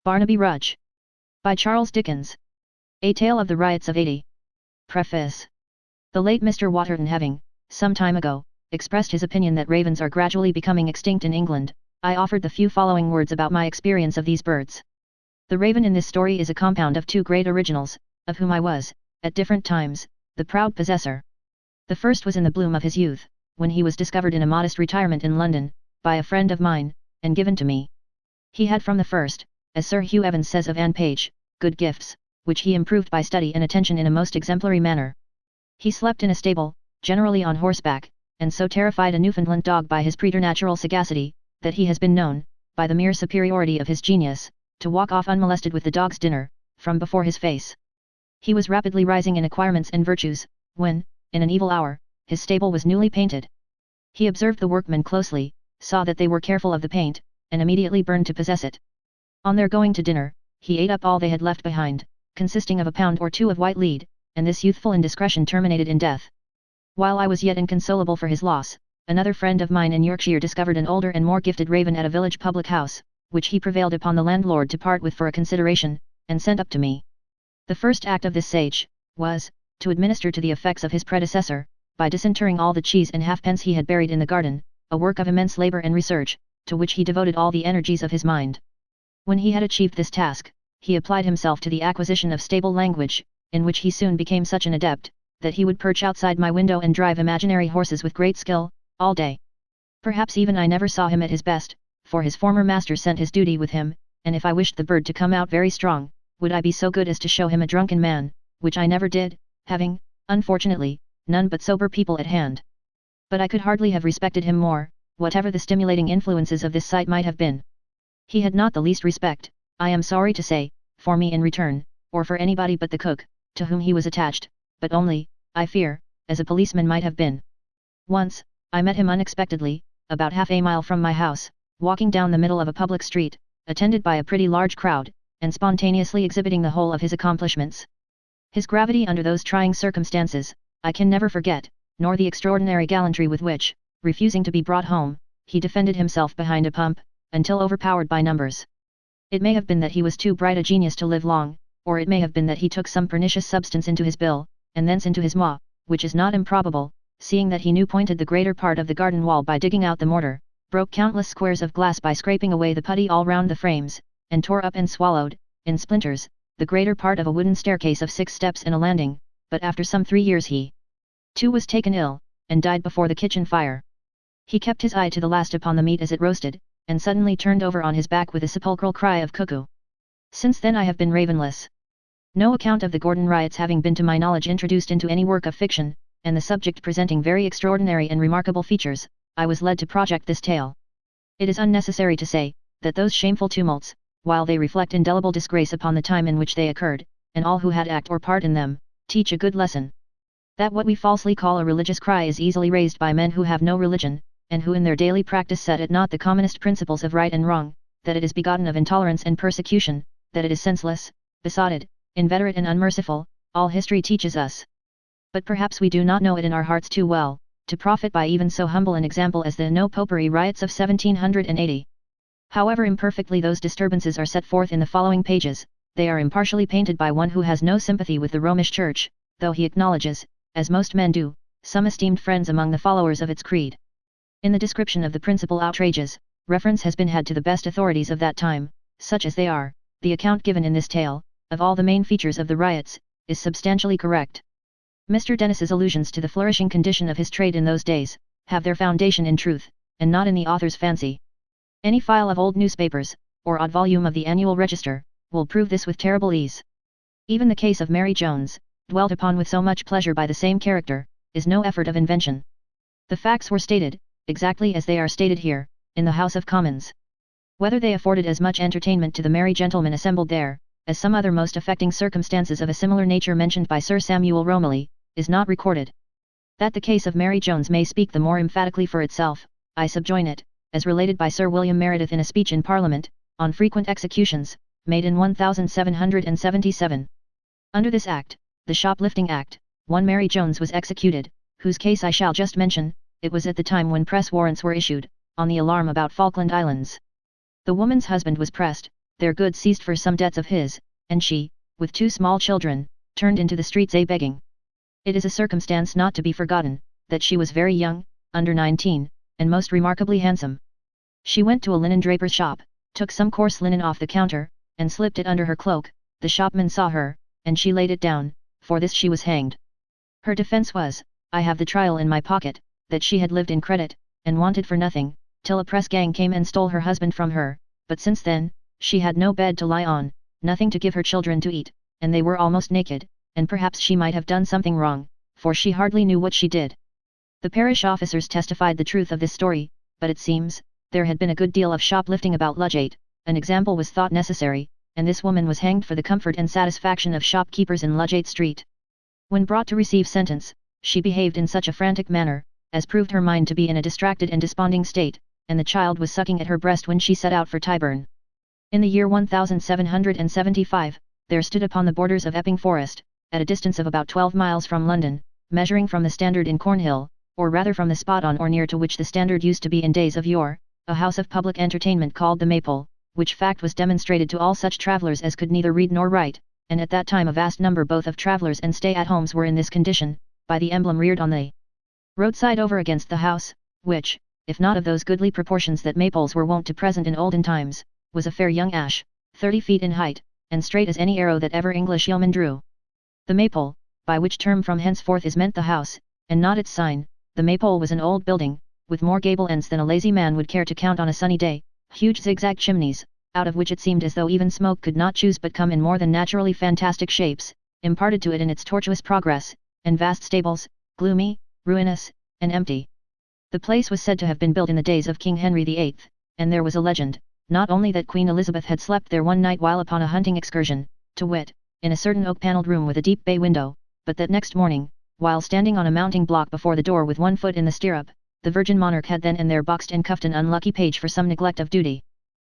Barnaby Rudge. By Charles Dickens. A Tale of the Riots of '80. Preface. The late Mr. Waterton having, some time ago, expressed his opinion that ravens are gradually becoming extinct in England, I offered the few following words about my experience of these birds. The raven in this story is a compound of two great originals, of whom I was, at different times, the proud possessor. The first was in the bloom of his youth, when he was discovered in a modest retirement in London, by a friend of mine, and given to me. He had from the first, as Sir Hugh Evans says of Anne Page, good gifts, which he improved by study and attention in a most exemplary manner. He slept in a stable, generally on horseback, and so terrified a Newfoundland dog by his preternatural sagacity, that he has been known, by the mere superiority of his genius, to walk off unmolested with the dog's dinner, from before his face. He was rapidly rising in acquirements and virtues, when, in an evil hour, his stable was newly painted. He observed the workmen closely, saw that they were careful of the paint, and immediately burned to possess it. On their going to dinner, he ate up all they had left behind, consisting of a pound or two of white lead, and this youthful indiscretion terminated in death. While I was yet inconsolable for his loss, another friend of mine in Yorkshire discovered an older and more gifted raven at a village public house, which he prevailed upon the landlord to part with for a consideration, and sent up to me. The first act of this sage, was, to administer to the effects of his predecessor, by disinterring all the cheese and halfpence he had buried in the garden, a work of immense labour and research, to which he devoted all the energies of his mind. When he had achieved this task, he applied himself to the acquisition of stable language, in which he soon became such an adept, that he would perch outside my window and drive imaginary horses with great skill, all day. Perhaps even I never saw him at his best, for his former master sent his duty with him, and if I wished the bird to come out very strong, would I be so good as to show him a drunken man, which I never did, having, unfortunately, none but sober people at hand. But I could hardly have respected him more, whatever the stimulating influences of this sight might have been. He had not the least respect, I am sorry to say, for me in return, or for anybody but the cook, to whom he was attached, but only, I fear, as a policeman might have been. Once, I met him unexpectedly, about half a mile from my house, walking down the middle of a public street, attended by a pretty large crowd, and spontaneously exhibiting the whole of his accomplishments. His gravity under those trying circumstances, I can never forget, nor the extraordinary gallantry with which, refusing to be brought home, he defended himself behind a pump, until overpowered by numbers. It may have been that he was too bright a genius to live long, or it may have been that he took some pernicious substance into his bill, and thence into his maw, which is not improbable, seeing that he pointed the greater part of the garden wall by digging out the mortar, broke countless squares of glass by scraping away the putty all round the frames, and tore up and swallowed, in splinters, the greater part of a wooden staircase of 6 steps and a landing, but after some 3 years he, too, was taken ill, and died before the kitchen fire. He kept his eye to the last upon the meat as it roasted, and suddenly turned over on his back with a sepulchral cry of cuckoo. Since then I have been ravenless. No account of the Gordon riots having been to my knowledge introduced into any work of fiction, and the subject presenting very extraordinary and remarkable features, I was led to project this tale. It is unnecessary to say, that those shameful tumults, while they reflect indelible disgrace upon the time in which they occurred, and all who had act or part in them, teach a good lesson. That what we falsely call a religious cry is easily raised by men who have no religion, and who in their daily practice set at naught the commonest principles of right and wrong, that it is begotten of intolerance and persecution, that it is senseless, besotted, inveterate and unmerciful, all history teaches us. But perhaps we do not know it in our hearts too well, to profit by even so humble an example as the no-popery riots of 1780. However imperfectly those disturbances are set forth in the following pages, they are impartially painted by one who has no sympathy with the Romish Church, though he acknowledges, as most men do, some esteemed friends among the followers of its creed. In the description of the principal outrages, reference has been had to the best authorities of that time, such as they are. The account given in this tale, of all the main features of the riots, is substantially correct. Mr. Dennis's allusions to the flourishing condition of his trade in those days, have their foundation in truth, and not in the author's fancy. Any file of old newspapers, or odd volume of the Annual Register, will prove this with terrible ease. Even the case of Mary Jones, dwelt upon with so much pleasure by the same character, is no effort of invention. The facts were stated, exactly as they are stated here, in the House of Commons. Whether they afforded as much entertainment to the merry gentlemen assembled there, as some other most affecting circumstances of a similar nature mentioned by Sir Samuel Romilly, is not recorded. That the case of Mary Jones may speak the more emphatically for itself, I subjoin it, as related by Sir William Meredith in a speech in Parliament, on frequent executions, made in 1777. Under this Act, the Shoplifting Act, one Mary Jones was executed, whose case I shall just mention. It was at the time when press warrants were issued, on the alarm about Falkland Islands. The woman's husband was pressed, their goods seized for some debts of his, and she, with 2 small children, turned into the streets begging. It is a circumstance not to be forgotten, that she was very young, under 19, and most remarkably handsome. She went to a linen draper's shop, took some coarse linen off the counter, and slipped it under her cloak. The shopman saw her, and she laid it down. For this she was hanged. Her defense was, I have the trial in my pocket, that she had lived in credit, and wanted for nothing, till a press gang came and stole her husband from her, but since then, she had no bed to lie on, nothing to give her children to eat, and they were almost naked, and perhaps she might have done something wrong, for she hardly knew what she did. The parish officers testified the truth of this story, but it seems, there had been a good deal of shoplifting about Ludgate, an example was thought necessary, and this woman was hanged for the comfort and satisfaction of shopkeepers in Ludgate Street. When brought to receive sentence, she behaved in such a frantic manner, as proved her mind to be in a distracted and desponding state, and the child was sucking at her breast when she set out for Tyburn. In the year 1775, there stood upon the borders of Epping Forest, at a distance of about 12 miles from London, measuring from the Standard in Cornhill, or rather from the spot on or near to which the Standard used to be in days of yore, a house of public entertainment called the Maypole, which fact was demonstrated to all such travellers as could neither read nor write, and at that time a vast number both of travellers and stay-at-homes were in this condition, by the emblem reared on the roadside over against the house, which, if not of those goodly proportions that maypoles were wont to present in olden times, was a fair young ash, 30 feet in height, and straight as any arrow that ever English yeoman drew. The Maypole, by which term from henceforth is meant the house, and not its sign, the Maypole was an old building, with more gable ends than a lazy man would care to count on a sunny day, huge zigzag chimneys, out of which it seemed as though even smoke could not choose but come in more than naturally fantastic shapes, imparted to it in its tortuous progress, and vast stables, gloomy, ruinous, and empty. The place was said to have been built in the days of King Henry VIII, and there was a legend, not only that Queen Elizabeth had slept there one night while upon a hunting excursion, to wit, in a certain oak-panelled room with a deep bay window, but that next morning, while standing on a mounting block before the door with one foot in the stirrup, the Virgin Monarch had then and there boxed and cuffed an unlucky page for some neglect of duty.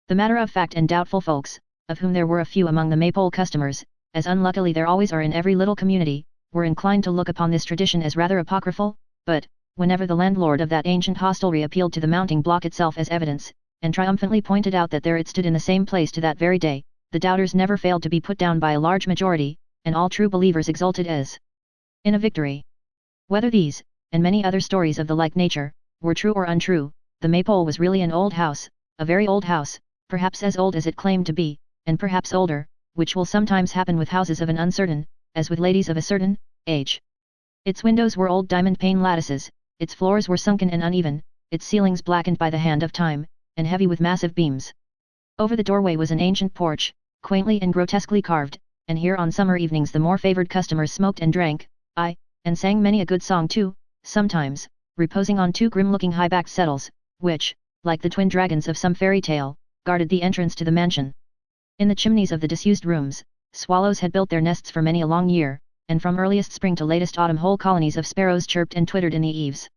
The matter-of-fact and doubtful folks, of whom there were a few among the Maypole customers, as unluckily there always are in every little community, were inclined to look upon this tradition as rather apocryphal, but, whenever the landlord of that ancient hostelry appealed to the mounting block itself as evidence, and triumphantly pointed out that there it stood in the same place to that very day, the doubters never failed to be put down by a large majority, and all true believers exulted as in a victory. Whether these, and many other stories of the like nature, were true or untrue, the Maypole was really an old house, a very old house, perhaps as old as it claimed to be, and perhaps older, which will sometimes happen with houses of an uncertain, as with ladies of a certain, age. Its windows were old diamond-pane lattices, its floors were sunken and uneven, its ceilings blackened by the hand of time, and heavy with massive beams. Over the doorway was an ancient porch, quaintly and grotesquely carved, and here on summer evenings the more favoured customers smoked and drank, aye, and sang many a good song too, sometimes, reposing on 2 grim-looking high-backed settles, which, like the twin dragons of some fairy tale, guarded the entrance to the mansion. In the chimneys of the disused rooms, swallows had built their nests for many a long year, and from earliest spring to latest autumn whole colonies of sparrows chirped and twittered in the eaves.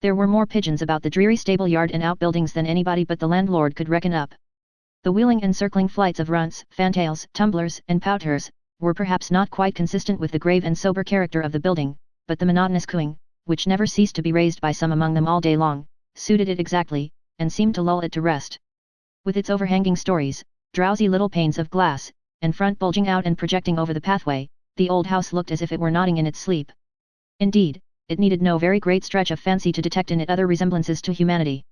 There were more pigeons about the dreary stable yard and outbuildings than anybody but the landlord could reckon up. The wheeling and circling flights of runts, fantails, tumblers, and pouters, were perhaps not quite consistent with the grave and sober character of the building, but the monotonous cooing, which never ceased to be raised by some among them all day long, suited it exactly, and seemed to lull it to rest. With its overhanging stories, drowsy little panes of glass, and front bulging out and projecting over the pathway, the old house looked as if it were nodding in its sleep. Indeed, it needed no very great stretch of fancy to detect in it other resemblances to humanity.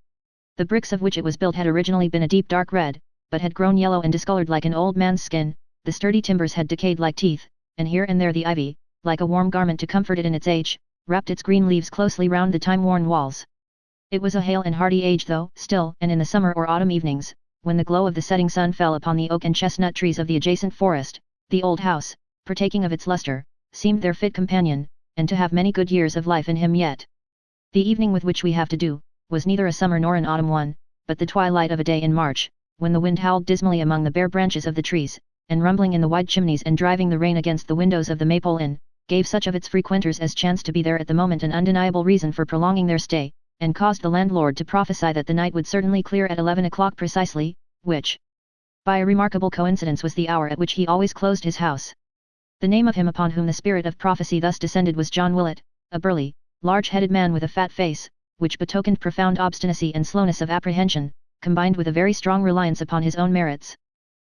The bricks of which it was built had originally been a deep dark red, but had grown yellow and discolored like an old man's skin, the sturdy timbers had decayed like teeth, and here and there the ivy, like a warm garment to comfort it in its age, wrapped its green leaves closely round the time-worn walls. It was a hale and hearty age though, still, and in the summer or autumn evenings, when the glow of the setting sun fell upon the oak and chestnut trees of the adjacent forest, the old house, partaking of its lustre, seemed their fit companion, and to have many good years of life in him yet. The evening with which we have to do, was neither a summer nor an autumn one, but the twilight of a day in March, when the wind howled dismally among the bare branches of the trees, and rumbling in the wide chimneys and driving the rain against the windows of the Maypole Inn, gave such of its frequenters as chanced to be there at the moment an undeniable reason for prolonging their stay, and caused the landlord to prophesy that the night would certainly clear at 11 o'clock precisely, which, by a remarkable coincidence, was the hour at which he always closed his house. The name of him upon whom the spirit of prophecy thus descended was John Willett, a burly, large-headed man with a fat face, which betokened profound obstinacy and slowness of apprehension, combined with a very strong reliance upon his own merits.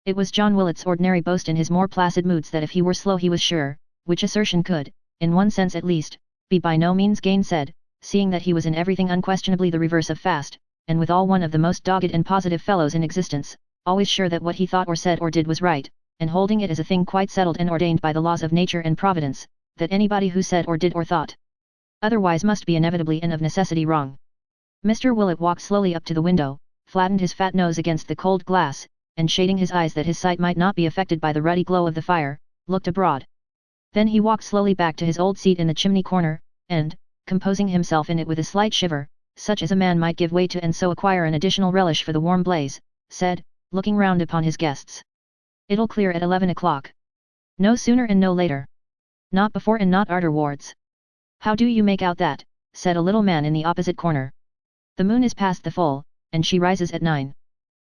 It was John Willet's ordinary boast in his more placid moods that if he were slow he was sure, which assertion could, in one sense at least, be by no means gainsaid, seeing that he was in everything unquestionably the reverse of fast, and withal one of the most dogged and positive fellows in existence, always sure that what he thought or said or did was right, and holding it as a thing quite settled and ordained by the laws of nature and providence, that anybody who said or did or thought otherwise must be inevitably and of necessity wrong. Mr. Willet walked slowly up to the window, flattened his fat nose against the cold glass, and shading his eyes that his sight might not be affected by the ruddy glow of the fire, looked abroad. Then he walked slowly back to his old seat in the chimney corner, and, composing himself in it with a slight shiver, such as a man might give way to and so acquire an additional relish for the warm blaze, said, looking round upon his guests. "It'll clear at 11 o'clock. No sooner and no later. Not before and not arterwards." "How do you make out that?" said a little man in the opposite corner. "The moon is past the full, and she rises at 9.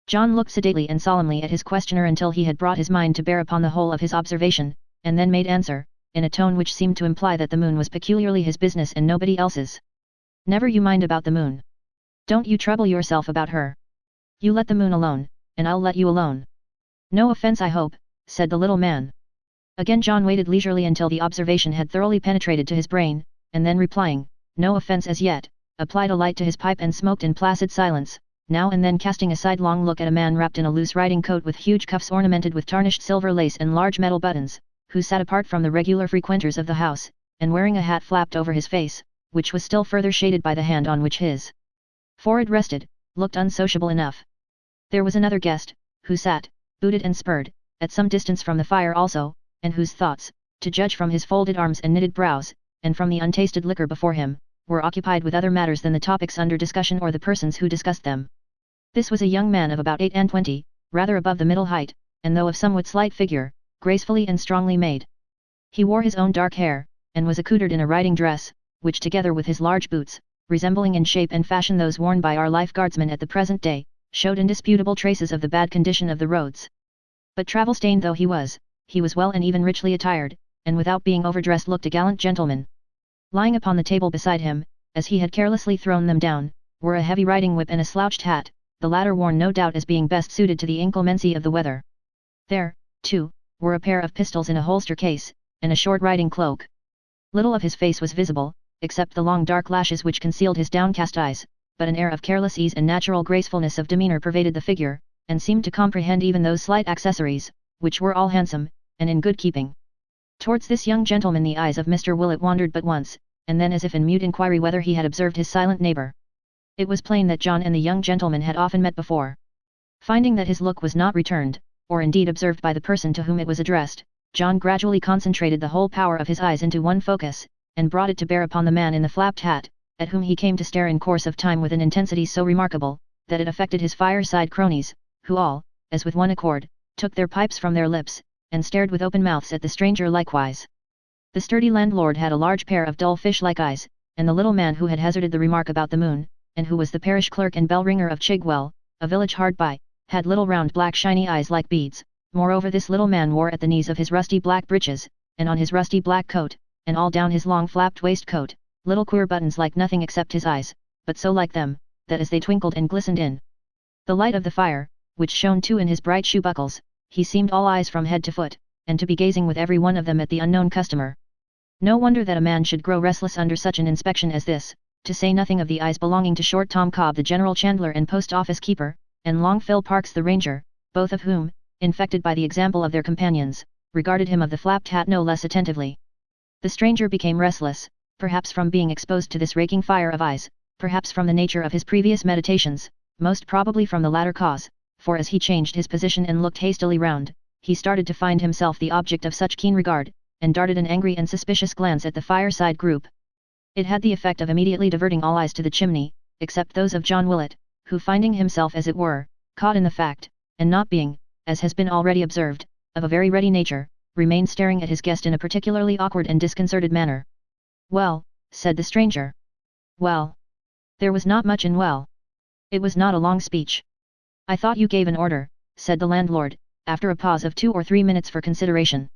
John looked sedately and solemnly at his questioner until he had brought his mind to bear upon the whole of his observation, and then made answer, in a tone which seemed to imply that the moon was peculiarly his business and nobody else's. "Never you mind about the moon. Don't you trouble yourself about her. You let the moon alone, and I'll let you alone." "No offence I hope," said the little man. Again John waited leisurely until the observation had thoroughly penetrated to his brain, and then replying, "No offence as yet," applied a light to his pipe and smoked in placid silence, now and then casting a sidelong look at a man wrapped in a loose riding coat with huge cuffs ornamented with tarnished silver lace and large metal buttons, who sat apart from the regular frequenters of the house, and wearing a hat flapped over his face, which was still further shaded by the hand on which his forehead rested, looked unsociable enough. There was another guest, who sat, booted and spurred, at some distance from the fire also, and whose thoughts, to judge from his folded arms and knitted brows, and from the untasted liquor before him, were occupied with other matters than the topics under discussion or the persons who discussed them. This was a young man of about 28, rather above the middle height, and though of somewhat slight figure, gracefully and strongly made. He wore his own dark hair, and was accoutred in a riding dress, which together with his large boots, resembling in shape and fashion those worn by our life guardsmen at the present day, showed indisputable traces of the bad condition of the roads. But travel-stained though he was well and even richly attired, and without being overdressed looked a gallant gentleman. Lying upon the table beside him, as he had carelessly thrown them down, were a heavy riding whip and a slouched hat, the latter worn no doubt as being best suited to the inclemency of the weather. There, too, were a pair of pistols in a holster case, and a short riding cloak. Little of his face was visible, except the long dark lashes which concealed his downcast eyes, but an air of careless ease and natural gracefulness of demeanour pervaded the figure, and seemed to comprehend even those slight accessories, which were all handsome, and in good keeping. Towards this young gentleman the eyes of Mr. Willet wandered but once, and then as if in mute inquiry whether he had observed his silent neighbour. It was plain that John and the young gentleman had often met before. Finding that his look was not returned, or indeed observed by the person to whom it was addressed, John gradually concentrated the whole power of his eyes into one focus, and brought it to bear upon the man in the flapped hat, at whom he came to stare in course of time with an intensity so remarkable, that it affected his fireside cronies, who all, as with one accord, took their pipes from their lips, and stared with open mouths at the stranger likewise. The sturdy landlord had a large pair of dull fish-like eyes, and the little man who had hazarded the remark about the moon, and who was the parish clerk and bell-ringer of Chigwell, a village hard by, had little round black shiny eyes like beads. Moreover this little man wore at the knees of his rusty black breeches, and on his rusty black coat, and all down his long flapped waistcoat, little queer buttons like nothing except his eyes, but so like them, that as they twinkled and glistened in the light of the fire, which shone too in his bright shoe buckles, he seemed all eyes from head to foot, and to be gazing with every one of them at the unknown customer. No wonder that a man should grow restless under such an inspection as this, to say nothing of the eyes belonging to Short Tom Cobb the general chandler and post office keeper, and Long Phil Parks the ranger, both of whom, infected by the example of their companions, regarded him of the flapped hat no less attentively. The stranger became restless, perhaps from being exposed to this raking fire of eyes, perhaps from the nature of his previous meditations, most probably from the latter cause, for as he changed his position and looked hastily round, he started to find himself the object of such keen regard, and darted an angry and suspicious glance at the fireside group. It had the effect of immediately diverting all eyes to the chimney, except those of John Willet, who finding himself as it were, caught in the fact, and not being, as has been already observed, of a very ready nature, remained staring at his guest in a particularly awkward and disconcerted manner. "Well," said the stranger. "Well. There was not much in well. It was not a long speech." "I thought you gave an order," said the landlord, after a pause of 2 or 3 minutes for consideration.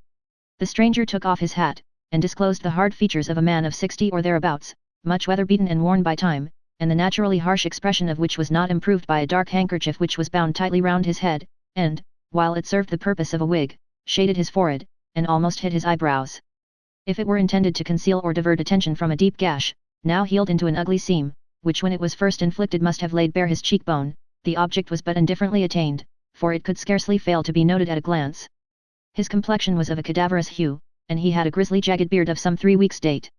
The stranger took off his hat, and disclosed the hard features of a man of 60 or thereabouts, much weather-beaten and worn by time, and the naturally harsh expression of which was not improved by a dark handkerchief which was bound tightly round his head, and, while it served the purpose of a wig, shaded his forehead, and almost hid his eyebrows. If it were intended to conceal or divert attention from a deep gash, now healed into an ugly seam, which when it was first inflicted must have laid bare his cheekbone, the object was but indifferently attained, for it could scarcely fail to be noted at a glance. His complexion was of a cadaverous hue, and he had a grisly jagged beard of some 3 weeks' date.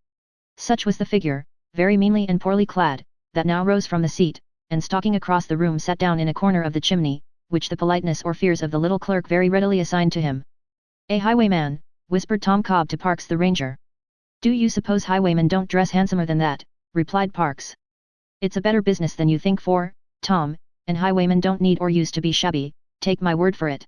Such was the figure, very meanly and poorly clad, that now rose from the seat, and stalking across the room sat down in a corner of the chimney, which the politeness or fears of the little clerk very readily assigned to him. "A highwayman," whispered Tom Cobb to Parks the ranger. "Do you suppose highwaymen don't dress handsomer than that?" replied Parks. "It's a better business than you think for, Tom, and highwaymen don't need or use to be shabby, take my word for it."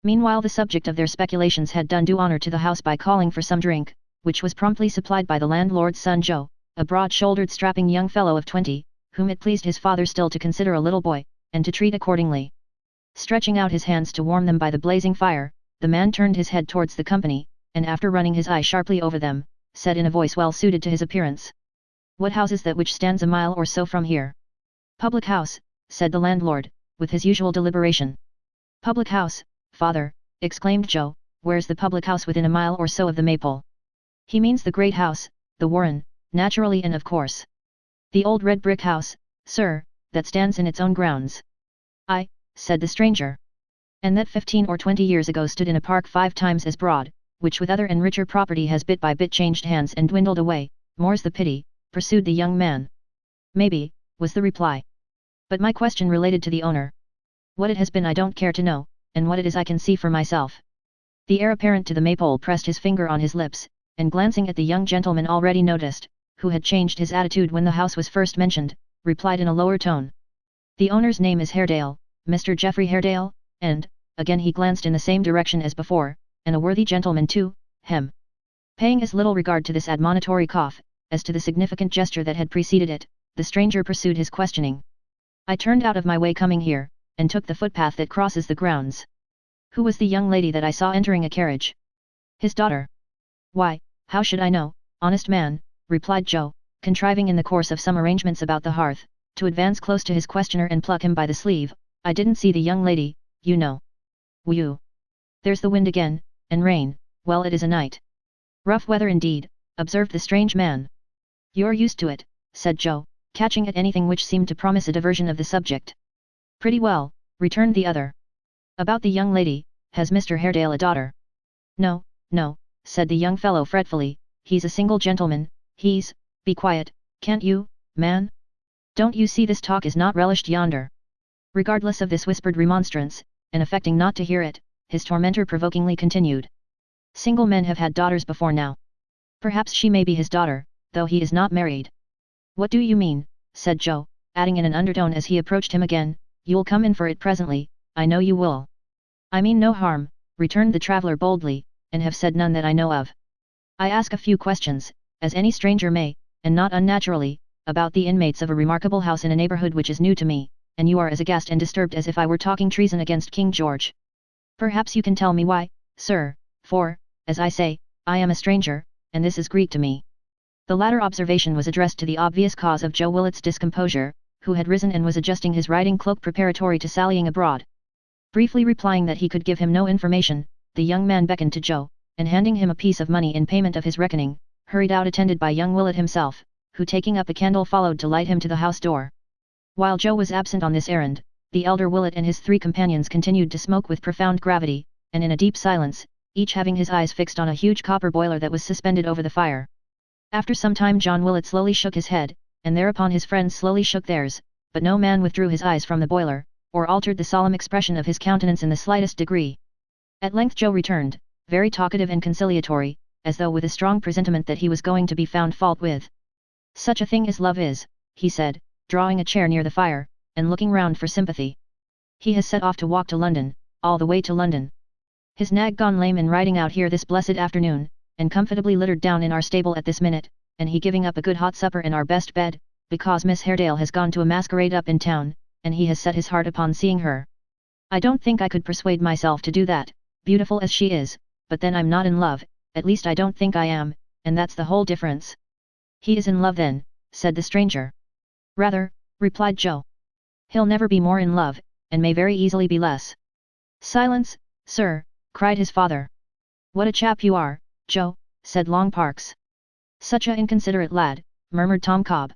Meanwhile the subject of their speculations had done due honor to the house by calling for some drink, which was promptly supplied by the landlord's son Joe, a broad-shouldered strapping young fellow of 20, whom it pleased his father still to consider a little boy, and to treat accordingly. Stretching out his hands to warm them by the blazing fire, the man turned his head towards the company, and after running his eye sharply over them, said in a voice well suited to his appearance, "What house is that which stands a mile or so from here?" "Public house," said the landlord, with his usual deliberation. "Public house, father," exclaimed Joe, "where's the public house within a mile or so of the Maypole?" "He means the great house, the Warren, naturally and of course. The old red brick house, sir, that stands in its own grounds." "Aye," said the stranger. "And that 15 or 20 years ago stood in a park 5 times as broad, which with other and richer property has bit by bit changed hands and dwindled away, more's the pity," pursued the young man. "Maybe," was the reply. "But my question related to the owner. What it has been I don't care to know, and what it is I can see for myself." The heir apparent to the Maypole pressed his finger on his lips, and glancing at the young gentleman already noticed, who had changed his attitude when the house was first mentioned, replied in a lower tone. "The owner's name is Haredale, Mr. Geoffrey Haredale, and," again he glanced in the same direction as before, "and a worthy gentleman too, hem." Paying as little regard to this admonitory cough, as to the significant gesture that had preceded it, the stranger pursued his questioning. "I turned out of my way coming here, and took the footpath that crosses the grounds." "Who was the young lady that I saw entering a carriage?" "His daughter." "Why, how should I know, honest man," replied Joe, contriving in the course of some arrangements about the hearth, to advance close to his questioner and pluck him by the sleeve. "I didn't see the young lady, you know." "Whew! There's the wind again, and rain, well it is a night." "Rough weather indeed," observed the strange man. "You're used to it," said Joe, catching at anything which seemed to promise a diversion of the subject. "Pretty well," returned the other. "About the young lady, has Mr. Haredale a daughter?" "No, no," said the young fellow fretfully, "he's a single gentleman, be quiet, can't you, man? Don't you see this talk is not relished yonder?" Regardless of this whispered remonstrance, and affecting not to hear it, his tormentor provokingly continued. "Single men have had daughters before now. Perhaps she may be his daughter, though he is not married." "What do you mean?" said Joe, adding in an undertone as he approached him again, "You'll come in for it presently, I know you will." "I mean no harm," returned the traveller boldly, "and have said none that I know of. I ask a few questions, as any stranger may, and not unnaturally, about the inmates of a remarkable house in a neighbourhood which is new to me, and you are as aghast and disturbed as if I were talking treason against King George. Perhaps you can tell me why, sir, for, as I say, I am a stranger, and this is Greek to me." The latter observation was addressed to the obvious cause of Joe Willet's discomposure, who had risen and was adjusting his riding cloak preparatory to sallying abroad. Briefly replying that he could give him no information, the young man beckoned to Joe, and handing him a piece of money in payment of his reckoning, hurried out attended by young Willet himself, who taking up a candle followed to light him to the house door. While Joe was absent on this errand, the elder Willet and his 3 companions continued to smoke with profound gravity, and in a deep silence, each having his eyes fixed on a huge copper boiler that was suspended over the fire. After some time John Willet slowly shook his head, and thereupon his friends slowly shook theirs, but no man withdrew his eyes from the boiler, or altered the solemn expression of his countenance in the slightest degree. At length Joe returned, very talkative and conciliatory, as though with a strong presentiment that he was going to be found fault with. "Such a thing as love is," he said, drawing a chair near the fire, and looking round for sympathy. "He has set off to walk to London, all the way to London. His nag gone lame in riding out here this blessed afternoon, and comfortably littered down in our stable at this minute, and he giving up a good hot supper in our best bed, because Miss Haredale has gone to a masquerade up in town, and he has set his heart upon seeing her. I don't think I could persuade myself to do that, beautiful as she is, but then I'm not in love, at least I don't think I am, and that's the whole difference." "He is in love then," said the stranger. "Rather," replied Joe. "He'll never be more in love, and may very easily be less." "Silence," Sir, cried his father. What a chap you are, Joe, said Long Parks. Such a inconsiderate lad, murmured Tom Cobb.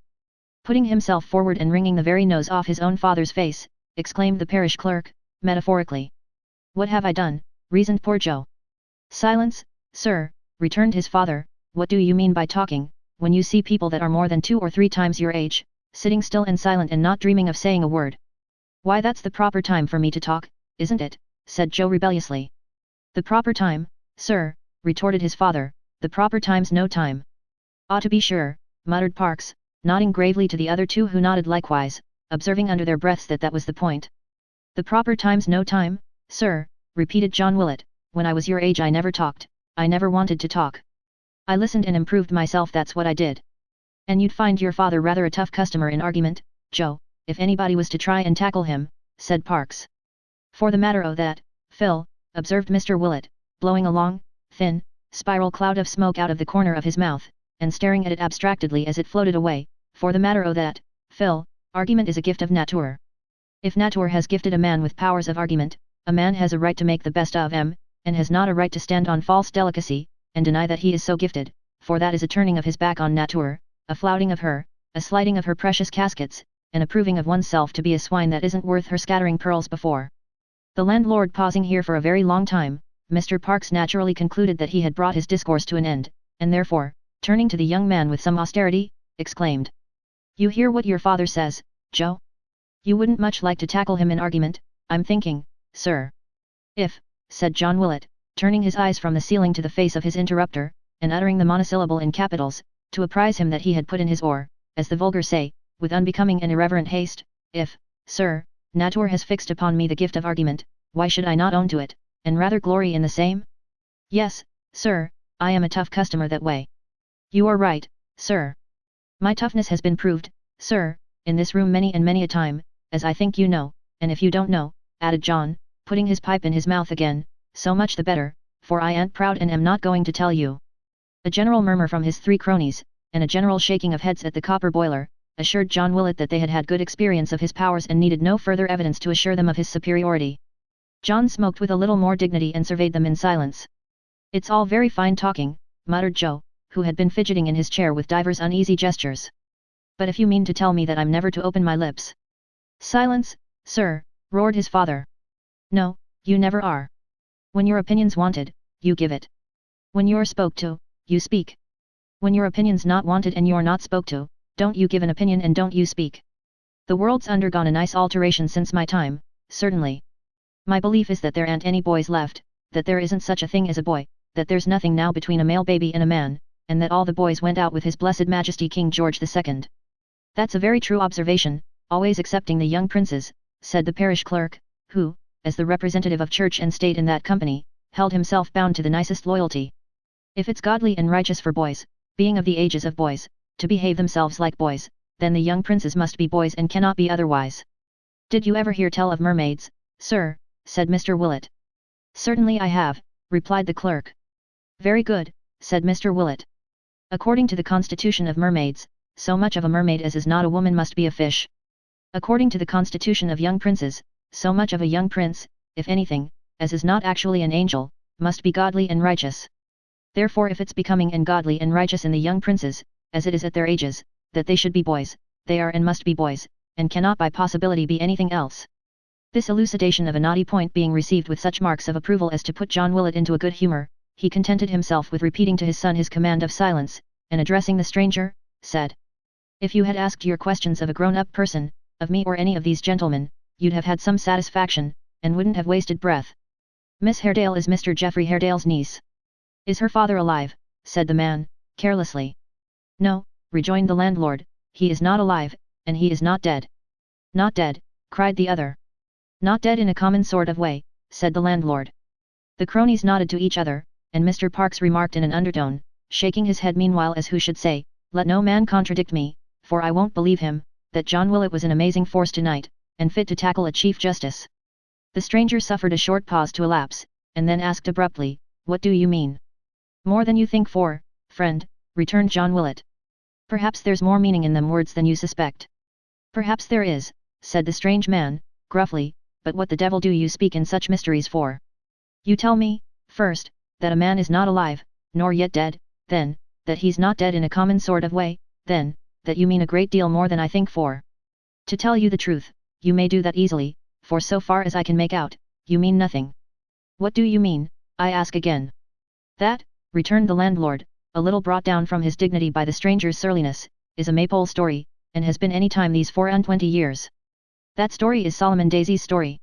Putting himself forward and wringing the very nose off his own father's face, exclaimed the parish clerk, metaphorically. What have I done? Reasoned poor Joe. Silence, sir, returned his father. What do you mean by talking, when you see people that are more than 2 or 3 times your age, sitting still and silent and not dreaming of saying a word? Why, that's the proper time for me to talk, isn't it? Said Joe rebelliously. The proper time, sir, retorted his father, the proper time's no time. Ah, to be sure, muttered Parks, nodding gravely to the other two who nodded likewise, observing under their breaths that that was the point. The proper time's no time, sir, repeated John Willett. When I was your age I never talked, I never wanted to talk. I listened and improved myself, that's what I did. And you'd find your father rather a tough customer in argument, Joe, if anybody was to try and tackle him, said Parks. For the matter o' that, Phil, observed Mr. Willett, blowing a long, thin, spiral cloud of smoke out of the corner of his mouth, and staring at it abstractedly as it floated away, for the matter o' that, Phil, argument is a gift of nature. If nature has gifted a man with powers of argument, a man has a right to make the best of 'em, and has not a right to stand on false delicacy, and deny that he is so gifted, for that is a turning of his back on nature, a flouting of her, a slighting of her precious caskets, and a proving of oneself to be a swine that isn't worth her scattering pearls before. The landlord pausing here for a very long time, Mr. Parks naturally concluded that he had brought his discourse to an end, and therefore, turning to the young man with some austerity, exclaimed. You hear what your father says, Joe? You wouldn't much like to tackle him in argument, I'm thinking, sir. If, said John Willett, turning his eyes from the ceiling to the face of his interrupter, and uttering the monosyllable in capitals, to apprise him that he had put in his oar, as the vulgar say, with unbecoming and irreverent haste, if, sir, nature has fixed upon me the gift of argument, why should I not own to it, and rather glory in the same? Yes, sir, I am a tough customer that way. You are right, sir. My toughness has been proved, sir, in this room many and many a time, as I think you know, and if you don't know, added John, putting his pipe in his mouth again, so much the better, for I ain't proud and am not going to tell you. A general murmur from his 3 cronies, and a general shaking of heads at the copper boiler, assured John Willett that they had had good experience of his powers and needed no further evidence to assure them of his superiority. John smoked with a little more dignity and surveyed them in silence. It's all very fine talking, muttered Joe, who had been fidgeting in his chair with divers uneasy gestures. But if you mean to tell me that I'm never to open my lips. Silence, sir, roared his father. No, you never are. When your opinion's wanted, you give it. When you're spoke to, you speak. When your opinion's not wanted and you're not spoke to, don't you give an opinion and don't you speak. The world's undergone a nice alteration since my time, certainly. My belief is that there aren't any boys left, that there isn't such a thing as a boy, that there's nothing now between a male baby and a man, and that all the boys went out with His Blessed Majesty King George II. That's a very true observation, always excepting the young princes, said the parish clerk, who, as the representative of church and state in that company, held himself bound to the nicest loyalty. If it's godly and righteous for boys, being of the ages of boys, to behave themselves like boys, then the young princes must be boys and cannot be otherwise. Did you ever hear tell of mermaids, sir? Said Mr. Willett. Certainly I have, replied the clerk. Very good, said Mr. Willett. According to the constitution of mermaids, so much of a mermaid as is not a woman must be a fish. According to the constitution of young princes, so much of a young prince, if anything, as is not actually an angel, must be godly and righteous. Therefore if it's becoming and godly and righteous in the young princes, as it is at their ages, that they should be boys, they are and must be boys, and cannot by possibility be anything else. This elucidation of a knotty point being received with such marks of approval as to put John Willett into a good humour, he contented himself with repeating to his son his command of silence, and addressing the stranger, said, If you had asked your questions of a grown-up person, of me or any of these gentlemen, you'd have had some satisfaction, and wouldn't have wasted breath. Miss Haredale is Mr. Geoffrey Haredale's niece. Is her father alive? Said the man, carelessly. No, rejoined the landlord, he is not alive, and he is not dead. Not dead, cried the other. Not dead in a common sort of way, said the landlord. The cronies nodded to each other, and Mr. Parks remarked in an undertone, shaking his head meanwhile as who should say, Let no man contradict me, for I won't believe him, that John Willett was an amazing force tonight, and fit to tackle a Chief Justice. The stranger suffered a short pause to elapse, and then asked abruptly, What do you mean? More than you think for, friend, returned John Willett. Perhaps there's more meaning in them words than you suspect. Perhaps there is, said the strange man, gruffly, but what the devil do you speak in such mysteries for? You tell me, first, that a man is not alive, nor yet dead, then, that he's not dead in a common sort of way, then, that you mean a great deal more than I think for. To tell you the truth, you may do that easily, for so far as I can make out, you mean nothing. What do you mean, I ask again? That, returned the landlord, a little brought down from his dignity by the stranger's surliness, is a Maypole story, and has been any time these 24 years. That story is Solomon Daisy's story.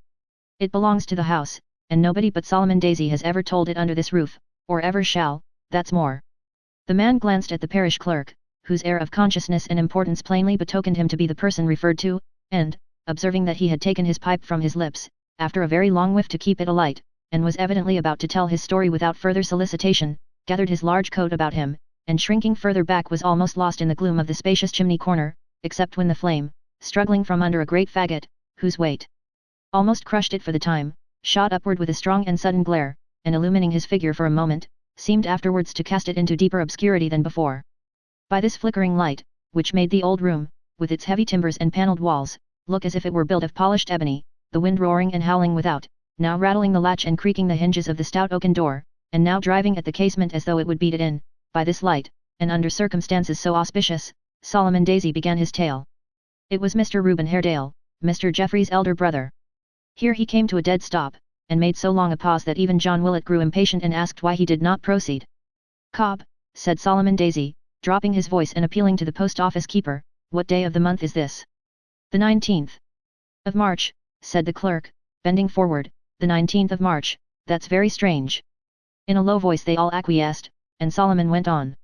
It belongs to the house, and nobody but Solomon Daisy has ever told it under this roof, or ever shall, that's more. The man glanced at the parish clerk, whose air of consciousness and importance plainly betokened him to be the person referred to, and, observing that he had taken his pipe from his lips, after a very long whiff to keep it alight, and was evidently about to tell his story without further solicitation, gathered his large coat about him, and shrinking further back was almost lost in the gloom of the spacious chimney corner, except when the flame, struggling from under a great faggot, whose weight almost crushed it for the time, shot upward with a strong and sudden glare, and illumining his figure for a moment, seemed afterwards to cast it into deeper obscurity than before. By this flickering light, which made the old room, with its heavy timbers and panelled walls, look as if it were built of polished ebony, the wind roaring and howling without, now rattling the latch and creaking the hinges of the stout oaken door, and now driving at the casement as though it would beat it in, by this light, and under circumstances so auspicious, Solomon Daisy began his tale. It was Mr. Reuben Haredale, Mr. Geoffrey's elder brother. Here he came to a dead stop, and made so long a pause that even John Willett grew impatient and asked why he did not proceed. Cobb, said Solomon Daisy, dropping his voice and appealing to the post office keeper, what day of the month is this? The 19th. Of March, said the clerk, bending forward, the 19th of March, that's very strange. In a low voice they all acquiesced, and Solomon went on.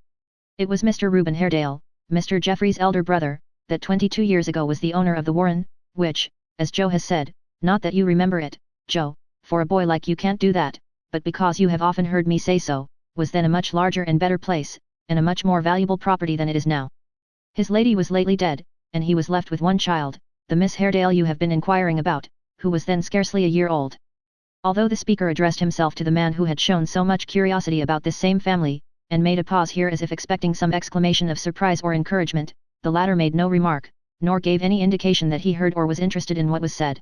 It was Mr. Reuben Haredale, Mr. Geoffrey's elder brother, that 22 years ago was the owner of the Warren, which, as Joe has said, not that you remember it, Joe, for a boy like you can't do that, but because you have often heard me say so, was then a much larger and better place, and a much more valuable property than it is now. His lady was lately dead, and he was left with one child, the Miss Haredale you have been inquiring about, who was then scarcely a year old. Although the speaker addressed himself to the man who had shown so much curiosity about this same family, and made a pause here as if expecting some exclamation of surprise or encouragement, the latter made no remark, nor gave any indication that he heard or was interested in what was said.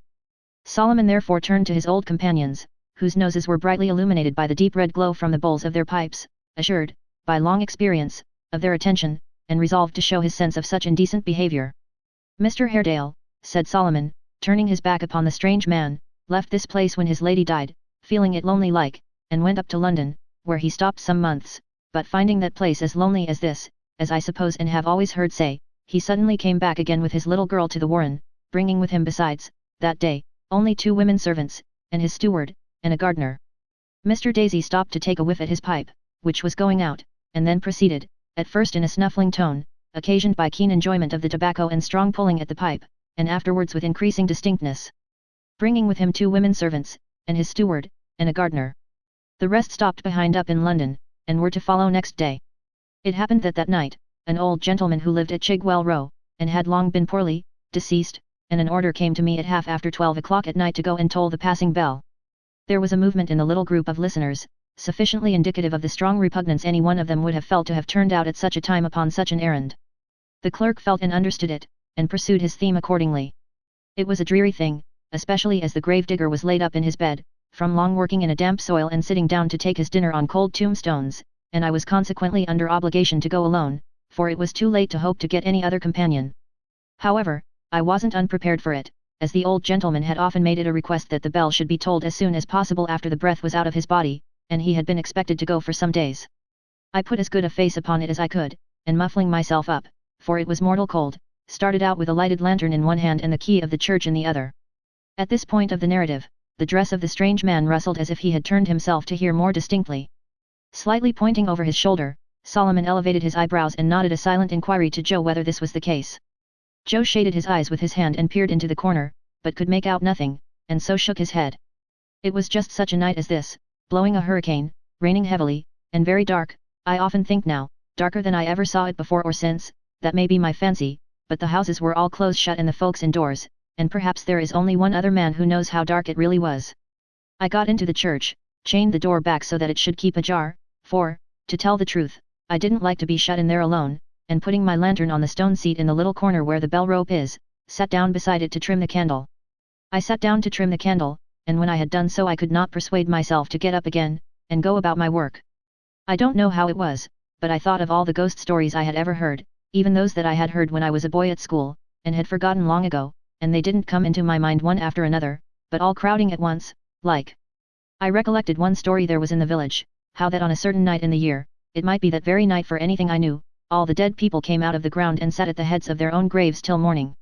Solomon therefore turned to his old companions, whose noses were brightly illuminated by the deep red glow from the bowls of their pipes, assured, by long experience, of their attention, and resolved to show his sense of such indecent behaviour. Mr. Haredale, said Solomon, turning his back upon the strange man, left this place when his lady died, feeling it lonely like, and went up to London, where he stopped some months, but finding that place as lonely as this, as I suppose and have always heard say, he suddenly came back again with his little girl to the Warren, bringing with him besides, that day, only 2 women servants, and his steward, and a gardener. Mr. Daisy stopped to take a whiff at his pipe, which was going out, and then proceeded, at first in a snuffling tone, occasioned by keen enjoyment of the tobacco and strong pulling at the pipe, and afterwards with increasing distinctness. Bringing with him 2 women servants, and his steward, and a gardener. The rest stopped behind up in London, and were to follow next day. It happened that night, an old gentleman who lived at Chigwell Row, and had long been poorly, deceased, and an order came to me at half after 12 o'clock at night to go and toll the passing bell. There was a movement in the little group of listeners, sufficiently indicative of the strong repugnance any one of them would have felt to have turned out at such a time upon such an errand. The clerk felt and understood it, and pursued his theme accordingly. It was a dreary thing, especially as the grave digger was laid up in his bed, from long working in a damp soil and sitting down to take his dinner on cold tombstones, and I was consequently under obligation to go alone, for it was too late to hope to get any other companion. However, I wasn't unprepared for it, as the old gentleman had often made it a request that the bell should be tolled as soon as possible after the breath was out of his body, and he had been expected to go for some days. I put as good a face upon it as I could, and muffling myself up, for it was mortal cold, started out with a lighted lantern in one hand and the key of the church in the other. At this point of the narrative, the dress of the strange man rustled as if he had turned himself to hear more distinctly. Slightly pointing over his shoulder, Solomon elevated his eyebrows and nodded a silent inquiry to Joe whether this was the case. Joe shaded his eyes with his hand and peered into the corner, but could make out nothing, and so shook his head. It was just such a night as this, blowing a hurricane, raining heavily, and very dark. I often think now, darker than I ever saw it before or since, that may be my fancy, but the houses were all close shut and the folks indoors, and perhaps there is only one other man who knows how dark it really was. I got into the church, chained the door back so that it should keep ajar, for, to tell the truth, I didn't like to be shut in there alone, and putting my lantern on the stone seat in the little corner where the bell rope is, sat down beside it to trim the candle. I sat down to trim the candle, and when I had done so I could not persuade myself to get up again, and go about my work. I don't know how it was, but I thought of all the ghost stories I had ever heard, even those that I had heard when I was a boy at school, and had forgotten long ago, and they didn't come into my mind one after another, but all crowding at once, like. I recollected one story there was in the village, how that on a certain night in the year, it might be that very night for anything I knew, all the dead people came out of the ground and sat at the heads of their own graves till morning.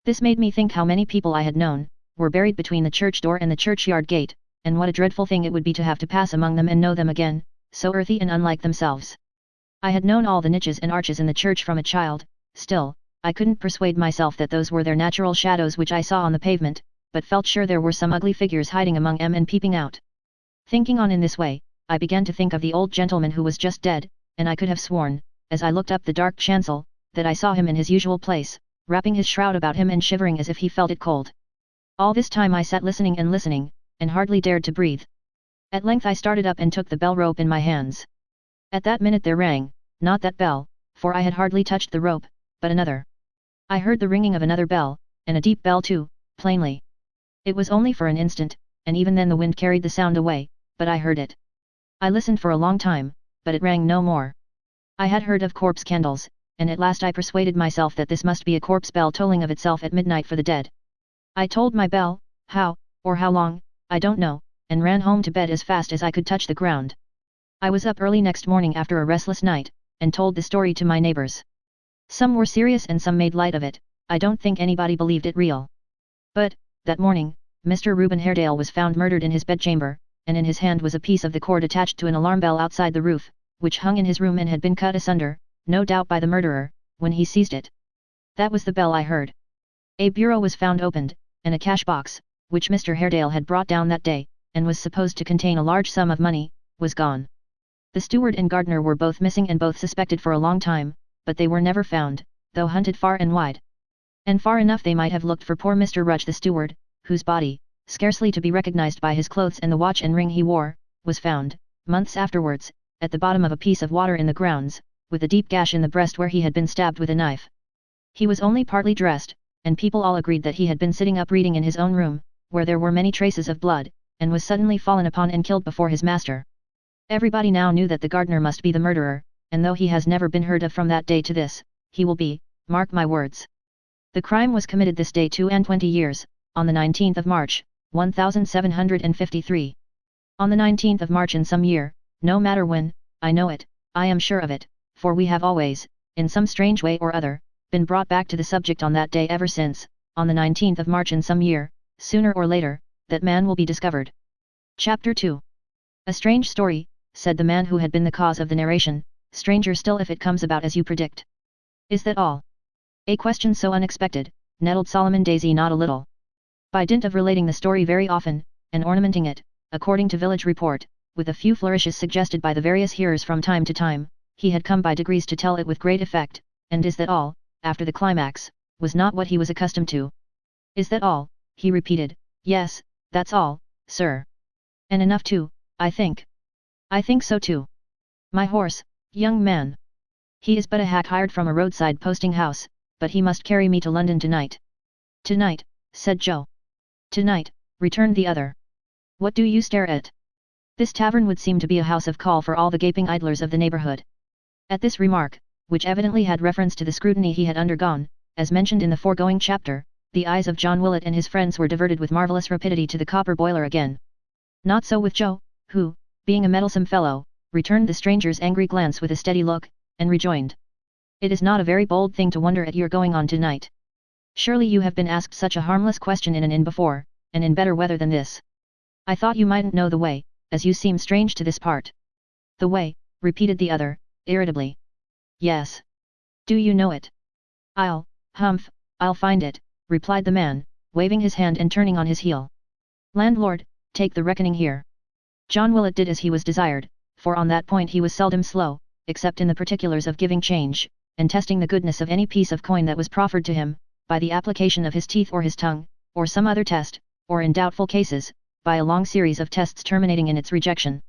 This made me think how many people I had known, were buried between the church door and the churchyard gate, and what a dreadful thing it would be to have to pass among them and know them again, so earthy and unlike themselves. I had known all the niches and arches in the church from a child, still, I couldn't persuade myself that those were their natural shadows which I saw on the pavement, but felt sure there were some ugly figures hiding among them and peeping out. Thinking on in this way, I began to think of the old gentleman who was just dead, and I could have sworn, as I looked up the dark chancel, that I saw him in his usual place, wrapping his shroud about him and shivering as if he felt it cold. All this time I sat listening, and hardly dared to breathe. At length I started up and took the bell rope in my hands. At that minute there rang, not that bell, for I had hardly touched the rope, but another. I heard the ringing of another bell, and a deep bell too, plainly. It was only for an instant, and even then the wind carried the sound away, but I heard it. I listened for a long time, but it rang no more. I had heard of corpse candles, and at last I persuaded myself that this must be a corpse bell tolling of itself at midnight for the dead. I tolled my bell, how, or how long, I don't know, and ran home to bed as fast as I could touch the ground. I was up early next morning after a restless night, and told the story to my neighbors. Some were serious and some made light of it. I don't think anybody believed it real. But, that morning, Mr. Reuben Haredale was found murdered in his bedchamber, and in his hand was a piece of the cord attached to an alarm bell outside the roof, which hung in his room and had been cut asunder, no doubt by the murderer, when he seized it. That was the bell I heard. A bureau was found opened, and a cash box, which Mr. Haredale had brought down that day, and was supposed to contain a large sum of money, was gone. The steward and gardener were both missing and both suspected for a long time, but they were never found, though hunted far and wide. And far enough they might have looked for poor Mr. Rudge the steward, whose body, scarcely to be recognized by his clothes and the watch and ring he wore, was found, months afterwards, at the bottom of a piece of water in the grounds, with a deep gash in the breast where he had been stabbed with a knife. He was only partly dressed, and people all agreed that he had been sitting up reading in his own room, where there were many traces of blood, and was suddenly fallen upon and killed before his master. Everybody now knew that the gardener must be the murderer, and though he has never been heard of from that day to this, he will be, mark my words. The crime was committed this day 22 years, on the 19th of March, 1753. On the 19th of March in some year, no matter when, I know it, I am sure of it, for we have always, in some strange way or other, been brought back to the subject on that day ever since, on the 19th of March in some year, sooner or later, that man will be discovered. Chapter 2. A strange story, said the man who had been the cause of the narration, stranger still if it comes about as you predict. Is that all? A question so unexpected, nettled Solomon Daisy not a little. By dint of relating the story very often, and ornamenting it, according to village report, with a few flourishes suggested by the various hearers from time to time, he had come by degrees to tell it with great effect, and is that all, after the climax, was not what he was accustomed to. Is that all? He repeated. Yes, that's all, sir. And enough too, I think. I think so too. My horse, young man. He is but a hack hired from a roadside posting house, but he must carry me to London tonight. Tonight, said Joe. Tonight, returned the other. What do you stare at? This tavern would seem to be a house of call for all the gaping idlers of the neighborhood. At this remark, which evidently had reference to the scrutiny he had undergone, as mentioned in the foregoing chapter, the eyes of John Willett and his friends were diverted with marvelous rapidity to the copper boiler again. Not so with Joe, who, being a meddlesome fellow, returned the stranger's angry glance with a steady look, and rejoined. It is not a very bold thing to wonder at your going on tonight. Surely you have been asked such a harmless question in an inn before, and in better weather than this. I thought you mightn't know the way, as you seem strange to this part. The way, repeated the other, irritably. Yes. Do you know it? I'll find it, replied the man, waving his hand and turning on his heel. Landlord, take the reckoning here. John Willett did as he was desired, for on that point he was seldom slow, except in the particulars of giving change, and testing the goodness of any piece of coin that was proffered to him, by the application of his teeth or his tongue, or some other test, or in doubtful cases, by a long series of tests terminating in its rejection.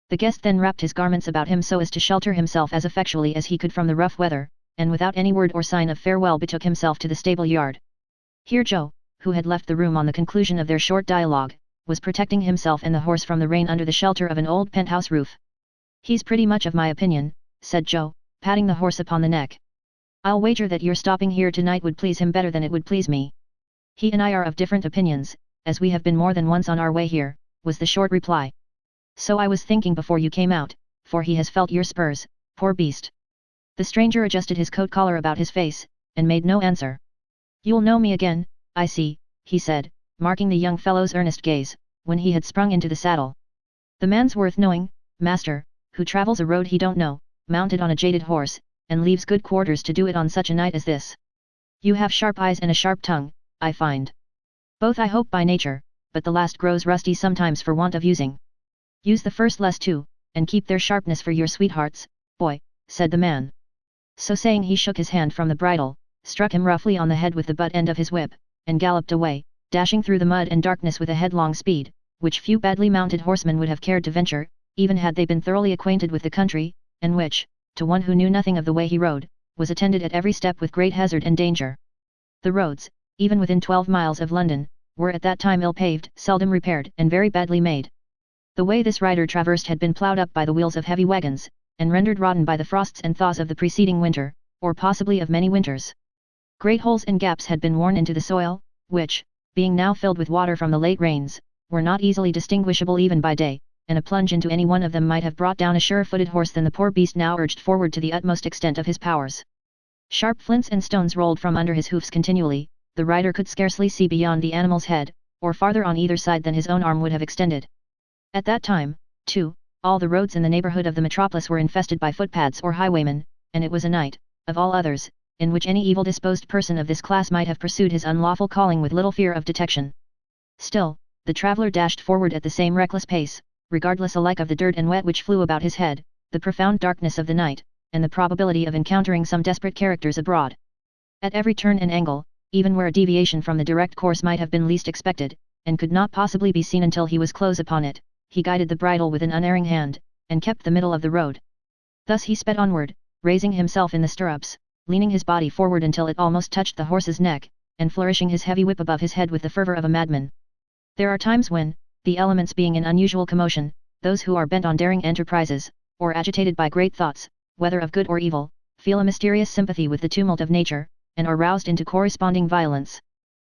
The guest then wrapped his garments about him so as to shelter himself as effectually as he could from the rough weather, and without any word or sign of farewell betook himself to the stable yard. Here Joe, who had left the room on the conclusion of their short dialogue, was protecting himself and the horse from the rain under the shelter of an old penthouse roof. "He's pretty much of my opinion," said Joe, patting the horse upon the neck. "I'll wager that your stopping here tonight would please him better than it would please me." "He and I are of different opinions, as we have been more than once on our way here," was the short reply. "So I was thinking before you came out, for he has felt your spurs, poor beast." The stranger adjusted his coat collar about his face, and made no answer. "You'll know me again, I see," he said, marking the young fellow's earnest gaze, when he had sprung into the saddle. "The man's worth knowing, master, who travels a road he don't know, mounted on a jaded horse, and leaves good quarters to do it on such a night as this. You have sharp eyes and a sharp tongue, I find. Both I hope by nature, but the last grows rusty sometimes for want of using. Use the first less too, and keep their sharpness for your sweethearts, boy," said the man. So saying he shook his hand from the bridle, struck him roughly on the head with the butt end of his whip, and galloped away, dashing through the mud and darkness with a headlong speed, which few badly mounted horsemen would have cared to venture, even had they been thoroughly acquainted with the country, and which, to one who knew nothing of the way he rode, was attended at every step with great hazard and danger. The roads, even within 12 miles of London, were at that time ill-paved, seldom repaired, and very badly made. The way this rider traversed had been ploughed up by the wheels of heavy wagons, and rendered rotten by the frosts and thaws of the preceding winter, or possibly of many winters. Great holes and gaps had been worn into the soil, which, being now filled with water from the late rains, were not easily distinguishable even by day, and a plunge into any one of them might have brought down a surer-footed horse than the poor beast now urged forward to the utmost extent of his powers. Sharp flints and stones rolled from under his hoofs continually, the rider could scarcely see beyond the animal's head, or farther on either side than his own arm would have extended. At that time, too, all the roads in the neighbourhood of the metropolis were infested by footpads or highwaymen, and it was a night, of all others, in which any evil-disposed person of this class might have pursued his unlawful calling with little fear of detection. Still, the traveller dashed forward at the same reckless pace, regardless alike of the dirt and wet which flew about his head, the profound darkness of the night, and the probability of encountering some desperate characters abroad. At every turn and angle, even where a deviation from the direct course might have been least expected, and could not possibly be seen until he was close upon it, he guided the bridle with an unerring hand, and kept the middle of the road. Thus he sped onward, raising himself in the stirrups, leaning his body forward until it almost touched the horse's neck, and flourishing his heavy whip above his head with the fervour of a madman. There are times when, the elements being in unusual commotion, those who are bent on daring enterprises, or agitated by great thoughts, whether of good or evil, feel a mysterious sympathy with the tumult of nature, and are roused into corresponding violence.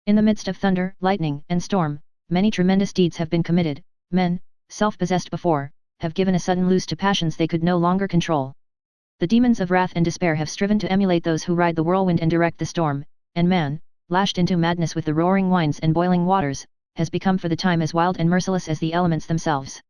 In the midst of thunder, lightning, and storm, many tremendous deeds have been committed. Men, self-possessed before, have given a sudden loose to passions they could no longer control. The demons of wrath and despair have striven to emulate those who ride the whirlwind and direct the storm, and man, lashed into madness with the roaring winds and boiling waters, has become for the time as wild and merciless as the elements themselves.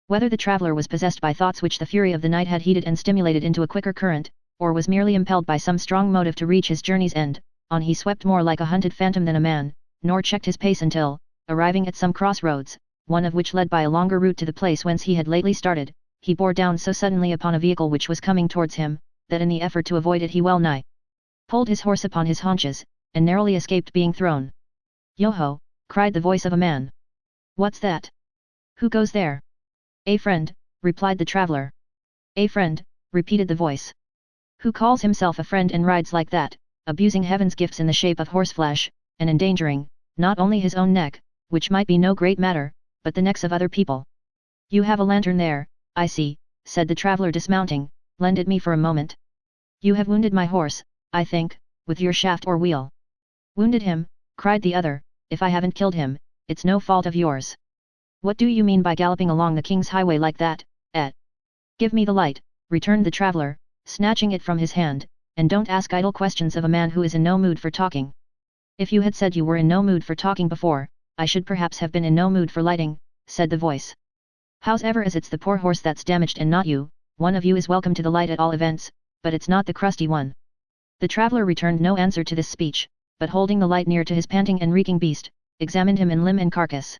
Whether the traveller was possessed by thoughts which the fury of the night had heated and stimulated into a quicker current, or was merely impelled by some strong motive to reach his journey's end, on he swept more like a hunted phantom than a man, nor checked his pace until, arriving at some crossroads, one of which led by a longer route to the place whence he had lately started, he bore down so suddenly upon a vehicle which was coming towards him, that in the effort to avoid it he well nigh pulled his horse upon his haunches, and narrowly escaped being thrown. "Yo-ho!" cried the voice of a man. "What's that? Who goes there?" "A friend," replied the traveller. "A friend," repeated the voice. "Who calls himself a friend and rides like that, abusing heaven's gifts in the shape of horseflesh, and endangering, not only his own neck, which might be no great matter, but the necks of other people? You have a lantern there, I see," said the traveller dismounting. "Lend it me for a moment. You have wounded my horse, I think, with your shaft or wheel." "Wounded him?" cried the other. "If I haven't killed him, it's no fault of yours. What do you mean by galloping along the King's highway like that, eh?" "Give me the light," returned the traveller, snatching it from his hand, "and don't ask idle questions of a man who is in no mood for talking. If you had said you were in no mood for talking before, I should perhaps have been in no mood for lighting," said the voice. "Hows'ever as it's the poor horse that's damaged and not you, one of you is welcome to the light at all events, but it's not the crusty one." The traveller returned no answer to this speech, but holding the light near to his panting and reeking beast, examined him in limb and carcass.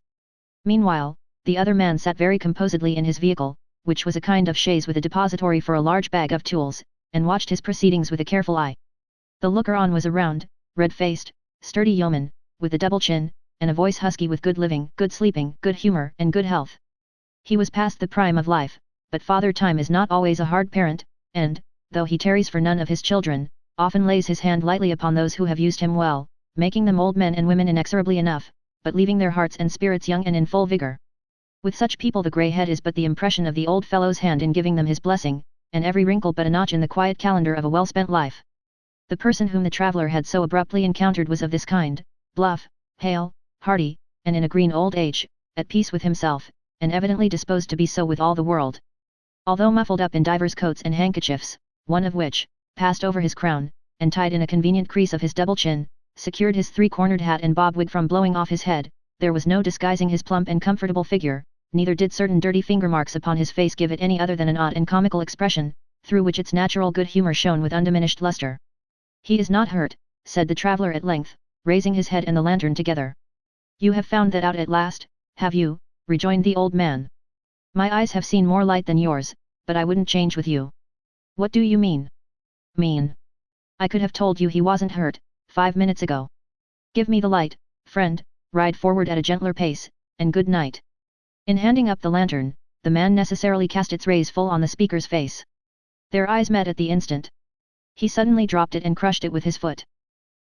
Meanwhile, the other man sat very composedly in his vehicle, which was a kind of chaise with a depository for a large bag of tools, and watched his proceedings with a careful eye. The looker-on was a round, red-faced, sturdy yeoman, with a double chin, and a voice husky with good living, good sleeping, good humour, and good health. He was past the prime of life, but Father Time is not always a hard parent, and, though he tarries for none of his children, often lays his hand lightly upon those who have used him well, making them old men and women inexorably enough, but leaving their hearts and spirits young and in full vigor. With such people the grey head is but the impression of the old fellow's hand in giving them his blessing, and every wrinkle but a notch in the quiet calendar of a well-spent life. The person whom the traveller had so abruptly encountered was of this kind, bluff, hale, hearty, and in a green old age, at peace with himself, and evidently disposed to be so with all the world. Although muffled up in divers coats and handkerchiefs, one of which, passed over his crown, and tied in a convenient crease of his double chin, secured his three-cornered hat and bob wig from blowing off his head, there was no disguising his plump and comfortable figure, neither did certain dirty finger marks upon his face give it any other than an odd and comical expression, through which its natural good humour shone with undiminished lustre. "He is not hurt," said the traveller at length, raising his head and the lantern together. "You have found that out at last, have you?" rejoined the old man. "My eyes have seen more light than yours, but I wouldn't change with you." "What do you mean?" "Mean? I could have told you he wasn't hurt, 5 minutes ago. Give me the light, friend, ride forward at a gentler pace, and good night." In handing up the lantern, the man necessarily cast its rays full on the speaker's face. Their eyes met at the instant. He suddenly dropped it and crushed it with his foot.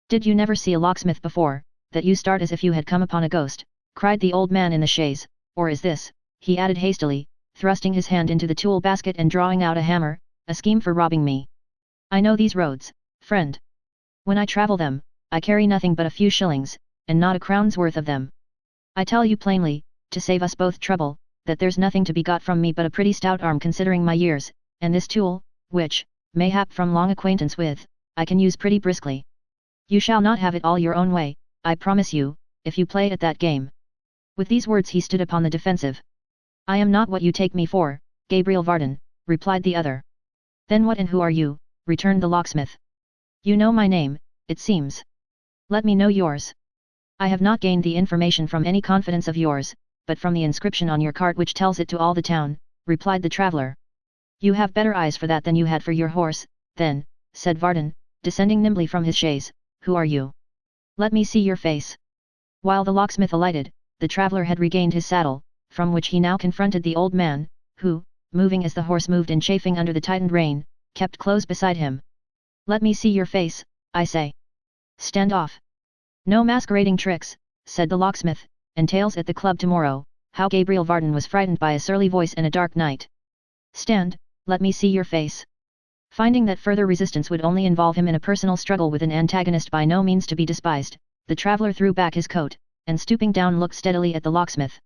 "Did you never see a locksmith before, that you start as if you had come upon a ghost?" cried the old man in the chaise, "or is this," he added hastily, thrusting his hand into the tool basket and drawing out a hammer, "a scheme for robbing me? I know these roads, friend. When I travel them, I carry nothing but a few shillings, and not a crown's worth of them. I tell you plainly, to save us both trouble, that there's nothing to be got from me but a pretty stout arm considering my years, and this tool, which, mayhap from long acquaintance with, I can use pretty briskly. You shall not have it all your own way, I promise you, if you play at that game." With these words he stood upon the defensive. "I am not what you take me for, Gabriel Varden," replied the other. "Then what and who are you?" returned the locksmith. "You know my name, it seems. Let me know yours." "I have not gained the information from any confidence of yours, but from the inscription on your cart which tells it to all the town," replied the traveller. "You have better eyes for that than you had for your horse, then," said Varden, descending nimbly from his chaise. "Who are you? Let me see your face." While the locksmith alighted, the traveller had regained his saddle, from which he now confronted the old man, who, moving as the horse moved and chafing under the tightened rein, kept close beside him. "Let me see your face, I say. Stand off. No masquerading tricks," said the locksmith, "and tales at the club tomorrow, how Gabriel Varden was frightened by a surly voice in a dark night. Stand, let me see your face." Finding that further resistance would only involve him in a personal struggle with an antagonist by no means to be despised, the traveller threw back his coat, and stooping down looked steadily at the locksmith.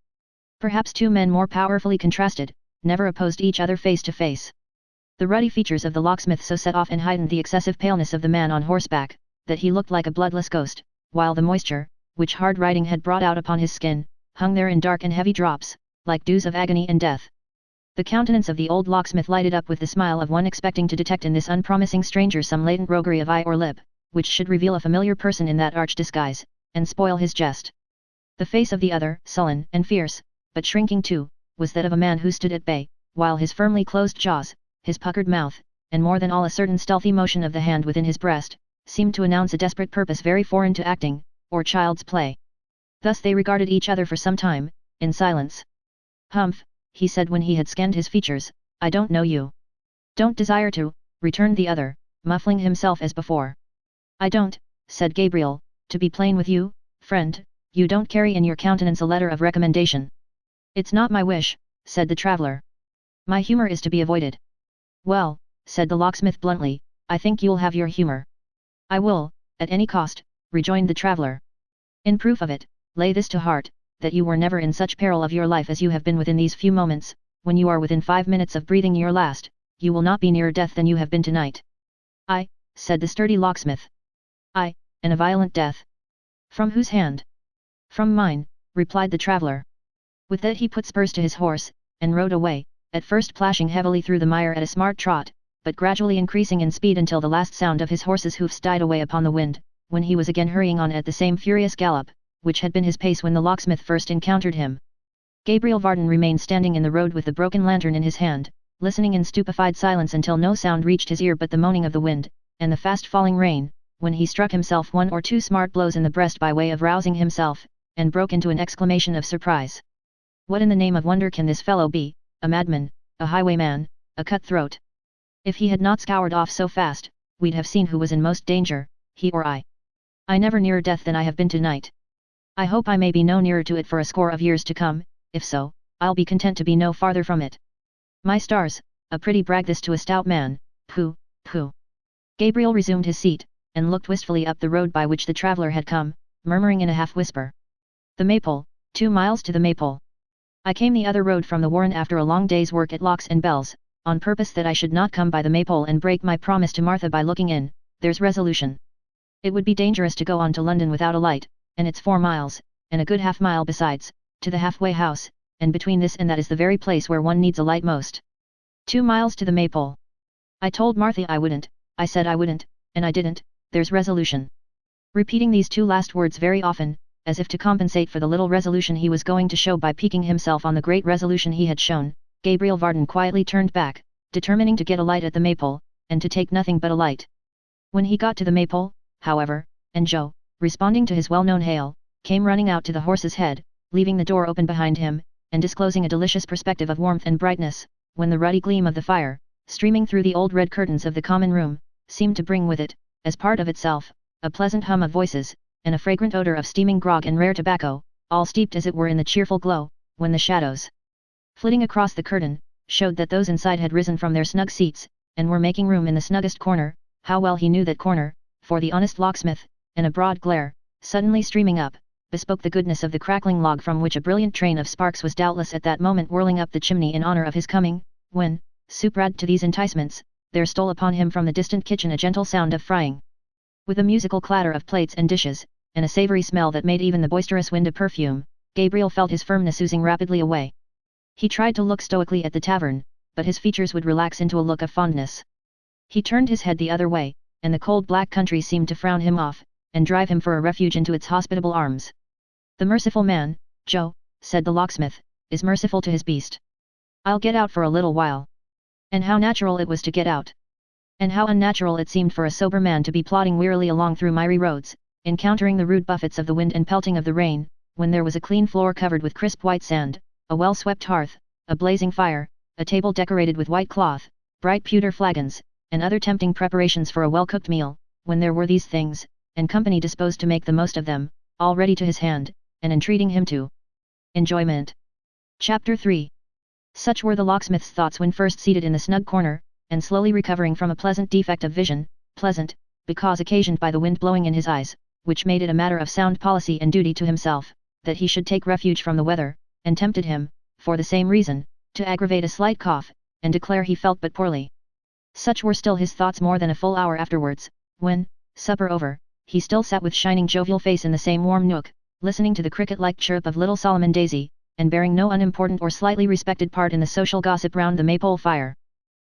Perhaps two men more powerfully contrasted, never opposed each other face to face. The ruddy features of the locksmith so set off and heightened the excessive paleness of the man on horseback, that he looked like a bloodless ghost, while the moisture, which hard riding had brought out upon his skin, hung there in dark and heavy drops, like dews of agony and death. The countenance of the old locksmith lighted up with the smile of one expecting to detect in this unpromising stranger some latent roguery of eye or lip, which should reveal a familiar person in that arch disguise, and spoil his jest. The face of the other, sullen and fierce, but shrinking too, was that of a man who stood at bay, while his firmly closed jaws, his puckered mouth, and more than all a certain stealthy motion of the hand within his breast, seemed to announce a desperate purpose very foreign to acting, or child's play. Thus they regarded each other for some time, in silence. "Humph," he said when he had scanned his features, "I don't know you." "Don't desire to," returned the other, muffling himself as before. "I don't," said Gabriel, "to be plain with you, friend, you don't carry in your countenance a letter of recommendation." "It's not my wish," said the traveller. "My humour is to be avoided." "Well," said the locksmith bluntly, "I think you'll have your humour." "I will, at any cost," rejoined the traveller. "In proof of it, lay this to heart, that you were never in such peril of your life as you have been within these few moments. When you are within 5 minutes of breathing your last, you will not be nearer death than you have been tonight." "I," said the sturdy locksmith. "I, and a violent death. From whose hand?" "From mine," replied the traveller. With that he put spurs to his horse, and rode away, at first plashing heavily through the mire at a smart trot, but gradually increasing in speed until the last sound of his horse's hoofs died away upon the wind, when he was again hurrying on at the same furious gallop, which had been his pace when the locksmith first encountered him. Gabriel Varden remained standing in the road with the broken lantern in his hand, listening in stupefied silence until no sound reached his ear but the moaning of the wind, and the fast falling rain, when he struck himself 1 or 2 smart blows in the breast by way of rousing himself, and broke into an exclamation of surprise. "What in the name of wonder can this fellow be, a madman, a highwayman, a cutthroat? If he had not scoured off so fast, we'd have seen who was in most danger, he or I. I never nearer death than I have been tonight. I hope I may be no nearer to it for a score of years to come, if so, I'll be content to be no farther from it. My stars, a pretty brag this to a stout man, pooh, pooh. Gabriel resumed his seat, and looked wistfully up the road by which the traveller had come, murmuring in a half-whisper. The Maypole, 2 miles to the Maypole. I came the other road from the Warren after a long day's work at Locks and Bells, on purpose that I should not come by the Maypole and break my promise to Martha by looking in. There's resolution. It would be dangerous to go on to London without a light, and it's 4 miles, and a good half-mile besides, to the halfway house, and between this and that is the very place where one needs a light most. 2 miles to the Maypole. I told Martha I wouldn't, I said I wouldn't, and I didn't. There's resolution. Repeating these 2 last words very often, as if to compensate for the little resolution he was going to show by piquing himself on the great resolution he had shown, Gabriel Varden quietly turned back, determining to get a light at the Maypole, and to take nothing but a light. When he got to the Maypole, however, and Joe, responding to his well-known hail, came running out to the horse's head, leaving the door open behind him, and disclosing a delicious perspective of warmth and brightness, when the ruddy gleam of the fire, streaming through the old red curtains of the common room, seemed to bring with it, as part of itself, a pleasant hum of voices, and a fragrant odor of steaming grog and rare tobacco, all steeped as it were in the cheerful glow, when the shadows, flitting across the curtain, showed that those inside had risen from their snug seats, and were making room in the snuggest corner. How well he knew that corner, for the honest locksmith, and a broad glare, suddenly streaming up, bespoke the goodness of the crackling log from which a brilliant train of sparks was doubtless at that moment whirling up the chimney in honor of his coming, when, superadd to these enticements, there stole upon him from the distant kitchen a gentle sound of frying. With a musical clatter of plates and dishes, and a savoury smell that made even the boisterous wind a perfume, Gabriel felt his firmness oozing rapidly away. He tried to look stoically at the tavern, but his features would relax into a look of fondness. He turned his head the other way, and the cold black country seemed to frown him off, and drive him for a refuge into its hospitable arms. The merciful man, Joe, said the locksmith, is merciful to his beast. I'll get out for a little while. And how natural it was to get out. And how unnatural it seemed for a sober man to be plodding wearily along through miry roads, encountering the rude buffets of the wind and pelting of the rain, when there was a clean floor covered with crisp white sand, a well-swept hearth, a blazing fire, a table decorated with white cloth, bright pewter flagons, and other tempting preparations for a well-cooked meal, when there were these things, and company disposed to make the most of them, all ready to his hand, and entreating him to enjoyment. Chapter 3. Such were the locksmith's thoughts when first seated in the snug corner, and slowly recovering from a pleasant defect of vision, pleasant, because occasioned by the wind blowing in his eyes, which made it a matter of sound policy and duty to himself, that he should take refuge from the weather, and tempted him, for the same reason, to aggravate a slight cough, and declare he felt but poorly. Such were still his thoughts more than a full hour afterwards, when, supper over, he still sat with shining jovial face in the same warm nook, listening to the cricket-like chirp of little Solomon Daisy, and bearing no unimportant or slightly respected part in the social gossip round the Maypole fire.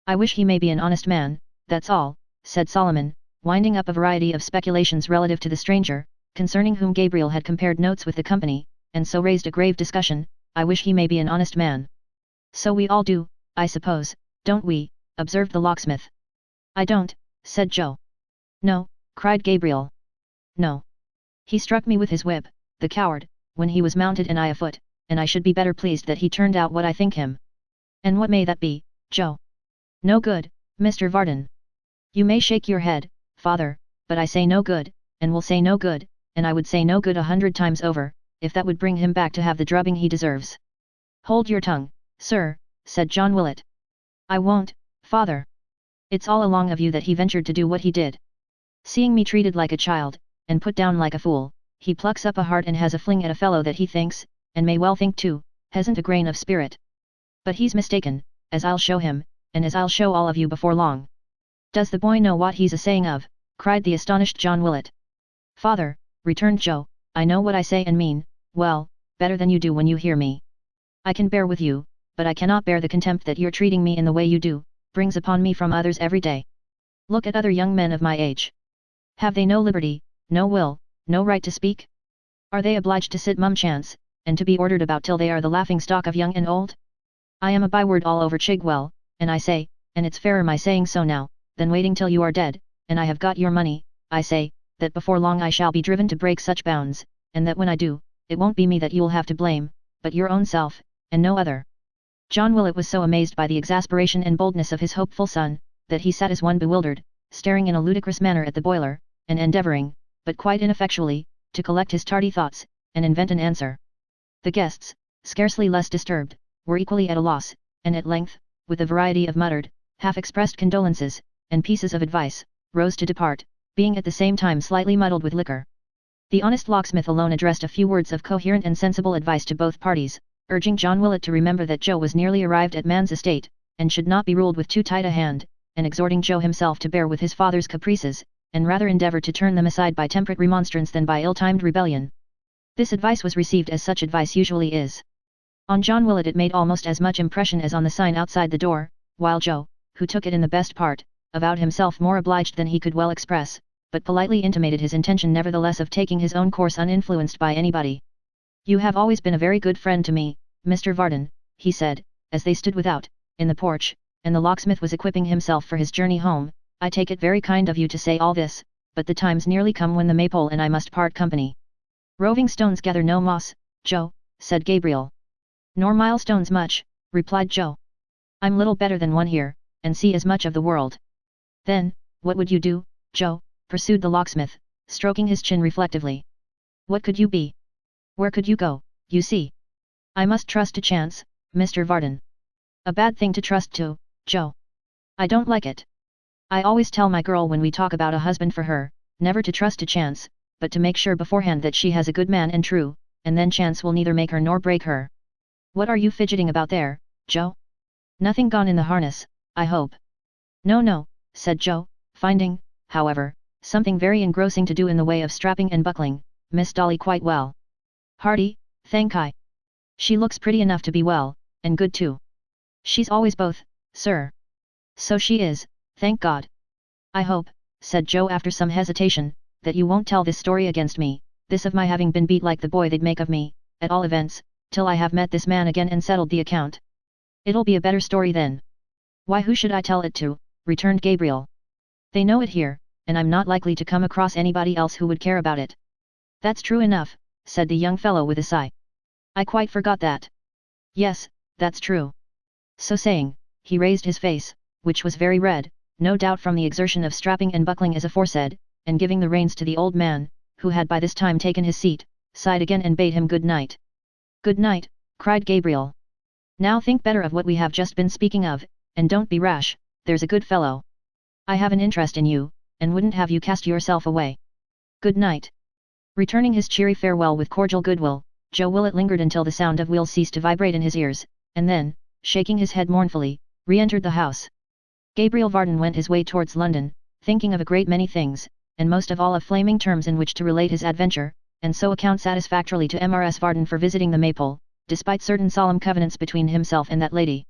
I wish he may be an honest man, that's all, said Solomon, winding up a variety of speculations relative to the stranger, concerning whom Gabriel had compared notes with the company, and so raised a grave discussion. I wish he may be an honest man. So we all do, I suppose, don't we? Observed the locksmith. I don't, said Joe. No, cried Gabriel. No. He struck me with his whip, the coward, when he was mounted and I afoot, and I should be better pleased that he turned out what I think him. And what may that be, Joe? No good, Mr. Varden. You may shake your head, father, but I say no good, and will say no good, and I would say no good 100 times over, if that would bring him back to have the drubbing he deserves. Hold your tongue, sir, said John Willett. I won't, father. It's all along of you that he ventured to do what he did. Seeing me treated like a child, and put down like a fool, he plucks up a heart and has a fling at a fellow that he thinks, and may well think too, hasn't a grain of spirit. But he's mistaken, as I'll show him, and as I'll show all of you before long. Does the boy know what he's a-saying of? Cried the astonished John Willett. Father, returned Joe, I know what I say and mean, well, better than you do when you hear me. I can bear with you, but I cannot bear the contempt that you're treating me in the way you do, brings upon me from others every day. Look at other young men of my age. Have they no liberty, no will, no right to speak? Are they obliged to sit mum-chance, and to be ordered about till they are the laughing-stock of young and old? I am a byword all over Chigwell, and I say, and it's fairer my saying so now, than waiting till you are dead, and I have got your money, I say, that before long I shall be driven to break such bounds, and that when I do, it won't be me that you'll have to blame, but your own self, and no other. John Willett was so amazed by the exasperation and boldness of his hopeful son, that he sat as one bewildered, staring in a ludicrous manner at the boiler, and endeavouring, but quite ineffectually, to collect his tardy thoughts, and invent an answer. The guests, scarcely less disturbed, were equally at a loss, and at length, with a variety of muttered, half-expressed condolences, and pieces of advice, rose to depart, being at the same time slightly muddled with liquor. The honest locksmith alone addressed a few words of coherent and sensible advice to both parties, urging John Willett to remember that Joe was nearly arrived at man's estate, and should not be ruled with too tight a hand, and exhorting Joe himself to bear with his father's caprices, and rather endeavour to turn them aside by temperate remonstrance than by ill-timed rebellion. This advice was received as such advice usually is. On John Willett it made almost as much impression as on the sign outside the door, while Joe, who took it in the best part, avowed himself more obliged than he could well express, but politely intimated his intention nevertheless of taking his own course uninfluenced by anybody. "You have always been a very good friend to me, Mr. Varden," he said, as they stood without, in the porch, and the locksmith was equipping himself for his journey home. "I take it very kind of you to say all this, but the time's nearly come when the maypole and I must part company." "Roving stones gather no moss, Joe," said Gabriel. "Nor milestones much," replied Joe. "I'm little better than one here, and see as much of the world." "Then, what would you do, Joe?" pursued the locksmith, stroking his chin reflectively. "What could you be? Where could you go, you see? I must trust to chance, Mr. Varden." "A bad thing to trust to, Joe. I don't like it. I always tell my girl when we talk about a husband for her, never to trust to chance, but to make sure beforehand that she has a good man and true, and then chance will neither make her nor break her. What are you fidgeting about there, Joe? Nothing gone in the harness, I hope?" "No, no," said Joe, finding, however, something very engrossing to do in the way of strapping and buckling, "Miss Dolly quite well." "Hearty, thank I. She looks pretty enough to be well, and good too." "She's always both, sir." "So she is, thank God. I hope," said Joe after some hesitation, "that you won't tell this story against me, this of my having been beat like the boy they'd make of me, at all events, till I have met this man again and settled the account. It'll be a better story then." "Why, who should I tell it to?" returned Gabriel. "They know it here, and I'm not likely to come across anybody else who would care about it." "That's true enough," said the young fellow with a sigh. "I quite forgot that. Yes, that's true." So saying, he raised his face, which was very red, no doubt from the exertion of strapping and buckling as aforesaid, and giving the reins to the old man, who had by this time taken his seat, sighed again and bade him good night. "Good night," cried Gabriel. "Now think better of what we have just been speaking of, and don't be rash, there's a good fellow. I have an interest in you, and wouldn't have you cast yourself away. Good night." Returning his cheery farewell with cordial goodwill, Joe Willett lingered until the sound of wheels ceased to vibrate in his ears, and then, shaking his head mournfully, re-entered the house. Gabriel Varden went his way towards London, thinking of a great many things, and most of all of flaming terms in which to relate his adventure, and so account satisfactorily to Mrs. Varden for visiting the maypole, despite certain solemn covenants between himself and that lady.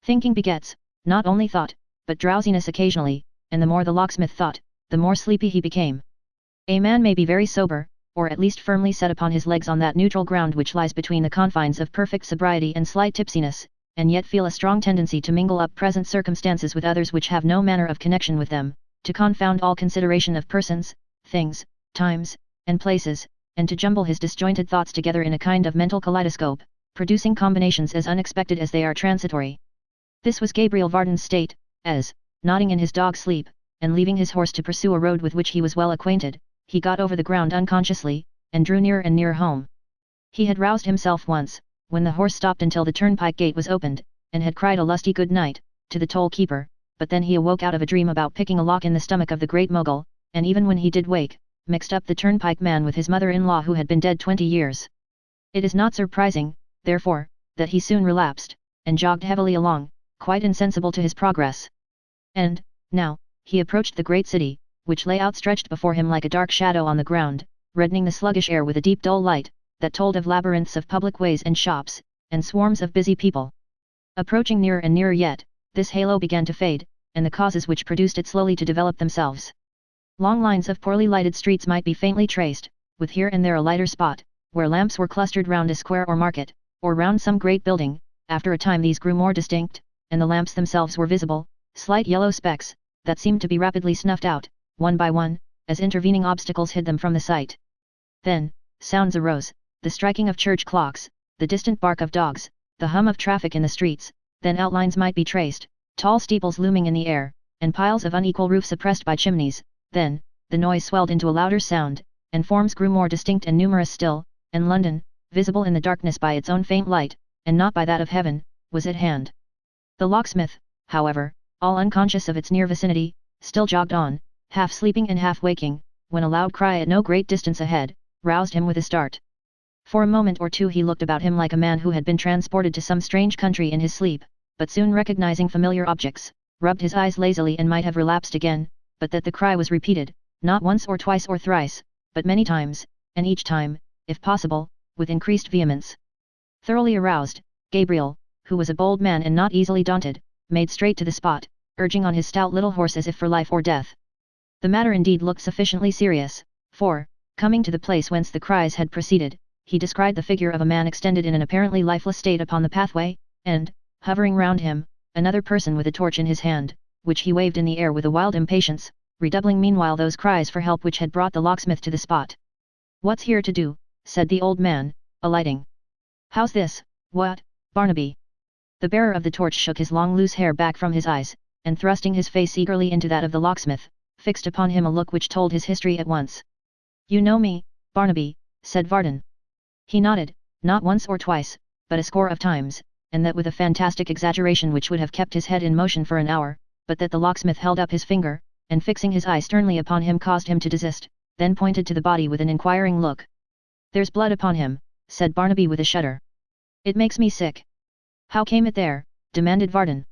Thinking begets, not only thought, but drowsiness occasionally, and the more the locksmith thought, the more sleepy he became. A man may be very sober, or at least firmly set upon his legs on that neutral ground which lies between the confines of perfect sobriety and slight tipsiness, and yet feel a strong tendency to mingle up present circumstances with others which have no manner of connection with them, to confound all consideration of persons, things, times, and places, and to jumble his disjointed thoughts together in a kind of mental kaleidoscope, producing combinations as unexpected as they are transitory. This was Gabriel Varden's state, as, nodding in his dog sleep, and leaving his horse to pursue a road with which he was well acquainted, he got over the ground unconsciously, and drew nearer and nearer home. He had roused himself once, when the horse stopped until the turnpike gate was opened, and had cried a lusty good night, to the toll keeper, but then he awoke out of a dream about picking a lock in the stomach of the great mogul, and even when he did wake, mixed up the turnpike man with his mother-in-law who had been dead 20 years. It is not surprising, therefore, that he soon relapsed, and jogged heavily along, quite insensible to his progress. And, now, he approached the great city, which lay outstretched before him like a dark shadow on the ground, reddening the sluggish air with a deep dull light, that told of labyrinths of public ways and shops, and swarms of busy people. Approaching nearer and nearer yet, this halo began to fade, and the causes which produced it slowly to develop themselves. Long lines of poorly lighted streets might be faintly traced, with here and there a lighter spot, where lamps were clustered round a square or market, or round some great building. After a time these grew more distinct, and the lamps themselves were visible, slight yellow specks, that seemed to be rapidly snuffed out, one by one, as intervening obstacles hid them from the sight. Then, sounds arose, the striking of church clocks, the distant bark of dogs, the hum of traffic in the streets, then outlines might be traced, tall steeples looming in the air, and piles of unequal roofs oppressed by chimneys. Then, the noise swelled into a louder sound, and forms grew more distinct and numerous still, and London, visible in the darkness by its own faint light, and not by that of heaven, was at hand. The locksmith, however, all unconscious of its near vicinity, still jogged on, half sleeping and half waking, when a loud cry at no great distance ahead, roused him with a start. For a moment or two he looked about him like a man who had been transported to some strange country in his sleep, but soon recognizing familiar objects, rubbed his eyes lazily and might have relapsed again, but that the cry was repeated, not once or twice or thrice, but many times, and each time, if possible, with increased vehemence. Thoroughly aroused, Gabriel, who was a bold man and not easily daunted, made straight to the spot, urging on his stout little horse as if for life or death. The matter indeed looked sufficiently serious, for, coming to the place whence the cries had proceeded, he descried the figure of a man extended in an apparently lifeless state upon the pathway, and, hovering round him, another person with a torch in his hand, which he waved in the air with a wild impatience, redoubling meanwhile those cries for help which had brought the locksmith to the spot. "What's here to do?" said the old man, alighting. "How's this, what, Barnaby?" The bearer of the torch shook his long loose hair back from his eyes, and thrusting his face eagerly into that of the locksmith, fixed upon him a look which told his history at once. "You know me, Barnaby," said Varden. He nodded, not once or twice, but a score of times, and that with a fantastic exaggeration which would have kept his head in motion for an hour, but that the locksmith held up his finger, and fixing his eye sternly upon him caused him to desist, then pointed to the body with an inquiring look. "There's blood upon him," said Barnaby with a shudder. "It makes me sick." "How came it there?" demanded Varden.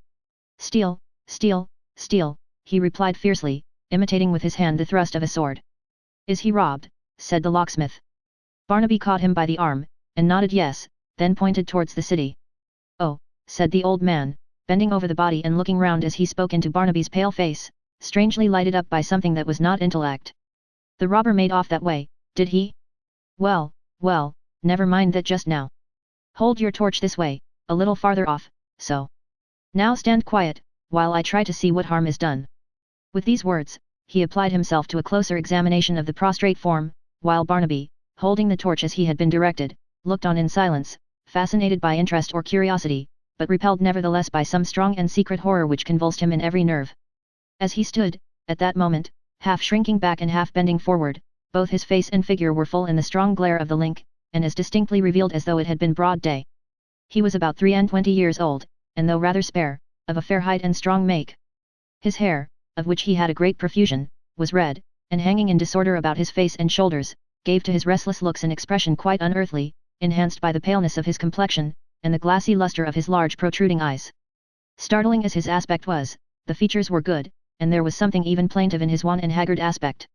"Steal, steal, steal," he replied fiercely, imitating with his hand the thrust of a sword. "Is he robbed?" said the locksmith. Barnaby caught him by the arm, and nodded yes, then pointed towards the city. "Oh," said the old man, bending over the body and looking round as he spoke into Barnaby's pale face, strangely lighted up by something that was not intellect. "The robber made off that way, did he? Well, well, never mind that just now. Hold your torch this way, a little farther off, so. Now stand quiet, while I try to see what harm is done." With these words, he applied himself to a closer examination of the prostrate form, while Barnaby, holding the torch as he had been directed, looked on in silence, fascinated by interest or curiosity, but repelled nevertheless by some strong and secret horror which convulsed him in every nerve. As he stood, at that moment, half shrinking back and half bending forward, both his face and figure were full in the strong glare of the link, and as distinctly revealed as though it had been broad day. He was about 23 years old, and though rather spare, of a fair height and strong make. His hair, of which he had a great profusion, was red, and hanging in disorder about his face and shoulders, gave to his restless looks an expression quite unearthly, enhanced by the paleness of his complexion, and the glassy luster of his large protruding eyes. Startling as his aspect was, the features were good, and there was something even plaintive in his wan and haggard aspect.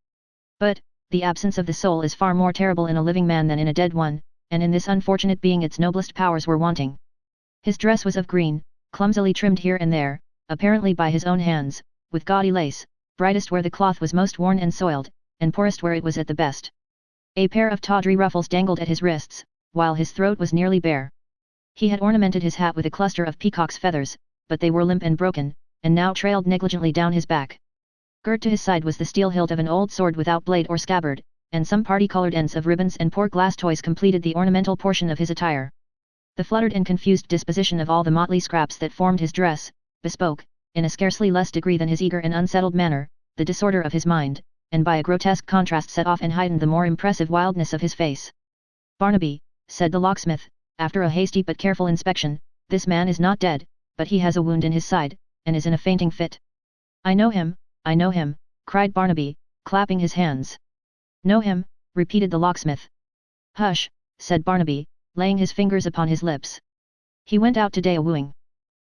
But, the absence of the soul is far more terrible in a living man than in a dead one, and in this unfortunate being its noblest powers were wanting. His dress was of green, clumsily trimmed here and there, apparently by his own hands, with gaudy lace, brightest where the cloth was most worn and soiled, and poorest where it was at the best. A pair of tawdry ruffles dangled at his wrists, while his throat was nearly bare. He had ornamented his hat with a cluster of peacock's feathers, but they were limp and broken, and now trailed negligently down his back. Girt to his side was the steel hilt of an old sword without blade or scabbard, and some party-colored ends of ribbons and poor glass toys completed the ornamental portion of his attire. The fluttered and confused disposition of all the motley scraps that formed his dress, bespoke, in a scarcely less degree than his eager and unsettled manner, the disorder of his mind, and by a grotesque contrast set off and heightened the more impressive wildness of his face. "Barnaby," said the locksmith, after a hasty but careful inspection, "this man is not dead, but he has a wound in his side, and is in a fainting fit." I know him," cried Barnaby, clapping his hands. "Know him," repeated the locksmith. "Hush," said Barnaby, laying his fingers upon his lips. "He went out today a-wooing.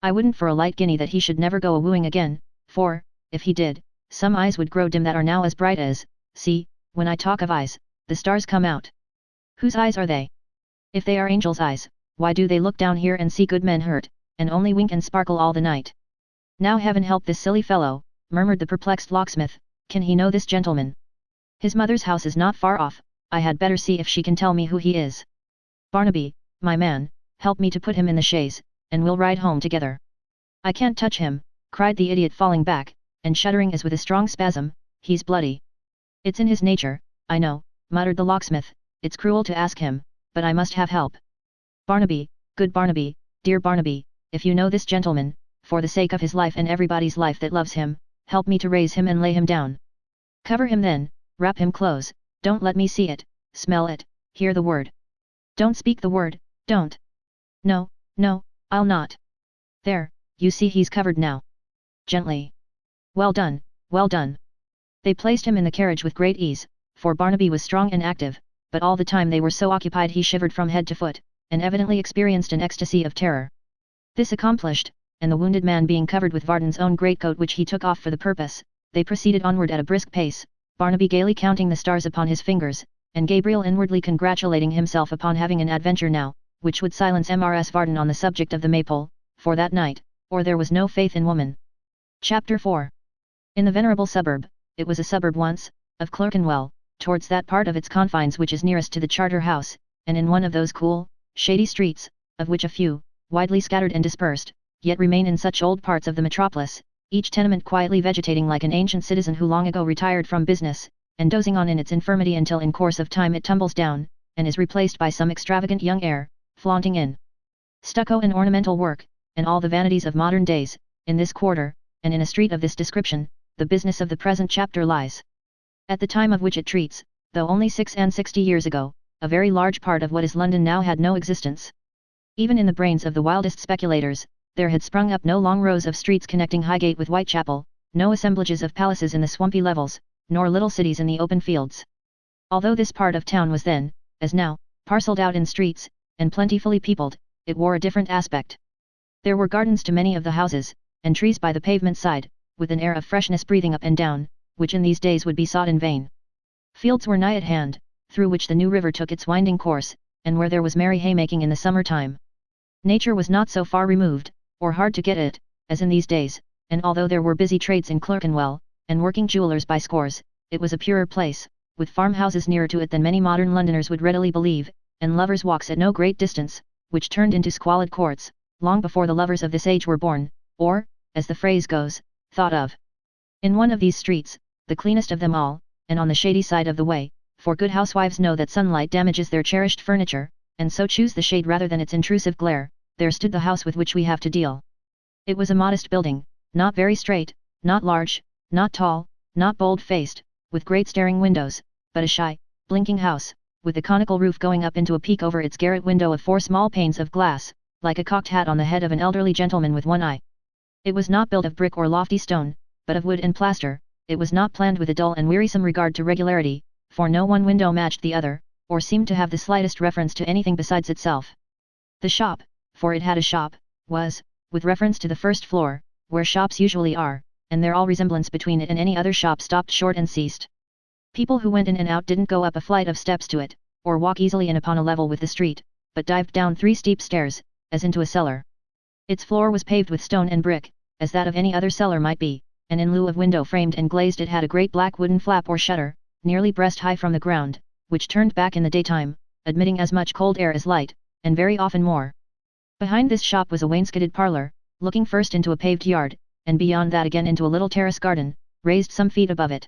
I wouldn't for a light guinea that he should never go a-wooing again, for, if he did, some eyes would grow dim that are now as bright as, see, when I talk of eyes, the stars come out. Whose eyes are they? If they are angels' eyes, why do they look down here and see good men hurt, and only wink and sparkle all the night?" "Now heaven help this silly fellow," murmured the perplexed locksmith, "can he know this gentleman? His mother's house is not far off, I had better see if she can tell me who he is. Barnaby, my man, help me to put him in the chaise, and we'll ride home together." "I can't touch him," cried the idiot falling back, and shuddering as with a strong spasm, "he's bloody." "It's in his nature, I know," muttered the locksmith, "it's cruel to ask him, but I must have help. Barnaby, good Barnaby, dear Barnaby, if you know this gentleman, for the sake of his life and everybody's life that loves him, help me to raise him and lay him down. Cover him then, wrap him close, don't let me see it, smell it, hear the word. Don't speak the word, don't. No, no, I'll not. There, you see he's covered now. Gently. Well done, well done. They placed him in the carriage with great ease, for Barnaby was strong and active, but all the time they were so occupied he shivered from head to foot, and evidently experienced an ecstasy of terror. This accomplished, and the wounded man being covered with Varden's own greatcoat which he took off for the purpose, they proceeded onward at a brisk pace, Barnaby gaily counting the stars upon his fingers, and Gabriel inwardly congratulating himself upon having an adventure now, which would silence Mrs. Varden on the subject of the maypole, for that night, or there was no faith in woman. Chapter 4. In the venerable suburb, it was a suburb once, of Clerkenwell, towards that part of its confines which is nearest to the Charter House, and in one of those cool, shady streets, of which a few, widely scattered and dispersed, yet remain in such old parts of the metropolis, each tenement quietly vegetating like an ancient citizen who long ago retired from business, and dozing on in its infirmity until in course of time it tumbles down, and is replaced by some extravagant young heir, flaunting in stucco and ornamental work, and all the vanities of modern days. In this quarter, and in a street of this description, the business of the present chapter lies. At the time of which it treats, though only 66 years ago, a very large part of what is London now had no existence. Even in the brains of the wildest speculators, there had sprung up no long rows of streets connecting Highgate with Whitechapel, no assemblages of palaces in the swampy levels, nor little cities in the open fields. Although this part of town was then, as now, parcelled out in streets, and plentifully peopled, it wore a different aspect. There were gardens to many of the houses, and trees by the pavement side, with an air of freshness breathing up and down, which in these days would be sought in vain. Fields were nigh at hand, through which the new river took its winding course, and where there was merry haymaking in the summer time. Nature was not so far removed, or hard to get at, as in these days, and although there were busy trades in Clerkenwell, and working jewellers by scores, it was a purer place, with farmhouses nearer to it than many modern Londoners would readily believe, and lovers' walks at no great distance, which turned into squalid courts, long before the lovers of this age were born, or, as the phrase goes, thought of. In one of these streets, the cleanest of them all, and on the shady side of the way, for good housewives know that sunlight damages their cherished furniture, and so choose the shade rather than its intrusive glare, there stood the house with which we have to deal. It was a modest building, not very straight, not large, not tall, not bold-faced, with great staring windows, but a shy, blinking house, with a conical roof going up into a peak over its garret window of 4 small panes of glass, like a cocked hat on the head of an elderly gentleman with one eye. It was not built of brick or lofty stone, but of wood and plaster. It was not planned with a dull and wearisome regard to regularity, for no one window matched the other, or seemed to have the slightest reference to anything besides itself. The shop, for it had a shop, was, with reference to the first floor, where shops usually are, and there all resemblance between it and any other shop stopped short and ceased. People who went in and out didn't go up a flight of steps to it, or walk easily in upon a level with the street, but dived down 3 steep stairs, as into a cellar. Its floor was paved with stone and brick, as that of any other cellar might be, and in lieu of window framed and glazed it had a great black wooden flap or shutter, nearly breast high from the ground, which turned back in the daytime, admitting as much cold air as light, and very often more. Behind this shop was a wainscoted parlour, looking first into a paved yard, and beyond that again into a little terrace garden, raised some feet above it.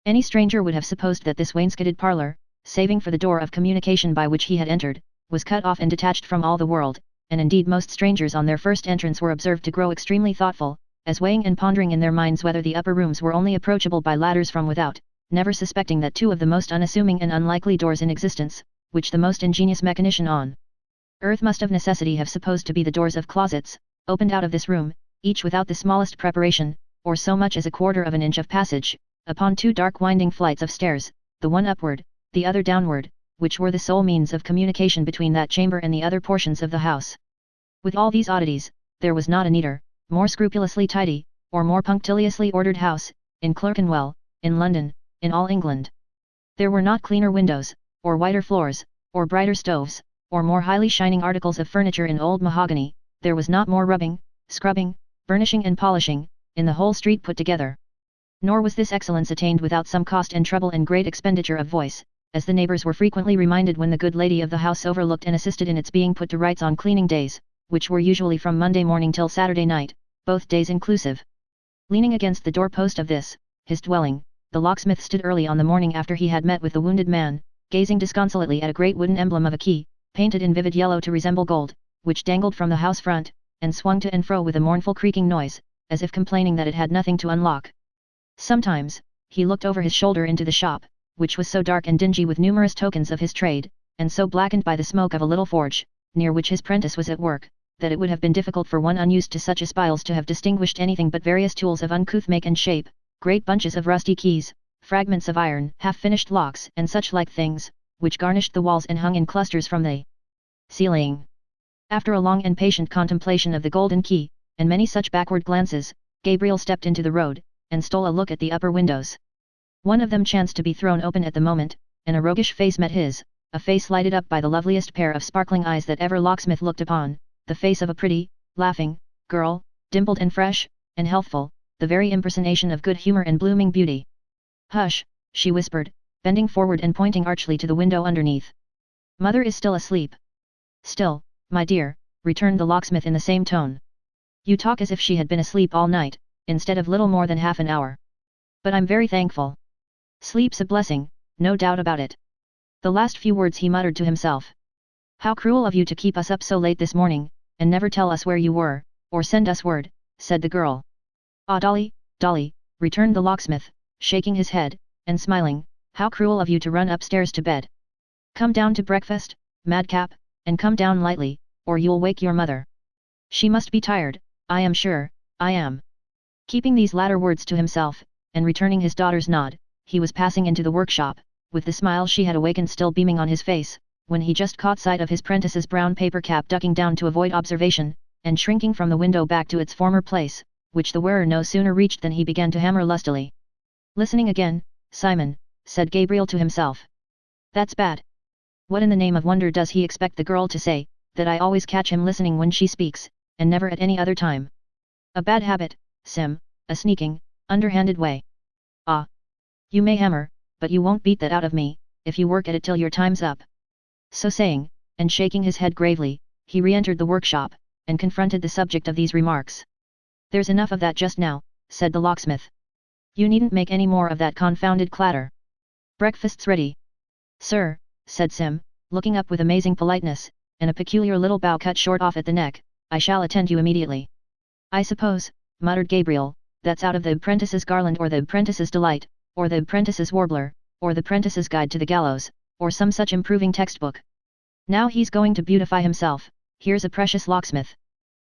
Any stranger would have supposed that this wainscoted parlour, saving for the door of communication by which he had entered, was cut off and detached from all the world, and indeed most strangers on their first entrance were observed to grow extremely thoughtful, as weighing and pondering in their minds whether the upper rooms were only approachable by ladders from without, never suspecting that 2 of the most unassuming and unlikely doors in existence, which the most ingenious mechanician on earth must of necessity have supposed to be the doors of closets, opened out of this room, each without the smallest preparation, or so much as a quarter of an inch of passage, upon 2 dark winding flights of stairs, the one upward, the other downward, which were the sole means of communication between that chamber and the other portions of the house. With all these oddities, there was not a neater, more scrupulously tidy, or more punctiliously ordered house, in Clerkenwell, in London, in all England. There were not cleaner windows, or whiter floors, or brighter stoves, or more highly shining articles of furniture in old mahogany. There was not more rubbing, scrubbing, burnishing and polishing, in the whole street put together. Nor was this excellence attained without some cost and trouble and great expenditure of voice, as the neighbours were frequently reminded when the good lady of the house overlooked and assisted in its being put to rights on cleaning days, which were usually from Monday morning till Saturday night, both days inclusive. Leaning against the door-post of this, his dwelling, the locksmith stood early on the morning after he had met with the wounded man, gazing disconsolately at a great wooden emblem of a key, painted in vivid yellow to resemble gold, which dangled from the house front, and swung to and fro with a mournful creaking noise, as if complaining that it had nothing to unlock. Sometimes, he looked over his shoulder into the shop, which was so dark and dingy with numerous tokens of his trade, and so blackened by the smoke of a little forge, near which his prentice was at work, that it would have been difficult for one unused to such espials to have distinguished anything but various tools of uncouth make and shape, great bunches of rusty keys, fragments of iron, half-finished locks, and such like things, which garnished the walls and hung in clusters from the ceiling. After a long and patient contemplation of the golden key, and many such backward glances, Gabriel stepped into the road, and stole a look at the upper windows. One of them chanced to be thrown open at the moment, and a roguish face met his, a face lighted up by the loveliest pair of sparkling eyes that ever locksmith looked upon, the face of a pretty, laughing, girl, dimpled and fresh, and healthful, the very impersonation of good humour and blooming beauty. "Hush," she whispered, bending forward and pointing archly to the window underneath. "Mother is still asleep." "Still, my dear," returned the locksmith in the same tone. "You talk as if she had been asleep all night, instead of little more than half an hour. But I'm very thankful. Sleep's a blessing, no doubt about it." The last few words he muttered to himself. "How cruel of you to keep us up so late this morning, and never tell us where you were, or send us word," said the girl. "Ah, Dolly, Dolly," returned the locksmith, shaking his head, and smiling, "how cruel of you to run upstairs to bed. Come down to breakfast, madcap, and come down lightly, or you'll wake your mother. She must be tired, I am sure, I am." Keeping these latter words to himself, and returning his daughter's nod, he was passing into the workshop, with the smile she had awakened still beaming on his face, when he just caught sight of his prentice's brown paper cap ducking down to avoid observation, and shrinking from the window back to its former place, which the wearer no sooner reached than he began to hammer lustily. "Listening again, Simon," said Gabriel to himself. "That's bad. What in the name of wonder does he expect the girl to say, that I always catch him listening when she speaks, and never at any other time? A bad habit, Sim, a sneaking, underhanded way. Ah! You may hammer, but you won't beat that out of me, if you work at it till your time's up." So saying, and shaking his head gravely, he re-entered the workshop, and confronted the subject of these remarks. "There's enough of that just now," said the locksmith. "You needn't make any more of that confounded clatter. Breakfast's ready." "Sir," said Sim, looking up with amazing politeness, and a peculiar little bow cut short off at the neck, "I shall attend you immediately." "I suppose," muttered Gabriel, "that's out of the Apprentice's Garland or the Apprentice's Delight, or the Apprentice's Warbler, or the Apprentice's Guide to the Gallows, or some such improving textbook. Now he's going to beautify himself, here's a precious locksmith."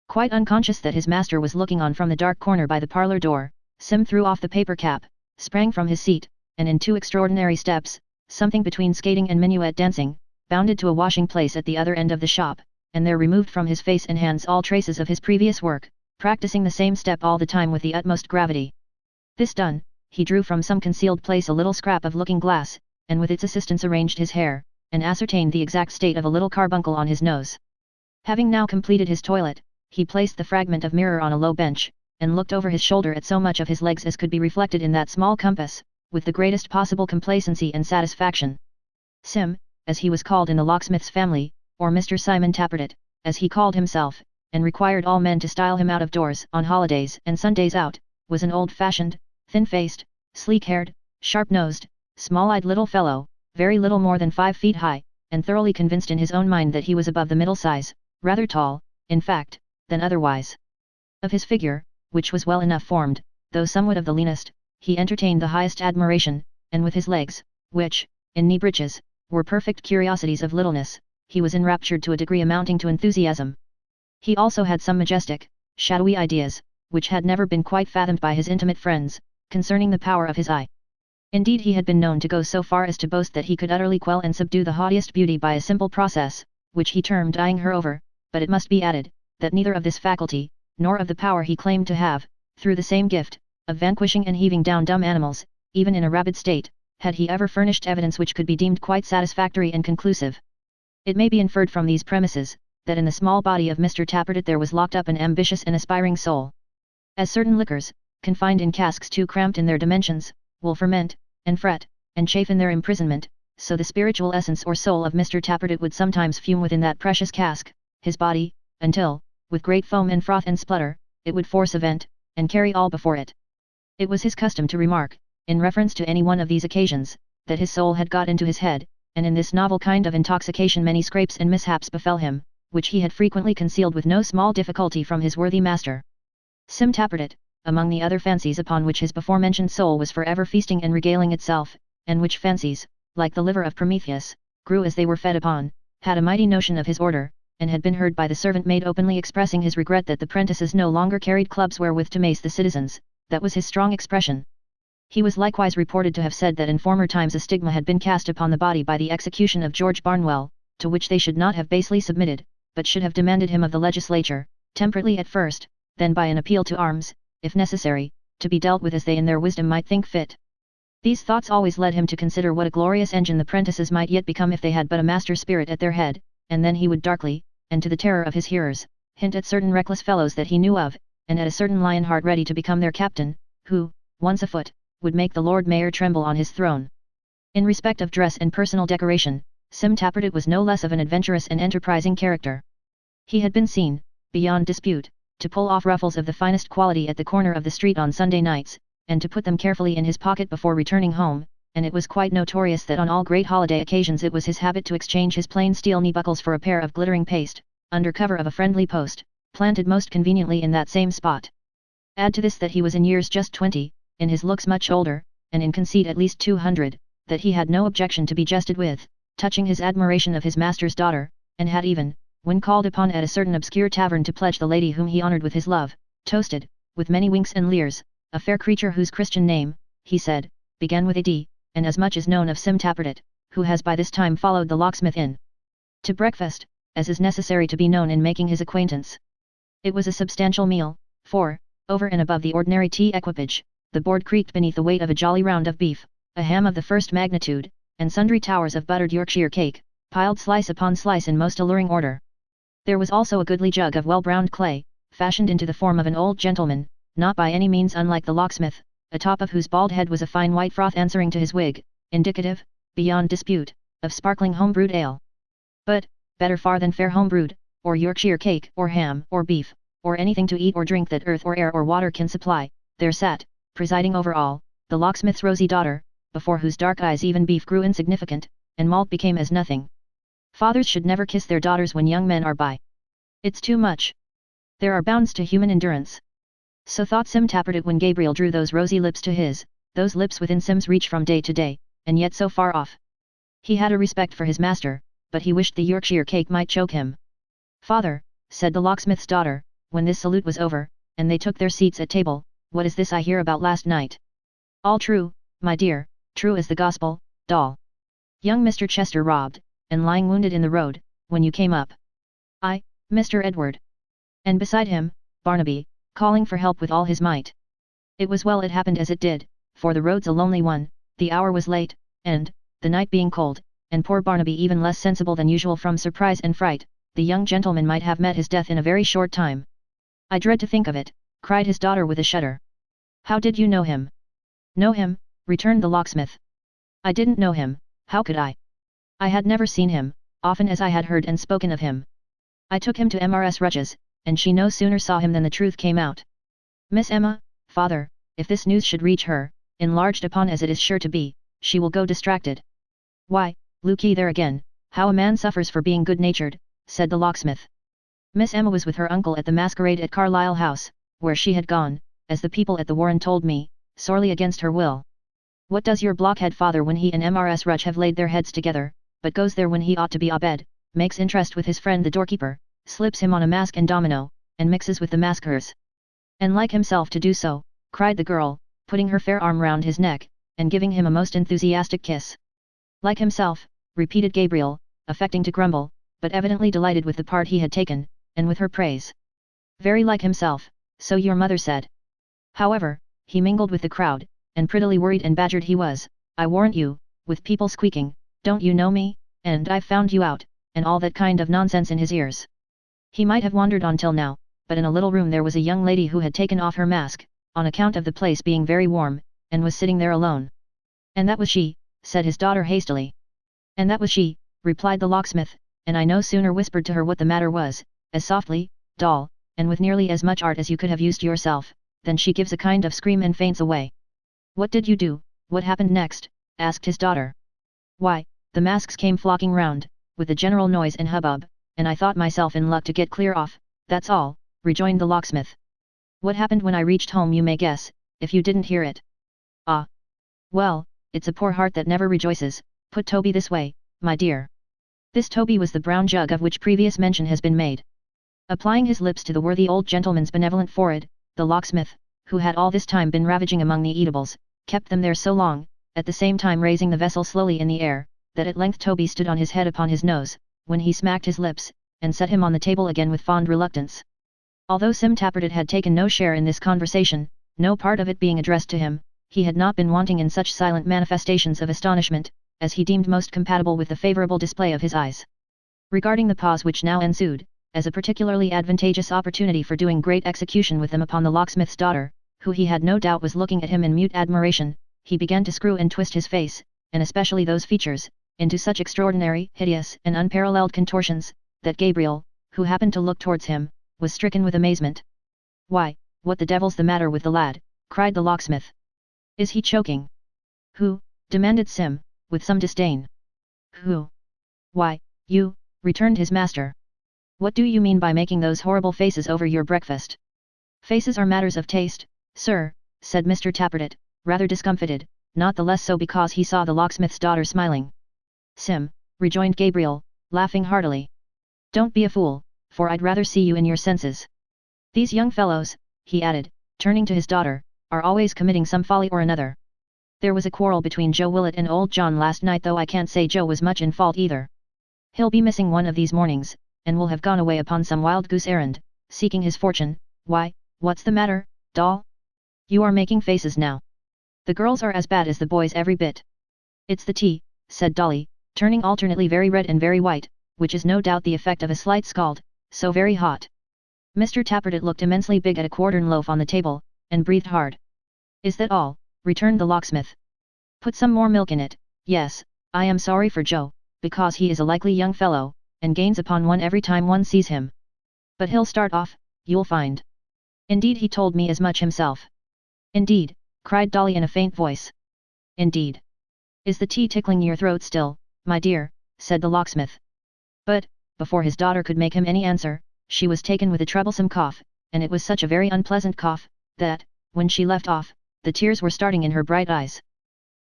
Quite unconscious that his master was looking on from the dark corner by the parlour door, Sim threw off the paper cap, sprang from his seat, and in 2 extraordinary steps, something between skating and minuet dancing, bounded to a washing place at the other end of the shop, and there removed from his face and hands all traces of his previous work, practicing the same step all the time with the utmost gravity. This done, he drew from some concealed place a little scrap of looking glass, and with its assistance arranged his hair, and ascertained the exact state of a little carbuncle on his nose. Having now completed his toilet, he placed the fragment of mirror on a low bench, and looked over his shoulder at so much of his legs as could be reflected in that small compass, with the greatest possible complacency and satisfaction. Sim, as he was called in the locksmith's family, or Mr. Simon Tappertit, as he called himself, and required all men to style him out of doors on holidays and Sundays out, was an old-fashioned, thin-faced, sleek-haired, sharp-nosed, small-eyed little fellow, very little more than 5 feet high, and thoroughly convinced in his own mind that he was above the middle size, rather tall, in fact, than otherwise. Of his figure, which was well enough formed, though somewhat of the leanest, he entertained the highest admiration, and with his legs, which, in knee breeches, were perfect curiosities of littleness, he was enraptured to a degree amounting to enthusiasm. He also had some majestic, shadowy ideas, which had never been quite fathomed by his intimate friends, concerning the power of his eye. Indeed, he had been known to go so far as to boast that he could utterly quell and subdue the haughtiest beauty by a simple process, which he termed eyeing her over, but it must be added, that neither of this faculty, nor of the power he claimed to have, through the same gift, of vanquishing and heaving down dumb animals, even in a rabid state, had he ever furnished evidence which could be deemed quite satisfactory and conclusive. It may be inferred from these premises, that in the small body of Mr. Tappertit there was locked up an ambitious and aspiring soul. As certain liquors, confined in casks too cramped in their dimensions, will ferment, and fret, and chafe in their imprisonment, so the spiritual essence or soul of Mr. Tappertit would sometimes fume within that precious cask, his body, until, with great foam and froth and splutter, it would force a vent, and carry all before it. It was his custom to remark, in reference to any one of these occasions, that his soul had got into his head, and in this novel kind of intoxication many scrapes and mishaps befell him, which he had frequently concealed with no small difficulty from his worthy master. Sim Tappertit, among the other fancies upon which his before-mentioned soul was forever feasting and regaling itself, and which fancies, like the liver of Prometheus, grew as they were fed upon, had a mighty notion of his order, and had been heard by the servant maid openly expressing his regret that the prentices no longer carried clubs wherewith to mace the citizens. That was his strong expression. He was likewise reported to have said that in former times a stigma had been cast upon the body by the execution of George Barnwell, to which they should not have basely submitted, but should have demanded him of the legislature, temperately at first, then by an appeal to arms, if necessary, to be dealt with as they in their wisdom might think fit. These thoughts always led him to consider what a glorious engine the prentices might yet become if they had but a master spirit at their head, and then he would darkly, and to the terror of his hearers, hint at certain reckless fellows that he knew of, and at a certain lion heart ready to become their captain, who, once afoot, would make the Lord Mayor tremble on his throne. In respect of dress and personal decoration, Sim Tappertit was no less of an adventurous and enterprising character. He had been seen, beyond dispute, to pull off ruffles of the finest quality at the corner of the street on Sunday nights, and to put them carefully in his pocket before returning home, and it was quite notorious that on all great holiday occasions it was his habit to exchange his plain steel knee-buckles for a pair of glittering paste, under cover of a friendly post, planted most conveniently in that same spot. Add to this that he was in years just 20, in his looks much older, and in conceit at least 200, that he had no objection to be jested with, touching his admiration of his master's daughter, and had even, when called upon at a certain obscure tavern to pledge the lady whom he honoured with his love, toasted, with many winks and leers, a fair creature whose Christian name, he said, began with a D, and as much is known of Sim Tappertit, who has by this time followed the locksmith in to breakfast, as is necessary to be known in making his acquaintance. It was a substantial meal, for, over and above the ordinary tea equipage, the board creaked beneath the weight of a jolly round of beef, a ham of the first magnitude, and sundry towers of buttered Yorkshire cake, piled slice upon slice in most alluring order. There was also a goodly jug of well-browned clay, fashioned into the form of an old gentleman, not by any means unlike the locksmith, atop of whose bald head was a fine white froth answering to his wig, indicative, beyond dispute, of sparkling home-brewed ale. But, better far than fair home-brewed, or Yorkshire cake, or ham, or beef, or anything to eat or drink that earth or air or water can supply, there sat, presiding over all, the locksmith's rosy daughter, before whose dark eyes even beef grew insignificant, and malt became as nothing. Fathers should never kiss their daughters when young men are by. It's too much. There are bounds to human endurance. So thought Sim Tappertit when Gabriel drew those rosy lips to his, those lips within Sim's reach from day to day, and yet so far off. He had a respect for his master, but he wished the Yorkshire cake might choke him. "Father," said the locksmith's daughter, when this salute was over, and they took their seats at table, "what is this I hear about last night?" "All true, my dear, true as the gospel, doll. Young Mr. Chester robbed, and lying wounded in the road, when you came up. I, Mr. Edward. And beside him, Barnaby, calling for help with all his might. It was well it happened as it did, for the road's a lonely one, the hour was late, and, the night being cold, and poor Barnaby even less sensible than usual from surprise and fright, the young gentleman might have met his death in a very short time." "I dread to think of it," cried his daughter with a shudder. "How did you know him?" "Know him?" returned the locksmith. "I didn't know him, how could I? I had never seen him, often as I had heard and spoken of him. I took him to Mrs. Rudge's, and she no sooner saw him than the truth came out. Miss Emma, father, if this news should reach her, enlarged upon as it is sure to be, she will go distracted." "Why, look ye there again, how a man suffers for being good-natured," said the locksmith. "Miss Emma was with her uncle at the masquerade at Carlisle House, where she had gone, as the people at the Warren told me, sorely against her will. What does your blockhead father when he and Mrs. Rudge have laid their heads together, but goes there when he ought to be abed, makes interest with his friend the doorkeeper, slips him on a mask and domino, and mixes with the maskers. And like himself to do so," cried the girl, putting her fair arm round his neck, and giving him a most enthusiastic kiss. "Like himself," repeated Gabriel, affecting to grumble, but evidently delighted with the part he had taken, and with her praise. "Very like himself, so your mother said. However, he mingled with the crowd, and prettily worried and badgered he was, I warrant you, with people squeaking, 'Don't you know me?' and 'I've found you out,' and all that kind of nonsense in his ears. He might have wandered on till now, but in a little room there was a young lady who had taken off her mask, on account of the place being very warm, and was sitting there alone." "And that was she," said his daughter hastily. "And that was she," replied the locksmith, "and I no sooner whispered to her what the matter was, as softly, doll, and with nearly as much art as you could have used yourself, than she gives a kind of scream and faints away." "What did you do? What happened next?" asked his daughter. "Why, the masks came flocking round, with the general noise and hubbub, and I thought myself in luck to get clear off, that's all," rejoined the locksmith. "What happened when I reached home you may guess, if you didn't hear it." "Ah! Well, it's a poor heart that never rejoices, put Toby this way, my dear. This Toby was the brown jug of which previous mention has been made. Applying his lips to the worthy old gentleman's benevolent forehead, the locksmith, who had all this time been ravaging among the eatables, kept them there so long, at the same time raising the vessel slowly in the air, that at length Toby stood on his head upon his nose, when he smacked his lips, and set him on the table again with fond reluctance. Although Sim Tappertit had taken no share in this conversation, no part of it being addressed to him, he had not been wanting in such silent manifestations of astonishment, as he deemed most compatible with the favourable display of his eyes. Regarding the pause which now ensued, as a particularly advantageous opportunity for doing great execution with them upon the locksmith's daughter, who he had no doubt was looking at him in mute admiration, he began to screw and twist his face, and especially those features, into such extraordinary, hideous, and unparalleled contortions, that Gabriel, who happened to look towards him, was stricken with amazement. "Why, what the devil's the matter with the lad?" cried the locksmith. "Is he choking?" "Who?" demanded Sim, with some disdain. "Who?" "Why, you," returned his master. "What do you mean by making those horrible faces over your breakfast?" "Faces are matters of taste, sir," said Mr. Tappertit, rather discomfited, not the less so because he saw the locksmith's daughter smiling. "Sim," rejoined Gabriel, laughing heartily. "Don't be a fool, for I'd rather see you in your senses. These young fellows," he added, turning to his daughter, "are always committing some folly or another. There was a quarrel between Joe Willett and old John last night, though I can't say Joe was much in fault either. He'll be missing one of these mornings, and will have gone away upon some wild goose errand, seeking his fortune. Why, what's the matter, doll? You are making faces now. The girls are as bad as the boys every bit." "It's the tea," said Dolly, turning alternately very red and very white, which is no doubt the effect of a slight scald, so very hot. Mr. Tappertit looked immensely big at a quartern loaf on the table, and breathed hard. "Is that all?" returned the locksmith. "Put some more milk in it. Yes, I am sorry for Joe, because he is a likely young fellow, and gains upon one every time one sees him. But he'll start off, you'll find. Indeed, he told me as much himself." "Indeed," cried Dolly in a faint voice. "Indeed. Is the tea tickling your throat still, my dear?" said the locksmith. But, before his daughter could make him any answer, she was taken with a troublesome cough, and it was such a very unpleasant cough, that, when she left off, the tears were starting in her bright eyes.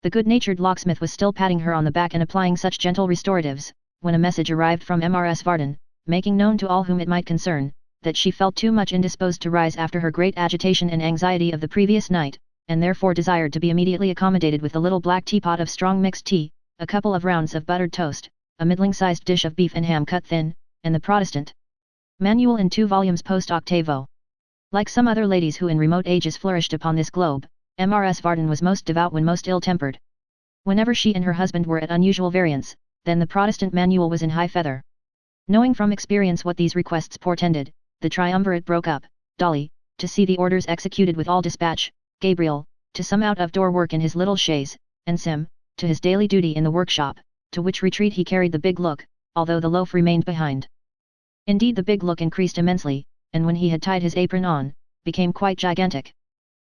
The good-natured locksmith was still patting her on the back and applying such gentle restoratives, when a message arrived from Mrs. Varden, making known to all whom it might concern, that she felt too much indisposed to rise after her great agitation and anxiety of the previous night, and therefore desired to be immediately accommodated with a little black teapot of strong mixed tea, a couple of rounds of buttered toast, a middling-sized dish of beef and ham cut thin, and the Protestant Manual in 2 volumes post-octavo. Like some other ladies who in remote ages flourished upon this globe, Mrs. Varden was most devout when most ill-tempered. Whenever she and her husband were at unusual variance, then the Protestant Manual was in high feather. Knowing from experience what these requests portended, the triumvirate broke up, Dolly, to see the orders executed with all dispatch, Gabriel, to some out-of-door work in his little chaise, and Sim, to his daily duty in the workshop, to which retreat he carried the big look, although the loaf remained behind. Indeed, the big look increased immensely, and when he had tied his apron on, became quite gigantic.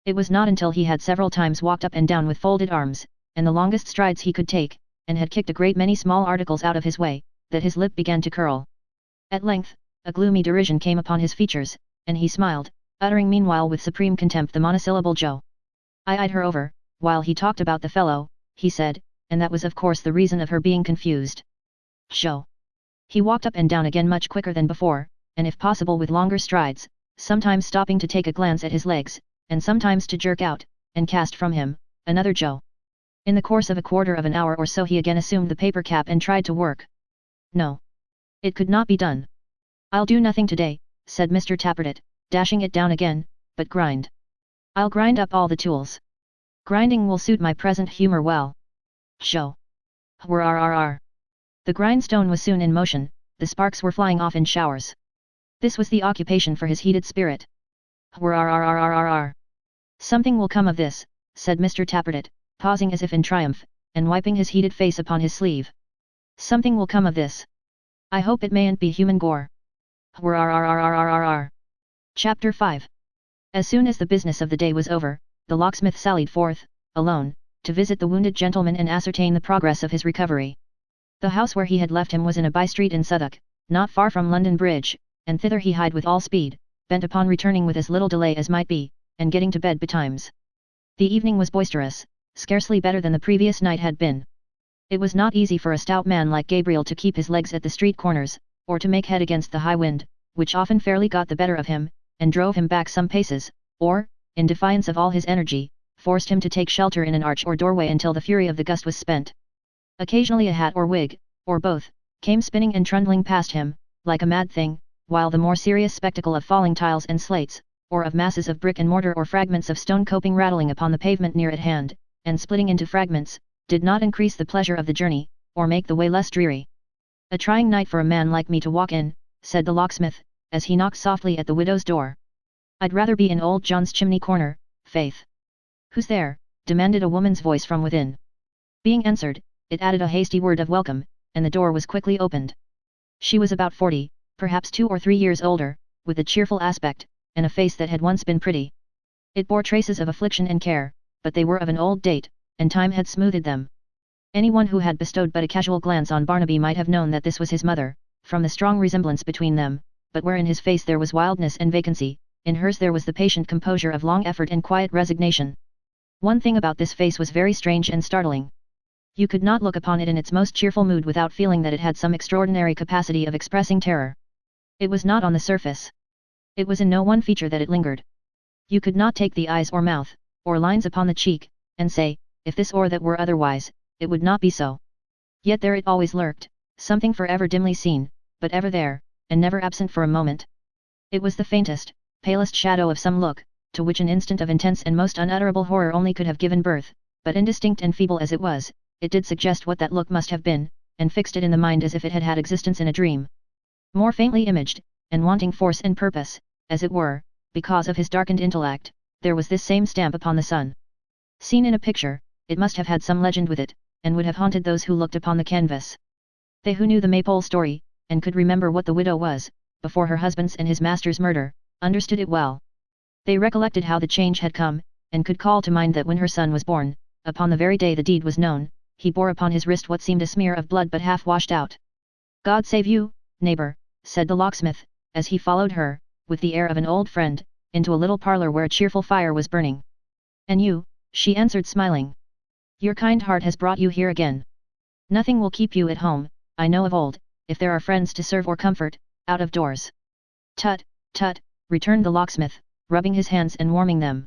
It was not until he had several times walked up and down with folded arms, and the longest strides he could take, and had kicked a great many small articles out of his way, that his lip began to curl. At length, a gloomy derision came upon his features, and he smiled, uttering meanwhile with supreme contempt the monosyllable Joe. "I eyed her over, while he talked about the fellow," he said, and that was of course the reason of her being confused. Joe. He walked up and down again much quicker than before, and if possible with longer strides, sometimes stopping to take a glance at his legs, and sometimes to jerk out, and cast from him, another Joe. In the course of a quarter of an hour or so he again assumed the paper cap and tried to work. No. It could not be done. "I'll do nothing today," said Mr. Tappertit, dashing it down again, "but grind. I'll grind up all the tools. Grinding will suit my present humour well. Joe. Whirr. The grindstone was soon in motion, the sparks were flying off in showers. This was the occupation for his heated spirit. Whirr. "Something will come of this," said Mr. Tappertit, pausing as if in triumph, and wiping his heated face upon his sleeve. "Something will come of this. I hope it mayn't be human gore." Whirr. Chapter 5. As soon as the business of the day was over, the locksmith sallied forth, alone, to visit the wounded gentleman and ascertain the progress of his recovery. The house where he had left him was in a by-street in Southwark, not far from London Bridge, and thither he hied with all speed, bent upon returning with as little delay as might be, and getting to bed betimes. The evening was boisterous, scarcely better than the previous night had been. It was not easy for a stout man like Gabriel to keep his legs at the street corners, or to make head against the high wind, which often fairly got the better of him, and drove him back some paces, or, in defiance of all his energy, forced him to take shelter in an arch or doorway until the fury of the gust was spent. Occasionally a hat or wig, or both, came spinning and trundling past him, like a mad thing, while the more serious spectacle of falling tiles and slates, or of masses of brick and mortar or fragments of stone coping rattling upon the pavement near at hand, and splitting into fragments, did not increase the pleasure of the journey, or make the way less dreary. "A trying night for a man like me to walk in," said the locksmith, as he knocked softly at the widow's door. "I'd rather be in old John's chimney corner, faith." "Who's there?" demanded a woman's voice from within. Being answered, it added a hasty word of welcome, and the door was quickly opened. She was about 40, perhaps 2 or 3 years older, with a cheerful aspect, and a face that had once been pretty. It bore traces of affliction and care, but they were of an old date, and time had smoothed them. Anyone who had bestowed but a casual glance on Barnaby might have known that this was his mother, from the strong resemblance between them, but where in his face there was wildness and vacancy, in hers there was the patient composure of long effort and quiet resignation. One thing about this face was very strange and startling. You could not look upon it in its most cheerful mood without feeling that it had some extraordinary capacity of expressing terror. It was not on the surface. It was in no one feature that it lingered. You could not take the eyes or mouth, or lines upon the cheek, and say, if this or that were otherwise, it would not be so. Yet there it always lurked, something forever dimly seen, but ever there, and never absent for a moment. It was the faintest, palest shadow of some look, to which an instant of intense and most unutterable horror only could have given birth, but indistinct and feeble as it was, it did suggest what that look must have been, and fixed it in the mind as if it had had existence in a dream. More faintly imaged, and wanting force and purpose, as it were, because of his darkened intellect, there was this same stamp upon the sun. Seen in a picture, it must have had some legend with it, and would have haunted those who looked upon the canvas. They who knew the Maypole story, and could remember what the widow was, before her husband's and his master's murder, understood it well. They recollected how the change had come, and could call to mind that when her son was born, upon the very day the deed was known, he bore upon his wrist what seemed a smear of blood but half washed out. "God save you, neighbor," said the locksmith, as he followed her, with the air of an old friend, into a little parlour where a cheerful fire was burning. "And you," she answered smiling. "Your kind heart has brought you here again. Nothing will keep you at home, I know of old, if there are friends to serve or comfort, out of doors." "Tut, tut," returned the locksmith, rubbing his hands and warming them.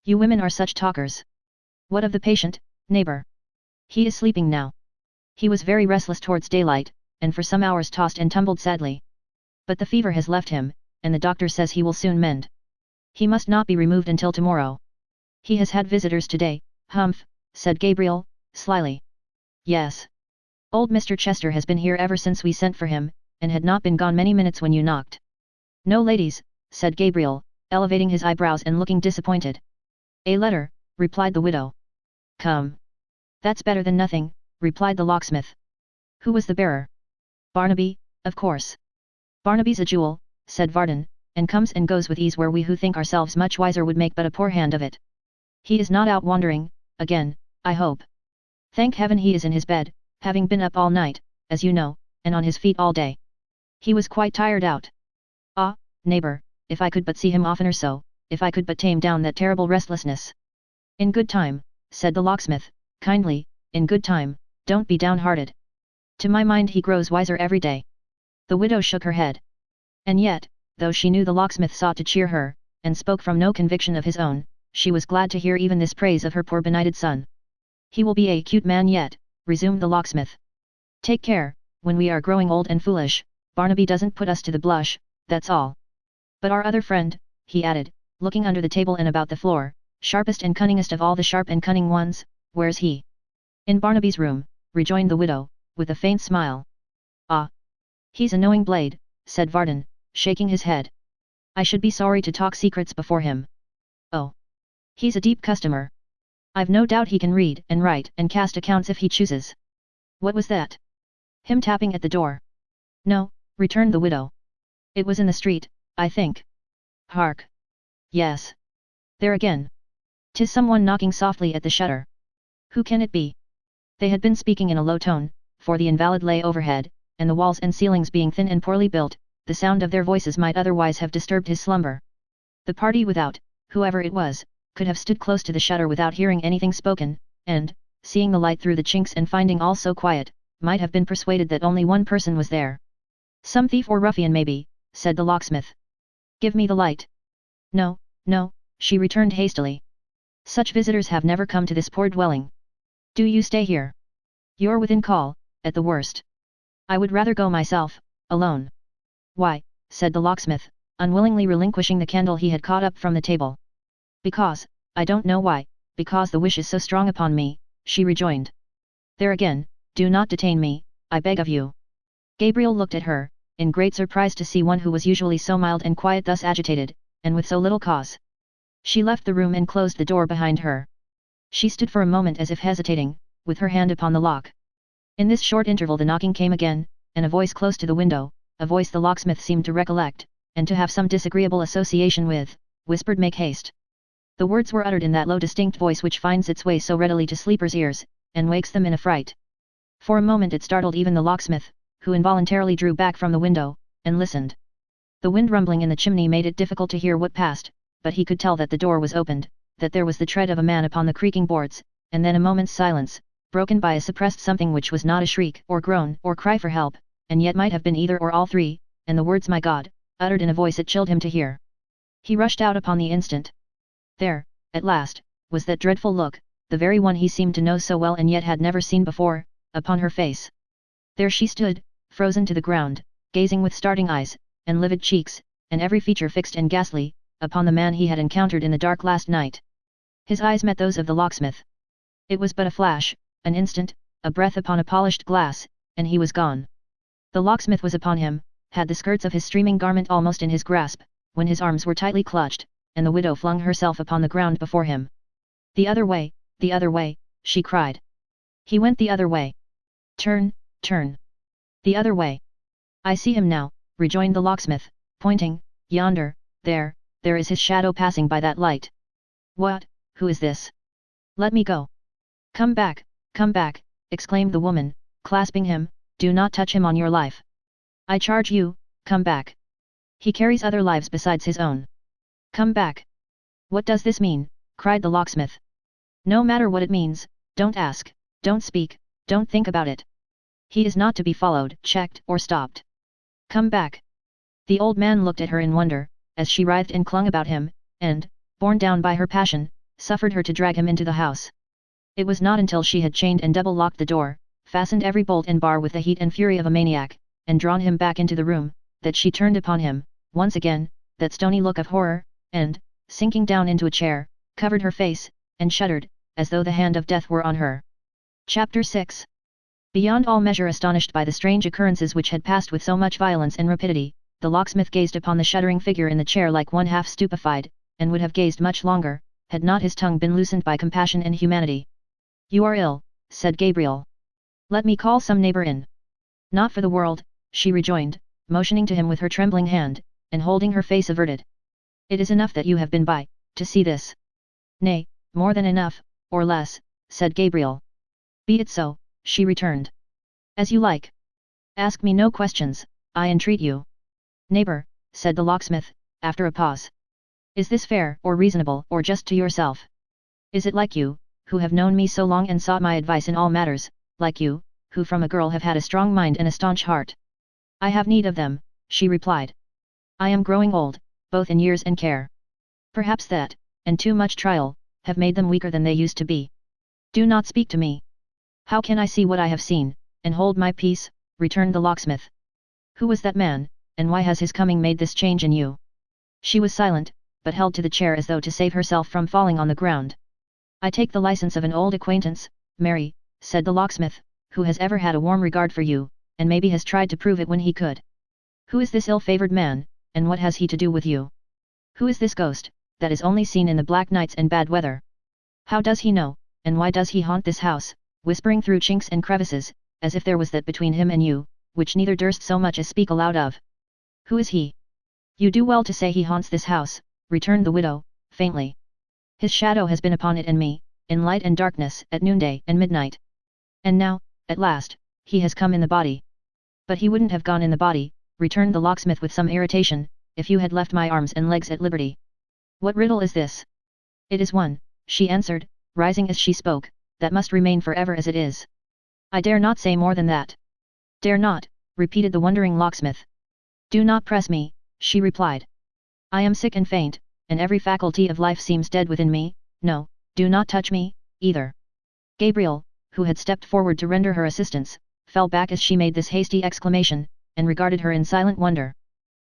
"You women are such talkers. What of the patient, neighbor?" "He is sleeping now. He was very restless towards daylight, and for some hours tossed and tumbled sadly. But the fever has left him, and the doctor says he will soon mend. He must not be removed until tomorrow." "He has had visitors today, humph," said Gabriel, slyly. "Yes. Old Mr. Chester has been here ever since we sent for him, and had not been gone many minutes when you knocked." "No ladies," said Gabriel, elevating his eyebrows and looking disappointed. "A letter," replied the widow. "Come. That's better than nothing," replied the locksmith. "Who was the bearer?" "Barnaby, of course." "Barnaby's a jewel," said Varden, "and comes and goes with ease where we who think ourselves much wiser would make but a poor hand of it. He is not out wandering, again, I hope. Thank heaven he is in his bed, having been up all night, as you know, and on his feet all day. He was quite tired out. Ah, neighbor, if I could but see him oftener so, if I could but tame down that terrible restlessness." "In good time," said the locksmith, kindly, "in good time, don't be downhearted. To my mind he grows wiser every day." The widow shook her head. And yet, though she knew the locksmith sought to cheer her, and spoke from no conviction of his own, she was glad to hear even this praise of her poor benighted son. "He will be a cute man yet," resumed the locksmith. "Take care, when we are growing old and foolish, Barnaby doesn't put us to the blush, that's all. But our other friend," he added, looking under the table and about the floor, "sharpest and cunningest of all the sharp and cunning ones, where's he?" "In Barnaby's room," rejoined the widow, with a faint smile. "Ah! He's a knowing blade," said Varden, shaking his head. "I should be sorry to talk secrets before him. Oh! He's a deep customer. I've no doubt he can read and write and cast accounts if he chooses." "What was that? Him tapping at the door?" "No," returned the widow. "It was in the street, I think. Hark! Yes. There again. 'Tis someone knocking softly at the shutter. Who can it be?" They had been speaking in a low tone, for the invalid lay overhead, and the walls and ceilings being thin and poorly built, the sound of their voices might otherwise have disturbed his slumber. The party without, whoever it was, could have stood close to the shutter without hearing anything spoken, and, seeing the light through the chinks and finding all so quiet, might have been persuaded that only one person was there. "Some thief or ruffian maybe," said the locksmith. "Give me the light." "No, no," she returned hastily. "Such visitors have never come to this poor dwelling. Do you stay here? You're within call, at the worst. I would rather go myself, alone." "Why?" said the locksmith, unwillingly relinquishing the candle he had caught up from the table. "Because, I don't know why, because the wish is so strong upon me," she rejoined. "There again, do not detain me, I beg of you." Gabriel looked at her, in great surprise to see one who was usually so mild and quiet thus agitated, and with so little cause. She left the room and closed the door behind her. She stood for a moment as if hesitating, with her hand upon the lock. In this short interval the knocking came again, and a voice close to the window, a voice the locksmith seemed to recollect, and to have some disagreeable association with, whispered, "Make haste." The words were uttered in that low distinct voice which finds its way so readily to sleepers' ears, and wakes them in a fright. For a moment it startled even the locksmith, who involuntarily drew back from the window, and listened. The wind rumbling in the chimney made it difficult to hear what passed, but he could tell that the door was opened, that there was the tread of a man upon the creaking boards, and then a moment's silence, broken by a suppressed something which was not a shriek or groan or cry for help, and yet might have been either or all three, and the words "My God," uttered in a voice it chilled him to hear. He rushed out upon the instant. There, at last, was that dreadful look, the very one he seemed to know so well and yet had never seen before, upon her face. There she stood, frozen to the ground, gazing with starting eyes, and livid cheeks, and every feature fixed and ghastly, upon the man he had encountered in the dark last night. His eyes met those of the locksmith. It was but a flash, an instant, a breath upon a polished glass, and he was gone. The locksmith was upon him, had the skirts of his streaming garment almost in his grasp, when his arms were tightly clutched, and the widow flung herself upon the ground before him. The other way," she cried. "He went the other way. Turn, turn. The other way." "I see him now," rejoined the locksmith, pointing, "yonder, there is his shadow passing by that light." "What, who is this? Let me go." Come back," exclaimed the woman, clasping him, "do not touch him on your life. I charge you, come back. He carries other lives besides his own. Come back." "What does this mean?" cried the locksmith. "No matter what it means, don't ask, don't speak, don't think about it. He is not to be followed, checked, or stopped. Come back." The old man looked at her in wonder, as she writhed and clung about him, and, borne down by her passion, suffered her to drag him into the house. It was not until she had chained and double-locked the door, fastened every bolt and bar with the heat and fury of a maniac, and drawn him back into the room, that she turned upon him, once again, that stony look of horror, and, sinking down into a chair, covered her face, and shuddered, as though the hand of death were on her. Chapter 6. Beyond all measure astonished by the strange occurrences which had passed with so much violence and rapidity, the locksmith gazed upon the shuddering figure in the chair like one half stupefied, and would have gazed much longer, had not his tongue been loosened by compassion and humanity. "You are ill," said Gabriel. "Let me call some neighbor in." "Not for the world," she rejoined, motioning to him with her trembling hand, and holding her face averted. "It is enough that you have been by, to see this." "Nay, more than enough, or less," said Gabriel. "Be it so," she returned. "As you like. Ask me no questions, I entreat you." "Neighbor," said the locksmith, after a pause. "Is this fair or reasonable or just to yourself? Is it like you, who have known me so long and sought my advice in all matters, like you, who from a girl have had a strong mind and a staunch heart?" "I have need of them," she replied. "I am growing old, both in years and care. Perhaps that, and too much trial, have made them weaker than they used to be." "Do not speak to me. How can I see what I have seen, and hold my peace?" returned the locksmith. "Who was that man, and why has his coming made this change in you?" She was silent, but held to the chair as though to save herself from falling on the ground. "I take the license of an old acquaintance, Mary," said the locksmith, "who has ever had a warm regard for you, and maybe has tried to prove it when he could. Who is this ill-favoured man, and what has he to do with you? Who is this ghost, that is only seen in the black nights and bad weather? How does he know, and why does he haunt this house, whispering through chinks and crevices, as if there was that between him and you, which neither durst so much as speak aloud of? Who is he?" "You do well to say he haunts this house," returned the widow, faintly. "His shadow has been upon it and me, in light and darkness, at noonday and midnight. And now, at last, he has come in the body." "But he wouldn't have gone in the body," returned the locksmith with some irritation, "if you had left my arms and legs at liberty." "What riddle is this?" "It is one," she answered, rising as she spoke, that must remain forever as it is. I dare not say more than that. Dare not, repeated the wondering locksmith. Do not press me, she replied. I am sick and faint, and every faculty of life seems dead within me. No, do not touch me, either. Gabriel, who had stepped forward to render her assistance, fell back as she made this hasty exclamation, and regarded her in silent wonder.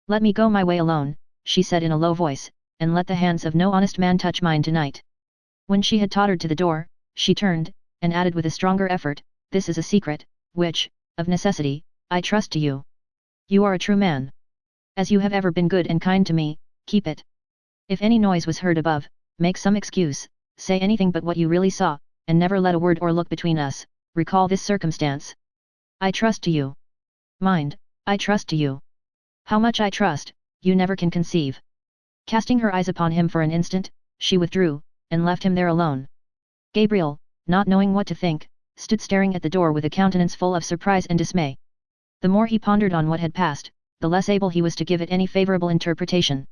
Let me go my way alone, she said in a low voice, and let the hands of no honest man touch mine tonight. When she had tottered to the door, she turned, and added with a stronger effort, this is a secret, which, of necessity, I trust to you. You are a true man. As you have ever been good and kind to me, keep it. If any noise was heard above, make some excuse, say anything but what you really saw, and never let a word or look between us. Recall this circumstance. I trust to you. Mind, I trust to you. How much I trust, you never can conceive. Casting her eyes upon him for an instant, she withdrew, and left him there alone. Gabriel, not knowing what to think, stood staring at the door with a countenance full of surprise and dismay. The more he pondered on what had passed, the less able he was to give it any favourable interpretation.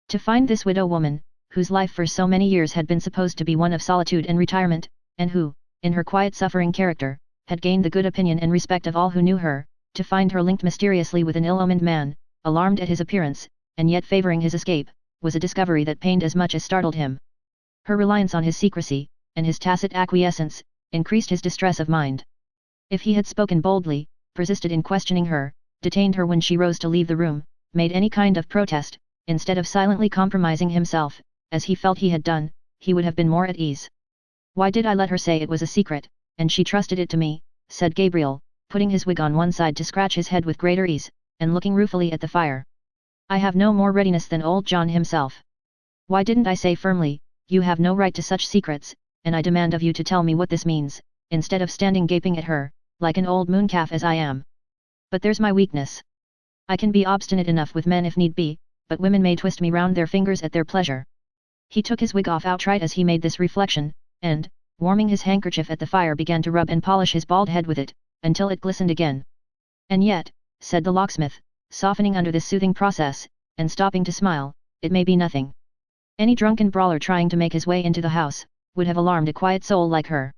To find this widow woman, whose life for so many years had been supposed to be one of solitude and retirement, and who, in her quiet suffering character, had gained the good opinion and respect of all who knew her, to find her linked mysteriously with an ill-omened man, alarmed at his appearance, and yet favouring his escape, was a discovery that pained as much as startled him. Her reliance on his secrecy, and his tacit acquiescence, increased his distress of mind. If he had spoken boldly, persisted in questioning her, detained her when she rose to leave the room, made any kind of protest, instead of silently compromising himself, as he felt he had done, he would have been more at ease. Why did I let her say it was a secret, and she trusted it to me, said Gabriel, putting his wig on one side to scratch his head with greater ease, and looking ruefully at the fire. I have no more readiness than old John himself. Why didn't I say firmly, you have no right to such secrets, and I demand of you to tell me what this means, instead of standing gaping at her, like an old mooncalf as I am. But there's my weakness. I can be obstinate enough with men if need be, but women may twist me round their fingers at their pleasure. He took his wig off outright as he made this reflection, and, warming his handkerchief at the fire, began to rub and polish his bald head with it, until it glistened again. And yet, said the locksmith, softening under this soothing process, and stopping to smile, it may be nothing. Any drunken brawler trying to make his way into the house, would have alarmed a quiet soul like her.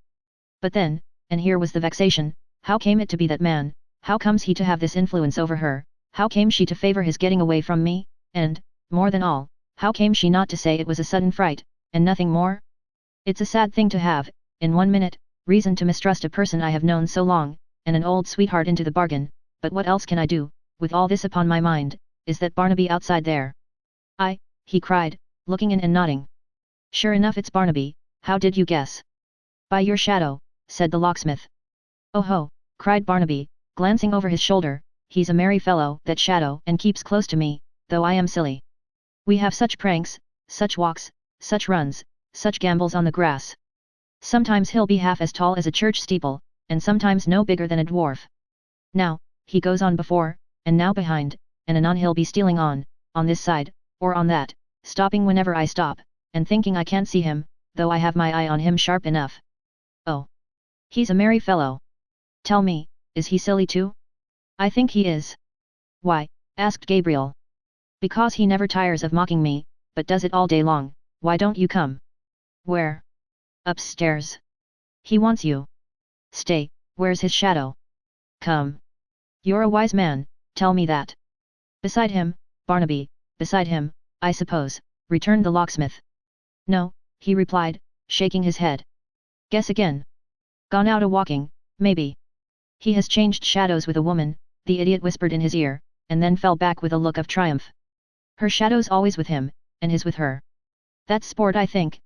But then, and here was the vexation, how came it to be that man, how comes he to have this influence over her, how came she to favour his getting away from me, and, more than all, how came she not to say it was a sudden fright, and nothing more? It's a sad thing to have, in 1 minute, reason to mistrust a person I have known so long, and an old sweetheart into the bargain, but what else can I do, with all this upon my mind? Is that Barnaby outside there? He cried, looking in and nodding. Sure enough it's Barnaby, how did you guess? By your shadow, said the locksmith. Oh ho, cried Barnaby, glancing over his shoulder, he's a merry fellow, that shadow, and keeps close to me, though I am silly. We have such pranks, such walks, such runs, such gambols on the grass. Sometimes he'll be half as tall as a church steeple, and sometimes no bigger than a dwarf. Now, he goes on before, and now behind, and anon he'll be stealing on this side, or on that, stopping whenever I stop, and thinking I can't see him, though I have my eye on him sharp enough. Oh! He's a merry fellow. Tell me, is he silly too? I think he is. Why? Asked Gabriel. Because he never tires of mocking me, but does it all day long. Why don't you come? Where? Upstairs. He wants you. Stay, where's his shadow? Come. You're a wise man, tell me that. Beside him, Barnaby, beside him, I suppose, returned the locksmith. No, he replied, shaking his head. Guess again. Gone out a-walking, maybe. He has changed shadows with a woman, the idiot whispered in his ear, and then fell back with a look of triumph. Her shadow's always with him, and his with her. That's sport, I think,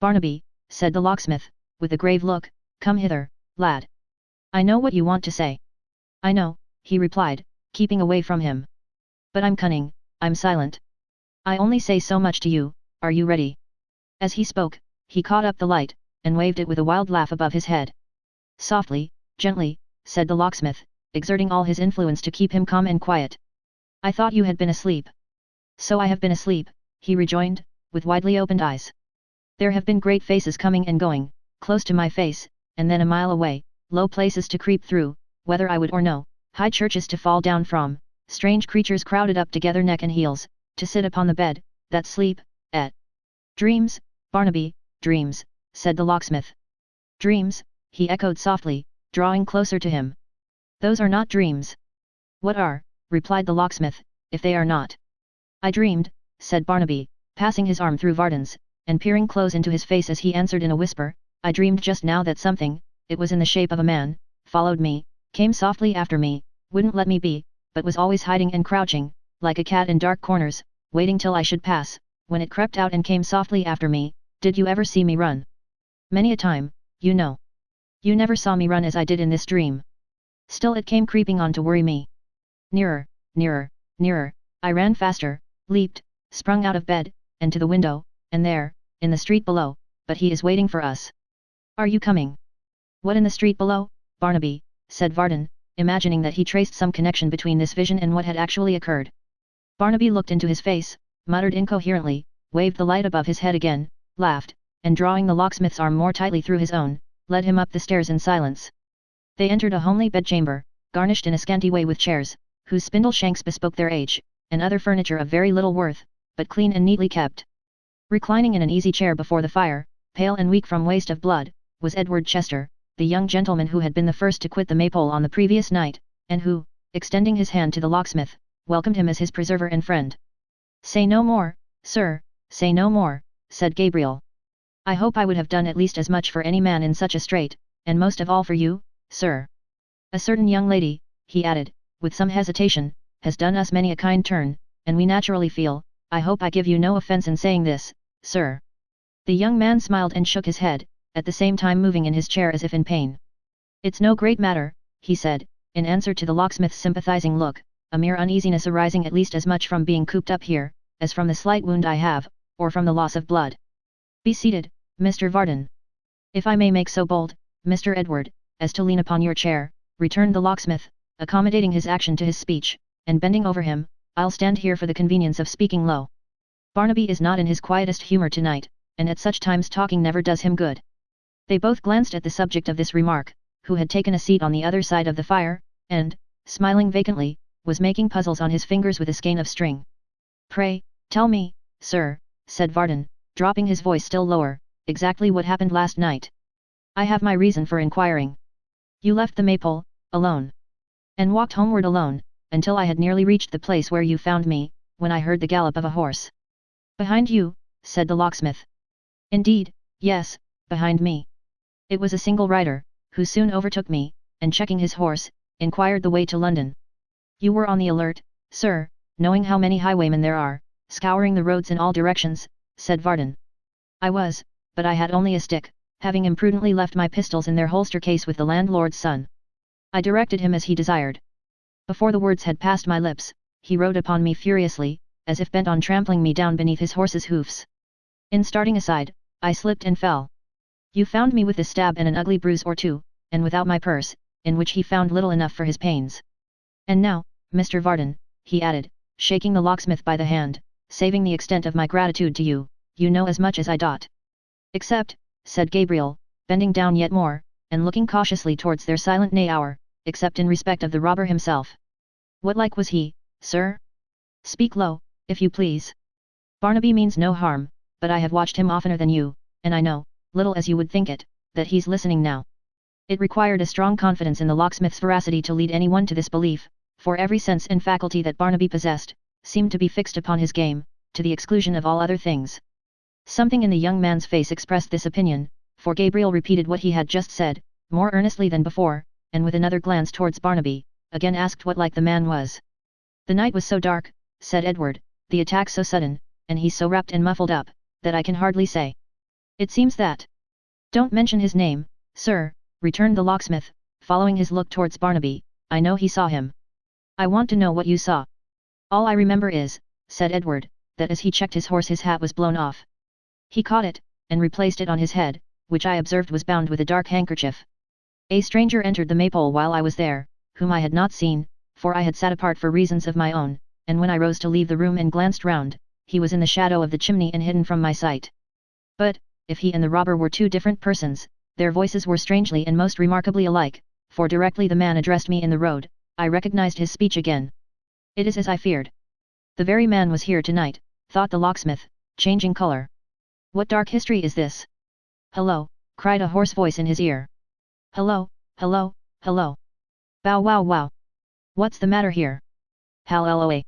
Barnaby, said the locksmith, with a grave look, come hither, lad. I know what you want to say. I know, he replied, keeping away from him. But I'm cunning, I'm silent. I only say so much to you, are you ready? As he spoke, he caught up the light, and waved it with a wild laugh above his head. Softly, gently, said the locksmith, exerting all his influence to keep him calm and quiet. I thought you had been asleep. So I have been asleep, he rejoined, with widely opened eyes. There have been great faces coming and going, close to my face, and then a mile away, low places to creep through, whether I would or no, high churches to fall down from, strange creatures crowded up together neck and heels, to sit upon the bed, that sleep, dreams, Barnaby, dreams, said the locksmith. Dreams, he echoed softly, drawing closer to him. Those are not dreams. What are, replied the locksmith, if they are not? I dreamed, said Barnaby, passing his arm through Varden's, and peering close into his face as he answered in a whisper, I dreamed just now that something, it was in the shape of a man, followed me, came softly after me, wouldn't let me be, but was always hiding and crouching, like a cat in dark corners, waiting till I should pass. When it crept out and came softly after me, did you ever see me run? Many a time, you know. You never saw me run as I did in this dream. Still it came creeping on to worry me. Nearer, nearer, nearer, I ran faster, leaped, sprung out of bed, and to the window, and there, in the street below, but he is waiting for us. Are you coming? What in the street below, Barnaby, said Varden, imagining that he traced some connection between this vision and what had actually occurred. Barnaby looked into his face, muttered incoherently, waved the light above his head again, laughed, and drawing the locksmith's arm more tightly through his own, led him up the stairs in silence. They entered a homely bedchamber, garnished in a scanty way with chairs, whose spindle shanks bespoke their age, and other furniture of very little worth, but clean and neatly kept. Reclining in an easy chair before the fire, pale and weak from waste of blood, was Edward Chester, the young gentleman who had been the first to quit the Maypole on the previous night, and who, extending his hand to the locksmith, welcomed him as his preserver and friend. Say no more, sir, say no more, said Gabriel. I hope I would have done at least as much for any man in such a strait, and most of all for you, sir. A certain young lady, he added, with some hesitation, has done us many a kind turn, and we naturally feel, I hope I give you no offence in saying this, sir. The young man smiled and shook his head, at the same time moving in his chair as if in pain. It's no great matter, he said, in answer to the locksmith's sympathizing look, a mere uneasiness arising at least as much from being cooped up here, as from the slight wound I have, or from the loss of blood. Be seated, Mr. Varden. If I may make so bold, Mr. Edward, as to lean upon your chair, returned the locksmith, accommodating his action to his speech, and bending over him, I'll stand here for the convenience of speaking low. Barnaby is not in his quietest humour tonight, and at such times talking never does him good. They both glanced at the subject of this remark, who had taken a seat on the other side of the fire, and, smiling vacantly, was making puzzles on his fingers with a skein of string. Pray, tell me, sir, said Varden, dropping his voice still lower, exactly what happened last night. I have my reason for inquiring. You left the Maypole, alone. And walked homeward alone, until I had nearly reached the place where you found me, when I heard the gallop of a horse. Behind you, said the locksmith. Indeed, yes, behind me. It was a single rider, who soon overtook me, and checking his horse, inquired the way to London. You were on the alert, sir, knowing how many highwaymen there are, scouring the roads in all directions, said Varden. I was, but I had only a stick, having imprudently left my pistols in their holster case with the landlord's son. I directed him as he desired. Before the words had passed my lips, he rode upon me furiously, as if bent on trampling me down beneath his horse's hoofs. In starting aside, I slipped and fell. You found me with a stab and an ugly bruise or two, and without my purse, in which he found little enough for his pains. And now, Mr. Varden, he added, shaking the locksmith by the hand, saving the extent of my gratitude to you, you know as much as I dot. Except, said Gabriel, bending down yet more, and looking cautiously towards their silent hour, except in respect of the robber himself. What like was he, sir? Speak low, if you please. Barnaby means no harm, but I have watched him oftener than you, and I know, little as you would think it, that he's listening now. It required a strong confidence in the locksmith's veracity to lead anyone to this belief, for every sense and faculty that Barnaby possessed, seemed to be fixed upon his game, to the exclusion of all other things. Something in the young man's face expressed this opinion, for Gabriel repeated what he had just said, more earnestly than before, and with another glance towards Barnaby, again asked what like the man was. The night was so dark, said Edward, the attack so sudden, and he so wrapped and muffled up, that I can hardly say. It seems that. Don't mention his name, sir, returned the locksmith, following his look towards Barnaby, I know he saw him. I want to know what you saw. All I remember is, said Edward, that as he checked his horse his hat was blown off. He caught it, and replaced it on his head, which I observed was bound with a dark handkerchief. A stranger entered the Maypole while I was there, whom I had not seen, for I had sat apart for reasons of my own, and when I rose to leave the room and glanced round, he was in the shadow of the chimney and hidden from my sight. But, if he and the robber were two different persons, their voices were strangely and most remarkably alike, for directly the man addressed me in the road, I recognized his speech again. It is as I feared. The very man was here tonight, thought the locksmith, changing color. What dark history is this? Hello, cried a hoarse voice in his ear. Hello, hello, hello. Bow wow wow. What's the matter here? Hallelujah.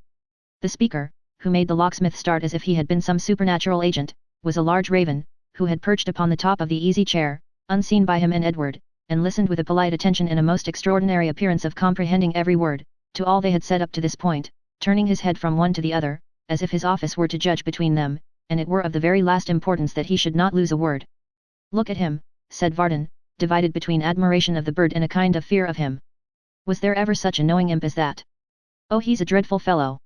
The speaker, who made the locksmith start as if he had been some supernatural agent, was a large raven, who had perched upon the top of the easy chair, unseen by him and Edward, and listened with a polite attention and a most extraordinary appearance of comprehending every word, to all they had said up to this point, turning his head from one to the other, as if his office were to judge between them, and it were of the very last importance that he should not lose a word. Look at him, said Varden, divided between admiration of the bird and a kind of fear of him. Was there ever such a knowing imp as that? Oh, he's a dreadful fellow.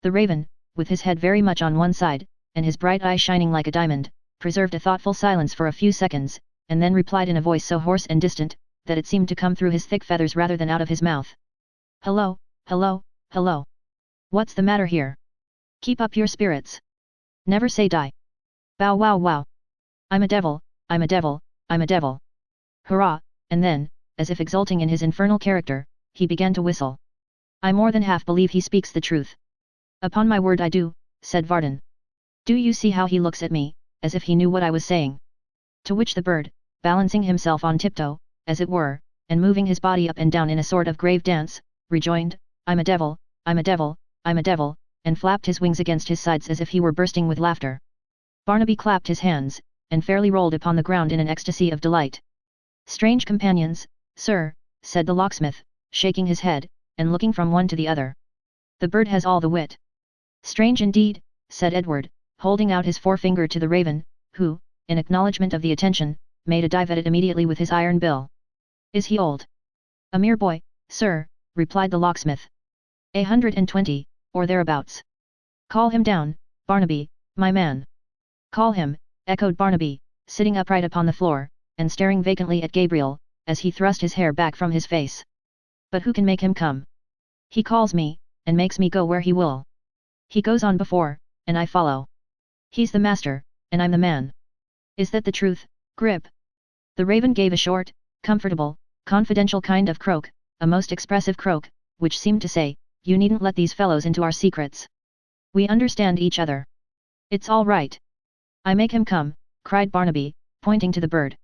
The raven, with his head very much on one side, and his bright eye shining like a diamond, preserved a thoughtful silence for a few seconds, and then replied in a voice so hoarse and distant, that it seemed to come through his thick feathers rather than out of his mouth. Hello, hello, hello. What's the matter here? Keep up your spirits. Never say die. Bow wow wow. I'm a devil, I'm a devil, I'm a devil. Hurrah, and then, as if exulting in his infernal character, he began to whistle. I more than half believe he speaks the truth. Upon my word I do, said Varden. Do you see how he looks at me, as if he knew what I was saying? To which the bird, balancing himself on tiptoe, as it were, and moving his body up and down in a sort of grave dance, rejoined, I'm a devil, I'm a devil, I'm a devil, and flapped his wings against his sides as if he were bursting with laughter. Barnaby clapped his hands, and fairly rolled upon the ground in an ecstasy of delight. Strange companions, sir, said the locksmith, shaking his head, and looking from one to the other. The bird has all the wit. Strange indeed, said Edward, holding out his forefinger to the raven, who, in acknowledgement of the attention, made a dive at it immediately with his iron bill. Is he old? A mere boy, sir, replied the locksmith. 120, or thereabouts. Call him down, Barnaby, my man. Call him, echoed Barnaby, sitting upright upon the floor, and staring vacantly at Gabriel, as he thrust his hair back from his face. But who can make him come? He calls me, and makes me go where he will. He goes on before, and I follow. He's the master, and I'm the man. Is that the truth, Grip? The raven gave a short, comfortable, confidential kind of croak, a most expressive croak, which seemed to say, you needn't let these fellows into our secrets. We understand each other. It's all right. I make him come, cried Barnaby, pointing to the bird.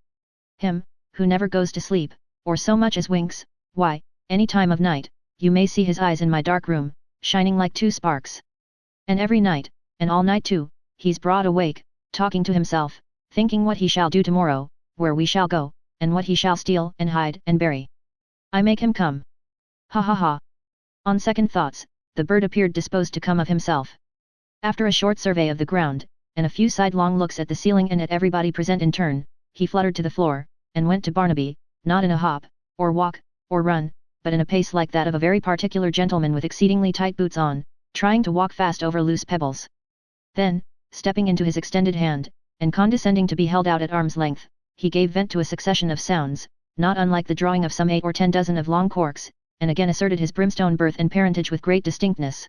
Him, who never goes to sleep, or so much as winks, why, any time of night, you may see his eyes in my dark room, shining like two sparks. And every night, and all night too, he's broad awake, talking to himself, thinking what he shall do tomorrow, where we shall go, and what he shall steal and hide and bury. I make him come. Ha ha ha. On second thoughts, the bird appeared disposed to come of himself. After a short survey of the ground, and a few sidelong looks at the ceiling and at everybody present in turn, he fluttered to the floor, and went to Barnaby, not in a hop, or walk, or run, but in a pace like that of a very particular gentleman with exceedingly tight boots on, trying to walk fast over loose pebbles. Then, stepping into his extended hand, and condescending to be held out at arm's length, he gave vent to a succession of sounds, not unlike the drawing of some 8 or 10 dozen of long corks, and again asserted his brimstone birth and parentage with great distinctness.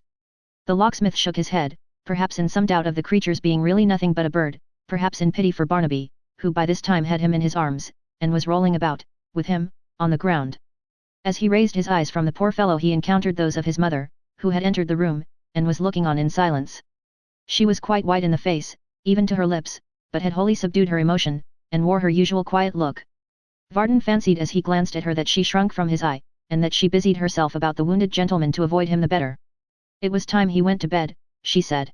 The locksmith shook his head, perhaps in some doubt of the creature's being really nothing but a bird, perhaps in pity for Barnaby, who by this time had him in his arms, and was rolling about, with him, on the ground. As he raised his eyes from the poor fellow he encountered those of his mother, who had entered the room, and was looking on in silence. She was quite white in the face, even to her lips, but had wholly subdued her emotion, and wore her usual quiet look. Varden fancied as he glanced at her that she shrunk from his eye, and that she busied herself about the wounded gentleman to avoid him the better. It was time he went to bed, she said.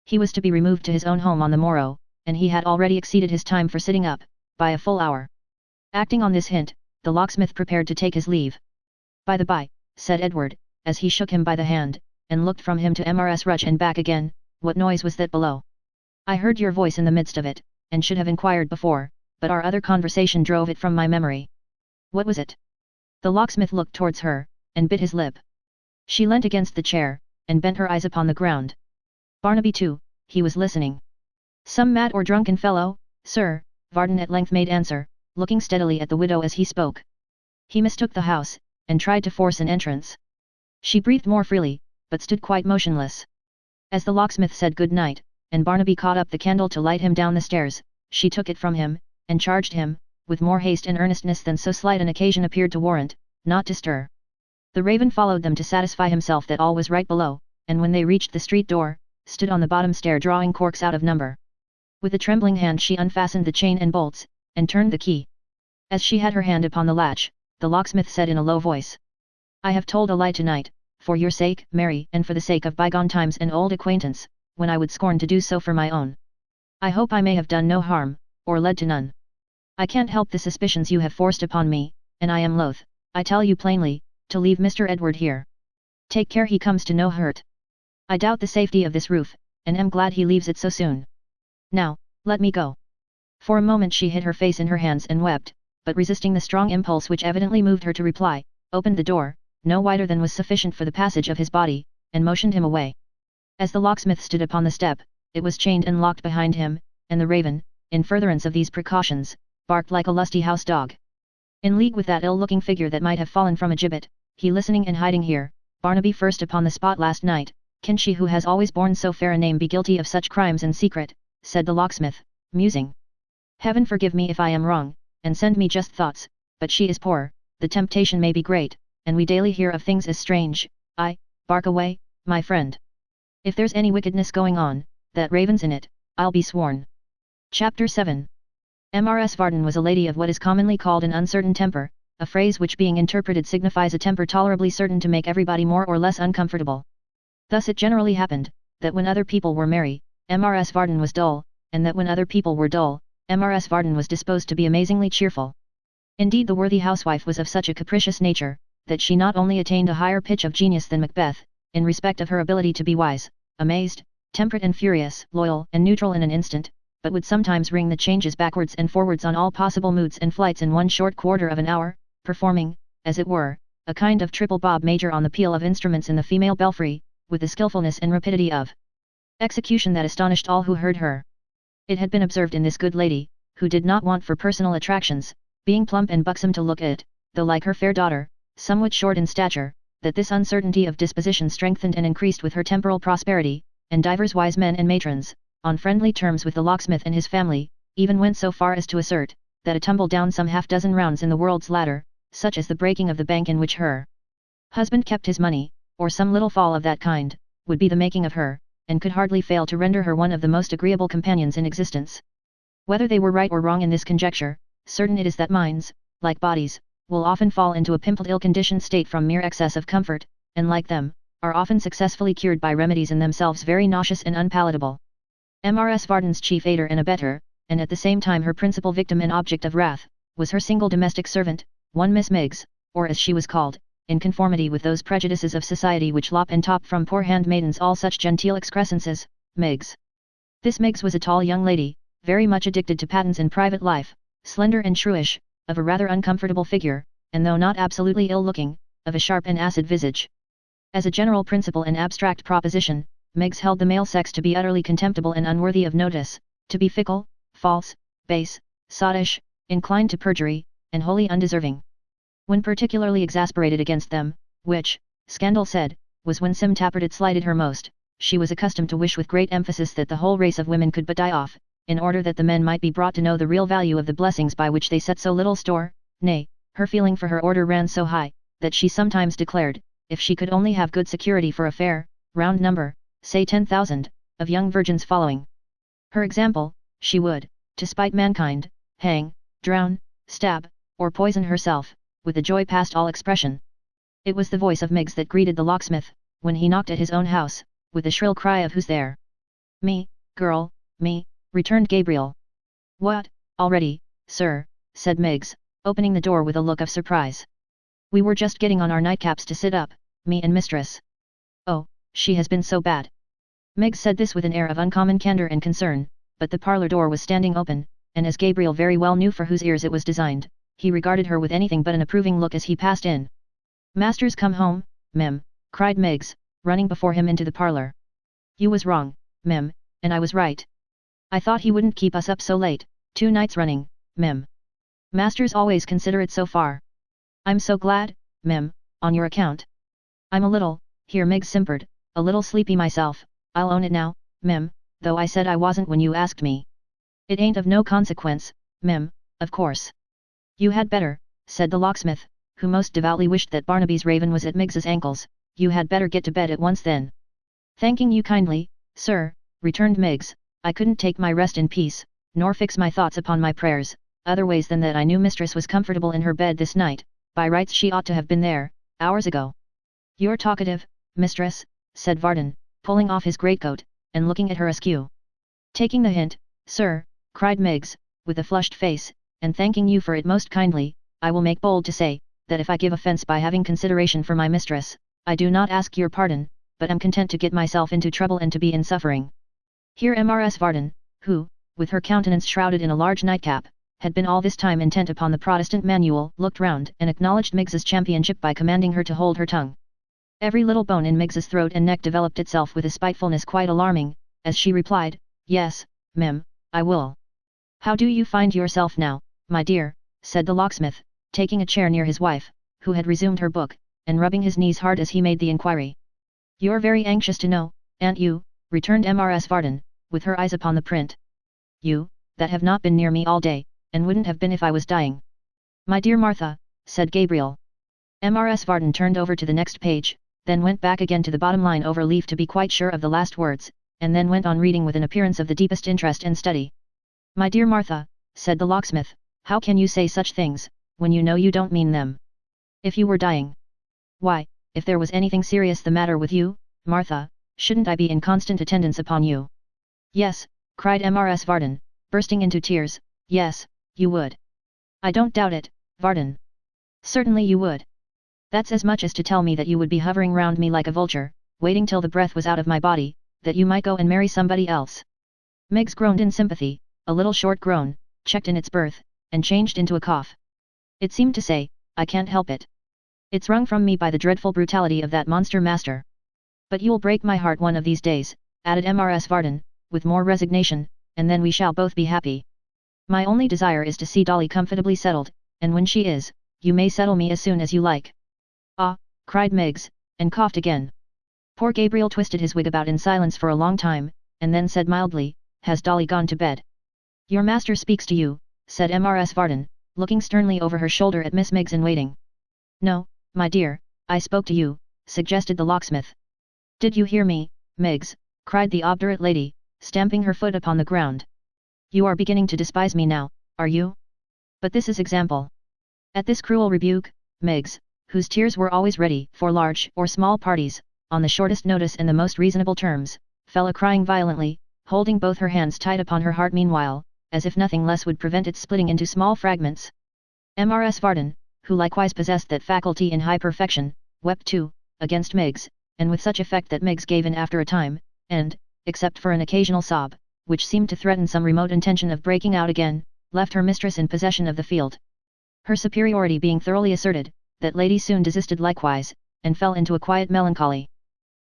He was to be removed to his own home on the morrow, and he had already exceeded his time for sitting up, by a full hour. Acting on this hint, the locksmith prepared to take his leave. By the by, said Edward, as he shook him by the hand, and looked from him to Mrs. Rudge and back again, what noise was that below? I heard your voice in the midst of it, and should have inquired before, but our other conversation drove it from my memory. What was it? The locksmith looked towards her, and bit his lip. She leant against the chair, and bent her eyes upon the ground. Barnaby too, he was listening. Some mad or drunken fellow, sir, Varden at length made answer, looking steadily at the widow as he spoke. He mistook the house, and tried to force an entrance. She breathed more freely, but stood quite motionless. As the locksmith said good night, and Barnaby caught up the candle to light him down the stairs, she took it from him, and charged him, with more haste and earnestness than so slight an occasion appeared to warrant, not to stir. The raven followed them to satisfy himself that all was right below, and when they reached the street door, stood on the bottom stair drawing corks out of number. With a trembling hand she unfastened the chain and bolts, and turned the key. As she had her hand upon the latch, the locksmith said in a low voice, "I have told a lie tonight, for your sake, Mary, and for the sake of bygone times and old acquaintance, when I would scorn to do so for my own. I hope I may have done no harm, or led to none. I can't help the suspicions you have forced upon me, and I am loath, I tell you plainly, to leave Mr. Edward here. Take care he comes to no hurt. I doubt the safety of this roof, and am glad he leaves it so soon. Now, let me go." For a moment she hid her face in her hands and wept, but resisting the strong impulse which evidently moved her to reply, opened the door, no wider than was sufficient for the passage of his body, and motioned him away. As the locksmith stood upon the step, it was chained and locked behind him, and the raven, in furtherance of these precautions, barked like a lusty house dog. In league with that ill-looking figure that might have fallen from a gibbet, he listening and hiding here, Barnaby first upon the spot last night, can she who has always borne so fair a name be guilty of such crimes in secret, said the locksmith, musing. Heaven forgive me if I am wrong, and send me just thoughts, but she is poor, the temptation may be great, and we daily hear of things as strange. Bark away, my friend. If there's any wickedness going on, that raven's in it, I'll be sworn. Chapter 7. Mrs. Varden was a lady of what is commonly called an uncertain temper, a phrase which being interpreted signifies a temper tolerably certain to make everybody more or less uncomfortable. Thus it generally happened, that when other people were merry, Mrs. Varden was dull, and that when other people were dull, Mrs. Varden was disposed to be amazingly cheerful. Indeed the worthy housewife was of such a capricious nature, that she not only attained a higher pitch of genius than Macbeth, in respect of her ability to be wise, amazed, temperate and furious, loyal and neutral in an instant, but would sometimes ring the changes backwards and forwards on all possible moods and flights in one short quarter of an hour, performing, as it were, a kind of triple bob major on the peal of instruments in the female belfry, with a skillfulness and rapidity of execution that astonished all who heard her. It had been observed in this good lady, who did not want for personal attractions, being plump and buxom to look at, though like her fair daughter, somewhat short in stature, that this uncertainty of disposition strengthened and increased with her temporal prosperity, and divers wise men and matrons, on friendly terms with the locksmith and his family, even went so far as to assert, that a tumble down some half-dozen rounds in the world's ladder, such as the breaking of the bank in which her husband kept his money, or some little fall of that kind, would be the making of her, and could hardly fail to render her one of the most agreeable companions in existence. Whether they were right or wrong in this conjecture, certain it is that minds, like bodies, will often fall into a pimpled ill-conditioned state from mere excess of comfort, and like them, are often successfully cured by remedies in themselves very nauseous and unpalatable. Mrs. Varden's chief aider and abettor, and at the same time her principal victim and object of wrath, was her single domestic servant, one Miss Miggs, or as she was called, in conformity with those prejudices of society which lop and top from poor handmaidens all such genteel excrescences, Miggs. This Miggs was a tall young lady, very much addicted to pattens in private life, slender and shrewish, of a rather uncomfortable figure, and though not absolutely ill-looking, of a sharp and acid visage. As a general principle and abstract proposition, Miggs held the male sex to be utterly contemptible and unworthy of notice, to be fickle, false, base, sottish, inclined to perjury, and wholly undeserving. When particularly exasperated against them, which, scandal said, was when Sim Tappertit slighted her most, she was accustomed to wish with great emphasis that the whole race of women could but die off, in order that the men might be brought to know the real value of the blessings by which they set so little store. Nay, her feeling for her order ran so high, that she sometimes declared, if she could only have good security for a fair, round number, say 10,000, of young virgins following her example, she would, to spite mankind, hang, drown, stab, or poison herself, with a joy past all expression. It was the voice of Miggs that greeted the locksmith, when he knocked at his own house, with the shrill cry of "Who's there?" "Me, girl, me," returned Gabriel. "What, already, sir?" said Miggs, opening the door with a look of surprise. "We were just getting on our nightcaps to sit up, me and mistress." "Oh, she has been so bad." Miggs said this with an air of uncommon candour and concern, but the parlour door was standing open, and as Gabriel very well knew for whose ears it was designed, he regarded her with anything but an approving look as he passed in. "Master's come home, Mem," cried Miggs, running before him into the parlour. "You was wrong, Mem, and I was right. I thought he wouldn't keep us up so late, 2 nights running, Mem. Master's always considerate so far. I'm so glad, Mem, on your account. I'm a little," here Miggs simpered, "a little sleepy myself, I'll own it now, Mem, though I said I wasn't when you asked me. It ain't of no consequence, Mem, of course." "You had better," said the locksmith, who most devoutly wished that Barnaby's raven was at Miggs's ankles, "you had better get to bed at once then." "Thanking you kindly, sir," returned Miggs, "I couldn't take my rest in peace, nor fix my thoughts upon my prayers, other ways than that I knew mistress was comfortable in her bed this night, by rights she ought to have been there, hours ago. You're talkative, mistress, said Varden, pulling off his greatcoat, and looking at her askew. Taking the hint, sir, cried Miggs, with a flushed face, and thanking you for it most kindly, I will make bold to say, that if I give offence by having consideration for my mistress, I do not ask your pardon, but am content to get myself into trouble and to be in suffering. Here Mrs. Varden, who, with her countenance shrouded in a large nightcap, had been all this time intent upon the Protestant manual, looked round and acknowledged Miggs's championship by commanding her to hold her tongue. Every little bone in Miggs's throat and neck developed itself with a spitefulness quite alarming, as she replied, "Yes, mem, I will." "How do you find yourself now, my dear?" said the locksmith, taking a chair near his wife, who had resumed her book, and rubbing his knees hard as he made the inquiry. "You're very anxious to know, aren't you?" returned Mrs. Varden, with her eyes upon the print. "You, that have not been near me all day, and wouldn't have been if I was dying." "My dear Martha," said Gabriel. Mrs. Varden turned over to the next page, then went back again to the bottom line over leaf to be quite sure of the last words, and then went on reading with an appearance of the deepest interest and study. "My dear Martha," said the locksmith, "how can you say such things, when you know you don't mean them? If you were dying. Why, if there was anything serious the matter with you, Martha, shouldn't I be in constant attendance upon you?" "Yes," cried Mrs. Varden, bursting into tears, "yes, you would. I don't doubt it, Varden. Certainly you would. That's as much as to tell me that you would be hovering round me like a vulture, waiting till the breath was out of my body, that you might go and marry somebody else." Miggs groaned in sympathy, a little short groan, checked in its birth, and changed into a cough. "It seemed to say, I can't help it. It's wrung from me by the dreadful brutality of that monster master. But you'll break my heart one of these days," added Mrs. Varden, with more resignation, "and then we shall both be happy. My only desire is to see Dolly comfortably settled, and when she is, you may settle me as soon as you like." "Ah," cried Miggs, and coughed again. Poor Gabriel twisted his wig about in silence for a long time, and then said mildly, "Has Dolly gone to bed?" "Your master speaks to you," said Mrs. Varden, looking sternly over her shoulder at Miss Miggs in waiting. "No, my dear, I spoke to you," suggested the locksmith. "Did you hear me, Miggs?" cried the obdurate lady, stamping her foot upon the ground. "You are beginning to despise me now, are you? But this is example." At this cruel rebuke, Miggs, whose tears were always ready for large or small parties, on the shortest notice and the most reasonable terms, fell a-crying violently, holding both her hands tight upon her heart meanwhile, as if nothing less would prevent its splitting into small fragments. Mrs. Varden, who likewise possessed that faculty in high perfection, wept too, against Miggs, and with such effect that Miggs gave in after a time, and, except for an occasional sob, which seemed to threaten some remote intention of breaking out again, left her mistress in possession of the field. Her superiority being thoroughly asserted, that lady soon desisted likewise, and fell into a quiet melancholy.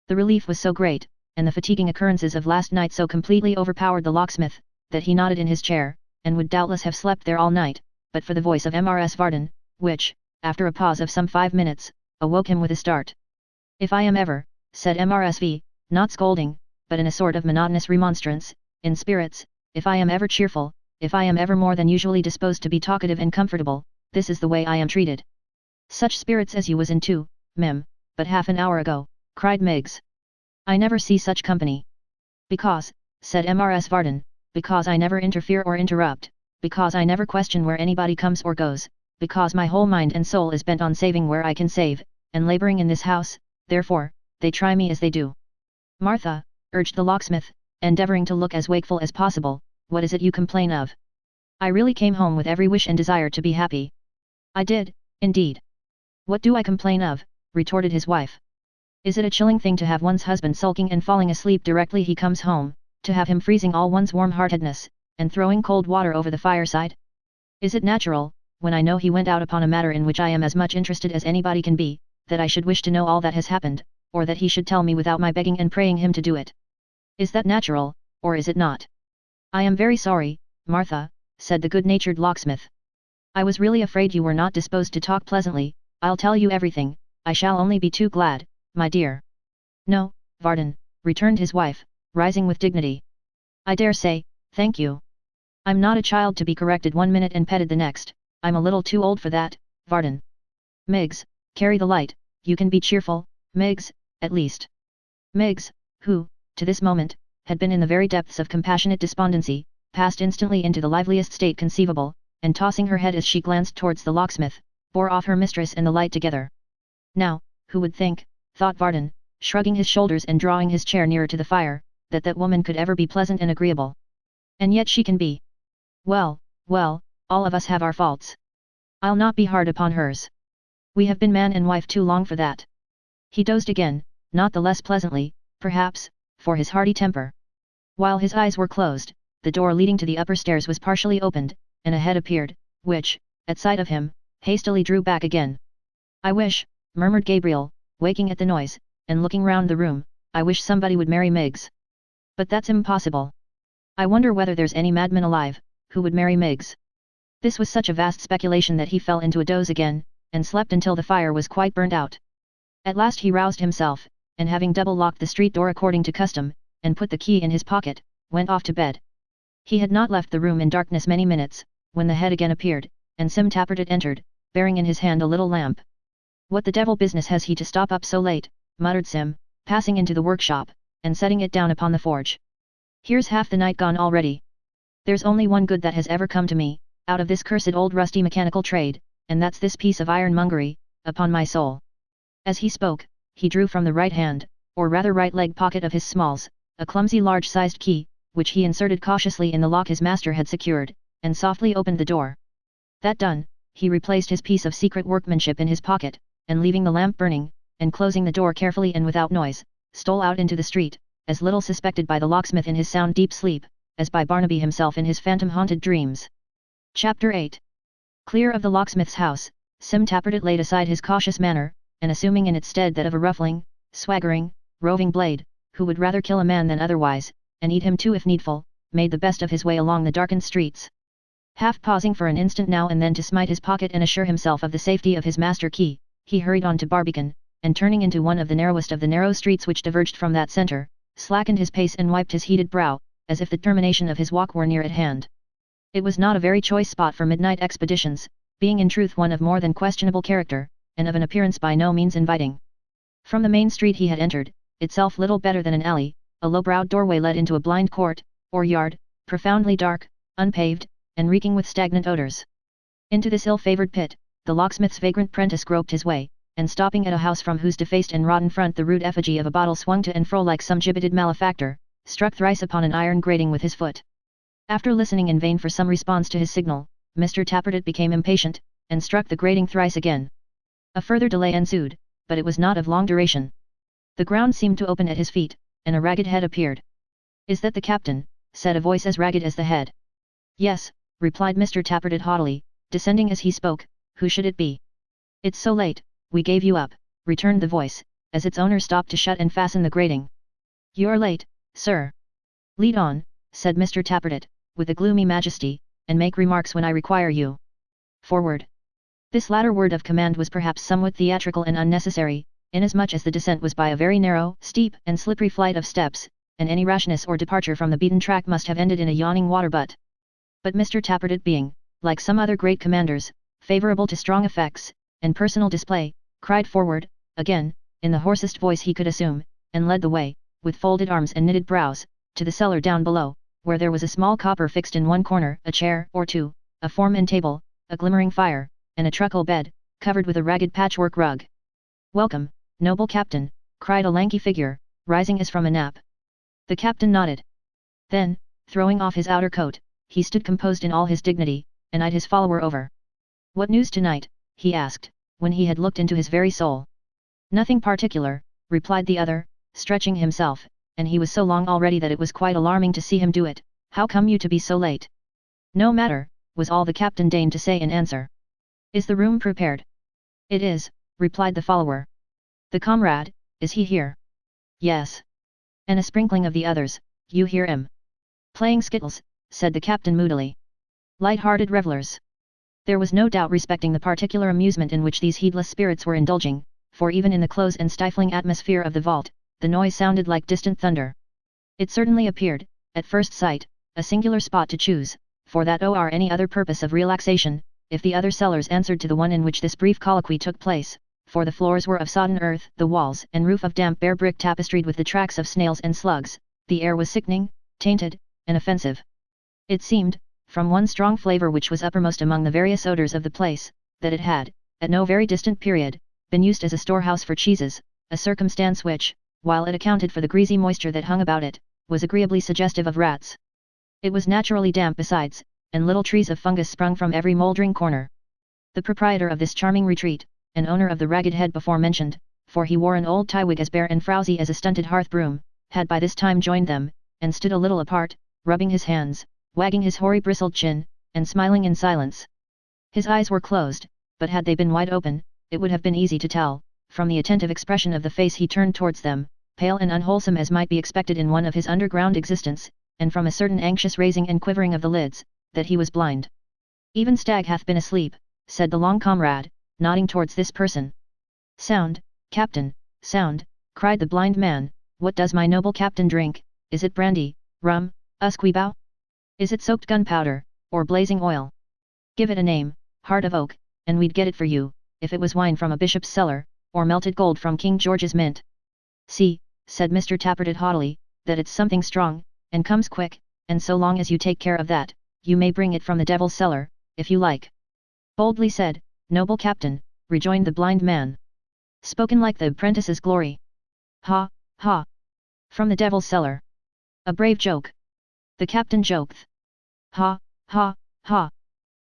The relief was so great, and the fatiguing occurrences of last night so completely overpowered the locksmith, that he nodded in his chair, and would doubtless have slept there all night, but for the voice of Mrs. Varden, which, after a pause of some 5 minutes, awoke him with a start. "If I am ever," said Mrs. V, not scolding, but in a sort of monotonous remonstrance, in spirits, "if I am ever cheerful, if I am ever more than usually disposed to be talkative and comfortable, this is the way I am treated." "Such spirits as you was in too, mem, but half an hour ago," cried Miggs. "I never see such company." "Because," said Mrs. Varden, "because I never interfere or interrupt, because I never question where anybody comes or goes, because my whole mind and soul is bent on saving where I can save, and labouring in this house, therefore, they try me as they do." "Martha," urged the locksmith, endeavouring to look as wakeful as possible, "what is it you complain of?" "I really came home with every wish and desire to be happy." "I did, indeed." "What do I complain of?" retorted his wife. "Is it a chilling thing to have one's husband sulking and falling asleep directly he comes home, to have him freezing all one's warm-heartedness, and throwing cold water over the fireside? Is it natural, when I know he went out upon a matter in which I am as much interested as anybody can be, that I should wish to know all that has happened, or that he should tell me without my begging and praying him to do it? Is that natural, or is it not?" "I am very sorry, Martha," said the good-natured locksmith. "I was really afraid you were not disposed to talk pleasantly. I'll tell you everything, I shall only be too glad, my dear." "No, Varden," returned his wife, rising with dignity. "I dare say, thank you. I'm not a child to be corrected one minute and petted the next. I'm a little too old for that, Varden. Miggs, carry the light, you can be cheerful, Miggs, at least." Miggs, who, to this moment, had been in the very depths of compassionate despondency, passed instantly into the liveliest state conceivable, and tossing her head as she glanced towards the locksmith, bore off her mistress and the light together. Now, who would think, thought Varden, shrugging his shoulders and drawing his chair nearer to the fire, that woman could ever be pleasant and agreeable. And yet she can be. Well, well, all of us have our faults. I'll not be hard upon hers. We have been man and wife too long for that. He dozed again, not the less pleasantly, perhaps, for his hearty temper. While his eyes were closed, the door leading to the upper stairs was partially opened, and a head appeared, which, at sight of him, hastily drew back again. I wish, murmured Gabriel, waking at the noise, and looking round the room, I wish somebody would marry Miggs. But that's impossible. I wonder whether there's any madman alive, who would marry Miggs. This was such a vast speculation that he fell into a doze again, and slept until the fire was quite burnt out. At last he roused himself, and having double-locked the street door according to custom, and put the key in his pocket, went off to bed. He had not left the room in darkness many minutes, when the head again appeared, and Sim Tappertit entered, bearing in his hand a little lamp. What the devil business has he to stop up so late, muttered Sim, passing into the workshop, and setting it down upon the forge. Here's half the night gone already. There's only one good that has ever come to me, out of this cursed old rusty mechanical trade, and that's this piece of ironmongery, upon my soul. As he spoke, he drew from the right hand, or rather right leg pocket of his smalls, a clumsy large-sized key, which he inserted cautiously in the lock his master had secured, and softly opened the door. That done, he replaced his piece of secret workmanship in his pocket, and leaving the lamp burning, and closing the door carefully and without noise, stole out into the street, as little suspected by the locksmith in his sound deep sleep, as by Barnaby himself in his phantom-haunted dreams. Chapter 8. Clear of the locksmith's house, Sim Tappertit laid aside his cautious manner, and assuming in its stead that of a ruffling, swaggering, roving blade, who would rather kill a man than otherwise, and eat him too if needful, made the best of his way along the darkened streets. Half pausing for an instant now and then to smite his pocket and assure himself of the safety of his master key, he hurried on to Barbican, and turning into one of the narrowest of the narrow streets which diverged from that centre, slackened his pace and wiped his heated brow, as if the termination of his walk were near at hand. It was not a very choice spot for midnight expeditions, being in truth one of more than questionable character, and of an appearance by no means inviting. From the main street he had entered, itself little better than an alley, a low-browed doorway led into a blind court, or yard, profoundly dark, unpaved, and reeking with stagnant odours. Into this ill-favoured pit, the locksmith's vagrant prentice groped his way, and stopping at a house from whose defaced and rotten front the rude effigy of a bottle swung to and fro like some gibbeted malefactor, struck thrice upon an iron grating with his foot. After listening in vain for some response to his signal, Mr. Tappertit became impatient, and struck the grating thrice again. A further delay ensued, but it was not of long duration. The ground seemed to open at his feet, and a ragged head appeared. "Is that the captain?" said a voice as ragged as the head. "Yes," replied Mr. Tappertit haughtily, descending as he spoke. "Who should it be?" "It's so late, we gave you up," returned the voice, as its owner stopped to shut and fasten the grating. "You're late, sir." "Lead on," said Mr. Tappertit, with a gloomy majesty, "and make remarks when I require you. Forward." This latter word of command was perhaps somewhat theatrical and unnecessary, inasmuch as the descent was by a very narrow, steep, and slippery flight of steps, and any rashness or departure from the beaten track must have ended in a yawning water butt. But Mr. Tappertit being, like some other great commanders, favourable to strong effects, and personal display, cried forward, again, in the hoarsest voice he could assume, and led the way, with folded arms and knitted brows, to the cellar down below, where there was a small copper fixed in one corner, a chair or two, a form and table, a glimmering fire, and a truckle bed, covered with a ragged patchwork rug. "Welcome, noble captain," cried a lanky figure, rising as from a nap. The captain nodded. Then, throwing off his outer coat, he stood composed in all his dignity, and eyed his follower over. "What news tonight?" he asked, when he had looked into his very soul. "Nothing particular," replied the other, stretching himself, and he was so long already that it was quite alarming to see him do it. "How come you to be so late?" "No matter," was all the captain deigned to say in answer. "Is the room prepared?" "It is," replied the follower. "The comrade, is he here?" "Yes." And a sprinkling of the others, "You hear him?" "Playing skittles," said the captain moodily. "Light-hearted revellers." There was no doubt respecting the particular amusement in which these heedless spirits were indulging, for even in the close and stifling atmosphere of the vault, the noise sounded like distant thunder. It certainly appeared, at first sight, a singular spot to choose, for that or any other purpose of relaxation, if the other cellars answered to the one in which this brief colloquy took place, for the floors were of sodden earth, the walls and roof of damp bare brick tapestried with the tracks of snails and slugs, the air was sickening, tainted, and offensive. It seemed, from one strong flavour which was uppermost among the various odours of the place, that it had, at no very distant period, been used as a storehouse for cheeses, a circumstance which, while it accounted for the greasy moisture that hung about it, was agreeably suggestive of rats. It was naturally damp besides, and little trees of fungus sprung from every mouldering corner. The proprietor of this charming retreat, and owner of the ragged head before mentioned, for he wore an old tie-wig as bare and frowsy as a stunted hearth-broom, had by this time joined them, and stood a little apart, rubbing his hands, wagging his hoary bristled chin, and smiling in silence. His eyes were closed, but had they been wide open, it would have been easy to tell, from the attentive expression of the face he turned towards them, pale and unwholesome as might be expected in one of his underground existence, and from a certain anxious raising and quivering of the lids, that he was blind. "Even Stagg hath been asleep," said the long comrade, nodding towards this person. "Sound, captain, sound," cried the blind man. "What does my noble captain drink? Is it brandy, rum, usquebaugh? Is it soaked gunpowder, or blazing oil? Give it a name, heart of oak, and we'd get it for you, if it was wine from a bishop's cellar, or melted gold from King George's mint." "See," said Mr. Tappertit haughtily, "that it's something strong, and comes quick, and so long as you take care of that, you may bring it from the devil's cellar, if you like." "Boldly said, noble captain," rejoined the blind man. "Spoken like the apprentice's glory. Ha, ha! From the devil's cellar. A brave joke. The captain joketh. Ha, ha, ha!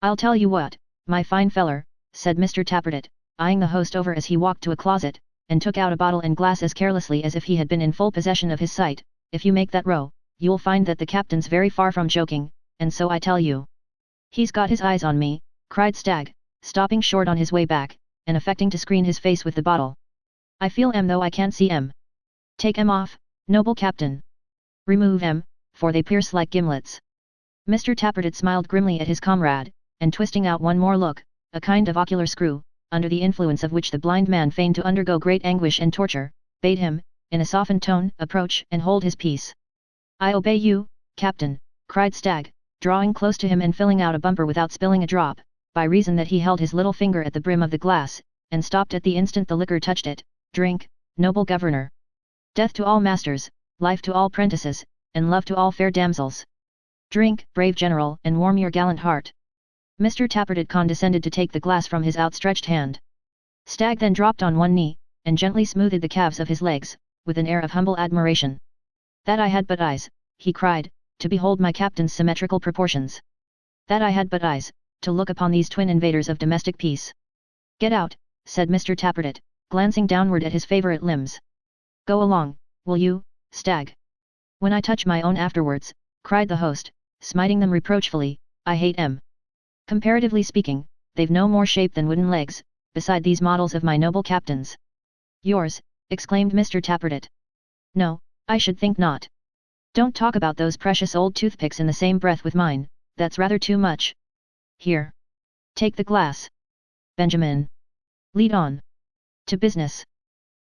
I'll tell you what, my fine feller," said Mr. Tappertit, eyeing the host over as he walked to a closet, and took out a bottle and glass as carelessly as if he had been in full possession of his sight. "If you make that row, you'll find that the captain's very far from joking, and so I tell you." "He's got his eyes on me," cried Stagg, stopping short on his way back, and affecting to screen his face with the bottle. "I feel 'em though I can't see 'em. Take 'em off, noble captain. Remove 'em, for they pierce like gimlets." Mr. Tappertit smiled grimly at his comrade, and twisting out one more look, a kind of ocular screw, under the influence of which the blind man feigned to undergo great anguish and torture, bade him, in a softened tone, approach and hold his peace. "I obey you, captain," cried Stagg, drawing close to him and filling out a bumper without spilling a drop, by reason that he held his little finger at the brim of the glass, and stopped at the instant the liquor touched it. "Drink, noble governor. Death to all masters, life to all prentices, and love to all fair damsels. Drink, brave general, and warm your gallant heart." Mr. Tappertit condescended to take the glass from his outstretched hand. Stagg then dropped on one knee, and gently smoothed the calves of his legs, with an air of humble admiration. "That I had but eyes," he cried, "to behold my captain's symmetrical proportions. That I had but eyes, to look upon these twin invaders of domestic peace." "Get out," said Mr. Tappertit, glancing downward at his favourite limbs. "Go along, will you, Stagg? When I touch my own afterwards," cried the host, smiting them reproachfully, "I hate 'em. Comparatively speaking, they've no more shape than wooden legs, beside these models of my noble captains." "Yours," exclaimed Mr. Tappertit. "No, I should think not. Don't talk about those precious old toothpicks in the same breath with mine, that's rather too much. Here. Take the glass. Benjamin. Lead on. To business."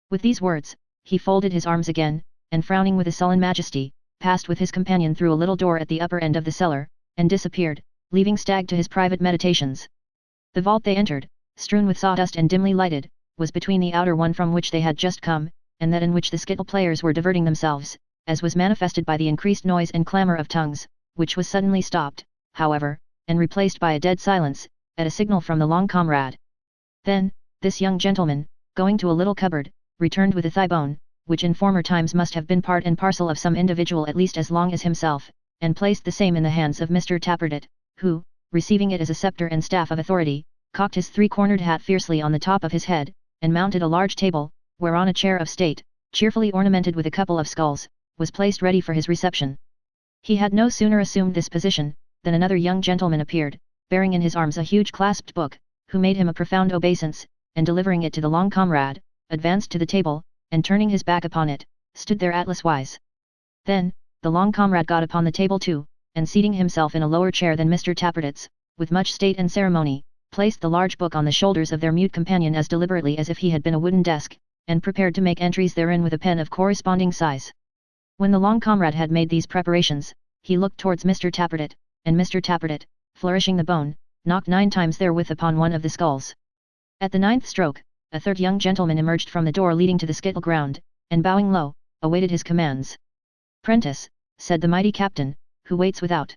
With these words, he folded his arms again, and frowning with a sullen majesty, passed with his companion through a little door at the upper end of the cellar, and disappeared, leaving Stagg to his private meditations. The vault they entered, strewn with sawdust and dimly lighted, was between the outer one from which they had just come, and that in which the skittle players were diverting themselves, as was manifested by the increased noise and clamour of tongues, which was suddenly stopped, however, and replaced by a dead silence, at a signal from the long comrade. Then, this young gentleman, going to a little cupboard, returned with a thigh bone, which in former times must have been part and parcel of some individual at least as long as himself, and placed the same in the hands of Mr. Tappertit, who, receiving it as a sceptre and staff of authority, cocked his three-cornered hat fiercely on the top of his head, and mounted a large table, whereon a chair of state, cheerfully ornamented with a couple of skulls, was placed ready for his reception. He had no sooner assumed this position, than another young gentleman appeared, bearing in his arms a huge clasped book, who made him a profound obeisance, and delivering it to the long comrade, advanced to the table, and turning his back upon it, stood there atlas-wise. Then, the long comrade got upon the table too, and seating himself in a lower chair than Mr. Tappertit's, with much state and ceremony, placed the large book on the shoulders of their mute companion as deliberately as if he had been a wooden desk, and prepared to make entries therein with a pen of corresponding size. When the long comrade had made these preparations, he looked towards Mr. Tappertit, and Mr. Tappertit, flourishing the bone, knocked 9 times therewith upon one of the skulls. At the 9th stroke, a third young gentleman emerged from the door leading to the skittle ground, and bowing low, awaited his commands. "Prentice," said the mighty captain, "who waits without?"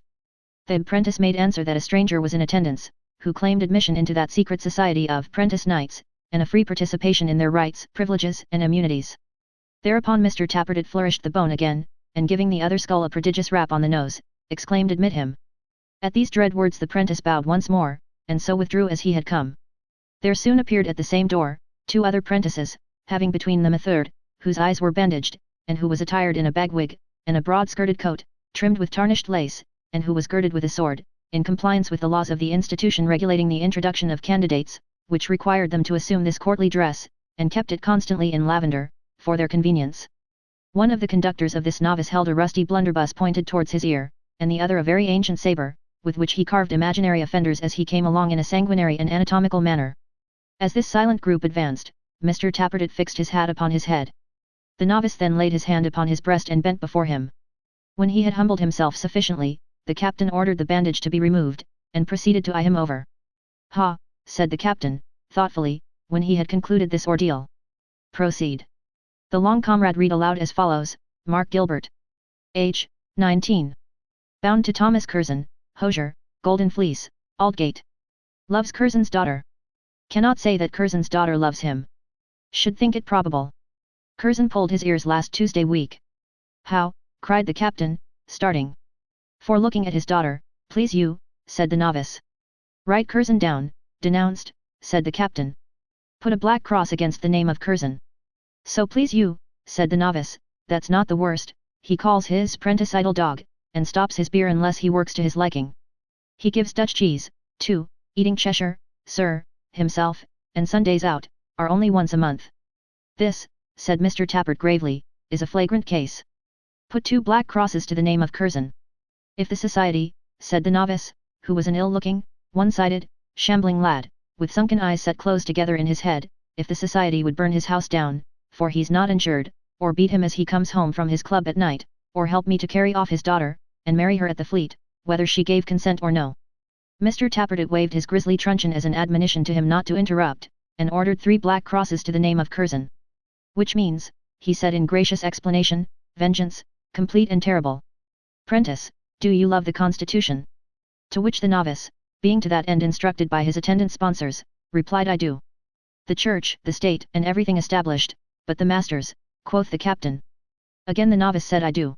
The apprentice made answer that a stranger was in attendance, who claimed admission into that secret society of prentice knights, and a free participation in their rights, privileges, and immunities. Thereupon Mr. Tappertit flourished the bone again, and giving the other skull a prodigious rap on the nose, exclaimed "Admit him." At these dread words the prentice bowed once more, and so withdrew as he had come. There soon appeared at the same door, 2 other prentices, having between them a third, whose eyes were bandaged, and who was attired in a bagwig, and a broad-skirted coat, trimmed with tarnished lace, and who was girded with a sword, in compliance with the laws of the institution regulating the introduction of candidates, which required them to assume this courtly dress, and kept it constantly in lavender, for their convenience. One of the conductors of this novice held a rusty blunderbuss pointed towards his ear, and the other a very ancient sabre, with which he carved imaginary offenders as he came along in a sanguinary and anatomical manner. As this silent group advanced, Mr. Tappertit fixed his hat upon his head. The novice then laid his hand upon his breast and bent before him. When he had humbled himself sufficiently, the captain ordered the bandage to be removed, and proceeded to eye him over. "Ha," said the captain, thoughtfully, when he had concluded this ordeal. "Proceed." The long comrade read aloud as follows: Mark Gilbert. Age, 19. Bound to Thomas Curzon, hosier, Golden Fleece, Aldgate. Loves Curzon's daughter. Cannot say that Curzon's daughter loves him. Should think it probable. Curzon pulled his ears last Tuesday week. "How?" cried the captain, starting. "For looking at his daughter, please you," said the novice. "Write Curzon down," denounced, said the captain. "Put a black cross against the name of Curzon." "So please you," said the novice, "that's not the worst, he calls his prentice idle dog, and stops his beer unless he works to his liking. He gives Dutch cheese, too, eating Cheshire, sir, himself, and Sundays out, are only once a month. This," said Mr. Tappert gravely, "is a flagrant case. Put 2 black crosses to the name of Curzon." "If the society," said the novice, who was an ill-looking, one-sided, shambling lad, with sunken eyes set close together in his head, "if the society would burn his house down, for he's not injured, or beat him as he comes home from his club at night, or help me to carry off his daughter, and marry her at the Fleet, whether she gave consent or no." Mr. Tappertit waved his grisly truncheon as an admonition to him not to interrupt, and ordered 3 black crosses to the name of Curzon. "Which means," he said in gracious explanation, "vengeance, complete and terrible. Prentice, do you love the Constitution?" To which the novice, being to that end instructed by his attendant sponsors, replied, "I do. The Church, the State, and everything established, but the masters," quoth the captain. Again the novice said, "I do."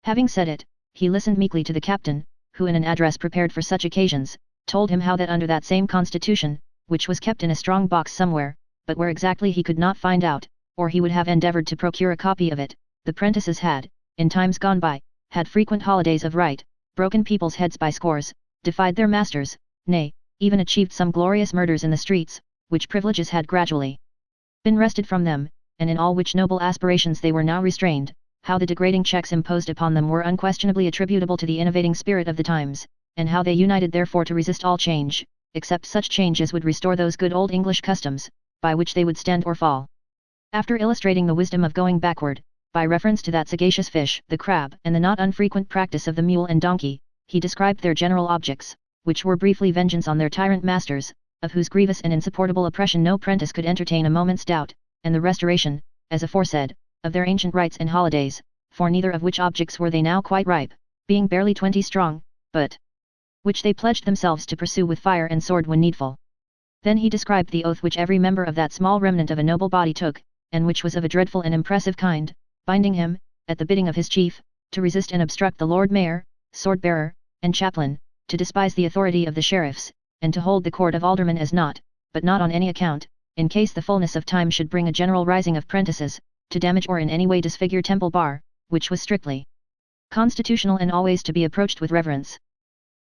Having said it, he listened meekly to the captain, who in an address prepared for such occasions, told him how that under that same Constitution, which was kept in a strong box somewhere, but where exactly he could not find out, or he would have endeavoured to procure a copy of it, the prentices had, in times gone by, had frequent holidays of right, broken people's heads by scores, defied their masters, nay, even achieved some glorious murders in the streets, which privileges had gradually been wrested from them, and in all which noble aspirations they were now restrained, how the degrading checks imposed upon them were unquestionably attributable to the innovating spirit of the times, and how they united therefore to resist all change, except such change as would restore those good old English customs, by which they would stand or fall. After illustrating the wisdom of going backward, by reference to that sagacious fish, the crab, and the not unfrequent practice of the mule and donkey, he described their general objects, which were briefly vengeance on their tyrant masters, of whose grievous and insupportable oppression no prentice could entertain a moment's doubt, and the restoration, as aforesaid, of their ancient rights and holidays, for neither of which objects were they now quite ripe, being barely 20 strong, but which they pledged themselves to pursue with fire and sword when needful. Then he described the oath which every member of that small remnant of a noble body took, and which was of a dreadful and impressive kind, binding him, at the bidding of his chief, to resist and obstruct the Lord Mayor, sword-bearer, and chaplain, to despise the authority of the sheriffs, and to hold the court of aldermen as naught, but not on any account, in case the fullness of time should bring a general rising of prentices, to damage or in any way disfigure Temple Bar, which was strictly constitutional and always to be approached with reverence.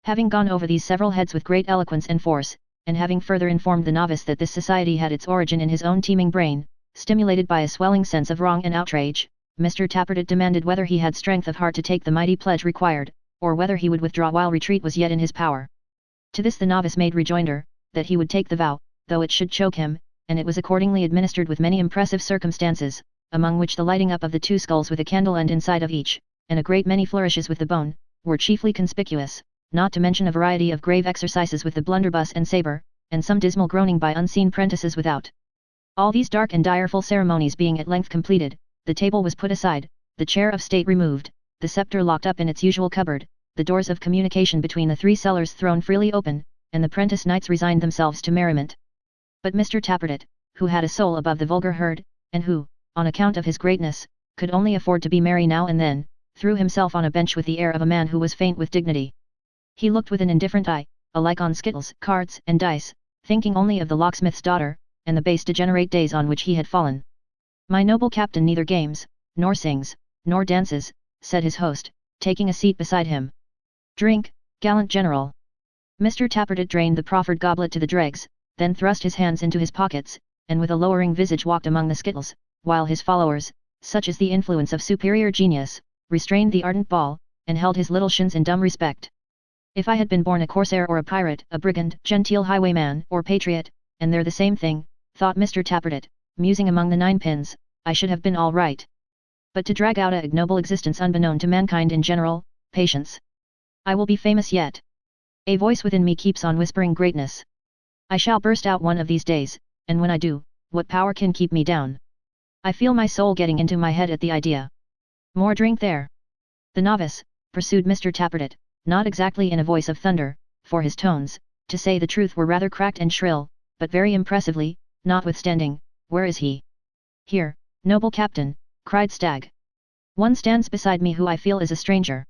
Having gone over these several heads with great eloquence and force, and having further informed the novice that this society had its origin in his own teeming brain, stimulated by a swelling sense of wrong and outrage, Mr. Tappertit demanded whether he had strength of heart to take the mighty pledge required, or whether he would withdraw while retreat was yet in his power. To this the novice made rejoinder, that he would take the vow, though it should choke him, and it was accordingly administered with many impressive circumstances, among which the lighting up of the 2 skulls with a candle end inside of each, and a great many flourishes with the bone, were chiefly conspicuous, not to mention a variety of grave exercises with the blunderbuss and sabre, and some dismal groaning by unseen prentices without. All these dark and direful ceremonies being at length completed, the table was put aside, the chair of state removed, the sceptre locked up in its usual cupboard, the doors of communication between the three cellars thrown freely open, and the prentice knights resigned themselves to merriment. But Mr. Tappertit, who had a soul above the vulgar herd, and who, on account of his greatness, could only afford to be merry now and then, threw himself on a bench with the air of a man who was faint with dignity. He looked with an indifferent eye, alike on skittles, cards, and dice, thinking only of the locksmith's daughter, and the base degenerate days on which he had fallen. "My noble captain neither games, nor sings, nor dances," said his host, taking a seat beside him. "Drink, gallant general." Mr. Tappertit drained the proffered goblet to the dregs, then thrust his hands into his pockets, and with a lowering visage walked among the skittles, while his followers, such is the influence of superior genius, restrained the ardent ball, and held his little shins in dumb respect. "If I had been born a corsair or a pirate, a brigand, genteel highwayman, or patriot, and they're the same thing," thought Mr. Tappertit, musing among the ninepins, "I should have been all right. But to drag out a ignoble existence unbeknown to mankind in general, patience. I will be famous yet. A voice within me keeps on whispering greatness. I shall burst out one of these days, and when I do, what power can keep me down? I feel my soul getting into my head at the idea. More drink there." "The novice," pursued Mr. Tappertit, not exactly in a voice of thunder, for his tones, to say the truth, were rather cracked and shrill, but very impressively, notwithstanding. "Where is he?" "Here, noble captain," cried Stagg. "One stands beside me who I feel is a stranger."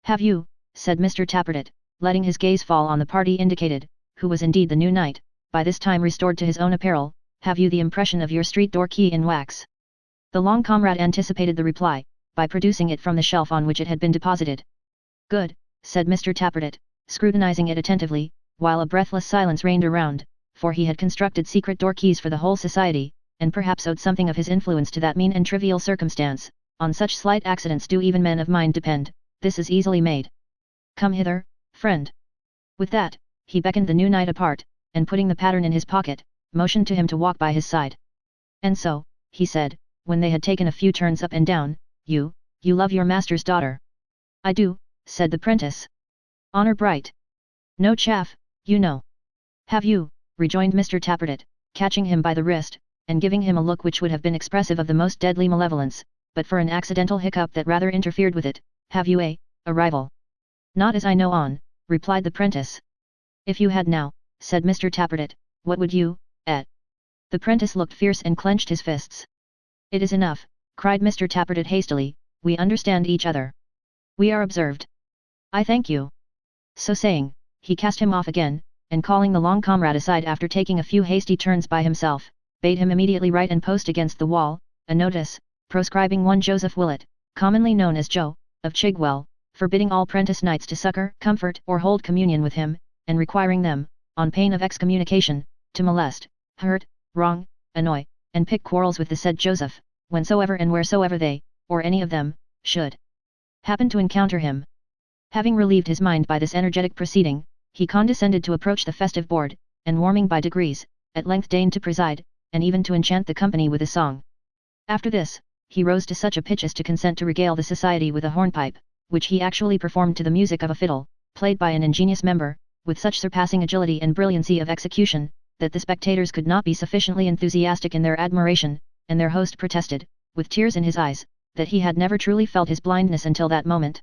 "Have you," said Mr. Tappertit, letting his gaze fall on the party indicated, who was indeed the new knight, by this time restored to his own apparel, "have you the impression of your street door key in wax?" The long comrade anticipated the reply, by producing it from the shelf on which it had been deposited. "Good," said Mr. Tappertit, scrutinizing it attentively, while a breathless silence reigned around, for he had constructed secret door keys for the whole society, and perhaps owed something of his influence to that mean and trivial circumstance. On such slight accidents do even men of mind depend. This is easily made. "Come hither, friend." With that, he beckoned the new knight apart, and putting the pattern in his pocket, motioned to him to walk by his side. "And so," he said, when they had taken a few turns up and down, you love your master's daughter." "I do," said the prentice. "Honor bright. No chaff, you know." "Have you," rejoined Mr. Tappertit, catching him by the wrist, and giving him a look which would have been expressive of the most deadly malevolence, but for an accidental hiccup that rather interfered with it, "have you a rival?" "Not as I know on," replied the prentice. "If you had now," said Mr. Tappertit, "what would you, at?" The prentice looked fierce and clenched his fists. "It is enough," cried Mr. Tappertit hastily, "we understand each other. We are observed. I thank you." So saying, he cast him off again, and calling the long comrade aside after taking a few hasty turns by himself, bade him immediately write and post against the wall, a notice, proscribing one Joseph Willett, commonly known as Joe, of Chigwell, forbidding all prentice knights to succour, comfort, or hold communion with him, and requiring them, on pain of excommunication, to molest, hurt, wrong, annoy, and pick quarrels with the said Joseph, whensoever and wheresoever they, or any of them, should happen to encounter him. Having relieved his mind by this energetic proceeding, he condescended to approach the festive board, and warming by degrees, at length deigned to preside, and even to enchant the company with a song. After this, he rose to such a pitch as to consent to regale the society with a hornpipe, which he actually performed to the music of a fiddle, played by an ingenious member, with such surpassing agility and brilliancy of execution, that the spectators could not be sufficiently enthusiastic in their admiration, and their host protested, with tears in his eyes, that he had never truly felt his blindness until that moment.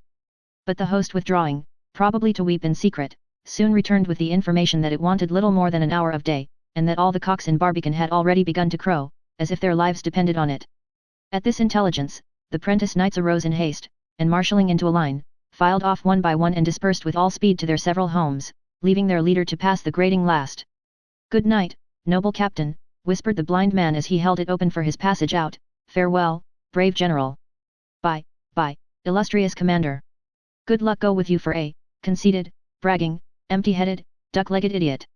But the host, withdrawing, probably to weep in secret, soon returned with the information that it wanted little more than an hour of day, and that all the cocks in Barbican had already begun to crow, as if their lives depended on it. At this intelligence, the prentice knights arose in haste, and marshalling into a line, filed off one by one and dispersed with all speed to their several homes, leaving their leader to pass the grating last. "Good night, noble captain," whispered the blind man as he held it open for his passage out. "Farewell, brave general. Bye, illustrious commander. Good luck go with you for a conceited, bragging, empty-headed, duck-legged idiot."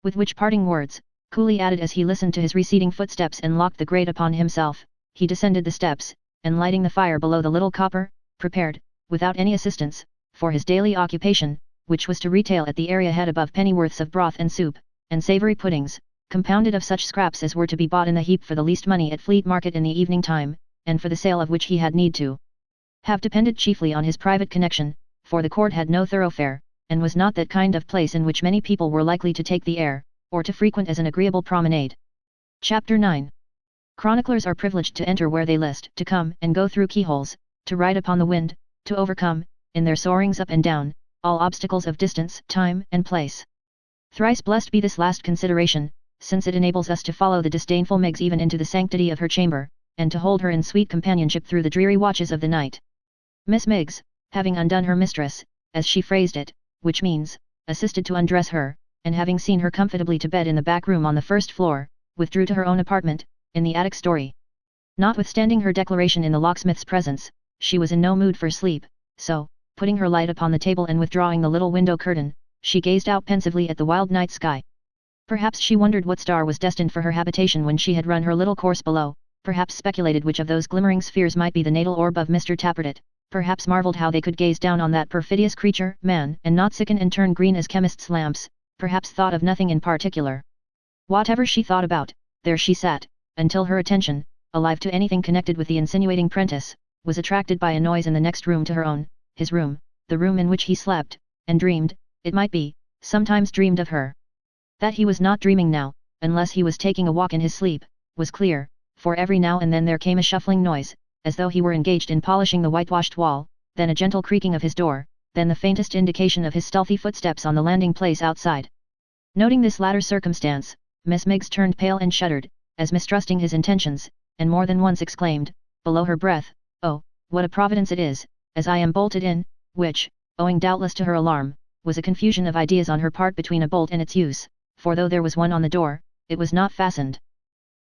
With which parting words, coolly added as he listened to his receding footsteps and locked the grate upon himself, he descended the steps, and lighting the fire below the little copper, prepared, without any assistance, for his daily occupation, which was to retail at the area head above pennyworths of broth and soup, and savoury puddings, compounded of such scraps as were to be bought in the heap for the least money at Fleet Market in the evening time, and for the sale of which he had need to have depended chiefly on his private connection, for the court had no thoroughfare, and was not that kind of place in which many people were likely to take the air, or to frequent as an agreeable promenade. Chapter 9. Chroniclers are privileged to enter where they list, to come and go through keyholes, to ride upon the wind, to overcome, in their soarings up and down, all obstacles of distance, time, and place. Thrice blessed be this last consideration, since it enables us to follow the disdainful Miggs even into the sanctity of her chamber, and to hold her in sweet companionship through the dreary watches of the night. Miss Miggs, having undone her mistress, as she phrased it, which means, assisted to undress her, and having seen her comfortably to bed in the back room on the first floor, withdrew to her own apartment, in the attic story. Notwithstanding her declaration in the locksmith's presence, she was in no mood for sleep, so, putting her light upon the table and withdrawing the little window curtain, she gazed out pensively at the wild night sky. Perhaps she wondered what star was destined for her habitation when she had run her little course below, perhaps speculated which of those glimmering spheres might be the natal orb of Mr. Tappertit, perhaps marvelled how they could gaze down on that perfidious creature, man, and not sicken and turn green as chemists' lamps, perhaps thought of nothing in particular. Whatever she thought about, there she sat, until her attention, alive to anything connected with the insinuating prentice, was attracted by a noise in the next room to her own, his room, the room in which he slept, and dreamed, it might be, sometimes dreamed of her. That he was not dreaming now, unless he was taking a walk in his sleep, was clear, for every now and then there came a shuffling noise, as though he were engaged in polishing the whitewashed wall, then a gentle creaking of his door, then the faintest indication of his stealthy footsteps on the landing place outside. Noting this latter circumstance, Miss Miggs turned pale and shuddered, as mistrusting his intentions, and more than once exclaimed, below her breath, "Oh, what a providence it is, as I am bolted in," which, owing doubtless to her alarm, was a confusion of ideas on her part between a bolt and its use, for though there was one on the door, it was not fastened.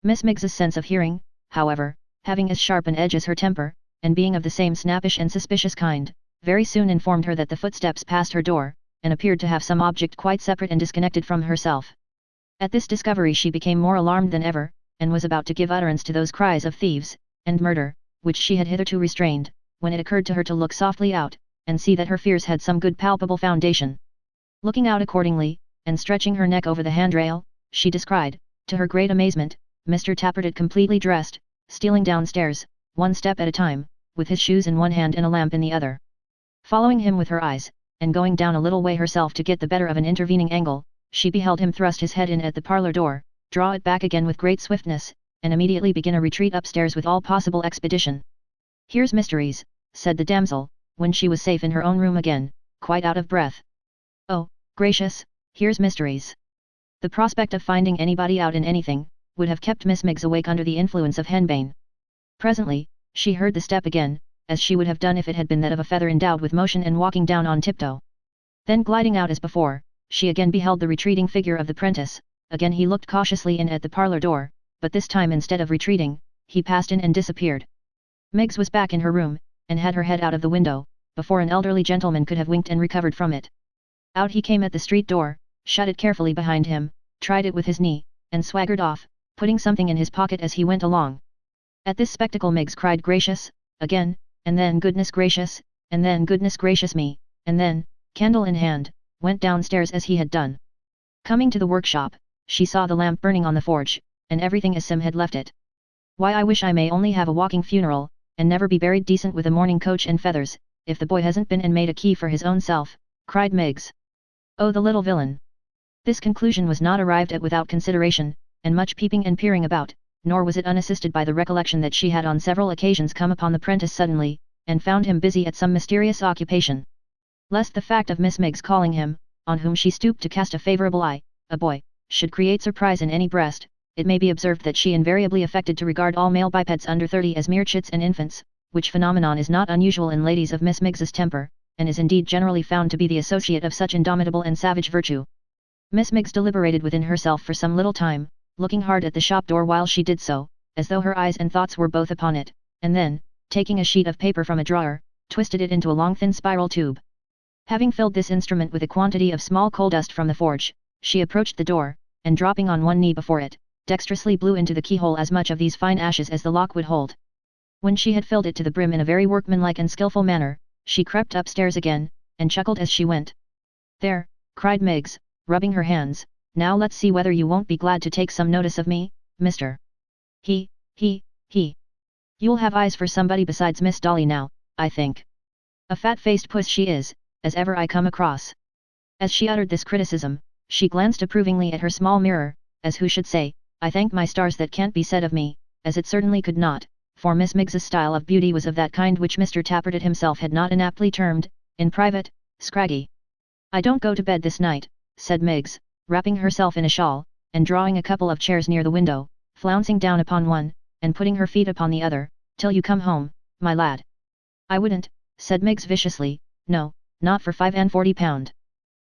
Miss Miggs's sense of hearing, however, having as sharp an edge as her temper, and being of the same snappish and suspicious kind, very soon informed her that the footsteps passed her door, and appeared to have some object quite separate and disconnected from herself. At this discovery she became more alarmed than ever, and was about to give utterance to those cries of thieves, and murder, which she had hitherto restrained, when it occurred to her to look softly out, and see that her fears had some good palpable foundation. Looking out accordingly, and stretching her neck over the handrail, she descried, to her great amazement, Mr. Tappertit completely dressed, stealing downstairs, one step at a time, with his shoes in one hand and a lamp in the other. Following him with her eyes, and going down a little way herself to get the better of an intervening angle, she beheld him thrust his head in at the parlour door, draw it back again with great swiftness, and immediately begin a retreat upstairs with all possible expedition. "Here's mysteries," said the damsel, when she was safe in her own room again, quite out of breath. "Oh, gracious, here's mysteries." The prospect of finding anybody out in anything, would have kept Miss Miggs awake under the influence of henbane. Presently, she heard the step again, as she would have done if it had been that of a feather endowed with motion and walking down on tiptoe. Then gliding out as before, she again beheld the retreating figure of the prentice, again he looked cautiously in at the parlour door, but this time instead of retreating, he passed in and disappeared. Miggs was back in her room, and had her head out of the window, before an elderly gentleman could have winked and recovered from it. Out he came at the street door, shut it carefully behind him, tried it with his knee, and swaggered off, putting something in his pocket as he went along. At this spectacle Miggs cried gracious, again, and then goodness gracious, and then goodness gracious me, and then, candle in hand, went downstairs as he had done. Coming to the workshop, she saw the lamp burning on the forge, and everything as Sim had left it. "Why, I wish I may only have a walking funeral, and never be buried decent with a mourning coach and feathers, if the boy hasn't been and made a key for his own self," cried Miggs. "Oh, the little villain!" This conclusion was not arrived at without consideration, and much peeping and peering about, nor was it unassisted by the recollection that she had on several occasions come upon the prentice suddenly, and found him busy at some mysterious occupation. Lest the fact of Miss Miggs calling him, on whom she stooped to cast a favourable eye, a boy, should create surprise in any breast, it may be observed that she invariably affected to regard all male bipeds under 30 as mere chits and infants, which phenomenon is not unusual in ladies of Miss Miggs's temper, and is indeed generally found to be the associate of such indomitable and savage virtue. Miss Miggs deliberated within herself for some little time, looking hard at the shop door while she did so, as though her eyes and thoughts were both upon it, and then, taking a sheet of paper from a drawer, twisted it into a long thin spiral tube. Having filled this instrument with a quantity of small coal dust from the forge, she approached the door, and dropping on one knee before it, dexterously blew into the keyhole as much of these fine ashes as the lock would hold. When she had filled it to the brim in a very workmanlike and skilful manner, she crept upstairs again, and chuckled as she went. "There," cried Miggs, rubbing her hands, "now let's see whether you won't be glad to take some notice of me, Mr. He. You'll have eyes for somebody besides Miss Dolly now, I think. A fat-faced puss she is, as ever I come across." As she uttered this criticism, she glanced approvingly at her small mirror, as who should say, "I thank my stars that can't be said of me," as it certainly could not, for Miss Miggs's style of beauty was of that kind which Mr. Tappertit himself had not inaptly termed, in private, Scraggy. I don't go to bed this night, said Miggs, wrapping herself in a shawl, and drawing a couple of chairs near the window, flouncing down upon one, and putting her feet upon the other, till you come home, my lad. I wouldn't, said Miggs viciously, no, not for £45.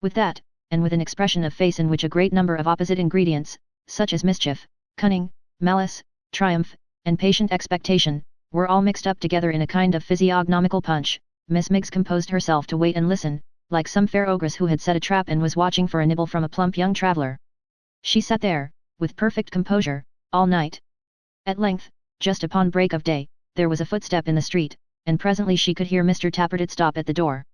With that, and with an expression of face in which a great number of opposite ingredients, such as mischief, cunning, malice, triumph, and patient expectation, were all mixed up together in a kind of physiognomical punch, Miss Miggs composed herself to wait and listen, like some fair ogress who had set a trap and was watching for a nibble from a plump young traveller. She sat there, with perfect composure, all night. At length, just upon break of day, there was a footstep in the street, and presently she could hear Mr. Tappertit stop at the door.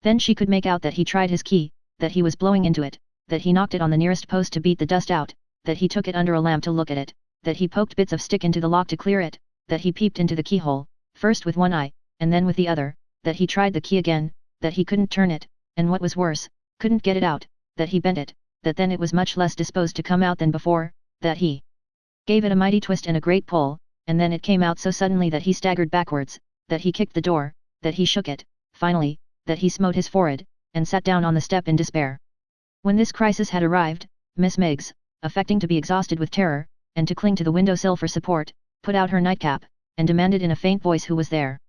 Then she could make out that he tried his key, that he was blowing into it, that he knocked it on the nearest post to beat the dust out, that he took it under a lamp to look at it, that he poked bits of stick into the lock to clear it, that he peeped into the keyhole, first with one eye, and then with the other, that he tried the key again, that he couldn't turn it, and what was worse, couldn't get it out, that he bent it, that then it was much less disposed to come out than before, that he gave it a mighty twist and a great pull, and then it came out so suddenly that he staggered backwards, that he kicked the door, that he shook it, finally, that he smote his forehead, and sat down on the step in despair. When this crisis had arrived, Miss Miggs, affecting to be exhausted with terror, and to cling to the window-sill for support, put out her nightcap, and demanded in a faint voice who was there.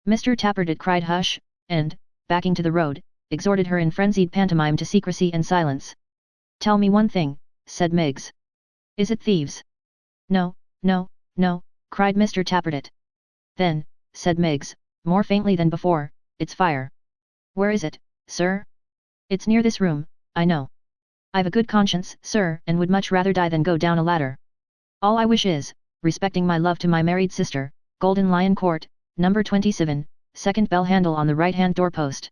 Mr. Tappertit cried hush, and, backing to the road, exhorted her in frenzied pantomime to secrecy and silence. Tell me one thing, said Miggs. Is it thieves? No, no, no, cried Mr. Tappertit. Then, said Miggs, more faintly than before, it's fire. Where is it, sir? It's near this room, I know. I've a good conscience, sir, and would much rather die than go down a ladder. All I wish is, respecting my love to my married sister, Golden Lion Court, number 27, second bell handle on the right-hand doorpost.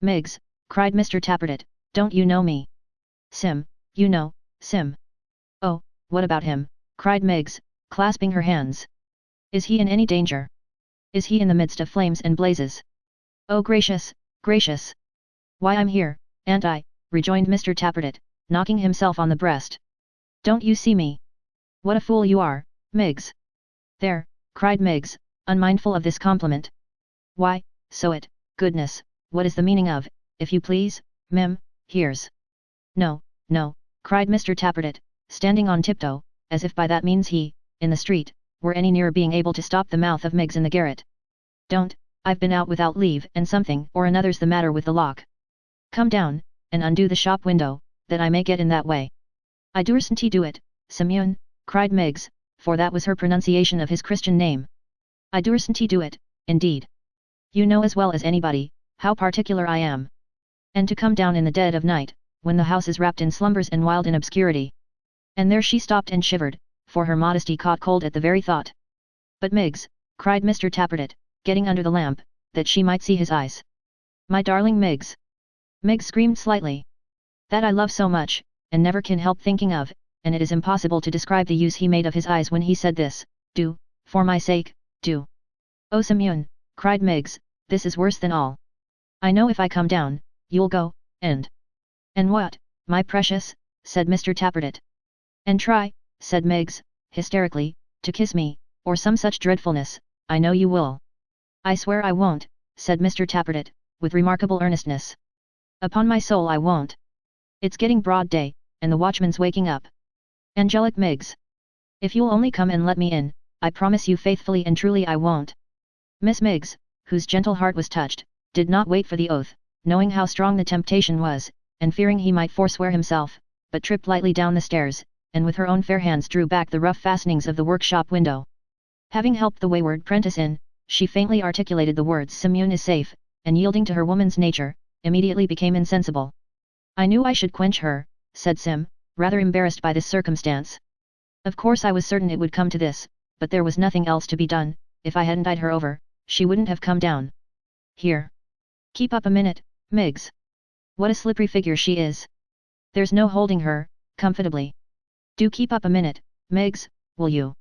Miggs, cried Mr. Tappertit, don't you know me? Sim, you know, Sim. Oh, what about him? Cried Miggs, clasping her hands. Is he in any danger? Is he in the midst of flames and blazes? Oh gracious, gracious! Why I'm here, and I, rejoined Mr. Tappertit, knocking himself on the breast. Don't you see me? What a fool you are, Miggs! There, cried Miggs, unmindful of this compliment. Why, so it, goodness, what is the meaning of, if you please, Mem, here's. No, no, cried Mr. Tappertit, standing on tiptoe, as if by that means he, in the street, were any nearer being able to stop the mouth of Miggs in the garret. Don't, I've been out without leave and something or another's the matter with the lock. Come down, and undo the shop window, that I may get in that way. I dursn't do it, Simeon, cried Miggs, for that was her pronunciation of his Christian name. I dursn't do it, indeed. You know as well as anybody, how particular I am. And to come down in the dead of night, when the house is wrapped in slumbers and wild in obscurity. And there she stopped and shivered, for her modesty caught cold at the very thought. But Miggs, cried Mr. Tappertit, getting under the lamp, that she might see his eyes. My darling Miggs! Miggs screamed slightly. That I love so much, and never can help thinking of, and it is impossible to describe the use he made of his eyes when he said this, do, for my sake, do. Oh Simeon, cried Miggs, this is worse than all. I know if I come down, you'll go, and what, my precious, said Mr. Tappertit. And try, said Miggs, hysterically, to kiss me, or some such dreadfulness, I know you will. I swear I won't, said Mr. Tappertit, with remarkable earnestness. Upon my soul I won't. It's getting broad day, and the watchman's waking up. Angelic Miggs! If you'll only come and let me in, I promise you faithfully and truly I won't. Miss Miggs, whose gentle heart was touched, did not wait for the oath, knowing how strong the temptation was, and fearing he might forswear himself, but tripped lightly down the stairs, and with her own fair hands drew back the rough fastenings of the workshop window. Having helped the wayward prentice in, she faintly articulated the words Simeon is safe, and yielding to her woman's nature, immediately became insensible. I knew I should quench her, said Sim, rather embarrassed by this circumstance. Of course I was certain it would come to this, but there was nothing else to be done, if I hadn't eyed her over, she wouldn't have come down. Here. Keep up a minute, Miggs. What a slippery figure she is. There's no holding her, comfortably. Do keep up a minute, Miggs, will you?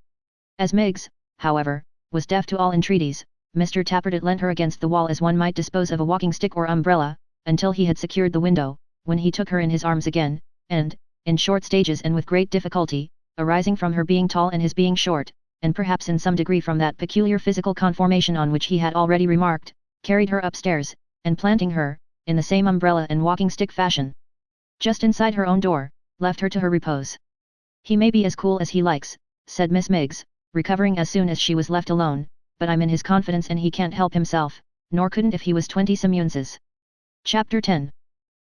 As Miggs, however, was deaf to all entreaties, Mr. Tappertit leant her against the wall as one might dispose of a walking stick or umbrella, until he had secured the window, when he took her in his arms again, and, in short stages and with great difficulty, arising from her being tall and his being short, and perhaps in some degree from that peculiar physical conformation on which he had already remarked, carried her upstairs, and planting her, in the same umbrella and walking stick fashion, just inside her own door, left her to her repose. "He may be as cool as he likes," said Miss Miggs, recovering as soon as she was left alone, "but I'm in his confidence and he can't help himself, nor couldn't if he was 20 simoonses." Chapter 10.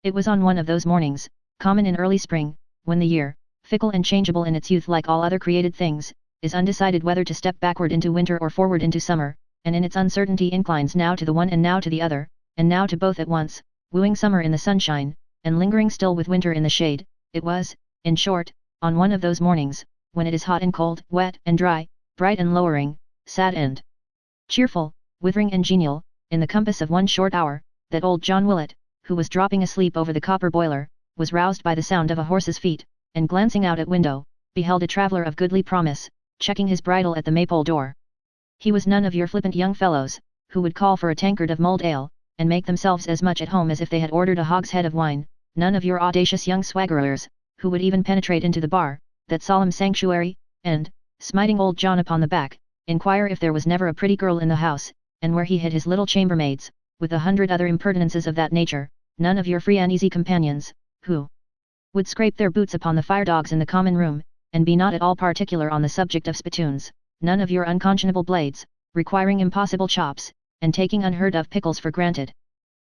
It was on one of those mornings, common in early spring, when the year, fickle and changeable in its youth like all other created things, is undecided whether to step backward into winter or forward into summer, and in its uncertainty inclines now to the one and now to the other, and now to both at once, wooing summer in the sunshine, and lingering still with winter in the shade. It was, in short, on one of those mornings, when it is hot and cold, wet and dry, bright and lowering, sad and cheerful, withering and genial, in the compass of 1 short hour, that old John Willett, who was dropping asleep over the copper boiler, was roused by the sound of a horse's feet, and glancing out at window, beheld a traveller of goodly promise, checking his bridle at the maypole door. He was none of your flippant young fellows, who would call for a tankard of mulled ale, and make themselves as much at home as if they had ordered a hogshead of wine, none of your audacious young swaggerers, who would even penetrate into the bar, that solemn sanctuary, and, smiting old John upon the back, inquire if there was never a pretty girl in the house, and where he hid his little chambermaids, with 100 other impertinences of that nature, none of your free and easy companions, who would scrape their boots upon the fire-dogs in the common room, and be not at all particular on the subject of spittoons, none of your unconscionable blades, requiring impossible chops, and taking unheard of pickles for granted.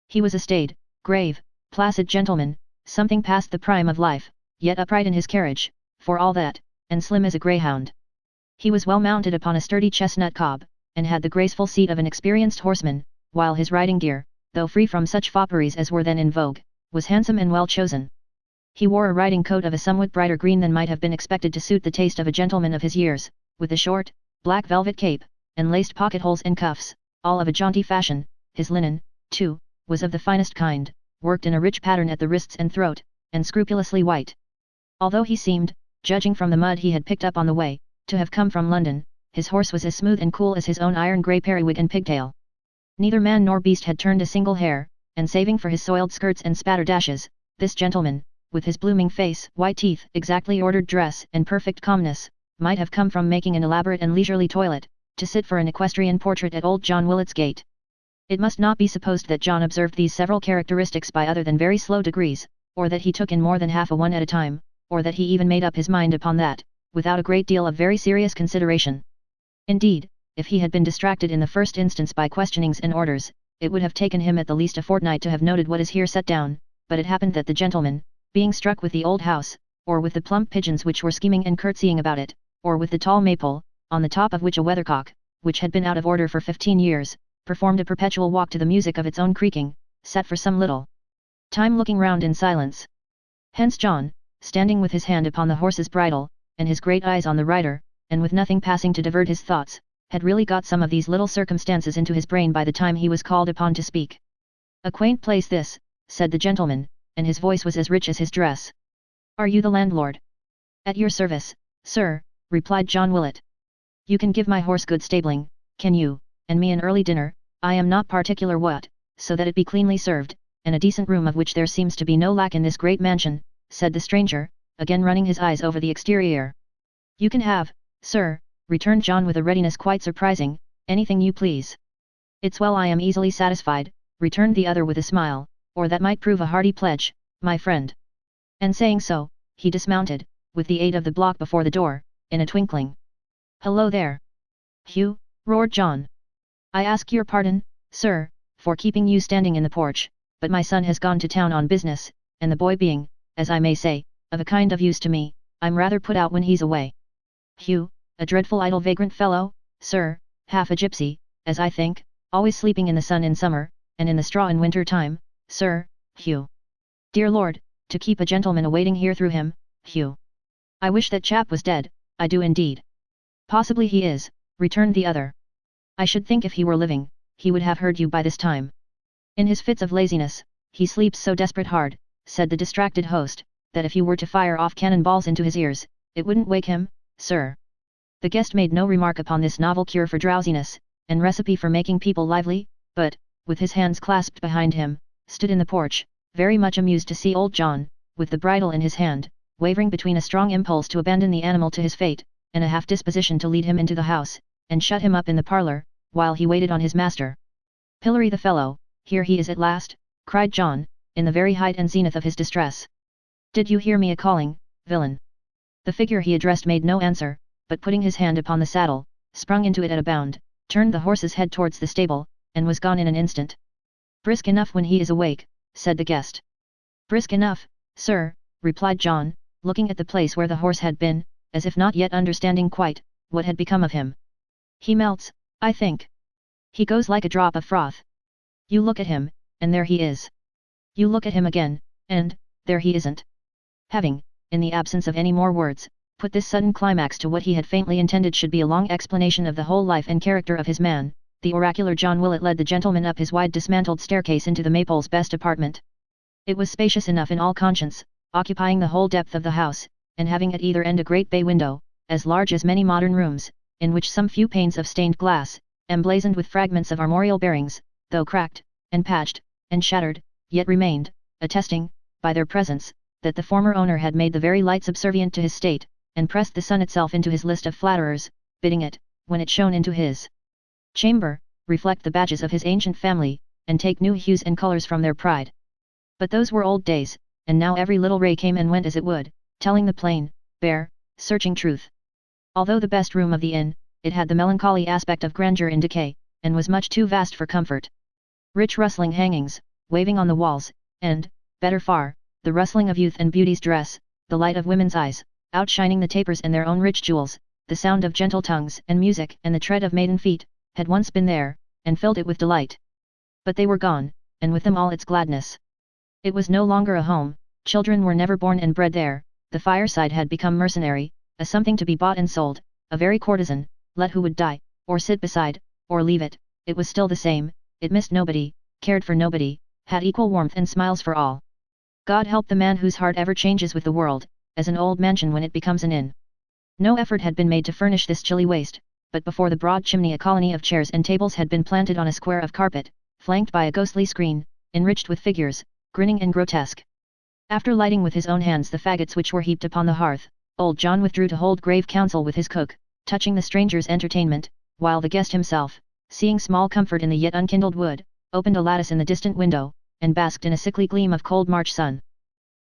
He was a staid, grave, placid gentleman, something past the prime of life, yet upright in his carriage, for all that, and slim as a greyhound. He was well mounted upon a sturdy chestnut cob, and had the graceful seat of an experienced horseman, while his riding gear, though free from such fopperies as were then in vogue, was handsome and well chosen. He wore a riding coat of a somewhat brighter green than might have been expected to suit the taste of a gentleman of his years, with a short, black velvet cape, and laced pocket-holes and cuffs, all of a jaunty fashion. His linen, too, was of the finest kind, worked in a rich pattern at the wrists and throat, and scrupulously white. Although he seemed, judging from the mud he had picked up on the way, to have come from London, his horse was as smooth and cool as his own iron-grey periwig and pigtail. Neither man nor beast had turned a single hair, and saving for his soiled skirts and spatter-dashes, this gentleman, with his blooming face, white teeth, exactly ordered dress, and perfect calmness, might have come from making an elaborate and leisurely toilet, to sit for an equestrian portrait at old John Willett's gate. It must not be supposed that John observed these several characteristics by other than very slow degrees, or that he took in more than half a one at a time, or that he even made up his mind upon that, without a great deal of very serious consideration. Indeed, if he had been distracted in the first instance by questionings and orders, it would have taken him at the least a fortnight to have noted what is here set down, but it happened that the gentleman, being struck with the old house, or with the plump pigeons which were scheming and curtsying about it, or with the tall maypole, on the top of which a weathercock, which had been out of order for 15 years, performed a perpetual walk to the music of its own creaking, sat for some little time looking round in silence. Hence John, standing with his hand upon the horse's bridle, and his great eyes on the rider, and with nothing passing to divert his thoughts, had really got some of these little circumstances into his brain by the time he was called upon to speak. "A quaint place this," said the gentleman, and his voice was as rich as his dress. "Are you the landlord?" "At your service, sir," replied John Willett. "You can give my horse good stabling, can you, and me an early dinner, I am not particular what, so that it be cleanly served, and a decent room of which there seems to be no lack in this great mansion," said the stranger, again running his eyes over the exterior. "You can have, sir," returned John with a readiness quite surprising, "anything you please." "It's well I am easily satisfied," returned the other with a smile, "or that might prove a hearty pledge, my friend." And saying so, he dismounted, with the aid of the block before the door, in a twinkling. "Hello there, Hugh," roared John. "I ask your pardon, sir, for keeping you standing in the porch, but my son has gone to town on business, and the boy being, as I may say, of a kind of use to me, I'm rather put out when he's away. Hugh, a dreadful idle vagrant fellow, sir, half a gypsy, as I think, always sleeping in the sun in summer, and in the straw in winter time, sir, Hugh. Dear Lord, to keep a gentleman awaiting here through him, Hugh. I wish that chap was dead, I do indeed." "Possibly he is," returned the other. "I should think if he were living, he would have heard you by this time. In his fits of laziness, he sleeps so desperate hard," said the distracted host, "that if you were to fire off cannon balls into his ears, it wouldn't wake him, sir." The guest made no remark upon this novel cure for drowsiness, and recipe for making people lively, but, with his hands clasped behind him, stood in the porch, very much amused to see old John, with the bridle in his hand, wavering between a strong impulse to abandon the animal to his fate, and a half disposition to lead him into the house, and shut him up in the parlour, while he waited on his master. "Pillory the fellow," here he is at last," cried John, in the very height and zenith of his distress. "Did you hear me a-calling, villain?" The figure he addressed made no answer, but putting his hand upon the saddle, sprung into it at a bound, turned the horse's head towards the stable, and was gone in an instant. "Brisk enough when he is awake," said the guest. "Brisk enough, sir," replied John, looking at the place where the horse had been, as if not yet understanding quite what had become of him. "He melts, I think. He goes like a drop of froth. You look at him, and there he is. You look at him again, and there he isn't." Having, in the absence of any more words, put this sudden climax to what he had faintly intended should be a long explanation of the whole life and character of his man, the oracular John Willett led the gentleman up his wide dismantled staircase into the Maypole's best apartment. It was spacious enough in all conscience, occupying the whole depth of the house, and having at either end a great bay window, as large as many modern rooms, in which some few panes of stained glass, emblazoned with fragments of armorial bearings, though cracked, and patched, and shattered, yet remained, attesting, by their presence, that the former owner had made the very light subservient to his state, and pressed the sun itself into his list of flatterers, bidding it, when it shone into his chamber, reflect the badges of his ancient family, and take new hues and colours from their pride. But those were old days, and now every little ray came and went as it would, telling the plain, bare, searching truth. Although the best room of the inn, it had the melancholy aspect of grandeur in decay, and was much too vast for comfort. Rich rustling hangings, waving on the walls, and, better far, the rustling of youth and beauty's dress, the light of women's eyes, outshining the tapers and their own rich jewels, the sound of gentle tongues and music and the tread of maiden feet, had once been there, and filled it with delight. But they were gone, and with them all its gladness. It was no longer a home, children were never born and bred there, the fireside had become mercenary, a something to be bought and sold, a very courtesan, let who would die, or sit beside, or leave it, it was still the same, it missed nobody, cared for nobody, had equal warmth and smiles for all. God help the man whose heart ever changes with the world, as an old mansion when it becomes an inn. No effort had been made to furnish this chilly waste, but before the broad chimney a colony of chairs and tables had been planted on a square of carpet, flanked by a ghostly screen, enriched with figures, grinning and grotesque. After lighting with his own hands the faggots which were heaped upon the hearth, old John withdrew to hold grave counsel with his cook, touching the stranger's entertainment, while the guest himself, seeing small comfort in the yet unkindled wood, opened a lattice in the distant window, and basked in a sickly gleam of cold March sun.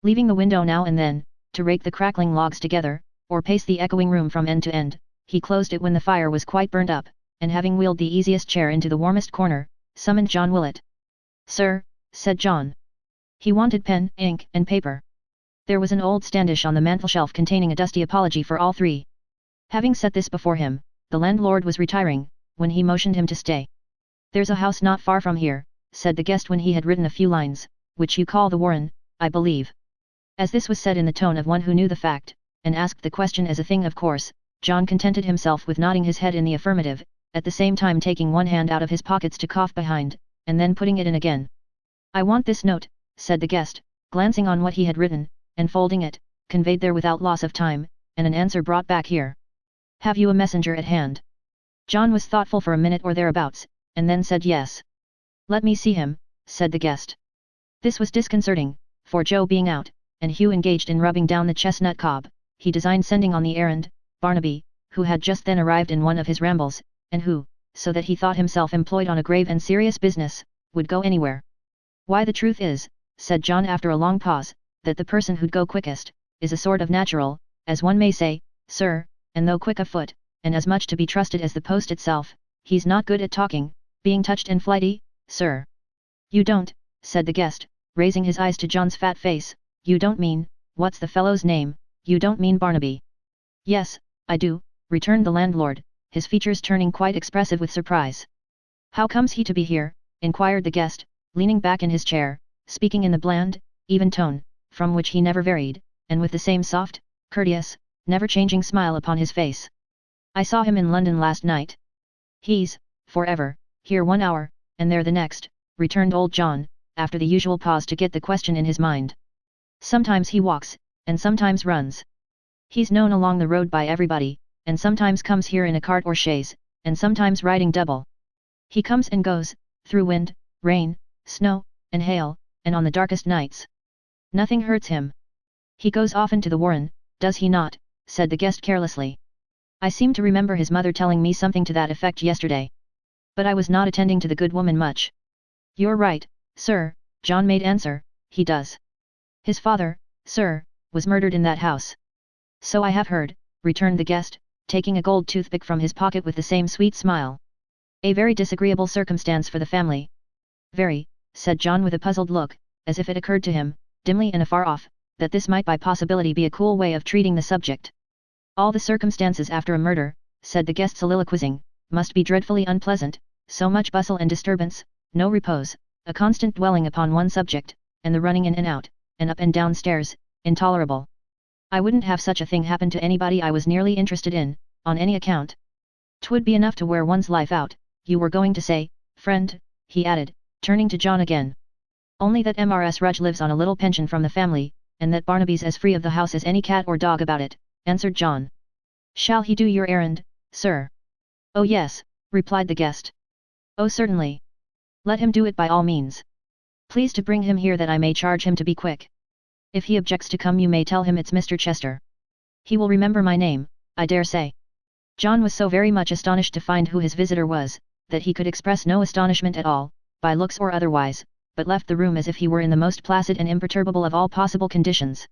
Leaving the window now and then, to rake the crackling logs together, or pace the echoing room from end to end, he closed it when the fire was quite burned up, and having wheeled the easiest chair into the warmest corner, summoned John Willett. "Sir," said John. He wanted pen, ink, and paper. There was an old standish on the mantelshelf containing a dusty apology for all three. Having set this before him, the landlord was retiring, when he motioned him to stay. "There's a house not far from here," said the guest when he had written a few lines, "which you call the Warren, I believe." As this was said in the tone of one who knew the fact, and asked the question as a thing of course, John contented himself with nodding his head in the affirmative, at the same time taking one hand out of his pockets to cough behind, and then putting it in again. "I want this note," said the guest, glancing on what he had written, and folding it, conveyed there without loss of time, and an answer brought back here. "Have you a messenger at hand?" John was thoughtful for a minute or thereabouts, and then said yes. "Let me see him," said the guest. This was disconcerting, for Joe being out, and Hugh engaged in rubbing down the chestnut cob, he designed sending on the errand, Barnaby, who had just then arrived in one of his rambles, and who, so that he thought himself employed on a grave and serious business, would go anywhere. "Why, the truth is," said John after a long pause, "that the person who'd go quickest, is a sort of natural, as one may say, sir, and though quick of foot, and as much to be trusted as the post itself, he's not good at talking, being touched and flighty, sir." "You don't," said the guest, raising his eyes to John's fat face, "you don't mean, what's the fellow's name, you don't mean Barnaby?" "Yes, I do," returned the landlord, his features turning quite expressive with surprise. "How comes he to be here?" inquired the guest, leaning back in his chair, speaking in the bland, even tone, from which he never varied, and with the same soft, courteous, never-changing smile upon his face. "I saw him in London last night." "He's, forever, here 1 hour, and there the next," returned old John, after the usual pause to get the question in his mind. "Sometimes he walks, and sometimes runs. He's known along the road by everybody, and sometimes comes here in a cart or chaise, and sometimes riding double. He comes and goes, through wind, rain, snow, and hail, and on the darkest nights. Nothing hurts him. He goes often to the Warren, does he not?" said the guest carelessly. "I seem to remember his mother telling me something to that effect yesterday. But I was not attending to the good woman much." You're right, sir, John made answer, he does. His father, sir, was murdered in that house. So I have heard, returned the guest, taking a gold toothpick from his pocket with the same sweet smile. A very disagreeable circumstance for the family. Very, said John with a puzzled look, as if it occurred to him, dimly and afar off, that this might by possibility be a cool way of treating the subject. All the circumstances after a murder, said the guest soliloquizing, must be dreadfully unpleasant, so much bustle and disturbance, no repose, a constant dwelling upon one subject, and the running in and out, and up and down stairs, intolerable. I wouldn't have such a thing happen to anybody I was nearly interested in, on any account. 'Twould be enough to wear one's life out, you were going to say, friend, he added, turning to John again. Only that Mrs. Rudge lives on a little pension from the family, and that Barnaby's as free of the house as any cat or dog about it, answered John. Shall he do your errand, sir? Oh yes, replied the guest. Oh certainly. Let him do it by all means. Please to bring him here that I may charge him to be quick. If he objects to come you may tell him it's Mr. Chester. He will remember my name, I dare say. John was so very much astonished to find who his visitor was, that he could express no astonishment at all, by looks or otherwise, but left the room as if he were in the most placid and imperturbable of all possible conditions.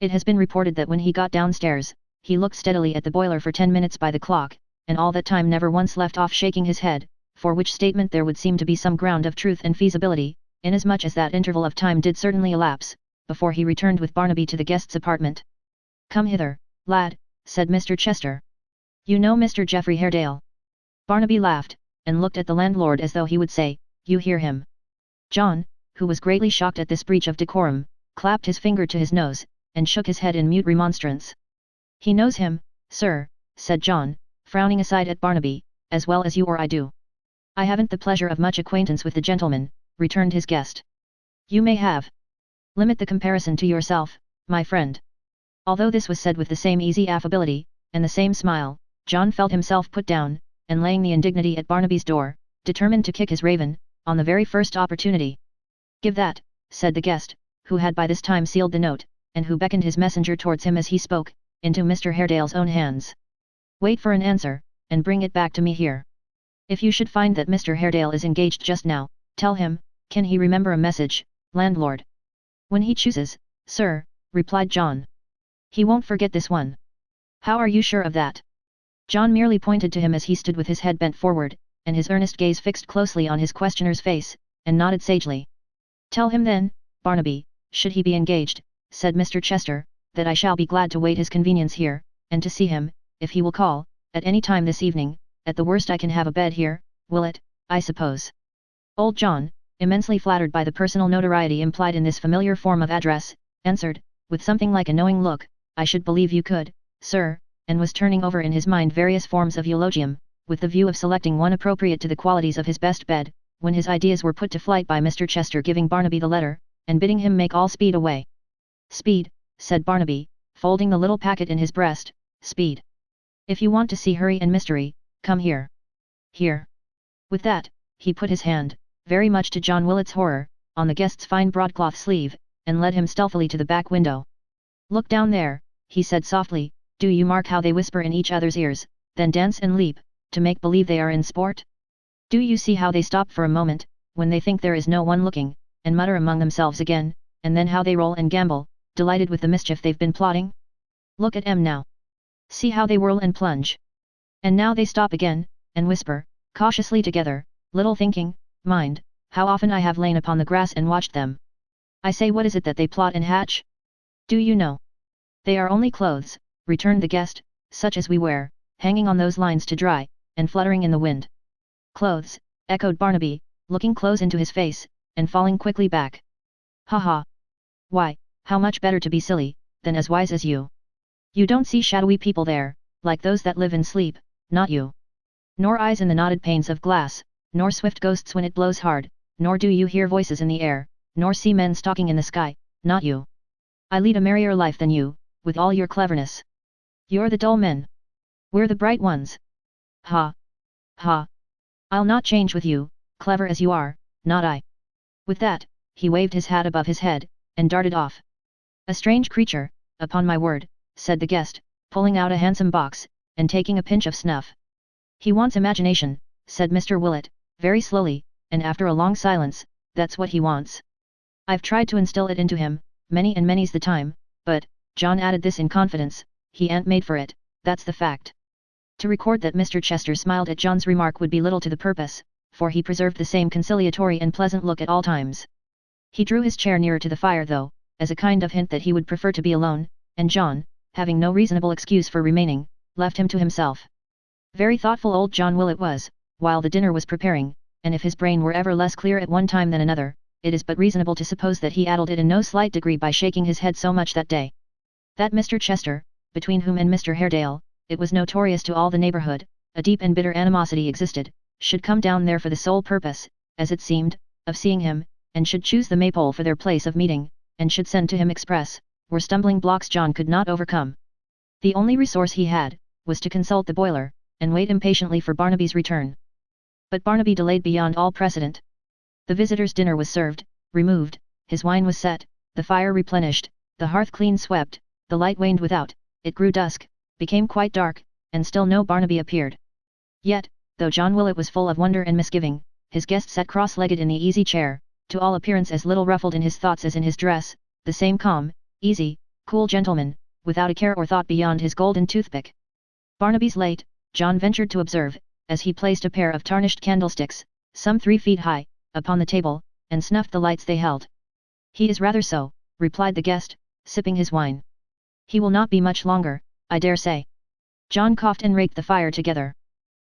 It has been reported that when he got downstairs, he looked steadily at the boiler for 10 minutes by the clock, and all that time never once left off shaking his head, for which statement there would seem to be some ground of truth and feasibility, inasmuch as that interval of time did certainly elapse, before he returned with Barnaby to the guest's apartment. Come hither, lad, said Mr. Chester. You know Mr. Geoffrey Haredale? Barnaby laughed, and looked at the landlord as though he would say, you hear him. John, who was greatly shocked at this breach of decorum, clapped his finger to his nose, and shook his head in mute remonstrance. He knows him, sir, said John, frowning aside at Barnaby, as well as you or I do. I haven't the pleasure of much acquaintance with the gentleman, returned his guest. You may have. Limit the comparison to yourself, my friend. Although this was said with the same easy affability, and the same smile, John felt himself put down, and laying the indignity at Barnaby's door, determined to kick his raven, on the very first opportunity. Give that, said the guest, who had by this time sealed the note, and who beckoned his messenger towards him as he spoke, into Mr. Haredale's own hands. Wait for an answer, and bring it back to me here. If you should find that Mr. Haredale is engaged just now, tell him, can he remember a message, landlord? When he chooses, sir, replied John. He won't forget this one. How are you sure of that? John merely pointed to him as he stood with his head bent forward, and his earnest gaze fixed closely on his questioner's face, and nodded sagely. Tell him then, Barnaby, should he be engaged, said Mr. Chester, that I shall be glad to wait his convenience here, and to see him, if he will call, at any time this evening. At the worst I can have a bed here, will it, I suppose? Old John, immensely flattered by the personal notoriety implied in this familiar form of address, answered, with something like a knowing look, I should believe you could, sir, and was turning over in his mind various forms of eulogium, with the view of selecting one appropriate to the qualities of his best bed, when his ideas were put to flight by Mr. Chester giving Barnaby the letter, and bidding him make all speed away. Speed, said Barnaby, folding the little packet in his breast, speed. If you want to see hurry and mystery, come here. Here. With that, he put his hand, very much to John Willet's horror, on the guest's fine broadcloth sleeve, and led him stealthily to the back window. Look down there, he said softly, do you mark how they whisper in each other's ears, then dance and leap, to make believe they are in sport? Do you see how they stop for a moment, when they think there is no one looking, and mutter among themselves again, and then how they roll and gambol, delighted with the mischief they've been plotting? Look at 'em now. See how they whirl and plunge. And now they stop again, and whisper, cautiously together, little thinking, mind, how often I have lain upon the grass and watched them. I say, what is it that they plot and hatch? Do you know? They are only clothes, returned the guest, such as we wear, hanging on those lines to dry, and fluttering in the wind. Clothes, echoed Barnaby, looking close into his face, and falling quickly back. Ha ha! Why, how much better to be silly, than as wise as you. You don't see shadowy people there, like those that live and sleep, not you. Nor eyes in the knotted panes of glass, nor swift ghosts when it blows hard, nor do you hear voices in the air, nor see men stalking in the sky, not you. I lead a merrier life than you, with all your cleverness. You're the dull men. We're the bright ones. Ha! Ha! I'll not change with you, clever as you are, not I. With that, he waved his hat above his head, and darted off. A strange creature, upon my word, said the guest, pulling out a handsome box, and taking a pinch of snuff. He wants imagination, said Mr. Willet, very slowly, and after a long silence, that's what he wants. I've tried to instill it into him, many and many's the time, but," John added this in confidence, "he ain't made for it, that's the fact." To record that Mr. Chester smiled at John's remark would be little to the purpose, for he preserved the same conciliatory and pleasant look at all times. He drew his chair nearer to the fire though, as a kind of hint that he would prefer to be alone, and John, having no reasonable excuse for remaining, left him to himself. Very thoughtful old John Willett was, while the dinner was preparing, and if his brain were ever less clear at one time than another, it is but reasonable to suppose that he addled it in no slight degree by shaking his head so much that day. That Mr. Chester, between whom and Mr. Haredale, it was notorious to all the neighbourhood, a deep and bitter animosity existed, should come down there for the sole purpose, as it seemed, of seeing him, and should choose the Maypole for their place of meeting, and should send to him express, were stumbling blocks John could not overcome. The only resource he had, was to consult the boiler, and wait impatiently for Barnaby's return. But Barnaby delayed beyond all precedent. The visitor's dinner was served, removed, his wine was set, the fire replenished, the hearth clean swept, the light waned without, it grew dusk, became quite dark, and still no Barnaby appeared. Yet, though John Willett was full of wonder and misgiving, his guest sat cross-legged in the easy chair, to all appearance as little ruffled in his thoughts as in his dress, the same calm, easy, cool gentleman, without a care or thought beyond his golden toothpick. "Barnaby's late," John ventured to observe, as he placed a pair of tarnished candlesticks, some 3 feet high, upon the table, and snuffed the lights they held. "He is rather so," replied the guest, sipping his wine. "He will not be much longer, I dare say." John coughed and raked the fire together.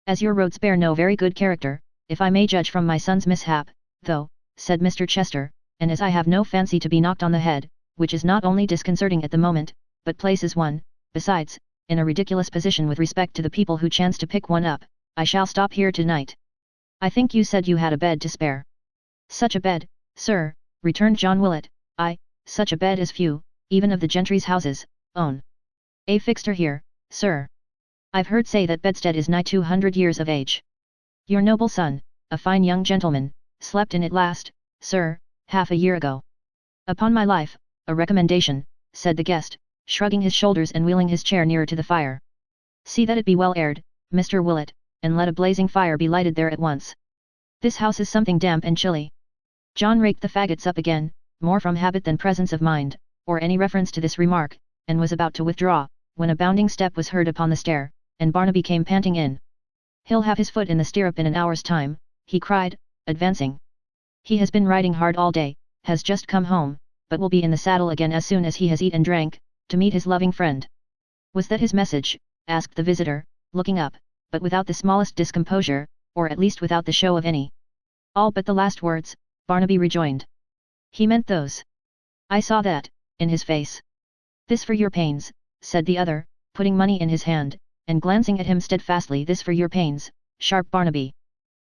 "As your roads bear no very good character, if I may judge from my son's mishap, though," said Mr. Chester, "and as I have no fancy to be knocked on the head, which is not only disconcerting at the moment, but places one, besides, in a ridiculous position with respect to the people who chance to pick one up, I shall stop here tonight." "I think you said you had a bed to spare." "Such a bed, sir," returned John Willett, such a bed as few, even of the gentry's houses, own. A fixed her here, sir. I've heard say that bedstead is nigh 200 years of age. Your noble son, a fine young gentleman, slept in it last, sir, half a year ago." "Upon my life, a recommendation," said the guest, shrugging his shoulders and wheeling his chair nearer to the fire. "See that it be well aired, Mr. Willett, and let a blazing fire be lighted there at once. This house is something damp and chilly." John raked the faggots up again, more from habit than presence of mind, or any reference to this remark, and was about to withdraw, when a bounding step was heard upon the stair, and Barnaby came panting in. "He'll have his foot in the stirrup in an hour's time," he cried, advancing. "He has been riding hard all day, has just come home, but will be in the saddle again as soon as he has eat and drank, to meet his loving friend." "Was that his message?" asked the visitor, looking up, but without the smallest discomposure, or at least without the show of any. "All but the last words," Barnaby rejoined. "He meant those. I saw that, in his face." "This for your pains," said the other, putting money in his hand, and glancing at him steadfastly. "This for your pains, sharp Barnaby."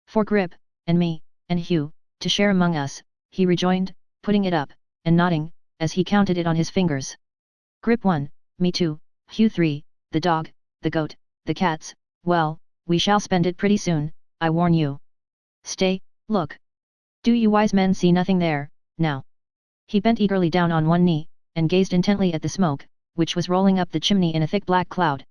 "For Grip, and me, and Hugh, to share among us," he rejoined, putting it up, and nodding, as he counted it on his fingers. "Grip 1, me 2, Hugh 3, the dog, the goat, the cats, well, we shall spend it pretty soon, I warn you. Stay, look. Do you wise men see nothing there, now?" He bent eagerly down on one knee, and gazed intently at the smoke, which was rolling up the chimney in a thick black cloud.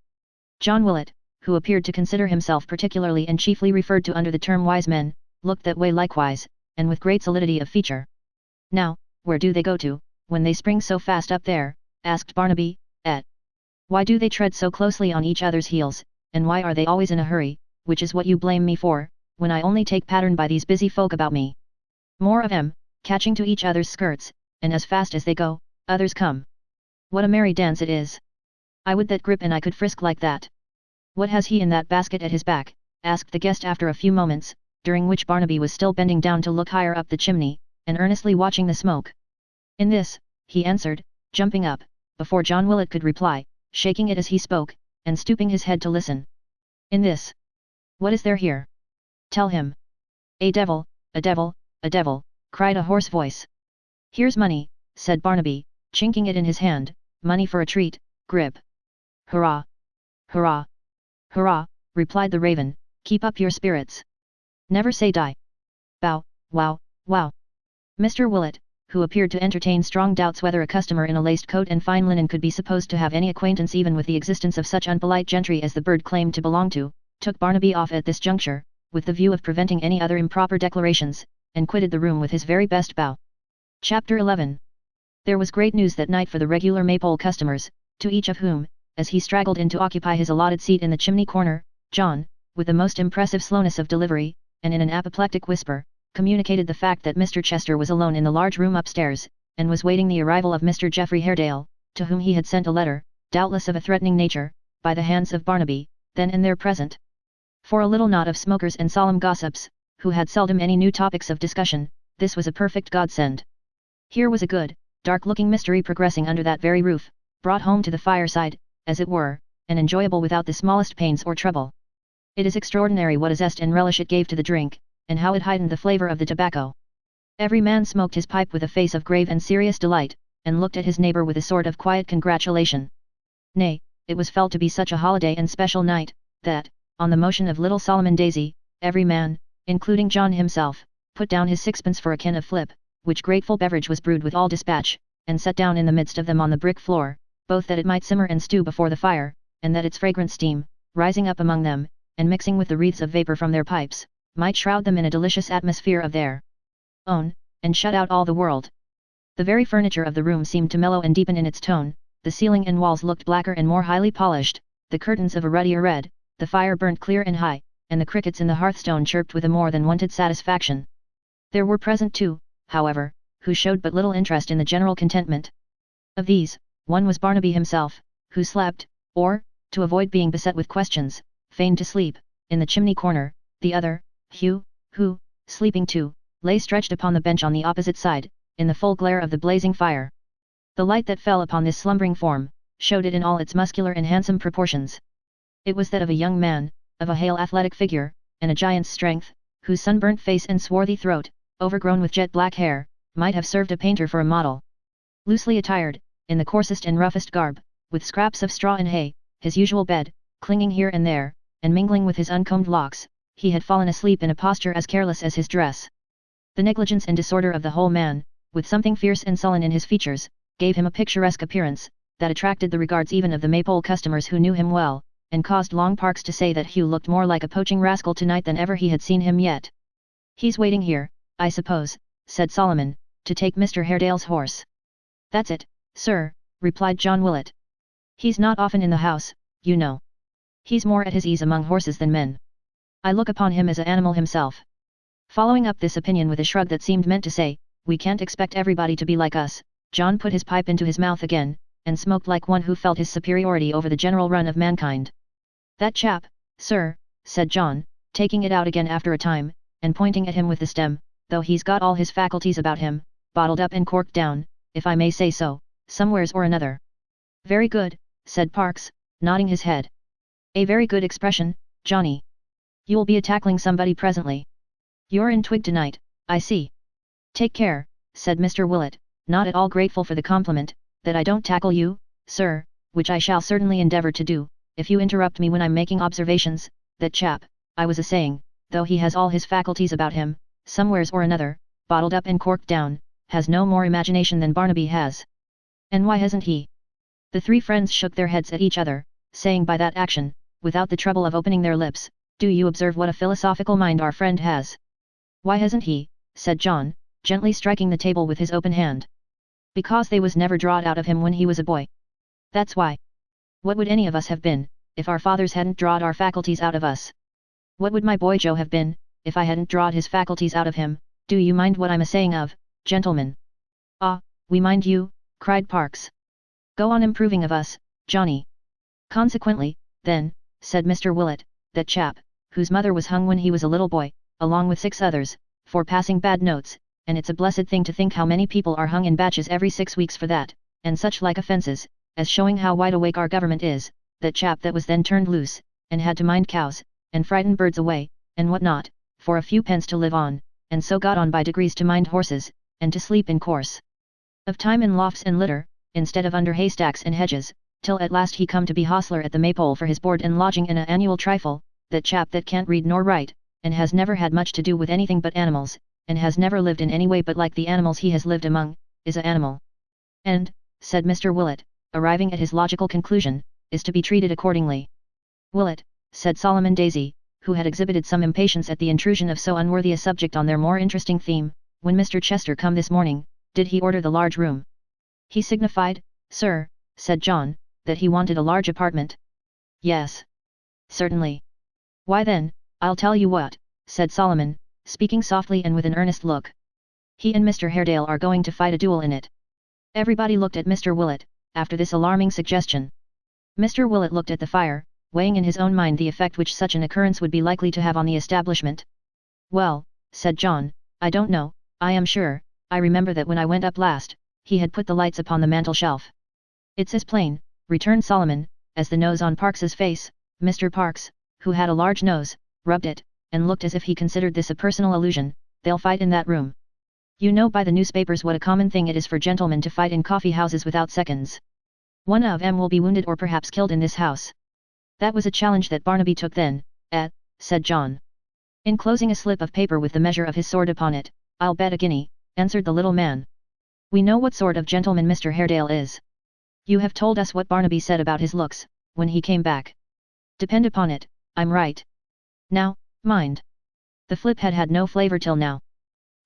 John Willett, who appeared to consider himself particularly and chiefly referred to under the term wise men, looked that way likewise, and with great solidity of feature. "Now, where do they go to, when they spring so fast up there?" asked Barnaby. "Why do they tread so closely on each other's heels, and why are they always in a hurry, which is what you blame me for, when I only take pattern by these busy folk about me? More of 'em, catching to each other's skirts, and as fast as they go, others come. What a merry dance it is! I would that Grip and I could frisk like that." "What has he in that basket at his back?" asked the guest after a few moments, during which Barnaby was still bending down to look higher up the chimney, and earnestly watching the smoke. "In this," he answered, jumping up, before John Willett could reply, shaking it as he spoke, and stooping his head to listen. "In this. What is there here? Tell him." "A devil, a devil, a devil," cried a hoarse voice. "Here's money," said Barnaby, chinking it in his hand, "money for a treat, Grip." "Hurrah! Hurrah! Hurrah!" replied the raven, "keep up your spirits. Never say die. Bow, wow, wow." Mr. Willett, who appeared to entertain strong doubts whether a customer in a laced coat and fine linen could be supposed to have any acquaintance even with the existence of such unpolite gentry as the bird claimed to belong to, took Barnaby off at this juncture, with the view of preventing any other improper declarations, and quitted the room with his very best bow. Chapter 11. There was great news that night for the regular Maypole customers, to each of whom, as he straggled in to occupy his allotted seat in the chimney corner, John, with the most impressive slowness of delivery, and in an apoplectic whisper, communicated the fact that Mr. Chester was alone in the large room upstairs, and was waiting the arrival of Mr. Geoffrey Haredale, to whom he had sent a letter, doubtless of a threatening nature, by the hands of Barnaby, then and there present. For a little knot of smokers and solemn gossips, who had seldom any new topics of discussion, this was a perfect godsend. Here was a good, dark-looking mystery progressing under that very roof, brought home to the fireside, as it were, and enjoyable without the smallest pains or trouble. It is extraordinary what a zest and relish it gave to the drink, and how it heightened the flavour of the tobacco. Every man smoked his pipe with a face of grave and serious delight, and looked at his neighbour with a sort of quiet congratulation. Nay, it was felt to be such a holiday and special night, that, on the motion of little Solomon Daisy, every man, including John himself, put down his sixpence for a can of flip, which grateful beverage was brewed with all dispatch, and set down in the midst of them on the brick floor, both that it might simmer and stew before the fire, and that its fragrant steam, rising up among them, and mixing with the wreaths of vapour from their pipes, might shroud them in a delicious atmosphere of their own, and shut out all the world. The very furniture of the room seemed to mellow and deepen in its tone, the ceiling and walls looked blacker and more highly polished, the curtains of a ruddier red, the fire burnt clear and high, and the crickets in the hearthstone chirped with a more than wonted satisfaction. There were present two, however, who showed but little interest in the general contentment. Of these, one was Barnaby himself, who slept, or, to avoid being beset with questions, feigned to sleep, in the chimney corner; the other, Hugh, who, sleeping too, lay stretched upon the bench on the opposite side, in the full glare of the blazing fire. The light that fell upon this slumbering form, showed it in all its muscular and handsome proportions. It was that of a young man, of a hale athletic figure, and a giant's strength, whose sunburnt face and swarthy throat, overgrown with jet black hair, might have served a painter for a model. Loosely attired, in the coarsest and roughest garb, with scraps of straw and hay, his usual bed, clinging here and there, and mingling with his uncombed locks, he had fallen asleep in a posture as careless as his dress. The negligence and disorder of the whole man, with something fierce and sullen in his features, gave him a picturesque appearance, that attracted the regards even of the Maypole customers who knew him well, and caused Long Parks to say that Hugh looked more like a poaching rascal tonight than ever he had seen him yet. "He's waiting here, I suppose," said Solomon, "to take Mr. Haredale's horse." "That's it, sir," replied John Willett. "He's not often in the house, you know. He's more at his ease among horses than men. I look upon him as an animal himself." Following up this opinion with a shrug that seemed meant to say, "We can't expect everybody to be like us," John put his pipe into his mouth again, and smoked like one who felt his superiority over the general run of mankind. "That chap, sir," said John, taking it out again after a time, and pointing at him with the stem, "though he's got all his faculties about him, bottled up and corked down, if I may say so, somewheres or another." "Very good," said Parks, nodding his head. "A very good expression, Johnny. You'll be a-tackling somebody presently. You're in twig tonight, I see." "Take care," said Mr. Willett, not at all grateful for the compliment, "that I don't tackle you, sir, which I shall certainly endeavour to do, if you interrupt me when I'm making observations. That chap, I was a-saying, though he has all his faculties about him, somewheres or another, bottled up and corked down, has no more imagination than Barnaby has." "And why hasn't he?" The three friends shook their heads at each other, saying by that action, without the trouble of opening their lips, "Do you observe what a philosophical mind our friend has?" "Why hasn't he?" said John, gently striking the table with his open hand. "Because they was never drawed out of him when he was a boy. That's why. What would any of us have been, if our fathers hadn't drawed our faculties out of us? What would my boy Joe have been, if I hadn't drawed his faculties out of him? Do you mind what I'm a-saying of, gentlemen?" "Ah, we mind you," cried Parks. "Go on improving of us, Johnny." "Consequently, then," said Mr. Willett, "that chap, whose mother was hung when he was a little boy, along with 6 others, for passing bad notes, and it's a blessed thing to think how many people are hung in batches every 6 weeks for that, and such like offences, as showing how wide awake our government is, that chap that was then turned loose, and had to mind cows, and frighten birds away, and what not, for a few pence to live on, and so got on by degrees to mind horses, and to sleep in course of time in lofts and litter, instead of under haystacks and hedges, till at last he come to be hostler at the Maypole for his board and lodging and a annual trifle. That chap that can't read nor write, and has never had much to do with anything but animals, and has never lived in any way but like the animals he has lived among, is a animal. And," said Mr. Willett, arriving at his logical conclusion, "is to be treated accordingly." "Willett," said Solomon Daisy, who had exhibited some impatience at the intrusion of so unworthy a subject on their more interesting theme. When Mr. Chester come this morning, did he order the large room? He signified, sir, said John, that he wanted a large apartment. Yes. Certainly. Why then, I'll tell you what, said Solomon, speaking softly and with an earnest look. He and Mr. Haredale are going to fight a duel in it. Everybody looked at Mr. Willett, after this alarming suggestion. Mr. Willett looked at the fire, weighing in his own mind the effect which such an occurrence would be likely to have on the establishment. Well, said John, I don't know, I am sure, I remember that when I went up last, he had put the lights upon the mantel-shelf. It's as plain, returned Solomon, as the nose on Parks's face. Mr. Parks, who had a large nose, rubbed it, and looked as if he considered this a personal allusion. They'll fight in that room. You know by the newspapers what a common thing it is for gentlemen to fight in coffee-houses without seconds. One of 'em will be wounded or perhaps killed in this house. That was a challenge that Barnaby took then, said John. Enclosing a slip of paper with the measure of his sword upon it. I'll bet a guinea, answered the little man. We know what sort of gentleman Mr. Haredale is. You have told us what Barnaby said about his looks, when he came back. Depend upon it, I'm right. Now, mind. The flip had had no flavour till now.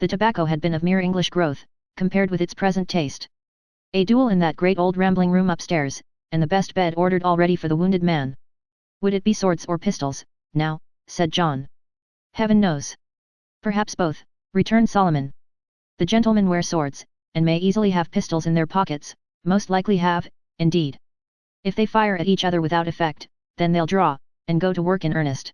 The tobacco had been of mere English growth, compared with its present taste. A duel in that great old rambling room upstairs, and the best bed ordered already for the wounded man. Would it be swords or pistols, now, said John. Heaven knows. Perhaps both, returned Solomon. The gentlemen wear swords, and may easily have pistols in their pockets, most likely have, indeed. If they fire at each other without effect, then they'll draw, and go to work in earnest.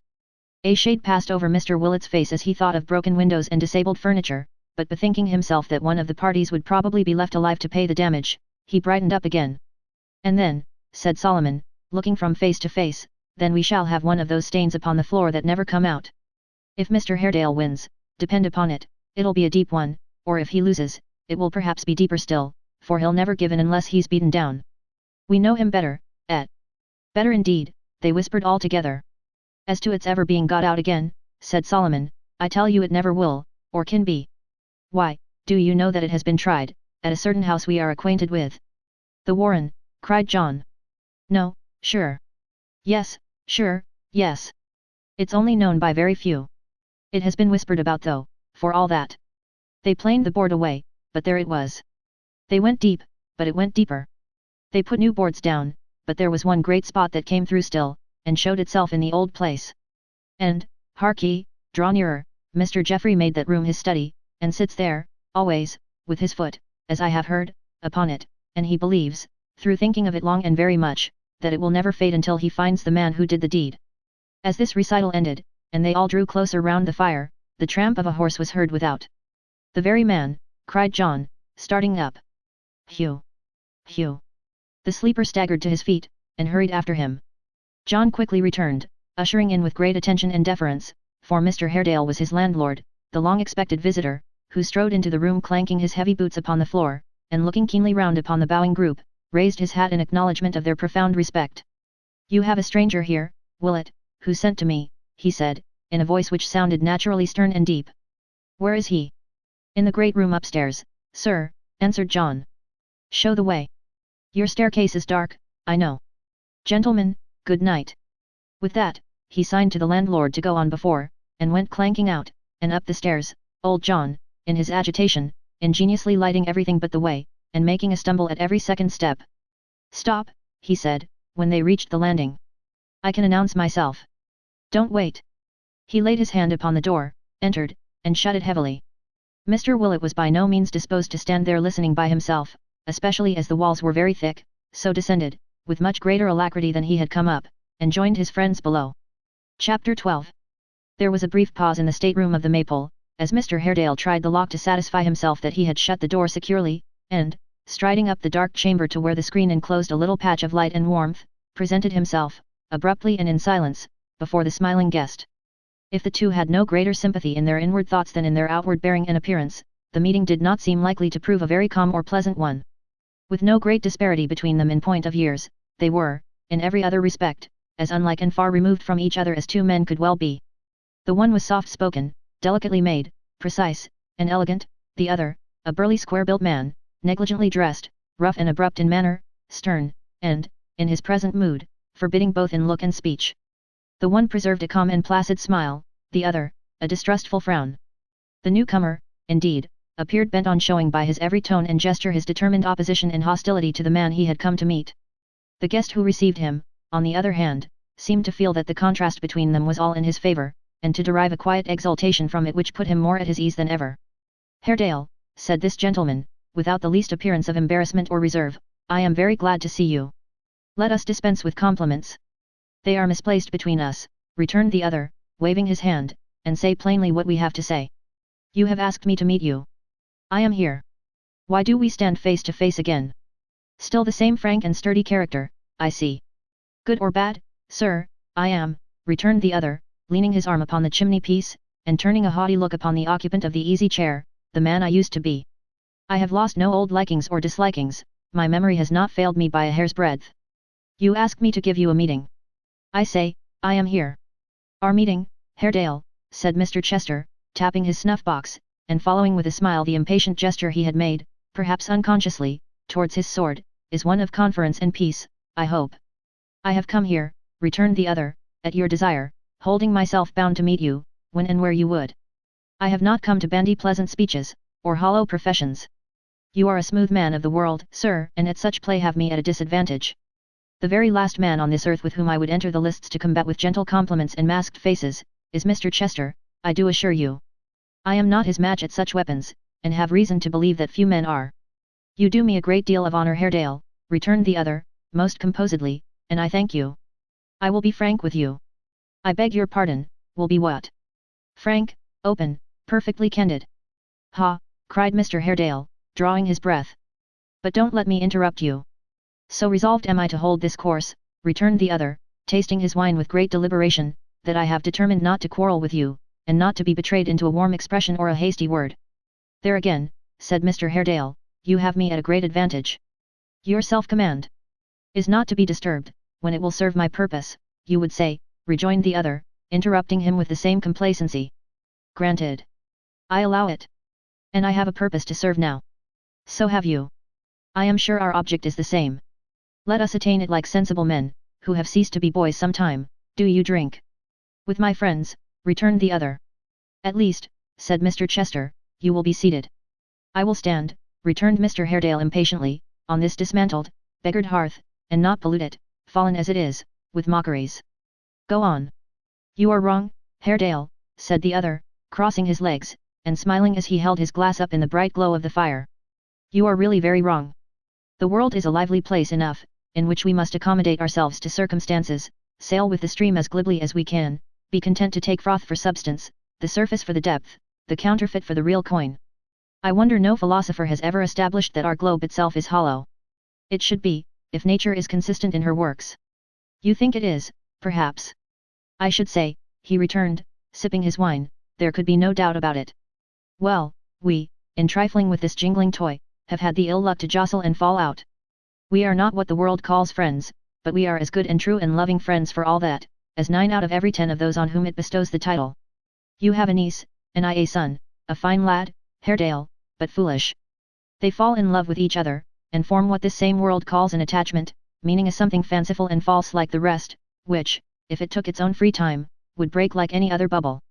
A shade passed over Mr. Willett's face as he thought of broken windows and disabled furniture, but bethinking himself that one of the parties would probably be left alive to pay the damage, he brightened up again. And then, said Solomon, looking from face to face, then we shall have one of those stains upon the floor that never come out. If Mr. Haredale wins, depend upon it, it'll be a deep one, or if he loses, it will perhaps be deeper still, for he'll never give in unless he's beaten down. We know him better, Better indeed, they whispered all together. As to its ever being got out again, said Solomon, I tell you it never will, or can be. Why, do you know that it has been tried, at a certain house we are acquainted with? The Warren, cried John. No, sure. Yes, sure, yes. It's only known by very few. It has been whispered about though, for all that. They planed the board away, but there it was. They went deep, but it went deeper. They put new boards down, but there was one great spot that came through still, and showed itself in the old place. And, hark ye, draw nearer, Mr. Geoffrey made that room his study, and sits there, always, with his foot, as I have heard, upon it, and he believes, through thinking of it long and very much, that it will never fade until he finds the man who did the deed. As this recital ended, and they all drew closer round the fire, the tramp of a horse was heard without. The very man, cried John, starting up. Hugh! Hugh! The sleeper staggered to his feet, and hurried after him. John quickly returned, ushering in with great attention and deference, for Mr. Haredale was his landlord, the long-expected visitor, who strode into the room clanking his heavy boots upon the floor, and looking keenly round upon the bowing group, raised his hat in acknowledgment of their profound respect. You have a stranger here, Willett, who sent to me, he said, in a voice which sounded naturally stern and deep. Where is he? In the great room upstairs, sir, answered John. Show the way. Your staircase is dark, I know. Gentlemen, good night. With that, he signed to the landlord to go on before, and went clanking out, and up the stairs, old John, in his agitation, ingeniously lighting everything but the way, and making a stumble at every second step. Stop, he said, when they reached the landing. I can announce myself. Don't wait. He laid his hand upon the door, entered, and shut it heavily. Mr. Willett was by no means disposed to stand there listening by himself, especially as the walls were very thick, so descended, with much greater alacrity than he had come up, and joined his friends below. Chapter 12. There was a brief pause in the stateroom of the Maypole, as Mr. Haredale tried the lock to satisfy himself that he had shut the door securely, and, striding up the dark chamber to where the screen enclosed a little patch of light and warmth, presented himself, abruptly and in silence, before the smiling guest. If the two had no greater sympathy in their inward thoughts than in their outward bearing and appearance, the meeting did not seem likely to prove a very calm or pleasant one. With no great disparity between them in point of years, they were, in every other respect, as unlike and far removed from each other as two men could well be. The one was soft-spoken, delicately made, precise, and elegant, the other, a burly square-built man, negligently dressed, rough and abrupt in manner, stern, and, in his present mood, forbidding both in look and speech. The one preserved a calm and placid smile, the other, a distrustful frown. The newcomer, indeed, appeared bent on showing by his every tone and gesture his determined opposition and hostility to the man he had come to meet. The guest who received him, on the other hand, seemed to feel that the contrast between them was all in his favour, and to derive a quiet exultation from it which put him more at his ease than ever. "Haredale," said this gentleman, without the least appearance of embarrassment or reserve, "I am very glad to see you. Let us dispense with compliments. They are misplaced between us," returned the other, waving his hand, "and say plainly what we have to say. You have asked me to meet you. I am here. Why do we stand face to face again? Still the same frank and sturdy character, I see." "Good or bad, sir, I am," returned the other, leaning his arm upon the chimney-piece, and turning a haughty look upon the occupant of the easy chair, "the man I used to be. I have lost no old likings or dislikings, my memory has not failed me by a hair's breadth. You ask me to give you a meeting. I say, I am here." "Our meeting, Haredale," said Mr. Chester, tapping his snuff-box, and following with a smile the impatient gesture he had made, perhaps unconsciously, towards his sword, "is one of conference and peace, I hope." "I have come here," returned the other, "at your desire, holding myself bound to meet you, when and where you would. I have not come to bandy pleasant speeches, or hollow professions. You are a smooth man of the world, sir, and at such play have me at a disadvantage. The very last man on this earth with whom I would enter the lists to combat with gentle compliments and masked faces, is Mr. Chester, I do assure you. I am not his match at such weapons, and have reason to believe that few men are." "You do me a great deal of honour, Haredale," returned the other, most composedly, "and I thank you. I will be frank with you." "I beg your pardon, will be what?" "Frank, open, perfectly candid." "Ha!" cried Mr. Haredale, drawing his breath. "But don't let me interrupt you. So resolved am I to hold this course," returned the other, tasting his wine with great deliberation, "that I have determined not to quarrel with you, and not to be betrayed into a warm expression or a hasty word." "There again," said Mr. Haredale, "you have me at a great advantage. Your self-command is not to be disturbed, when it will serve my purpose, you would say," rejoined the other, interrupting him with the same complacency. "Granted. I allow it. And I have a purpose to serve now. So have you. I am sure our object is the same. Let us attain it like sensible men, who have ceased to be boys some time. Do you drink?" "With my friends," returned the other. "At least," said Mr. Chester, "you will be seated." "I will stand," returned Mr. Haredale impatiently, "on this dismantled, beggared hearth, and not pollute it, fallen as it is, with mockeries." "Go on." "You are wrong, Haredale," said the other, crossing his legs, and smiling as he held his glass up in the bright glow of the fire. "You are really very wrong. The world is a lively place enough, in which we must accommodate ourselves to circumstances, sail with the stream as glibly as we can, be content to take froth for substance, the surface for the depth, the counterfeit for the real coin. I wonder no philosopher has ever established that our globe itself is hollow. It should be, if nature is consistent in her works. You think it is, perhaps. I should say," he returned, sipping his wine, "there could be no doubt about it. Well, we, in trifling with this jingling toy, have had the ill luck to jostle and fall out. We are not what the world calls friends, but we are as good and true and loving friends for all that, as 9 out of every 10 of those on whom it bestows the title. You have a niece, and I a son, a fine lad, Haredale, but foolish. They fall in love with each other, and form what this same world calls an attachment, meaning a something fanciful and false like the rest, which, if it took its own free time, would break like any other bubble.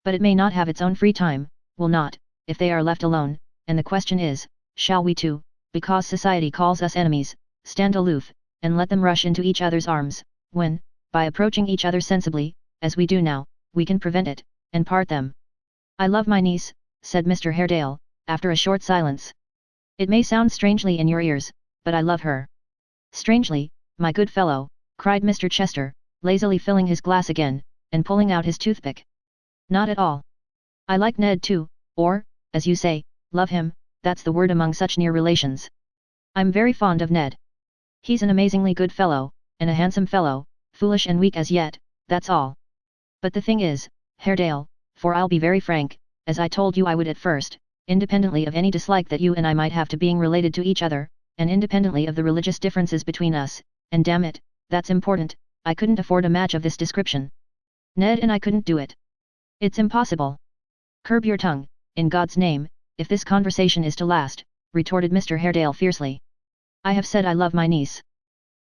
But it may not have its own free time, will not, if they are left alone, and the question is, shall we too, because society calls us enemies, stand aloof, and let them rush into each other's arms, when, by approaching each other sensibly, as we do now, we can prevent it, and part them? "I love my niece," said Mr. Haredale, after a short silence. "It may sound strangely in your ears, but I love her." "Strangely, my good fellow," cried Mr. Chester, lazily filling his glass again, and pulling out his toothpick. "Not at all. I like Ned too, or, as you say, love him, that's the word among such near relations. I'm very fond of Ned. He's an amazingly good fellow, and a handsome fellow, foolish and weak as yet, that's all. But the thing is, Haredale, for I'll be very frank, as I told you I would at first, independently of any dislike that you and I might have to being related to each other, and independently of the religious differences between us, and damn it, that's important, I couldn't afford a match of this description. Ned and I couldn't do it. It's impossible." "Curb your tongue, in God's name, if this conversation is to last," retorted Mr. Haredale fiercely. "I have said I love my niece.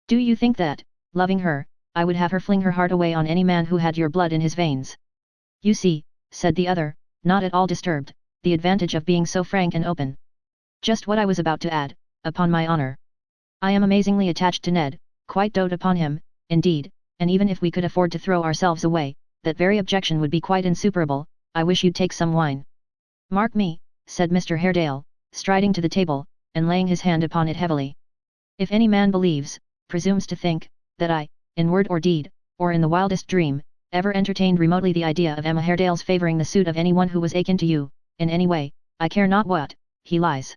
Do you think that, loving her, I would have her fling her heart away on any man who had your blood in his veins. You see, said the other, not at all disturbed, the advantage of being so frank and open. Just what I was about to add, upon my honor. I am amazingly attached to Ned, quite dote upon him, indeed, and even if we could afford to throw ourselves away, that very objection would be quite insuperable. I wish you'd take some wine. Mark me, said Mr. Haredale, striding to the table, and laying his hand upon it heavily. If any man believes, presumes to think, that I, in word or deed, or in the wildest dream, ever entertained remotely the idea of Emma Haredale's favouring the suit of anyone who was akin to you, in any way, I care not what, he lies.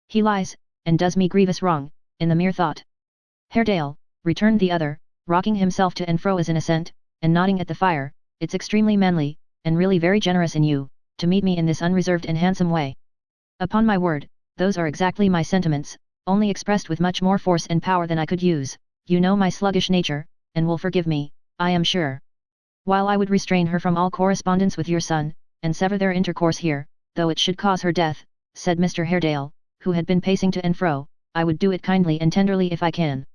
He lies, and does me grievous wrong, in the mere thought. Haredale, returned the other, rocking himself to and fro as in assent, and nodding at the fire, it's extremely manly, and really very generous in you, to meet me in this unreserved and handsome way. Upon my word, those are exactly my sentiments, only expressed with much more force and power than I could use. You know my sluggish nature, and will forgive me, I am sure. While I would restrain her from all correspondence with your son, and sever their intercourse here, though it should cause her death, said Mr. Haredale, who had been pacing to and fro, I would do it kindly and tenderly if I can.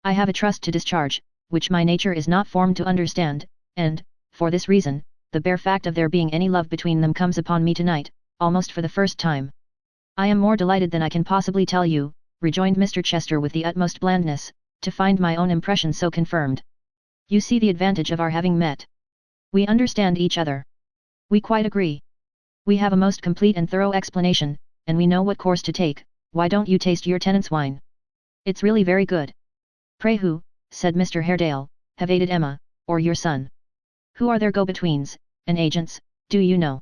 I have a trust to discharge, which my nature is not formed to understand, and, for this reason, the bare fact of there being any love between them comes upon me tonight, almost for the first time. I am more delighted than I can possibly tell you, rejoined Mr. Chester with the utmost blandness, to find my own impression so confirmed. You see the advantage of our having met. We understand each other. We quite agree. We have a most complete and thorough explanation, and we know what course to take. Why don't you taste your tenant's wine? It's really very good. Pray who, said Mr. Haredale, have aided Emma, or your son? Who are their go-betweens, and agents, do you know?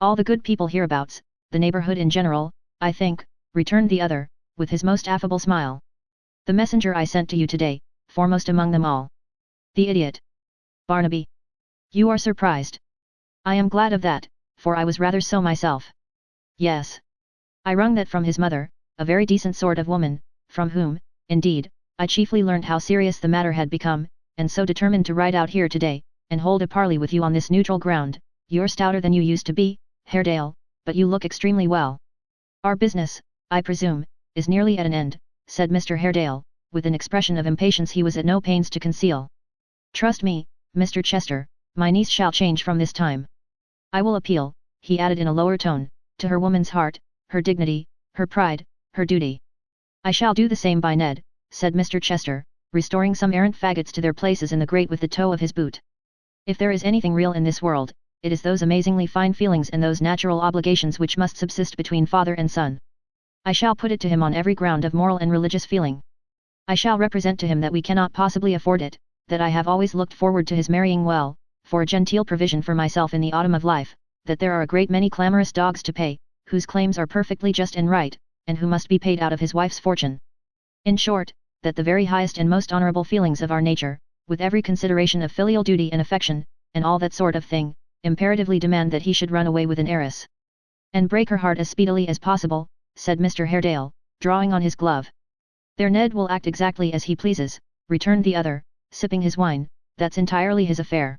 All the good people hereabouts, the neighbourhood in general, I think, returned the other, with his most affable smile. The messenger I sent to you today, foremost among them all. The idiot. Barnaby. You are surprised. I am glad of that, for I was rather so myself. Yes. I wrung that from his mother, a very decent sort of woman, from whom, indeed, I chiefly learnt how serious the matter had become, and so determined to ride out here today, and hold a parley with you on this neutral ground. You're stouter than you used to be, Haredale, but you look extremely well. Our business, I presume, is nearly at an end, said Mr. Haredale, with an expression of impatience he was at no pains to conceal. Trust me, Mr. Chester, my niece shall change from this time. I will appeal, he added in a lower tone, to her woman's heart, her dignity, her pride, her duty. I shall do the same by Ned, said Mr. Chester, restoring some errant faggots to their places in the grate with the toe of his boot. If there is anything real in this world, it is those amazingly fine feelings and those natural obligations which must subsist between father and son. I shall put it to him on every ground of moral and religious feeling. I shall represent to him that we cannot possibly afford it, that I have always looked forward to his marrying well, for a genteel provision for myself in the autumn of life, that there are a great many clamorous dogs to pay, whose claims are perfectly just and right, and who must be paid out of his wife's fortune. In short, that the very highest and most honourable feelings of our nature, with every consideration of filial duty and affection, and all that sort of thing, imperatively demand that he should run away with an heiress. And break her heart as speedily as possible, said Mr. Haredale, drawing on his glove. There Ned will act exactly as he pleases, returned the other, sipping his wine, that's entirely his affair.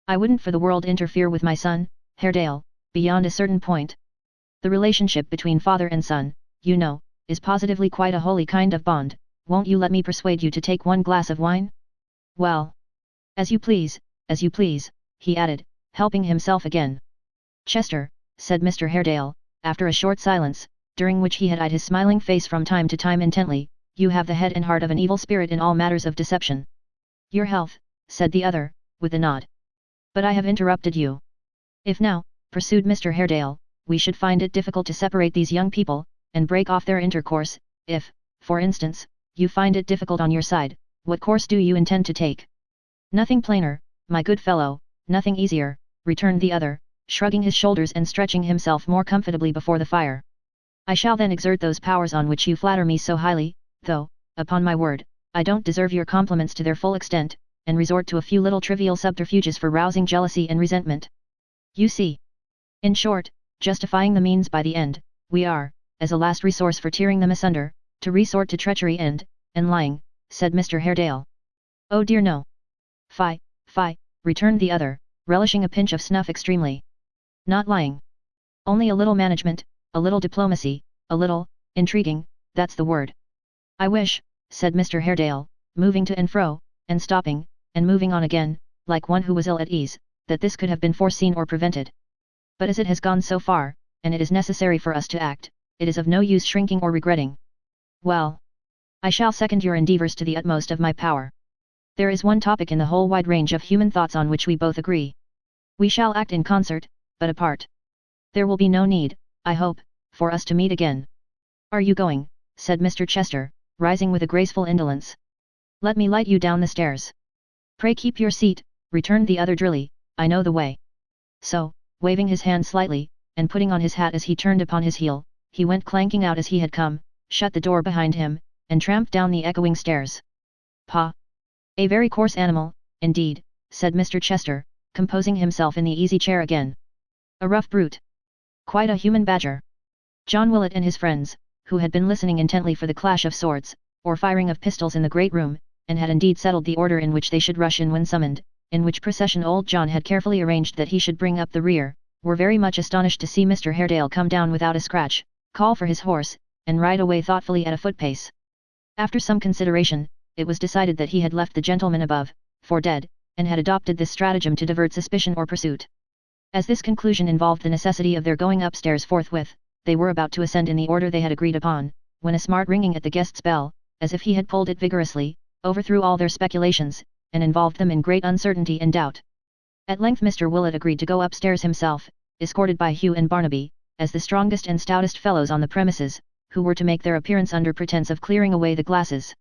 I wouldn't for the world interfere with my son, Haredale, beyond a certain point. The relationship between father and son, you know, is positively quite a holy kind of bond. Won't you let me persuade you to take one glass of wine? Well. As you please, he added, helping himself again. Chester, said Mr. Haredale, after a short silence, during which he had eyed his smiling face from time to time intently, you have the head and heart of an evil spirit in all matters of deception. Your health, said the other, with a nod. But I have interrupted you. If now, pursued Mr. Haredale, we should find it difficult to separate these young people, and break off their intercourse, if, for instance, you find it difficult on your side, what course do you intend to take? Nothing plainer, my good fellow, nothing easier, returned the other, shrugging his shoulders and stretching himself more comfortably before the fire. I shall then exert those powers on which you flatter me so highly, though, upon my word, I don't deserve your compliments to their full extent, and resort to a few little trivial subterfuges for rousing jealousy and resentment. You see. In short, justifying the means by the end, we are, as a last resource for tearing them asunder, to resort to treachery and lying, said Mr. Haredale. Oh dear no. Fie, returned the other, relishing a pinch of snuff extremely. Not lying. Only a little management, a little diplomacy, a little intriguing, that's the word. I wish, said Mr. Haredale, moving to and fro, and stopping, and moving on again, like one who was ill at ease, that this could have been foreseen or prevented. But as it has gone so far, and it is necessary for us to act, it is of no use shrinking or regretting. Well, I shall second your endeavours to the utmost of my power. There is one topic in the whole wide range of human thoughts on which we both agree. We shall act in concert, but apart. There will be no need, I hope, for us to meet again. Are you going? Said Mr. Chester, rising with a graceful indolence. Let me light you down the stairs. Pray keep your seat, returned the other drily, I know the way. So, waving his hand slightly, and putting on his hat as he turned upon his heel, he went clanking out as he had come, shut the door behind him, and tramped down the echoing stairs. Pah! A very coarse animal, indeed, said Mr. Chester, composing himself in the easy chair again. A rough brute. Quite a human badger. John Willett and his friends, who had been listening intently for the clash of swords, or firing of pistols in the great room, and had indeed settled the order in which they should rush in when summoned, in which procession old John had carefully arranged that he should bring up the rear, were very much astonished to see Mr. Haredale come down without a scratch, call for his horse, and ride away thoughtfully at a foot-pace. After some consideration, it was decided that he had left the gentleman above, for dead, and had adopted this stratagem to divert suspicion or pursuit. As this conclusion involved the necessity of their going upstairs forthwith, they were about to ascend in the order they had agreed upon, when a smart ringing at the guest's bell, as if he had pulled it vigorously, overthrew all their speculations, and involved them in great uncertainty and doubt. At length Mr. Willett agreed to go upstairs himself, escorted by Hugh and Barnaby, as the strongest and stoutest fellows on the premises, who were to make their appearance under pretence of clearing away the glasses.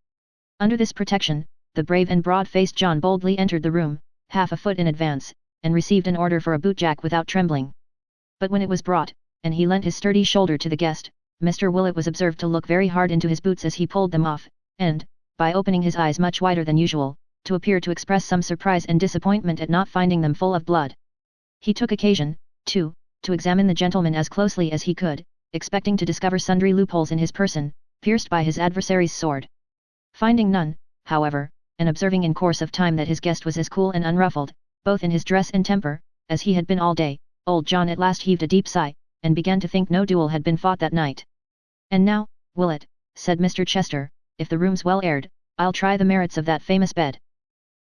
Under this protection, the brave and broad-faced John boldly entered the room, half a foot in advance, and received an order for a bootjack without trembling. But when it was brought, and he lent his sturdy shoulder to the guest, Mr. Willett was observed to look very hard into his boots as he pulled them off, and, by opening his eyes much wider than usual, to appear to express some surprise and disappointment at not finding them full of blood. He took occasion, too, to examine the gentleman as closely as he could, expecting to discover sundry loopholes in his person, pierced by his adversary's sword. Finding none, however, and observing in course of time that his guest was as cool and unruffled, both in his dress and temper, as he had been all day, old John at last heaved a deep sigh, and began to think no duel had been fought that night. And now, Willett, said Mr. Chester, if the room's well aired, I'll try the merits of that famous bed.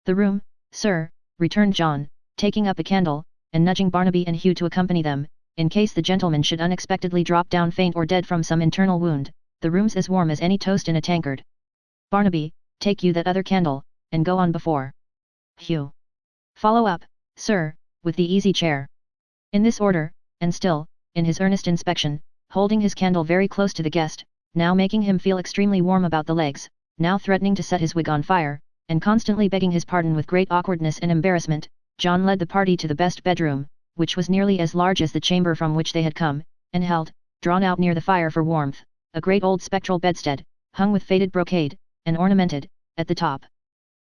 The room, sir, returned John, taking up a candle, and nudging Barnaby and Hugh to accompany them, in case the gentleman should unexpectedly drop down faint or dead from some internal wound, the room's as warm as any toast in a tankard. Barnaby, take you that other candle, and go on before. Hugh. Follow up, sir, with the easy chair. In this order, and still, in his earnest inspection, holding his candle very close to the guest, now making him feel extremely warm about the legs, now threatening to set his wig on fire, and constantly begging his pardon with great awkwardness and embarrassment, John led the party to the best bedroom, which was nearly as large as the chamber from which they had come, and held, drawn out near the fire for warmth, a great old spectral bedstead, hung with faded brocade, and ornamented, at the top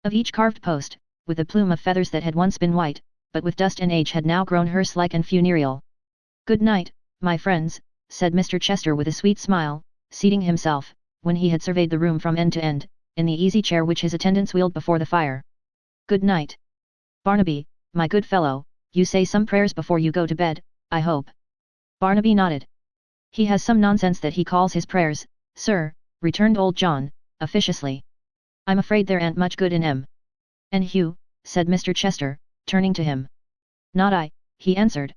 of each carved post, with a plume of feathers that had once been white, but with dust and age had now grown hearse-like and funereal. Good night, my friends, said Mr. Chester with a sweet smile, seating himself, when he had surveyed the room from end to end, in the easy chair which his attendants wheeled before the fire. Good night. Barnaby, my good fellow, you say some prayers before you go to bed, I hope. Barnaby nodded. He has some nonsense that he calls his prayers, sir, returned old John, officiously. I'm afraid there ain't much good in 'em. And Hugh, said Mr. Chester, turning to him. Not I, he answered.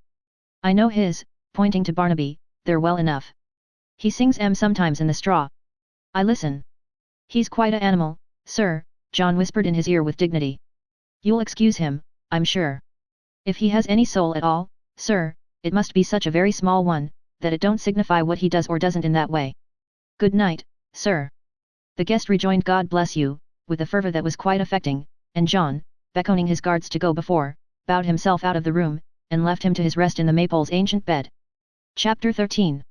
I know his, pointing to Barnaby, they're well enough. He sings 'em sometimes in the straw. I listen. He's quite a animal, sir, John whispered in his ear with dignity. You'll excuse him, I'm sure. If he has any soul at all, sir, it must be such a very small one, that it don't signify what he does or doesn't in that way. Good night, sir. The guest rejoined God bless you, with a fervour that was quite affecting, and John, beckoning his guards to go before, bowed himself out of the room, and left him to his rest in the Maypole's ancient bed. Chapter 13.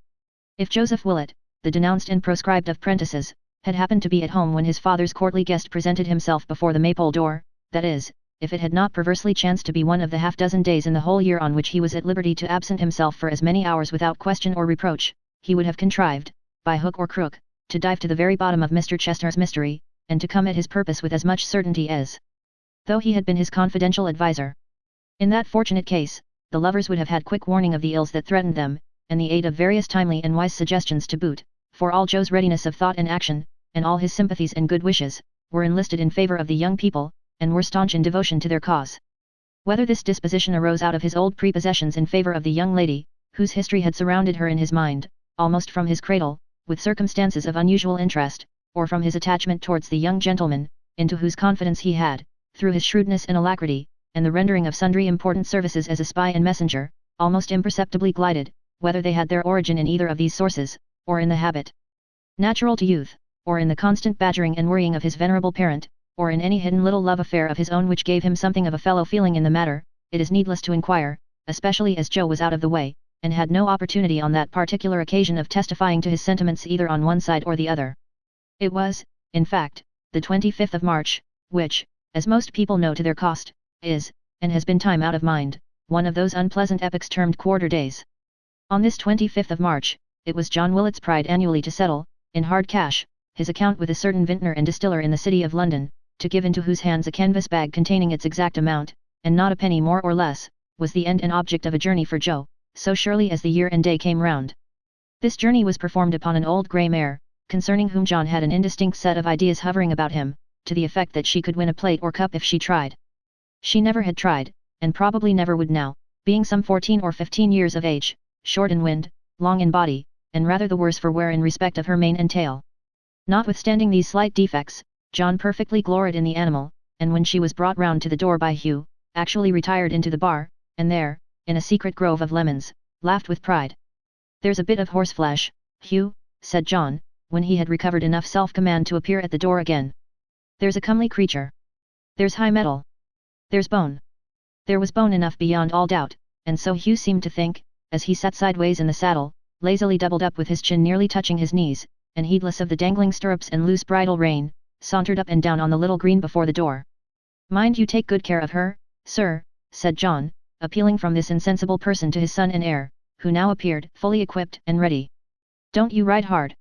If Joseph Willett, the denounced and proscribed of prentices, had happened to be at home when his father's courtly guest presented himself before the Maypole door, that is, if it had not perversely chanced to be one of the half-dozen days in the whole year on which he was at liberty to absent himself for as many hours without question or reproach, he would have contrived, by hook or crook, to dive to the very bottom of Mr. Chester's mystery, and to come at his purpose with as much certainty as though he had been his confidential adviser. In that fortunate case, the lovers would have had quick warning of the ills that threatened them, and the aid of various timely and wise suggestions to boot, for all Joe's readiness of thought and action, and all his sympathies and good wishes, were enlisted in favour of the young people, and were staunch in devotion to their cause. Whether this disposition arose out of his old prepossessions in favor of the young lady, whose history had surrounded her in his mind, almost from his cradle, with circumstances of unusual interest, or from his attachment towards the young gentleman, into whose confidence he had, through his shrewdness and alacrity, and the rendering of sundry important services as a spy and messenger, almost imperceptibly glided, whether they had their origin in either of these sources, or in the habit natural to youth, or in the constant badgering and worrying of his venerable parent, or in any hidden little love affair of his own which gave him something of a fellow feeling in the matter, it is needless to inquire, especially as Joe was out of the way, and had no opportunity on that particular occasion of testifying to his sentiments either on one side or the other. It was, in fact, the 25th of March, which, as most people know to their cost, is, and has been time out of mind, one of those unpleasant epochs termed quarter days. On this 25th of March, it was John Willet's pride annually to settle, in hard cash, his account with a certain vintner and distiller in the city of London, to give into whose hands a canvas bag containing its exact amount, and not a penny more or less, was the end and object of a journey for Joe, so surely as the year and day came round. This journey was performed upon an old grey mare, concerning whom John had an indistinct set of ideas hovering about him, to the effect that she could win a plate or cup if she tried. She never had tried, and probably never would now, being some 14 or 15 years of age, short in wind, long in body, and rather the worse for wear in respect of her mane and tail. Notwithstanding these slight defects, John perfectly gloried in the animal, and when she was brought round to the door by Hugh, actually retired into the bar, and there, in a secret grove of lemons, laughed with pride. "There's a bit of horseflesh, Hugh," said John, when he had recovered enough self-command to appear at the door again. "There's a comely creature. There's high mettle. There's bone." There was bone enough beyond all doubt, and so Hugh seemed to think, as he sat sideways in the saddle, lazily doubled up with his chin nearly touching his knees, and heedless of the dangling stirrups and loose bridle rein, sauntered up and down on the little green before the door. "Mind you take good care of her, sir," said John, appealing from this insensible person to his son and heir, who now appeared fully equipped and ready. "Don't you ride hard."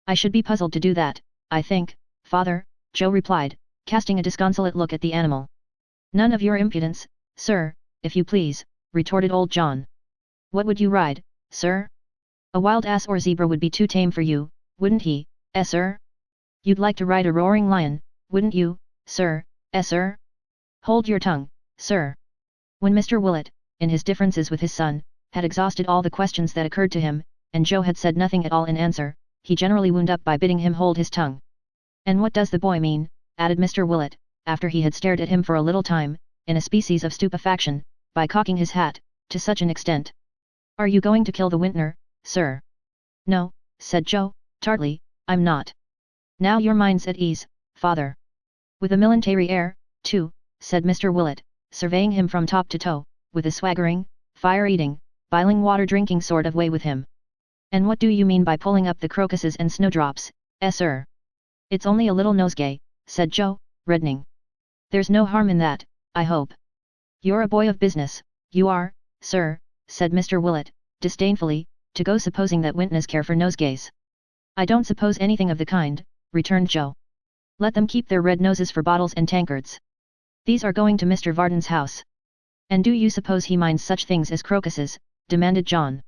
"I should be puzzled to do that, I think, father," Joe replied, casting a disconsolate look at the animal. "None of your impudence, sir, if you please," retorted old John. "What would you ride, sir? A wild ass or zebra would be too tame for you, wouldn't he, sir? You'd like to ride a roaring lion, wouldn't you, sir, sir? Hold your tongue, sir." When Mr. Willet, in his differences with his son, had exhausted all the questions that occurred to him, and Joe had said nothing at all in answer, he generally wound up by bidding him hold his tongue. "And what does the boy mean?" added Mr. Willet, after he had stared at him for a little time, in a species of stupefaction, by cocking his hat, to such an extent. "Are you going to kill the vintner, sir?" "No," said Joe, tartly, "I'm not." "Now your mind's at ease, father." "With a military air, too," said Mr. Willet, surveying him from top to toe, with a swaggering, fire-eating, biling water-drinking sort of way with him. "And what do you mean by pulling up the crocuses and snowdrops, sir?" "It's only a little nosegay," said Joe, reddening. "There's no harm in that, I hope." "You're a boy of business, you are, sir," said Mr. Willet, disdainfully, "to go supposing that vintners care for nosegays." "I don't suppose anything of the kind," returned Joe. "Let them keep their red noses for bottles and tankards. These are going to Mr. Varden's house." "And do you suppose he minds such things as crocuses?" demanded John.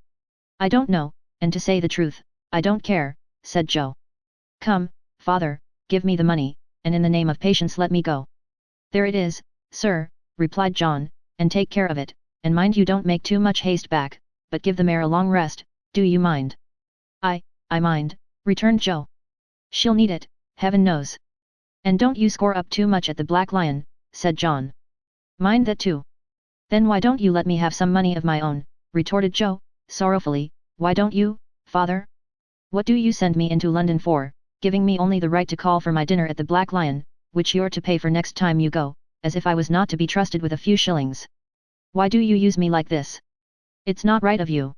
"I don't know, and to say the truth, I don't care," said Joe. "Come, father, give me the money, and in the name of patience let me go." "There it is, sir," replied John, "and take care of it, and mind you don't make too much haste back, but give the mare a long rest, do you mind?" I mind," returned Joe. "She'll need it, heaven knows." "And don't you score up too much at the Black Lion," said John. "Mind that too." "Then why don't you let me have some money of my own," retorted Joe, sorrowfully. "Why don't you, father? What do you send me into London for, giving me only the right to call for my dinner at the Black Lion, which you're to pay for next time you go, as if I was not to be trusted with a few shillings? Why do you use me like this? It's not right of you.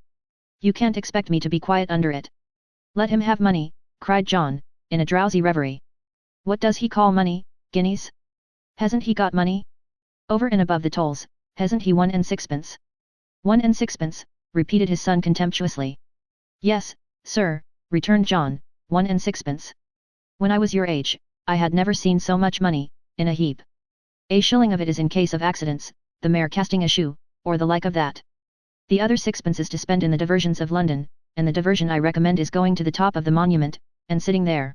You can't expect me to be quiet under it." "Let him have money," cried John, in a drowsy reverie. "What does he call money, guineas? Hasn't he got money? Over and above the tolls, hasn't he 1 and 6pence? 1 and 6pence, repeated his son contemptuously. "Yes, sir," returned John, 1 and 6pence. "When I was your age, I had never seen so much money, in a heap. A shilling of it is in case of accidents, the mare casting a shoe, or the like of that. The other 6pence is to spend in the diversions of London, and the diversion I recommend is going to the top of the Monument, and sitting there.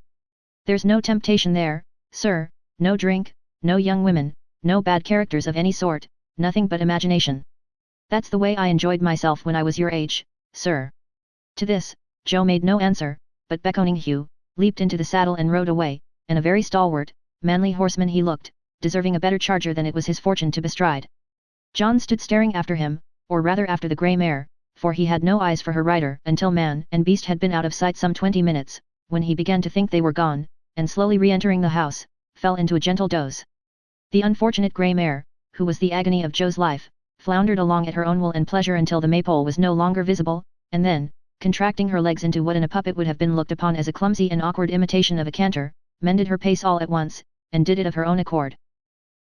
There's no temptation there, sir, no drink, no young women, no bad characters of any sort, nothing but imagination. That's the way I enjoyed myself when I was your age, sir." To this, Joe made no answer, but beckoning Hugh, leaped into the saddle and rode away, and a very stalwart, manly horseman he looked, deserving a better charger than it was his fortune to bestride. John stood staring after him, or rather after the grey mare, for he had no eyes for her rider until man and beast had been out of sight some 20 minutes, when he began to think they were gone, and slowly re-entering the house, fell into a gentle doze. The unfortunate grey mare, who was the agony of Joe's life, floundered along at her own will and pleasure until the maypole was no longer visible, and then, contracting her legs into what in a puppet would have been looked upon as a clumsy and awkward imitation of a canter, mended her pace all at once, and did it of her own accord.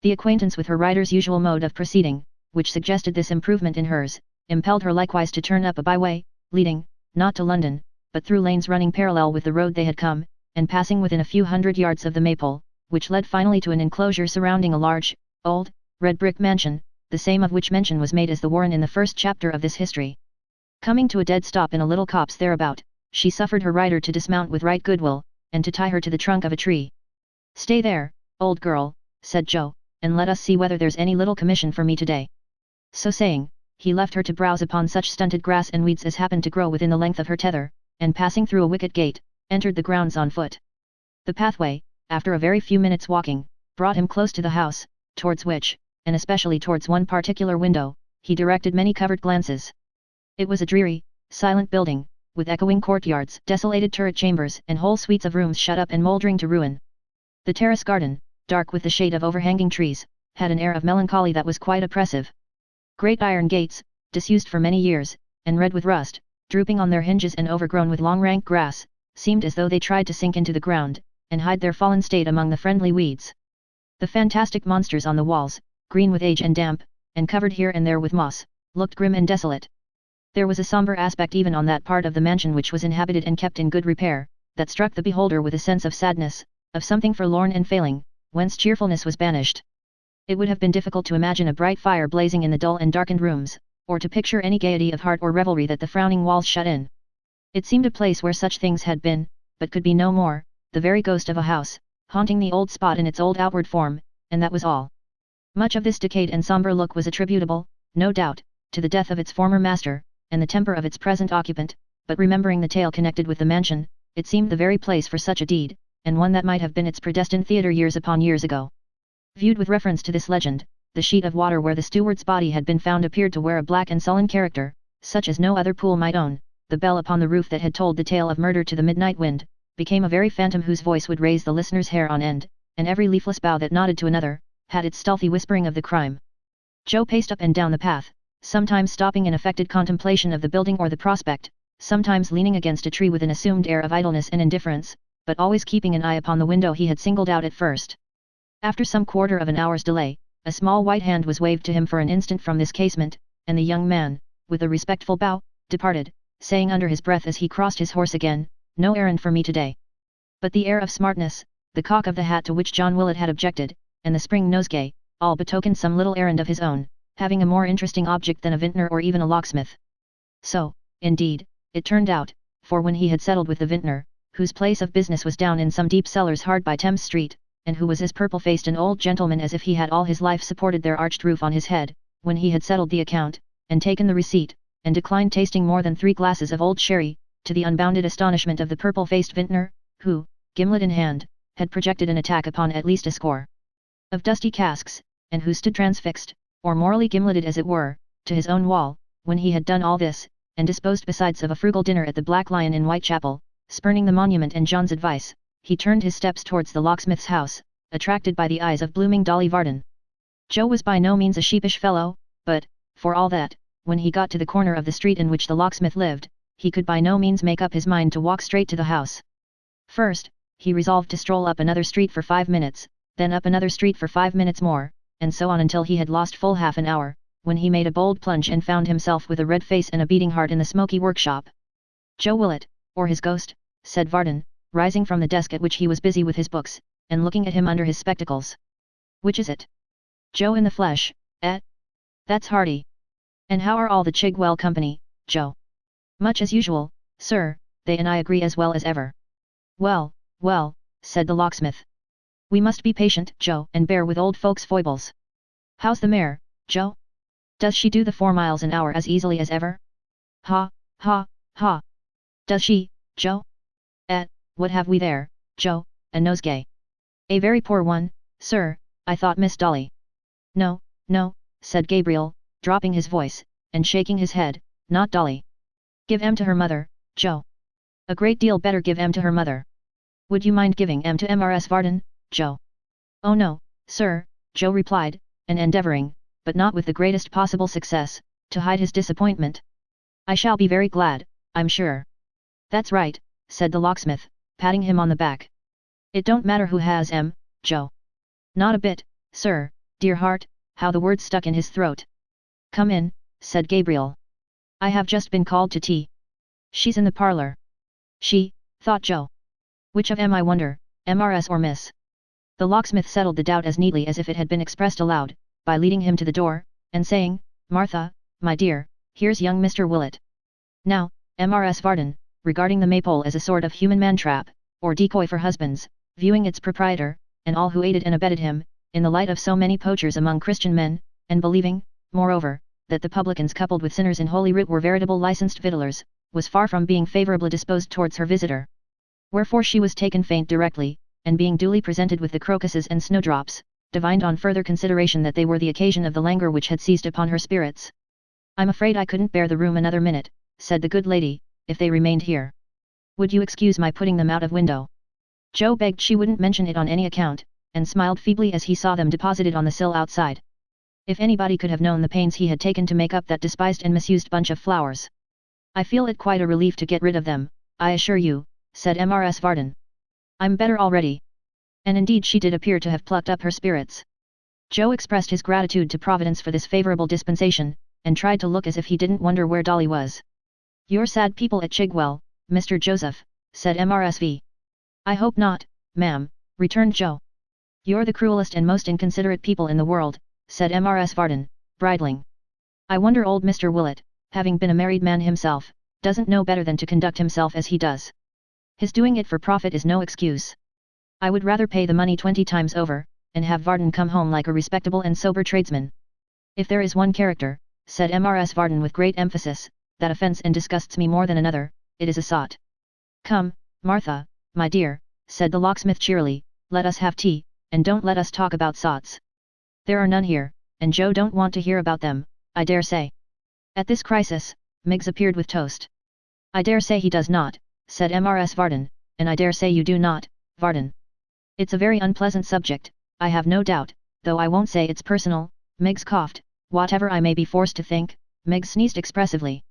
The acquaintance with her rider's usual mode of proceeding, which suggested this improvement in hers, impelled her likewise to turn up a byway, leading, not to London, but through lanes running parallel with the road they had come, and passing within a few hundred yards of the maypole, which led finally to an enclosure surrounding a large, old, red brick mansion, the same of which mention was made as the warren in the first chapter of this history. Coming to a dead stop in a little copse thereabout, she suffered her rider to dismount with right goodwill, and to tie her to the trunk of a tree. "Stay there, old girl," said Joe, "and let us see whether there's any little commission for me today." So saying, he left her to browse upon such stunted grass and weeds as happened to grow within the length of her tether, and passing through a wicket gate, entered the grounds on foot. The pathway, after a very few minutes walking, brought him close to the house, towards which, and especially towards one particular window, he directed many covered glances. It was a dreary, silent building, with echoing courtyards, desolated turret chambers and whole suites of rooms shut up and mouldering to ruin. The terrace garden, dark with the shade of overhanging trees, had an air of melancholy that was quite oppressive. Great iron gates, disused for many years, and red with rust, drooping on their hinges and overgrown with long rank grass, seemed as though they tried to sink into the ground, and hide their fallen state among the friendly weeds. The fantastic monsters on the walls, green with age and damp, and covered here and there with moss, looked grim and desolate. There was a sombre aspect even on that part of the mansion which was inhabited and kept in good repair, that struck the beholder with a sense of sadness, of something forlorn and failing, whence cheerfulness was banished. It would have been difficult to imagine a bright fire blazing in the dull and darkened rooms, or to picture any gaiety of heart or revelry that the frowning walls shut in. It seemed a place where such things had been, but could be no more, the very ghost of a house, haunting the old spot in its old outward form, and that was all. Much of this decayed and sombre look was attributable, no doubt, to the death of its former master, and the temper of its present occupant, but remembering the tale connected with the mansion, it seemed the very place for such a deed, and one that might have been its predestined theatre years upon years ago. Viewed with reference to this legend, the sheet of water where the steward's body had been found appeared to wear a black and sullen character, such as no other pool might own. The bell upon the roof that had told the tale of murder to the midnight wind, became a very phantom whose voice would raise the listener's hair on end, and every leafless bough that nodded to another, had its stealthy whispering of the crime. Joe paced up and down the path, sometimes stopping in affected contemplation of the building or the prospect, sometimes leaning against a tree with an assumed air of idleness and indifference, but always keeping an eye upon the window he had singled out at first. After some quarter of an hour's delay, a small white hand was waved to him for an instant from this casement, and the young man, with a respectful bow, departed, saying under his breath as he crossed his horse again, "No errand for me today." But the air of smartness, the cock of the hat to which John Willett had objected, and the spring nosegay, all betokened some little errand of his own, having a more interesting object than a vintner or even a locksmith. So, indeed, it turned out, for when he had settled with the vintner, whose place of business was down in some deep cellars hard by Thames Street, and who was as purple-faced an old gentleman as if he had all his life supported their arched roof on his head, when he had settled the account, and taken the receipt, and declined tasting more than 3 glasses of old sherry, to the unbounded astonishment of the purple-faced vintner, who, gimlet in hand, had projected an attack upon at least a score of dusty casks, and who stood transfixed, or morally gimleted as it were, to his own wall, when he had done all this, and disposed besides of a frugal dinner at the Black Lion in Whitechapel, spurning the monument and John's advice, he turned his steps towards the locksmith's house, attracted by the eyes of blooming Dolly Varden. Joe was by no means a sheepish fellow, but, for all that, when he got to the corner of the street in which the locksmith lived, he could by no means make up his mind to walk straight to the house. First, he resolved to stroll up another street for 5 minutes, then up another street for 5 minutes more, and so on until he had lost full half an hour, when he made a bold plunge and found himself with a red face and a beating heart in the smoky workshop. "Joe Willett, or his ghost," said Varden, rising from the desk at which he was busy with his books, and looking at him under his spectacles. "Which is it? Joe in the flesh, eh? That's hearty. And how are all the Chigwell company, Joe?" "Much as usual, sir, they and I agree as well as ever." "Well, well," said the locksmith. "We must be patient, Joe, and bear with old folks' foibles. How's the mare, Joe? Does she do the 4 miles an hour as easily as ever? Ha, ha, ha. Does she, Joe? What have we there, Joe? A nosegay. A very poor one, sir, I thought Miss Dolly. No, no, said Gabriel, dropping his voice, and shaking his head, not Dolly. Give M to her mother, Joe. A great deal better give M to her mother. Would you mind giving M to Mrs. Varden, Joe? Oh no, sir, Joe replied, and endeavoring, but not with the greatest possible success, to hide his disappointment. I shall be very glad, I'm sure. That's right, said the locksmith, patting him on the back. It don't matter who has M, Joe. Not a bit, sir, dear heart, how the words stuck in his throat. Come in, said Gabriel. I have just been called to tea. She's in the parlour. She, thought Joe. Which of M I wonder, Mrs. or Miss? The locksmith settled the doubt as neatly as if it had been expressed aloud, by leading him to the door, and saying, Martha, my dear, here's young Mr. Willett. Now, Mrs. Varden, regarding the maypole as a sort of human man-trap, or decoy for husbands, viewing its proprietor, and all who aided and abetted him, in the light of so many poachers among Christian men, and believing, moreover, that the publicans coupled with sinners in Holy Writ were veritable licensed victuallers, was far from being favourably disposed towards her visitor. Wherefore she was taken faint directly, and being duly presented with the crocuses and snowdrops, divined on further consideration that they were the occasion of the languor which had seized upon her spirits. I'm afraid I couldn't bear the room another minute, said the good lady, if they remained here. Would you excuse my putting them out of window? Joe begged she wouldn't mention it on any account, and smiled feebly as he saw them deposited on the sill outside. If anybody could have known the pains he had taken to make up that despised and misused bunch of flowers. I feel it quite a relief to get rid of them, I assure you, said Mrs. Varden. I'm better already. And indeed she did appear to have plucked up her spirits. Joe expressed his gratitude to Providence for this favourable dispensation, and tried to look as if he didn't wonder where Dolly was. You're sad people at Chigwell, Mr. Joseph, said Mrs. I hope not, ma'am, returned Joe. You're the cruellest and most inconsiderate people in the world, said Mrs. Varden, bridling. I wonder old Mr. Willett, having been a married man himself, doesn't know better than to conduct himself as he does. His doing it for profit is no excuse. I would rather pay the money 20 times over, and have Varden come home like a respectable and sober tradesman. If there is one character, said Mrs. Varden with great emphasis, that offends and disgusts me more than another, it is a sot. Come, Martha, my dear, said the locksmith cheerily, let us have tea, and don't let us talk about sots. There are none here, and Joe don't want to hear about them, I dare say. At this crisis, Miggs appeared with toast. I dare say he does not, said Mrs. Varden, and I dare say you do not, Varden. It's a very unpleasant subject, I have no doubt, though I won't say it's personal. Miggs coughed. Whatever I may be forced to think, Miggs sneezed expressively.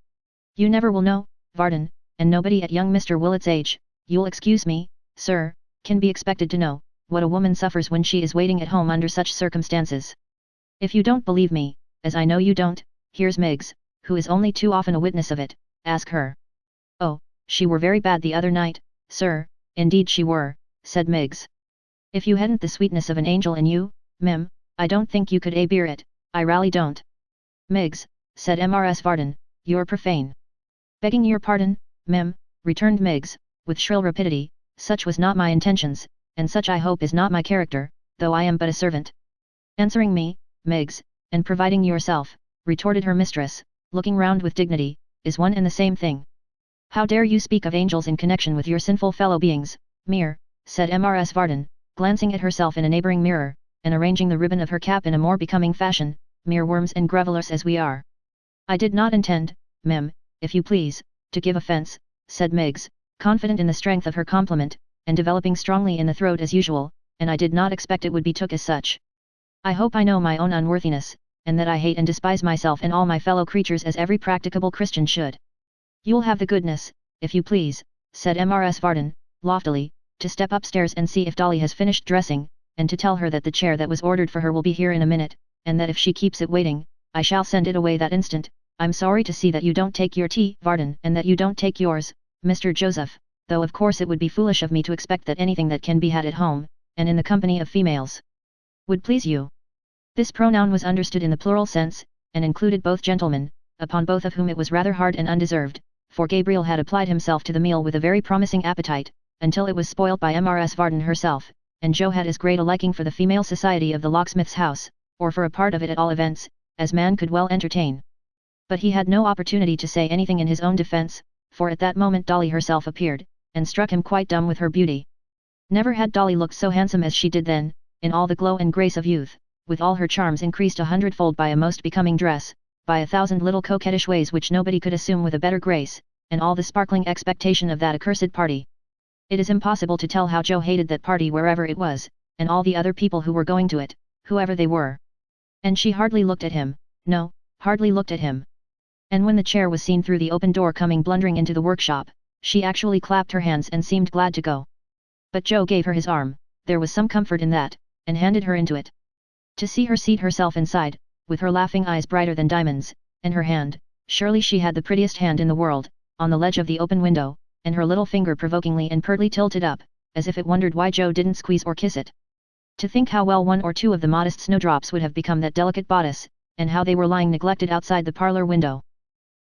You never will know, Varden, and nobody at young Mr. Willett's age, you'll excuse me, sir, can be expected to know, what a woman suffers when she is waiting at home under such circumstances. If you don't believe me, as I know you don't, here's Miggs, who is only too often a witness of it, ask her. Oh, she were very bad the other night, sir, indeed she were, said Miggs. If you hadn't the sweetness of an angel in you, mim, I don't think you could bear it, I rally don't. Miggs, said Mrs. Varden, you're profane. Begging your pardon, mim, returned Miggs, with shrill rapidity, such was not my intentions, and such I hope is not my character, though I am but a servant. Answering me, Miggs, and providing yourself, retorted her mistress, looking round with dignity, is one and the same thing. How dare you speak of angels in connection with your sinful fellow beings, mere, said Mrs. Varden, glancing at herself in a neighbouring mirror, and arranging the ribbon of her cap in a more becoming fashion, mere worms and grovellers as we are. I did not intend, mem, if you please, to give offence, said Miggs, confident in the strength of her compliment, and developing strongly in the throat as usual, and I did not expect it would be took as such. I hope I know my own unworthiness, and that I hate and despise myself and all my fellow creatures as every practicable Christian should. You'll have the goodness, if you please, said Mrs. Varden, loftily, to step upstairs and see if Dolly has finished dressing, and to tell her that the chair that was ordered for her will be here in a minute, and that if she keeps it waiting, I shall send it away that instant. I'm sorry to see that you don't take your tea, Varden, and that you don't take yours, Mr. Joseph, though of course it would be foolish of me to expect that anything that can be had at home, and in the company of females, would please you. This pronoun was understood in the plural sense, and included both gentlemen, upon both of whom it was rather hard and undeserved, for Gabriel had applied himself to the meal with a very promising appetite, until it was spoilt by Mrs. Varden herself, and Joe had as great a liking for the female society of the locksmith's house, or for a part of it at all events, as man could well entertain. But he had no opportunity to say anything in his own defence, for at that moment Dolly herself appeared, and struck him quite dumb with her beauty. Never had Dolly looked so handsome as she did then, in all the glow and grace of youth, with all her charms increased 100-fold by a most becoming dress, by 1,000 little coquettish ways which nobody could assume with a better grace, and all the sparkling expectation of that accursed party. It is impossible to tell how Joe hated that party wherever it was, and all the other people who were going to it, whoever they were. And she hardly looked at him, no, hardly looked at him. And when the chair was seen through the open door coming blundering into the workshop, she actually clapped her hands and seemed glad to go. But Joe gave her his arm, there was some comfort in that, and handed her into it. To see her seat herself inside, with her laughing eyes brighter than diamonds, and her hand, surely she had the prettiest hand in the world, on the ledge of the open window, and her little finger provokingly and pertly tilted up, as if it wondered why Joe didn't squeeze or kiss it. To think how well one or two of the modest snowdrops would have become that delicate bodice, and how they were lying neglected outside the parlour window.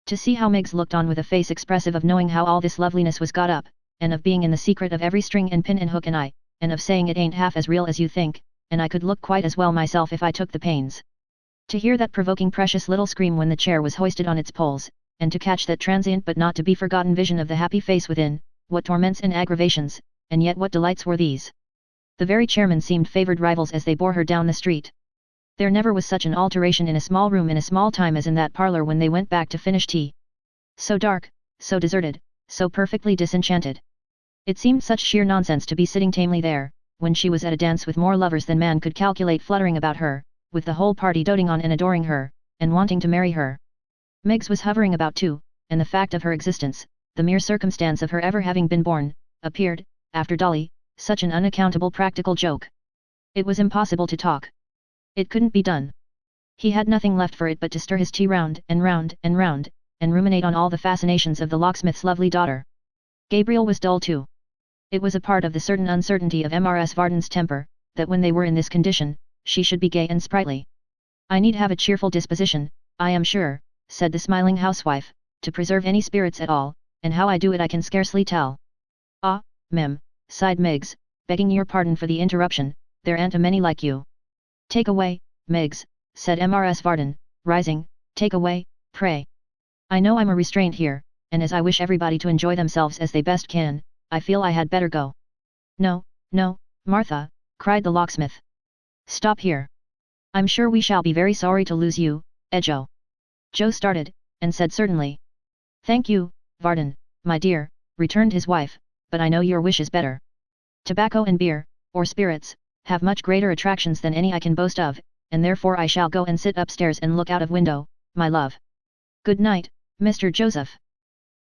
To see how Miggs looked on with a face expressive of knowing how all this loveliness was got up, and of being in the secret of every string and pin and hook and eye, and of saying it ain't half as real as you think, and I could look quite as well myself if I took the pains. To hear that provoking precious little scream when the chair was hoisted on its poles, and to catch that transient but not to be forgotten vision of the happy face within, what torments and aggravations, and yet what delights were these! The very chairmen seemed favoured rivals as they bore her down the street. There never was such an alteration in a small room in a small time as in that parlour when they went back to finish tea. So dark, so deserted, so perfectly disenchanted. It seemed such sheer nonsense to be sitting tamely there, when she was at a dance with more lovers than man could calculate fluttering about her, with the whole party doting on and adoring her, and wanting to marry her. Miggs was hovering about too, and the fact of her existence, the mere circumstance of her ever having been born, appeared, after Dolly, such an unaccountable practical joke. It was impossible to talk. It couldn't be done. He had nothing left for it but to stir his tea round and round and round, and ruminate on all the fascinations of the locksmith's lovely daughter. Gabriel was dull too. It was a part of the certain uncertainty of Mrs. Varden's temper, that when they were in this condition, she should be gay and sprightly. I need have a cheerful disposition, I am sure, said the smiling housewife, to preserve any spirits at all, and how I do it I can scarcely tell. Ah, mem, sighed Miggs, begging your pardon for the interruption, there aren't a many like you. Take away, Miggs, said Mrs. Varden, rising, take away, pray. I know I'm a restraint here, and as I wish everybody to enjoy themselves as they best can, I feel I had better go. No, no, Martha, cried the locksmith. Stop here. I'm sure we shall be very sorry to lose you, Joe. Joe started, and said certainly. Thank you, Varden, my dear, returned his wife, but I know your wish is better. Tobacco and beer, or spirits, have much greater attractions than any I can boast of, and therefore I shall go and sit upstairs and look out of window, my love. Good night, Mr. Joseph.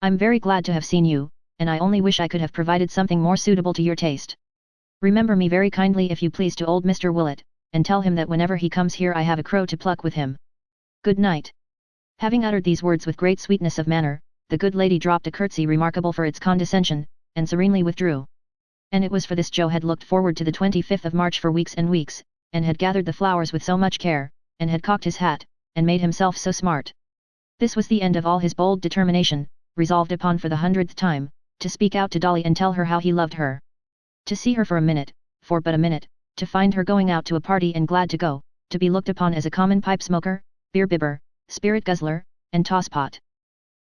I'm very glad to have seen you, and I only wish I could have provided something more suitable to your taste. Remember me very kindly if you please to old Mr. Willett, and tell him that whenever he comes here I have a crow to pluck with him. Good night. Having uttered these words with great sweetness of manner, the good lady dropped a curtsy remarkable for its condescension, and serenely withdrew. And it was for this Joe had looked forward to the 25th of March for weeks and weeks, and had gathered the flowers with so much care, and had cocked his hat, and made himself so smart. This was the end of all his bold determination, resolved upon for the 100th time, to speak out to Dolly and tell her how he loved her. To see her for a minute, for but a minute, to find her going out to a party and glad to go, to be looked upon as a common pipe smoker, beer bibber, spirit guzzler, and tosspot.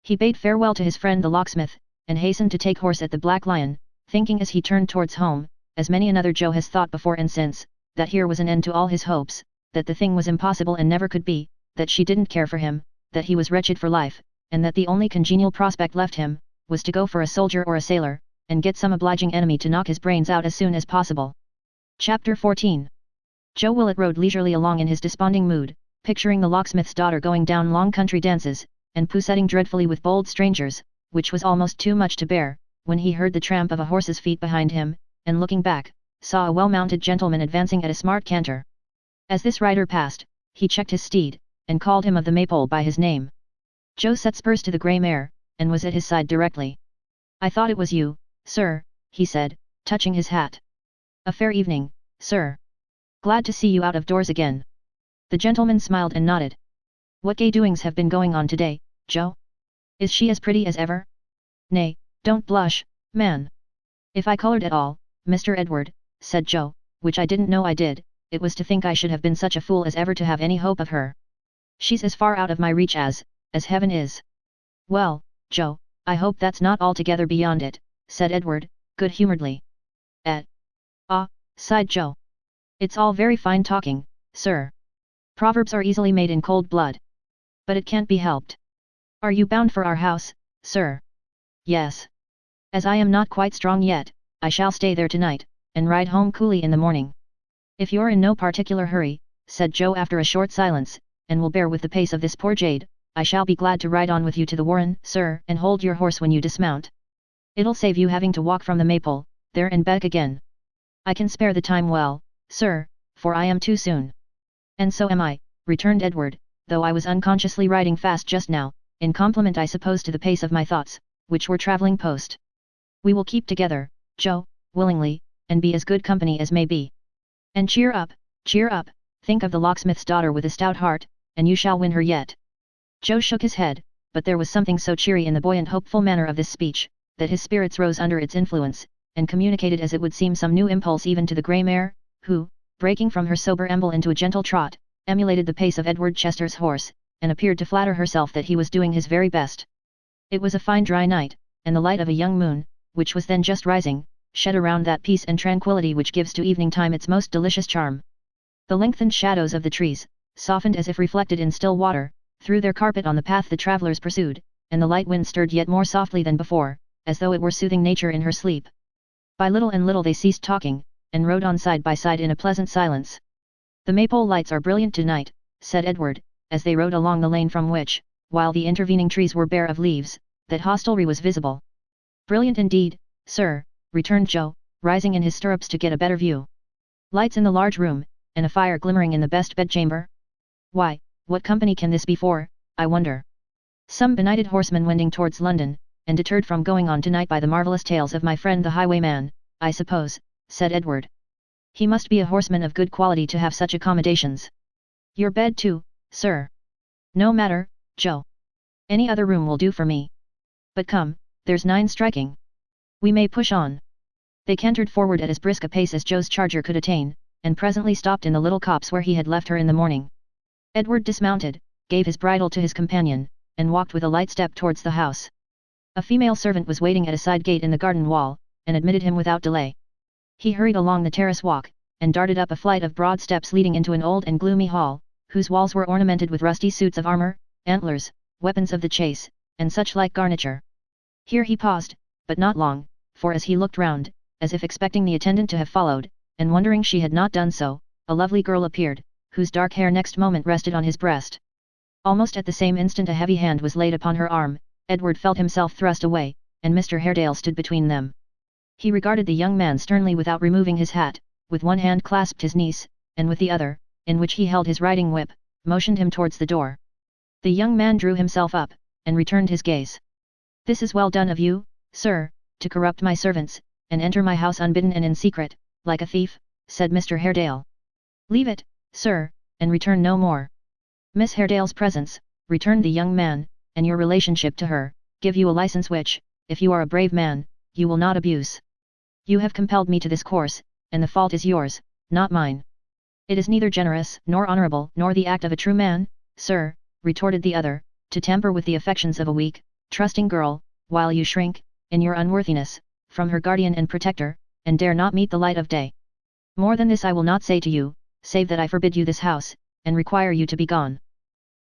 He bade farewell to his friend the locksmith, and hastened to take horse at the Black Lion, thinking as he turned towards home, as many another Joe has thought before and since, that here was an end to all his hopes, that the thing was impossible and never could be, that she didn't care for him, that he was wretched for life, and that the only congenial prospect left him, was to go for a soldier or a sailor, and get some obliging enemy to knock his brains out as soon as possible. Chapter 14. Joe Willett rode leisurely along in his desponding mood, picturing the locksmith's daughter going down long country dances, and poussetting dreadfully with bold strangers, which was almost too much to bear, when he heard the tramp of a horse's feet behind him, and looking back, saw a well-mounted gentleman advancing at a smart canter. As this rider passed, he checked his steed, and called him of the Maypole by his name. Joe set spurs to the grey mare, and was at his side directly. I thought it was you, sir, he said, touching his hat. A fair evening, sir. Glad to see you out of doors again. The gentleman smiled and nodded. What gay doings have been going on today, Joe? Is she as pretty as ever? Nay, don't blush, man. If I coloured at all, Mr. Edward, said Joe, which I didn't know I did, it was to think I should have been such a fool as ever to have any hope of her. She's as far out of my reach as heaven is. Well, Joe, I hope that's not altogether beyond it, said Edward, good-humouredly. Ah, sighed Joe. It's all very fine talking, sir. Proverbs are easily made in cold blood. But it can't be helped. Are you bound for our house, sir? Yes. As I am not quite strong yet, I shall stay there tonight, and ride home coolly in the morning. If you're in no particular hurry, said Joe after a short silence, and will bear with the pace of this poor jade, I shall be glad to ride on with you to the warren, sir, and hold your horse when you dismount. It'll save you having to walk from the Maypole, there and back again. I can spare the time well, sir, for I am too soon. And so am I, returned Edward, though I was unconsciously riding fast just now, in compliment I suppose to the pace of my thoughts, which were travelling post. We will keep together, Joe, willingly, and be as good company as may be. And cheer up, think of the locksmith's daughter with a stout heart, and you shall win her yet. Joe shook his head, but there was something so cheery in the buoyant hopeful manner of this speech, that his spirits rose under its influence, and communicated as it would seem some new impulse even to the grey mare, who, breaking from her sober amble into a gentle trot, emulated the pace of Edward Chester's horse, and appeared to flatter herself that he was doing his very best. It was a fine dry night, and the light of a young moon, which was then just rising, shed around that peace and tranquillity which gives to evening time its most delicious charm. The lengthened shadows of the trees, softened as if reflected in still water, threw their carpet on the path the travellers pursued, and the light wind stirred yet more softly than before, as though it were soothing nature in her sleep. By little and little they ceased talking, and rode on side by side in a pleasant silence. The Maypole lights are brilliant tonight, said Edward, as they rode along the lane from which, while the intervening trees were bare of leaves, that hostelry was visible. Brilliant indeed, sir, returned Joe, rising in his stirrups to get a better view. Lights in the large room, and a fire glimmering in the best bedchamber? Why, what company can this be for, I wonder? Some benighted horseman wending towards London, and deterred from going on tonight by the marvellous tales of my friend the highwayman, I suppose, said Edward. He must be a horseman of good quality to have such accommodations. Your bed too, sir. No matter, Joe. Any other room will do for me. But come, there's 9 striking. We may push on. They cantered forward at as brisk a pace as Joe's charger could attain, and presently stopped in the little copse where he had left her in the morning. Edward dismounted, gave his bridle to his companion, and walked with a light step towards the house. A female servant was waiting at a side gate in the garden wall, and admitted him without delay. He hurried along the terrace walk, and darted up a flight of broad steps leading into an old and gloomy hall, whose walls were ornamented with rusty suits of armour, antlers, weapons of the chase, and such like garniture. Here he paused, but not long, for as he looked round, as if expecting the attendant to have followed, and wondering she had not done so, a lovely girl appeared, whose dark hair next moment rested on his breast. Almost at the same instant a heavy hand was laid upon her arm. Edward felt himself thrust away, and Mr. Haredale stood between them. He regarded the young man sternly without removing his hat, with one hand clasped his niece, and with the other, in which he held his riding whip, motioned him towards the door. The young man drew himself up, and returned his gaze. This is well done of you, sir, to corrupt my servants, and enter my house unbidden and in secret, like a thief, said Mr. Haredale. Leave it, sir, and return no more. Miss Haredale's presence, returned the young man, and your relationship to her, give you a license which, if you are a brave man, you will not abuse. You have compelled me to this course, and the fault is yours, not mine. It is neither generous nor honourable nor the act of a true man, sir, retorted the other, to tamper with the affections of a weak, trusting girl, while you shrink, in your unworthiness, from her guardian and protector, and dare not meet the light of day. More than this I will not say to you, save that I forbid you this house, and require you to be gone.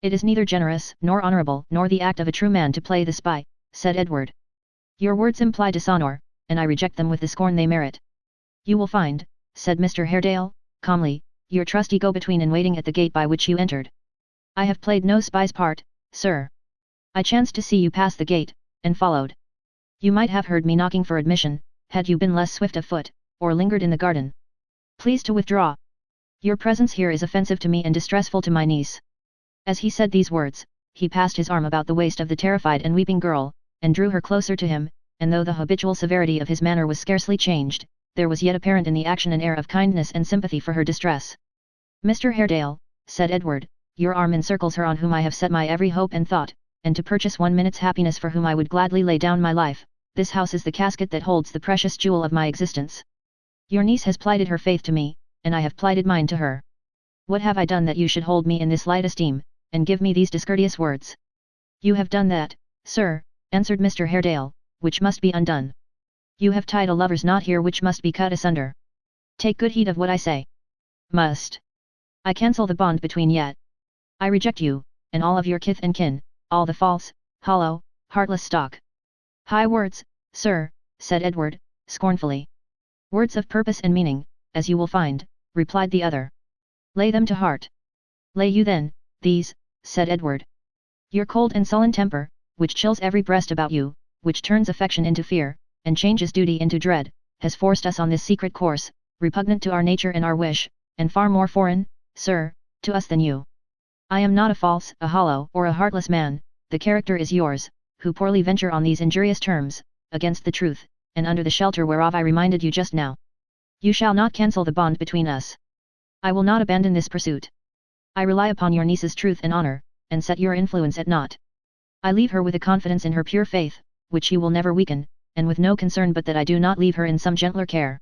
It is neither generous nor honourable nor the act of a true man to play the spy, said Edward. Your words imply dishonour, and I reject them with the scorn they merit. You will find, said Mr. Haredale, calmly, your trusty go-between in waiting at the gate by which you entered. I have played no spy's part, sir. I chanced to see you pass the gate, and followed. You might have heard me knocking for admission, had you been less swift of foot, or lingered in the garden. Please to withdraw. Your presence here is offensive to me and distressful to my niece. As he said these words, he passed his arm about the waist of the terrified and weeping girl, and drew her closer to him, and though the habitual severity of his manner was scarcely changed, there was yet apparent in the action an air of kindness and sympathy for her distress. Mr. Haredale, said Edward, your arm encircles her on whom I have set my every hope and thought, and to purchase 1 minute's happiness for whom I would gladly lay down my life, this house is the casket that holds the precious jewel of my existence. Your niece has plighted her faith to me, and I have plighted mine to her. What have I done that you should hold me in this light esteem, and give me these discourteous words? You have done that, sir, answered Mr. Haredale, which must be undone. You have tied a lover's knot here which must be cut asunder. Take good heed of what I say. Must I cancel the bond between yet? I reject you, and all of your kith and kin, all the false, hollow, heartless stock. High words, sir, said Edward, scornfully. Words of purpose and meaning, as you will find, replied the other. Lay them to heart. Lay you then, these, said Edward. Your cold and sullen temper, which chills every breast about you, which turns affection into fear, and changes duty into dread, has forced us on this secret course, repugnant to our nature and our wish, and far more foreign, sir, to us than you. I am not a false, a hollow, or a heartless man, the character is yours, who poorly venture on these injurious terms, against the truth, and under the shelter whereof I reminded you just now. You shall not cancel the bond between us. I will not abandon this pursuit. I rely upon your niece's truth and honor, and set your influence at naught. I leave her with a confidence in her pure faith, which you will never weaken, and with no concern but that I do not leave her in some gentler care.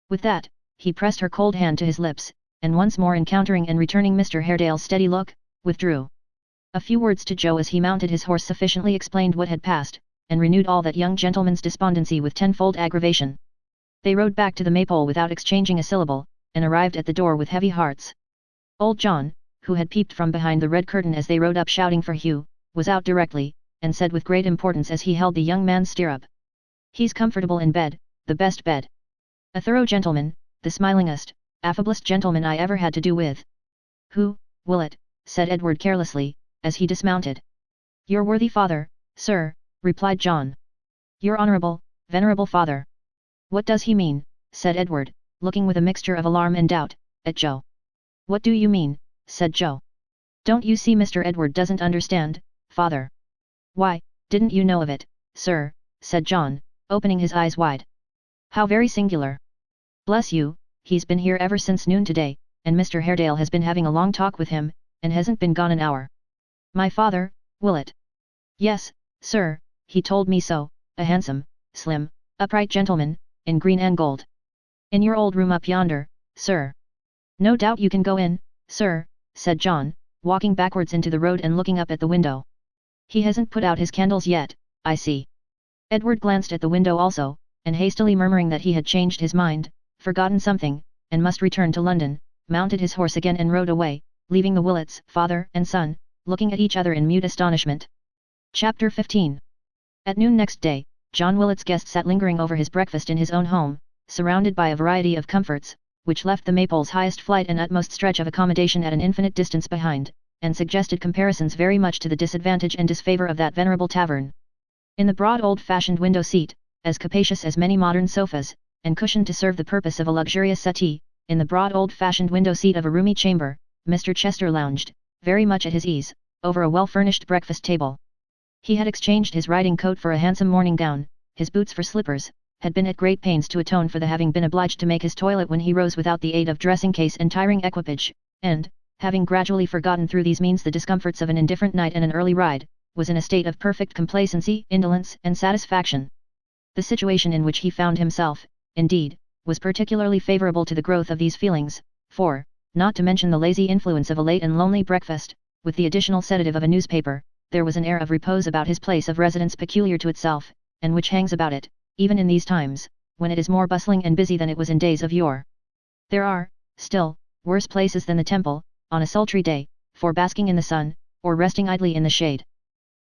With that, he pressed her cold hand to his lips, and once more encountering and returning Mr. Haredale's steady look, withdrew. A few words to Joe as he mounted his horse sufficiently explained what had passed, and renewed all that young gentleman's despondency with tenfold aggravation. They rode back to the Maypole without exchanging a syllable, and arrived at the door with heavy hearts. Old John, who had peeped from behind the red curtain as they rode up shouting for Hugh, was out directly, and said with great importance as he held the young man's stirrup. He's comfortable in bed, the best bed. A thorough gentleman, the smilingest, affablest gentleman I ever had to do with. Who, Willett, said Edward carelessly, as he dismounted. Your worthy father, sir, replied John. Your honourable, venerable father. What does he mean, said Edward, looking with a mixture of alarm and doubt, at Joe. What do you mean, said Joe. Don't you see Mr. Edward doesn't understand, father? Why, didn't you know of it, sir, said John, opening his eyes wide. How very singular. Bless you, he's been here ever since noon today, and Mr. Haredale has been having a long talk with him, and hasn't been gone an hour. My father, Willett. Yes, sir, he told me so, a handsome, slim, upright gentleman, in green and gold. In your old room up yonder, sir. No doubt you can go in, sir, said John, walking backwards into the road and looking up at the window. He hasn't put out his candles yet, I see. Edward glanced at the window also, and hastily murmuring that he had changed his mind, forgotten something, and must return to London, mounted his horse again and rode away, leaving the Willets, father and son, looking at each other in mute astonishment. Chapter 15. At noon next day, John Willet's guest sat lingering over his breakfast in his own home, surrounded by a variety of comforts, which left the Maypole's highest flight and utmost stretch of accommodation at an infinite distance behind, and suggested comparisons very much to the disadvantage and disfavour of that venerable tavern. In the broad old-fashioned window seat, as capacious as many modern sofas, and cushioned to serve the purpose of a luxurious settee, in the broad old-fashioned window seat of a roomy chamber, Mr. Chester lounged, very much at his ease, over a well-furnished breakfast table. He had exchanged his riding coat for a handsome morning gown, his boots for slippers, had been at great pains to atone for the having been obliged to make his toilet when he rose without the aid of dressing-case and tiring equipage, and, having gradually forgotten through these means the discomforts of an indifferent night and an early ride, was in a state of perfect complacency, indolence, and satisfaction. The situation in which he found himself, indeed, was particularly favourable to the growth of these feelings, for, not to mention the lazy influence of a late and lonely breakfast, with the additional sedative of a newspaper, there was an air of repose about his place of residence peculiar to itself, and which hangs about it, even in these times, when it is more bustling and busy than it was in days of yore. There are, still, worse places than the Temple, on a sultry day, for basking in the sun, or resting idly in the shade.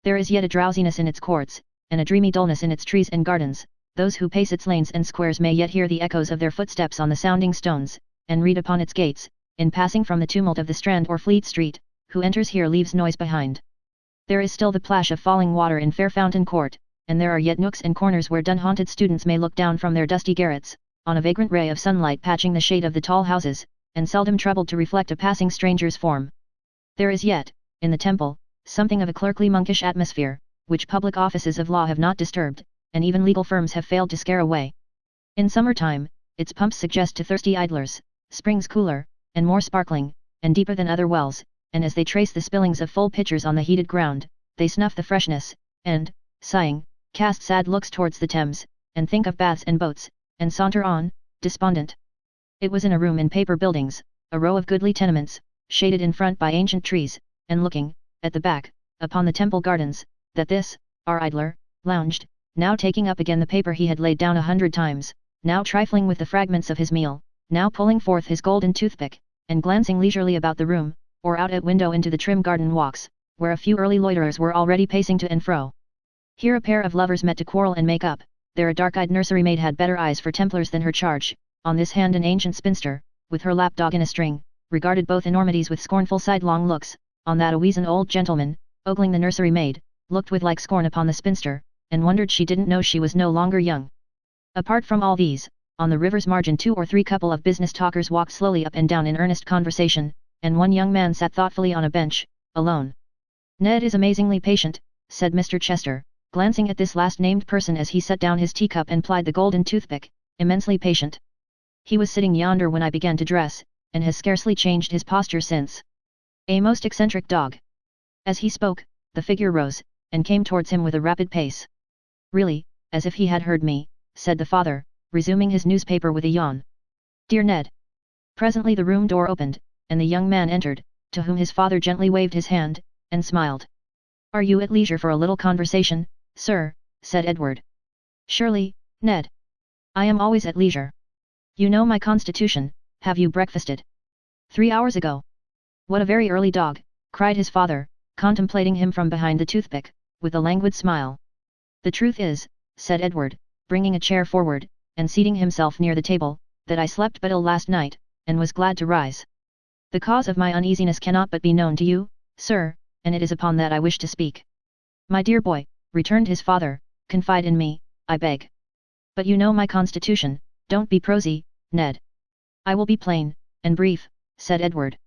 There is yet a drowsiness in its courts, and a dreamy dullness in its trees and gardens. Those who pace its lanes and squares may yet hear the echoes of their footsteps on the sounding stones, and read upon its gates, in passing from the tumult of the Strand or Fleet Street, who enters here leaves noise behind. There is still the plash of falling water in Fairfountain Court, and there are yet nooks and corners where dun-haunted students may look down from their dusty garrets, on a vagrant ray of sunlight patching the shade of the tall houses, and seldom troubled to reflect a passing stranger's form. There is yet, in the Temple, something of a clerkly monkish atmosphere, which public offices of law have not disturbed, and even legal firms have failed to scare away. In summer-time, its pumps suggest to thirsty idlers, springs cooler, and more sparkling, and deeper than other wells, and as they trace the spillings of full pitchers on the heated ground, they snuff the freshness, and, sighing, cast sad looks towards the Thames, and think of baths and boats, and saunter on, despondent. It was in a room in Paper Buildings, a row of goodly tenements, shaded in front by ancient trees, and looking, at the back, upon the temple gardens, that this, our idler, lounged, now taking up again the paper he had laid down 100 times, now trifling with the fragments of his meal, now pulling forth his golden toothpick, and glancing leisurely about the room, or out at window into the trim garden walks, where a few early loiterers were already pacing to and fro. Here a pair of lovers met to quarrel and make up, there a dark-eyed nursery maid had better eyes for Templars than her charge, on this hand an ancient spinster, with her lap-dog in a string, regarded both enormities with scornful sidelong looks, on that a weazen old gentleman, ogling the nursery maid, looked with like scorn upon the spinster, and wondered she didn't know she was no longer young. Apart from all these, on the river's margin 2 or 3 couple of business talkers walked slowly up and down in earnest conversation, and one young man sat thoughtfully on a bench, alone. "Ned is amazingly patient," said Mr. Chester, glancing at this last-named person as he set down his teacup and plied the golden toothpick, "immensely patient. He was sitting yonder when I began to dress, and has scarcely changed his posture since. A most eccentric dog." As he spoke, the figure rose, and came towards him with a rapid pace. "Really, as if he had heard me," said the father, resuming his newspaper with a yawn. "Dear Ned." Presently the room door opened, and the young man entered, to whom his father gently waved his hand, and smiled. "Are you at leisure for a little conversation, sir?" said Edward. "Surely, Ned. I am always at leisure. You know my constitution. Have you breakfasted?" "3 hours ago." "What a very early dog," cried his father, contemplating him from behind the toothpick, with a languid smile. "The truth is," said Edward, bringing a chair forward, and seating himself near the table, "that I slept but ill last night, and was glad to rise. The cause of my uneasiness cannot but be known to you, sir, and it is upon that I wish to speak." "My dear boy," returned his father, "confide in me, I beg." "But you know my constitution, don't be prosy, Ned." "I will be plain, and brief," said Edward.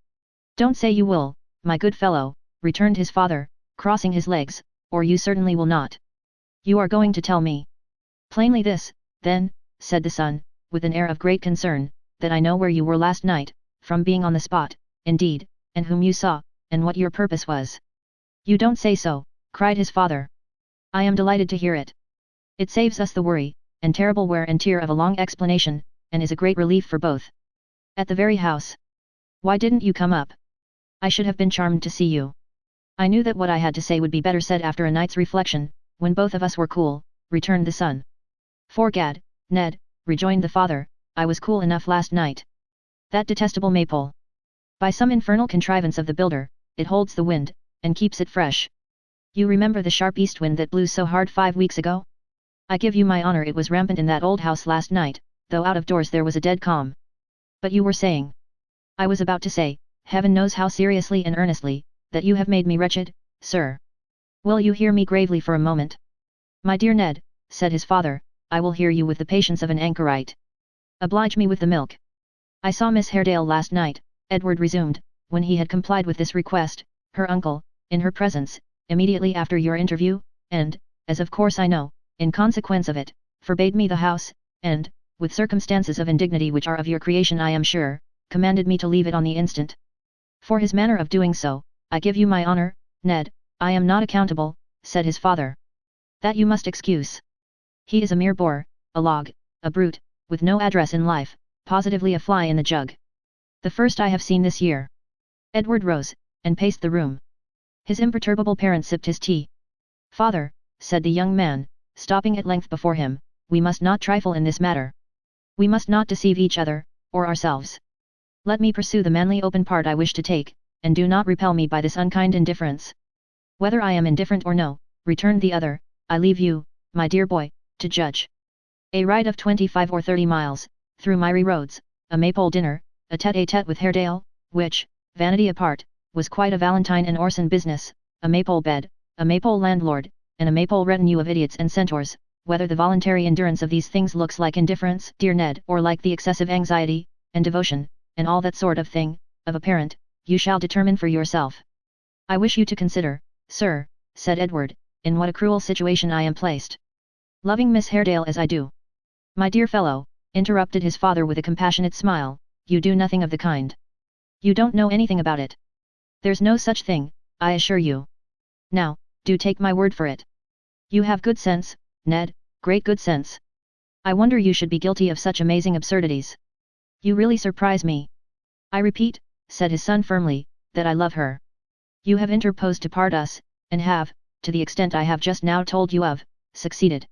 "Don't say you will, my good fellow," returned his father, crossing his legs, "or you certainly will not. You are going to tell me plainly this, then," said the son, with an air of great concern, "that I know where you were last night, from being on the spot, indeed, and whom you saw, and what your purpose was." "You don't say so," cried his father. "I am delighted to hear it. It saves us the worry, and terrible wear and tear of a long explanation, and is a great relief for both. At the very house. Why didn't you come up? I should have been charmed to see you. I knew that what I had to say would be better said after a night's reflection, when both of us were cool," returned the son. "'Fore Gad, Ned," rejoined the father, "I was cool enough last night. That detestable maypole. By some infernal contrivance of the builder, it holds the wind, and keeps it fresh. You remember the sharp east wind that blew so hard 5 weeks ago? I give you my honor it was rampant in that old house last night, though out of doors there was a dead calm. But you were saying—" "I was about to say, heaven knows how seriously and earnestly, that you have made me wretched, sir. Will you hear me gravely for a moment?" "My dear Ned," said his father, "I will hear you with the patience of an anchorite. Oblige me with the milk." "I saw Miss Haredale last night," Edward resumed, when he had complied with this request, "her uncle, in her presence, immediately after your interview, and, as of course I know, in consequence of it, forbade me the house, and, with circumstances of indignity which are of your creation I am sure, commanded me to leave it on the instant. For his manner of doing so, I give you my honor, Ned, I am not accountable," said his father. "That you must excuse. He is a mere bore, a log, a brute, with no address in life, positively a fly in the jug. The first I have seen this year." Edward rose, and paced the room. His imperturbable parent sipped his tea. "Father," said the young man, stopping at length before him, "we must not trifle in this matter. We must not deceive each other, or ourselves. Let me pursue the manly open part I wish to take, and do not repel me by this unkind indifference." "Whether I am indifferent or no," returned the other, "I leave you, my dear boy, to judge. A ride of 25 or 30 miles, through miry roads, a maypole dinner, a tete-a-tete with Haredale, which, vanity apart, was quite a Valentine and Orson business, a maypole bed, a maypole landlord, and a maypole retinue of idiots and centaurs, whether the voluntary endurance of these things looks like indifference, dear Ned, or like the excessive anxiety, and devotion, and all that sort of thing, of a parent, you shall determine for yourself. I wish you to consider, sir," said Edward, "in what a cruel situation I am placed. Loving Miss Haredale as I do." "My dear fellow," interrupted his father with a compassionate smile, "you do nothing of the kind. You don't know anything about it. There's no such thing, I assure you. Now, do take my word for it. You have good sense, Ned, great good sense. I wonder you should be guilty of such amazing absurdities." You really surprise me. I repeat, said his son firmly, that I love her. You have interposed to part us, and have, to the extent I have just now told you of, succeeded.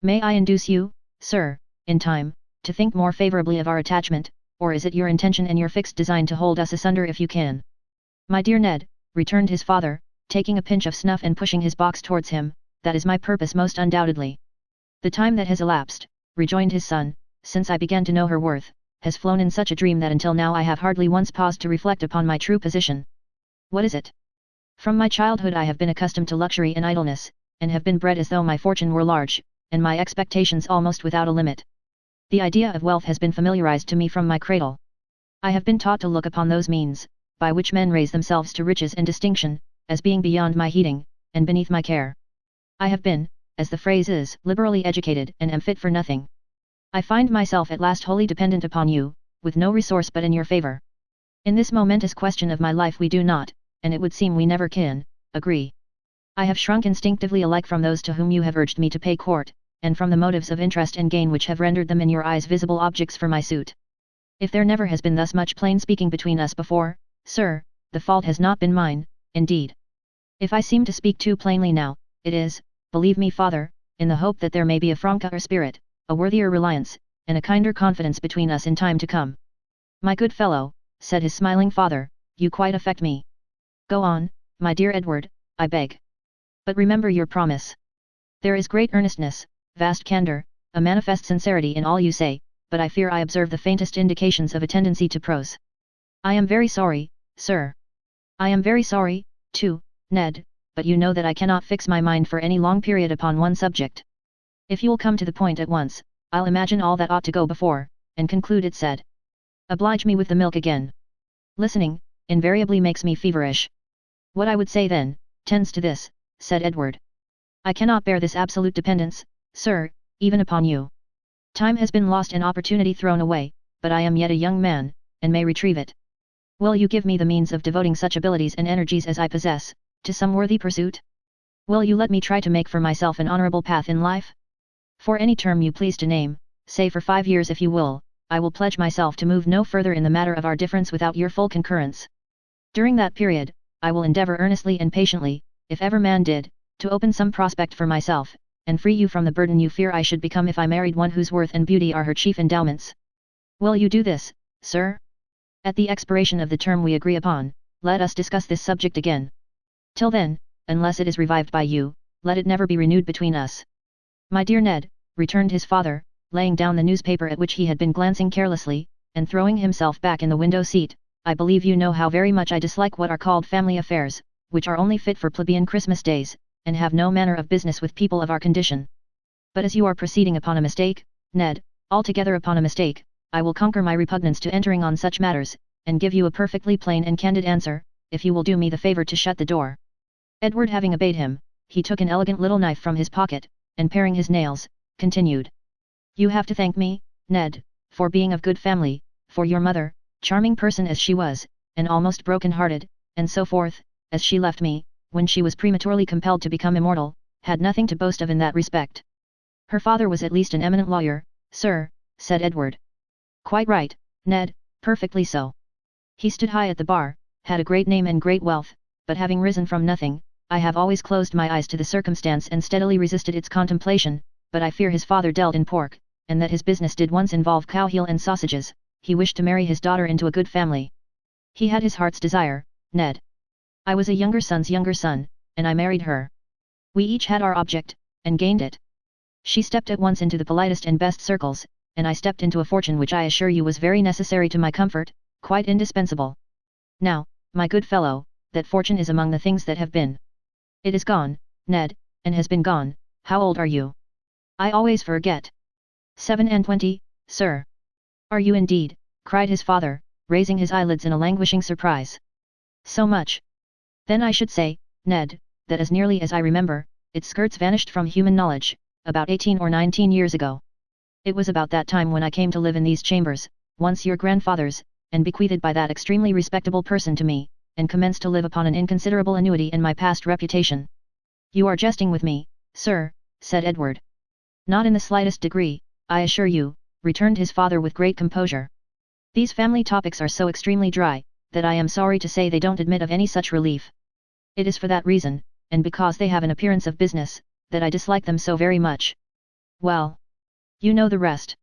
May I induce you, sir, in time, to think more favourably of our attachment, or is it your intention and your fixed design to hold us asunder if you can? My dear Ned, returned his father, taking a pinch of snuff and pushing his box towards him, that is my purpose most undoubtedly. The time that has elapsed, rejoined his son, since I began to know her worth, has flown in such a dream that until now I have hardly once paused to reflect upon my true position. What is it? From my childhood I have been accustomed to luxury and idleness, and have been bred as though my fortune were large, and my expectations almost without a limit. The idea of wealth has been familiarized to me from my cradle. I have been taught to look upon those means, by which men raise themselves to riches and distinction, as being beyond my heeding, and beneath my care. I have been, as the phrase is, liberally educated and am fit for nothing. I find myself at last wholly dependent upon you, with no resource but in your favour. In this momentous question of my life we do not, and it would seem we never can, agree. I have shrunk instinctively alike from those to whom you have urged me to pay court, and from the motives of interest and gain which have rendered them in your eyes visible objects for my suit. If there never has been thus much plain speaking between us before, sir, the fault has not been mine, indeed. If I seem to speak too plainly now, it is, believe me father, in the hope that there may be a franker spirit, a worthier reliance, and a kinder confidence between us in time to come. My good fellow, said his smiling father, you quite affect me. Go on, my dear Edward, I beg. But remember your promise. There is great earnestness, vast candour, a manifest sincerity in all you say, but I fear I observe the faintest indications of a tendency to prose. I am very sorry, sir. I am very sorry, too, Ned, but you know that I cannot fix my mind for any long period upon one subject. If you'll come to the point at once, I'll imagine all that ought to go before, and conclude it said. Oblige me with the milk again. Listening, invariably makes me feverish. What I would say then, tends to this, said Edward. I cannot bear this absolute dependence, sir, even upon you. Time has been lost and opportunity thrown away, but I am yet a young man, and may retrieve it. Will you give me the means of devoting such abilities and energies as I possess, to some worthy pursuit? Will you let me try to make for myself an honourable path in life? For any term you please to name, say for 5 years if you will, I will pledge myself to move no further in the matter of our difference without your full concurrence. During that period, I will endeavour earnestly and patiently, if ever man did, to open some prospect for myself, and free you from the burden you fear I should become if I married one whose worth and beauty are her chief endowments. Will you do this, sir? At the expiration of the term we agree upon, let us discuss this subject again. Till then, unless it is revived by you, let it never be renewed between us. My dear Ned, returned his father, laying down the newspaper at which he had been glancing carelessly, and throwing himself back in the window seat, I believe you know how very much I dislike what are called family affairs, which are only fit for plebeian Christmas days, and have no manner of business with people of our condition. But as you are proceeding upon a mistake, Ned, altogether upon a mistake, I will conquer my repugnance to entering on such matters, and give you a perfectly plain and candid answer, if you will do me the favour to shut the door. Edward having obeyed him, he took an elegant little knife from his pocket, and paring his nails, continued. You have to thank me, Ned, for being of good family, for your mother, charming person as she was, and almost broken-hearted, and so forth, as she left me, when she was prematurely compelled to become immortal, had nothing to boast of in that respect. Her father was at least an eminent lawyer, sir, said Edward. Quite right, Ned, perfectly so. He stood high at the bar, had a great name and great wealth, but having risen from nothing, I have always closed my eyes to the circumstance and steadily resisted its contemplation, but I fear his father dealt in pork, and that his business did once involve cow heel and sausages. He wished to marry his daughter into a good family. He had his heart's desire, Ned. I was a younger son's younger son, and I married her. We each had our object, and gained it. She stepped at once into the politest and best circles, and I stepped into a fortune which I assure you was very necessary to my comfort, quite indispensable. Now, my good fellow, that fortune is among the things that have been. It is gone, Ned, and has been gone. How old are you? I always forget. 27, sir. Are you indeed? Cried his father, raising his eyelids in a languishing surprise. So much. Then I should say, Ned, that as nearly as I remember, its skirts vanished from human knowledge, about 18 or 19 years ago. It was about that time when I came to live in these chambers, once your grandfather's, and bequeathed by that extremely respectable person to me, and commenced to live upon an inconsiderable annuity in my past reputation. You are jesting with me, sir, said Edward. Not in the slightest degree, I assure you, returned his father with great composure. These family topics are so extremely dry, that I am sorry to say they don't admit of any such relief. It is for that reason, and because they have an appearance of business, that I dislike them so very much. Well, you know the rest.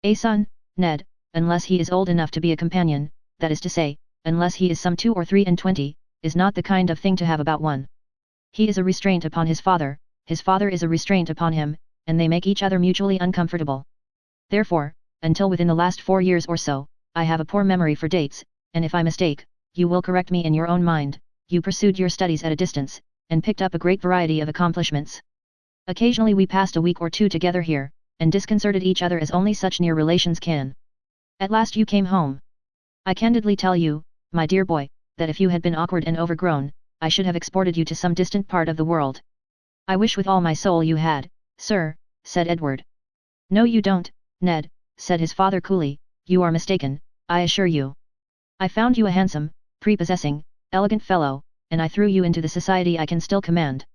A son, Ned, unless he is old enough to be a companion, that is to say, unless he is some 2 or 23, is not the kind of thing to have about one. He is a restraint upon his father is a restraint upon him, and they make each other mutually uncomfortable. Therefore, until within the last 4 years or so, I have a poor memory for dates, and if I mistake, you will correct me in your own mind, you pursued your studies at a distance, and picked up a great variety of accomplishments. Occasionally we passed a week or 2 together here, and disconcerted each other as only such near relations can. At last you came home. I candidly tell you, my dear boy, that if you had been awkward and overgrown, I should have exported you to some distant part of the world. I wish with all my soul you had, sir, said Edward. No you don't, Ned, said his father coolly, you are mistaken, I assure you. I found you a handsome, prepossessing, elegant fellow, and I threw you into the society I can still command.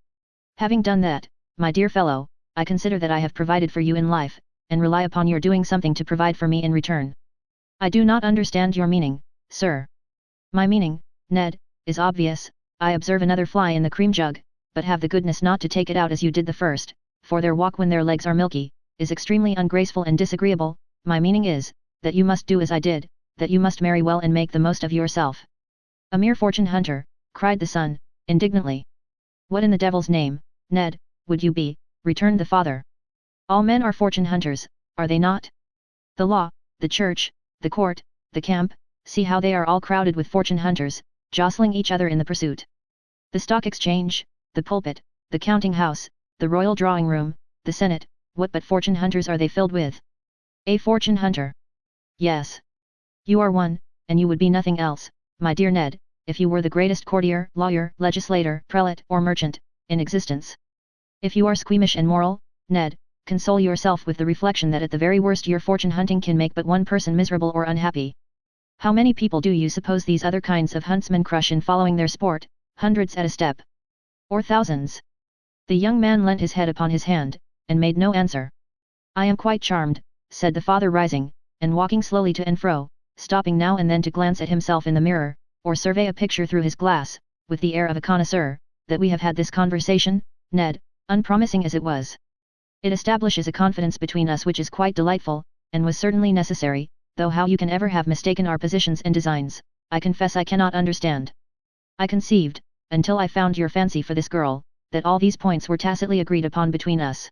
Having done that, my dear fellow, I consider that I have provided for you in life, and rely upon your doing something to provide for me in return. I do not understand your meaning, sir. My meaning, Ned, is obvious. I observe another fly in the cream jug, but have the goodness not to take it out as you did the first, for their walk when their legs are milky, is extremely ungraceful and disagreeable. My meaning is, that you must do as I did, that you must marry well and make the most of yourself. A mere fortune hunter, cried the son, indignantly. What in the devil's name, Ned, would you be, returned the father. All men are fortune hunters, are they not? The law, the church, the court, the camp, see how they are all crowded with fortune hunters, jostling each other in the pursuit. The stock exchange, the pulpit, the counting house, the royal drawing room, the senate, what but fortune hunters are they filled with? A fortune hunter. Yes. You are one, and you would be nothing else, my dear Ned, if you were the greatest courtier, lawyer, legislator, prelate, or merchant, in existence. If you are squeamish and moral, Ned, console yourself with the reflection that at the very worst your fortune hunting can make but one person miserable or unhappy. How many people do you suppose these other kinds of huntsmen crush in following their sport, hundreds at a step? Or thousands? The young man leant his head upon his hand, and made no answer. I am quite charmed, said the father rising, and walking slowly to and fro, stopping now and then to glance at himself in the mirror, or survey a picture through his glass, with the air of a connoisseur, that we have had this conversation, Ned, unpromising as it was. It establishes a confidence between us which is quite delightful, and was certainly necessary, though how you can ever have mistaken our positions and designs, I confess I cannot understand. I conceived, until I found your fancy for this girl, that all these points were tacitly agreed upon between us.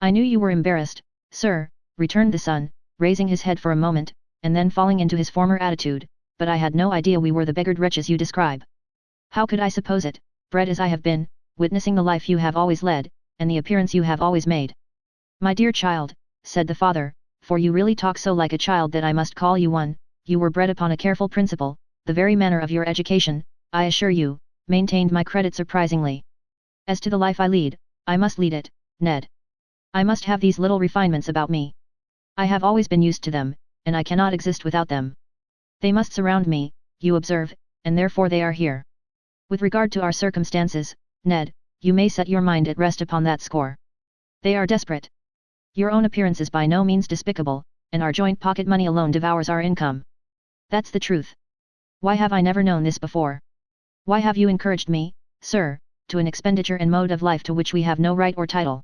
I knew you were embarrassed, sir, returned the son, raising his head for a moment, and then falling into his former attitude, but I had no idea we were the beggared wretches you describe. How could I suppose it, bred as I have been, witnessing the life you have always led, and the appearance you have always made? My dear child, said the father, for you really talk so like a child that I must call you one, you were bred upon a careful principle, the very manner of your education, I assure you, maintained my credit surprisingly. As to the life I lead, I must lead it, Ned. I must have these little refinements about me. I have always been used to them, and I cannot exist without them. They must surround me, you observe, and therefore they are here. With regard to our circumstances, Ned, you may set your mind at rest upon that score. They are desperate. Your own appearance is by no means despicable, and our joint pocket money alone devours our income. That's the truth. Why have I never known this before? Why have you encouraged me, sir, to an expenditure and mode of life to which we have no right or title?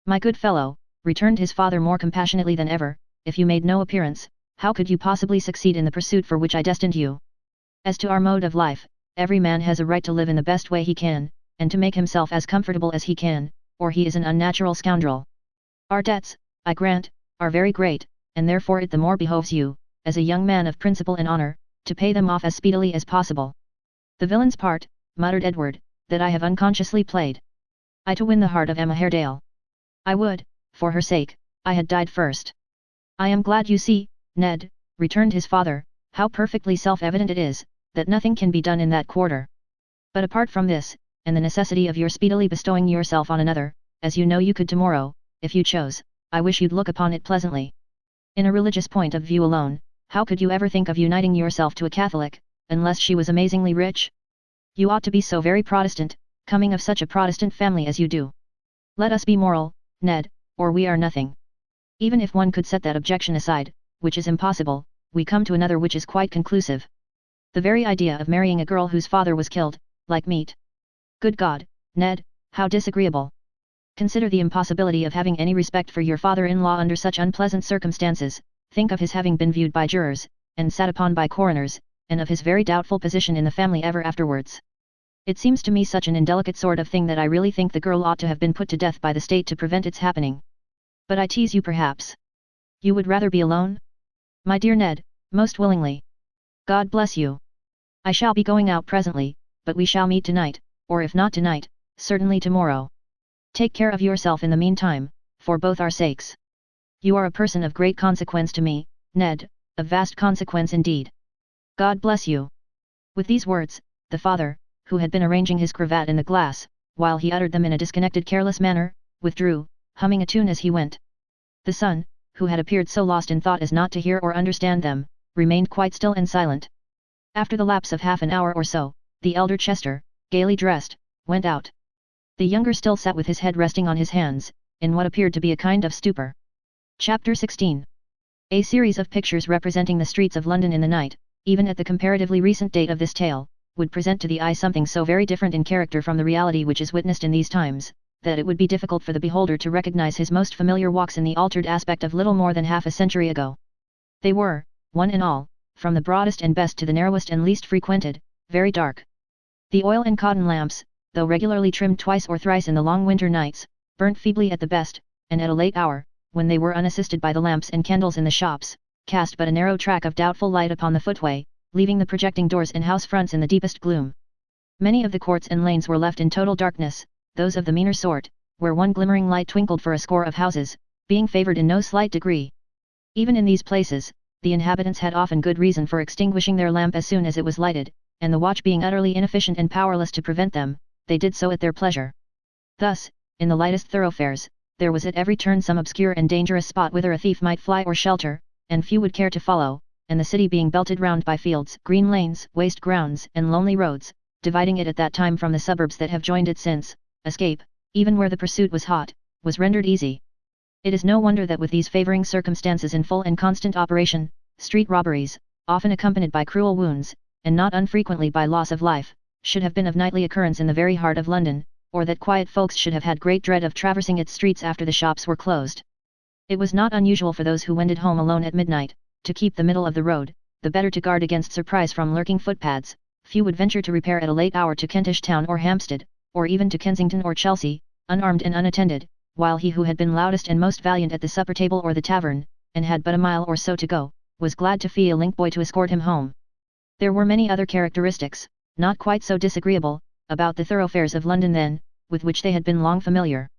My good fellow, returned his father more compassionately than ever, if you made no appearance, how could you possibly succeed in the pursuit for which I destined you? As to our mode of life, every man has a right to live in the best way he can, and to make himself as comfortable as he can, or he is an unnatural scoundrel. Our debts, I grant, are very great, and therefore it the more behoves you, as a young man of principle and honour, to pay them off as speedily as possible. The villain's part, muttered Edward, that I have unconsciously played. I to win the heart of Emma Haredale. I would, for her sake, I had died first. I am glad you see, Ned, returned his father, how perfectly self-evident it is, that nothing can be done in that quarter. But apart from this, and the necessity of your speedily bestowing yourself on another, as you know you could tomorrow, if you chose, I wish you'd look upon it pleasantly. In a religious point of view alone, how could you ever think of uniting yourself to a Catholic, unless she was amazingly rich? You ought to be so very Protestant, coming of such a Protestant family as you do. Let us be moral, Ned, or we are nothing. Even if one could set that objection aside, which is impossible, we come to another which is quite conclusive. The very idea of marrying a girl whose father was killed, like meat. Good God, Ned, how disagreeable. Consider the impossibility of having any respect for your father-in-law under such unpleasant circumstances, think of his having been viewed by jurors, and sat upon by coroners, and of his very doubtful position in the family ever afterwards. It seems to me such an indelicate sort of thing that I really think the girl ought to have been put to death by the state to prevent its happening. But I tease you perhaps. You would rather be alone? My dear Ned, most willingly. God bless you. I shall be going out presently, but we shall meet tonight, or if not tonight, certainly tomorrow. Take care of yourself in the meantime, for both our sakes. You are a person of great consequence to me, Ned, of vast consequence indeed. God bless you. With these words, the father, who had been arranging his cravat in the glass, while he uttered them in a disconnected careless manner, withdrew, humming a tune as he went. The son, who had appeared so lost in thought as not to hear or understand them, remained quite still and silent. After the lapse of half an hour or so, the elder Chester, gaily dressed, went out. The younger still sat with his head resting on his hands, in what appeared to be a kind of stupor. Chapter 16. A series of pictures representing the streets of London in the night, even at the comparatively recent date of this tale, would present to the eye something so very different in character from the reality which is witnessed in these times, that it would be difficult for the beholder to recognize his most familiar walks in the altered aspect of little more than half a century ago. They were, one and all, from the broadest and best to the narrowest and least frequented, very dark. The oil and cotton lamps, though regularly trimmed twice or thrice in the long winter nights, burnt feebly at the best, and at a late hour, when they were unassisted by the lamps and candles in the shops, cast but a narrow track of doubtful light upon the footway, leaving the projecting doors and house fronts in the deepest gloom. Many of the courts and lanes were left in total darkness, those of the meaner sort, where one glimmering light twinkled for a score of houses, being favoured in no slight degree. Even in these places, the inhabitants had often good reason for extinguishing their lamp as soon as it was lighted, and the watch being utterly inefficient and powerless to prevent them, they did so at their pleasure. Thus, in the lightest thoroughfares, there was at every turn some obscure and dangerous spot whither a thief might fly or shelter, and few would care to follow, and the city being belted round by fields, green lanes, waste grounds, and lonely roads, dividing it at that time from the suburbs that have joined it since, escape, even where the pursuit was hot, was rendered easy. It is no wonder that with these favouring circumstances in full and constant operation, street robberies, often accompanied by cruel wounds, and not unfrequently by loss of life, should have been of nightly occurrence in the very heart of London, or that quiet folks should have had great dread of traversing its streets after the shops were closed. It was not unusual for those who wended home alone at midnight, to keep the middle of the road, the better to guard against surprise from lurking footpads. Few would venture to repair at a late hour to Kentish Town or Hampstead, or even to Kensington or Chelsea, unarmed and unattended, while he who had been loudest and most valiant at the supper table or the tavern, and had but a mile or so to go, was glad to fee a link boy to escort him home. There were many other characteristics, not quite so disagreeable, about the thoroughfares of London then, with which they had been long familiar.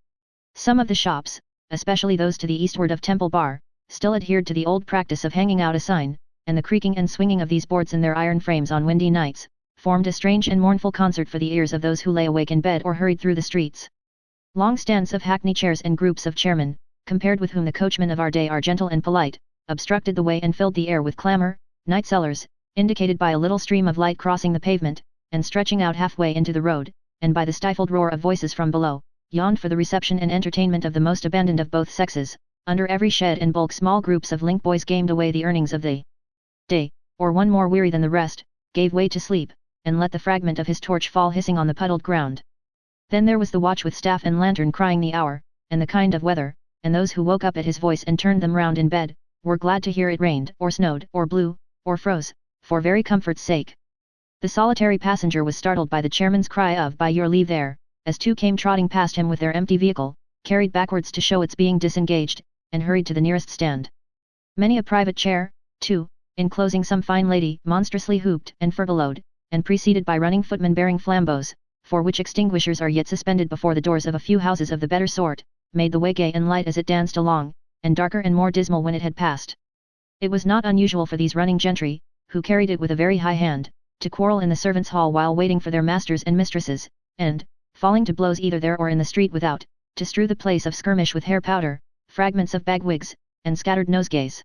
Some of the shops, especially those to the eastward of Temple Bar, still adhered to the old practice of hanging out a sign, and the creaking and swinging of these boards in their iron frames on windy nights, formed a strange and mournful concert for the ears of those who lay awake in bed or hurried through the streets. Long stands of hackney chairs and groups of chairmen, compared with whom the coachmen of our day are gentle and polite, obstructed the way and filled the air with clamour. Night sellers, indicated by a little stream of light crossing the pavement, and stretching out halfway into the road, and by the stifled roar of voices from below, yawned for the reception and entertainment of the most abandoned of both sexes. Under every shed and bulk small groups of link boys gamed away the earnings of the day, or one more weary than the rest, gave way to sleep, and let the fragment of his torch fall hissing on the puddled ground. Then there was the watch with staff and lantern crying the hour, and the kind of weather, and those who woke up at his voice and turned them round in bed, were glad to hear it rained, or snowed, or blew, or froze, for very comfort's sake. The solitary passenger was startled by the chairman's cry of "By your leave there," as two came trotting past him with their empty vehicle, carried backwards to show its being disengaged, and hurried to the nearest stand. Many a private chair, too, enclosing some fine lady, monstrously hooped and furbeloed, and preceded by running footmen bearing flambeaux, for which extinguishers are yet suspended before the doors of a few houses of the better sort, made the way gay and light as it danced along, and darker and more dismal when it had passed. It was not unusual for these running gentry, who carried it with a very high hand, to quarrel in the servants' hall while waiting for their masters and mistresses, and, falling to blows either there or in the street without, to strew the place of skirmish with hair powder, fragments of bagwigs, and scattered nosegays.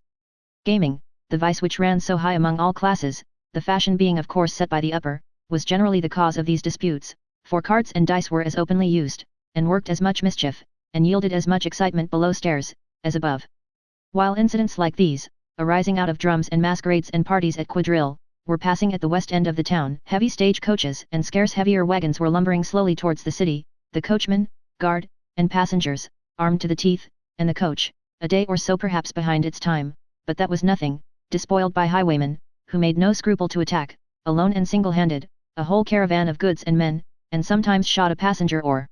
Gaming, the vice which ran so high among all classes, the fashion being of course set by the upper, was generally the cause of these disputes, for cards and dice were as openly used, and worked as much mischief, and yielded as much excitement below stairs, as above. While incidents like these, arising out of drums and masquerades and parties at quadrille, were passing at the west end of the town. Heavy stage coaches and scarce heavier wagons were lumbering slowly towards the city, the coachman, guard, and passengers, armed to the teeth, and the coach, a day or so perhaps behind its time, but that was nothing, despoiled by highwaymen, who made no scruple to attack, alone and single-handed, a whole caravan of goods and men, and sometimes shot a passenger or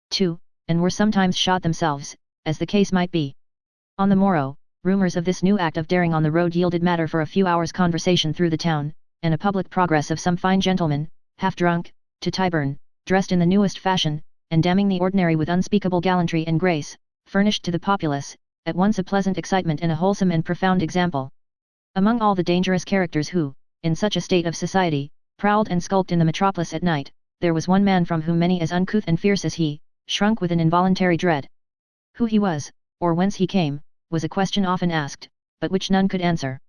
two, and were sometimes shot themselves, as the case might be. On the morrow, rumours of this new act of daring on the road yielded matter for a few hours' conversation through the town, and a public progress of some fine gentleman, half drunk, to Tyburn, dressed in the newest fashion, and damning the ordinary with unspeakable gallantry and grace, furnished to the populace, at once a pleasant excitement and a wholesome and profound example. Among all the dangerous characters who, in such a state of society, prowled and skulked in the metropolis at night, there was one man from whom many as uncouth and fierce as he, shrunk with an involuntary dread. Who he was, or whence he came, was a question often asked, but which none could answer.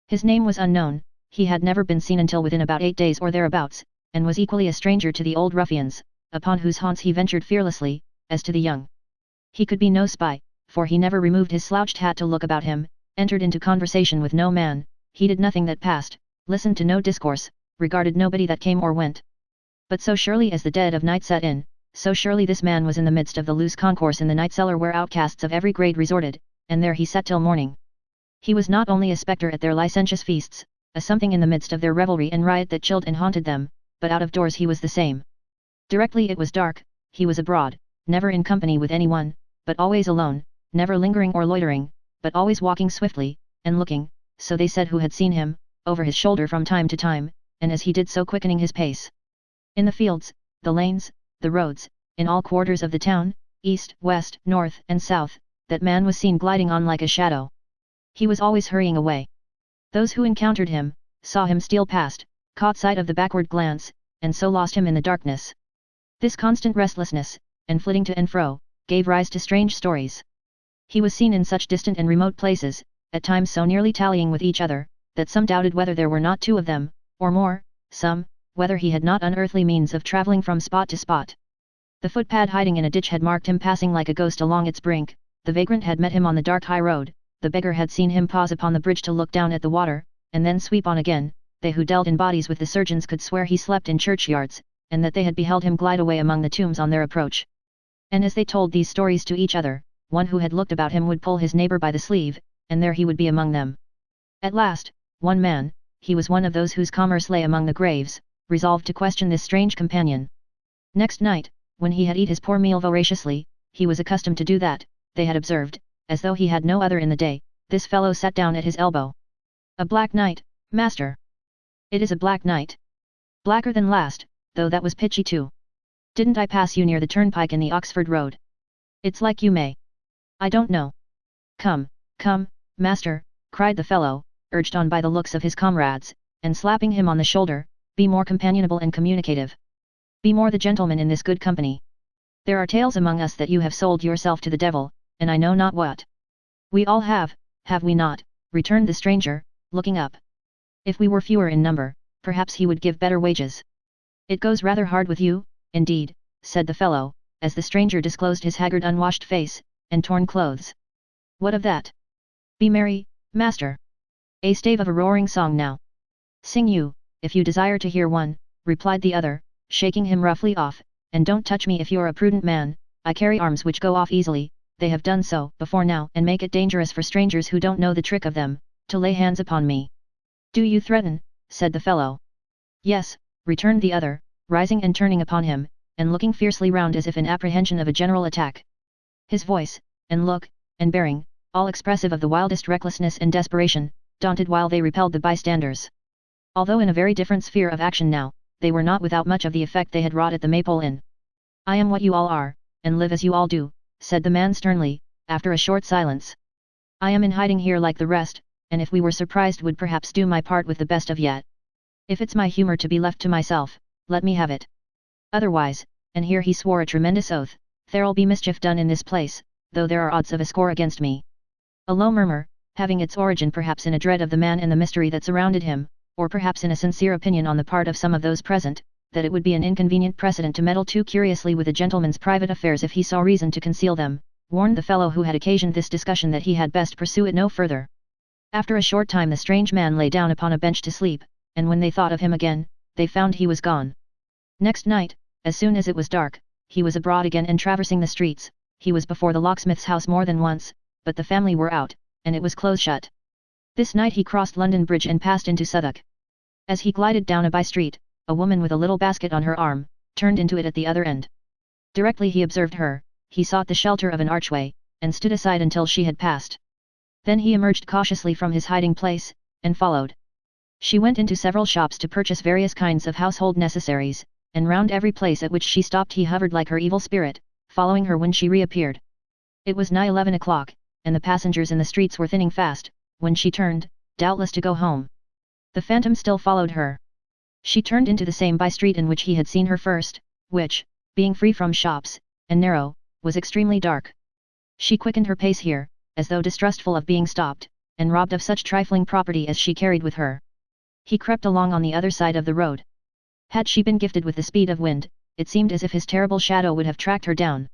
His name was unknown, he had never been seen until within about 8 days or thereabouts, and was equally a stranger to the old ruffians, upon whose haunts he ventured fearlessly, as to the young. He could be no spy, for he never removed his slouched hat to look about him, entered into conversation with no man, heeded nothing that passed, listened to no discourse, regarded nobody that came or went. But so surely as the dead of night set in, so surely this man was in the midst of the loose concourse in the night cellar where outcasts of every grade resorted, and there he sat till morning. He was not only a spectre at their licentious feasts, a something in the midst of their revelry and riot that chilled and haunted them, but out of doors he was the same. Directly it was dark, he was abroad, never in company with any one, but always alone, never lingering or loitering, but always walking swiftly, and looking, so they said who had seen him, over his shoulder from time to time, and as he did so quickening his pace. In the fields, the lanes, the roads, in all quarters of the town, east, west, north, and south, that man was seen gliding on like a shadow. He was always hurrying away. Those who encountered him, saw him steal past, caught sight of the backward glance, and so lost him in the darkness. This constant restlessness, and flitting to and fro, gave rise to strange stories. He was seen in such distant and remote places, at times so nearly tallying with each other, that some doubted whether there were not two of them, or more, some, whether he had not unearthly means of travelling from spot to spot. The footpad hiding in a ditch had marked him passing like a ghost along its brink, the vagrant had met him on the dark high road, the beggar had seen him pause upon the bridge to look down at the water, and then sweep on again. They who dealt in bodies with the surgeons could swear he slept in churchyards, and that they had beheld him glide away among the tombs on their approach. And as they told these stories to each other, one who had looked about him would pull his neighbour by the sleeve, and there he would be among them. At last, one man, he was one of those whose commerce lay among the graves, resolved to question this strange companion. Next night, when he had eat his poor meal voraciously, he was accustomed to do that, they had observed, as though he had no other in the day, this fellow sat down at his elbow. "A black night, master." "It is a black night. Blacker than last, though that was pitchy too. Didn't I pass you near the turnpike in the Oxford road? It's like you may. I don't know." "Come, come, master," cried the fellow, urged on by the looks of his comrades, and slapping him on the shoulder, "be more companionable and communicative. Be more the gentleman in this good company. There are tales among us that you have sold yourself to the devil, and I know not what." "We all have we not?" returned the stranger, looking up. "If we were fewer in number, perhaps he would give better wages." "It goes rather hard with you, indeed," said the fellow, as the stranger disclosed his haggard unwashed face, and torn clothes. "What of that? Be merry, master. A stave of a roaring song now. Sing you, if you desire to hear one," replied the other, shaking him roughly off, "and don't touch me if you're a prudent man. I carry arms which go off easily, they have done so before now and make it dangerous for strangers who don't know the trick of them, to lay hands upon me." "Do you threaten?" said the fellow. "Yes," returned the other, rising and turning upon him, and looking fiercely round as if in apprehension of a general attack. His voice, and look, and bearing, all expressive of the wildest recklessness and desperation, daunted while they repelled the bystanders. Although in a very different sphere of action now, they were not without much of the effect they had wrought at the Maypole Inn. "I am what you all are, and live as you all do," said the man sternly, after a short silence. "I am in hiding here like the rest, and if we were surprised would perhaps do my part with the best of yet. If it's my humour to be left to myself, let me have it. Otherwise," and here he swore a tremendous oath, "there'll be mischief done in this place, though there are odds of a score against me." A low murmur, having its origin perhaps in a dread of the man and the mystery that surrounded him, or perhaps in a sincere opinion on the part of some of those present, that it would be an inconvenient precedent to meddle too curiously with a gentleman's private affairs if he saw reason to conceal them, warned the fellow who had occasioned this discussion that he had best pursue it no further. After a short time the strange man lay down upon a bench to sleep, and when they thought of him again, they found he was gone. Next night, as soon as it was dark, he was abroad again and traversing the streets. He was before the locksmith's house more than once, but the family were out, and it was close shut. This night he crossed London Bridge and passed into Southwark. As he glided down a by-street, a woman with a little basket on her arm, turned into it at the other end. Directly he observed her, he sought the shelter of an archway, and stood aside until she had passed. Then he emerged cautiously from his hiding place, and followed. She went into several shops to purchase various kinds of household necessaries, and round every place at which she stopped he hovered like her evil spirit, following her when she reappeared. It was nigh 11 o'clock, and the passengers in the streets were thinning fast, when she turned, doubtless to go home. The phantom still followed her. She turned into the same by-street in which he had seen her first, which, being free from shops, and narrow, was extremely dark. She quickened her pace here, as though distrustful of being stopped, and robbed of such trifling property as she carried with her. He crept along on the other side of the road. Had she been gifted with the speed of wind, it seemed as if his terrible shadow would have tracked her down.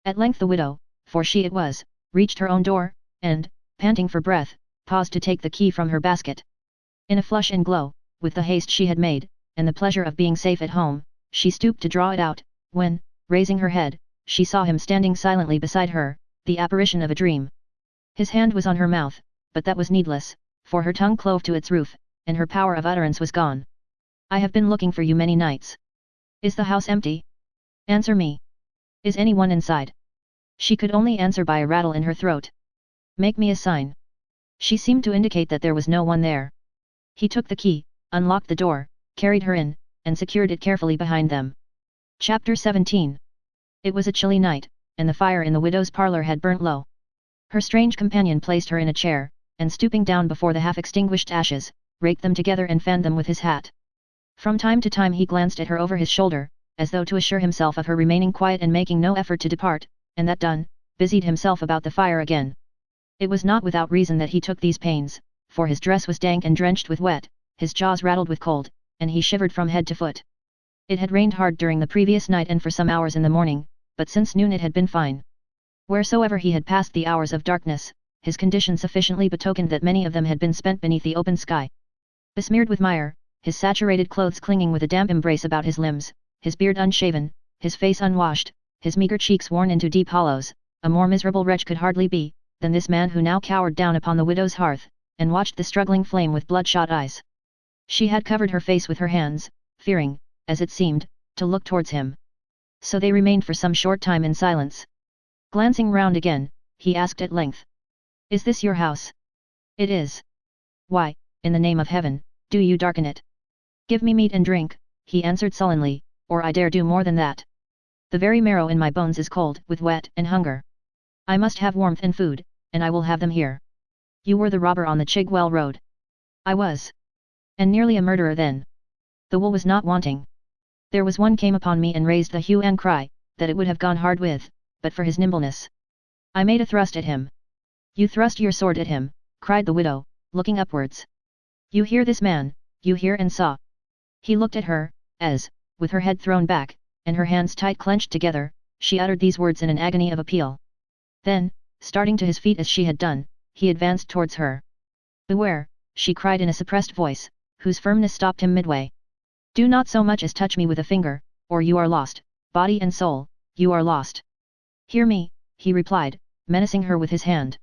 At length the widow, for she it was, reached her own door, and, panting for breath, paused to take the key from her basket. In a flush and glow, with the haste she had made, and the pleasure of being safe at home, she stooped to draw it out, when, raising her head, she saw him standing silently beside her, the apparition of a dream. His hand was on her mouth, but that was needless, for her tongue clove to its roof, and her power of utterance was gone. I have been looking for you many nights. Is the house empty? Answer me. Is anyone inside? She could only answer by a rattle in her throat. Make me a sign. She seemed to indicate that there was no one there. He took the key, unlocked the door, carried her in, and secured it carefully behind them. Chapter 17. It was a chilly night, and the fire in the widow's parlour had burnt low. Her strange companion placed her in a chair, and stooping down before the half-extinguished ashes, raked them together and fanned them with his hat. From time to time he glanced at her over his shoulder, as though to assure himself of her remaining quiet and making no effort to depart, and that done, busied himself about the fire again. It was not without reason that he took these pains, for his dress was dank and drenched with wet, his jaws rattled with cold, and he shivered from head to foot. It had rained hard during the previous night and for some hours in the morning, but since noon it had been fine. Wheresoever he had passed the hours of darkness, his condition sufficiently betokened that many of them had been spent beneath the open sky. Besmeared with mire, his saturated clothes clinging with a damp embrace about his limbs, his beard unshaven, his face unwashed, his meagre cheeks worn into deep hollows, a more miserable wretch could hardly be, than this man who now cowered down upon the widow's hearth, and watched the struggling flame with bloodshot eyes. She had covered her face with her hands, fearing, as it seemed, to look towards him. So they remained for some short time in silence. Glancing round again, he asked at length. Is this your house? It is. Why, in the name of heaven, do you darken it? Give me meat and drink, he answered sullenly, or I dare do more than that. The very marrow in my bones is cold with wet and hunger. I must have warmth and food, and I will have them here. You were the robber on the Chigwell road. I was. And nearly a murderer then. The wool was not wanting. There was one came upon me and raised the hue and cry, that it would have gone hard with, but for his nimbleness. I made a thrust at him. You thrust your sword at him, cried the widow, looking upwards. You hear this man, you hear and saw. He looked at her, as, with her head thrown back, and her hands tight clenched together, she uttered these words in an agony of appeal. Then, starting to his feet as she had done, he advanced towards her. Beware, she cried in a suppressed voice, whose firmness stopped him midway. Do not so much as touch me with a finger, or you are lost, body and soul, you are lost. Hear me, he replied, menacing her with his hand.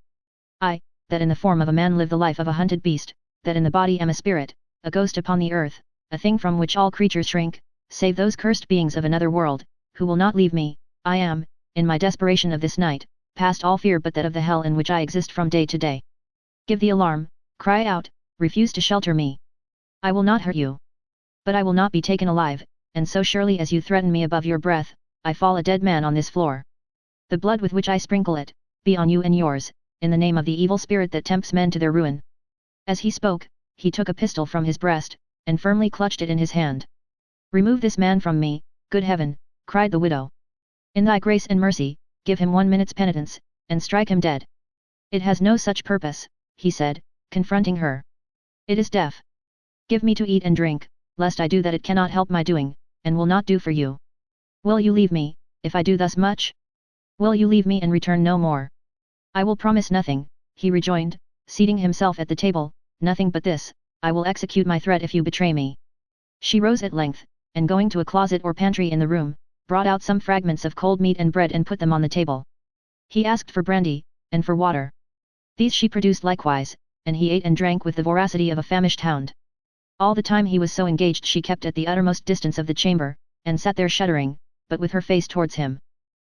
I, that in the form of a man live the life of a hunted beast, that in the body am a spirit, a ghost upon the earth, a thing from which all creatures shrink, save those cursed beings of another world, who will not leave me, I am, in my desperation of this night, past all fear but that of the hell in which I exist from day to day. Give the alarm, cry out, refuse to shelter me. I will not hurt you. But I will not be taken alive, and so surely as you threaten me above your breath, I fall a dead man on this floor. The blood with which I sprinkle it, be on you and yours, in the name of the evil spirit that tempts men to their ruin. As he spoke, he took a pistol from his breast, and firmly clutched it in his hand. Remove this man from me, good heaven, cried the widow. In thy grace and mercy, give him 1 minute's penitence, and strike him dead. It has no such purpose, he said, confronting her. It is deaf. Give me to eat and drink, lest I do that it cannot help my doing, and will not do for you. Will you leave me, if I do thus much? Will you leave me and return no more? I will promise nothing, he rejoined, seating himself at the table, "Nothing but this, I will execute my threat if you betray me." She rose at length, and going to a closet or pantry in the room, brought out some fragments of cold meat and bread and put them on the table. He asked for brandy, and for water. These she produced likewise, and he ate and drank with the voracity of a famished hound. All the time he was so engaged she kept at the uttermost distance of the chamber, and sat there shuddering, but with her face towards him.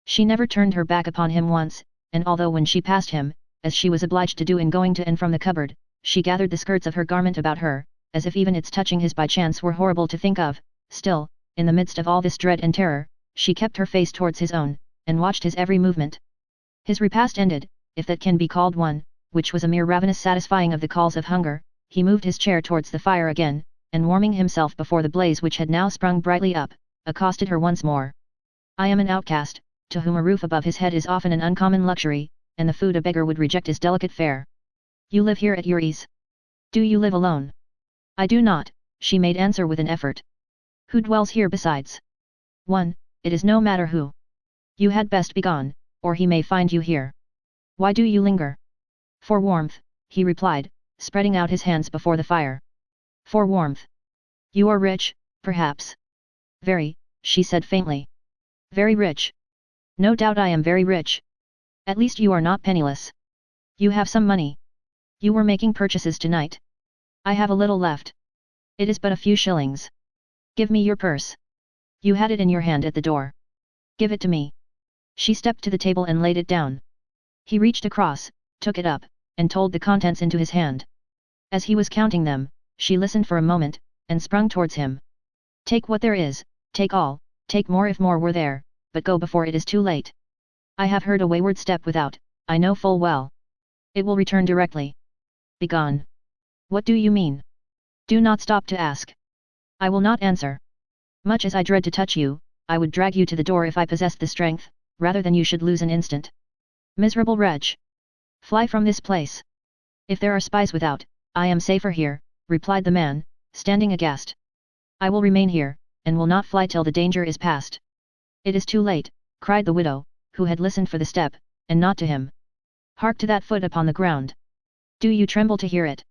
She never turned her back upon him once, and although when she passed him, as she was obliged to do in going to and from the cupboard, she gathered the skirts of her garment about her, as if even its touching his by chance were horrible to think of, still, in the midst of all this dread and terror, she kept her face towards his own, and watched his every movement. His repast ended, if that can be called one, which was a mere ravenous satisfying of the calls of hunger, he moved his chair towards the fire again, and warming himself before the blaze which had now sprung brightly up, accosted her once more. "I am an outcast, to whom a roof above his head is often an uncommon luxury, and the food a beggar would reject is delicate fare. You live here at your ease. Do you live alone?" "I do not," she made answer with an effort. "Who dwells here besides?" "One, it is no matter who. You had best be gone, or he may find you here." "Why do you linger?" "For warmth," he replied, spreading out his hands before the fire. "For warmth. You are rich, perhaps?" "Very," she said faintly. "Very rich?" "No doubt I am very rich. At least you are not penniless. You have some money. You were making purchases tonight." "I have a little left. It is but a few shillings." "Give me your purse. You had it in your hand at the door. Give it to me." She stepped to the table and laid it down. He reached across, took it up, and told the contents into his hand. As he was counting them, she listened for a moment, and sprung towards him. "Take what there is, take all, take more if more were there, but go before it is too late. I have heard a wayward step without, I know full well. It will return directly. Begone." "What do you mean?" "Do not stop to ask." "I will not answer. Much as I dread to touch you, I would drag you to the door if I possessed the strength, rather than you should lose an instant. Miserable wretch! Fly from this place. If there are spies without, I am safer here," replied the man, standing aghast. "I will remain here, and will not fly till the danger is past." "It is too late," cried the widow, who had listened for the step, and not to him. "Hark to that foot upon the ground. Do you tremble to hear it?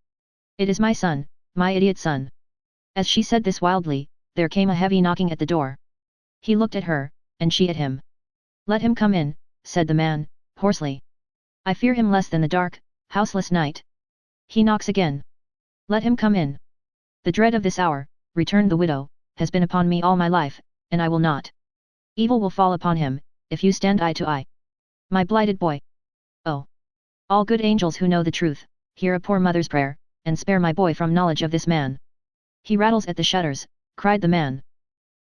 It is my son, my idiot son." As she said this wildly, there came a heavy knocking at the door. He looked at her, and she at him. "Let him come in," said the man, hoarsely. "I fear him less than the dark, houseless night. He knocks again. Let him come in." "The dread of this hour," returned the widow, "has been upon me all my life, and I will not. Evil will fall upon him, if you stand eye to eye. My blighted boy! Oh! All good angels who know the truth, hear a poor mother's prayer, and spare my boy from knowledge of this man. He rattles at the shutters," cried the man.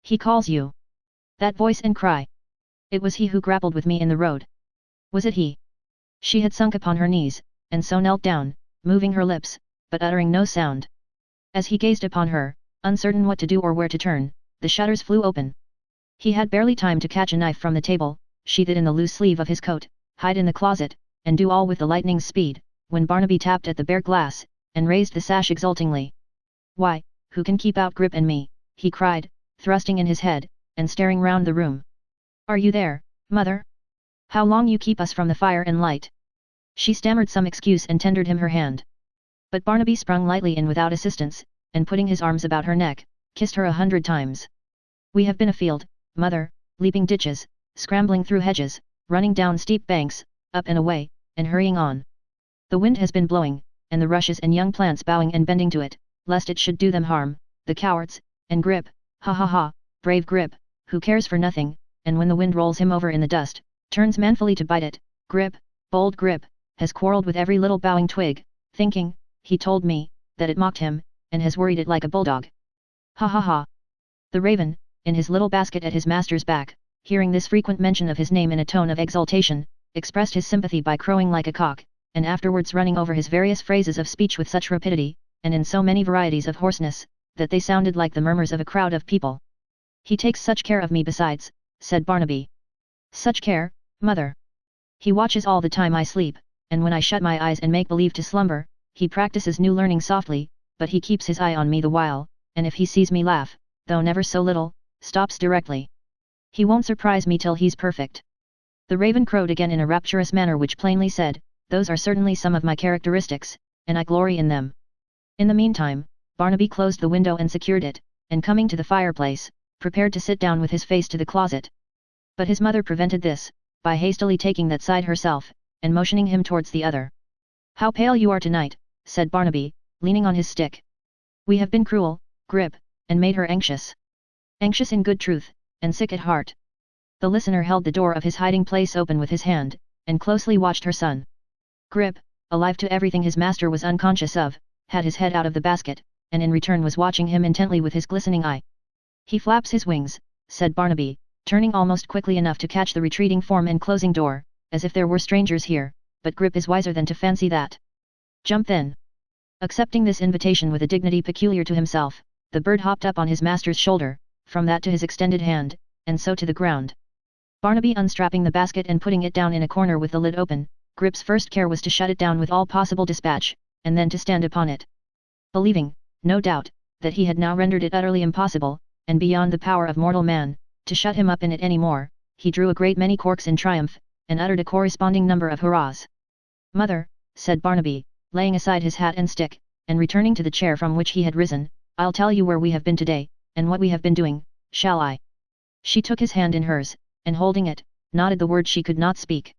"He calls you. That voice and cry. It was he who grappled with me in the road. Was it he?" She had sunk upon her knees, and so knelt down, moving her lips, but uttering no sound. As he gazed upon her, uncertain what to do or where to turn, the shutters flew open. He had barely time to catch a knife from the table, sheath it in the loose sleeve of his coat, hide in the closet, and do all with the lightning's speed, when Barnaby tapped at the bare glass, and raised the sash exultingly. "Why, who can keep out Grip and me?" he cried, thrusting in his head, and staring round the room. "Are you there, mother? How long you keep us from the fire and light?" She stammered some excuse and tendered him her hand. But Barnaby sprung lightly in without assistance, and putting his arms about her neck, kissed her 100 times. "We have been afield, mother, leaping ditches, scrambling through hedges, running down steep banks, up and away, and hurrying on. The wind has been blowing, and the rushes and young plants bowing and bending to it, lest it should do them harm, the cowards, and Grip, ha ha ha, brave Grip, who cares for nothing, and when the wind rolls him over in the dust, turns manfully to bite it. Grip, bold Grip, has quarrelled with every little bowing twig, thinking, he told me, that it mocked him, and has worried it like a bulldog. Ha ha ha." The raven, in his little basket at his master's back, hearing this frequent mention of his name in a tone of exultation, expressed his sympathy by crowing like a cock, and afterwards running over his various phrases of speech with such rapidity, and in so many varieties of hoarseness, that they sounded like the murmurs of a crowd of people. "He takes such care of me besides," said Barnaby. "Such care, mother. He watches all the time I sleep, and when I shut my eyes and make believe to slumber, he practices new learning softly, but he keeps his eye on me the while, and if he sees me laugh, though never so little, stops directly. He won't surprise me till he's perfect." The raven crowed again in a rapturous manner which plainly said, those are certainly some of my characteristics, and I glory in them. In the meantime, Barnaby closed the window and secured it, and coming to the fireplace, prepared to sit down with his face to the closet. But his mother prevented this, by hastily taking that side herself, and motioning him towards the other. "How pale you are tonight," said Barnaby, leaning on his stick. "We have been cruel, Grip, and made her anxious. Anxious in good truth, and sick at heart." The listener held the door of his hiding place open with his hand, and closely watched her son. Grip, alive to everything his master was unconscious of, had his head out of the basket, and in return was watching him intently with his glistening eye. "He flaps his wings," said Barnaby, turning almost quickly enough to catch the retreating form and closing door, "as if there were strangers here, but Grip is wiser than to fancy that. Jump then." Accepting this invitation with a dignity peculiar to himself, the bird hopped up on his master's shoulder, from that to his extended hand, and so to the ground. Barnaby unstrapping the basket and putting it down in a corner with the lid open, Grip's first care was to shut it down with all possible dispatch, and then to stand upon it. Believing, no doubt, that he had now rendered it utterly impossible, and beyond the power of mortal man, to shut him up in it any more, he drew a great many corks in triumph, and uttered a corresponding number of hurrahs. "Mother," said Barnaby, laying aside his hat and stick, and returning to the chair from which he had risen, "I'll tell you where we have been today, and what we have been doing, shall I?" She took his hand in hers, and holding it, nodded the word she could not speak.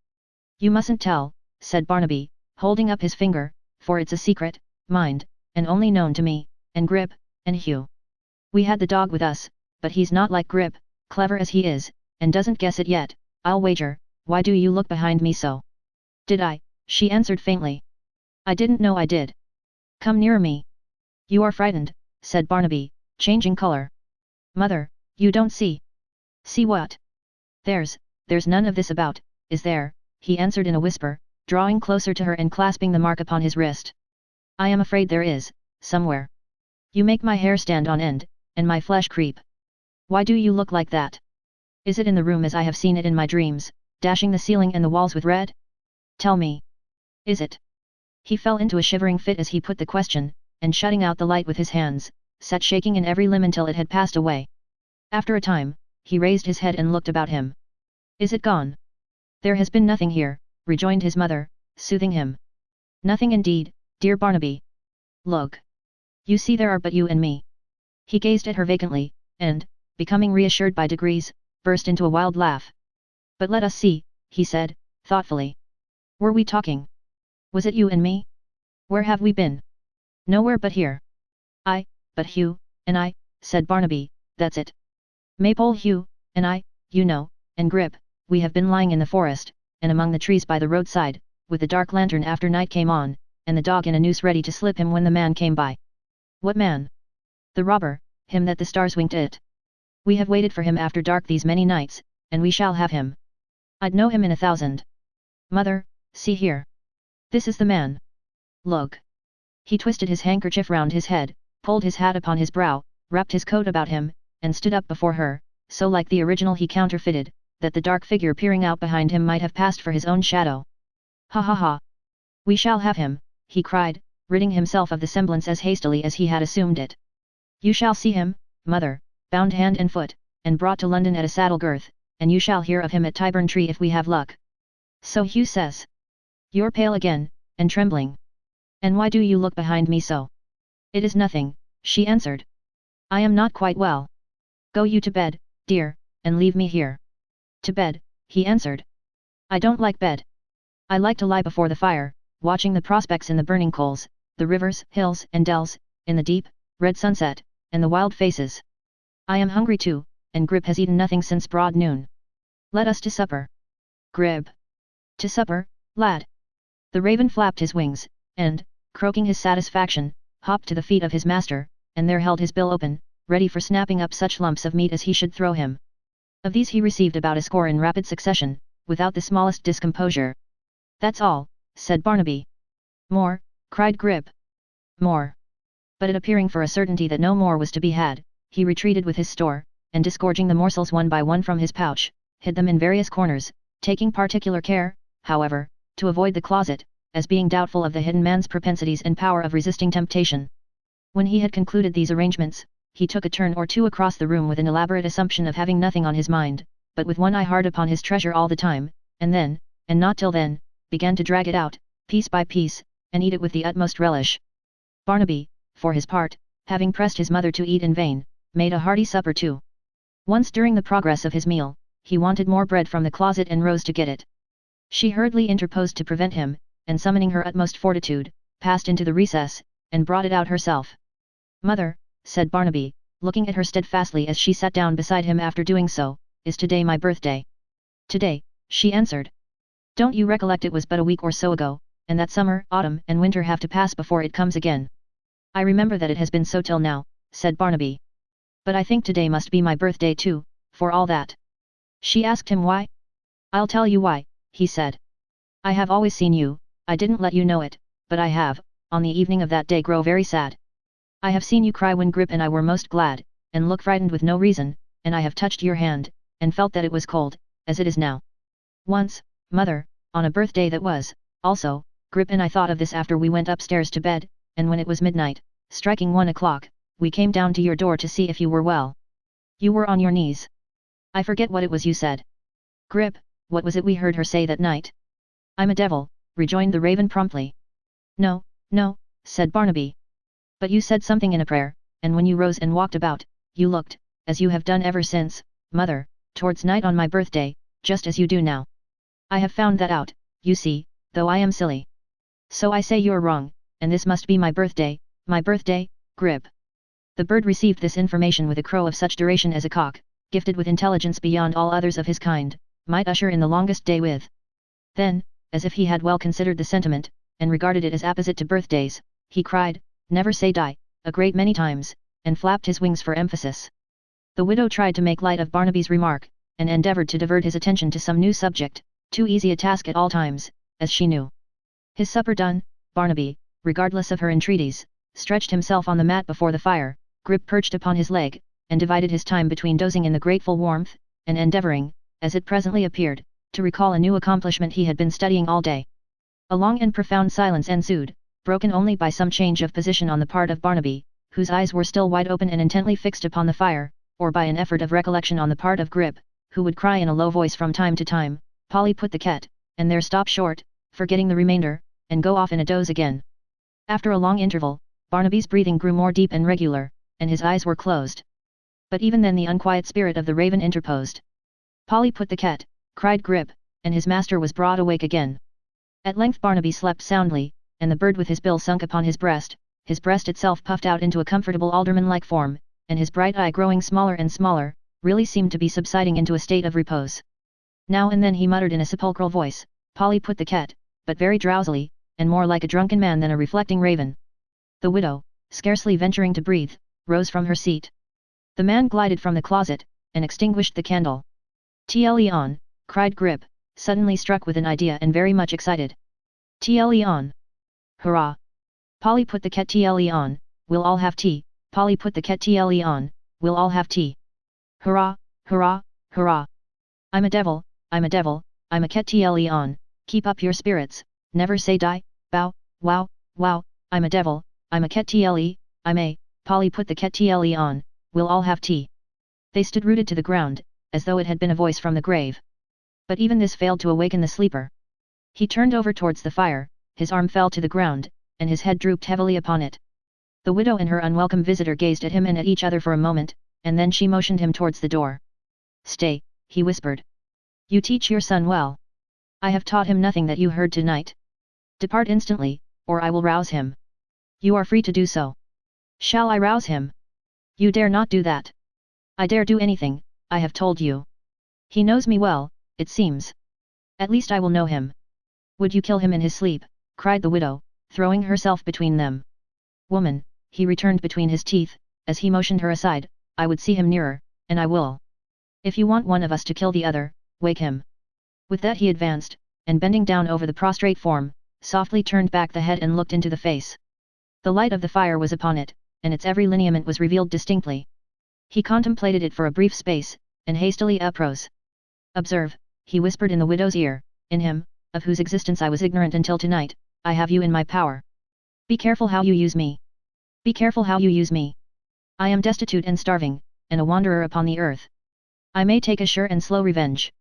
"You mustn't tell," said Barnaby, holding up his finger, "for it's a secret, mind, and only known to me, and Grip, and Hugh. We had the dog with us, but he's not like Grip, clever as he is, and doesn't guess it yet, I'll wager. Why do you look behind me so?" "Did I?" she answered faintly. "I didn't know I did. Come nearer me." "You are frightened," said Barnaby, changing color. "Mother, you don't see." "See what?" There's none of this about, is there?" he answered in a whisper, drawing closer to her and clasping the mark upon his wrist. "I am afraid there is, somewhere. You make my hair stand on end, and my flesh creep. Why do you look like that? Is it in the room as I have seen it in my dreams, dashing the ceiling and the walls with red? Tell me. Is it?" He fell into a shivering fit as he put the question, and shutting out the light with his hands, sat shaking in every limb until it had passed away. After a time, he raised his head and looked about him. "Is it gone?" "There has been nothing here," rejoined his mother, soothing him. "Nothing indeed, dear Barnaby. Look. You see there are but you and me." He gazed at her vacantly, and, becoming reassured by degrees, burst into a wild laugh. "But let us see," he said, thoughtfully. "Were we talking? Was it you and me? Where have we been?" "Nowhere but here." But Hugh, and I," said Barnaby, "that's it. Maypole Hugh, and I, you know, and Grip, we have been lying in the forest, and among the trees by the roadside, with the dark lantern after night came on, and the dog in a noose ready to slip him when the man came by." "What man?" "The robber, him that the stars winked at. We have waited for him after dark these many nights, and we shall have him. I'd know him in 1,000. Mother, see here. This is the man. Look." He twisted his handkerchief round his head, pulled his hat upon his brow, wrapped his coat about him, and stood up before her, so like the original he counterfeited, that the dark figure peering out behind him might have passed for his own shadow. "Ha ha ha! We shall have him," he cried, ridding himself of the semblance as hastily as he had assumed it. "You shall see him, mother, bound hand and foot, and brought to London at a saddle girth, and you shall hear of him at Tyburn Tree if we have luck." "So Hugh says. You're pale again, and trembling. And why do you look behind me so?" "It is nothing," she answered. "I am not quite well. Go you to bed, dear, and leave me here." "To bed," he answered. "I don't like bed. I like to lie before the fire, watching the prospects in the burning coals, the rivers, hills and dells, in the deep, red sunset, and the wild faces. I am hungry too, and Grip has eaten nothing since broad noon. Let us to supper." "Grip. To supper, lad." The raven flapped his wings, and, croaking his satisfaction, hopped to the feet of his master, and there held his bill open, ready for snapping up such lumps of meat as he should throw him. Of these he received about a score in rapid succession, without the smallest discomposure. "That's all," said Barnaby. "More," cried Grip. "More." But it appearing for a certainty that no more was to be had, he retreated with his store, and disgorging the morsels one by one from his pouch, hid them in various corners, taking particular care, however, to avoid the closet, as being doubtful of the hidden man's propensities and power of resisting temptation. When he had concluded these arrangements, he took a turn or two across the room with an elaborate assumption of having nothing on his mind, but with one eye hard upon his treasure all the time, and then, and not till then, began to drag it out, piece by piece, and eat it with the utmost relish. Barnaby, for his part, having pressed his mother to eat in vain, made a hearty supper too. Once during the progress of his meal, he wanted more bread from the closet and rose to get it. She hurriedly interposed to prevent him, and summoning her utmost fortitude, passed into the recess, and brought it out herself. "Mother," said Barnaby, looking at her steadfastly as she sat down beside him after doing so, "is today my birthday?" "Today," she answered. "Don't you recollect it was but a week or so ago, and that summer, autumn, and winter have to pass before it comes again?" "I remember that it has been so till now," said Barnaby. "But I think today must be my birthday too, for all that." She asked him why. "I'll tell you why," he said. "I have always seen you, I didn't let you know it, but I have, on the evening of that day grow very sad. I have seen you cry when Grip and I were most glad, and look frightened with no reason, and I have touched your hand, and felt that it was cold, as it is now. Once, mother, on a birthday that was, also, Grip and I thought of this after we went upstairs to bed, and when it was midnight, striking 1 o'clock, we came down to your door to see if you were well. You were on your knees. I forget what it was you said. Grip, what was it we heard her say that night?" "I'm a devil," rejoined the raven promptly. "No, no," said Barnaby. "But you said something in a prayer, and when you rose and walked about, you looked, as you have done ever since, mother, towards night on my birthday, just as you do now. I have found that out, you see, though I am silly. So I say you're wrong, and this must be my birthday, Grip." The bird received this information with a crow of such duration as a cock, gifted with intelligence beyond all others of his kind, might usher in the longest day with. Then, as if he had well considered the sentiment, and regarded it as apposite to birthdays, he cried, "Never say die," a great many times, and flapped his wings for emphasis. The widow tried to make light of Barnaby's remark, and endeavoured to divert his attention to some new subject, too easy a task at all times, as she knew. His supper done, Barnaby, regardless of her entreaties, stretched himself on the mat before the fire, Grip perched upon his leg, and divided his time between dozing in the grateful warmth, and endeavouring, as it presently appeared, to recall a new accomplishment he had been studying all day. A long and profound silence ensued, broken only by some change of position on the part of Barnaby, whose eyes were still wide open and intently fixed upon the fire, or by an effort of recollection on the part of Grip, who would cry in a low voice from time to time, "Polly put the ket," and there stop short, forgetting the remainder, and go off in a doze again. After a long interval, Barnaby's breathing grew more deep and regular, and his eyes were closed. But even then the unquiet spirit of the raven interposed. "Polly put the ket," cried Grip, and his master was broad awake again. At length Barnaby slept soundly, and the bird with his bill sunk upon his breast itself puffed out into a comfortable alderman-like form, and his bright eye growing smaller and smaller, really seemed to be subsiding into a state of repose. Now and then he muttered in a sepulchral voice, "Polly put the ket," but very drowsily, and more like a drunken man than a reflecting raven. The widow, scarcely venturing to breathe, rose from her seat. The man glided from the closet, and extinguished the candle. "Tle on," cried Grip, suddenly struck with an idea and very much excited. "Tle on! Hurrah! Polly put the ket tle on, we'll all have tea, Polly put the ket tle on, we'll all have tea. Hurrah, hurrah, hurrah! I'm a devil, I'm a devil, I'm a ket tle on, keep up your spirits, never say die, bow, wow, wow, I'm a devil, I'm a ket tle, I'm a, Polly put the ket tle on, we'll all have tea." They stood rooted to the ground, as though it had been a voice from the grave. But even this failed to awaken the sleeper. He turned over towards the fire, his arm fell to the ground, and his head drooped heavily upon it. The widow and her unwelcome visitor gazed at him and at each other for a moment, and then she motioned him towards the door. "Stay," he whispered. "You teach your son well. I have taught him nothing that you heard tonight. Depart instantly, or I will rouse him. You are free to do so." "Shall I rouse him?" "You dare not do that." "I dare do anything, I have told you. He knows me well, it seems. At least I will know him." "Would you kill him in his sleep?" cried the widow, throwing herself between them. "Woman," he returned between his teeth, as he motioned her aside, "I would see him nearer, and I will. If you want one of us to kill the other, wake him." With that he advanced, and bending down over the prostrate form, softly turned back the head and looked into the face. The light of the fire was upon it, and its every lineament was revealed distinctly. He contemplated it for a brief space, and hastily uprose. "Observe," he whispered in the widow's ear, "in him, of whose existence I was ignorant until tonight, I have you in my power. Be careful how you use me. Be careful how you use me. I am destitute and starving, and a wanderer upon the earth. I may take a sure and slow revenge.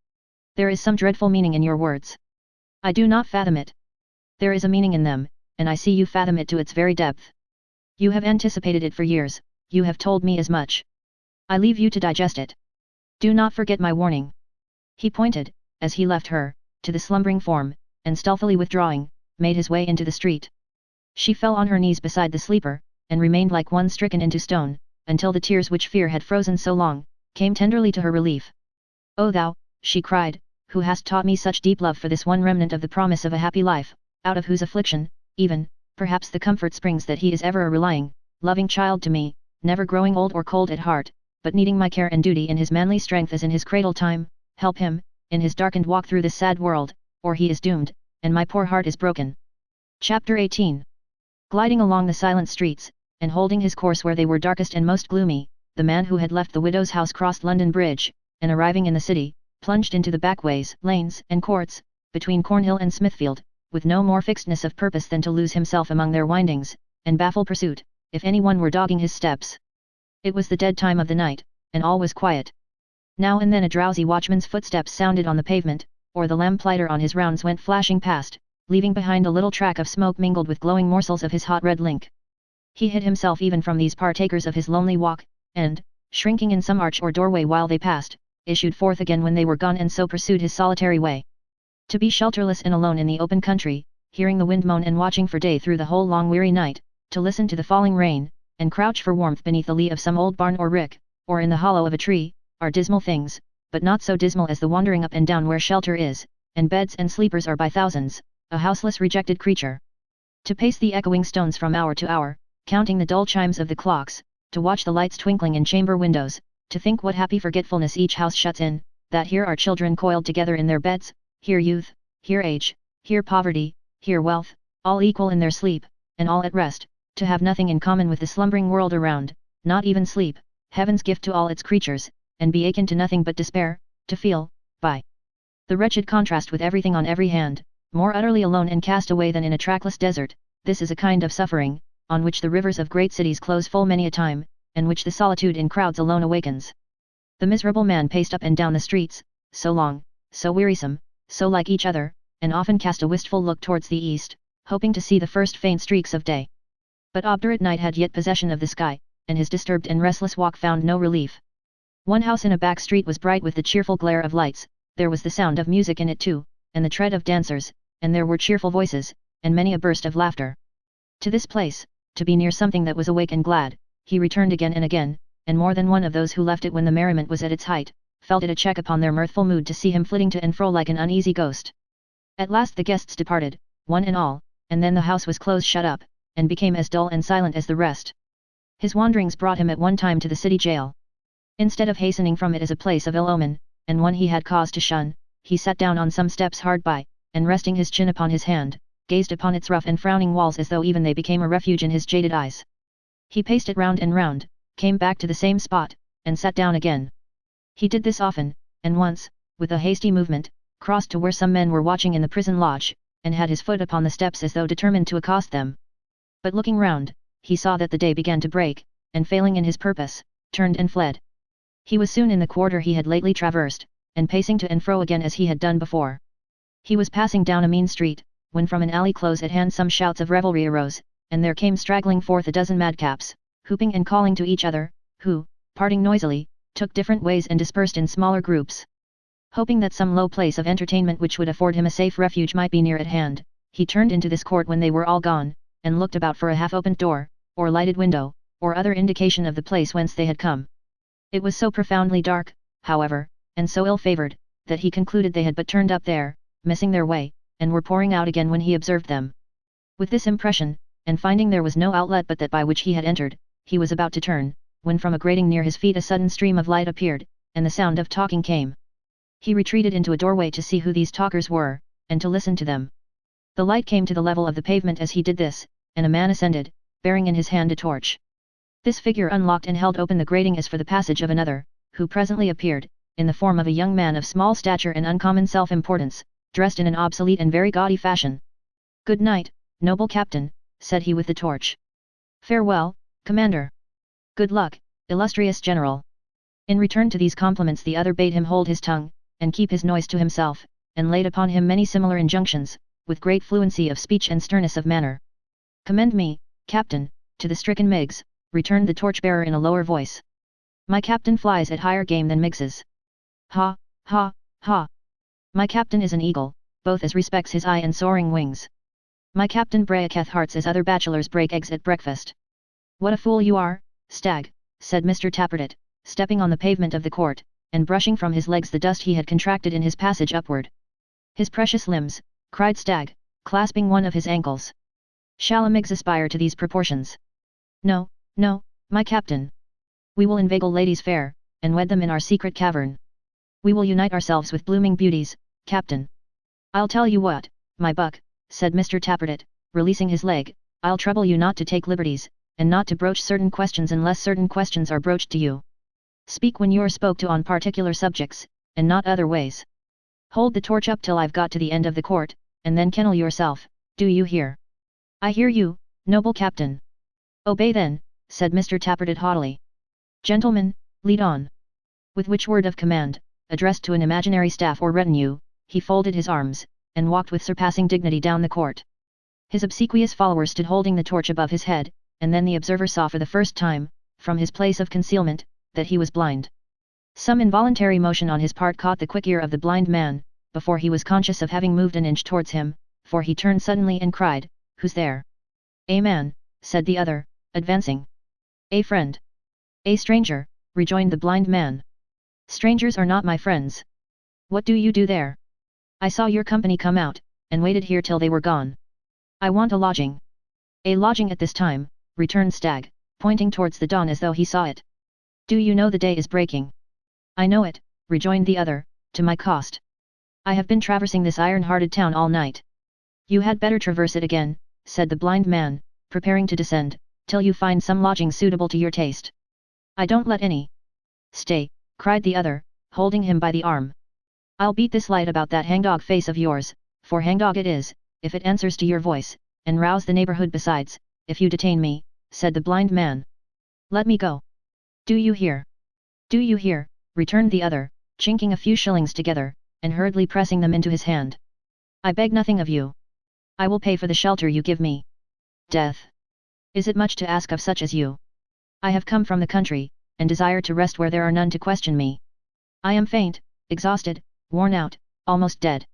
There is some dreadful meaning in your words. I do not fathom it. There is a meaning in them, and I see you fathom it to its very depth. You have anticipated it for years, you have told me as much. I leave you to digest it. Do not forget my warning. He pointed, as he left her, to the slumbering form, and stealthily withdrawing, made his way into the street. She fell on her knees beside the sleeper, and remained like one stricken into stone, until the tears which fear had frozen so long, came tenderly to her relief. "O thou," she cried, "who hast taught me such deep love for this one remnant of the promise of a happy life, out of whose affliction, even, perhaps the comfort springs that he is ever a relying, loving child to me, never growing old or cold at heart, but needing my care and duty in his manly strength as in his cradle time, help him, in his darkened walk through this sad world, or he is doomed, and my poor heart is broken." Chapter 18. Gliding along the silent streets, and holding his course where they were darkest and most gloomy, the man who had left the widow's house crossed London Bridge, and arriving in the city, plunged into the backways, lanes, and courts, between Cornhill and Smithfield, with no more fixedness of purpose than to lose himself among their windings, and baffle pursuit, if any one were dogging his steps. It was the dead time of the night, and all was quiet. Now and then a drowsy watchman's footsteps sounded on the pavement, or the lamplighter on his rounds went flashing past, leaving behind a little track of smoke mingled with glowing morsels of his hot red link. He hid himself even from these partakers of his lonely walk, and, shrinking in some arch or doorway while they passed, issued forth again when they were gone, and so pursued his solitary way. To be shelterless and alone in the open country, hearing the wind moan and watching for day through the whole long weary night, to listen to the falling rain, and crouch for warmth beneath the lee of some old barn or rick, or in the hollow of a tree, are dismal things, but not so dismal as the wandering up and down where shelter is, and beds and sleepers are by thousands, a houseless rejected creature. To pace the echoing stones from hour to hour, counting the dull chimes of the clocks, to watch the lights twinkling in chamber windows, to think what happy forgetfulness each house shuts in, that here are children coiled together in their beds, here youth, here age, here poverty, here wealth, all equal in their sleep, and all at rest, to have nothing in common with the slumbering world around, not even sleep, heaven's gift to all its creatures, and be akin to nothing but despair, to feel, by the wretched contrast with everything on every hand, more utterly alone and cast away than in a trackless desert. This is a kind of suffering, on which the rivers of great cities close full many a time, and which the solitude in crowds alone awakens. The miserable man paced up and down the streets, so long, so wearisome, so like each other, and often cast a wistful look towards the east, hoping to see the first faint streaks of day. But obdurate night had yet possession of the sky, and his disturbed and restless walk found no relief. One house in a back street was bright with the cheerful glare of lights, there was the sound of music in it too, and the tread of dancers, and there were cheerful voices, and many a burst of laughter. To this place, to be near something that was awake and glad, he returned again and again, and more than one of those who left it when the merriment was at its height, felt it a check upon their mirthful mood to see him flitting to and fro like an uneasy ghost. At last the guests departed, one and all, and then the house was close shut up, and became as dull and silent as the rest. His wanderings brought him at one time to the city jail. Instead of hastening from it as a place of ill omen, and one he had cause to shun, he sat down on some steps hard by, and resting his chin upon his hand, gazed upon its rough and frowning walls as though even they became a refuge in his jaded eyes. He paced it round and round, came back to the same spot, and sat down again. He did this often, and once, with a hasty movement, crossed to where some men were watching in the prison lodge, and had his foot upon the steps as though determined to accost them. But looking round, he saw that the day began to break, and failing in his purpose, turned and fled. He was soon in the quarter he had lately traversed, and pacing to and fro again as he had done before. He was passing down a mean street, when from an alley close at hand some shouts of revelry arose, and there came straggling forth a dozen madcaps, whooping and calling to each other, who, parting noisily, took different ways and dispersed in smaller groups. Hoping that some low place of entertainment which would afford him a safe refuge might be near at hand, he turned into this court when they were all gone, and looked about for a half-opened door, or lighted window, or other indication of the place whence they had come. It was so profoundly dark, however, and so ill-favoured, that he concluded they had but turned up there, missing their way, and were pouring out again when he observed them. With this impression, and finding there was no outlet but that by which he had entered, he was about to turn, when from a grating near his feet a sudden stream of light appeared, and the sound of talking came. He retreated into a doorway to see who these talkers were, and to listen to them. The light came to the level of the pavement as he did this, and a man ascended, bearing in his hand a torch. This figure unlocked and held open the grating as for the passage of another, who presently appeared, in the form of a young man of small stature and uncommon self-importance, dressed in an obsolete and very gaudy fashion. "Good night, noble captain," said he with the torch. "Farewell, commander." "Good luck, illustrious general." In return to these compliments the other bade him hold his tongue, and keep his noise to himself, and laid upon him many similar injunctions, with great fluency of speech and sternness of manner. "Commend me, Captain, to the stricken Miggs," returned the torchbearer in a lower voice. "My captain flies at higher game than Miggs's. Ha, ha, ha! My captain is an eagle, both as respects his eye and soaring wings. My captain breaketh hearts as other bachelors break eggs at breakfast." "What a fool you are, Stagg," said Mr. Tappertit, stepping on the pavement of the court, and brushing from his legs the dust he had contracted in his passage upward. "His precious limbs," cried Stagg, clasping one of his ankles. "Shall a Miggs aspire to these proportions? No, no, my captain. We will inveigle ladies fair, and wed them in our secret cavern. We will unite ourselves with blooming beauties, Captain. I'll tell you what, my buck," said Mr. Tappertit, releasing his leg, "I'll trouble you not to take liberties, and not to broach certain questions unless certain questions are broached to you. Speak when you are spoke to on particular subjects, and not other ways. Hold the torch up till I've got to the end of the court, and then kennel yourself, do you hear?" "I hear you, noble captain." "Obey then," said Mr. Tappertit haughtily. "Gentlemen, lead on." With which word of command, addressed to an imaginary staff or retinue, he folded his arms, and walked with surpassing dignity down the court. His obsequious follower stood holding the torch above his head, and then the observer saw for the first time, from his place of concealment, that he was blind. Some involuntary motion on his part caught the quick ear of the blind man, before he was conscious of having moved an inch towards him, for he turned suddenly and cried, "Who's there?" "A man," said the other, advancing. "A friend." "A stranger," rejoined the blind man. "Strangers are not my friends. What do you do there?" "I saw your company come out, and waited here till they were gone. I want a lodging." "A lodging at this time," returned Stagg, pointing towards the dawn as though he saw it. "Do you know the day is breaking?" "I know it," rejoined the other, "to my cost. I have been traversing this iron-hearted town all night." "You had better traverse it again," said the blind man, preparing to descend, "till you find some lodging suitable to your taste." "I don't let any." "Stay," cried the other, holding him by the arm. "I'll beat this light about that hangdog face of yours, for hangdog it is, if it answers to your voice, and rouse the neighbourhood besides, if you detain me," said the blind man. "Let me go. Do you hear? Do you hear?" returned the other, chinking a few shillings together, and hurriedly pressing them into his hand. "I beg nothing of you. I will pay for the shelter you give me." "Death! Is it much to ask of such as you? I have come from the country, and desire to rest where there are none to question me. I am faint, exhausted, worn out, almost dead.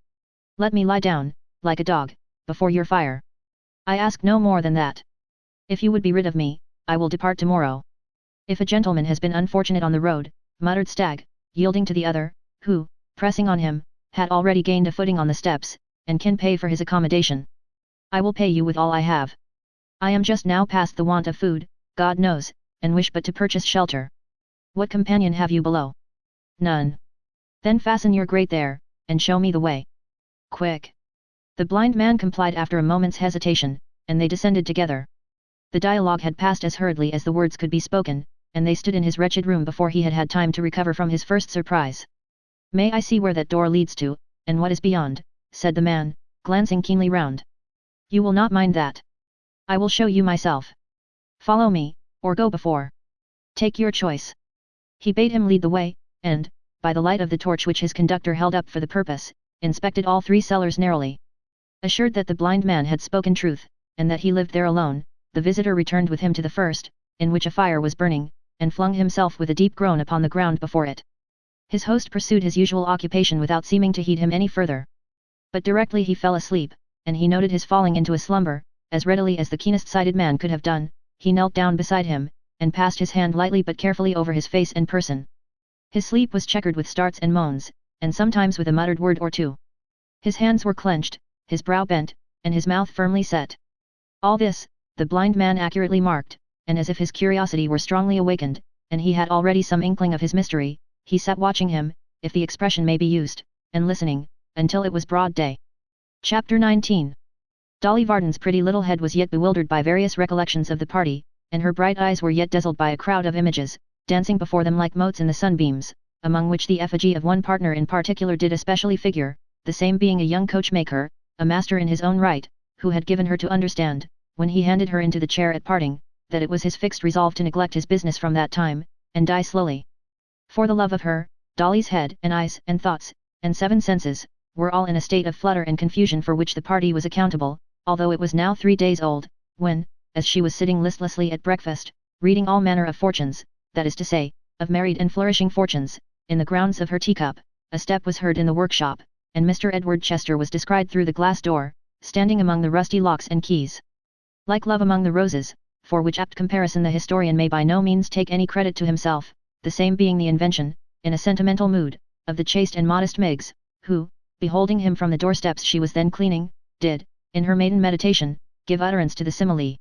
Let me lie down, like a dog, before your fire. I ask no more than that. If you would be rid of me, I will depart tomorrow." "If a gentleman has been unfortunate on the road," muttered Stagg, yielding to the other, who, pressing on him, had already gained a footing on the steps, "and can pay for his accommodation. I will pay you with all I have. I am just now past the want of food, God knows, and wish but to purchase shelter. What companion have you below?" "None." "Then fasten your grate there, and show me the way. Quick!" The blind man complied after a moment's hesitation, and they descended together. The dialogue had passed as hurriedly as the words could be spoken, and they stood in his wretched room before he had had time to recover from his first surprise. "May I see where that door leads to, and what is beyond?" said the man, glancing keenly round. "You will not mind that. I will show you myself. Follow me, or go before. Take your choice." He bade him lead the way, and, by the light of the torch which his conductor held up for the purpose, inspected all three cellars narrowly. Assured that the blind man had spoken truth, and that he lived there alone, the visitor returned with him to the first, in which a fire was burning, and flung himself with a deep groan upon the ground before it. His host pursued his usual occupation without seeming to heed him any further. But directly he fell asleep, and he noted his falling into a slumber, as readily as the keenest-sighted man could have done, he knelt down beside him, and passed his hand lightly but carefully over his face and person. His sleep was checkered with starts and moans, and sometimes with a muttered word or two. His hands were clenched, his brow bent, and his mouth firmly set. All this, the blind man accurately marked, and as if his curiosity were strongly awakened, and he had already some inkling of his mystery, he sat watching him, if the expression may be used, and listening, until it was broad day. Chapter 19. Dolly Varden's pretty little head was yet bewildered by various recollections of the party, and her bright eyes were yet dazzled by a crowd of images, dancing before them like motes in the sunbeams, among which the effigy of one partner in particular did especially figure, the same being a young coachmaker, a master in his own right, who had given her to understand, when he handed her into the chair at parting, that it was his fixed resolve to neglect his business from that time, and die slowly. For the love of her, Dolly's head and eyes and thoughts, and seven senses, were all in a state of flutter and confusion for which the party was accountable, although it was now 3 days old, when, as she was sitting listlessly at breakfast, reading all manner of fortunes, that is to say, of married and flourishing fortunes, in the grounds of her teacup, a step was heard in the workshop, and Mr. Edward Chester was descried through the glass door, standing among the rusty locks and keys. Like love among the roses, for which apt comparison the historian may by no means take any credit to himself, the same being the invention, in a sentimental mood, of the chaste and modest Miggs, who, beholding him from the doorsteps she was then cleaning, did, in her maiden meditation, give utterance to the simile.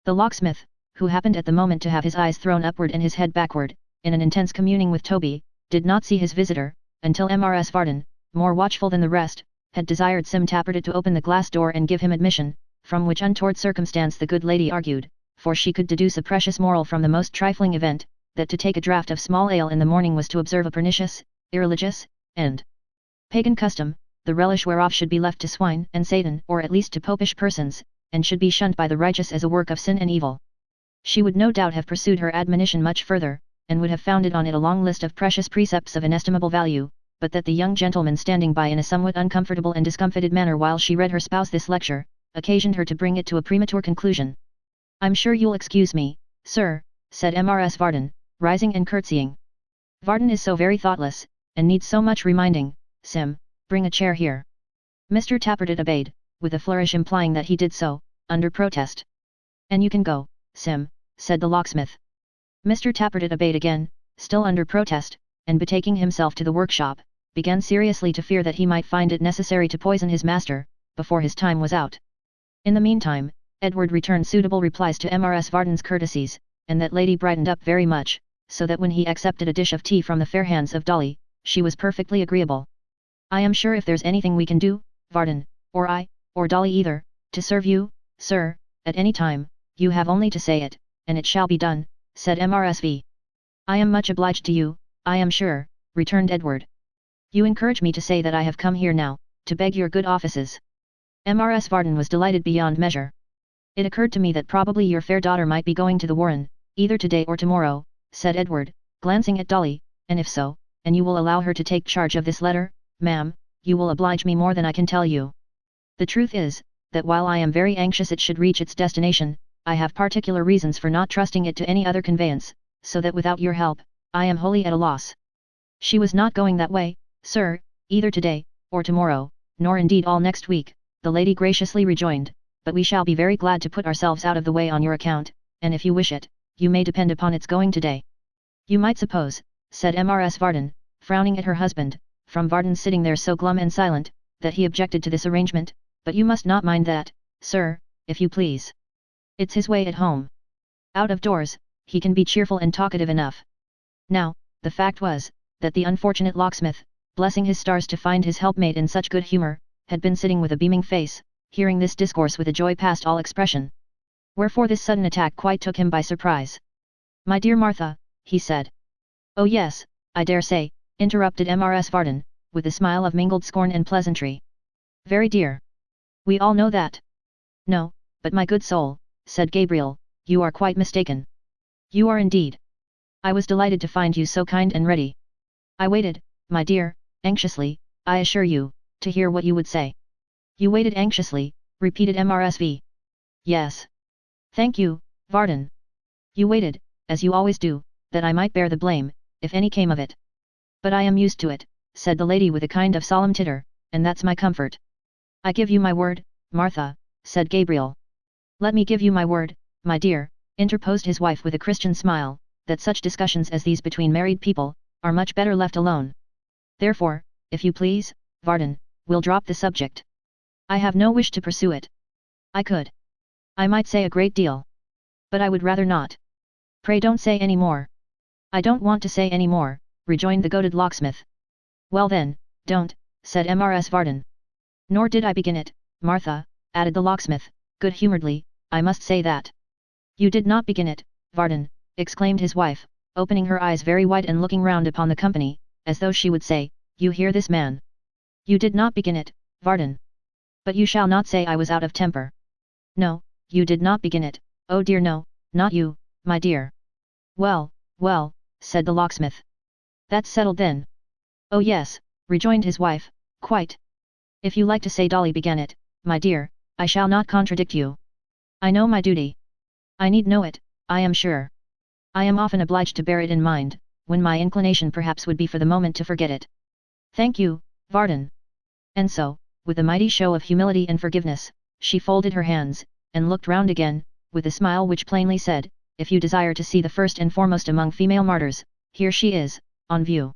The locksmith, who happened at the moment to have his eyes thrown upward and his head backward, in an intense communing with Toby, did not see his visitor, until Mrs. Varden, more watchful than the rest, had desired Sim Tappertit to open the glass door and give him admission, from which untoward circumstance the good lady argued, for she could deduce a precious moral from the most trifling event, that to take a draught of small ale in the morning was to observe a pernicious, irreligious, and pagan custom, the relish whereof should be left to swine and Satan, or at least to popish persons, and should be shunned by the righteous as a work of sin and evil. She would no doubt have pursued her admonition much further, and would have founded on it a long list of precious precepts of inestimable value, but that the young gentleman standing by in a somewhat uncomfortable and discomfited manner while she read her spouse this lecture, occasioned her to bring it to a premature conclusion. "I'm sure you'll excuse me, sir," said Mrs. Varden, rising and curtsying. "Varden is so very thoughtless, and needs so much reminding. Sim, bring a chair here." Mr. Tappertit obeyed, with a flourish implying that he did so, under protest. "And you can go, Sim," said the locksmith. Mr. Tappertit obeyed again, still under protest, and betaking himself to the workshop, began seriously to fear that he might find it necessary to poison his master, before his time was out. In the meantime, Edward returned suitable replies to Mrs. Varden's courtesies, and that lady brightened up very much, so that when he accepted a dish of tea from the fair hands of Dolly, she was perfectly agreeable. "I am sure if there's anything we can do, Varden, or I, or Dolly either, to serve you, sir, at any time, you have only to say it, and it shall be done," said Mrs. "I am much obliged to you, I am sure," returned Edward. "You encourage me to say that I have come here now, to beg your good offices." Mrs. Varden was delighted beyond measure. "It occurred to me that probably your fair daughter might be going to the Warren, either today or tomorrow," said Edward, glancing at Dolly, "and if so, and you will allow her to take charge of this letter, ma'am, you will oblige me more than I can tell you. The truth is, that while I am very anxious it should reach its destination, I have particular reasons for not trusting it to any other conveyance, so that without your help, I am wholly at a loss." "She was not going that way, sir, either today, or tomorrow, nor indeed all next week," the lady graciously rejoined, "but we shall be very glad to put ourselves out of the way on your account, and if you wish it, you may depend upon its going today." "You might suppose," said Mrs. Varden, frowning at her husband, from Varden sitting there so glum and silent, that he objected to this arrangement, "but you must not mind that, sir, if you please. It's his way at home. Out of doors, he can be cheerful and talkative enough." Now, the fact was, that the unfortunate locksmith, blessing his stars to find his helpmate in such good humour, had been sitting with a beaming face, hearing this discourse with a joy past all expression. Wherefore this sudden attack quite took him by surprise. "My dear Martha," he said. "Oh yes, I dare say," interrupted Mrs. Varden, with a smile of mingled scorn and pleasantry. "Very dear. We all know that." "No, but my good soul," said Gabriel, "you are quite mistaken. You are indeed. I was delighted to find you so kind and ready. I waited, my dear, anxiously, I assure you, to hear what you would say." "You waited anxiously," repeated Mrs. "Yes. Thank you, Varden. You waited, as you always do, that I might bear the blame, if any came of it. But I am used to it," said the lady with a kind of solemn titter, "and that's my comfort." "I give you my word, Martha," said Gabriel. "Let me give you my word, my dear," interposed his wife with a Christian smile, "that such discussions as these between married people, are much better left alone. Therefore, if you please, Varden, we'll drop the subject. I have no wish to pursue it. I might say a great deal. But I would rather not." "Pray don't say any more." "I don't want to say any more," rejoined the goaded locksmith. "Well then, don't," said Mrs. Varden. "Nor did I begin it, Martha," added the locksmith, good-humouredly, "I must say that." "You did not begin it, Varden," exclaimed his wife, opening her eyes very wide and looking round upon the company, as though she would say, "You hear this man? You did not begin it, Varden. But you shall not say I was out of temper. No, you did not begin it, oh dear no, not you, my dear." "Well, well," said the locksmith. "That's settled then." "Oh yes," rejoined his wife, "quite. If you like to say Dolly began it, my dear, I shall not contradict you. I know my duty. I need know it, I am sure. I am often obliged to bear it in mind, when my inclination perhaps would be for the moment to forget it. Thank you, Varden. And so, with a mighty show of humility and forgiveness, she folded her hands, and looked round again, with a smile which plainly said, if you desire to see the first and foremost among female martyrs, here she is, on view.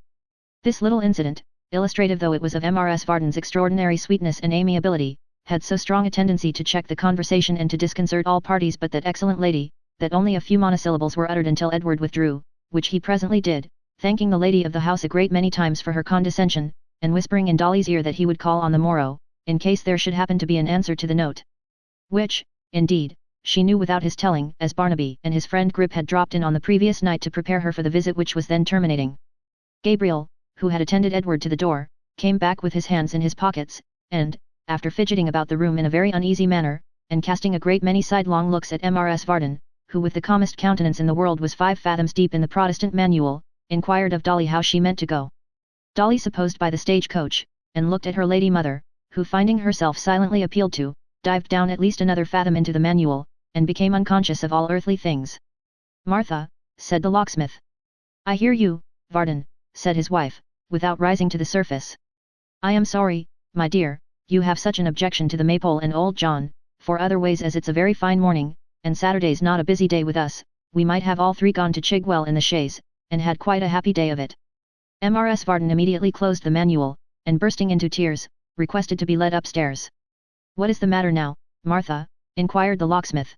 This little incident, illustrative though it was of Mrs. Varden's extraordinary sweetness and amiability, had so strong a tendency to check the conversation and to disconcert all parties but that excellent lady, that only a few monosyllables were uttered until Edward withdrew, which he presently did, thanking the lady of the house a great many times for her condescension, and whispering in Dolly's ear that he would call on the morrow, in case there should happen to be an answer to the note. Which, indeed, she knew without his telling, as Barnaby and his friend Grip had dropped in on the previous night to prepare her for the visit which was then terminating. Gabriel, who had attended Edward to the door, came back with his hands in his pockets, and, after fidgeting about the room in a very uneasy manner, and casting a great many sidelong looks at Mrs. Varden, who with the calmest countenance in the world was 5 fathoms deep in the Protestant manual, inquired of Dolly how she meant to go. Dolly supposed by the stage-coach, and looked at her lady mother, who finding herself silently appealed to, dived down at least another fathom into the manual, and became unconscious of all earthly things. Martha, said the locksmith. I hear you, Varden, said his wife, without rising to the surface. I am sorry, my dear, you have such an objection to the Maypole and old John, for otherways as it's a very fine morning, and Saturday's not a busy day with us, we might have all 3 gone to Chigwell in the chaise, and had quite a happy day of it. Mrs. Varden immediately closed the manual, and bursting into tears, requested to be led upstairs. What is the matter now, Martha? Inquired the locksmith.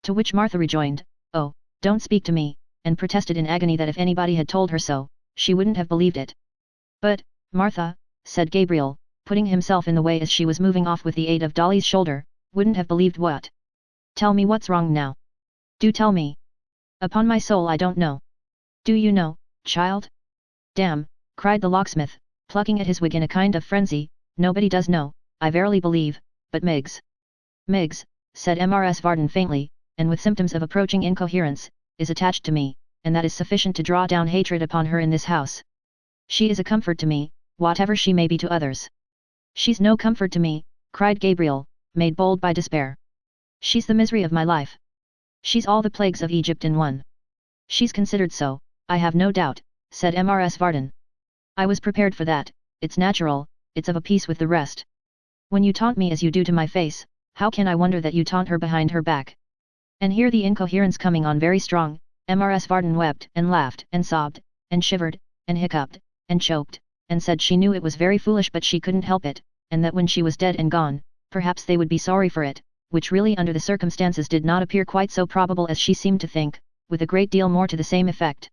To which Martha rejoined, oh, don't speak to me, and protested in agony that if anybody had told her so, she wouldn't have believed it. But, Martha, said Gabriel, putting himself in the way as she was moving off with the aid of Dolly's shoulder, wouldn't have believed what? Tell me what's wrong now. Do tell me. Upon my soul I don't know. Do you know, child? Damn, cried the locksmith, plucking at his wig in a kind of frenzy, nobody does know, I verily believe, but Miggs. Miggs, said Mrs. Varden faintly, and with symptoms of approaching incoherence, is attached to me, and that is sufficient to draw down hatred upon her in this house. She is a comfort to me, whatever she may be to others. She's no comfort to me, cried Gabriel, made bold by despair. She's the misery of my life. She's all the plagues of Egypt in one. She's considered so, I have no doubt, said Mrs. Varden. I was prepared for that, it's natural, it's of a piece with the rest. When you taunt me as you do to my face, how can I wonder that you taunt her behind her back? And here the incoherence coming on very strong, Mrs. Varden wept and laughed and sobbed, and shivered, and hiccuped, and choked, and said she knew it was very foolish but she couldn't help it, and that when she was dead and gone, perhaps they would be sorry for it, which really under the circumstances did not appear quite so probable as she seemed to think, with a great deal more to the same effect.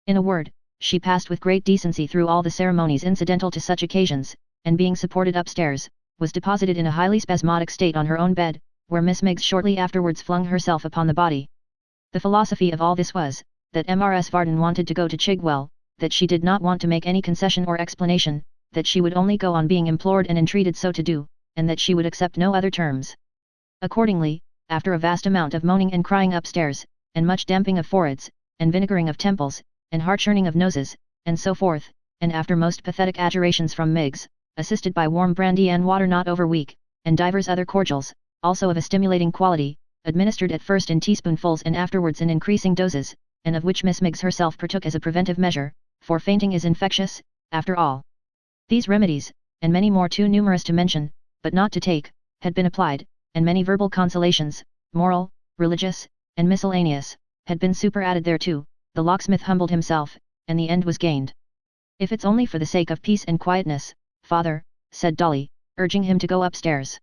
In a word, she passed with great decency through all the ceremonies incidental to such occasions, and being supported upstairs, was deposited in a highly spasmodic state on her own bed, where Miss Miggs shortly afterwards flung herself upon the body. The philosophy of all this was, that Mrs. Varden wanted to go to Chigwell, that she did not want to make any concession or explanation, that she would only go on being implored and entreated so to do, and that she would accept no other terms. Accordingly, after a vast amount of moaning and crying upstairs, and much damping of foreheads, and vinegaring of temples, and heart-churning of noses, and so forth, and after most pathetic adjurations from Miggs, assisted by warm brandy and water not over weak, and divers other cordials, also of a stimulating quality, administered at first in teaspoonfuls and afterwards in increasing doses, and of which Miss Miggs herself partook as a preventive measure, for fainting is infectious, after all. These remedies, and many more too numerous to mention, but not to take, had been applied, and many verbal consolations, moral, religious, and miscellaneous, had been superadded thereto. The locksmith humbled himself, and the end was gained. If it's only for the sake of peace and quietness, father, said Dolly, urging him to go upstairs.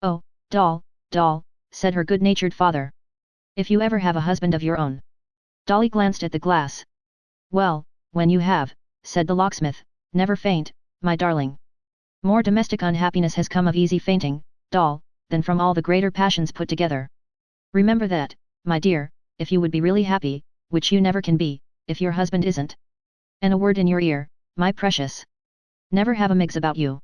Oh, Doll, said her good-natured father. If you ever have a husband of your own. Dolly glanced at the glass. Well, when you have, said the locksmith, never faint, my darling. More domestic unhappiness has come of easy fainting, Doll, than from all the greater passions put together. Remember that, my dear, if you would be really happy, which you never can be, if your husband isn't. And a word in your ear, my precious. Never have a Miggs about you.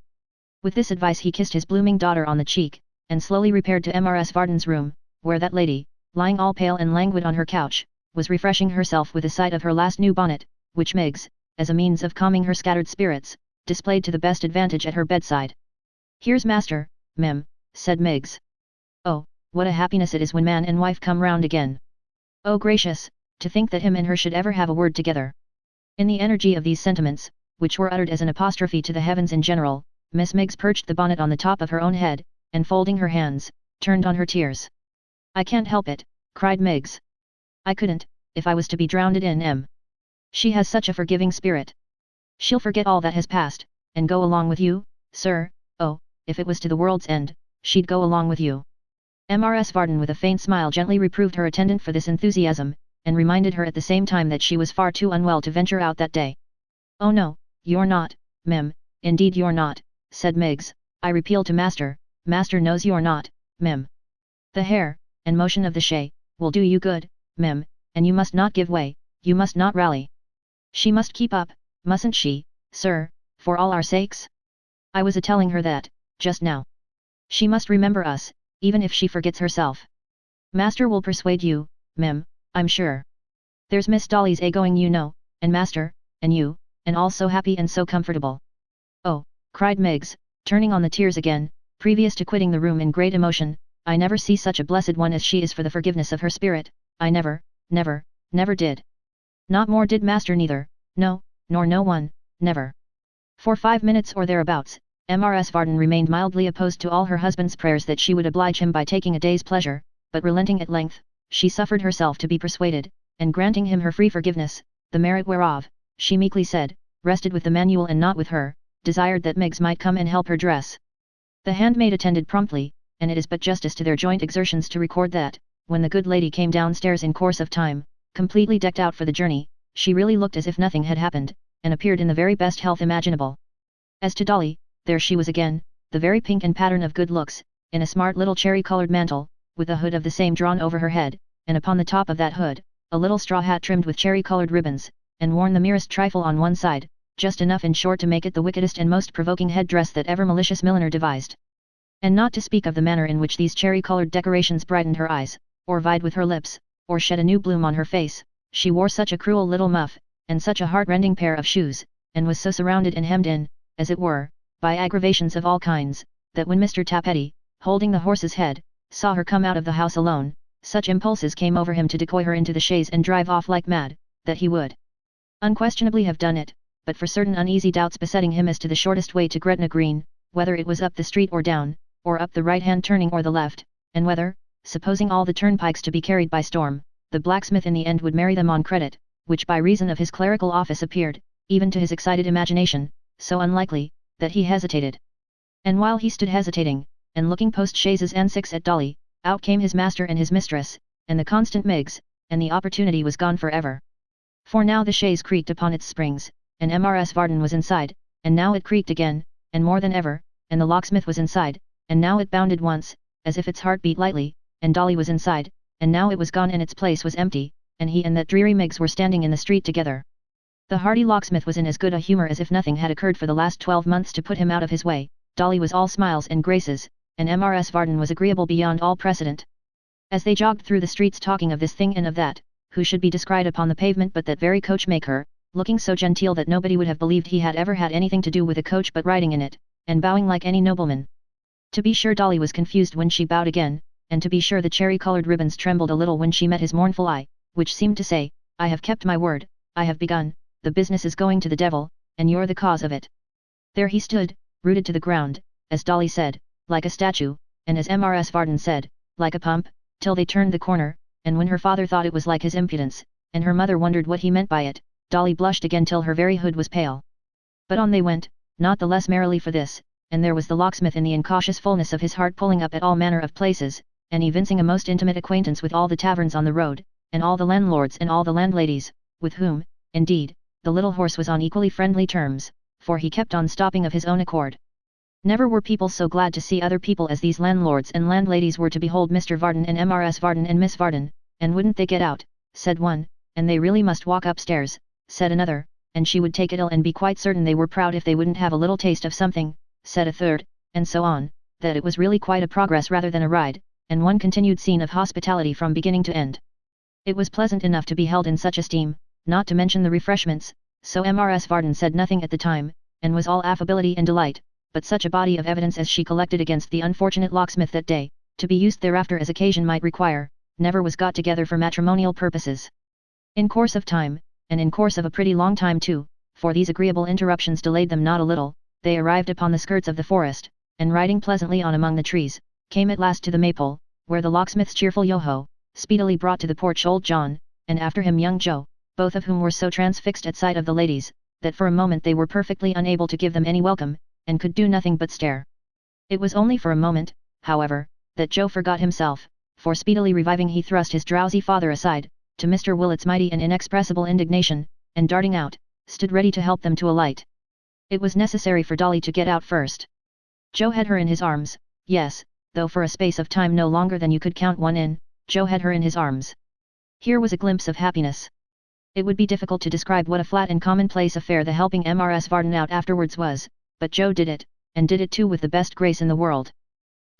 With this advice he kissed his blooming daughter on the cheek, and slowly repaired to Mrs. Varden's room, where that lady, lying all pale and languid on her couch, was refreshing herself with a sight of her last new bonnet, which Miggs, as a means of calming her scattered spirits, displayed to the best advantage at her bedside. Here's master, mem, said Miggs. Oh, what a happiness it is when man and wife come round again. Oh gracious, to think that him and her should ever have a word together. In the energy of these sentiments, which were uttered as an apostrophe to the heavens in general, Miss Miggs perched the bonnet on the top of her own head, and folding her hands, turned on her tears. I can't help it, cried Miggs. I couldn't, if I was to be drowned in em. She has such a forgiving spirit. She'll forget all that has passed, and go along with you, sir. Oh, if it was to the world's end, she'd go along with you. Mrs. Varden with a faint smile gently reproved her attendant for this enthusiasm, and reminded her at the same time that she was far too unwell to venture out that day. Oh no, you're not, mem, indeed you're not, said Miggs. I repeal to master, master knows you're not, mem. The hair, and motion of the shay, will do you good, mem, and you must not give way, you must not rally. She must keep up, mustn't she, sir, for all our sakes? I was a-telling her that, just now. She must remember us, even if she forgets herself. Master will persuade you, mem, I'm sure. There's Miss Dolly's a-going you know, and master, and you, and all so happy and so comfortable. Oh, cried Miggs, turning on the tears again, previous to quitting the room in great emotion, I never see such a blessed one as she is for the forgiveness of her spirit, I never, never, never did. Not more did master neither, no, nor no one, never. For 5 minutes or thereabouts, Mrs. Varden remained mildly opposed to all her husband's prayers that she would oblige him by taking a day's pleasure, but relenting at length, she suffered herself to be persuaded, and granting him her free forgiveness, the merit whereof, she meekly said, rested with the manual and not with her, desired that Miggs might come and help her dress. The handmaid attended promptly, and it is but justice to their joint exertions to record that, when the good lady came downstairs in course of time, completely decked out for the journey, she really looked as if nothing had happened, and appeared in the very best health imaginable. As to Dolly, there she was again, the very pink and pattern of good looks, in a smart little cherry-coloured mantle, with a hood of the same drawn over her head, and upon the top of that hood, a little straw hat trimmed with cherry-coloured ribbons, and worn the merest trifle on one side, just enough in short to make it the wickedest and most provoking head-dress that ever malicious milliner devised. And not to speak of the manner in which these cherry-coloured decorations brightened her eyes, or vied with her lips, or shed a new bloom on her face, she wore such a cruel little muff, and such a heart-rending pair of shoes, and was so surrounded and hemmed in, as it were, by aggravations of all kinds, that when Mr. Tappetti, holding the horse's head, saw her come out of the house alone, such impulses came over him to decoy her into the chaise and drive off like mad, that he would unquestionably have done it, but for certain uneasy doubts besetting him as to the shortest way to Gretna Green, whether it was up the street or down, or up the right-hand turning or the left, and whether, supposing all the turnpikes to be carried by storm, the blacksmith in the end would marry them on credit, which by reason of his clerical office appeared, even to his excited imagination, so unlikely, that he hesitated. And while he stood hesitating, and looking post-chaises and six at Dolly, out came his master and his mistress, and the constant Miggs, and the opportunity was gone for ever. For now the chaise creaked upon its springs, and Mrs. Varden was inside, and now it creaked again, and more than ever, and the locksmith was inside, and now it bounded once, as if its heart beat lightly, and Dolly was inside, and now it was gone and its place was empty, and he and that dreary Miggs were standing in the street together. The hardy locksmith was in as good a humour as if nothing had occurred for the last 12 months to put him out of his way, Dolly was all smiles and graces, and Mrs. Varden was agreeable beyond all precedent. As they jogged through the streets talking of this thing and of that, who should be descried upon the pavement but that very coachmaker, looking so genteel that nobody would have believed he had ever had anything to do with a coach but riding in it, and bowing like any nobleman. To be sure Dolly was confused when she bowed again, and to be sure the cherry-coloured ribbons trembled a little when she met his mournful eye, which seemed to say, I have kept my word, I have begun, the business is going to the devil, and you're the cause of it. There he stood, rooted to the ground, as Dolly said, like a statue, and as Mrs. Varden said, like a pump, till they turned the corner, and when her father thought it was like his impudence, and her mother wondered what he meant by it, Dolly blushed again till her very hood was pale. But on they went, not the less merrily for this, and there was the locksmith in the incautious fullness of his heart pulling up at all manner of places, and evincing a most intimate acquaintance with all the taverns on the road, and all the landlords and all the landladies, with whom, indeed, the little horse was on equally friendly terms, for he kept on stopping of his own accord. Never were people so glad to see other people as these landlords and landladies were to behold Mr. Varden and Mrs. Varden and Miss Varden, and wouldn't they get out, said one, and they really must walk upstairs, said another, and she would take it ill and be quite certain they were proud if they wouldn't have a little taste of something, said a third, and so on, that it was really quite a progress rather than a ride, and one continued scene of hospitality from beginning to end. It was pleasant enough to be held in such esteem, not to mention the refreshments, so Mrs. Varden said nothing at the time, and was all affability and delight, but such a body of evidence as she collected against the unfortunate locksmith that day, to be used thereafter as occasion might require, never was got together for matrimonial purposes. In course of time, and in course of a pretty long time too, for these agreeable interruptions delayed them not a little, they arrived upon the skirts of the forest, and riding pleasantly on among the trees, came at last to the maple, where the locksmith's cheerful yo-ho speedily brought to the porch old John, and after him young Joe, both of whom were so transfixed at sight of the ladies, that for a moment they were perfectly unable to give them any welcome, and could do nothing but stare. It was only for a moment, however, that Joe forgot himself, for speedily reviving he thrust his drowsy father aside, to Mr. Willet's mighty and inexpressible indignation, and darting out, stood ready to help them to alight. It was necessary for Dolly to get out first. Joe had her in his arms, yes, though for a space of time no longer than you could count one in, Joe had her in his arms. Here was a glimpse of happiness. It would be difficult to describe what a flat and commonplace affair the helping Mrs. Varden out afterwards was, but Joe did it, and did it too with the best grace in the world.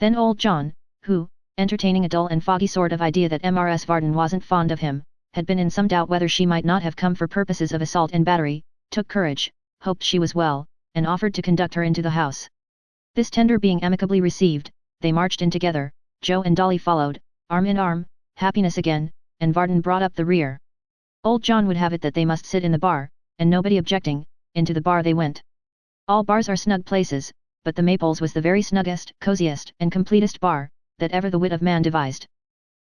Then old John, who, entertaining a dull and foggy sort of idea that Mrs. Varden wasn't fond of him, had been in some doubt whether she might not have come for purposes of assault and battery, took courage, hoped she was well, and offered to conduct her into the house. This tender being amicably received, they marched in together, Joe and Dolly followed, arm in arm, happiness again, and Varden brought up the rear. Old John would have it that they must sit in the bar, and nobody objecting, into the bar they went. All bars are snug places, but the Maples was the very snuggest, coziest, and completest bar, that ever the wit of man devised.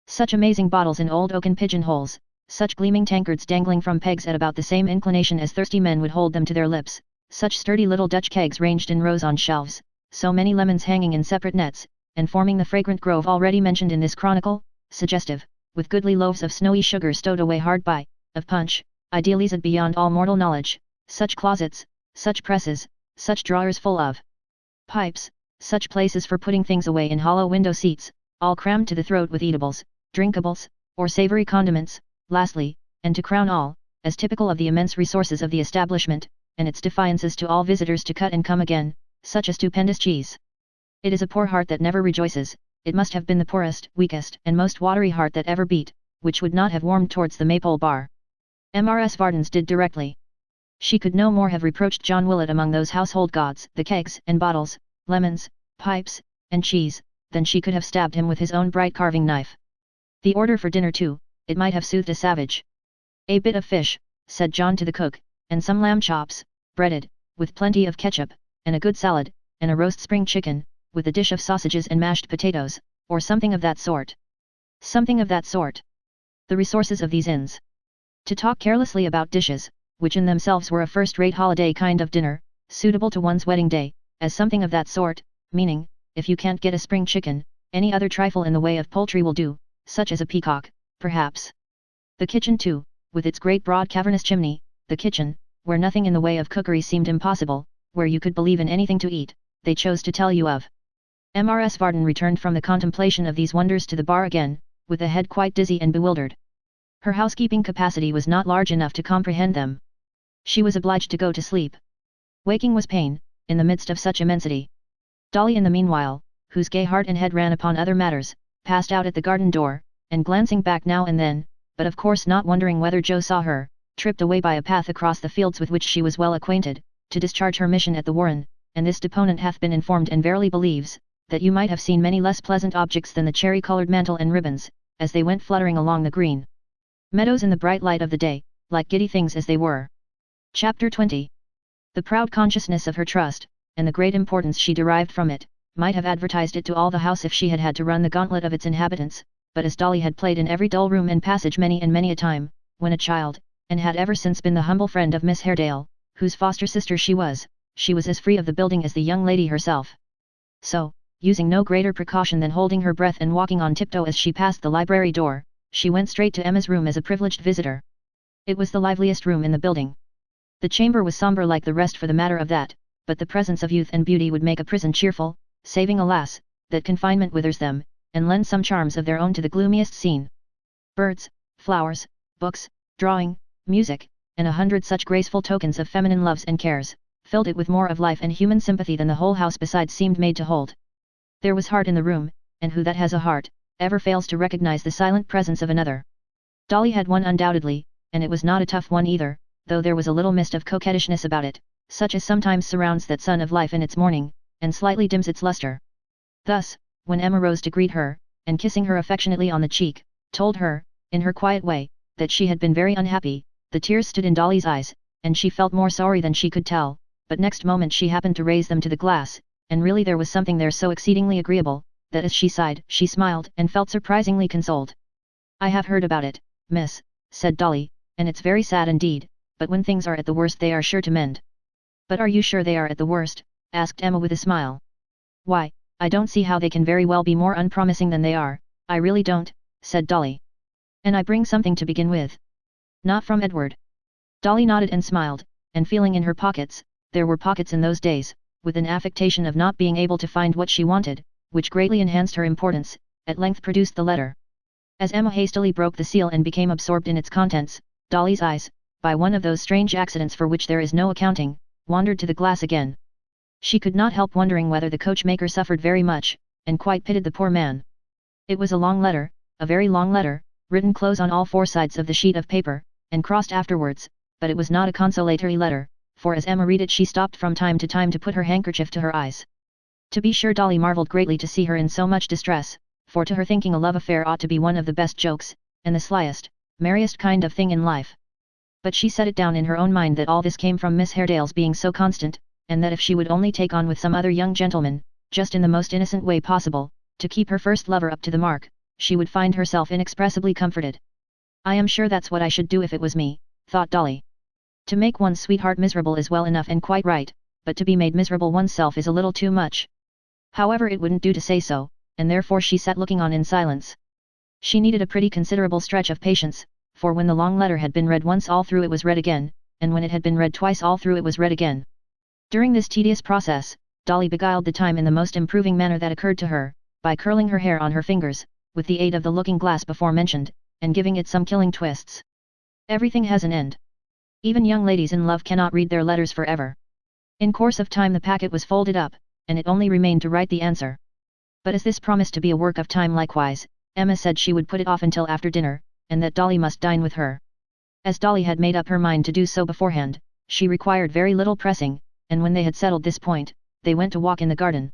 Such amazing bottles in old oaken pigeonholes, such gleaming tankards dangling from pegs at about the same inclination as thirsty men would hold them to their lips, such sturdy little Dutch kegs ranged in rows on shelves, so many lemons hanging in separate nets, and forming the fragrant grove already mentioned in this chronicle, suggestive, with goodly loaves of snowy sugar stowed away hard by, of punch, idealized beyond all mortal knowledge, such closets, such presses, such drawers full of pipes, such places for putting things away in hollow window seats, all crammed to the throat with eatables, drinkables, or savory condiments, lastly, and to crown all, as typical of the immense resources of the establishment, and its defiances to all visitors to cut and come again, such a stupendous cheese. It is a poor heart that never rejoices, it must have been the poorest, weakest, and most watery heart that ever beat, which would not have warmed towards the Maypole bar. Mrs. Varden's did directly. She could no more have reproached John Willet among those household gods, the kegs and bottles, lemons, pipes, and cheese, than she could have stabbed him with his own bright carving knife. The order for dinner too, it might have soothed a savage. A bit of fish, said John to the cook, and some lamb chops, breaded, with plenty of ketchup, and a good salad, and a roast spring chicken, with a dish of sausages and mashed potatoes, or something of that sort. Something of that sort. The resources of these inns. To talk carelessly about dishes, which in themselves were a first-rate holiday kind of dinner, suitable to one's wedding day, as something of that sort, meaning, if you can't get a spring chicken, any other trifle in the way of poultry will do, such as a peacock, perhaps. The kitchen too, with its great broad cavernous chimney, the kitchen, where nothing in the way of cookery seemed impossible, where you could believe in anything to eat, they chose to tell you of. Mrs. Varden returned from the contemplation of these wonders to the bar again, with a head quite dizzy and bewildered. Her housekeeping capacity was not large enough to comprehend them. She was obliged to go to sleep. Waking was pain, in the midst of such immensity. Dolly in the meanwhile, whose gay heart and head ran upon other matters, passed out at the garden door, and glancing back now and then, but of course not wondering whether Joe saw her, tripped away by a path across the fields with which she was well acquainted, to discharge her mission at the Warren, and this deponent hath been informed and verily believes, that you might have seen many less pleasant objects than the cherry-coloured mantle and ribbons, as they went fluttering along the green meadows in the bright light of the day, like giddy things as they were. Chapter 20. The proud consciousness of her trust, and the great importance she derived from it, might have advertised it to all the house if she had had to run the gauntlet of its inhabitants, but as Dolly had played in every dull room and passage many and many a time, when a child, and had ever since been the humble friend of Miss Haredale, whose foster sister she was as free of the building as the young lady herself. So, using no greater precaution than holding her breath and walking on tiptoe as she passed the library door, she went straight to Emma's room as a privileged visitor. It was the liveliest room in the building. The chamber was sombre like the rest for the matter of that, but the presence of youth and beauty would make a prison cheerful, saving alas, that confinement withers them, and lends some charms of their own to the gloomiest scene. Birds, flowers, books, drawing, music, and 100 such graceful tokens of feminine loves and cares, filled it with more of life and human sympathy than the whole house besides seemed made to hold. There was heart in the room, and who that has a heart, ever fails to recognize the silent presence of another? Dolly had one undoubtedly, and it was not a tough one either, though there was a little mist of coquettishness about it, such as sometimes surrounds that sun of life in its morning, and slightly dims its luster. Thus, when Emma rose to greet her, and kissing her affectionately on the cheek, told her, in her quiet way, that she had been very unhappy, the tears stood in Dolly's eyes, and she felt more sorry than she could tell, but next moment she happened to raise them to the glass, and really there was something there so exceedingly agreeable, that as she sighed, she smiled and felt surprisingly consoled. "I have heard about it, miss," said Dolly, "and it's very sad indeed, but when things are at the worst they are sure to mend." "But are you sure they are at the worst?" asked Emma with a smile. "Why, I don't see how they can very well be more unpromising than they are, I really don't," said Dolly. "And I bring something to begin with." "Not from Edward?" Dolly nodded and smiled, and feeling in her pockets, there were pockets in those days, with an affectation of not being able to find what she wanted, which greatly enhanced her importance, at length produced the letter. As Emma hastily broke the seal and became absorbed in its contents, Dolly's eyes, by one of those strange accidents for which there is no accounting, wandered to the glass again. She could not help wondering whether the coachmaker suffered very much, and quite pitied the poor man. It was a long letter, a very long letter, written close on all four sides of the sheet of paper, and crossed afterwards, but it was not a consolatory letter, for as Emma read it she stopped from time to time to put her handkerchief to her eyes. To be sure Dolly marvelled greatly to see her in so much distress, for to her thinking a love affair ought to be one of the best jokes, and the slyest, merriest kind of thing in life. But she set it down in her own mind that all this came from Miss Haredale's being so constant, and that if she would only take on with some other young gentleman, just in the most innocent way possible, to keep her first lover up to the mark, she would find herself inexpressibly comforted. "I am sure that's what I should do if it was me," thought Dolly. To make one's sweetheart miserable is well enough and quite right, but to be made miserable oneself is a little too much. However, it wouldn't do to say so, and therefore she sat looking on in silence. She needed a pretty considerable stretch of patience, for when the long letter had been read once all through it was read again, and when it had been read twice all through it was read again. During this tedious process, Dolly beguiled the time in the most improving manner that occurred to her, by curling her hair on her fingers, with the aid of the looking-glass before mentioned, and giving it some killing twists. Everything has an end. Even young ladies in love cannot read their letters forever. In course of time the packet was folded up, and it only remained to write the answer. But as this promised to be a work of time likewise, Emma said she would put it off until after dinner, and that Dolly must dine with her. As Dolly had made up her mind to do so beforehand, she required very little pressing, and when they had settled this point, they went to walk in the garden.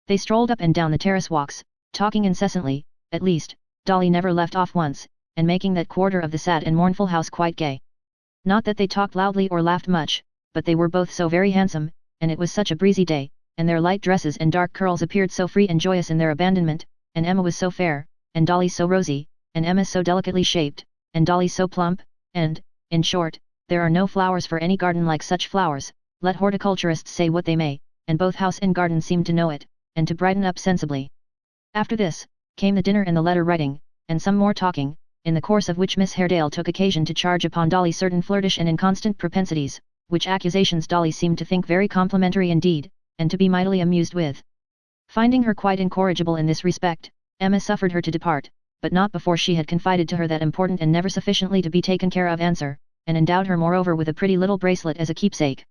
They strolled up and down the terrace walks, talking incessantly, at least, Dolly never left off once, and making that quarter of the sad and mournful house quite gay. Not that they talked loudly or laughed much, but they were both so very handsome, and it was such a breezy day, and their light dresses and dark curls appeared so free and joyous in their abandonment, and Emma was so fair, and Dolly so rosy, and Emma so delicately shaped, and Dolly so plump, and, in short, there are no flowers for any garden like such flowers, let horticulturists say what they may, and both house and garden seemed to know it, and to brighten up sensibly. After this, came the dinner and the letter writing, and some more talking, in the course of which Miss Haredale took occasion to charge upon Dolly certain flirtish and inconstant propensities, which accusations Dolly seemed to think very complimentary indeed, and to be mightily amused with. Finding her quite incorrigible in this respect, Emma suffered her to depart, but not before she had confided to her that important and never sufficiently to be taken care of answer, and endowed her moreover with a pretty little bracelet as a keepsake.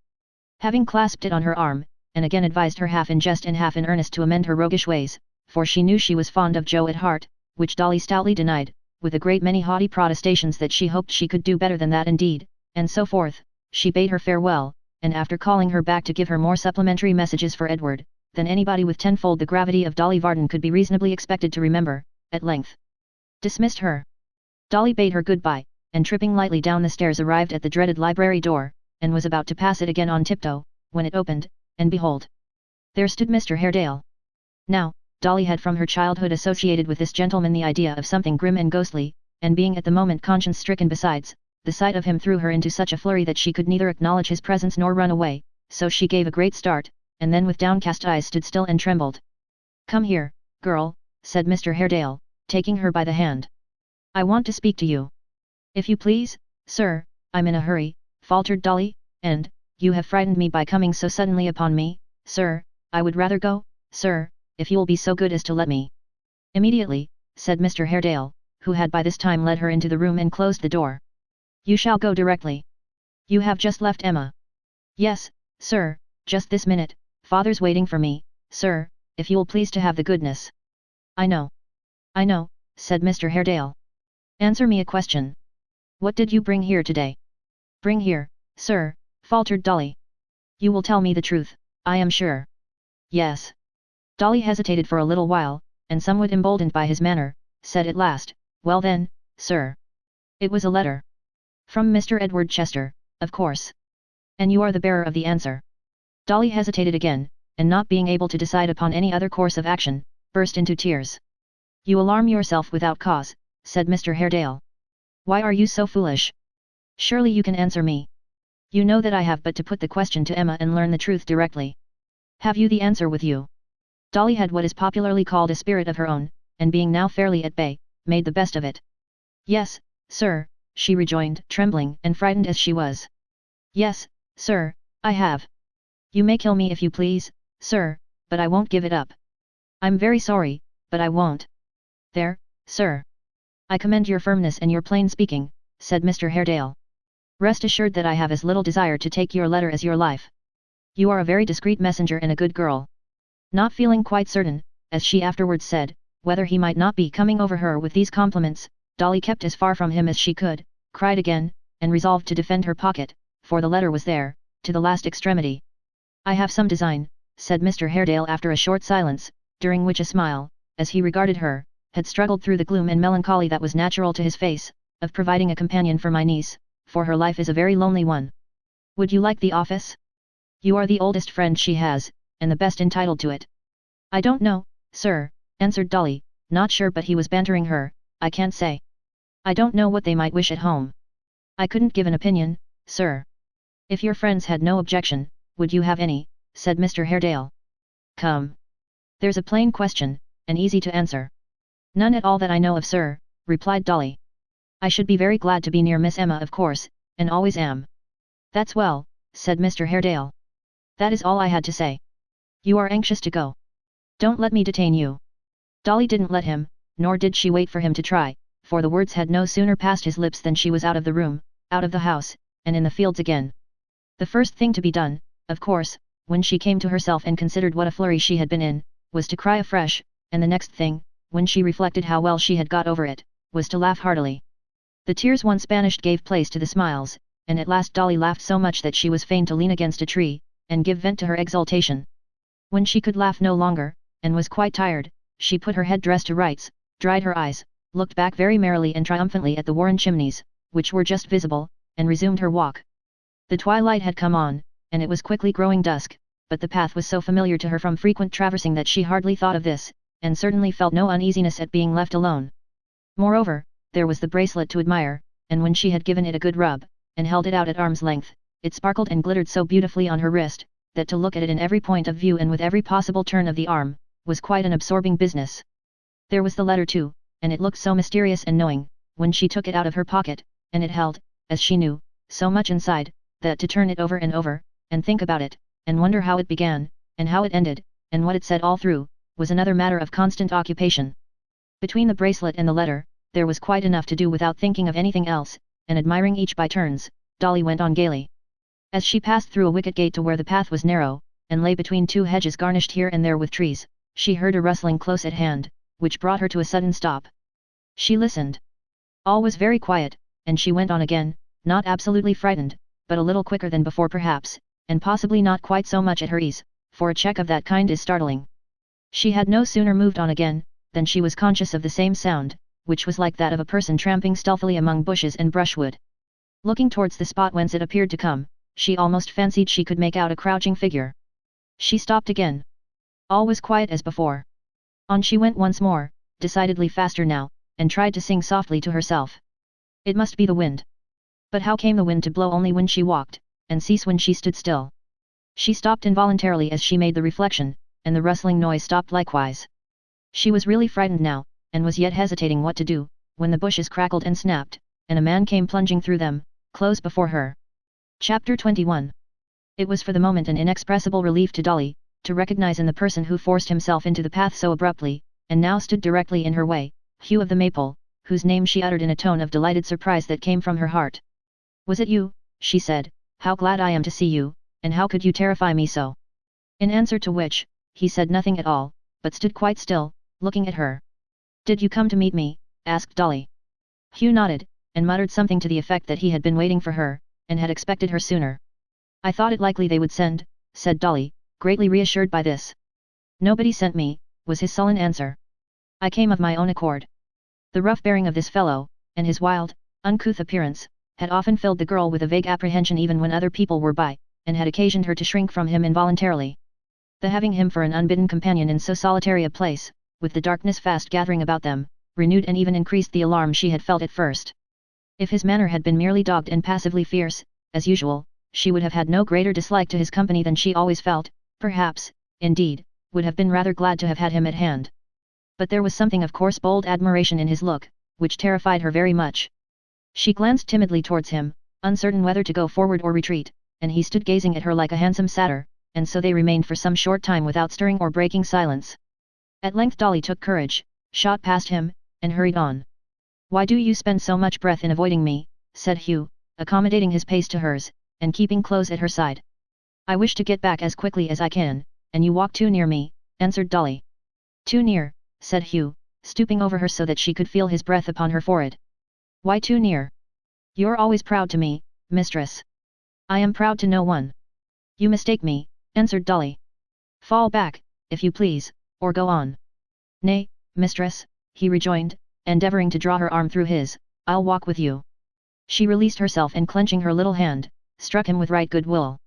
Having clasped it on her arm, and again advised her half in jest and half in earnest to amend her roguish ways, for she knew she was fond of Joe at heart, which Dolly stoutly denied, with a great many haughty protestations that she hoped she could do better than that indeed, and so forth, she bade her farewell, and after calling her back to give her more supplementary messages for Edward, than anybody with tenfold the gravity of Dolly Varden could be reasonably expected to remember, at length dismissed her. Dolly bade her good-bye, and tripping lightly down the stairs arrived at the dreaded library door, and was about to pass it again on tiptoe, when it opened, and behold, there stood Mr. Haredale. Now, Dolly had from her childhood associated with this gentleman the idea of something grim and ghostly, and being at the moment conscience-stricken besides, the sight of him threw her into such a flurry that she could neither acknowledge his presence nor run away, so she gave a great start, and then with downcast eyes stood still and trembled. "Come here, girl," said Mr. Haredale, taking her by the hand. "I want to speak to you." "If you please, sir, I'm in a hurry," faltered Dolly, "and, you have frightened me by coming so suddenly upon me, sir, I would rather go, sir, if you'll be so good as to let me." "Immediately," said Mr. Haredale, who had by this time led her into the room and closed the door. "You shall go directly. You have just left Emma." "Yes, sir, just this minute, father's waiting for me, sir, if you'll please to have the goodness." I know, said Mr. Haredale. "Answer me a question. What did you bring here today?" "Bring here, sir," faltered Dolly. "You will tell me the truth, I am sure." Yes. Dolly hesitated for a little while, and somewhat emboldened by his manner, said at last, well then, sir. It was a letter. From Mr. Edward Chester, of course. And you are the bearer of the answer. Dolly hesitated again, and not being able to decide upon any other course of action, burst into tears. You alarm yourself without cause, said Mr. Haredale. Why are you so foolish? Surely you can answer me. You know that I have but to put the question to Emma and learn the truth directly. Have you the answer with you? Dolly had what is popularly called a spirit of her own, and being now fairly at bay, made the best of it. Yes, sir, she rejoined, trembling and frightened as she was. Yes, sir, I have. You may kill me if you please, sir, but I won't give it up. I'm very sorry, but I won't. There, sir. I commend your firmness and your plain speaking, said Mr. Haredale. Rest assured that I have as little desire to take your letter as your life. You are a very discreet messenger and a good girl. Not feeling quite certain, as she afterwards said, whether he might not be coming over her with these compliments, Dolly kept as far from him as she could, cried again, and resolved to defend her pocket, for the letter was there, to the last extremity. I have some design, said Mr. Haredale after a short silence, during which a smile, as he regarded her, had struggled through the gloom and melancholy that was natural to his face, of providing a companion for my niece, for her life is a very lonely one. Would you like the office? You are the oldest friend she has, and the best entitled to it. I don't know, sir, answered Dolly, not sure, but he was bantering her. I can't say. I don't know what they might wish at home. I couldn't give an opinion, sir. If your friends had no objection, would you have any, said Mr. Haredale. Come. There's a plain question, and easy to answer. None at all that I know of, sir, replied Dolly. I should be very glad to be near Miss Emma, of course, and always am. That's well, said Mr. Haredale. That is all I had to say. You are anxious to go. Don't let me detain you. Dolly didn't let him, nor did she wait for him to try, for the words had no sooner passed his lips than she was out of the room, out of the house, and in the fields again. The first thing to be done, of course, when she came to herself and considered what a flurry she had been in, was to cry afresh, and the next thing, when she reflected how well she had got over it, was to laugh heartily. The tears once banished gave place to the smiles, and at last Dolly laughed so much that she was fain to lean against a tree, and give vent to her exultation. When she could laugh no longer, and was quite tired, she put her head dress to rights, dried her eyes, looked back very merrily and triumphantly at the Warren chimneys, which were just visible, and resumed her walk. The twilight had come on, and it was quickly growing dusk, but the path was so familiar to her from frequent traversing that she hardly thought of this, and certainly felt no uneasiness at being left alone. Moreover, there was the bracelet to admire, and when she had given it a good rub, and held it out at arm's length, it sparkled and glittered so beautifully on her wrist, that to look at it in every point of view and with every possible turn of the arm, was quite an absorbing business. There was the letter too, and it looked so mysterious and knowing, when she took it out of her pocket, and it held, as she knew, so much inside, that to turn it over, and think about it, and wonder how it began, and how it ended, and what it said all through, was another matter of constant occupation. Between the bracelet and the letter, there was quite enough to do without thinking of anything else, and admiring each by turns, Dolly went on gaily. As she passed through a wicket gate to where the path was narrow, and lay between two hedges garnished here and there with trees, she heard a rustling close at hand, which brought her to a sudden stop. She listened. All was very quiet, and she went on again, not absolutely frightened, but a little quicker than before perhaps, and possibly not quite so much at her ease, for a check of that kind is startling. She had no sooner moved on again, than she was conscious of the same sound, which was like that of a person tramping stealthily among bushes and brushwood. Looking towards the spot whence it appeared to come, she almost fancied she could make out a crouching figure. She stopped again. All was quiet as before. On she went once more, decidedly faster now, and tried to sing softly to herself. It must be the wind. But how came the wind to blow only when she walked, and cease when she stood still? She stopped involuntarily as she made the reflection, and the rustling noise stopped likewise. She was really frightened now, and was yet hesitating what to do, when the bushes crackled and snapped, and a man came plunging through them, close before her. Chapter 21. It was for the moment an inexpressible relief to Dolly, to recognize in the person who forced himself into the path so abruptly, and now stood directly in her way, Hugh of the Maple, whose name she uttered in a tone of delighted surprise that came from her heart. Was it you? She said. How glad I am to see you, and how could you terrify me so? In answer to which, he said nothing at all, but stood quite still, looking at her. Did you come to meet me? Asked Dolly. Hugh nodded, and muttered something to the effect that he had been waiting for her, and had expected her sooner. I thought it likely they would send, said Dolly, greatly reassured by this. Nobody sent me, was his sullen answer. I came of my own accord. The rough bearing of this fellow, and his wild, uncouth appearance, had often filled the girl with a vague apprehension even when other people were by, and had occasioned her to shrink from him involuntarily. The having him for an unbidden companion in so solitary a place, with the darkness fast gathering about them, renewed and even increased the alarm she had felt at first. If his manner had been merely dogged and passively fierce, as usual, she would have had no greater dislike to his company than she always felt, perhaps, indeed, would have been rather glad to have had him at hand. But there was something of coarse bold admiration in his look, which terrified her very much. She glanced timidly towards him, uncertain whether to go forward or retreat, and he stood gazing at her like a handsome satyr, and so they remained for some short time without stirring or breaking silence. At length Dolly took courage, shot past him, and hurried on. "Why do you spend so much breath in avoiding me?" said Hugh, accommodating his pace to hers, and keeping close at her side. "I wish to get back as quickly as I can, and you walk too near me," answered Dolly. "Too near," said Hugh, stooping over her so that she could feel his breath upon her forehead. "Why too near? You're always proud to me, mistress." "I am proud to no one." "You mistake me," answered Dolly. "Fall back, if you please, or go on." "Nay, mistress," he rejoined, endeavouring to draw her arm through his, "I'll walk with you." She released herself and clenching her little hand, struck him with right good will.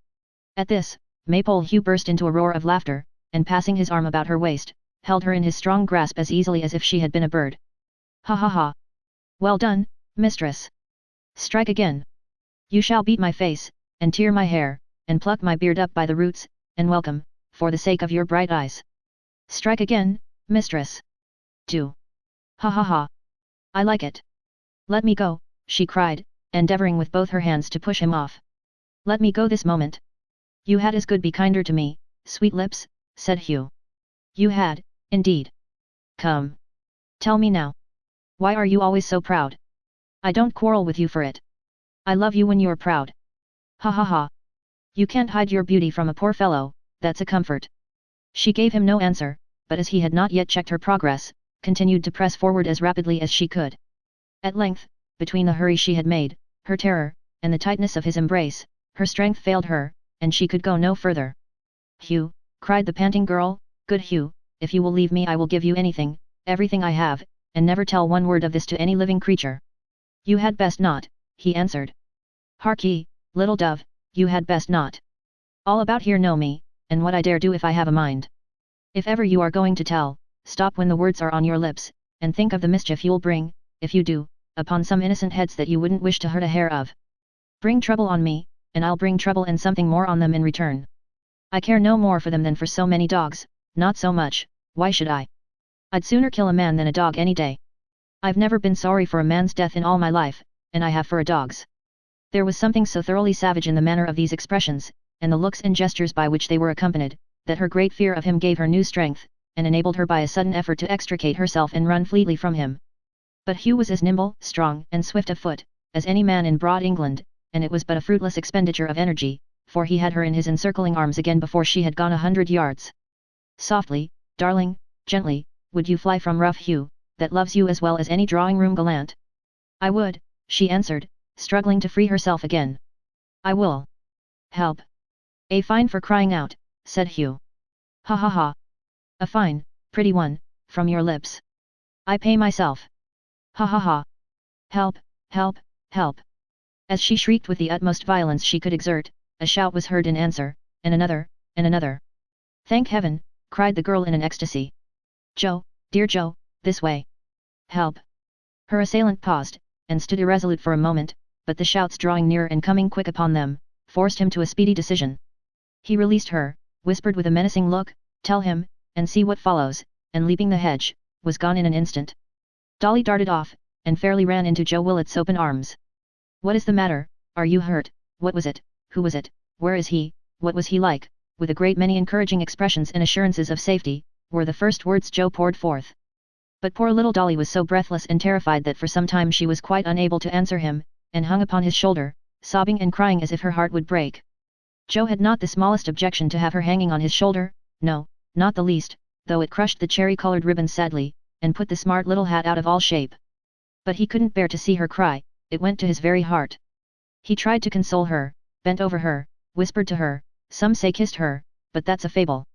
At this, Maypole Hugh burst into a roar of laughter, and passing his arm about her waist, held her in his strong grasp as easily as if she had been a bird. "Ha ha ha! Well done, mistress! Strike again! You shall beat my face, and tear my hair, and pluck my beard up by the roots, and welcome, for the sake of your bright eyes. Strike again, mistress! Do! Ha ha ha! I like it! Let me go," she cried, endeavouring with both her hands to push him off. "Let me go this moment!" "You had as good be kinder to me, sweet lips," said Hugh. "You had, indeed. Come. Tell me now. Why are you always so proud? I don't quarrel with you for it. I love you when you're proud. Ha ha ha. You can't hide your beauty from a poor fellow, that's a comfort." She gave him no answer, but as he had not yet checked her progress, continued to press forward as rapidly as she could. At length, between the hurry she had made, her terror, and the tightness of his embrace, her strength failed her, and she could go no further. "Hugh," cried the panting girl, "good Hugh, if you will leave me I will give you anything, everything I have, and never tell one word of this to any living creature." "You had best not," he answered. "Hark ye, little dove, you had best not. All about here know me, and what I dare do if I have a mind. If ever you are going to tell, stop when the words are on your lips, and think of the mischief you'll bring, if you do, upon some innocent heads that you wouldn't wish to hurt a hair of. Bring trouble on me, and I'll bring trouble and something more on them in return. I care no more for them than for so many dogs, not so much, why should I? I'd sooner kill a man than a dog any day. I've never been sorry for a man's death in all my life, and I have for a dog's." There was something so thoroughly savage in the manner of these expressions, and the looks and gestures by which they were accompanied, that her great fear of him gave her new strength, and enabled her by a sudden effort to extricate herself and run fleetly from him. But Hugh was as nimble, strong, and swift of foot, as any man in broad England, and it was but a fruitless expenditure of energy, for he had her in his encircling arms again before she had gone 100 yards. "Softly, darling, gently, would you fly from rough Hugh, that loves you as well as any drawing-room gallant?" "I would," she answered, struggling to free herself again. "I will. Help." "A fine for crying out," said Hugh. "Ha ha ha. A fine, pretty one, from your lips. I pay myself. Ha ha ha. Help, help, help." As she shrieked with the utmost violence she could exert, a shout was heard in answer, and another, and another. "Thank heaven," cried the girl in an ecstasy. "Joe, dear Joe, this way. Help." Her assailant paused, and stood irresolute for a moment, but the shouts drawing nearer and coming quick upon them, forced him to a speedy decision. He released her, whispered with a menacing look, "Tell him, and see what follows," and leaping the hedge, was gone in an instant. Dolly darted off, and fairly ran into Joe Willet's open arms. "What is the matter? Are you hurt? What was it? Who was it? Where is he? What was he like?" With a great many encouraging expressions and assurances of safety, were the first words Joe poured forth. But poor little Dolly was so breathless and terrified that for some time she was quite unable to answer him, and hung upon his shoulder, sobbing and crying as if her heart would break. Joe had not the smallest objection to have her hanging on his shoulder, no, not the least, though it crushed the cherry-coloured ribbons sadly, and put the smart little hat out of all shape. But he couldn't bear to see her cry, it went to his very heart. He tried to console her, bent over her, whispered to her, some say kissed her, but that's a fable.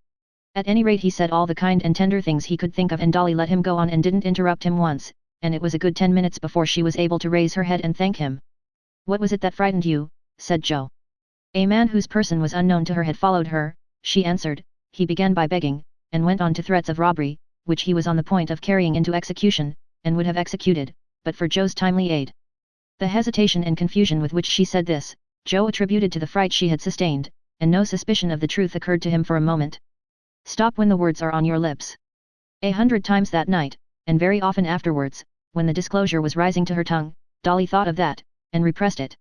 At any rate he said all the kind and tender things he could think of, and Dolly let him go on and didn't interrupt him once, and it was a good 10 minutes before she was able to raise her head and thank him. "What was it that frightened you?" said Joe. A man whose person was unknown to her had followed her, she answered. He began by begging, and went on to threats of robbery, which he was on the point of carrying into execution, and would have executed, but for Joe's timely aid. The hesitation and confusion with which she said this, Joe attributed to the fright she had sustained, and no suspicion of the truth occurred to him for a moment. Stop when the words are on your lips. 100 times that night, and very often afterwards, when the disclosure was rising to her tongue, Dolly thought of that, and repressed it.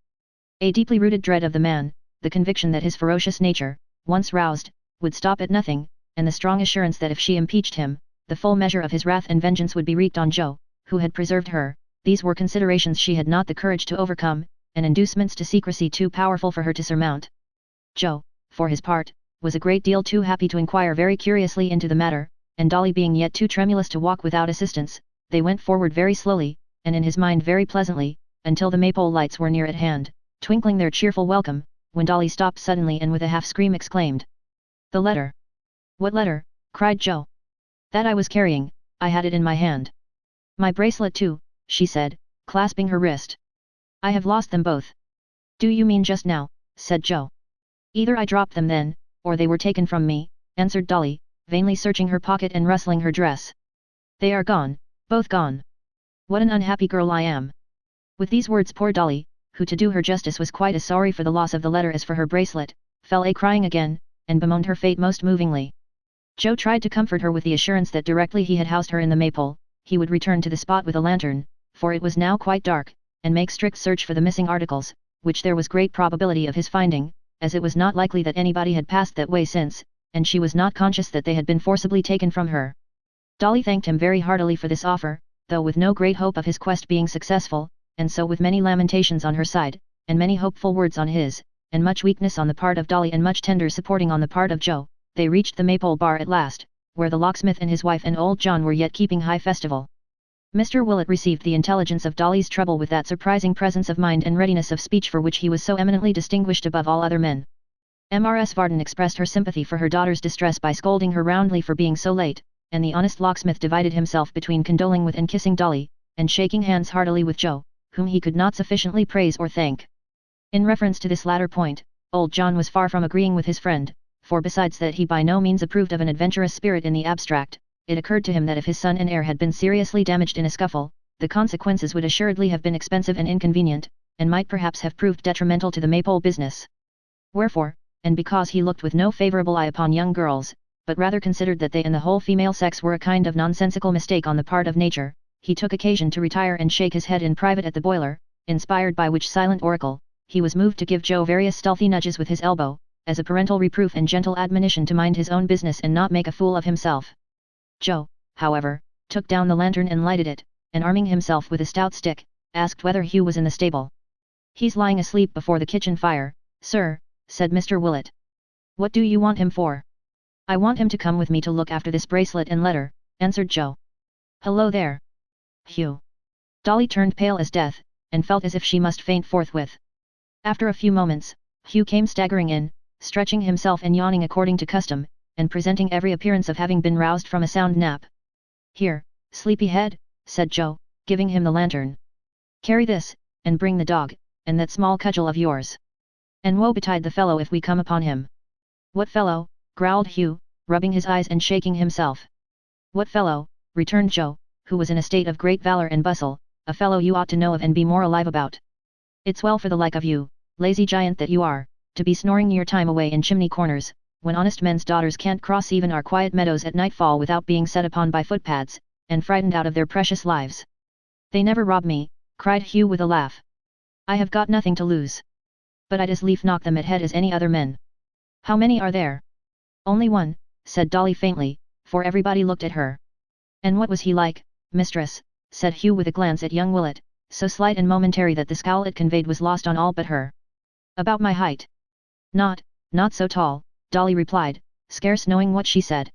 A deeply rooted dread of the man, the conviction that his ferocious nature, once roused, would stop at nothing, and the strong assurance that if she impeached him, the full measure of his wrath and vengeance would be wreaked on Joe, who had preserved her, these were considerations she had not the courage to overcome, and inducements to secrecy too powerful for her to surmount. Joe, for his part, was a great deal too happy to inquire very curiously into the matter, and Dolly being yet too tremulous to walk without assistance, they went forward very slowly, and in his mind very pleasantly, until the maypole lights were near at hand, twinkling their cheerful welcome, when Dolly stopped suddenly and with a half-scream exclaimed. "The letter!" "What letter?" cried Joe. "That I was carrying, I had it in my hand." "My bracelet too," she said, clasping her wrist. "I have lost them both." "Do you mean just now?" said Joe. "Either I dropped them then, or they were taken from me," answered Dolly, vainly searching her pocket and rustling her dress. "They are gone, both gone. What an unhappy girl I am." With these words poor Dolly, who to do her justice was quite as sorry for the loss of the letter as for her bracelet, fell a-crying again, and bemoaned her fate most movingly. Joe tried to comfort her with the assurance that directly he had housed her in the maypole, he would return to the spot with a lantern, for it was now quite dark, and make strict search for the missing articles, which there was great probability of his finding, as it was not likely that anybody had passed that way since, and she was not conscious that they had been forcibly taken from her. Dolly thanked him very heartily for this offer, though with no great hope of his quest being successful, and so with many lamentations on her side, and many hopeful words on his, and much weakness on the part of Dolly and much tender supporting on the part of Joe, they reached the maypole bar at last, where the locksmith and his wife and old John were yet keeping high festival. Mr. Willett received the intelligence of Dolly's trouble with that surprising presence of mind and readiness of speech for which he was so eminently distinguished above all other men. Mrs. Varden expressed her sympathy for her daughter's distress by scolding her roundly for being so late, and the honest locksmith divided himself between condoling with and kissing Dolly, and shaking hands heartily with Joe, whom he could not sufficiently praise or thank. In reference to this latter point, old John was far from agreeing with his friend, for besides that he by no means approved of an adventurous spirit in the abstract, it occurred to him that if his son and heir had been seriously damaged in a scuffle, the consequences would assuredly have been expensive and inconvenient, and might perhaps have proved detrimental to the maypole business. Wherefore, and because he looked with no favourable eye upon young girls, but rather considered that they and the whole female sex were a kind of nonsensical mistake on the part of nature, he took occasion to retire and shake his head in private at the boiler, inspired by which silent oracle, he was moved to give Joe various stealthy nudges with his elbow, as a parental reproof and gentle admonition to mind his own business and not make a fool of himself. Joe, however, took down the lantern and lighted it, and arming himself with a stout stick, asked whether Hugh was in the stable. "He's lying asleep before the kitchen fire, sir," said Mr. Willett. "What do you want him for?" "I want him to come with me to look after this bracelet and letter," answered Joe. "Hello there, Hugh." Dolly turned pale as death, and felt as if she must faint forthwith. After a few moments, Hugh came staggering in, stretching himself and yawning according to custom, and presenting every appearance of having been roused from a sound nap. "Here, sleepy-head," said Joe, giving him the lantern. "Carry this, and bring the dog, and that small cudgel of yours. And woe betide the fellow if we come upon him." "What fellow?" growled Hugh, rubbing his eyes and shaking himself. "What fellow?" returned Joe, who was in a state of great valour and bustle, "a fellow you ought to know of and be more alive about. It's well for the like of you, lazy giant that you are, to be snoring your time away in chimney corners, when honest men's daughters can't cross even our quiet meadows at nightfall without being set upon by footpads, and frightened out of their precious lives." "They never rob me," cried Hugh with a laugh. "I have got nothing to lose. But I'd as lief knock them at head as any other men." "How many are there?" "Only one," said Dolly faintly, for everybody looked at her. "And what was he like, mistress?" said Hugh with a glance at young Willett, so slight and momentary that the scowl it conveyed was lost on all but her. "About my height." Not so tall," Dolly replied, scarce knowing what she said.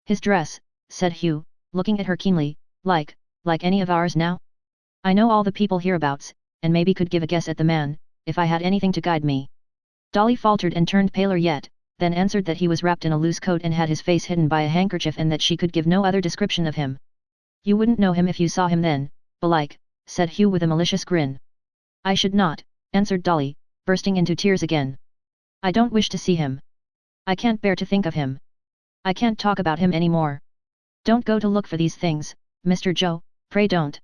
"His dress," said Hugh, looking at her keenly, like any of ours now?" "I know all the people hereabouts, and maybe could give a guess at the man, if I had anything to guide me." Dolly faltered and turned paler yet, then answered that he was wrapped in a loose coat and had his face hidden by a handkerchief and that she could give no other description of him. "You wouldn't know him if you saw him then, belike," said Hugh with a malicious grin. "I should not," answered Dolly, bursting into tears again. "I don't wish to see him. I can't bear to think of him. I can't talk about him any more. Don't go to look for these things, Mr. Joe, pray don't.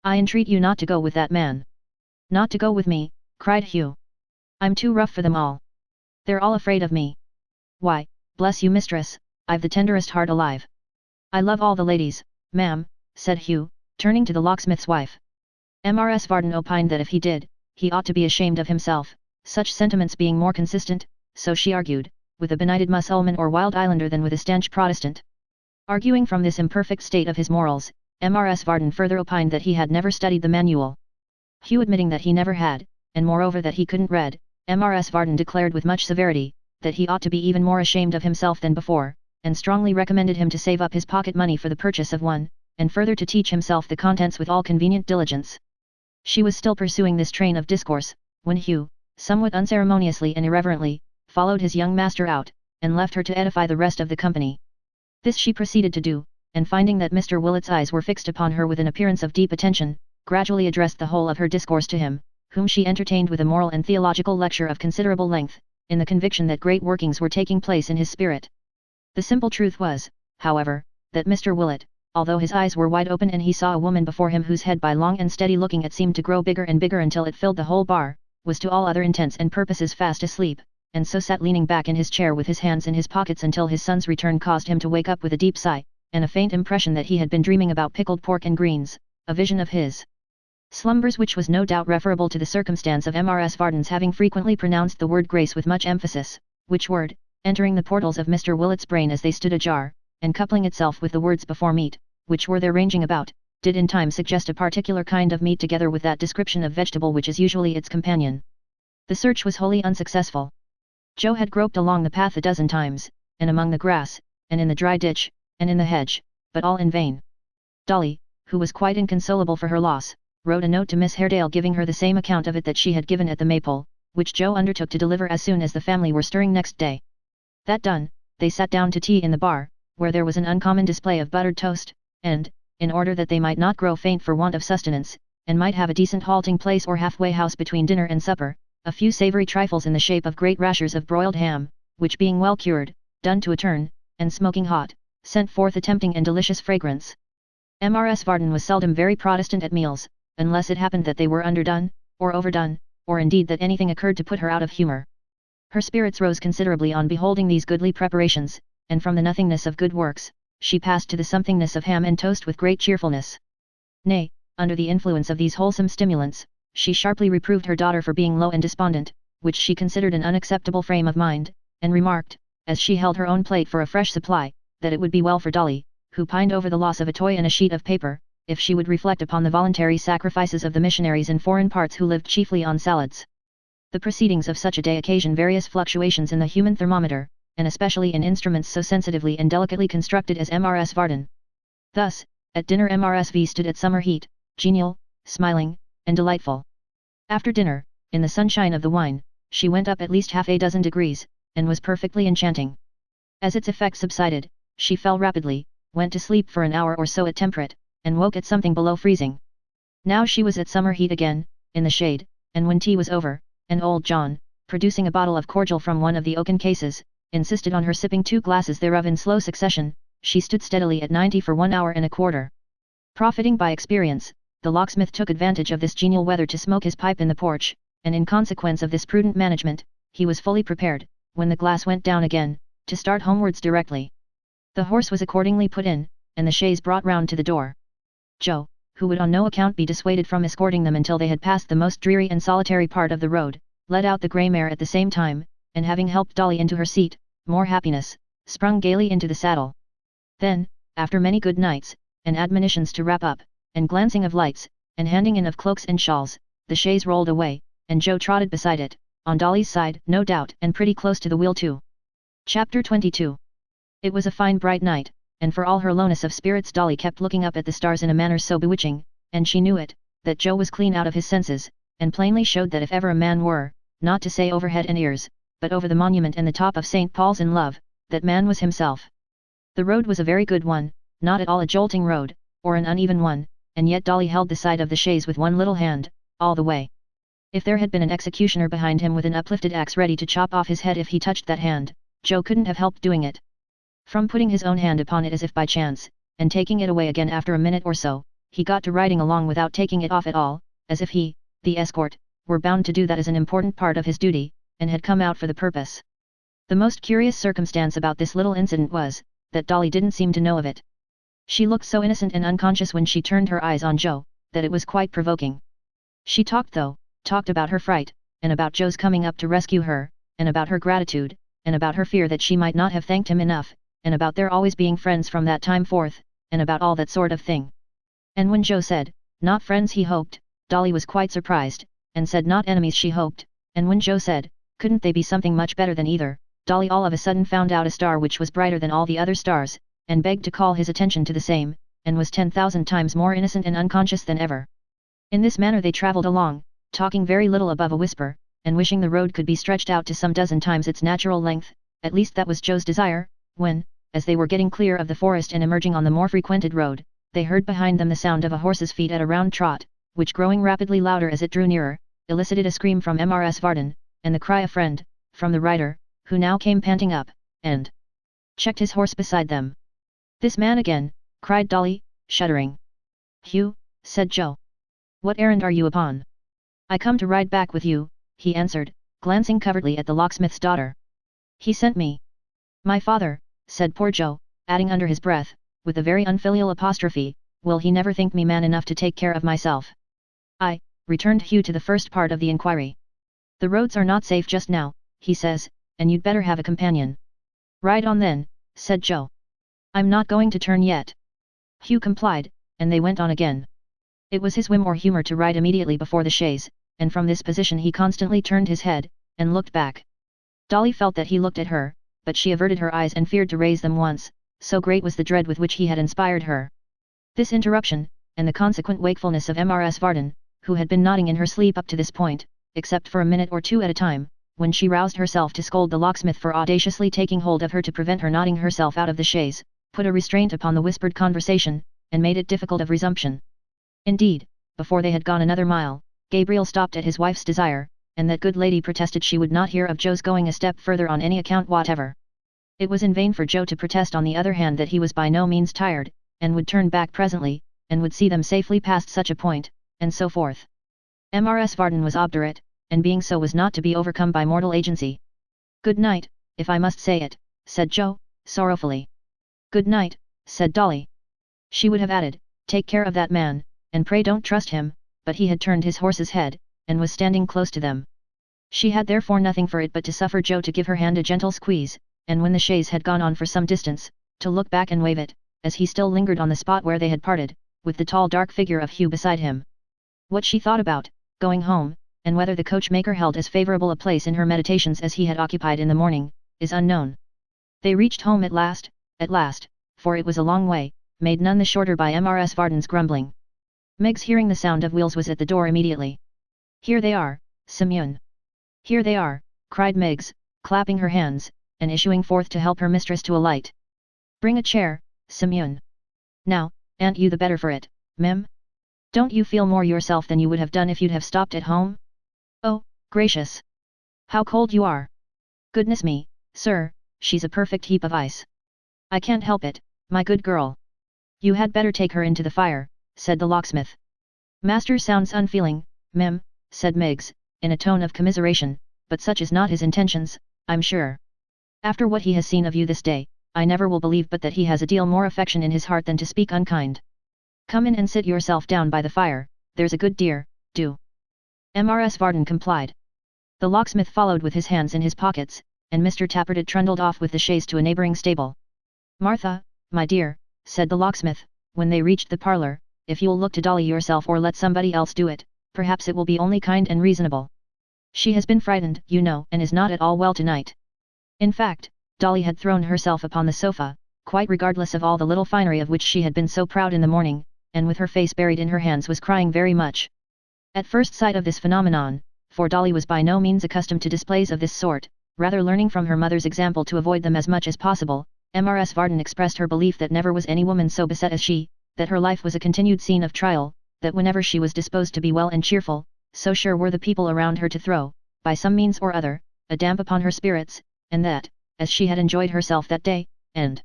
I entreat you not to go with that man." "Not to go with me," cried Hugh. "I'm too rough for them all. They're all afraid of me. Why, bless you mistress, I've the tenderest heart alive. I love all the ladies, ma'am," said Hugh, turning to the locksmith's wife. Mrs. Varden opined that if he did, he ought to be ashamed of himself, such sentiments being more consistent, so she argued, with a benighted Mussulman or Wild Islander than with a stanch Protestant. Arguing from this imperfect state of his morals, Mrs. Varden further opined that he had never studied the manual. Hugh admitting that he never had, and moreover that he couldn't read, Mrs. Varden declared with much severity, that he ought to be even more ashamed of himself than before, and strongly recommended him to save up his pocket money for the purchase of one, and further to teach himself the contents with all convenient diligence. She was still pursuing this train of discourse, when Hugh, somewhat unceremoniously and irreverently, followed his young master out, and left her to edify the rest of the company. This she proceeded to do, and finding that Mr. Willet's eyes were fixed upon her with an appearance of deep attention, gradually addressed the whole of her discourse to him, whom she entertained with a moral and theological lecture of considerable length, in the conviction that great workings were taking place in his spirit. The simple truth was, however, that Mr. Willet, although his eyes were wide open and he saw a woman before him whose head by long and steady looking it seemed to grow bigger and bigger until it filled the whole bar, was to all other intents and purposes fast asleep, and so sat leaning back in his chair with his hands in his pockets until his son's return caused him to wake up with a deep sigh, and a faint impression that he had been dreaming about pickled pork and greens, a vision of his slumbers which was no doubt referable to the circumstance of Mrs. Varden's having frequently pronounced the word grace with much emphasis, which word, entering the portals of Mr. Willet's brain as they stood ajar, and coupling itself with the words before meat, which were there ranging about, did in time suggest a particular kind of meat together with that description of vegetable which is usually its companion. The search was wholly unsuccessful. Joe had groped along the path a dozen times, and among the grass, and in the dry ditch, and in the hedge, but all in vain. Dolly, who was quite inconsolable for her loss, wrote a note to Miss Haredale giving her the same account of it that she had given at the Maypole, which Joe undertook to deliver as soon as the family were stirring next day. That done, they sat down to tea in the bar, where there was an uncommon display of buttered toast, and, in order that they might not grow faint for want of sustenance, and might have a decent halting place or halfway house between dinner and supper, a few savoury trifles in the shape of great rashers of broiled ham, which being well cured, done to a turn, and smoking hot, sent forth a tempting and delicious fragrance. Mrs. Varden was seldom very Protestant at meals, unless it happened that they were underdone, or overdone, or indeed that anything occurred to put her out of humour. Her spirits rose considerably on beholding these goodly preparations, and from the nothingness of good works, she passed to the somethingness of ham and toast with great cheerfulness. Nay, under the influence of these wholesome stimulants, she sharply reproved her daughter for being low and despondent, which she considered an unacceptable frame of mind, and remarked, as she held her own plate for a fresh supply, that it would be well for Dolly, who pined over the loss of a toy and a sheet of paper, if she would reflect upon the voluntary sacrifices of the missionaries in foreign parts who lived chiefly on salads. The proceedings of such a day occasion various fluctuations in the human thermometer, and especially in instruments so sensitively and delicately constructed as Mrs. Varden. Thus, at dinner Mrs. stood at summer heat, genial, smiling, and delightful. After dinner, in the sunshine of the wine, she went up at least half a dozen degrees, and was perfectly enchanting. As its effect subsided, she fell rapidly, went to sleep for an hour or so at temperate, and woke at something below freezing. Now she was at summer heat again, in the shade, and when tea was over, and old John, producing a bottle of cordial from one of the oaken cases, insisted on her sipping 2 glasses thereof in slow succession, she stood steadily at 90 for 1 hour and a quarter. Profiting by experience, the locksmith took advantage of this genial weather to smoke his pipe in the porch, and in consequence of this prudent management, he was fully prepared, when the glass went down again, to start homewards directly. The horse was accordingly put in, and the chaise brought round to the door. Joe, who would on no account be dissuaded from escorting them until they had passed the most dreary and solitary part of the road, led out the grey mare at the same time, and having helped Dolly into her seat, more happiness, sprung gaily into the saddle. Then, after many good nights, and admonitions to wrap up, and glancing of lights, and handing in of cloaks and shawls, the chaise rolled away, and Joe trotted beside it, on Dolly's side, no doubt, and pretty close to the wheel too. Chapter 22. It was a fine bright night, and for all her lowness of spirits Dolly kept looking up at the stars in a manner so bewitching, and she knew it, that Joe was clean out of his senses, and plainly showed that if ever a man were, not to say over head and ears, but over the monument and the top of St. Paul's in love, that man was himself. The road was a very good one, not at all a jolting road, or an uneven one, and yet Dolly held the side of the chaise with one little hand, all the way. If there had been an executioner behind him with an uplifted axe ready to chop off his head if he touched that hand, Joe couldn't have helped doing it. From putting his own hand upon it as if by chance, and taking it away again after a minute or so, he got to riding along without taking it off at all, as if he, the escort, were bound to do that as an important part of his duty, and had come out for the purpose. The most curious circumstance about this little incident was, that Dolly didn't seem to know of it. She looked so innocent and unconscious when she turned her eyes on Joe, that it was quite provoking. She talked about her fright, and about Joe's coming up to rescue her, and about her gratitude, and about her fear that she might not have thanked him enough, and about their always being friends from that time forth, and about all that sort of thing. And when Joe said, not friends he hoped, Dolly was quite surprised, and said not enemies she hoped, and when Joe said, couldn't they be something much better than either, Dolly all of a sudden found out a star which was brighter than all the other stars, and begged to call his attention to the same, and was 10,000 times more innocent and unconscious than ever. In this manner they travelled along, talking very little above a whisper, and wishing the road could be stretched out to some dozen times its natural length, at least that was Joe's desire, when, as they were getting clear of the forest and emerging on the more frequented road, they heard behind them the sound of a horse's feet at a round trot, which growing rapidly louder as it drew nearer, elicited a scream from Mrs. Varden, and the cry of friend, from the rider, who now came panting up, and checked his horse beside them. This man again, cried Dolly, shuddering. Hugh, said Joe. What errand are you upon? I come to ride back with you, he answered, glancing covertly at the locksmith's daughter. He sent me. My father, said poor Joe, adding under his breath, with a very unfilial apostrophe, will he never think me man enough to take care of myself? I, returned Hugh to the first part of the inquiry. The roads are not safe just now, he says, and you'd better have a companion. Ride on then, said Joe. I'm not going to turn yet. Hugh complied, and they went on again. It was his whim or humour to ride immediately before the chaise, and from this position he constantly turned his head, and looked back. Dolly felt that he looked at her, but she averted her eyes and feared to raise them once, so great was the dread with which he had inspired her. This interruption, and the consequent wakefulness of Mrs. Varden, who had been nodding in her sleep up to this point, except for a minute or two at a time, when she roused herself to scold the locksmith for audaciously taking hold of her to prevent her nodding herself out of the chaise, put a restraint upon the whispered conversation, and made it difficult of resumption. Indeed, before they had gone another mile, Gabriel stopped at his wife's desire, and that good lady protested she would not hear of Joe's going a step further on any account whatever. It was in vain for Joe to protest on the other hand that he was by no means tired, and would turn back presently, and would see them safely past such a point, and so forth. Mrs. Varden was obdurate, and being so was not to be overcome by mortal agency. Good night, if I must say it, said Joe, sorrowfully. Good night, said Dolly. She would have added, take care of that man, and pray don't trust him, but he had turned his horse's head, and was standing close to them. She had therefore nothing for it but to suffer Joe to give her hand a gentle squeeze, and when the chaise had gone on for some distance, to look back and wave it, as he still lingered on the spot where they had parted, with the tall dark figure of Hugh beside him. What she thought about, going home, and whether the coachmaker held as favourable a place in her meditations as he had occupied in the morning, is unknown. They reached home at last, for it was a long way, made none the shorter by Mrs. Varden's grumbling. Meg's hearing the sound of wheels was at the door immediately. Here they are, Simeon. Here they are, cried Miggs, clapping her hands, and issuing forth to help her mistress to alight. Bring a chair, Simeon. Now, aren't you the better for it, Mem? Don't you feel more yourself than you would have done if you'd have stopped at home? Oh, gracious! How cold you are! Goodness me, sir, she's a perfect heap of ice. I can't help it, my good girl. You had better take her into the fire, said the locksmith. Master sounds unfeeling, Mem, said Miggs, in a tone of commiseration, but such is not his intentions, I'm sure. After what he has seen of you this day, I never will believe but that he has a deal more affection in his heart than to speak unkind. Come in and sit yourself down by the fire, there's a good dear, do. Mrs. Varden complied. The locksmith followed with his hands in his pockets, and Mr. Tappertit trundled off with the chaise to a neighbouring stable. Martha, my dear, said the locksmith, when they reached the parlour, if you'll look to Dolly yourself or let somebody else do it, perhaps it will be only kind and reasonable. She has been frightened, you know, and is not at all well tonight. In fact, Dolly had thrown herself upon the sofa, quite regardless of all the little finery of which she had been so proud in the morning, and with her face buried in her hands was crying very much. At first sight of this phenomenon, for Dolly was by no means accustomed to displays of this sort, rather learning from her mother's example to avoid them as much as possible. Mrs. Varden expressed her belief that never was any woman so beset as she, that her life was a continued scene of trial, that whenever she was disposed to be well and cheerful, so sure were the people around her to throw, by some means or other, a damp upon her spirits, and that, as she had enjoyed herself that day, and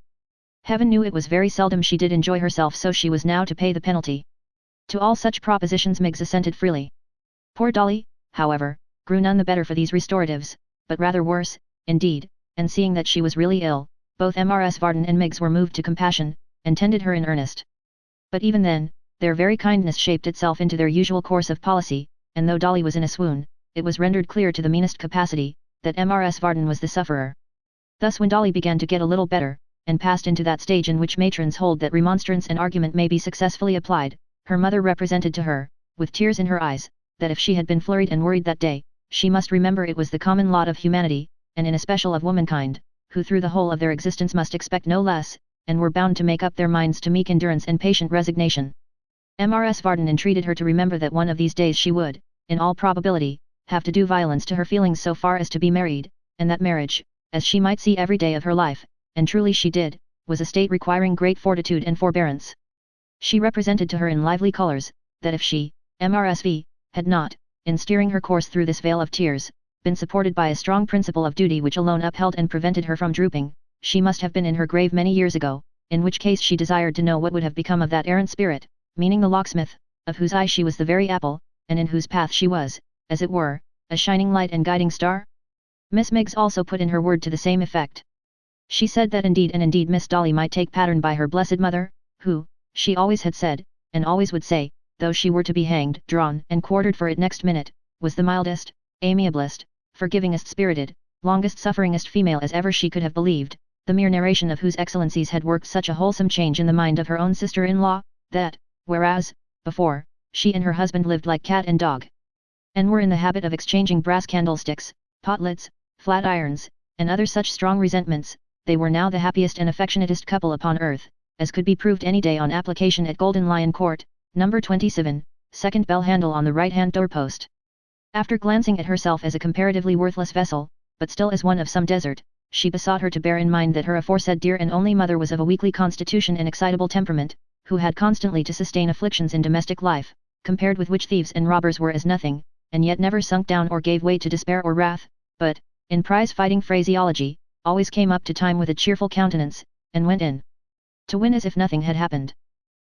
Heaven knew it was very seldom she did enjoy herself, so she was now to pay the penalty. To all such propositions Miggs assented freely. Poor Dolly, however, grew none the better for these restoratives, but rather worse, indeed, and seeing that she was really ill, both Mrs. Varden and Miggs were moved to compassion, and tended her in earnest. But even then, their very kindness shaped itself into their usual course of policy, and though Dolly was in a swoon, it was rendered clear to the meanest capacity, that Mrs. Varden was the sufferer. Thus when Dolly began to get a little better, and passed into that stage in which matrons hold that remonstrance and argument may be successfully applied, her mother represented to her, with tears in her eyes, that if she had been flurried and worried that day, she must remember it was the common lot of humanity, and in especial of womankind, who through the whole of their existence must expect no less, and were bound to make up their minds to meek endurance and patient resignation. Mrs. Varden entreated her to remember that one of these days she would, in all probability, have to do violence to her feelings so far as to be married, and that marriage, as she might see every day of her life, and truly she did, was a state requiring great fortitude and forbearance. She represented to her in lively colours, that if she, Mrs. had not, in steering her course through this vale of tears, been supported by a strong principle of duty which alone upheld and prevented her from drooping, she must have been in her grave many years ago, in which case she desired to know what would have become of that errant spirit, meaning the locksmith, of whose eye she was the very apple, and in whose path she was, as it were, a shining light and guiding star? Miss Miggs also put in her word to the same effect. She said that indeed Miss Dolly might take pattern by her blessed mother, who, she always had said, and always would say, though she were to be hanged, drawn, and quartered for it next minute, was the mildest, amiablest, forgivingest spirited, longest sufferingest female as ever she could have believed, the mere narration of whose excellencies had worked such a wholesome change in the mind of her own sister-in-law, that, whereas, before, she and her husband lived like cat and dog, and were in the habit of exchanging brass candlesticks, pot-lids, flat irons, and other such strong resentments, they were now the happiest and affectionatest couple upon earth, as could be proved any day on application at Golden Lion Court, number 27, second bell handle on the right-hand doorpost. After glancing at herself as a comparatively worthless vessel, but still as one of some desert, she besought her to bear in mind that her aforesaid dear and only mother was of a weakly constitution and excitable temperament, who had constantly to sustain afflictions in domestic life, compared with which thieves and robbers were as nothing, and yet never sunk down or gave way to despair or wrath, but, in prize-fighting phraseology, always came up to time with a cheerful countenance, and went in to win as if nothing had happened.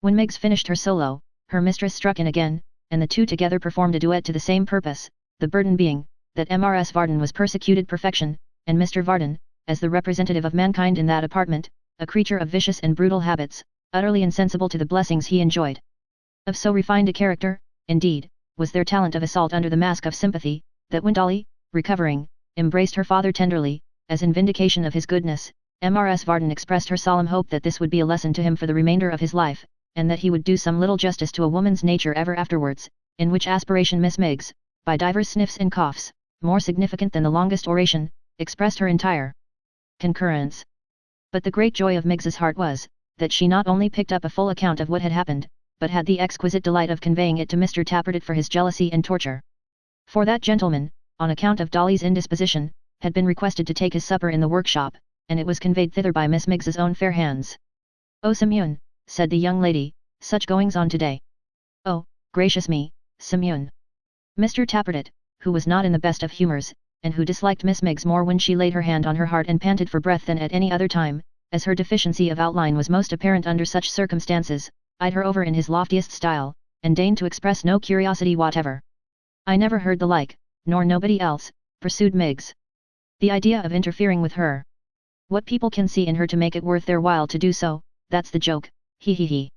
When Miggs finished her solo, her mistress struck in again, and the two together performed a duet to the same purpose, the burden being, that Mrs. Varden was persecuted perfection, and Mr. Varden, as the representative of mankind in that apartment, a creature of vicious and brutal habits, utterly insensible to the blessings he enjoyed. Of so refined a character, indeed, was their talent of assault under the mask of sympathy, that when Dolly, recovering, embraced her father tenderly, as in vindication of his goodness, Mrs. Varden expressed her solemn hope that this would be a lesson to him for the remainder of his life, and that he would do some little justice to a woman's nature ever afterwards, in which aspiration Miss Miggs, by divers sniffs and coughs, more significant than the longest oration, expressed her entire concurrence. But the great joy of Miggs's heart was, that she not only picked up a full account of what had happened, but had the exquisite delight of conveying it to Mr. Tappertit for his jealousy and torture. For that gentleman, on account of Dolly's indisposition, had been requested to take his supper in the workshop, and it was conveyed thither by Miss Miggs's own fair hands. "Oh Simeon," said the young lady, "such goings on today." "Oh, gracious me, Simeon." Mr. Tappertit, who was not in the best of humours, and who disliked Miss Miggs more when she laid her hand on her heart and panted for breath than at any other time, as her deficiency of outline was most apparent under such circumstances, eyed her over in his loftiest style, and deigned to express no curiosity whatever. "I never heard the like, nor nobody else," pursued Miggs. "The idea of interfering with her! What people can see in her to make it worth their while to do so, that's the joke, he.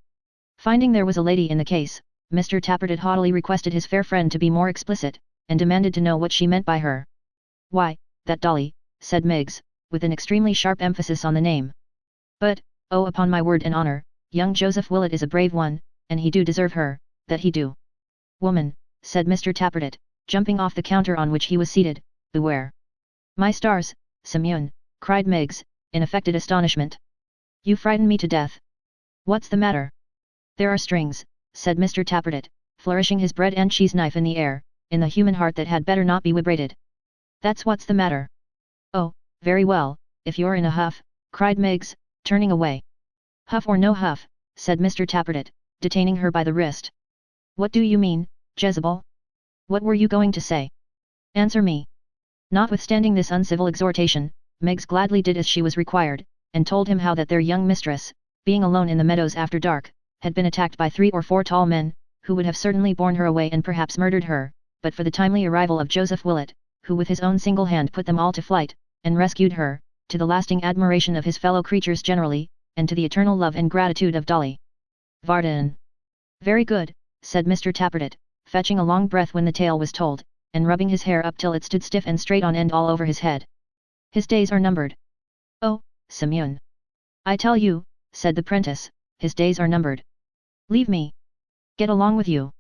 Finding there was a lady in the case, Mr. Tappertit haughtily requested his fair friend to be more explicit, and demanded to know what she meant by her. "Why, that Dolly," said Miggs, with an extremely sharp emphasis on the name. "But, oh upon my word and honour, young Joseph Willett is a brave one, and he do deserve her, that he do." "Woman," said Mr. Tappertit, jumping off the counter on which he was seated, "beware." "My stars, Simeon," cried Miggs, in affected astonishment. "You frighten me to death. What's the matter?" "There are strings," said Mr. Tappertit, flourishing his bread and cheese knife in the air, "in the human heart that had better not be vibrated. That's what's the matter." very well, if you're in a huff, cried Miggs, turning away. Huff or no huff, said Mr. Tappertit, detaining her by the wrist. What do you mean, Jezebel? What were you going to say? Answer me. Notwithstanding this uncivil exhortation, Miggs gladly did as she was required, and told him how that their young mistress, being alone in the meadows after dark, had been attacked by 3 or 4 tall men, who would have certainly borne her away and perhaps murdered her, but for the timely arrival of Joseph Willet, who with his own single hand put them all to flight, and rescued her, to the lasting admiration of his fellow creatures generally, and to the eternal love and gratitude of Dolly Varden. Very good, said Mr. Tappertit, fetching a long breath when the tale was told, and rubbing his hair up till it stood stiff and straight on end all over his head. His days are numbered. Oh, Simeon! I tell you, said the prentice, his days are numbered. Leave me. Get along with you.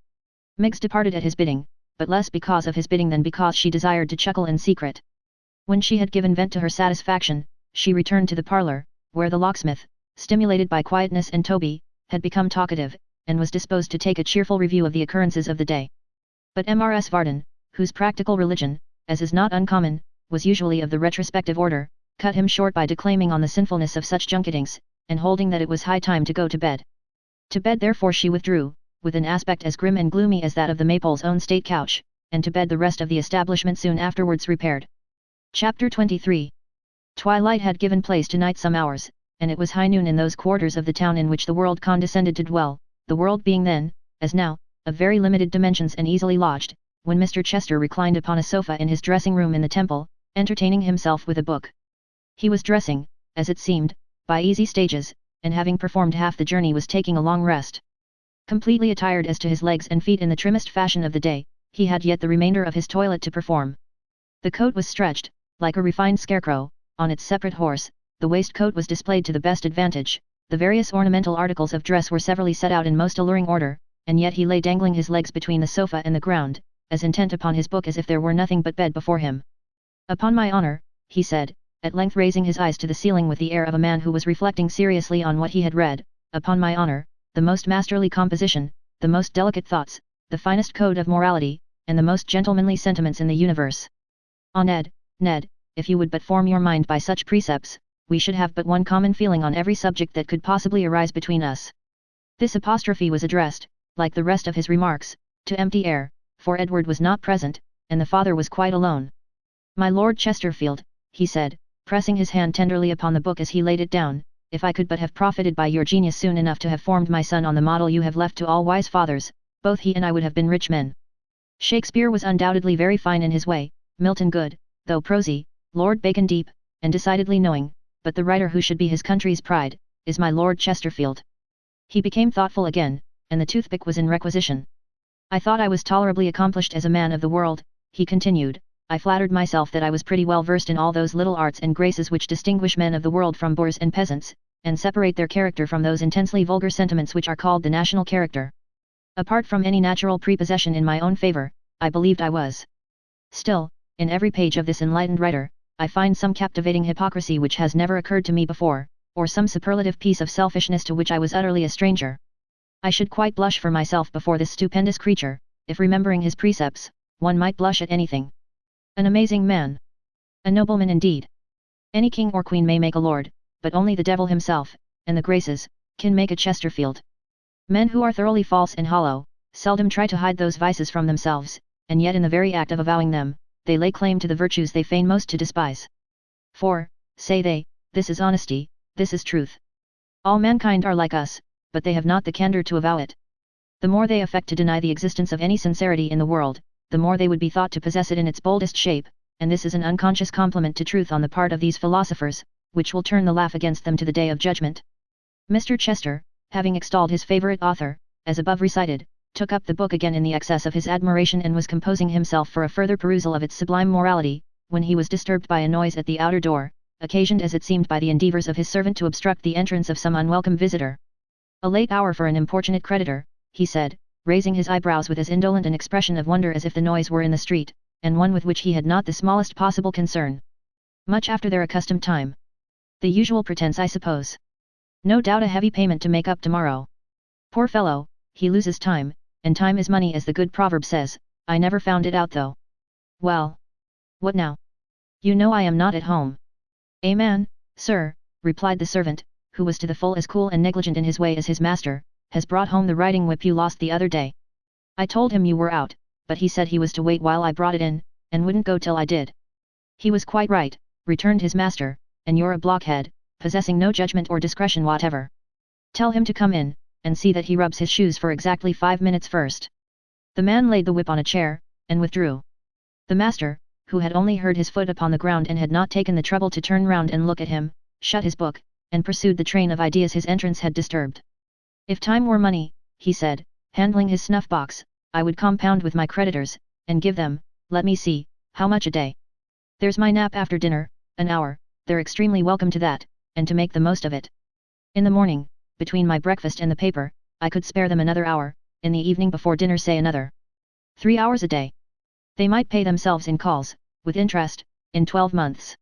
Miggs departed at his bidding, but less because of his bidding than because she desired to chuckle in secret. When she had given vent to her satisfaction, she returned to the parlour, where the locksmith, stimulated by quietness and Toby, had become talkative, and was disposed to take a cheerful review of the occurrences of the day. But Mrs. Varden, whose practical religion, as is not uncommon, was usually of the retrospective order, cut him short by declaiming on the sinfulness of such junketings, and holding that it was high time to go to bed. To bed therefore she withdrew, with an aspect as grim and gloomy as that of the Maypole's own state couch, and to bed the rest of the establishment soon afterwards repaired. Chapter 23. Twilight had given place to night some hours, and it was high noon in those quarters of the town in which the world condescended to dwell, the world being then, as now, of very limited dimensions and easily lodged, when Mr. Chester reclined upon a sofa in his dressing room in the Temple, entertaining himself with a book. He was dressing, as it seemed, by easy stages, and having performed half the journey was taking a long rest. Completely attired as to his legs and feet in the trimmest fashion of the day, he had yet the remainder of his toilet to perform. The coat was stretched, like a refined scarecrow, on its separate horse, the waistcoat was displayed to the best advantage, the various ornamental articles of dress were severally set out in most alluring order, and yet he lay dangling his legs between the sofa and the ground, as intent upon his book as if there were nothing but bed before him. Upon my honour, he said, at length raising his eyes to the ceiling with the air of a man who was reflecting seriously on what he had read, upon my honour, the most masterly composition, the most delicate thoughts, the finest code of morality, and the most gentlemanly sentiments in the universe. Ah, Ned, if you would but form your mind by such precepts, we should have but one common feeling on every subject that could possibly arise between us. This apostrophe was addressed, like the rest of his remarks, to empty air, for Edward was not present, and the father was quite alone. My Lord Chesterfield, he said, pressing his hand tenderly upon the book as he laid it down, if I could but have profited by your genius soon enough to have formed my son on the model you have left to all wise fathers, both he and I would have been rich men. Shakespeare was undoubtedly very fine in his way, Milton good, though prosy, Lord Bacon deep, and decidedly knowing, but the writer who should be his country's pride, is my Lord Chesterfield. He became thoughtful again, and the toothpick was in requisition. I thought I was tolerably accomplished as a man of the world, he continued. I flattered myself that I was pretty well versed in all those little arts and graces which distinguish men of the world from boors and peasants, and separate their character from those intensely vulgar sentiments which are called the national character. Apart from any natural prepossession in my own favour, I believed I was. Still, in every page of this enlightened writer, I find some captivating hypocrisy which has never occurred to me before, or some superlative piece of selfishness to which I was utterly a stranger. I should quite blush for myself before this stupendous creature, if remembering his precepts, one might blush at anything. An amazing man. A nobleman indeed. Any king or queen may make a lord, but only the devil himself, and the Graces, can make a Chesterfield. Men who are thoroughly false and hollow, seldom try to hide those vices from themselves, and yet in the very act of avowing them, they lay claim to the virtues they feign most to despise. For, say they, this is honesty, this is truth. All mankind are like us, but they have not the candour to avow it. The more they affect to deny the existence of any sincerity in the world, the more they would be thought to possess it in its boldest shape, and this is an unconscious compliment to truth on the part of these philosophers, which will turn the laugh against them to the day of judgment. Mr. Chester, having extolled his favourite author, as above recited, took up the book again in the excess of his admiration and was composing himself for a further perusal of its sublime morality, when he was disturbed by a noise at the outer door, occasioned as it seemed by the endeavours of his servant to obstruct the entrance of some unwelcome visitor. A late hour for an importunate creditor, he said, raising his eyebrows with as indolent an expression of wonder as if the noise were in the street, and one with which he had not the smallest possible concern. Much after their accustomed time. The usual pretence, I suppose. No doubt a heavy payment to make up tomorrow. Poor fellow, he loses time, and time is money as the good proverb says. I never found it out though. Well. What now? You know I am not at home. "A man, sir," replied the servant, who was to the full as cool and negligent in his way as his master, "has brought home the riding whip you lost the other day. I told him you were out, but he said he was to wait while I brought it in, and wouldn't go till I did." "He was quite right," returned his master, "and you're a blockhead, possessing no judgment or discretion whatever. Tell him to come in, and see that he rubs his shoes for exactly 5 minutes first." The man laid the whip on a chair, and withdrew. The master, who had only heard his foot upon the ground and had not taken the trouble to turn round and look at him, shut his book, and pursued the train of ideas his entrance had disturbed. "If time were money," he said, handling his snuff-box, "I would compound with my creditors, and give them, let me see, how much a day? There's my nap after dinner, an hour, they're extremely welcome to that, and to make the most of it. In the morning, between my breakfast and the paper, I could spare them another hour, in the evening before dinner say another 3 hours a day. They might pay themselves in calls, with interest, in 12 months.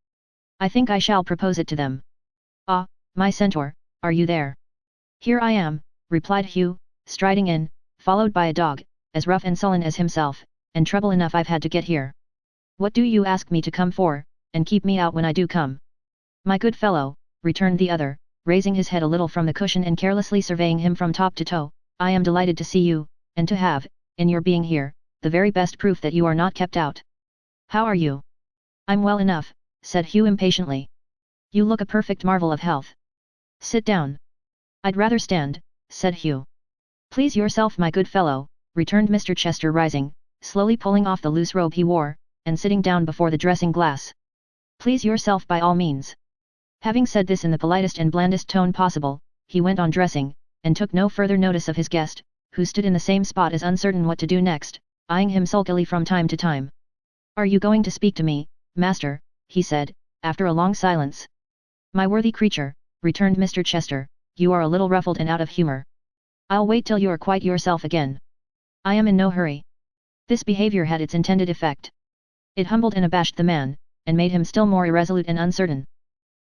I think I shall propose it to them. Ah, my centaur, are you there?" "Here I am," replied Hugh, striding in, followed by a dog, as rough and sullen as himself, "and trouble enough I've had to get here. What do you ask me to come for, and keep me out when I do come?" "My good fellow," returned the other, raising his head a little from the cushion and carelessly surveying him from top to toe, "I am delighted to see you, and to have, in your being here, the very best proof that you are not kept out. How are you?" "I'm well enough," said Hugh impatiently. "You look a perfect marvel of health. Sit down." "I'd rather stand," said Hugh. "Please yourself my good fellow," returned Mr. Chester rising, slowly pulling off the loose robe he wore, and sitting down before the dressing glass. "Please yourself by all means." Having said this in the politest and blandest tone possible, he went on dressing, and took no further notice of his guest, who stood in the same spot as uncertain what to do next, eyeing him sulkily from time to time. "Are you going to speak to me, master?" he said, after a long silence. "My worthy creature," returned Mr. Chester, "you are a little ruffled and out of humour. I'll wait till you're quite yourself again. I am in no hurry." This behaviour had its intended effect. It humbled and abashed the man, and made him still more irresolute and uncertain.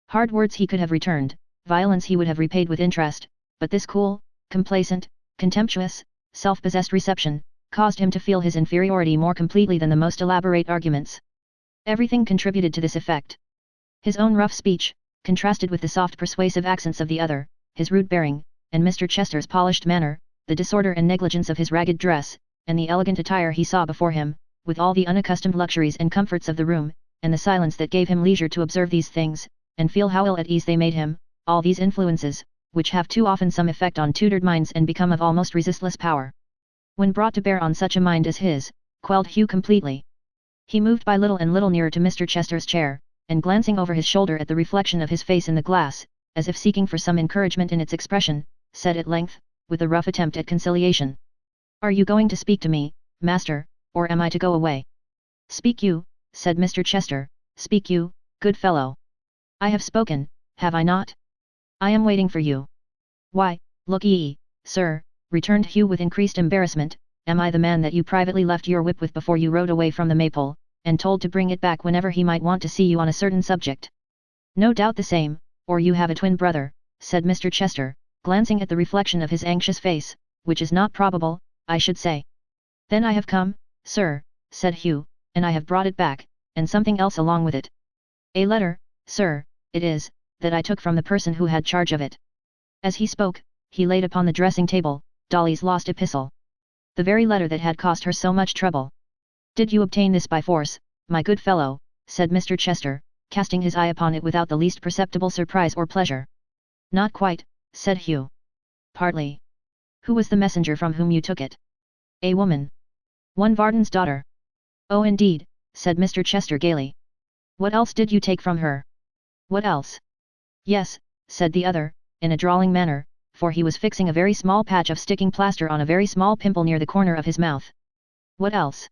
Hard words he could have returned, violence he would have repaid with interest, but this cool, complacent, contemptuous, self-possessed reception, caused him to feel his inferiority more completely than the most elaborate arguments. Everything contributed to this effect. His own rough speech, contrasted with the soft persuasive accents of the other, his rude bearing, and Mr. Chester's polished manner, the disorder and negligence of his ragged dress, and the elegant attire he saw before him, with all the unaccustomed luxuries and comforts of the room, and the silence that gave him leisure to observe these things, and feel how ill at ease they made him, all these influences, which have too often some effect on tutored minds and become of almost resistless power, when brought to bear on such a mind as his, quelled Hugh completely. He moved by little and little nearer to Mr. Chester's chair, and glancing over his shoulder at the reflection of his face in the glass, as if seeking for some encouragement in its expression, said at length, with a rough attempt at conciliation, "Are you going to speak to me, master, or am I to go away?" "Speak you," said Mr. Chester, "speak you, good fellow. I have spoken, have I not? I am waiting for you." "Why, look ye, sir," returned Hugh with increased embarrassment, "am I the man that you privately left your whip with before you rode away from the Maypole, and told to bring it back whenever he might want to see you on a certain subject?" "No doubt the same, or you have a twin brother," said Mr. Chester, glancing at the reflection of his anxious face, "which is not probable, I should say." "Then I have come, sir," said Hugh, "and I have brought it back, and something else along with it. A letter, sir, it is, that I took from the person who had charge of it." As he spoke, he laid upon the dressing table, Dolly's lost epistle. The very letter that had cost her so much trouble. "Did you obtain this by force, my good fellow?" said Mr. Chester, casting his eye upon it without the least perceptible surprise or pleasure. "Not quite," said Hugh. "Partly." "Who was the messenger from whom you took it?" "A woman. One Varden's daughter." "Oh indeed," said Mr. Chester gaily. "What else did you take from her?" "What else?" "Yes," said the other, in a drawling manner, for he was fixing a very small patch of sticking plaster on a very small pimple near the corner of his mouth. "What else?"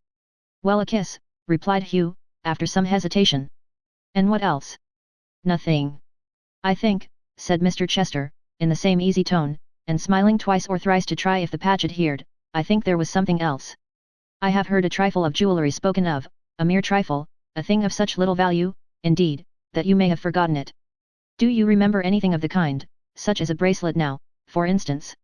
"Well, a kiss," replied Hugh, after some hesitation. "And what else?" "Nothing." "I think," said Mr. Chester, in the same easy tone, and smiling twice or thrice to try if the patch adhered, "I think there was something else. I have heard a trifle of jewellery spoken of, a mere trifle, a thing of such little value, indeed, that you may have forgotten it. Do you remember anything of the kind, such as a bracelet now, for instance?"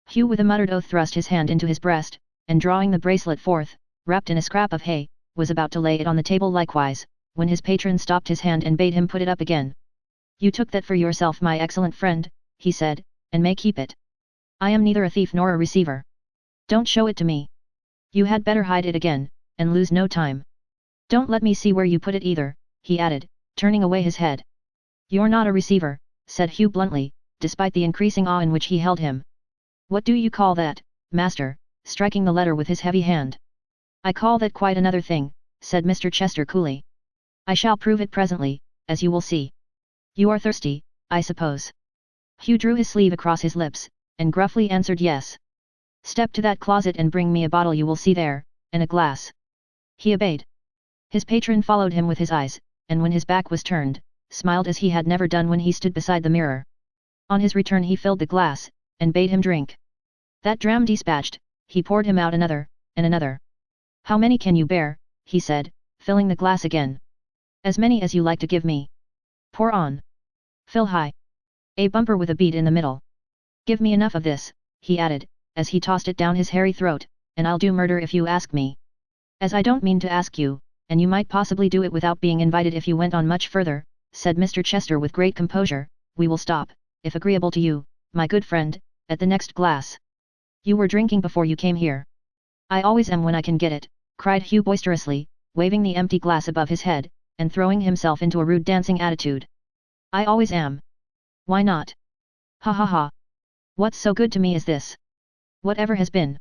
Hugh with a muttered oath thrust his hand into his breast, and drawing the bracelet forth, wrapped in a scrap of hay, was about to lay it on the table likewise, when his patron stopped his hand and bade him put it up again. You took that for yourself, my excellent friend, he said, and may keep it. I am neither a thief nor a receiver. Don't show it to me. You had better hide it again, and lose no time. Don't let me see where you put it either, he added, turning away his head. You're not a receiver, said Hugh bluntly, despite the increasing awe in which he held him. What do you call that, master, striking the letter with his heavy hand. I call that quite another thing, said Mr. Chester coolly. I shall prove it presently, as you will see. You are thirsty, I suppose. Hugh drew his sleeve across his lips, and gruffly answered yes. Step to that closet and bring me a bottle you will see there, and a glass. He obeyed. His patron followed him with his eyes, and when his back was turned, smiled as he had never done when he stood beside the mirror. On his return he filled the glass, and bade him drink. That dram dispatched, he poured him out another, and another. How many can you bear, he said, filling the glass again. As many as you like to give me. Pour on. Fill high. A bumper with a bead in the middle. Give me enough of this, he added, as he tossed it down his hairy throat, and I'll do murder if you ask me. As I don't mean to ask you, and you might possibly do it without being invited if you went on much further, said Mr. Chester with great composure, we will stop, if agreeable to you, my good friend, at the next glass. You were drinking before you came here. I always am when I can get it, cried Hugh boisterously, waving the empty glass above his head, and throwing himself into a rude dancing attitude. I always am. Why not? Ha ha ha. What's so good to me is this? Whatever has been?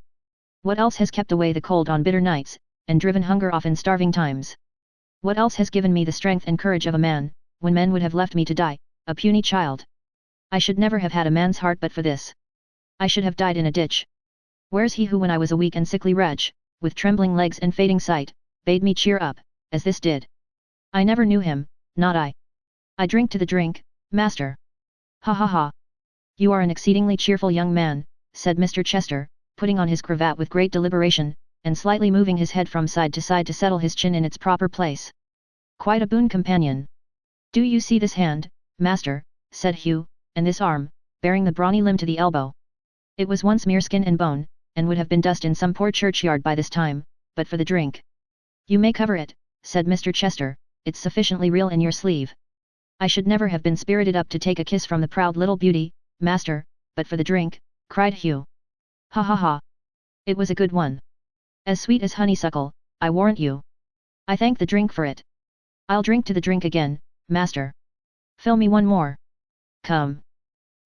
What else has kept away the cold on bitter nights, and driven hunger off in starving times? What else has given me the strength and courage of a man, when men would have left me to die, a puny child? I should never have had a man's heart but for this. I should have died in a ditch. Where's he who when I was a weak and sickly wretch, with trembling legs and fading sight, bade me cheer up, as this did? I never knew him, not I. I drink to the drink, master. Ha ha ha. You are an exceedingly cheerful young man, said Mr. Chester, putting on his cravat with great deliberation, and slightly moving his head from side to side to settle his chin in its proper place. Quite a boon companion. Do you see this hand, master, said Hugh, and this arm, bearing the brawny limb to the elbow? It was once mere skin and bone, and would have been dust in some poor churchyard by this time, but for the drink. You may cover it, said Mr. Chester, it's sufficiently real in your sleeve. I should never have been spirited up to take a kiss from the proud little beauty, master, but for the drink, cried Hugh. Ha ha ha. It was a good one. As sweet as honeysuckle, I warrant you. I thank the drink for it. I'll drink to the drink again, master. Fill me one more. Come.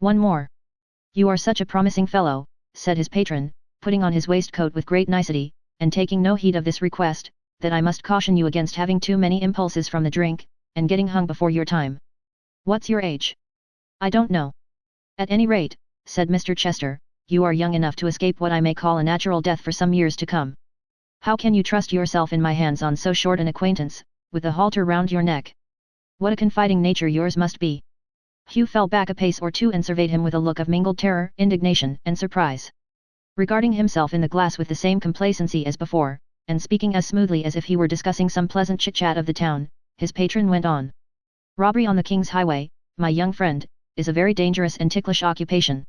One more. You are such a promising fellow, said his patron, putting on his waistcoat with great nicety, and taking no heed of this request, that I must caution you against having too many impulses from the drink, and getting hung before your time. What's your age? I don't know. At any rate, said Mr. Chester, you are young enough to escape what I may call a natural death for some years to come. How can you trust yourself in my hands on so short an acquaintance, with the halter round your neck? What a confiding nature yours must be. Hugh fell back a pace or two and surveyed him with a look of mingled terror, indignation, and surprise. Regarding himself in the glass with the same complacency as before, and speaking as smoothly as if he were discussing some pleasant chit-chat of the town, his patron went on. Robbery on the King's Highway, my young friend, is a very dangerous and ticklish occupation.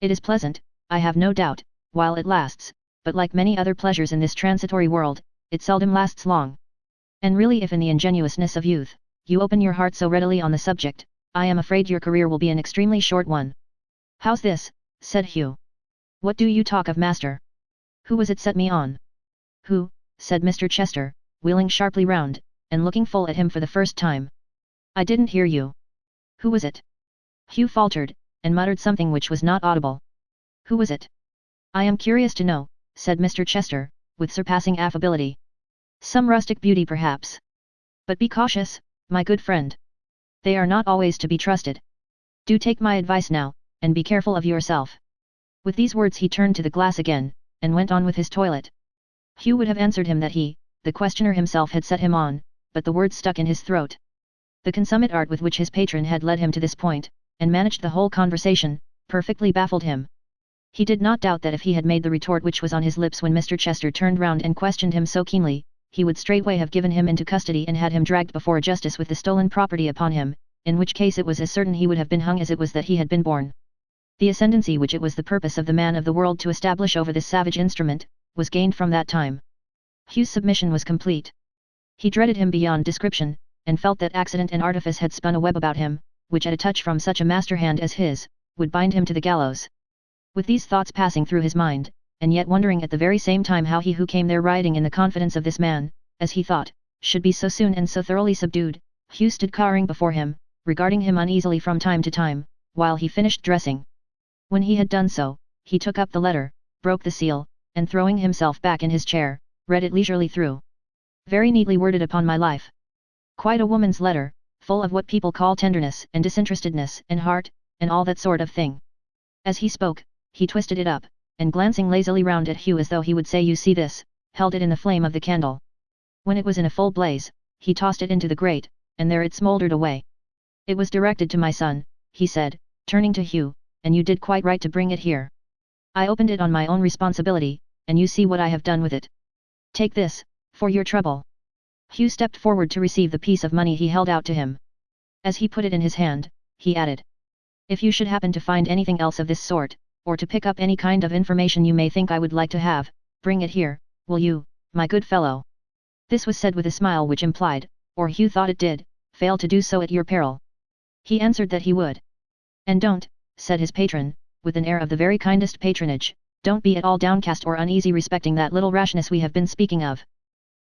It is pleasant, I have no doubt, while it lasts, but like many other pleasures in this transitory world, it seldom lasts long. And really if in the ingenuousness of youth, you open your heart so readily on the subject, I am afraid your career will be an extremely short one. How's this? Said Hugh. What do you talk of, master? Who was it set me on? Who? Said Mr. Chester, wheeling sharply round, and looking full at him for the first time. I didn't hear you. Who was it? Hugh faltered, and muttered something which was not audible. Who was it? I am curious to know, said Mr. Chester, with surpassing affability. Some rustic beauty perhaps. But be cautious, my good friend. They are not always to be trusted. Do take my advice now, and be careful of yourself. With these words he turned to the glass again, and went on with his toilet. Hugh would have answered him that he, the questioner himself, had set him on, but the words stuck in his throat. The consummate art with which his patron had led him to this point, and managed the whole conversation, perfectly baffled him. He did not doubt that if he had made the retort which was on his lips when Mr. Chester turned round and questioned him so keenly, he would straightway have given him into custody and had him dragged before a justice with the stolen property upon him, in which case it was as certain he would have been hung as it was that he had been born. The ascendancy which it was the purpose of the man of the world to establish over this savage instrument, was gained from that time. Hugh's submission was complete. He dreaded him beyond description, and felt that accident and artifice had spun a web about him, which at a touch from such a master hand as his, would bind him to the gallows. With these thoughts passing through his mind, and yet wondering at the very same time how he who came there riding in the confidence of this man, as he thought, should be so soon and so thoroughly subdued, Hugh stood cowering before him, regarding him uneasily from time to time, while he finished dressing. When he had done so, he took up the letter, broke the seal, and throwing himself back in his chair, read it leisurely through. Very neatly worded, upon my life. Quite a woman's letter, full of what people call tenderness and disinterestedness and heart, and all that sort of thing. As he spoke, he twisted it up, and glancing lazily round at Hugh as though he would say, "You see this," held it in the flame of the candle. When it was in a full blaze, he tossed it into the grate, and there it smouldered away. "It was directed to my son," he said, turning to Hugh, "and you did quite right to bring it here. I opened it on my own responsibility, and you see what I have done with it. Take this, for your trouble." Hugh stepped forward to receive the piece of money he held out to him. As he put it in his hand, he added, "If you should happen to find anything else of this sort, or to pick up any kind of information you may think I would like to have, bring it here, will you, my good fellow?" This was said with a smile which implied, or Hugh thought it did, "fail to do so at your peril." He answered that he would. "And don't," said his patron, with an air of the very kindest patronage, "don't be at all downcast or uneasy respecting that little rashness we have been speaking of.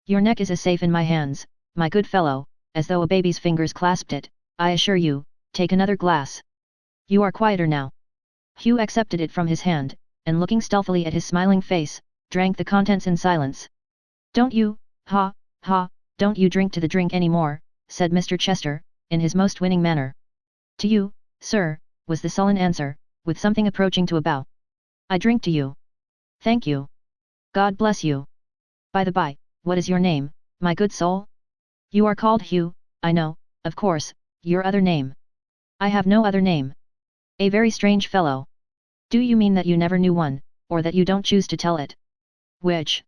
Your neck is as safe in my hands, my good fellow, as though a baby's fingers clasped it, I assure you. Take another glass. You are quieter now." Hugh accepted it from his hand, and looking stealthily at his smiling face, drank the contents in silence. "Don't you, don't you drink to the drink any more," said Mr. Chester, in his most winning manner. "To you, sir," was the sullen answer, with something approaching to a bow. "I drink to you." "Thank you. God bless you. By the by, what is your name, my good soul?" "You are called Hugh, I know, of course. Your other name?" "I have no other name." "A very strange fellow. Do you mean that you never knew one, or that you don't choose to tell it?" "Which?"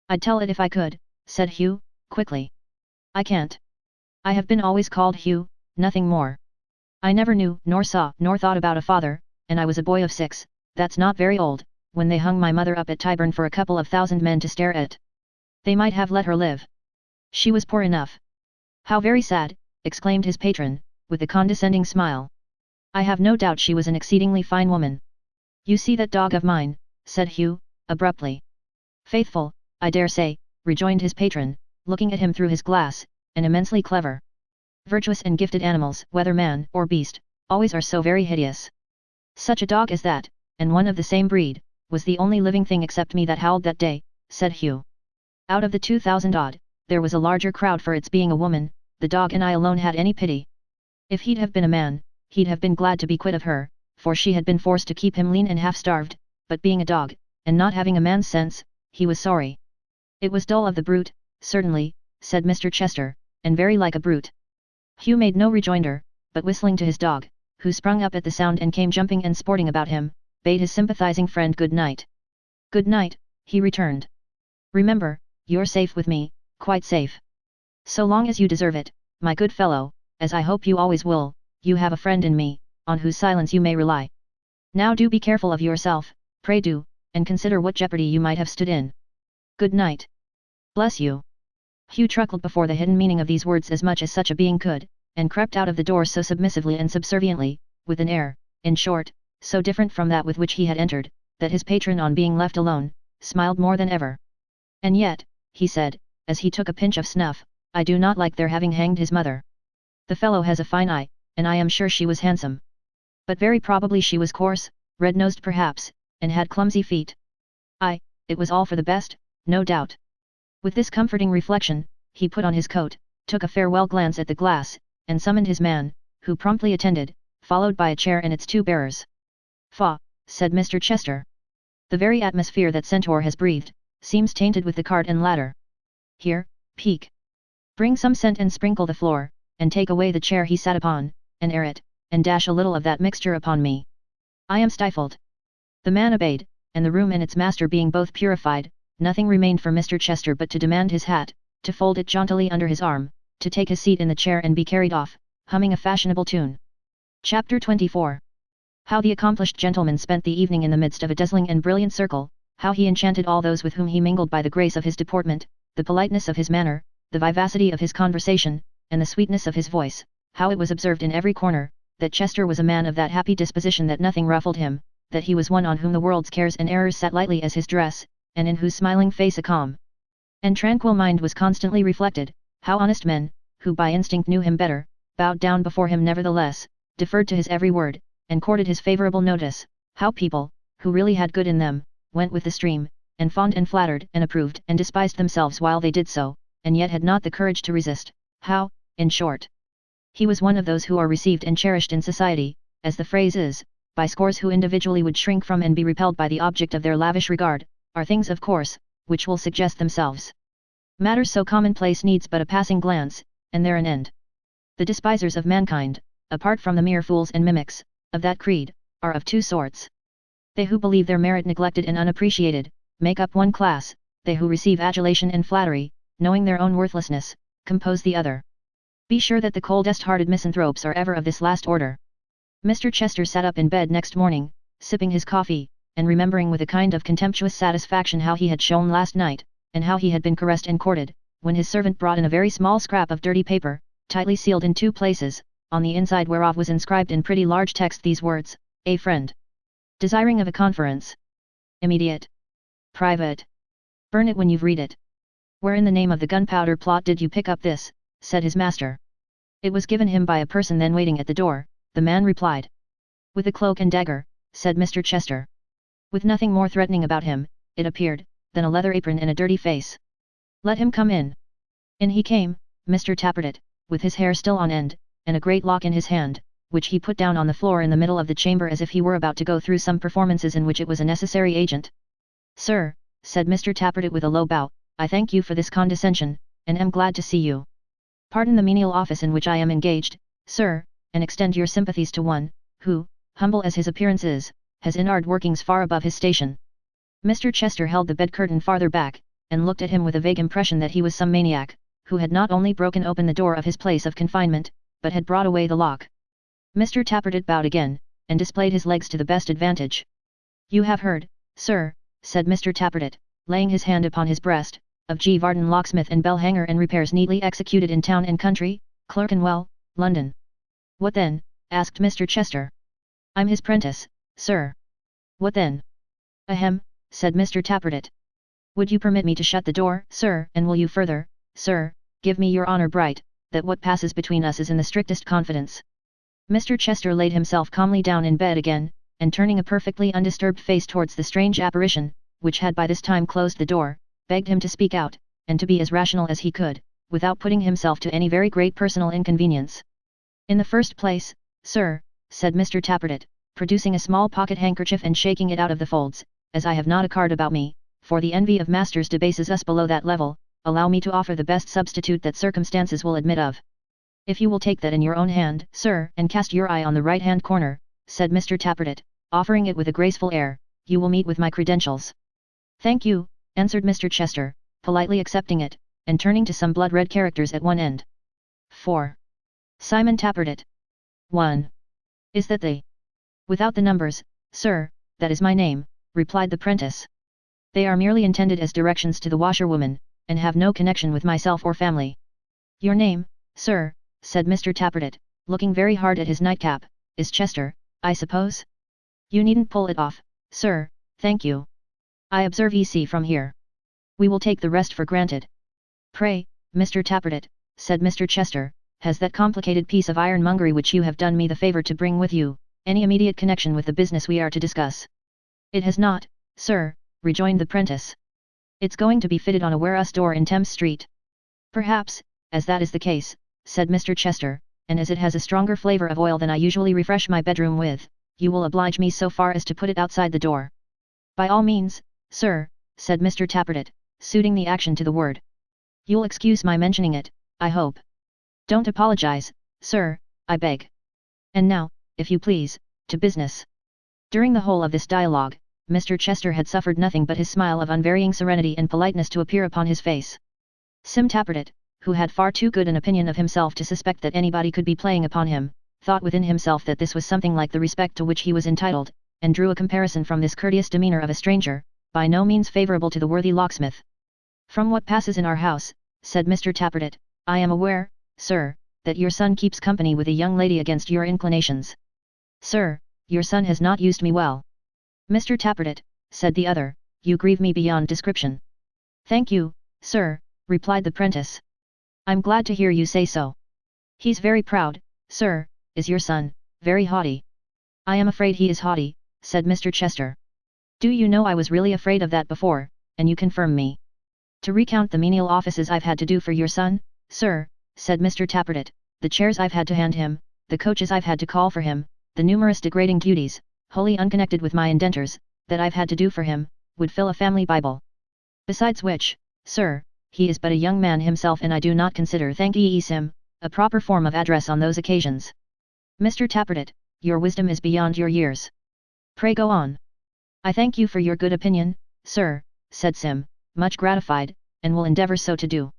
"I'd tell it if I could," said Hugh, quickly. "I can't. I have been always called Hugh, nothing more. I never knew, nor saw, nor thought about a father, and I was a boy of 6, that's not very old, when they hung my mother up at Tyburn for a couple of thousand men to stare at. They might have let her live. She was poor enough." "How very sad," exclaimed his patron, with a condescending smile. "I have no doubt she was an exceedingly fine woman." "You see that dog of mine," said Hugh, abruptly. "Faithful, I dare say," rejoined his patron, looking at him through his glass, "and immensely clever. Virtuous and gifted animals, whether man or beast, always are so very hideous. Such a dog as that, and one of the same breed, was the only living thing except me that howled that day," said Hugh. "Out of the 2,000 odd, there was a larger crowd for its being a woman, the dog and I alone had any pity. If he'd have been a man, he'd have been glad to be quit of her, for she had been forced to keep him lean and half-starved, but being a dog, and not having a man's sense, he was sorry. It was dull of the brute, certainly," said Mr. Chester, "and very like a brute." Hugh made no rejoinder, but whistling to his dog, who sprung up at the sound and came jumping and sporting about him, bade his sympathizing friend good night. "Good night," he returned. "Remember, you're safe with me, quite safe. So long as you deserve it, my good fellow, as I hope you always will, you have a friend in me, on whose silence you may rely. Now do be careful of yourself, pray do, and consider what jeopardy you might have stood in. Good night. Bless you." Hugh truckled before the hidden meaning of these words as much as such a being could, and crept out of the door so submissively and subserviently, with an air, in short, so different from that with which he had entered, that his patron on being left alone, smiled more than ever. "And yet," he said, as he took a pinch of snuff, "I do not like their having hanged his mother. The fellow has a fine eye, and I am sure she was handsome. But very probably she was coarse, red-nosed perhaps, and had clumsy feet. It was all for the best, no doubt." With this comforting reflection, he put on his coat, took a farewell glance at the glass, and summoned his man, who promptly attended, followed by a chair and its 2 bearers. "Faugh," said Mr. Chester. "The very atmosphere that Centaur has breathed, seems tainted with the cart and ladder. Here, Peak. Bring some scent and sprinkle the floor, and take away the chair he sat upon, and air it, and dash a little of that mixture upon me. I am stifled." The man obeyed, and the room and its master being both purified, nothing remained for Mr. Chester but to demand his hat, to fold it jauntily under his arm, to take his seat in the chair and be carried off, humming a fashionable tune. Chapter 24. How the accomplished gentleman spent the evening in the midst of a dazzling and brilliant circle, how he enchanted all those with whom he mingled by the grace of his deportment, the politeness of his manner, the vivacity of his conversation, and the sweetness of his voice, how it was observed in every corner, that Chester was a man of that happy disposition that nothing ruffled him, that he was one on whom the world's cares and errors sat lightly as his dress, and in whose smiling face a calm and tranquil mind was constantly reflected. How honest men, who by instinct knew him better, bowed down before him nevertheless, deferred to his every word, and courted his favourable notice. How people, who really had good in them, went with the stream, and fawned and flattered and approved and despised themselves while they did so, and yet had not the courage to resist. How, in short, he was one of those who are received and cherished in society, as the phrase is, by scores who individually would shrink from and be repelled by the object of their lavish regard, are things of course, which will suggest themselves. Matters so commonplace needs but a passing glance, and there an end. The despisers of mankind, apart from the mere fools and mimics, of that creed, are of two sorts. They who believe their merit neglected and unappreciated, make up one class; they who receive adulation and flattery, knowing their own worthlessness, compose the other. Be sure that the coldest-hearted misanthropes are ever of this last order. Mr. Chester sat up in bed next morning, sipping his coffee, and remembering with a kind of contemptuous satisfaction how he had shone last night, and how he had been caressed and courted, when his servant brought in a very small scrap of dirty paper, tightly sealed in two places, on the inside whereof was inscribed in pretty large text these words: "A friend desiring of a conference. Immediate. Private. Burn it when you've read it." "Where in the name of the gunpowder plot did you pick up this?" said his master. "It was given him by a person then waiting at the door," the man replied. "With a cloak and dagger," said Mr. Chester. With nothing more threatening about him, it appeared, than a leather apron and a dirty face. "Let him come in." In he came, Mr. Tappertit, with his hair still on end, and a great lock in his hand, which he put down on the floor in the middle of the chamber as if he were about to go through some performances in which it was a necessary agent. "Sir," said Mr. Tappertit with a low bow, "I thank you for this condescension, and am glad to see you. Pardon the menial office in which I am engaged, sir, and extend your sympathies to one, who, humble as his appearance is, has inward workings far above his station." Mr. Chester held the bed curtain farther back, and looked at him with a vague impression that he was some maniac, who had not only broken open the door of his place of confinement, but had brought away the lock. Mr. Tappertit bowed again, and displayed his legs to the best advantage. "You have heard, sir," said Mr. Tappertit, laying his hand upon his breast, "of G. Varden locksmith and bell hanger and repairs neatly executed in town and country, Clerkenwell, London." "What then?" asked Mr. Chester. "I'm his prentice, sir." "What then?" "Ahem," said Mr. Tappertit. "Would you permit me to shut the door, sir, and will you further, sir, give me your honour bright, that what passes between us is in the strictest confidence?" Mr. Chester laid himself calmly down in bed again, and turning a perfectly undisturbed face towards the strange apparition, which had by this time closed the door, begged him to speak out, and to be as rational as he could, without putting himself to any very great personal inconvenience. "In the first place, sir," said Mr. Tappertit, producing a small pocket handkerchief and shaking it out of the folds, "as I have not a card about me, for the envy of masters debases us below that level, allow me to offer the best substitute that circumstances will admit of." "If you will take that in your own hand, sir, and cast your eye on the right-hand corner," said Mr. Tappertit, offering it with a graceful air, "you will meet with my credentials." "Thank you," answered Mr. Chester, politely accepting it, and turning to some blood-red characters at one end. 4. Simon Tappertit. 1. "Is that they?" "Without the numbers, sir, that is my name," replied the prentice. "They are merely intended as directions to the washerwoman, and have no connection with myself or family." "Your name, sir," said Mr. Tappertit, looking very hard at his nightcap, "is Chester, I suppose?" "You needn't pull it off, sir, thank you. I observe ye see from here. We will take the rest for granted." "Pray, Mr. Tappertit," said Mr. Chester, "has that complicated piece of ironmongery which you have done me the favour to bring with you, any immediate connection with the business we are to discuss?" "It has not, sir," rejoined the prentice. "It's going to be fitted on a warehouse door in Thames Street." "Perhaps, as that is the case," said Mr. Chester, "and as it has a stronger flavour of oil than I usually refresh my bedroom with, you will oblige me so far as to put it outside the door." "By all means, sir," said Mr. Tappertit, suiting the action to the word. "You'll excuse my mentioning it, I hope." "Don't apologize, sir, I beg. And now, if you please, to business." During the whole of this dialogue, Mr. Chester had suffered nothing but his smile of unvarying serenity and politeness to appear upon his face. Sim Tappertit, who had far too good an opinion of himself to suspect that anybody could be playing upon him, thought within himself that this was something like the respect to which he was entitled, and drew a comparison from this courteous demeanour of a stranger, by no means favourable to the worthy locksmith. "From what passes in our house," said Mr. Tappertit, "I am aware, sir, that your son keeps company with a young lady against your inclinations. Sir, your son has not used me well. Mr. Tappertit, said the other, you grieve me beyond description. Thank you, sir, replied the prentice. I'm glad to hear you say so. He's very proud, sir, is your son, very haughty. I am afraid he is haughty, said Mr. Chester. Do you know I was really afraid of that before, and you confirm me. To recount the menial offices I've had to do for your son, sir, said Mr. Tappertit, the chairs I've had to hand him, the coaches I've had to call for him, the numerous degrading duties, wholly unconnected with my indentures, that I've had to do for him, would fill a family Bible. Besides which, sir, he is but a young man himself and I do not consider thank ye him, a proper form of address on those occasions. Mr. Tappertit, your wisdom is beyond your years. Pray go on. I thank you for your good opinion, sir, said Sim, much gratified, and will endeavour so to do.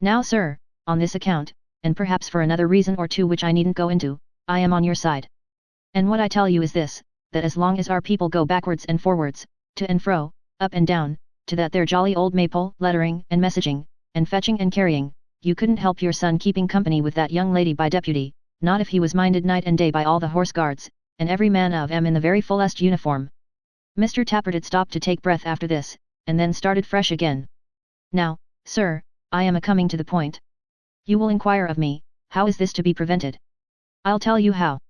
Now sir, on this account, and perhaps for another reason or two which I needn't go into, I am on your side. And what I tell you is this, that as long as our people go backwards and forwards, to and fro, up and down, to that their jolly old Maypole, lettering and messaging, and fetching and carrying, you couldn't help your son keeping company with that young lady by deputy, not if he was minded night and day by all the horse guards, and every man of 'em in the very fullest uniform. Mr. Tappertit stopped to take breath after this, and then started fresh again. Now, sir, I am a-coming to the point. You will inquire of me, how is this to be prevented? I'll tell you how.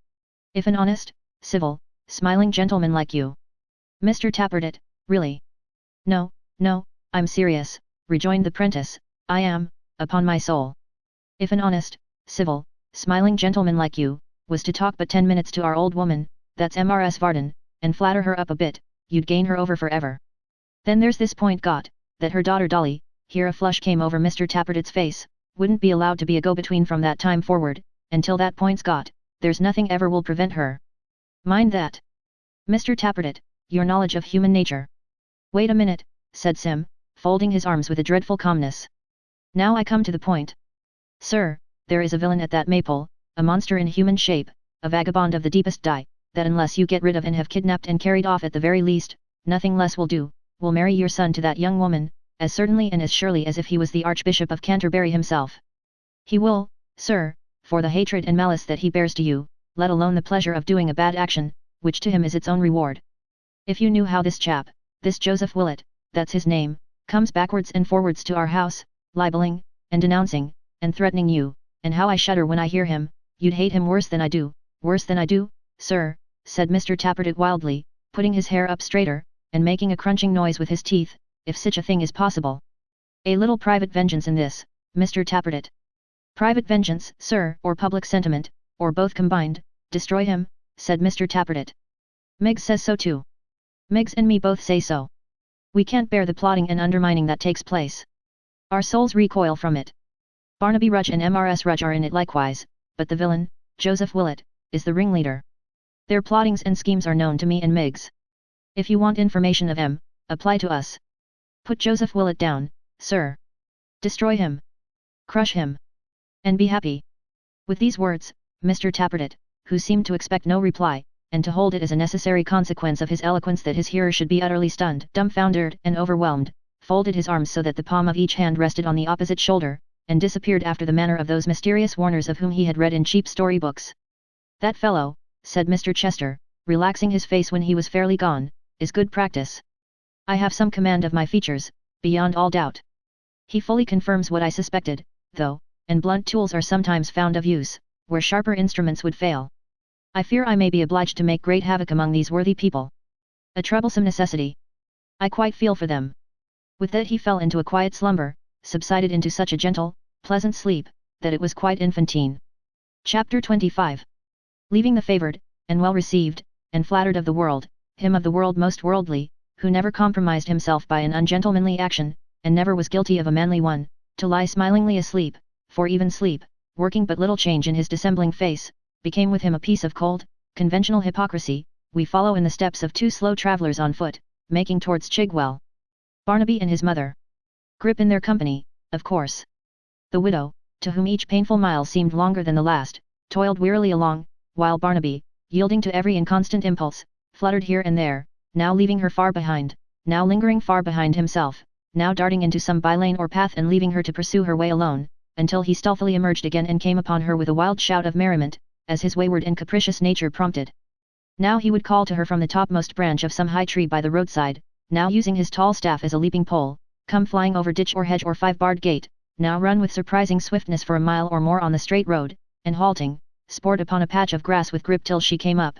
If an honest, civil, smiling gentleman like you. Mr. Tappertit, really? No, no, I'm serious, rejoined the prentice, I am, upon my soul. If an honest, civil, smiling gentleman like you, was to talk but 10 minutes to our old woman, that's Mrs. Varden, and flatter her up a bit, you'd gain her over forever. Then there's this point got, that her daughter Dolly, here a flush came over Mr. Tappertit's face, wouldn't be allowed to be a go-between from that time forward, until that point's got, there's nothing ever will prevent her. Mind that. Mr. Tappertit, your knowledge of human nature. Wait a minute, said Sim, folding his arms with a dreadful calmness. Now I come to the point. Sir, there is a villain at that Maypole, a monster in human shape, a vagabond of the deepest dye, that unless you get rid of and have kidnapped and carried off at the very least, nothing less will do, will marry your son to that young woman, as certainly and as surely as if he was the Archbishop of Canterbury himself. He will, sir, for the hatred and malice that he bears to you, let alone the pleasure of doing a bad action, which to him is its own reward. If you knew how this chap, this Joseph Willett, that's his name, comes backwards and forwards to our house, libeling, and denouncing, and threatening you, and how I shudder when I hear him, you'd hate him worse than I do, sir, said Mr. Tappertit wildly, putting his hair up straighter, and making a crunching noise with his teeth, if such a thing is possible. A little private vengeance in this, Mr. Tappertit. Private vengeance, sir, or public sentiment, or both combined, destroy him, said Mr. Tappertit. Miggs says so too. Miggs and me both say so. We can't bear the plotting and undermining that takes place. Our souls recoil from it. Barnaby Rudge and Mrs. Rudge are in it likewise, but the villain, Joseph Willett, is the ringleader. Their plottings and schemes are known to me and Miggs. If you want information of 'em, apply to us. Put Joseph Willett down, sir. Destroy him. Crush him. And be happy. With these words, Mr. Tappertit, who seemed to expect no reply, and to hold it as a necessary consequence of his eloquence that his hearer should be utterly stunned, dumbfoundered, and overwhelmed, folded his arms so that the palm of each hand rested on the opposite shoulder, and disappeared after the manner of those mysterious warners of whom he had read in cheap story books. That fellow, said Mr. Chester, relaxing his face when he was fairly gone, is good practice. I have some command of my features, beyond all doubt. He fully confirms what I suspected, though, and blunt tools are sometimes found of use, where sharper instruments would fail. I fear I may be obliged to make great havoc among these worthy people. A troublesome necessity. I quite feel for them. With that he fell into a quiet slumber, subsided into such a gentle, pleasant sleep, that it was quite infantine. Chapter 25. Leaving the favoured, and well received, and flattered of the world, him of the world most worldly, who never compromised himself by an ungentlemanly action, and never was guilty of a manly one, to lie smilingly asleep, for even sleep, working but little change in his dissembling face, became with him a piece of cold, conventional hypocrisy. We follow in the steps of two slow travellers on foot, making towards Chigwell. Barnaby and his mother. Grip in their company, of course. The widow, to whom each painful mile seemed longer than the last, toiled wearily along, while Barnaby, yielding to every inconstant impulse, fluttered here and there, now leaving her far behind, now lingering far behind himself, now darting into some by-lane or path and leaving her to pursue her way alone, until he stealthily emerged again and came upon her with a wild shout of merriment, as his wayward and capricious nature prompted. Now he would call to her from the topmost branch of some high tree by the roadside, now using his tall staff as a leaping pole, come flying over ditch or hedge or five-barred gate, now run with surprising swiftness for a mile or more on the straight road, and halting, sport upon a patch of grass with grip till she came up.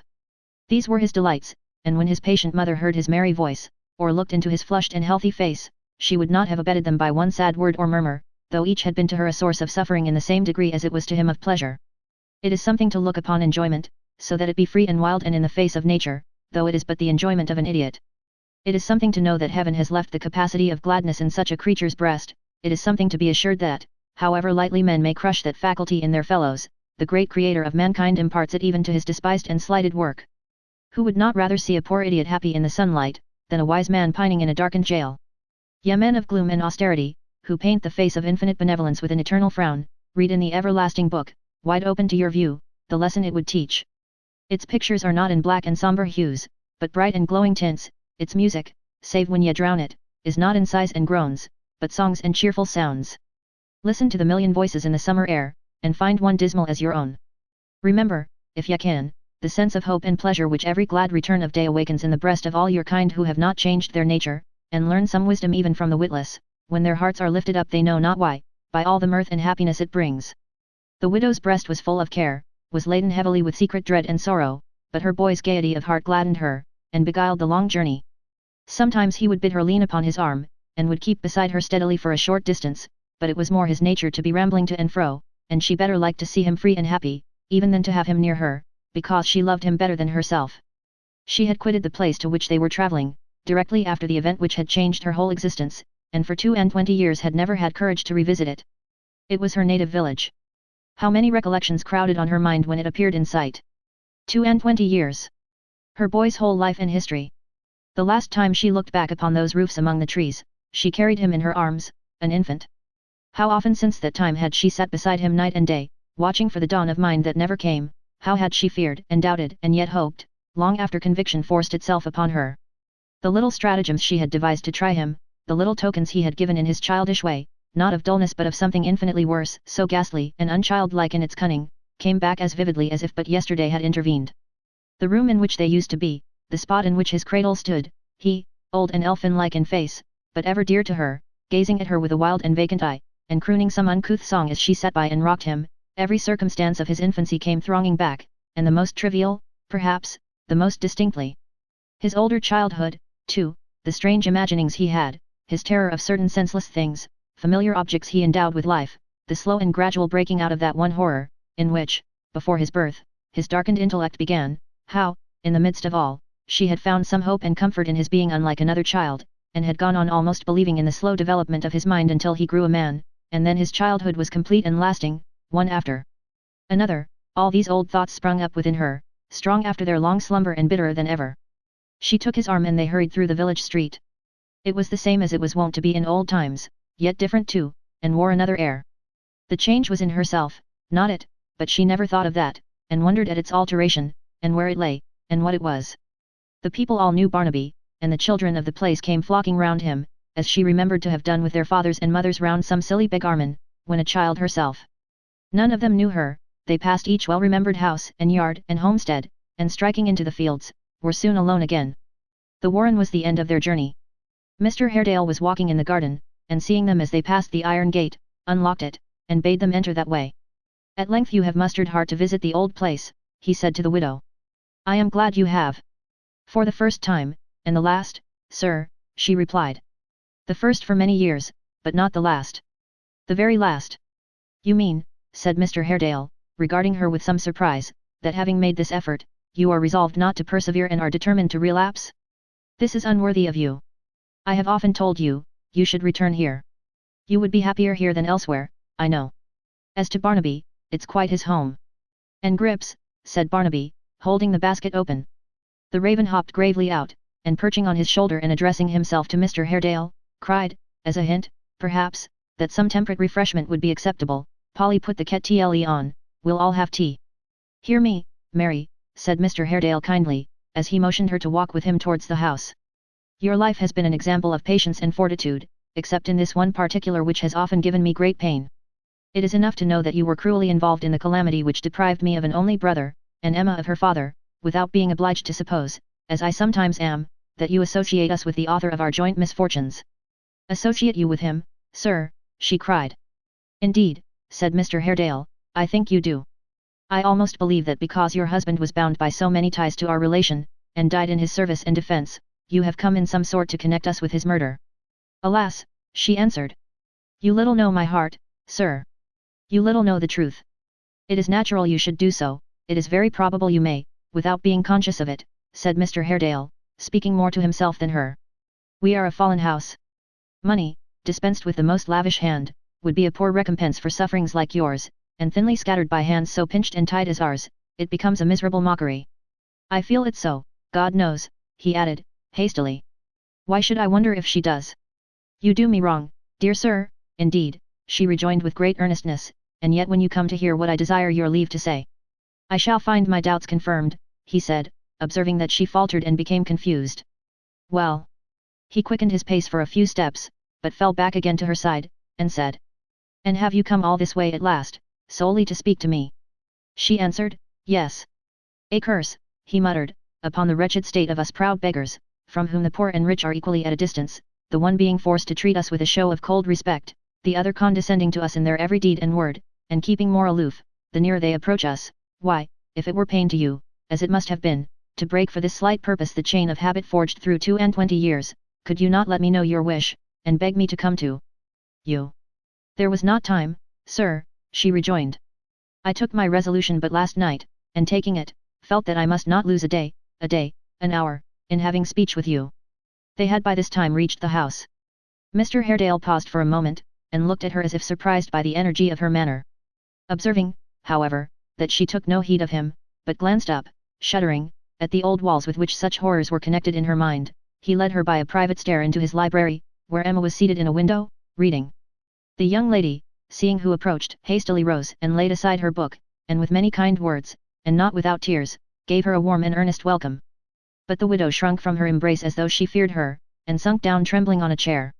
These were his delights, and when his patient mother heard his merry voice, or looked into his flushed and healthy face, she would not have abated them by one sad word or murmur, though each had been to her a source of suffering in the same degree as it was to him of pleasure. It is something to look upon enjoyment, so that it be free and wild and in the face of nature, though it is but the enjoyment of an idiot. It is something to know that heaven has left the capacity of gladness in such a creature's breast. It is something to be assured that, however lightly men may crush that faculty in their fellows, the great Creator of mankind imparts it even to his despised and slighted work. Who would not rather see a poor idiot happy in the sunlight, than a wise man pining in a darkened jail? Ye men of gloom and austerity, who paint the face of infinite benevolence with an eternal frown, read in the everlasting book, wide open to your view, the lesson it would teach. Its pictures are not in black and somber hues, but bright and glowing tints. Its music, save when ye drown it, is not in sighs and groans, but songs and cheerful sounds. Listen to the million voices in the summer air, and find one dismal as your own. Remember, if ye can, the sense of hope and pleasure which every glad return of day awakens in the breast of all your kind who have not changed their nature, and learn some wisdom even from the witless, when their hearts are lifted up they know not why, by all the mirth and happiness it brings. The widow's breast was full of care, was laden heavily with secret dread and sorrow, but her boy's gaiety of heart gladdened her, and beguiled the long journey. Sometimes he would bid her lean upon his arm, and would keep beside her steadily for a short distance, but it was more his nature to be rambling to and fro, and she better liked to see him free and happy, even than to have him near her, because she loved him better than herself. She had quitted the place to which they were travelling, directly after the event which had changed her whole existence, and for 22 years had never had courage to revisit it. It was her native village. How many recollections crowded on her mind when it appeared in sight. 22 years. Her boy's whole life and history. The last time she looked back upon those roofs among the trees, she carried him in her arms, an infant. How often since that time had she sat beside him night and day, watching for the dawn of mind that never came, how had she feared and doubted and yet hoped, long after conviction forced itself upon her. The little stratagems she had devised to try him, the little tokens he had given in his childish way, not of dullness but of something infinitely worse, so ghastly and unchildlike in its cunning, came back as vividly as if but yesterday had intervened. The room in which they used to be, the spot in which his cradle stood, he, old and elfin-like in face, but ever dear to her, gazing at her with a wild and vacant eye, and crooning some uncouth song as she sat by and rocked him, every circumstance of his infancy came thronging back, and the most trivial, perhaps, the most distinctly. His older childhood, too, the strange imaginings he had, his terror of certain senseless things, familiar objects he endowed with life, the slow and gradual breaking out of that one horror, in which, before his birth, his darkened intellect began, how, in the midst of all, she had found some hope and comfort in his being unlike another child, and had gone on almost believing in the slow development of his mind until he grew a man, and then his childhood was complete and lasting, one after another. All these old thoughts sprung up within her, strong after their long slumber and bitterer than ever. She took his arm and they hurried through the village street. It was the same as it was wont to be in old times, yet different too, and wore another air. The change was in herself, not it, but she never thought of that, and wondered at its alteration, and where it lay, and what it was. The people all knew Barnaby, and the children of the place came flocking round him, as she remembered to have done with their fathers and mothers round some silly beggarman, when a child herself. None of them knew her. They passed each well-remembered house and yard and homestead, and striking into the fields, were soon alone again. The warren was the end of their journey. Mr. Haredale was walking in the garden, and seeing them as they passed the iron gate, unlocked it, and bade them enter that way. At length you have mustered heart to visit the old place, he said to the widow. I am glad you have. For the first time, and the last, sir, she replied. The first for many years, but not the last. The very last. You mean, said Mr. Haredale, regarding her with some surprise, that having made this effort, you are resolved not to persevere and are determined to relapse? This is unworthy of you. I have often told you, you should return here. You would be happier here than elsewhere, I know. As to Barnaby, it's quite his home. And Grips, said Barnaby, holding the basket open. The raven hopped gravely out, and perching on his shoulder and addressing himself to Mr. Haredale, cried, as a hint, perhaps, that some temperate refreshment would be acceptable, Polly put the kettle on, we'll all have tea. Hear me, Mary, said Mr. Haredale kindly, as he motioned her to walk with him towards the house. Your life has been an example of patience and fortitude, except in this one particular which has often given me great pain. It is enough to know that you were cruelly involved in the calamity which deprived me of an only brother, and Emma of her father, without being obliged to suppose, as I sometimes am, that you associate us with the author of our joint misfortunes." "Associate you with him, sir?" she cried. "Indeed," said Mr. Haredale, "I think you do. I almost believe that because your husband was bound by so many ties to our relation, and died in his service and defence, you have come in some sort to connect us with his murder." "Alas," she answered. "You little know my heart, sir. You little know the truth. It is natural you should do so, it is very probable you may, without being conscious of it," said Mr. Haredale, speaking more to himself than her. "We are a fallen house. Money, dispensed with the most lavish hand, would be a poor recompense for sufferings like yours, and thinly scattered by hands so pinched and tied as ours, it becomes a miserable mockery. I feel it so, God knows," he added, hastily. "Why should I wonder if she does? You do me wrong, dear sir, indeed," she rejoined with great earnestness, "and yet when you come to hear what I desire your leave to say, I shall find my doubts confirmed," he said, observing that she faltered and became confused. "Well." He quickened his pace for a few steps, but fell back again to her side, and said, "And have you come all this way at last, solely to speak to me?" She answered, "Yes." "A curse," he muttered, "upon the wretched state of us proud beggars, from whom the poor and rich are equally at a distance, the one being forced to treat us with a show of cold respect, the other condescending to us in their every deed and word, and keeping more aloof, the nearer they approach us. Why, if it were pain to you, as it must have been, to break for this slight purpose the chain of habit forged through 22 years, could you not let me know your wish, and beg me to come to you?" "There was not time, sir," she rejoined. "I took my resolution but last night, and taking it, felt that I must not lose a day, an hour, in having speech with you." They had by this time reached the house. Mr. Haredale paused for a moment, and looked at her as if surprised by the energy of her manner. Observing, however, that she took no heed of him, but glanced up, shuddering, at the old walls with which such horrors were connected in her mind, he led her by a private stair into his library, where Emma was seated in a window, reading. The young lady, seeing who approached, hastily rose and laid aside her book, and with many kind words, and not without tears, gave her a warm and earnest welcome. But the widow shrunk from her embrace as though she feared her, and sunk down trembling on a chair.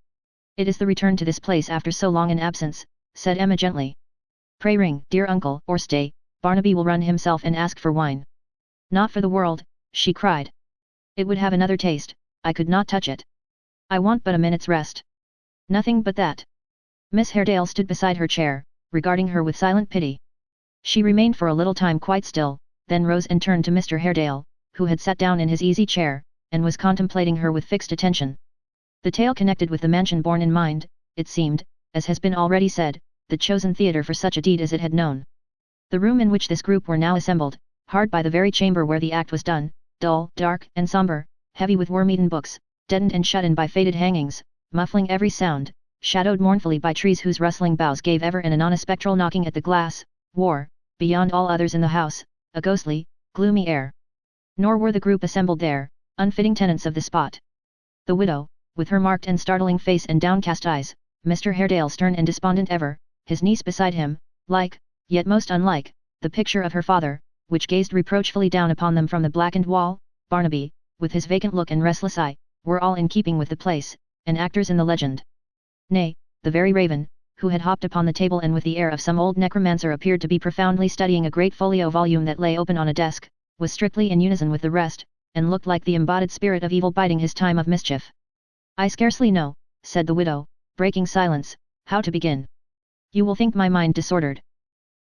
"It is the return to this place after so long an absence," said Emma gently. "Pray ring, dear uncle, or stay, Barnaby will run himself and ask for wine." "Not for the world," she cried. "It would have another taste, I could not touch it. I want but a minute's rest." "Nothing but that." Miss Haredale stood beside her chair, regarding her with silent pity. She remained for a little time quite still, then rose and turned to Mr. Haredale, who had sat down in his easy chair, and was contemplating her with fixed attention. The tale connected with the mansion borne in mind, it seemed, as has been already said, the chosen theatre for such a deed as it had known. The room in which this group were now assembled, hard by the very chamber where the act was done, dull, dark, and sombre, heavy with worm-eaten books, deadened and shut in by faded hangings, muffling every sound, shadowed mournfully by trees whose rustling boughs gave ever and anon a spectral knocking at the glass, wore, beyond all others in the house, a ghostly, gloomy air. Nor were the group assembled there, unfitting tenants of the spot. The widow, with her marked and startling face and downcast eyes, Mr. Haredale stern and despondent ever, his niece beside him, like, yet most unlike, the picture of her father, which gazed reproachfully down upon them from the blackened wall, Barnaby, with his vacant look and restless eye, were all in keeping with the place, and actors in the legend. Nay, the very raven, who had hopped upon the table and with the air of some old necromancer appeared to be profoundly studying a great folio volume that lay open on a desk, was strictly in unison with the rest, and looked like the embodied spirit of evil biding his time of mischief. "I scarcely know," said the widow, breaking silence, "how to begin. You will think my mind disordered."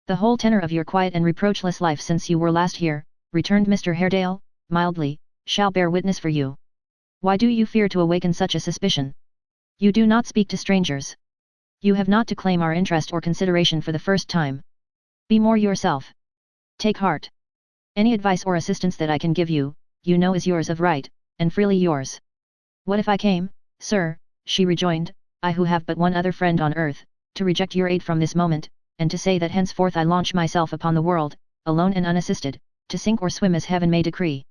"The whole tenor of your quiet and reproachless life since you were last here," returned Mr. Haredale, mildly, "shall bear witness for you. Why do you fear to awaken such a suspicion? You do not speak to strangers. You have not to claim our interest or consideration for the first time. Be more yourself. Take heart. Any advice or assistance that I can give you, you know is yours of right, and freely yours." "What if I came, sir," she rejoined, "I who have but one other friend on earth, to reject your aid from this moment, and to say that henceforth I launch myself upon the world, alone and unassisted, to sink or swim as heaven may decree?"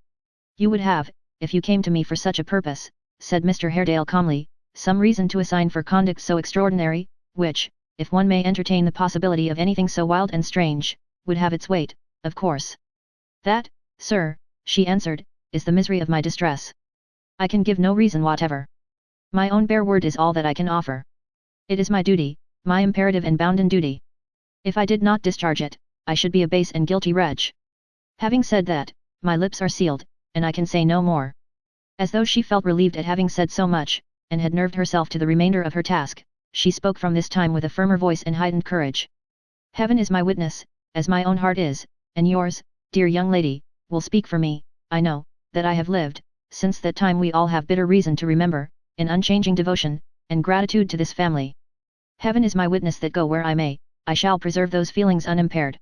"You would have, if you came to me for such a purpose," said Mr. Haredale calmly, "some reason to assign for conduct so extraordinary, which, if one may entertain the possibility of anything so wild and strange, would have its weight, of course." "That, sir," she answered, "is the misery of my distress. I can give no reason whatever. My own bare word is all that I can offer. It is my duty, my imperative and bounden duty." If I did not discharge it, I should be a base and guilty wretch. Having said that, my lips are sealed, and I can say no more. As though she felt relieved at having said so much, and had nerved herself to the remainder of her task, she spoke from this time with a firmer voice and heightened courage. Heaven is my witness, as my own heart is, and yours, dear young lady, will speak for me. I know, that I have lived, since that time we all have bitter reason to remember, in unchanging devotion, and gratitude to this family. Heaven is my witness that go where I may, I shall preserve those feelings unimpaired.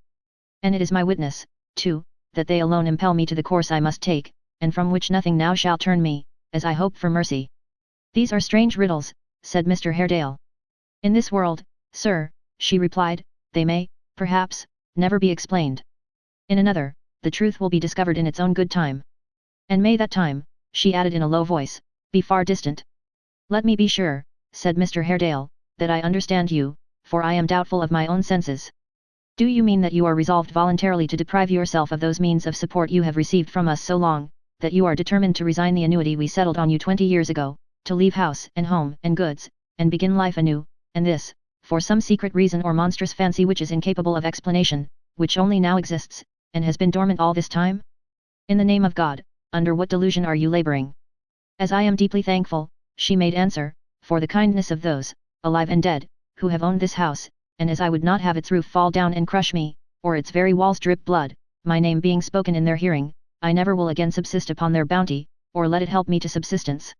And it is my witness, too, that they alone impel me to the course I must take, and from which nothing now shall turn me, as I hope for mercy. These are strange riddles, said Mr. Haredale. In this world, sir, she replied, they may, perhaps, never be explained. In another, the truth will be discovered in its own good time. And may that time, she added in a low voice, be far distant. Let me be sure, said Mr. Haredale, that I understand you, for I am doubtful of my own senses. Do you mean that you are resolved voluntarily to deprive yourself of those means of support you have received from us so long, that you are determined to resign the annuity we settled on you 20 years ago, to leave house and home and goods, and begin life anew, and this, for some secret reason or monstrous fancy which is incapable of explanation, which only now exists, and has been dormant all this time? In the name of God, under what delusion are you laboring? As I am deeply thankful, she made answer, for the kindness of those, alive and dead, who have owned this house, and as I would not have its roof fall down and crush me, or its very walls drip blood, my name being spoken in their hearing, I never will again subsist upon their bounty, or let it help me to subsistence.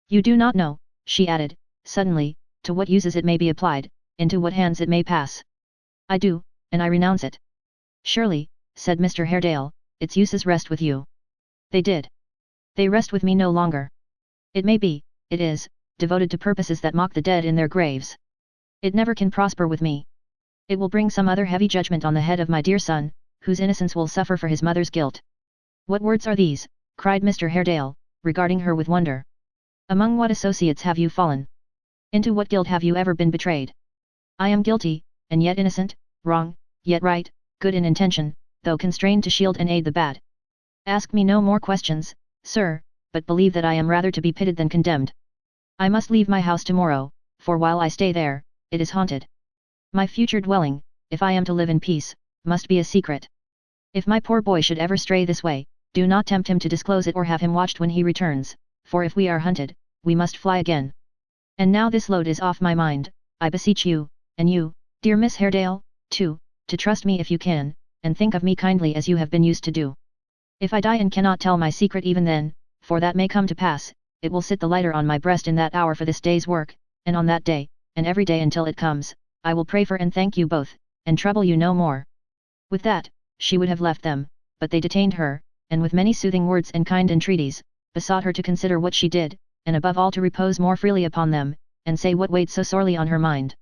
You do not know, she added, suddenly, to what uses it may be applied, into what hands it may pass. I do, and I renounce it. Surely, said Mr. Haredale, its uses rest with you. They did. They rest with me no longer. It may be, it is, devoted to purposes that mock the dead in their graves. It never can prosper with me. It will bring some other heavy judgment on the head of my dear son, whose innocence will suffer for his mother's guilt. What words are these? Cried Mr. Haredale, regarding her with wonder. Among what associates have you fallen? Into what guilt have you ever been betrayed? I am guilty, and yet innocent, wrong, yet right, good in intention, though constrained to shield and aid the bad. Ask me no more questions, sir, but believe that I am rather to be pitied than condemned. I must leave my house tomorrow, for while I stay there, it is haunted. My future dwelling, if I am to live in peace, must be a secret. If my poor boy should ever stray this way, do not tempt him to disclose it or have him watched when he returns, for if we are hunted, we must fly again. And now this load is off my mind, I beseech you, and you, dear Miss Haredale, too, to trust me if you can, and think of me kindly as you have been used to do. If I die and cannot tell my secret even then, for that may come to pass, it will sit the lighter on my breast in that hour for this day's work, and on that day, and every day until it comes, I will pray for and thank you both, and trouble you no more. With that, she would have left them, but they detained her, and with many soothing words and kind entreaties, besought her to consider what she did, and above all to repose more freely upon them, and say what weighed so sorely on her mind.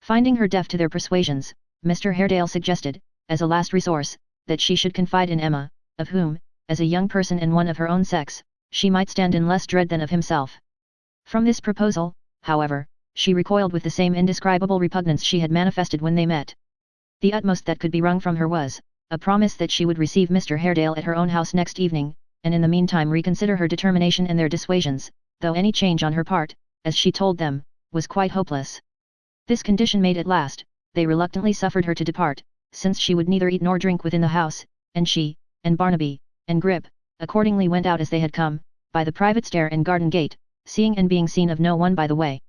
Finding her deaf to their persuasions, Mr. Haredale suggested, as a last resource, that she should confide in Emma, of whom, as a young person and one of her own sex, she might stand in less dread than of himself. From this proposal, however, she recoiled with the same indescribable repugnance she had manifested when they met. The utmost that could be wrung from her was, a promise that she would receive Mr. Haredale at her own house next evening, and in the meantime reconsider her determination and their dissuasions, though any change on her part, as she told them, was quite hopeless. This condition made at last, they reluctantly suffered her to depart, since she would neither eat nor drink within the house, and she, and Barnaby, and Grip, accordingly went out as they had come, by the private stair and garden gate, seeing and being seen of no one by the way.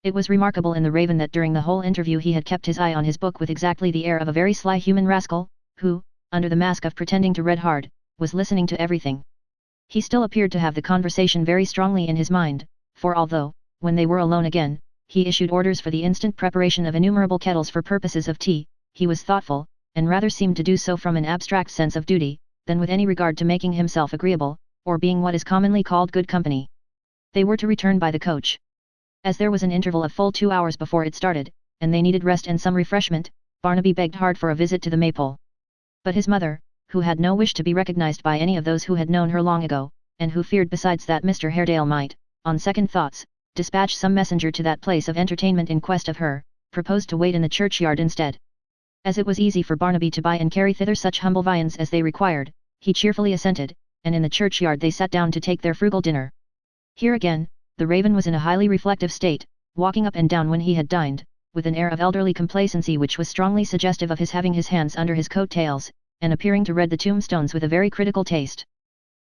It was remarkable in the Raven that during the whole interview he had kept his eye on his book with exactly the air of a very sly human rascal, who, under the mask of pretending to read hard, was listening to everything. He still appeared to have the conversation very strongly in his mind, for although, when they were alone again, he issued orders for the instant preparation of innumerable kettles for purposes of tea, he was thoughtful, and rather seemed to do so from an abstract sense of duty, than with any regard to making himself agreeable, or being what is commonly called good company. They were to return by the coach. As there was an interval of full 2 hours before it started, and they needed rest and some refreshment, Barnaby begged hard for a visit to the Maypole. But his mother, who had no wish to be recognized by any of those who had known her long ago, and who feared besides that Mr. Haredale might, on second thoughts, dispatch some messenger to that place of entertainment in quest of her, proposed to wait in the churchyard instead. As it was easy for Barnaby to buy and carry thither such humble viands as they required, he cheerfully assented, and in the churchyard they sat down to take their frugal dinner. Here again, the Raven was in a highly reflective state, walking up and down when he had dined, with an air of elderly complacency which was strongly suggestive of his having his hands under his coat-tails, and appearing to read the tombstones with a very critical taste.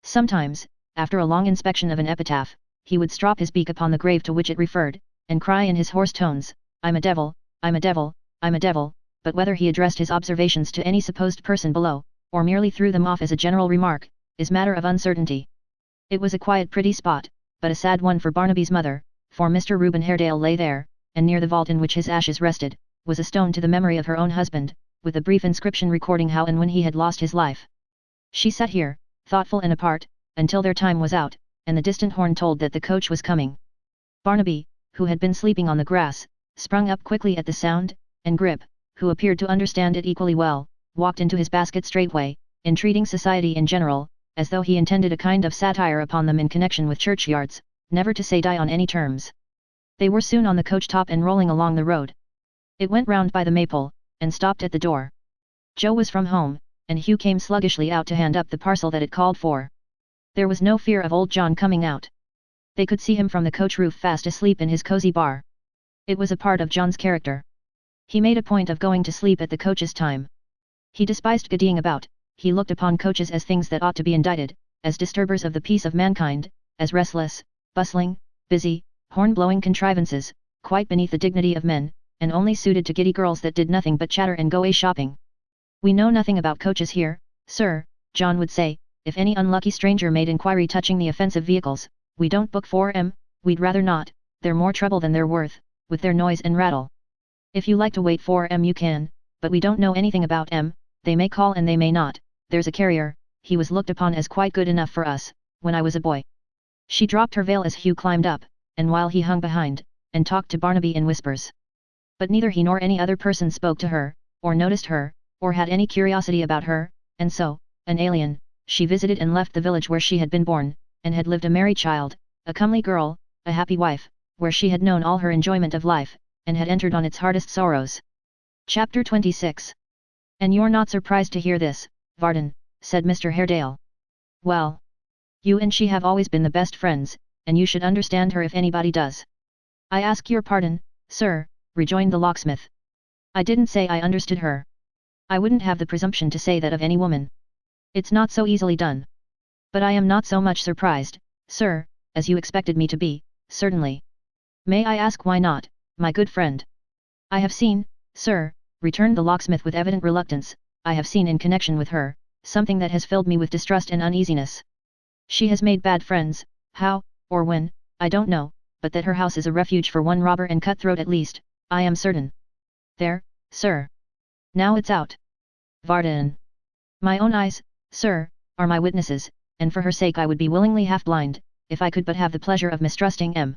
Sometimes, after a long inspection of an epitaph, he would strop his beak upon the grave to which it referred, and cry in his hoarse tones, "I'm a devil, I'm a devil, I'm a devil," but whether he addressed his observations to any supposed person below, or merely threw them off as a general remark, is matter of uncertainty. It was a quiet pretty spot, but a sad one for Barnaby's mother, for Mr. Reuben Haredale lay there, and near the vault in which his ashes rested, was a stone to the memory of her own husband, with a brief inscription recording how and when he had lost his life. She sat here, thoughtful and apart, until their time was out, and the distant horn told that the coach was coming. Barnaby, who had been sleeping on the grass, sprung up quickly at the sound, and Grip, who appeared to understand it equally well, walked into his basket straightway, entreating society in general, as though he intended a kind of satire upon them in connection with churchyards, never to say die on any terms. They were soon on the coach top and rolling along the road. It went round by the Maypole, and stopped at the door. Joe was from home, and Hugh came sluggishly out to hand up the parcel that it called for. There was no fear of old John coming out. They could see him from the coach roof fast asleep in his cosy bar. It was a part of John's character. He made a point of going to sleep at the coach's time. He despised geddying about, he looked upon coaches as things that ought to be indicted, as disturbers of the peace of mankind, as restless, bustling, busy, horn-blowing contrivances, quite beneath the dignity of men, and only suited to giddy girls that did nothing but chatter and go a-shopping. "We know nothing about coaches here, sir," John would say, if any unlucky stranger made inquiry touching the offensive vehicles. "We don't book for 'em, we'd rather not, they're more trouble than they're worth, with their noise and rattle. If you like to wait for 'em you can, but we don't know anything about 'em, they may call and they may not. There's a carrier, he was looked upon as quite good enough for us, when I was a boy." She dropped her veil as Hugh climbed up, and while he hung behind, and talked to Barnaby in whispers. But neither he nor any other person spoke to her, or noticed her, or had any curiosity about her, and so, an alien, she visited and left the village where she had been born, and had lived a merry child, a comely girl, a happy wife, where she had known all her enjoyment of life, and had entered on its hardest sorrows. Chapter 26. "And you're not surprised to hear this, Varden," said Mr. Haredale. "Well, you and she have always been the best friends, and you should understand her if anybody does." "I ask your pardon, sir," rejoined the locksmith. "I didn't say I understood her. I wouldn't have the presumption to say that of any woman. It's not so easily done. But I am not so much surprised, sir, as you expected me to be, certainly." "May I ask why not, my good friend?" "I have seen, sir," returned the locksmith with evident reluctance, "I have seen in connection with her, something that has filled me with distrust and uneasiness. She has made bad friends, how, or when, I don't know, but that her house is a refuge for one robber and cutthroat at least, I am certain. There, sir. Now it's out. Varden. My own eyes, sir, are my witnesses, and for her sake I would be willingly half-blind, if I could but have the pleasure of mistrusting M.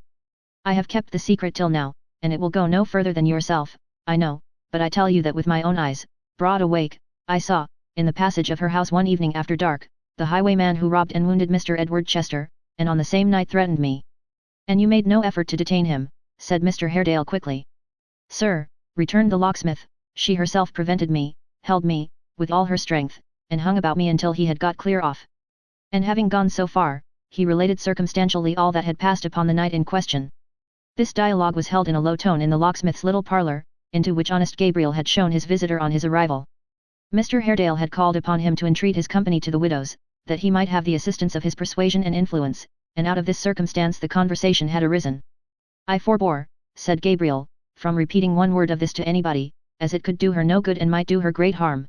I have kept the secret till now, and it will go no further than yourself, I know, but I tell you that with my own eyes, broad awake, I saw, in the passage of her house one evening after dark, the highwayman who robbed and wounded Mr. Edward Chester, and on the same night threatened me." "And you made no effort to detain him," said Mr. Haredale quickly. "Sir," returned the locksmith, "she herself prevented me, held me, with all her strength, and hung about me until he had got clear off." And having gone so far, he related circumstantially all that had passed upon the night in question. This dialogue was held in a low tone in the locksmith's little parlour, into which honest Gabriel had shown his visitor on his arrival. Mr. Haredale had called upon him to entreat his company to the widow's, that he might have the assistance of his persuasion and influence, and out of this circumstance the conversation had arisen. "I forbore," said Gabriel, "from repeating one word of this to anybody, as it could do her no good and might do her great harm.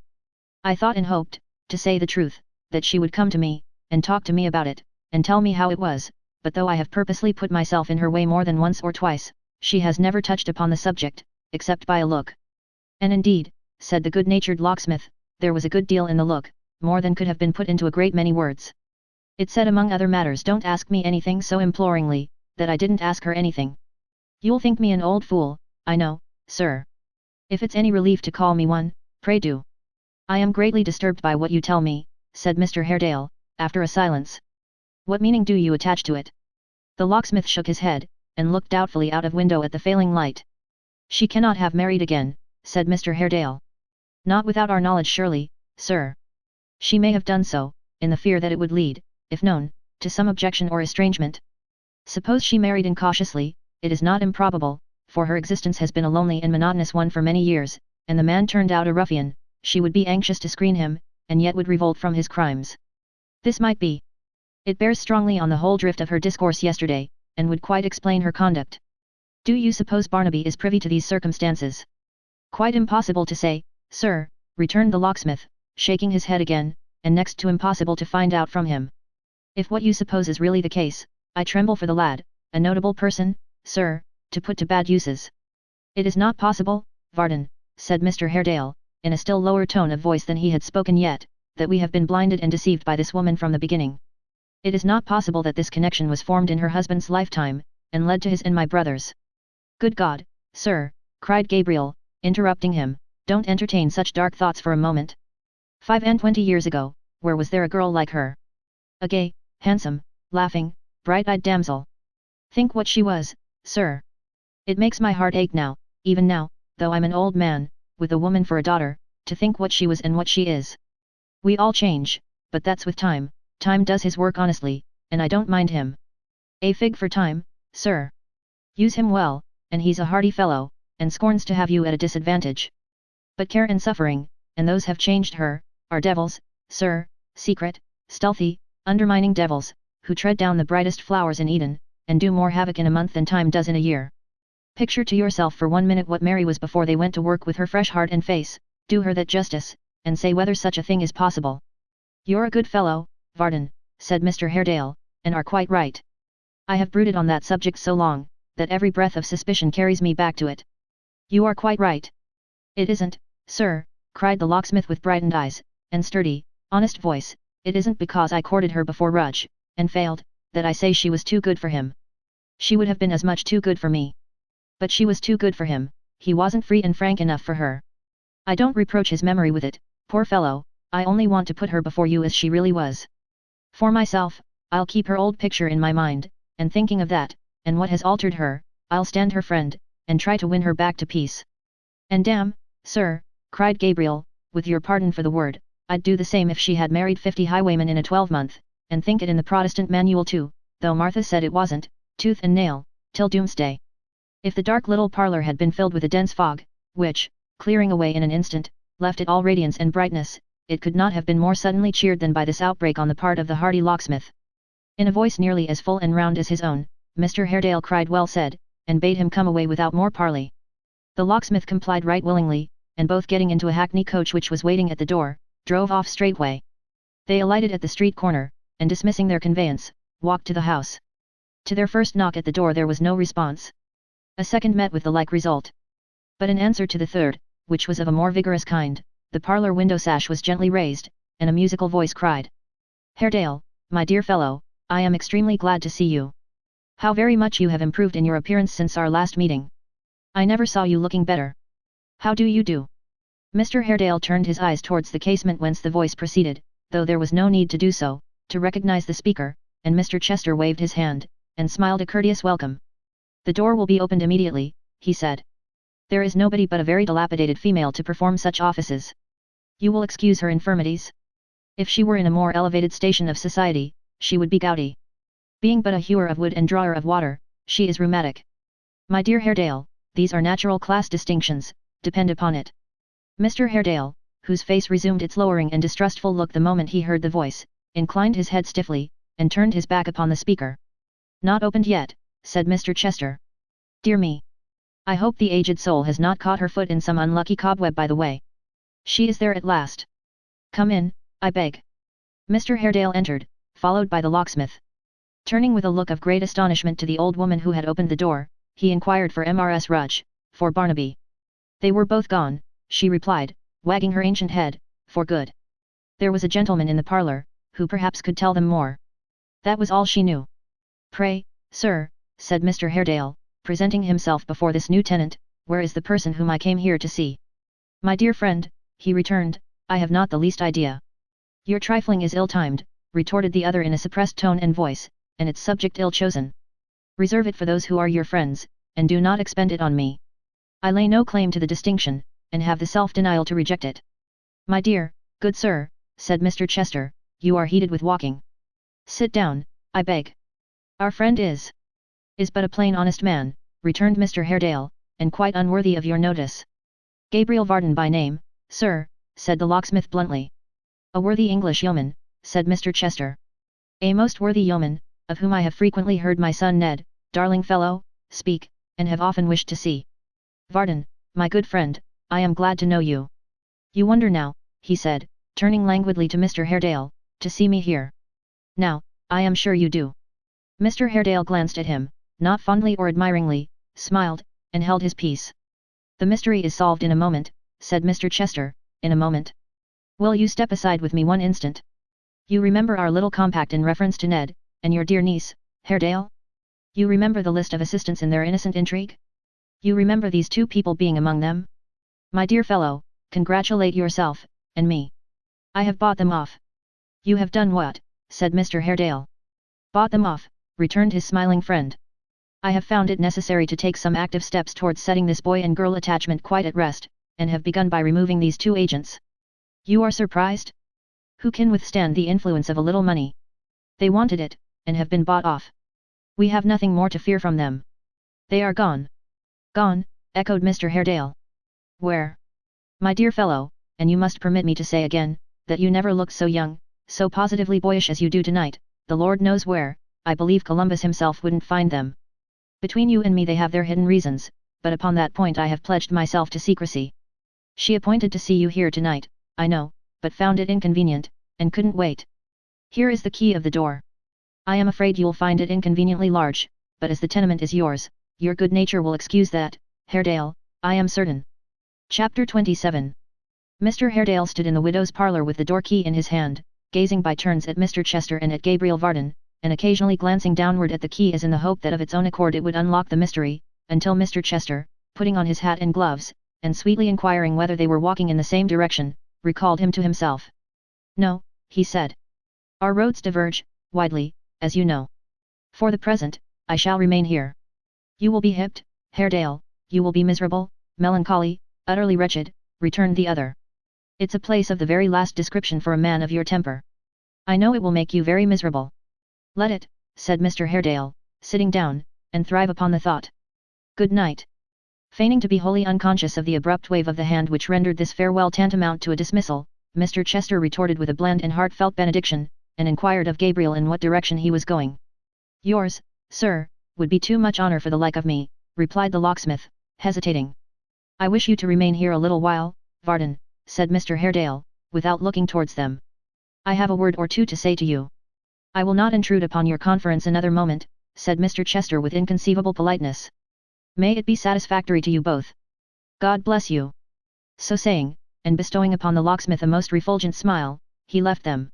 I thought and hoped, to say the truth, that she would come to me, and talk to me about it, and tell me how it was, but though I have purposely put myself in her way more than once or twice, she has never touched upon the subject, except by a look." "And indeed," said the good-natured locksmith, "there was a good deal in the look, more than could have been put into a great many words. It said among other matters, 'Don't ask me anything,' so imploringly, that I didn't ask her anything. You'll think me an old fool, I know, sir. If it's any relief to call me one, pray do." "I am greatly disturbed by what you tell me," said Mr. Haredale, after a silence. "What meaning do you attach to it?" The locksmith shook his head, and looked doubtfully out of window at the failing light. "She cannot have married again," said Mr. Haredale. "Not without our knowledge surely, sir. She may have done so, in the fear that it would lead, if known, to some objection or estrangement. Suppose she married incautiously, it is not improbable, for her existence has been a lonely and monotonous one for many years, and the man turned out a ruffian, she would be anxious to screen him, and yet would revolt from his crimes. This might be. It bears strongly on the whole drift of her discourse yesterday, and would quite explain her conduct. Do you suppose Barnaby is privy to these circumstances? Quite impossible to say, sir, returned the locksmith, shaking his head again, and next to impossible to find out from him. If what you suppose is really the case, I tremble for the lad, a notable person, sir, to put to bad uses. It is not possible, Varden, said Mr. Haredale, in a still lower tone of voice than he had spoken yet, that we have been blinded and deceived by this woman from the beginning. It is not possible that this connection was formed in her husband's lifetime, and led to his and my brother's. Good God, sir, cried Gabriel, interrupting him, don't entertain such dark thoughts for a moment. 25 years ago, where was there a girl like her? A gay, handsome, laughing, bright-eyed damsel. Think what she was, sir. It makes my heart ache now, even now, though I'm an old man, with a woman for a daughter, to think what she was and what she is. We all change, but that's with time. Time does his work honestly, and I don't mind him. A fig for time, sir. Use him well, and he's a hearty fellow, and scorns to have you at a disadvantage. But care and suffering, and those have changed her, are devils, sir, secret, stealthy, undermining devils, who tread down the brightest flowers in Eden, and do more havoc in a month than time does in a year. Picture to yourself for 1 minute what Mary was before they went to work with her fresh heart and face, do her that justice, and say whether such a thing is possible. You're a good fellow, Varden, said Mr. Haredale, and are quite right. I have brooded on that subject so long, that every breath of suspicion carries me back to it. You are quite right. It isn't, sir, cried the locksmith with brightened eyes, and sturdy, honest voice, it isn't because I courted her before Rudge, and failed, that I say she was too good for him. She would have been as much too good for me. But she was too good for him, he wasn't free and frank enough for her. I don't reproach his memory with it, poor fellow, I only want to put her before you as she really was. For myself, I'll keep her old picture in my mind, and thinking of that, and what has altered her, I'll stand her friend, and try to win her back to peace. And damn, sir, cried Gabriel, with your pardon for the word, I'd do the same if she had married 50 highwaymen in a 12-month, and think it in the Protestant manual too, though Martha said it wasn't, tooth and nail, till doomsday. If the dark little parlour had been filled with a dense fog, which, clearing away in an instant, left it all radiance and brightness, it could not have been more suddenly cheered than by this outbreak on the part of the hardy locksmith. In a voice nearly as full and round as his own, Mr. Haredale cried well said, and bade him come away without more parley. The locksmith complied right willingly, and both getting into a hackney coach which was waiting at the door, drove off straightway. They alighted at the street corner, and dismissing their conveyance, walked to the house. To their first knock at the door there was no response. A second met with the like result. But in answer to the third, which was of a more vigorous kind, the parlour window sash was gently raised, and a musical voice cried, Haredale, my dear fellow, I am extremely glad to see you. How very much you have improved in your appearance since our last meeting. I never saw you looking better. How do you do? Mr. Haredale turned his eyes towards the casement whence the voice proceeded, though there was no need to do so, to recognize the speaker, and Mr. Chester waved his hand, and smiled a courteous welcome. The door will be opened immediately, he said. There is nobody but a very dilapidated female to perform such offices. You will excuse her infirmities? If she were in a more elevated station of society, she would be gouty. Being but a hewer of wood and drawer of water, she is rheumatic. My dear Haredale, these are natural class distinctions, depend upon it. Mr. Haredale, whose face resumed its lowering and distrustful look the moment he heard the voice, inclined his head stiffly, and turned his back upon the speaker. Not opened yet, said Mr. Chester. Dear me! I hope the aged soul has not caught her foot in some unlucky cobweb by the way. She is there at last. Come in, I beg. Mr. Haredale entered, followed by the locksmith. Turning with a look of great astonishment to the old woman who had opened the door, he inquired for Mrs. Rudge, for Barnaby. They were both gone, she replied, wagging her ancient head, for good. There was a gentleman in the parlour, who perhaps could tell them more. That was all she knew. Pray, sir, said Mr. Haredale, presenting himself before this new tenant, where is the person whom I came here to see? My dear friend, he returned, I have not the least idea. Your trifling is ill-timed, retorted the other in a suppressed tone and voice, and its subject ill-chosen. Reserve it for those who are your friends, and do not expend it on me. I lay no claim to the distinction, and have the self-denial to reject it. My dear, good sir, said Mr. Chester, you are heated with walking. Sit down, I beg. Our friend is but a plain honest man, returned Mr. Haredale, and quite unworthy of your notice. Gabriel Varden by name, sir, said the locksmith bluntly. A worthy English yeoman, said Mr. Chester. A most worthy yeoman, of whom I have frequently heard my son Ned, darling fellow, speak, and have often wished to see. Varden, my good friend, I am glad to know you. You wonder now, he said, turning languidly to Mr. Haredale, to see me here. Now, I am sure you do. Mr. Haredale glanced at him, not fondly or admiringly, smiled, and held his peace. The mystery is solved in a moment, said Mr. Chester, in a moment. Will you step aside with me one instant? You remember our little compact in reference to Ned, and your dear niece, Haredale? You remember the list of assistants in their innocent intrigue? You remember these two people being among them? My dear fellow, congratulate yourself, and me. I have bought them off. You have done what? Said Mr. Haredale. Bought them off, returned his smiling friend. I have found it necessary to take some active steps towards setting this boy and girl attachment quite at rest, and have begun by removing these two agents. You are surprised? Who can withstand the influence of a little money? They wanted it, and have been bought off. We have nothing more to fear from them. They are gone. Gone, echoed Mr. Haredale. Where? My dear fellow, and you must permit me to say again, that you never looked so young, so positively boyish as you do tonight, the Lord knows where. I believe Columbus himself wouldn't find them. Between you and me they have their hidden reasons, but upon that point I have pledged myself to secrecy. She appointed to see you here tonight, I know, but found it inconvenient, and couldn't wait. Here is the key of the door. I am afraid you'll find it inconveniently large, but as the tenement is yours, your good nature will excuse that, Haredale, I am certain. Chapter 27. Mr. Haredale stood in the widow's parlour with the door key in his hand, gazing by turns at Mr. Chester and at Gabriel Varden, and occasionally glancing downward at the key as in the hope that of its own accord it would unlock the mystery, until Mr. Chester, putting on his hat and gloves, and sweetly inquiring whether they were walking in the same direction, recalled him to himself. No, he said. Our roads diverge, widely, as you know. For the present, I shall remain here. You will be hipped, Haredale, you will be miserable, melancholy, utterly wretched, returned the other. It's a place of the very last description for a man of your temper. I know it will make you very miserable. Let it, said Mr. Haredale, sitting down, and thrive upon the thought. Good night. Feigning to be wholly unconscious of the abrupt wave of the hand which rendered this farewell tantamount to a dismissal, Mr. Chester retorted with a bland and heartfelt benediction, and inquired of Gabriel in what direction he was going. Yours, sir, would be too much honour for the like of me, replied the locksmith, hesitating. I wish you to remain here a little while, Varden, said Mr. Haredale, without looking towards them. I have a word or two to say to you. I will not intrude upon your conference another moment, said Mr. Chester with inconceivable politeness. May it be satisfactory to you both. God bless you. So saying, and bestowing upon the locksmith a most refulgent smile, he left them.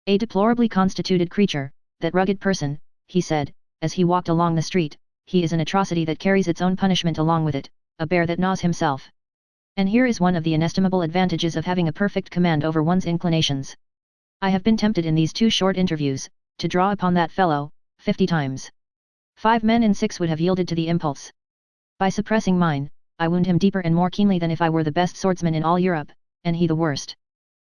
A deplorably constituted creature, that rugged person, he said, as he walked along the street, he is an atrocity that carries its own punishment along with it, a bear that gnaws himself. And here is one of the inestimable advantages of having a perfect command over one's inclinations. I have been tempted in these 2 short interviews, to draw upon that fellow, 50 times. 5 men in 6 would have yielded to the impulse. By suppressing mine, I wound him deeper and more keenly than if I were the best swordsman in all Europe, and he the worst.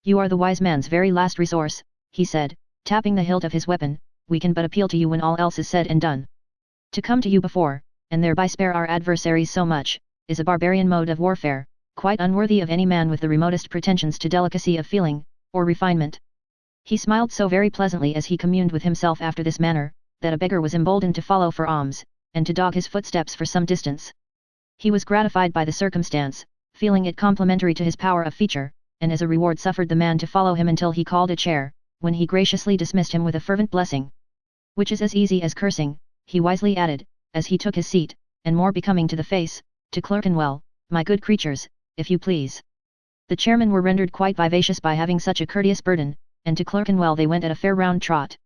You are the wise man's very last resource, he said, tapping the hilt of his weapon. We can but appeal to you when all else is said and done. To come to you before, and thereby spare our adversaries so much, is a barbarian mode of warfare, quite unworthy of any man with the remotest pretensions to delicacy of feeling, or refinement. He smiled so very pleasantly as he communed with himself after this manner, that a beggar was emboldened to follow for alms, and to dog his footsteps for some distance. He was gratified by the circumstance, feeling it complimentary to his power of feature, and as a reward suffered the man to follow him until he called a chair, when he graciously dismissed him with a fervent blessing. Which is as easy as cursing, he wisely added, as he took his seat, and more becoming to the face, to Clerkenwell, my good creatures, if you please. The chairmen were rendered quite vivacious by having such a courteous burden, and to Clerkenwell they went at a fair round trot.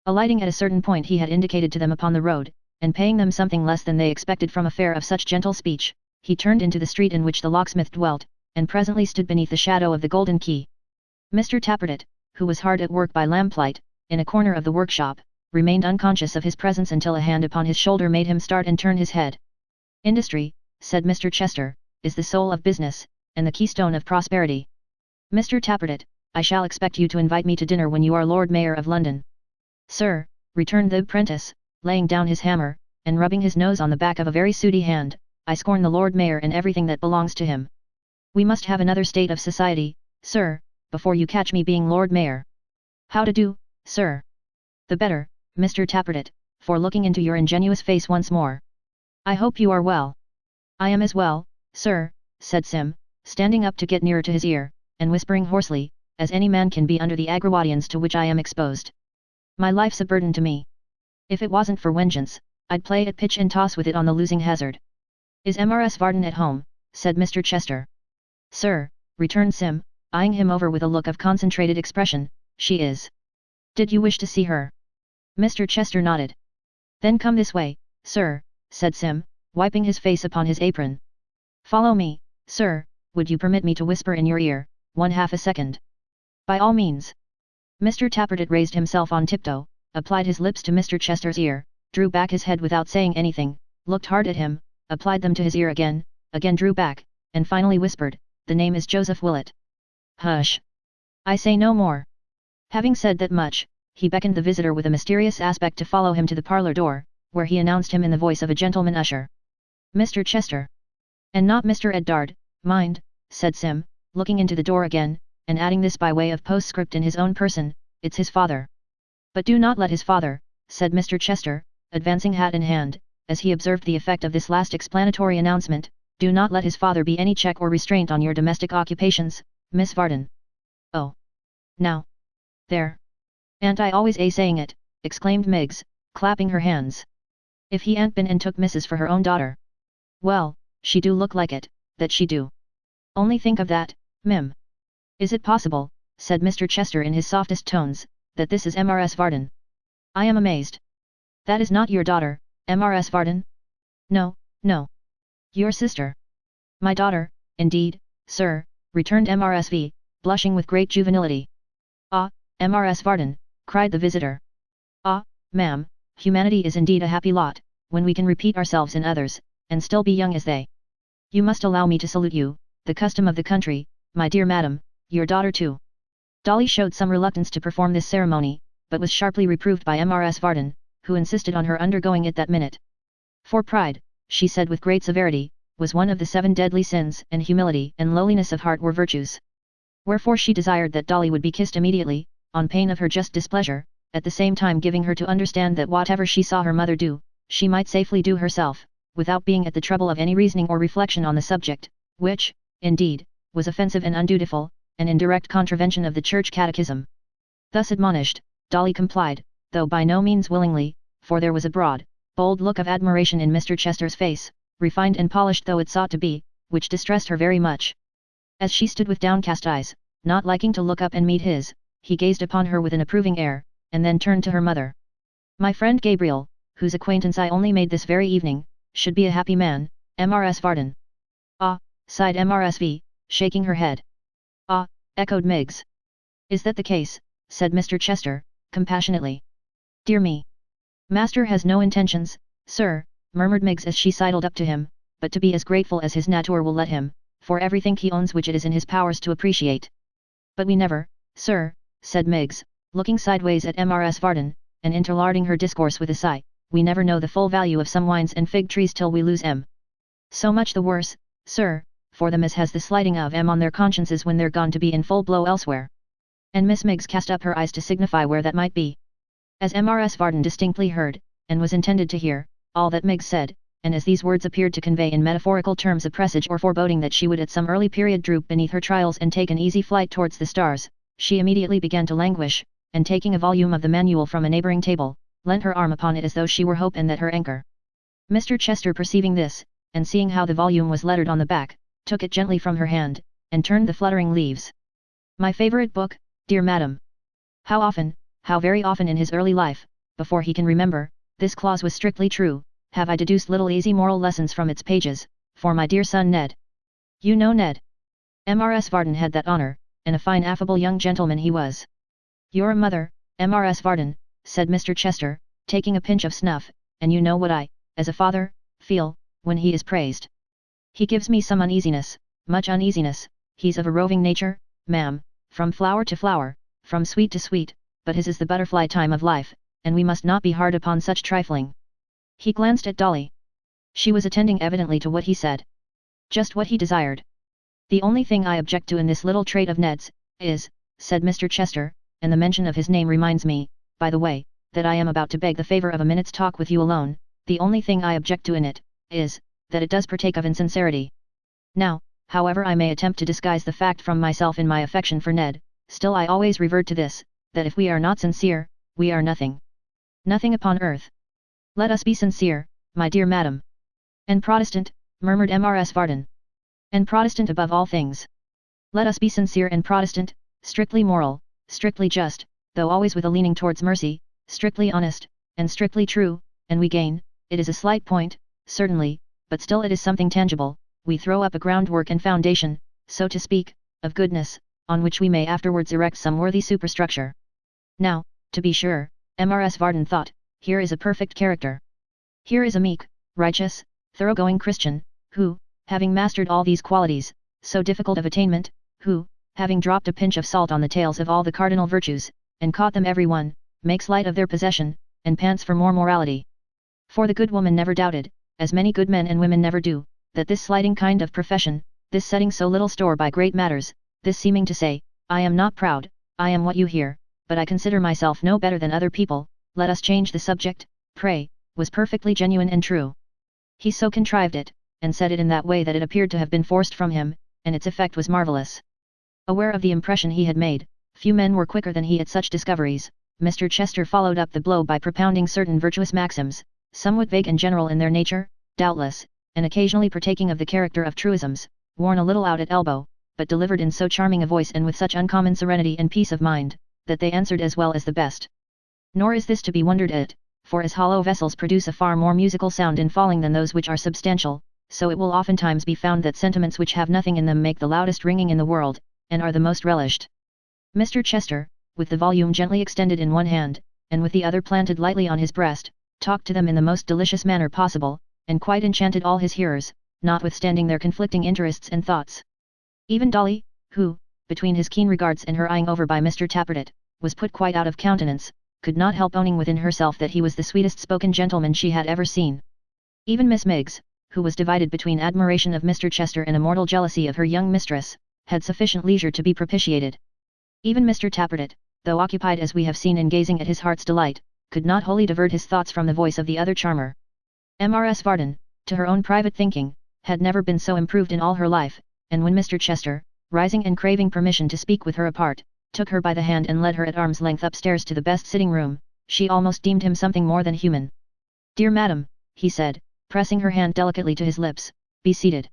Alighting at a certain point he had indicated to them upon the road, and paying them something less than they expected from a fare of such gentle speech, he turned into the street in which the locksmith dwelt, and presently stood beneath the shadow of the golden key. Mr. Tappertit, who was hard at work by lamplight, in a corner of the workshop, remained unconscious of his presence until a hand upon his shoulder made him start and turn his head. Industry, said Mr. Chester, is the soul of business, and the keystone of prosperity. Mr. Tappertit, I shall expect you to invite me to dinner when you are Lord Mayor of London. Sir, returned the apprentice, laying down his hammer, and rubbing his nose on the back of a very sooty hand, I scorn the Lord Mayor and everything that belongs to him. We must have another state of society, sir, before you catch me being Lord Mayor. How to do, sir? The better, Mr. Tappertit, for looking into your ingenuous face once more. I hope you are well. I am as well, sir, said Sim, standing up to get nearer to his ear, and whispering hoarsely, as any man can be under the agrawadians to which I am exposed. My life's a burden to me. If it wasn't for vengeance, I'd play at pitch and toss with it on the losing hazard. Is MRS Varden at home? Said Mr. Chester. Sir, returned Sim, eyeing him over with a look of concentrated expression, she is. Did you wish to see her? Mr. Chester nodded. Then come this way, sir, said Sim, wiping his face upon his apron. Follow me, sir, would you permit me to whisper in your ear, 1/2 a second? By all means. Mr. Tappertit raised himself on tiptoe, applied his lips to Mr. Chester's ear, drew back his head without saying anything, looked hard at him, applied them to his ear again, drew back, and finally whispered, the name is Joseph Willett. Hush! I say no more. Having said that much, he beckoned the visitor with a mysterious aspect to follow him to the parlour door, where he announced him in the voice of a gentleman usher. Mr. Chester. And not Mr. Eddard, mind, said Sim, looking into the door again, and adding this by way of postscript in his own person, it's his father. But do not let his father, said Mr. Chester, advancing hat in hand, as he observed the effect of this last explanatory announcement, do not let his father be any check or restraint on your domestic occupations, Miss Varden. Oh! Now! There! Ain't I always saying it, exclaimed Miggs, clapping her hands. If he ain't been and took Mrs. for her own daughter. Well, she do look like it, that she do. Only think of that, Mim. Is it possible, said Mr. Chester in his softest tones, that this is MRS Varden? I am amazed. That is not your daughter, MRS Varden? No, no. Your sister. My daughter, indeed, sir, returned MRSV, blushing with great juvenility. Ah, MRS Varden, cried the visitor. Ah, ma'am, humanity is indeed a happy lot, when we can repeat ourselves in others, and still be young as they. You must allow me to salute you, the custom of the country, my dear madam, your daughter too. Dolly showed some reluctance to perform this ceremony, but was sharply reproved by MRS Varden, who insisted on her undergoing it that minute. For pride, she said with great severity, was one of the 7 deadly sins, and humility and lowliness of heart were virtues. Wherefore she desired that Dolly would be kissed immediately, on pain of her just displeasure, at the same time giving her to understand that whatever she saw her mother do, she might safely do herself, without being at the trouble of any reasoning or reflection on the subject, which, indeed, was offensive and undutiful, and in direct contravention of the Church Catechism. Thus admonished, Dolly complied, though by no means willingly, for there was a broad, bold look of admiration in Mr. Chester's face, refined and polished though it sought to be, which distressed her very much. As she stood with downcast eyes, not liking to look up and meet his, he gazed upon her with an approving air, and then turned to her mother. My friend Gabriel, whose acquaintance I only made this very evening, should be a happy man, MRS Varden. Ah, sighed MRSV, shaking her head. Ah, echoed Miggs. Is that the case, said Mr. Chester, compassionately. Dear me. Master has no intentions, sir, murmured Miggs as she sidled up to him, but to be as grateful as his nature will let him, for everything he owns which it is in his powers to appreciate. But we never, sir, said Miggs, looking sideways at MRS Varden, and interlarding her discourse with a sigh, we never know the full value of some wines and fig trees till we lose 'em. So much the worse, sir, for them as has the slighting of 'em on their consciences when they're gone to be in full blow elsewhere. And Miss Miggs cast up her eyes to signify where that might be. As MRS Varden distinctly heard, and was intended to hear, all that Miggs said, and as these words appeared to convey in metaphorical terms a presage or foreboding that she would at some early period droop beneath her trials and take an easy flight towards the stars, she immediately began to languish, and taking a volume of the manual from a neighbouring table, leant her arm upon it as though she were hope and that her anchor. Mr. Chester perceiving this, and seeing how the volume was lettered on the back, took it gently from her hand, and turned the fluttering leaves. My favourite book, dear madam. How very often in his early life, before he can remember, this clause was strictly true, have I deduced little easy moral lessons from its pages, for my dear son Ned. You know Ned. MRS Varden had that honour, and a fine affable young gentleman he was. Your mother, MRS Varden, said Mr. Chester, taking a pinch of snuff, and you know what I, as a father, feel, when he is praised. He gives me some uneasiness, much uneasiness, he's of a roving nature, ma'am, from flower to flower, from sweet to sweet, but his is the butterfly time of life, and we must not be hard upon such trifling. He glanced at Dolly. She was attending evidently to what he said. Just what he desired. "The only thing I object to in this little trait of Ned's, is," said Mr. Chester, "and the mention of his name reminds me, by the way, that I am about to beg the favour of a minute's talk with you alone, the only thing I object to in it, is, that it does partake of insincerity. Now, however I may attempt to disguise the fact from myself in my affection for Ned, still I always revert to this, that if we are not sincere, we are nothing. Nothing upon earth. Let us be sincere, my dear madam." "And Protestant," murmured Mrs. Varden. "And Protestant above all things. Let us be sincere and Protestant, strictly moral, strictly just, though always with a leaning towards mercy, strictly honest, and strictly true, and we gain, it is a slight point, certainly, but still it is something tangible, we throw up a groundwork and foundation, so to speak, of goodness, on which we may afterwards erect some worthy superstructure. Now, to be sure, Mrs. Varden thought, here is a perfect character. Here is a meek, righteous, thoroughgoing Christian, who, having mastered all these qualities, so difficult of attainment, who, having dropped a pinch of salt on the tails of all the cardinal virtues, and caught them every one, makes light of their possession, and pants for more morality. For the good woman never doubted, as many good men and women never do, that this slighting kind of profession, this setting so little store by great matters, this seeming to say, I am not proud, I am what you hear, but I consider myself no better than other people, let us change the subject, pray, was perfectly genuine and true. He so contrived it, and said it in that way that it appeared to have been forced from him, and its effect was marvellous. Aware of the impression he had made, few men were quicker than he at such discoveries. Mr. Chester followed up the blow by propounding certain virtuous maxims, somewhat vague and general in their nature, doubtless, and occasionally partaking of the character of truisms, worn a little out at elbow, but delivered in so charming a voice and with such uncommon serenity and peace of mind, that they answered as well as the best. Nor is this to be wondered at, for as hollow vessels produce a far more musical sound in falling than those which are substantial, so it will oftentimes be found that sentiments which have nothing in them make the loudest ringing in the world, and are the most relished. Mr. Chester, with the volume gently extended in one hand, and with the other planted lightly on his breast, talked to them in the most delicious manner possible, and quite enchanted all his hearers, notwithstanding their conflicting interests and thoughts. Even Dolly, who, between his keen regards and her eyeing over by Mr. Tappertit, was put quite out of countenance, could not help owning within herself that he was the sweetest spoken gentleman she had ever seen. Even Miss Miggs, who was divided between admiration of Mr. Chester and a mortal jealousy of her young mistress, had sufficient leisure to be propitiated. Even Mr. Tappertit, though occupied as we have seen in gazing at his heart's delight, could not wholly divert his thoughts from the voice of the other charmer. Mrs. Varden, to her own private thinking, had never been so improved in all her life, and when Mr. Chester, rising and craving permission to speak with her apart, took her by the hand and led her at arm's length upstairs to the best sitting room, she almost deemed him something more than human. "Dear madam," he said, pressing her hand delicately to his lips, "be seated."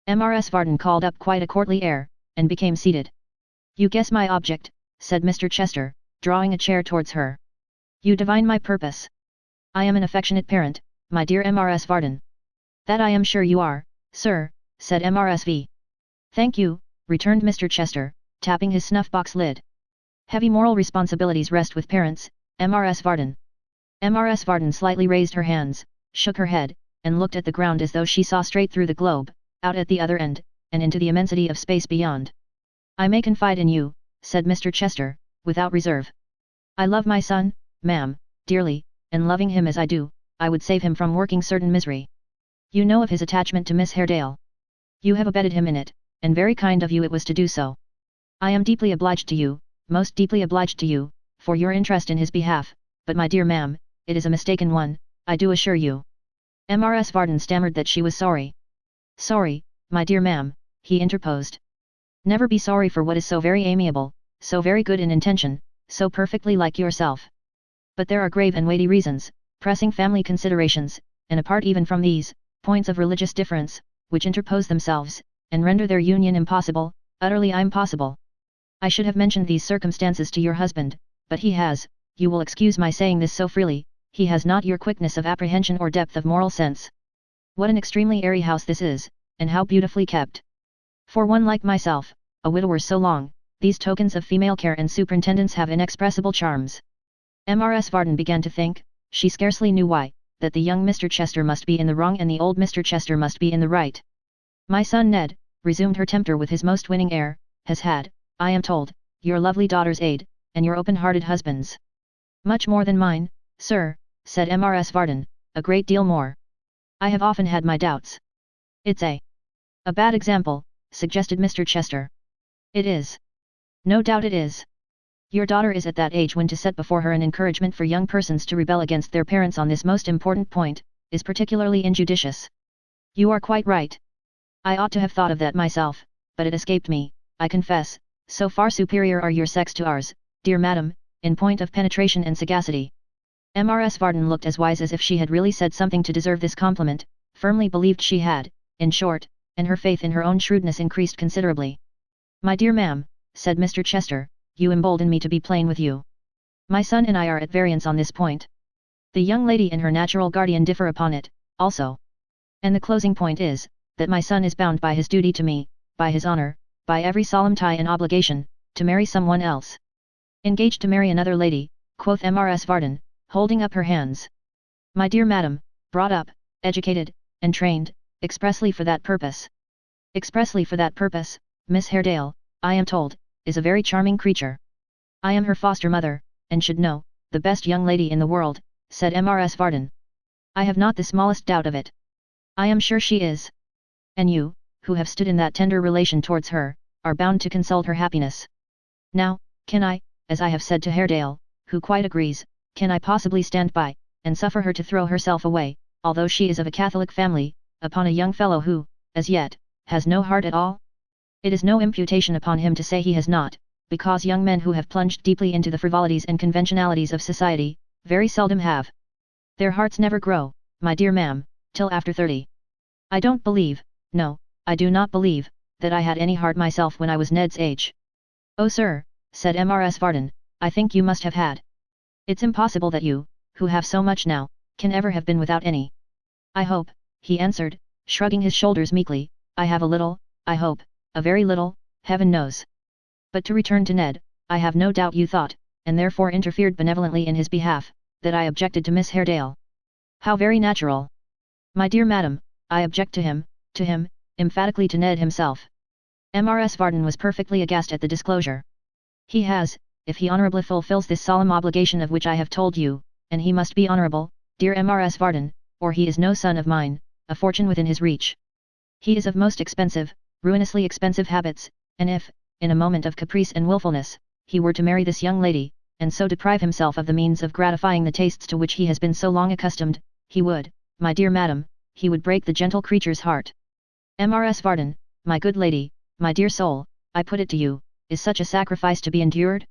Mrs. Varden called up quite a courtly air, and became seated. "You guess my object," said Mr. Chester, drawing a chair towards her. "You divine my purpose. I am an affectionate parent, my dear Mrs. Varden." "That I am sure you are, sir," said Mrs. "Thank you," returned Mr. Chester, tapping his snuff-box lid. "Heavy moral responsibilities rest with parents, Mrs. Varden." Mrs. Varden slightly raised her hands, shook her head, and looked at the ground as though she saw straight through the globe, out at the other end, and into the immensity of space beyond. "I may confide in you," said Mr. Chester, without reserve. "I love my son, ma'am, dearly, and loving him as I do, I would save him from working certain misery. You know of his attachment to Miss Haredale. You have abetted him in it, and very kind of you it was to do so. I am deeply obliged to you, most deeply obliged to you, for your interest in his behalf, but my dear ma'am, it is a mistaken one, I do assure you." Mrs. Varden stammered that she was sorry. "Sorry, my dear ma'am," he interposed. "Never be sorry for what is so very amiable, so very good in intention, so perfectly like yourself. But there are grave and weighty reasons, pressing family considerations, and apart even from these, points of religious difference, which interpose themselves, and render their union impossible, utterly impossible. I should have mentioned these circumstances to your husband, but he has, you will excuse my saying this so freely, he has not your quickness of apprehension or depth of moral sense. What an extremely airy house this is, and how beautifully kept! For one like myself, a widower so long, these tokens of female care and superintendence have inexpressible charms." Mrs. Varden began to think, she scarcely knew why, that the young Mr. Chester must be in the wrong and the old Mr. Chester must be in the right. "My son Ned," resumed her tempter with his most winning air, "has had, I am told, your lovely daughter's aid, and your open-hearted husband's." "Much more than mine, sir," said Mrs. Varden, "a great deal more." I have often had my doubts. It's a bad example, suggested Mr. Chester. It is. No doubt it is. Your daughter is at that age when to set before her an encouragement for young persons to rebel against their parents on this most important point, is particularly injudicious. You are quite right. I ought to have thought of that myself, but it escaped me, I confess, so far superior are your sex to ours, dear madam, in point of penetration and sagacity. Mrs. Varden looked as wise as if she had really said something to deserve this compliment, firmly believed she had, in short, and her faith in her own shrewdness increased considerably. My dear ma'am, said Mr. Chester, you embolden me to be plain with you. My son and I are at variance on this point. The young lady and her natural guardian differ upon it, also. And the closing point is, that my son is bound by his duty to me, by his honor, by every solemn tie and obligation, to marry someone else. Engaged to marry another lady, quoth Mrs. Varden, holding up her hands. My dear madam, brought up, educated, and trained, expressly for that purpose. Expressly for that purpose, Miss Haredale, I am told, is a very charming creature. I am her foster mother, and should know, the best young lady in the world, said Mrs. Varden. I have not the smallest doubt of it. I am sure she is. And you, who have stood in that tender relation towards her, are bound to consult her happiness. Now, can I, as I have said to Haredale, who quite agrees, can I possibly stand by, and suffer her to throw herself away, although she is of a Catholic family, upon a young fellow who, as yet, has no heart at all? It is no imputation upon him to say he has not, because young men who have plunged deeply into the frivolities and conventionalities of society, very seldom have. Their hearts never grow, my dear ma'am, till after 30. I don't believe, no, I do not believe, that I had any heart myself when I was Ned's age. Oh sir, said Mrs. Varden, I think you must have had. It's impossible that you, who have so much now, can ever have been without any. I hope, he answered, shrugging his shoulders meekly, I have a little, I hope, a very little, heaven knows. But to return to Ned, I have no doubt you thought, and therefore interfered benevolently in his behalf, that I objected to Miss Haredale. How very natural. My dear madam, I object to him, emphatically to Ned himself. Mrs. Varden was perfectly aghast at the disclosure. He has, if he honourably fulfills this solemn obligation of which I have told you, and he must be honourable, dear Mrs. Varden, or he is no son of mine, a fortune within his reach. He is of most expensive, ruinously expensive habits, and if, in a moment of caprice and wilfulness, he were to marry this young lady, and so deprive himself of the means of gratifying the tastes to which he has been so long accustomed, he would, my dear madam, he would break the gentle creature's heart. Mrs. Varden, my good lady, my dear soul, I put it to you, is such a sacrifice to be endured?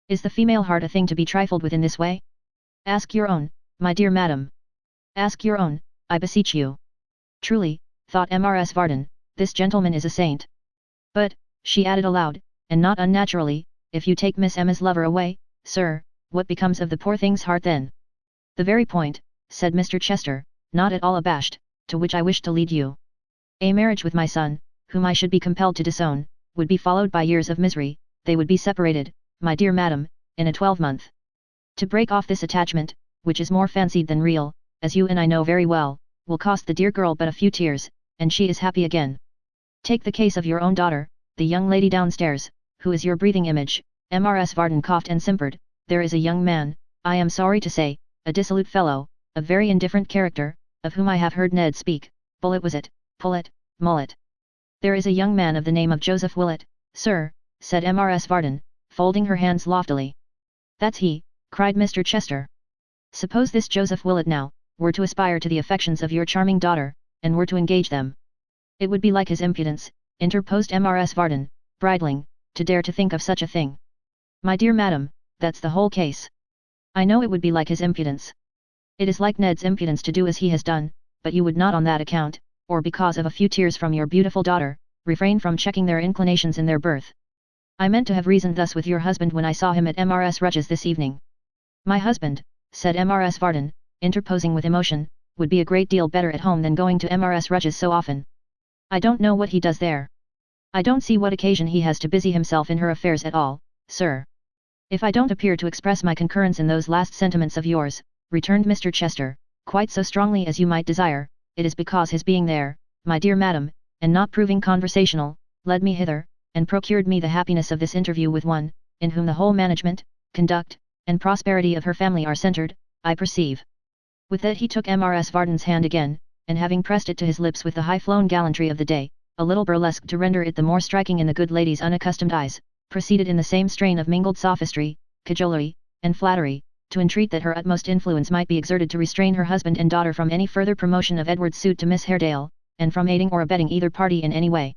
Is the female heart a thing to be trifled with in this way? Ask your own, my dear madam. Ask your own, I beseech you. Truly, thought Mrs. Varden, this gentleman is a saint. But, she added aloud, and not unnaturally, if you take Miss Emma's lover away, sir, what becomes of the poor thing's heart then? The very point, said Mr. Chester, not at all abashed, to which I wish to lead you. A marriage with my son, whom I should be compelled to disown, would be followed by years of misery, they would be separated, my dear madam, in a 12-month. To break off this attachment, which is more fancied than real, as you and I know very well, will cost the dear girl but a few tears, and she is happy again. Take the case of your own daughter, the young lady downstairs, who is your breathing image. Mrs. Varden coughed and simpered. There is a young man, I am sorry to say, a dissolute fellow, of very indifferent character, of whom I have heard Ned speak, Bullet was it, Pullet, Mullet. There is a young man of the name of Joseph Willett, sir, said Mrs. Varden, folding her hands loftily. That's he, cried Mr. Chester. Suppose this Joseph Willett now, were to aspire to the affections of your charming daughter, and were to engage them. It would be like his impudence, interposed Mrs. Varden, bridling, to dare to think of such a thing. My dear madam, that's the whole case. I know it would be like his impudence. It is like Ned's impudence to do as he has done, but you would not on that account, or because of a few tears from your beautiful daughter, refrain from checking their inclinations in their birth. I meant to have reasoned thus with your husband when I saw him at Mrs. Rudge's this evening. My husband, said Mrs. Varden, interposing with emotion, would be a great deal better at home than going to Mrs. Rudge's so often. I don't know what he does there. I don't see what occasion he has to busy himself in her affairs at all, sir. If I don't appear to express my concurrence in those last sentiments of yours, returned Mr. Chester, quite so strongly as you might desire, it is because his being there, my dear madam, and not proving conversational, led me hither, and procured me the happiness of this interview with one, in whom the whole management, conduct, and prosperity of her family are centred, I perceive. With that he took Mrs. Varden's hand again, and having pressed it to his lips with the high-flown gallantry of the day, a little burlesque to render it the more striking in the good lady's unaccustomed eyes, proceeded in the same strain of mingled sophistry, cajolery, and flattery, to entreat that her utmost influence might be exerted to restrain her husband and daughter from any further promotion of Edward's suit to Miss Haredale, and from aiding or abetting either party in any way.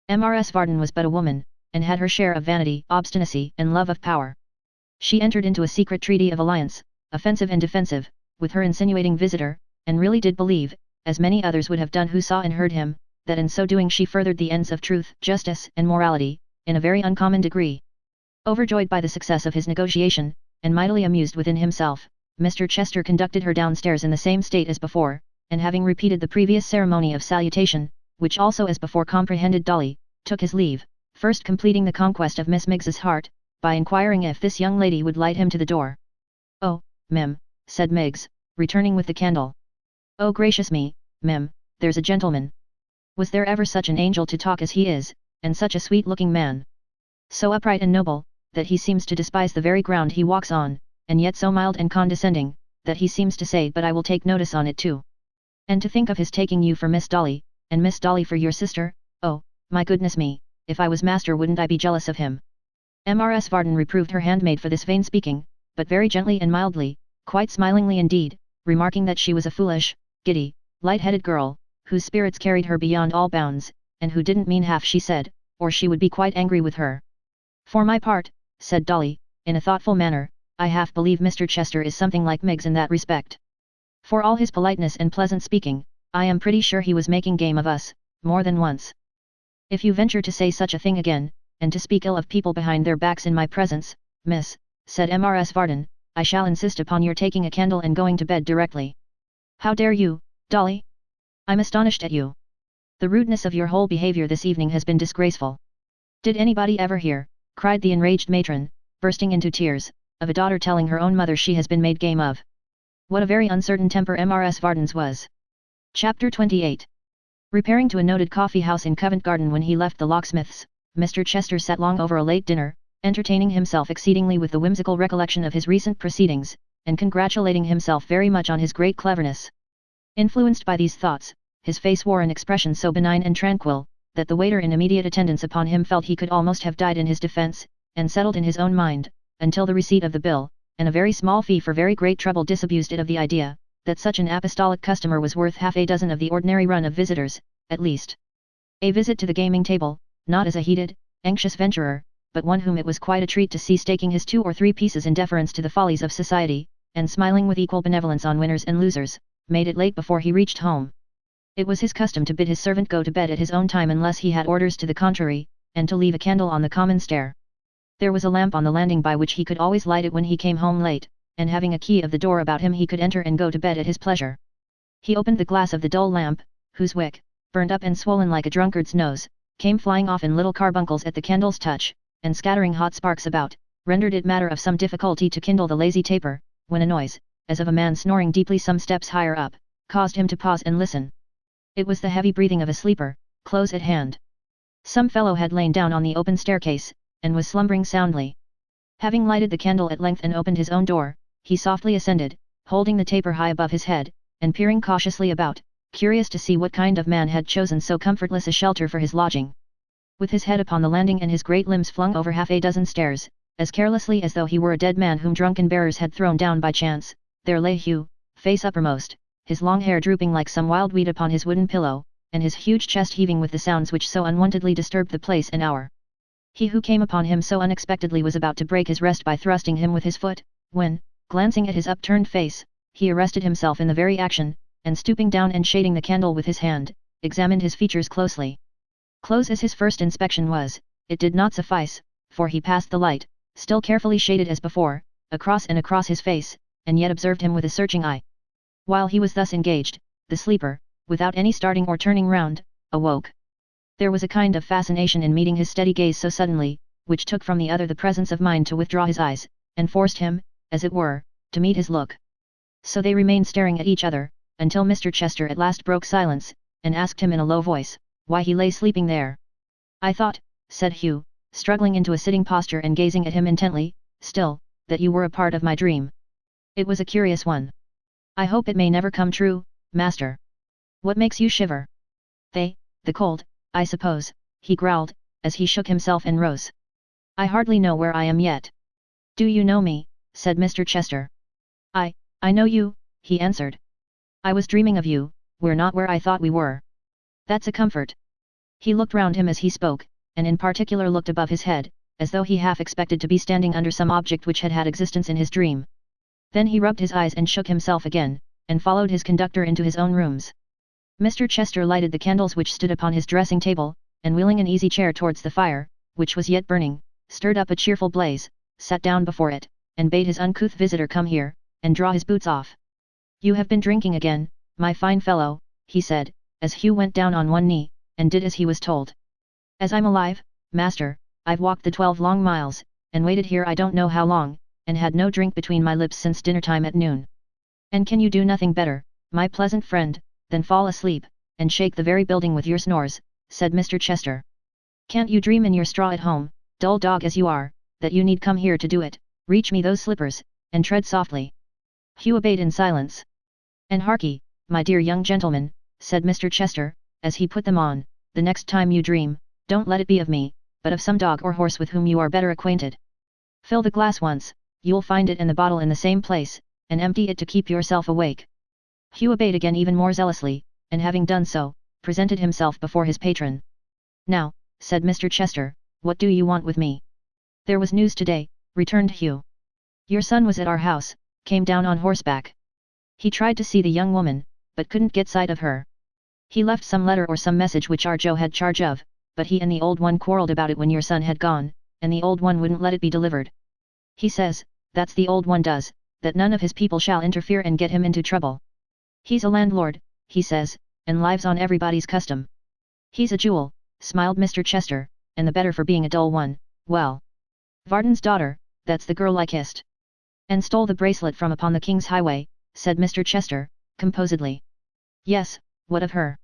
Mrs. Varden was but a woman, and had her share of vanity, obstinacy, and love of power. She entered into a secret treaty of alliance, offensive and defensive, with her insinuating visitor, and really did believe, as many others would have done who saw and heard him, that in so doing she furthered the ends of truth, justice, and morality, in a very uncommon degree. Overjoyed by the success of his negotiation, and mightily amused within himself, Mr. Chester conducted her downstairs in the same state as before, and having repeated the previous ceremony of salutation, which also as before comprehended Dolly, took his leave, first completing the conquest of Miss Miggs's heart, by inquiring if this young lady would light him to the door. "Oh, mem," said Miggs, returning with the candle. "Oh gracious me, mem, there's a gentleman. Was there ever such an angel to talk as he is, and such a sweet-looking man? So upright and noble, that he seems to despise the very ground he walks on, and yet so mild and condescending, that he seems to say but I will take notice on it too. And to think of his taking you for Miss Dolly, and Miss Dolly for your sister, oh, my goodness me, if I was master wouldn't I be jealous of him." Mrs. Varden reproved her handmaid for this vain speaking, but very gently and mildly, quite smilingly indeed, remarking that she was a foolish, giddy, light-headed girl, whose spirits carried her beyond all bounds, and who didn't mean half she said, or she would be quite angry with her. "For my part," said Dolly, in a thoughtful manner, "I half believe Mr. Chester is something like Miggs in that respect. For all his politeness and pleasant speaking, I am pretty sure he was making game of us, more than once. If you venture to say such a thing again, and to speak ill of people behind their backs in my presence, miss," said Mrs. Varden, "I shall insist upon your taking a candle and going to bed directly." "How dare you, Dolly? I'm astonished at you. The rudeness of your whole behavior this evening has been disgraceful. Did anybody ever hear," cried the enraged matron, bursting into tears, "of a daughter telling her own mother she has been made game of? What a very uncertain temper Mrs. Varden's was." Chapter 28. Repairing to a noted coffee house in Covent Garden when he left the locksmith's, Mr. Chester sat long over a late dinner, entertaining himself exceedingly with the whimsical recollection of his recent proceedings, and congratulating himself very much on his great cleverness. Influenced by these thoughts, his face wore an expression so benign and tranquil, that the waiter in immediate attendance upon him felt he could almost have died in his defence, and settled in his own mind, until the receipt of the bill, and a very small fee for very great trouble disabused it of the idea, that such an apostolic customer was worth half a dozen of the ordinary run of visitors, at least. A visit to the gaming table, not as a heated, anxious venturer, but one whom it was quite a treat to see staking his 2 or 3 pieces in deference to the follies of society, and smiling with equal benevolence on winners and losers, made it late before he reached home. It was his custom to bid his servant go to bed at his own time unless he had orders to the contrary, and to leave a candle on the common stair. There was a lamp on the landing by which he could always light it when he came home late, and having a key of the door about him he could enter and go to bed at his pleasure. He opened the glass of the dull lamp, whose wick, burned up and swollen like a drunkard's nose, came flying off in little carbuncles at the candle's touch, and scattering hot sparks about, rendered it matter of some difficulty to kindle the lazy taper, when a noise, as of a man snoring deeply some steps higher up, caused him to pause and listen. It was the heavy breathing of a sleeper, close at hand. Some fellow had lain down on the open staircase, and was slumbering soundly. Having lighted the candle at length and opened his own door, he softly ascended, holding the taper high above his head, and peering cautiously about, curious to see what kind of man had chosen so comfortless a shelter for his lodging. With his head upon the landing and his great limbs flung over half a dozen stairs, as carelessly as though he were a dead man whom drunken bearers had thrown down by chance, there lay Hugh, face uppermost, his long hair drooping like some wild weed upon his wooden pillow, and his huge chest heaving with the sounds which so unwontedly disturbed the place and hour. He who came upon him so unexpectedly was about to break his rest by thrusting him with his foot, when, glancing at his upturned face, he arrested himself in the very action, and stooping down and shading the candle with his hand, examined his features closely. Close as his first inspection was, it did not suffice, for he passed the light, still carefully shaded as before, across and across his face, and yet observed him with a searching eye. While he was thus engaged, the sleeper, without any starting or turning round, awoke. There was a kind of fascination in meeting his steady gaze so suddenly, which took from the other the presence of mind to withdraw his eyes, and forced him, as it were, to meet his look. So they remained staring at each other, until Mr. Chester at last broke silence, and asked him in a low voice, why he lay sleeping there. "I thought," said Hugh, struggling into a sitting posture and gazing at him intently, "still, that you were a part of my dream. It was a curious one. I hope it may never come true, master." What makes you shiver? The cold, I suppose, he growled, as he shook himself and rose. I hardly know where I am yet. Do you know me? Said Mr. Chester. I know you, he answered. I was dreaming of you, we're not where I thought we were. That's a comfort. He looked round him as he spoke, and in particular looked above his head, as though he half expected to be standing under some object which had had existence in his dream. Then he rubbed his eyes and shook himself again, and followed his conductor into his own rooms. Mr. Chester lighted the candles which stood upon his dressing table, and wheeling an easy chair towards the fire, which was yet burning, stirred up a cheerful blaze, sat down before it, and bade his uncouth visitor come here, and draw his boots off. You have been drinking again, my fine fellow, he said, as Hugh went down on one knee, and did as he was told. As I'm alive, master, I've walked the 12 long miles, and waited here I don't know how long, and had no drink between my lips since dinner time at noon. And can you do nothing better, my pleasant friend, than fall asleep, and shake the very building with your snores, said Mr. Chester. Can't you dream in your straw at home, dull dog as you are, that you need come here to do it? Reach me those slippers, and tread softly. Hugh obeyed in silence. And harkee, my dear young gentleman, said Mr. Chester, as he put them on, the next time you dream, don't let it be of me, but of some dog or horse with whom you are better acquainted. Fill the glass once, you'll find it and the bottle in the same place, and empty it to keep yourself awake. Hugh obeyed again even more zealously, and having done so, presented himself before his patron. Now, said Mr. Chester, what do you want with me? There was news today, returned Hugh. Your son was at our house, came down on horseback. He tried to see the young woman, but couldn't get sight of her. He left some letter or some message which our Joe had charge of, but he and the old one quarrelled about it when your son had gone, and the old one wouldn't let it be delivered. He says, that's the old one does, that none of his people shall interfere and get him into trouble. He's a landlord, he says, and lives on everybody's custom. He's a jewel, smiled Mr. Chester, and the better for being a dull one. Well, Varden's daughter, that's the girl I kissed. And stole the bracelet from upon the King's highway, said Mr. Chester, composedly. Yes, what of her?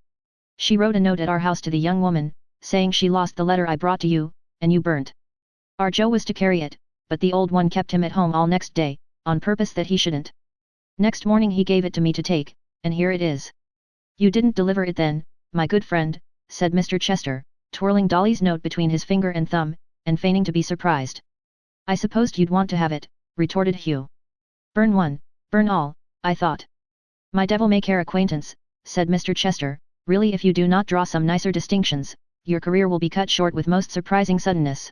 She wrote a note at our house to the young woman, saying she lost the letter I brought to you, and you burnt. Our Joe was to carry it, but the old one kept him at home all next day, on purpose that he shouldn't. Next morning he gave it to me to take, and here it is. You didn't deliver it then, my good friend, said Mr. Chester, twirling Dolly's note between his finger and thumb, and feigning to be surprised. I supposed you'd want to have it, retorted Hugh. Burn one, burn all, I thought. My devil-may-care acquaintance, said Mr. Chester, really if you do not draw some nicer distinctions, your career will be cut short with most surprising suddenness.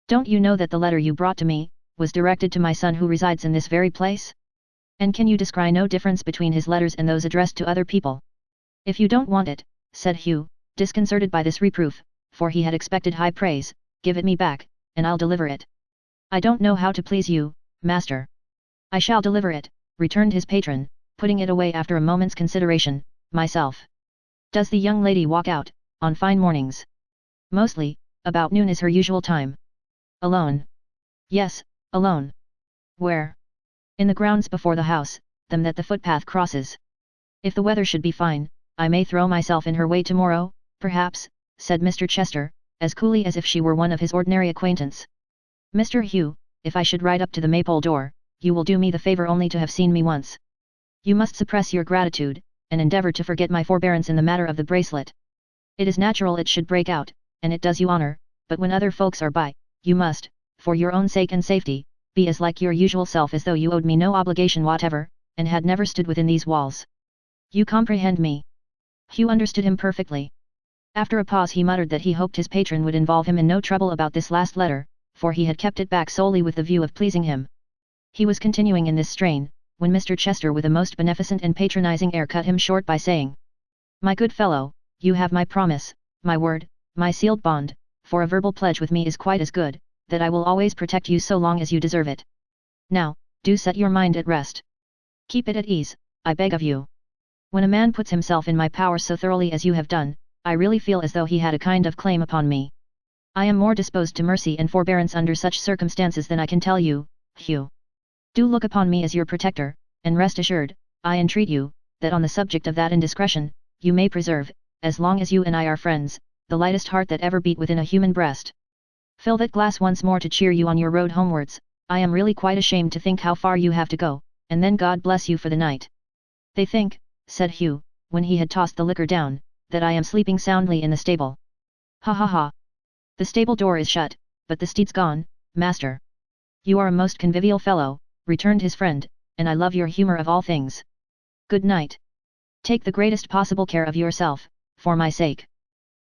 Don't you know that the letter you brought to me, was directed to my son who resides in this very place? And can you descry no difference between his letters and those addressed to other people? If you don't want it, said Hugh, disconcerted by this reproof, for he had expected high praise, give it me back, and I'll deliver it. I don't know how to please you, master. I shall deliver it, returned his patron, putting it away after a moment's consideration, myself. Does the young lady walk out, on fine mornings? Mostly, about noon is her usual time. Alone? Yes, alone. Where? In the grounds before the house, them that the footpath crosses. If the weather should be fine, I may throw myself in her way tomorrow, perhaps, said Mr. Chester, as coolly as if she were one of his ordinary acquaintance. Mr. Hugh, if I should ride up to the Maypole door, you will do me the favour only to have seen me once. You must suppress your gratitude, and endeavour to forget my forbearance in the matter of the bracelet. It is natural it should break out, and it does you honour, but when other folks are by, you must, for your own sake and safety, be as like your usual self as though you owed me no obligation whatever, and had never stood within these walls. You comprehend me? Hugh understood him perfectly. After a pause he muttered that he hoped his patron would involve him in no trouble about this last letter, for he had kept it back solely with the view of pleasing him. He was continuing in this strain, when Mr. Chester with a most beneficent and patronizing air cut him short by saying, My good fellow, you have my promise, my word, my sealed bond, for a verbal pledge with me is quite as good, that I will always protect you so long as you deserve it. Now, do set your mind at rest. Keep it at ease, I beg of you. When a man puts himself in my power so thoroughly as you have done, I really feel as though he had a kind of claim upon me. I am more disposed to mercy and forbearance under such circumstances than I can tell you, Hugh. Do look upon me as your protector, and rest assured, I entreat you, that on the subject of that indiscretion, you may preserve, as long as you and I are friends, the lightest heart that ever beat within a human breast. Fill that glass once more to cheer you on your road homewards. I am really quite ashamed to think how far you have to go, and then God bless you for the night. They think, said Hugh, when he had tossed the liquor down, that I am sleeping soundly in the stable. Ha ha ha! The stable door is shut, but the steed's gone, master. You are a most convivial fellow, returned his friend, and I love your humour of all things. Good night. Take the greatest possible care of yourself, for my sake.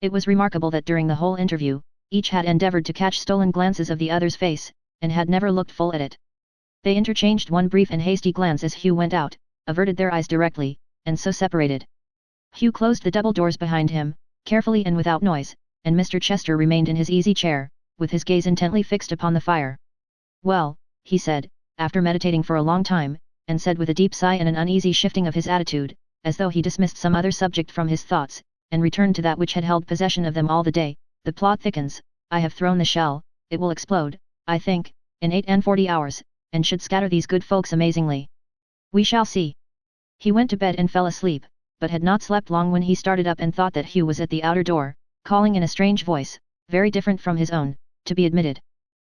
It was remarkable that during the whole interview, each had endeavoured to catch stolen glances of the other's face, and had never looked full at it. They interchanged one brief and hasty glance as Hugh went out, averted their eyes directly, and so separated. Hugh closed the double doors behind him, carefully and without noise, and Mr. Chester remained in his easy chair, with his gaze intently fixed upon the fire. Well, he said, after meditating for a long time, and said with a deep sigh and an uneasy shifting of his attitude, as though he dismissed some other subject from his thoughts, and returned to that which had held possession of them all the day, the plot thickens, I have thrown the shell, it will explode, I think, in 48 hours, and should scatter these good folks amazingly. We shall see. He went to bed and fell asleep, but had not slept long when he started up and thought that Hugh was at the outer door, calling in a strange voice, very different from his own, to be admitted.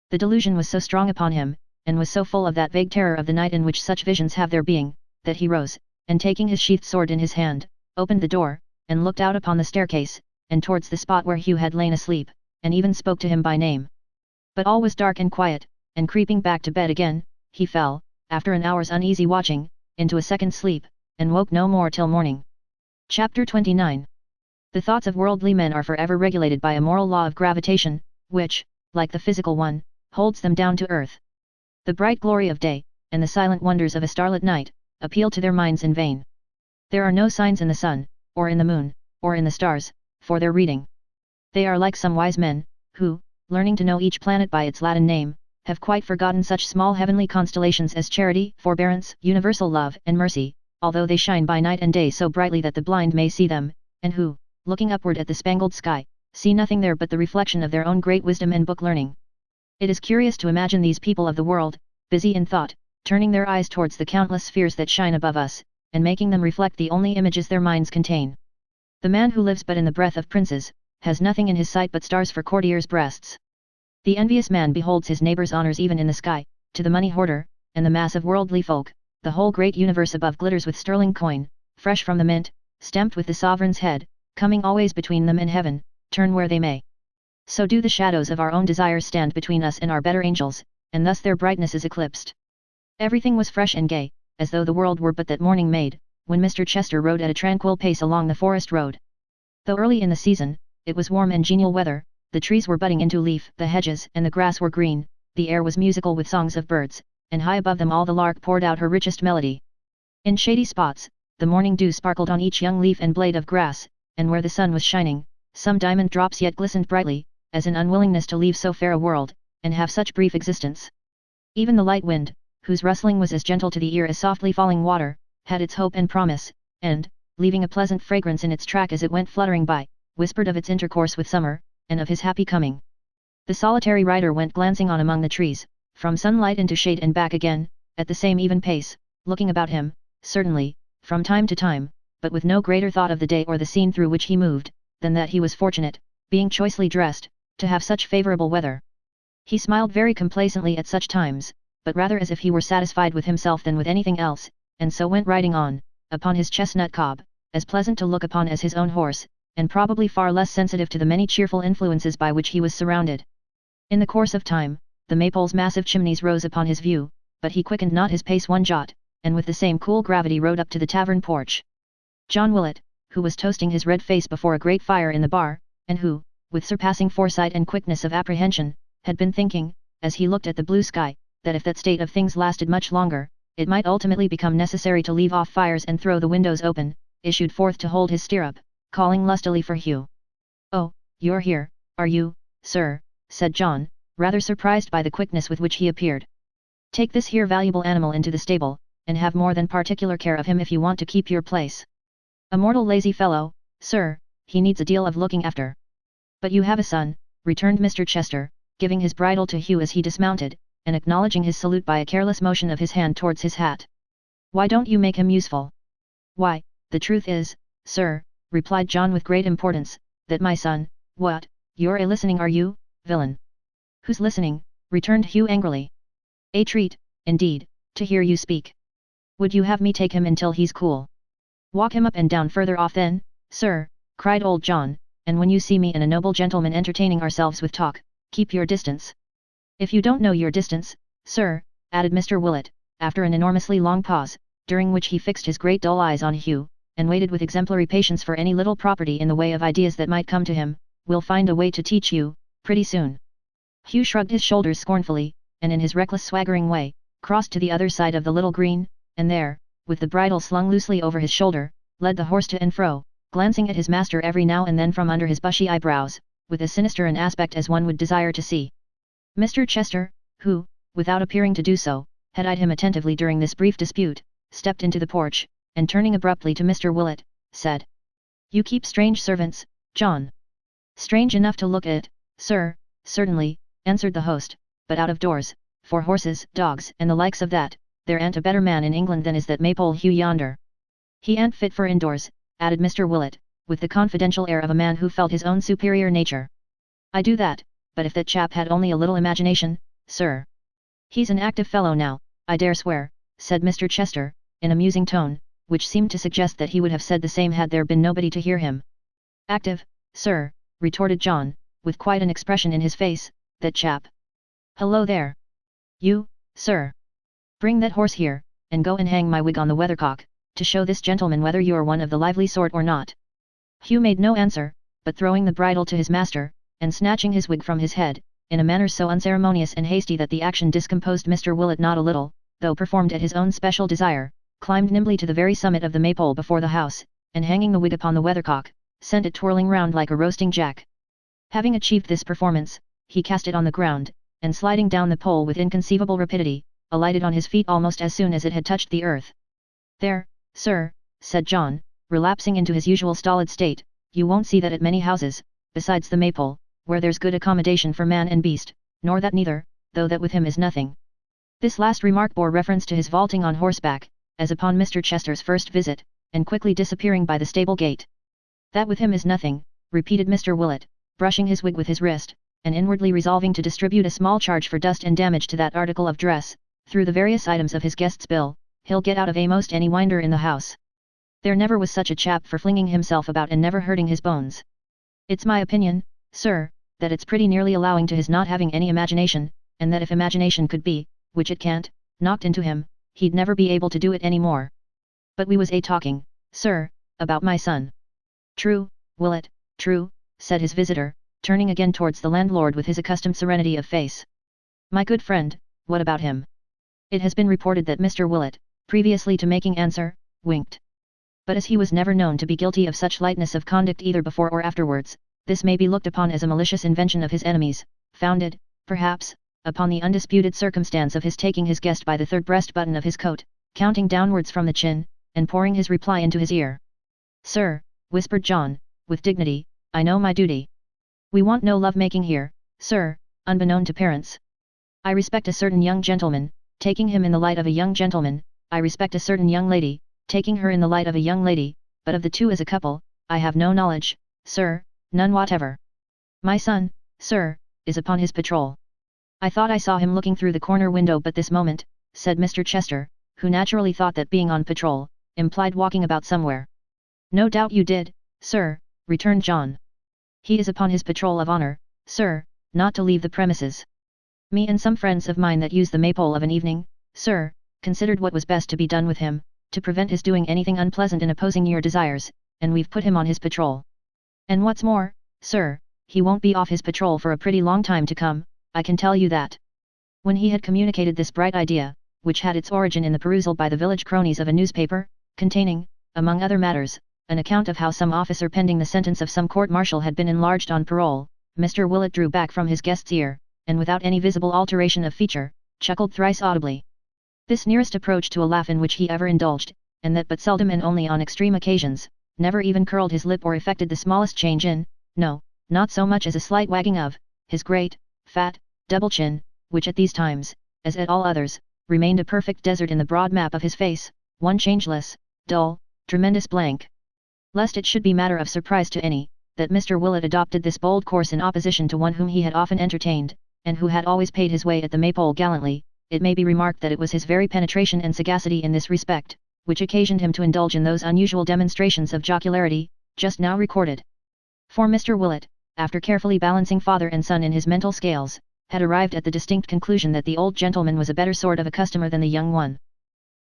The delusion was so strong upon him, and was so full of that vague terror of the night in which such visions have their being, that he rose, and taking his sheathed sword in his hand, opened the door, and looked out upon the staircase, and towards the spot where Hugh had lain asleep, and even spoke to him by name. But all was dark and quiet, and creeping back to bed again, he fell, after an hour's uneasy watching, into a second sleep, and woke no more till morning. Chapter 29. The thoughts of worldly men are forever regulated by a moral law of gravitation, which, like the physical one, holds them down to earth. The bright glory of day, and the silent wonders of a starlit night, appeal to their minds in vain. There are no signs in the sun, or in the moon, or in the stars, for their reading. They are like some wise men, who, learning to know each planet by its Latin name, have quite forgotten such small heavenly constellations as charity, forbearance, universal love, and mercy, although they shine by night and day so brightly that the blind may see them, and who, looking upward at the spangled sky, see nothing there but the reflection of their own great wisdom and book learning. It is curious to imagine these people of the world, busy in thought, turning their eyes towards the countless spheres that shine above us, and making them reflect the only images their minds contain. The man who lives but in the breath of princes, has nothing in his sight but stars for courtiers' breasts. The envious man beholds his neighbour's honours even in the sky, to the money hoarder, and the mass of worldly folk, the whole great universe above glitters with sterling coin, fresh from the mint, stamped with the sovereign's head, coming always between them and heaven, turn where they may. So do the shadows of our own desires stand between us and our better angels, and thus their brightness is eclipsed. Everything was fresh and gay, as though the world were but that morning made, when Mr. Chester rode at a tranquil pace along the forest road. Though early in the season, it was warm and genial weather, the trees were budding into leaf, the hedges and the grass were green, the air was musical with songs of birds, and high above them all the lark poured out her richest melody. In shady spots, the morning dew sparkled on each young leaf and blade of grass, and where the sun was shining, some diamond drops yet glistened brightly, as in unwillingness to leave so fair a world, and have such brief existence. Even the light wind, whose rustling was as gentle to the ear as softly falling water, had its hope and promise, and, leaving a pleasant fragrance in its track as it went fluttering by, whispered of its intercourse with summer, and of his happy coming. The solitary rider went glancing on among the trees, from sunlight into shade and back again, at the same even pace, looking about him, certainly, from time to time, but with no greater thought of the day or the scene through which he moved, than that he was fortunate, being choicely dressed, to have such favourable weather. He smiled very complacently at such times, but rather as if he were satisfied with himself than with anything else, and so went riding on, upon his chestnut cob, as pleasant to look upon as his own horse, and probably far less sensitive to the many cheerful influences by which he was surrounded. In the course of time, the Maypole's massive chimneys rose upon his view, but he quickened not his pace one jot, and with the same cool gravity rode up to the tavern porch. John Willett, who was toasting his red face before a great fire in the bar, and who, with surpassing foresight and quickness of apprehension, had been thinking, as he looked at the blue sky, that if that state of things lasted much longer, it might ultimately become necessary to leave off fires and throw the windows open, issued forth to hold his stirrup, calling lustily for Hugh. "Oh, you're here, are you, sir?" said John, rather surprised by the quickness with which he appeared. "Take this here valuable animal into the stable, and have more than particular care of him if you want to keep your place. A mortal lazy fellow, sir, he needs a deal of looking after." "But you have a son," returned Mr. Chester, giving his bridle to Hugh as he dismounted, and acknowledging his salute by a careless motion of his hand towards his hat. "Why don't you make him useful?" "Why, the truth is, sir," replied John with great importance, "that my son—" "What, you're a-listening are you, villain?" "Who's listening?" returned Hugh angrily. "A treat, indeed, to hear you speak. Would you have me take him until he's cool?" Walk him up and down further off then, sir, cried old John, and when you see me and a noble gentleman entertaining ourselves with talk, keep your distance. If you don't know your distance, sir, added Mr. Willett, after an enormously long pause, during which he fixed his great dull eyes on Hugh, and waited with exemplary patience for any little property in the way of ideas that might come to him, we'll find a way to teach you, pretty soon. Hugh shrugged his shoulders scornfully, and in his reckless swaggering way, crossed to the other side of the little green, and there, with the bridle slung loosely over his shoulder, led the horse to and fro, glancing at his master every now and then from under his bushy eyebrows, with as sinister an aspect as one would desire to see. Mr. Chester, who, without appearing to do so, had eyed him attentively during this brief dispute, stepped into the porch, and turning abruptly to Mr. Willett, said, "You keep strange servants, John." "Strange enough to look at, sir, certainly," answered the host, "but out of doors, for horses, dogs, and the likes of that, there ain't a better man in England than is that Maypole Hugh yonder. He ain't fit for indoors," added Mr. Willett, with the confidential air of a man who felt his own superior nature. "I do that, but if that chap had only a little imagination, sir. He's an active fellow now, I dare swear," said Mr. Chester, in a musing tone, which seemed to suggest that he would have said the same had there been nobody to hear him. "Active, sir," retorted John, with quite an expression in his face, "that chap. Hello there. You, sir. Bring that horse here, and go and hang my wig on the weathercock, to show this gentleman whether you're one of the lively sort or not." Hugh made no answer, but throwing the bridle to his master, and snatching his wig from his head, in a manner so unceremonious and hasty that the action discomposed Mr. Willett not a little, though performed at his own special desire, climbed nimbly to the very summit of the maypole before the house, and hanging the wig upon the weathercock, sent it twirling round like a roasting jack. Having achieved this performance, he cast it on the ground, and sliding down the pole with inconceivable rapidity, alighted on his feet almost as soon as it had touched the earth. "There, sir," said John, relapsing into his usual stolid state, "you won't see that at many houses, besides the maypole, where there's good accommodation for man and beast, nor that neither, though that with him is nothing." This last remark bore reference to his vaulting on horseback, as upon Mr. Chester's first visit, and quickly disappearing by the stable gate. "That with him is nothing," repeated Mr. Willett, brushing his wig with his wrist, and inwardly resolving to distribute a small charge for dust and damage to that article of dress, through the various items of his guest's bill. "He'll get out of most any winder in the house. There never was such a chap for flinging himself about and never hurting his bones. It's my opinion, sir, that it's pretty nearly allowing to his not having any imagination, and that if imagination could be, which it can't, knocked into him, he'd never be able to do it any more. But we was talking, sir, about my son." "True, Willett, true," said his visitor, turning again towards the landlord with his accustomed serenity of face. "My good friend, what about him?" It has been reported that Mr. Willett, previously to making answer, winked. But as he was never known to be guilty of such lightness of conduct either before or afterwards, this may be looked upon as a malicious invention of his enemies, founded, perhaps, upon the undisputed circumstance of his taking his guest by the third breast button of his coat, counting downwards from the chin, and pouring his reply into his ear. "Sir," whispered John, with dignity, "I know my duty. We want no love-making here, sir, unbeknown to parents. I respect a certain young gentleman, taking him in the light of a young gentleman, I respect a certain young lady, taking her in the light of a young lady, but of the two as a couple, I have no knowledge, sir, none whatever. My son, sir, is upon his patrol." "I thought I saw him looking through the corner window but this moment," said Mr. Chester, who naturally thought that being on patrol, implied walking about somewhere. "No doubt you did, sir," returned John. "He is upon his patrol of honor, sir, not to leave the premises. Me and some friends of mine that use the maypole of an evening, sir, considered what was best to be done with him, to prevent his doing anything unpleasant in opposing your desires, and we've put him on his patrol. And what's more, sir, he won't be off his patrol for a pretty long time to come, I can tell you that." When he had communicated this bright idea, which had its origin in the perusal by the village cronies of a newspaper, containing, among other matters, an account of how some officer pending the sentence of some court-martial had been enlarged on parole, Mr. Willett drew back from his guest's ear, and without any visible alteration of feature, chuckled thrice audibly. This nearest approach to a laugh in which he ever indulged, and that but seldom and only on extreme occasions, never even curled his lip or effected the smallest change in, no, not so much as a slight wagging of, his great, fat, double chin, which at these times, as at all others, remained a perfect desert in the broad map of his face, one changeless, dull, tremendous blank. Lest it should be matter of surprise to any, that Mr. Willett adopted this bold course in opposition to one whom he had often entertained, and who had always paid his way at the maypole gallantly, it may be remarked that it was his very penetration and sagacity in this respect, which occasioned him to indulge in those unusual demonstrations of jocularity, just now recorded. For Mr. Willett, after carefully balancing father and son in his mental scales, had arrived at the distinct conclusion that the old gentleman was a better sort of a customer than the young one.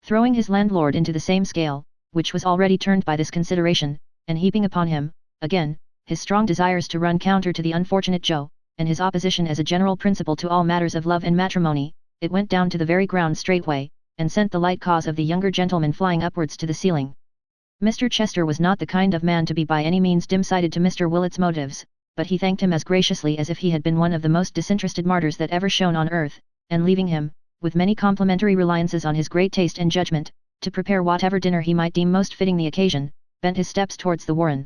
Throwing his landlord into the same scale, which was already turned by this consideration, and heaping upon him, again, his strong desires to run counter to the unfortunate Joe, and his opposition as a general principle to all matters of love and matrimony, it went down to the very ground straightway, and sent the light cause of the younger gentleman flying upwards to the ceiling. Mr. Chester was not the kind of man to be by any means dim-sighted to Mr. Willett's motives, but he thanked him as graciously as if he had been one of the most disinterested martyrs that ever shone on earth, and leaving him, with many complimentary reliances on his great taste and judgment, to prepare whatever dinner he might deem most fitting the occasion, bent his steps towards the warren.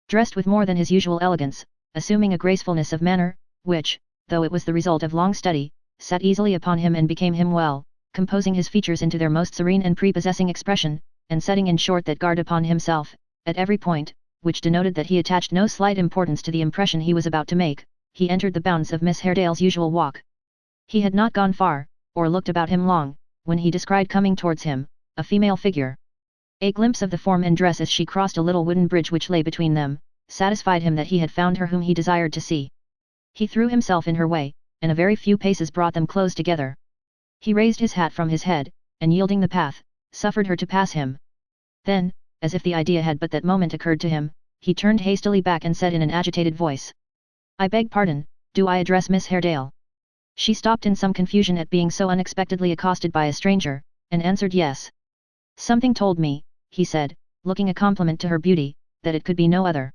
Dressed with more than his usual elegance, assuming a gracefulness of manner, which, though it was the result of long study, sat easily upon him and became him well, composing his features into their most serene and prepossessing expression, and setting in short that guard upon himself, at every point, which denoted that he attached no slight importance to the impression he was about to make, he entered the bounds of Miss Haredale's usual walk. He had not gone far, or looked about him long, when he descried coming towards him, a female figure. A glimpse of the form and dress as she crossed a little wooden bridge which lay between them, satisfied him that he had found her whom he desired to see. He threw himself in her way, and a very few paces brought them close together. He raised his hat from his head, and yielding the path, suffered her to pass him. Then, as if the idea had but that moment occurred to him, he turned hastily back and said in an agitated voice, "I beg pardon, do I address Miss Haredale?" She stopped in some confusion at being so unexpectedly accosted by a stranger, and answered yes. "Something told me," he said, looking a compliment to her beauty, "that it could be no other.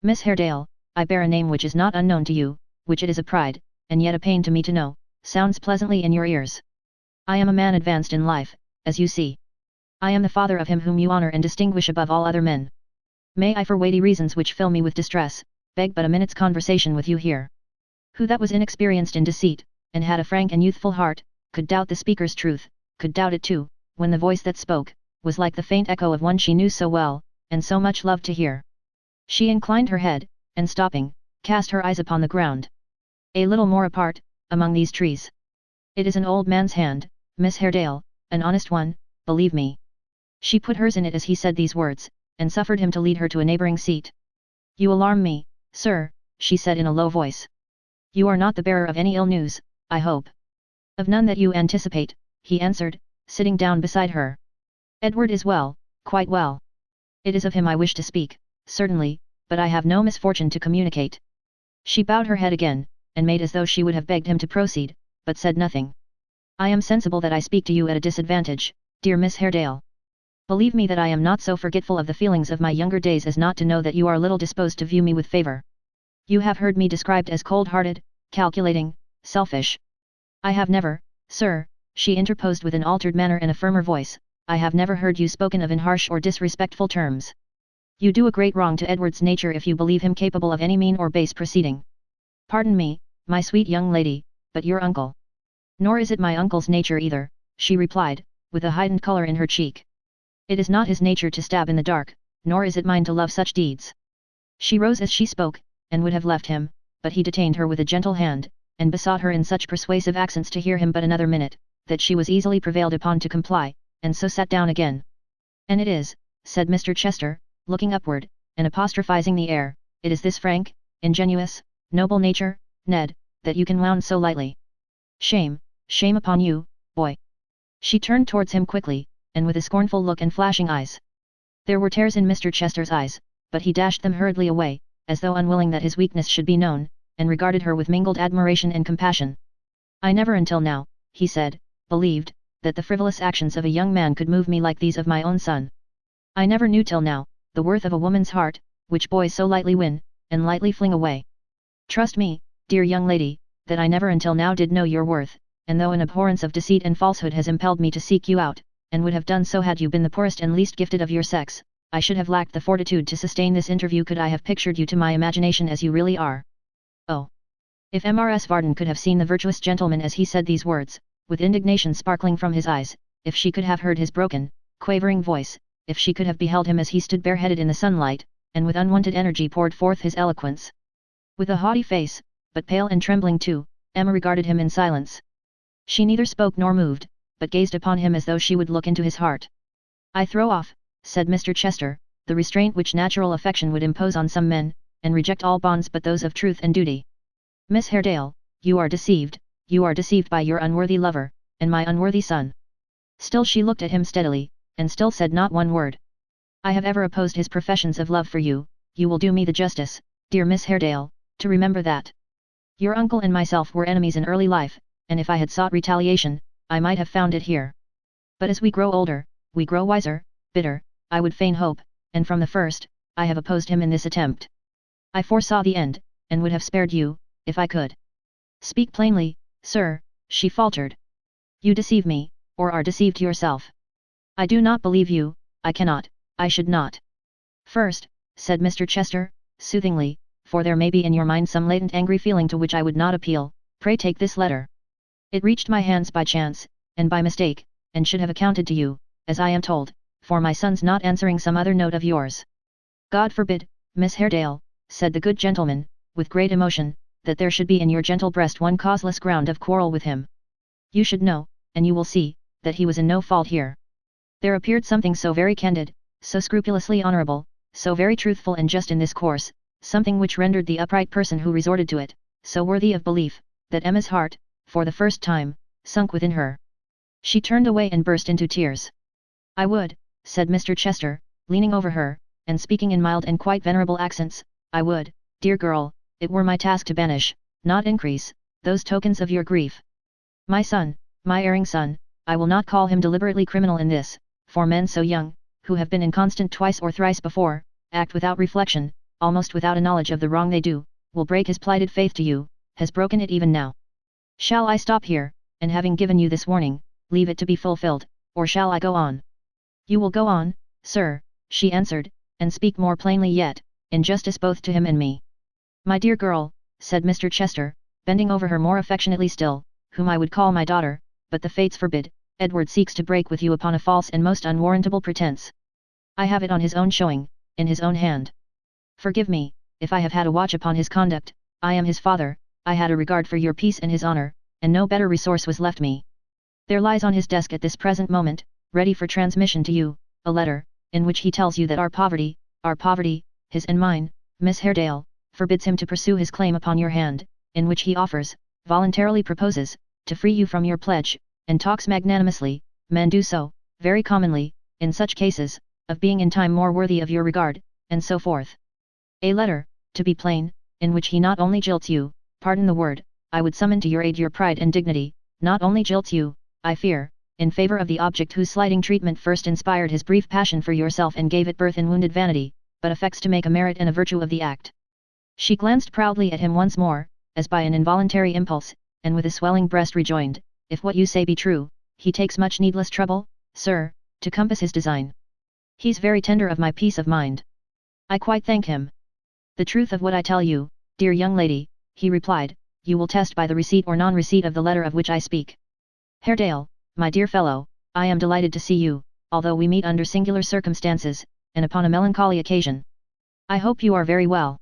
Miss Haredale, I bear a name which is not unknown to you, which it is a pride, and yet a pain to me to know, sounds pleasantly in your ears. I am a man advanced in life, as you see. I am the father of him whom you honor and distinguish above all other men. May I, for weighty reasons which fill me with distress, beg but a minute's conversation with you here?" Who that was inexperienced in deceit, and had a frank and youthful heart, could doubt the speaker's truth, could doubt it too, when the voice that spoke, was like the faint echo of one she knew so well, and so much loved to hear. She inclined her head, and stopping, cast her eyes upon the ground. A little more apart, among these trees. "It is an old man's hand, Miss Haredale, an honest one, believe me." She put hers in it as he said these words, and suffered him to lead her to a neighbouring seat. "You alarm me, sir," she said in a low voice. "You are not the bearer of any ill news, I hope?" "Of none that you anticipate," he answered, sitting down beside her. "Edward is well, quite well. It is of him I wish to speak, certainly, but I have no misfortune to communicate." She bowed her head again, and made as though she would have begged him to proceed, but said nothing. "I am sensible that I speak to you at a disadvantage, dear Miss Haredale. Believe me that I am not so forgetful of the feelings of my younger days as not to know that you are little disposed to view me with favour. You have heard me described as cold-hearted, calculating, selfish. I have never, sir," she interposed with an altered manner and a firmer voice, "I have never heard you spoken of in harsh or disrespectful terms. You do a great wrong to Edward's nature if you believe him capable of any mean or base proceeding. Pardon me, my sweet young lady, but your uncle—" "Nor is it my uncle's nature either," she replied, with a heightened colour in her cheek. "It is not his nature to stab in the dark, nor is it mine to love such deeds." She rose as she spoke, and would have left him, but he detained her with a gentle hand, and besought her in such persuasive accents to hear him but another minute, that she was easily prevailed upon to comply, and so sat down again. "And it is," said Mr. Chester, looking upward, and apostrophising the air, "it is this frank, ingenuous, noble nature, Ned, that you can wound so lightly. Shame, shame upon you, boy." She turned towards him quickly, and with a scornful look and flashing eyes. There were tears in Mr. Chester's eyes, but he dashed them hurriedly away, as though unwilling that his weakness should be known, and regarded her with mingled admiration and compassion. "I never until now," he said, "believed, that the frivolous actions of a young man could move me like these of my own son. I never knew till now, the worth of a woman's heart, which boys so lightly win, and lightly fling away. Trust me, dear young lady, that I never until now did know your worth, and though an abhorrence of deceit and falsehood has impelled me to seek you out, and would have done so had you been the poorest and least gifted of your sex, I should have lacked the fortitude to sustain this interview could I have pictured you to my imagination as you really are. Oh! If Mrs. Varden could have seen the virtuous gentleman as he said these words, with indignation sparkling from his eyes, if she could have heard his broken, quavering voice, if she could have beheld him as he stood bareheaded in the sunlight, and with unwonted energy poured forth his eloquence. With a haughty face, but pale and trembling too, Emma regarded him in silence. She neither spoke nor moved, but gazed upon him as though she would look into his heart. "I throw off," said Mr. Chester, "the restraint which natural affection would impose on some men, and reject all bonds but those of truth and duty. Miss Haredale, you are deceived by your unworthy lover, and my unworthy son." Still she looked at him steadily, and still said not one word. "I have ever opposed his professions of love for you, you will do me the justice, dear Miss Haredale, to remember that. Your uncle and myself were enemies in early life, and if I had sought retaliation, I might have found it here. But as we grow older, we grow wiser, bitter, I would fain hope, and from the first, I have opposed him in this attempt. I foresaw the end, and would have spared you, if I could." "Speak plainly, sir," she faltered. "You deceive me, or are deceived yourself." "I do not believe you, I cannot, I should not." "First," said Mr. Chester, soothingly, "for there may be in your mind some latent angry feeling to which I would not appeal, pray take this letter. It reached my hands by chance, and by mistake, and should have accounted to you, as I am told, for my son's not answering some other note of yours." "God forbid, Miss Haredale," said the good gentleman, with great emotion, "that there should be in your gentle breast one causeless ground of quarrel with him. You should know, and you will see, that he was in no fault here. There appeared something so very candid, so scrupulously honourable, so very truthful and just in this course, something which rendered the upright person who resorted to it, so worthy of belief, that Emma's heart, for the first time, sunk within her. She turned away and burst into tears. "I would," said Mr. Chester, leaning over her, and speaking in mild and quite venerable accents, "I would, dear girl, it were my task to banish, not increase, those tokens of your grief. My son, my erring son, I will not call him deliberately criminal in this, for men so young, who have been inconstant twice or thrice before, act without reflection, almost without a knowledge of the wrong they do, will break his plighted faith to you, has broken it even now. Shall I stop here, and having given you this warning, leave it to be fulfilled, or shall I go on?" "You will go on, sir," she answered, "and speak more plainly yet, in justice both to him and me." "My dear girl," said Mr. Chester, bending over her more affectionately still, "whom I would call my daughter, but the fates forbid, Edward seeks to break with you upon a false and most unwarrantable pretence. I have it on his own showing, in his own hand. Forgive me, if I have had a watch upon his conduct, I am his father, I had a regard for your peace and his honour, and no better resource was left me. There lies on his desk at this present moment, ready for transmission to you, a letter, in which he tells you that our poverty, his and mine, Miss Haredale, forbids him to pursue his claim upon your hand, in which he offers, voluntarily proposes, to free you from your pledge, and talks magnanimously, men do so, very commonly, in such cases, of being in time more worthy of your regard, and so forth. A letter, to be plain, in which he not only jilts you, pardon the word, I would summon to your aid your pride and dignity, not only jilts you, I fear, in favour of the object whose slighting treatment first inspired his brief passion for yourself and gave it birth in wounded vanity, but affects to make a merit and a virtue of the act." She glanced proudly at him once more, as by an involuntary impulse, and with a swelling breast rejoined, "If what you say be true, he takes much needless trouble, sir, to compass his design. He's very tender of my peace of mind. I quite thank him." "The truth of what I tell you, dear young lady," he replied, "you will test by the receipt or non-receipt of the letter of which I speak. Haredale, my dear fellow, I am delighted to see you, although we meet under singular circumstances, and upon a melancholy occasion. I hope you are very well."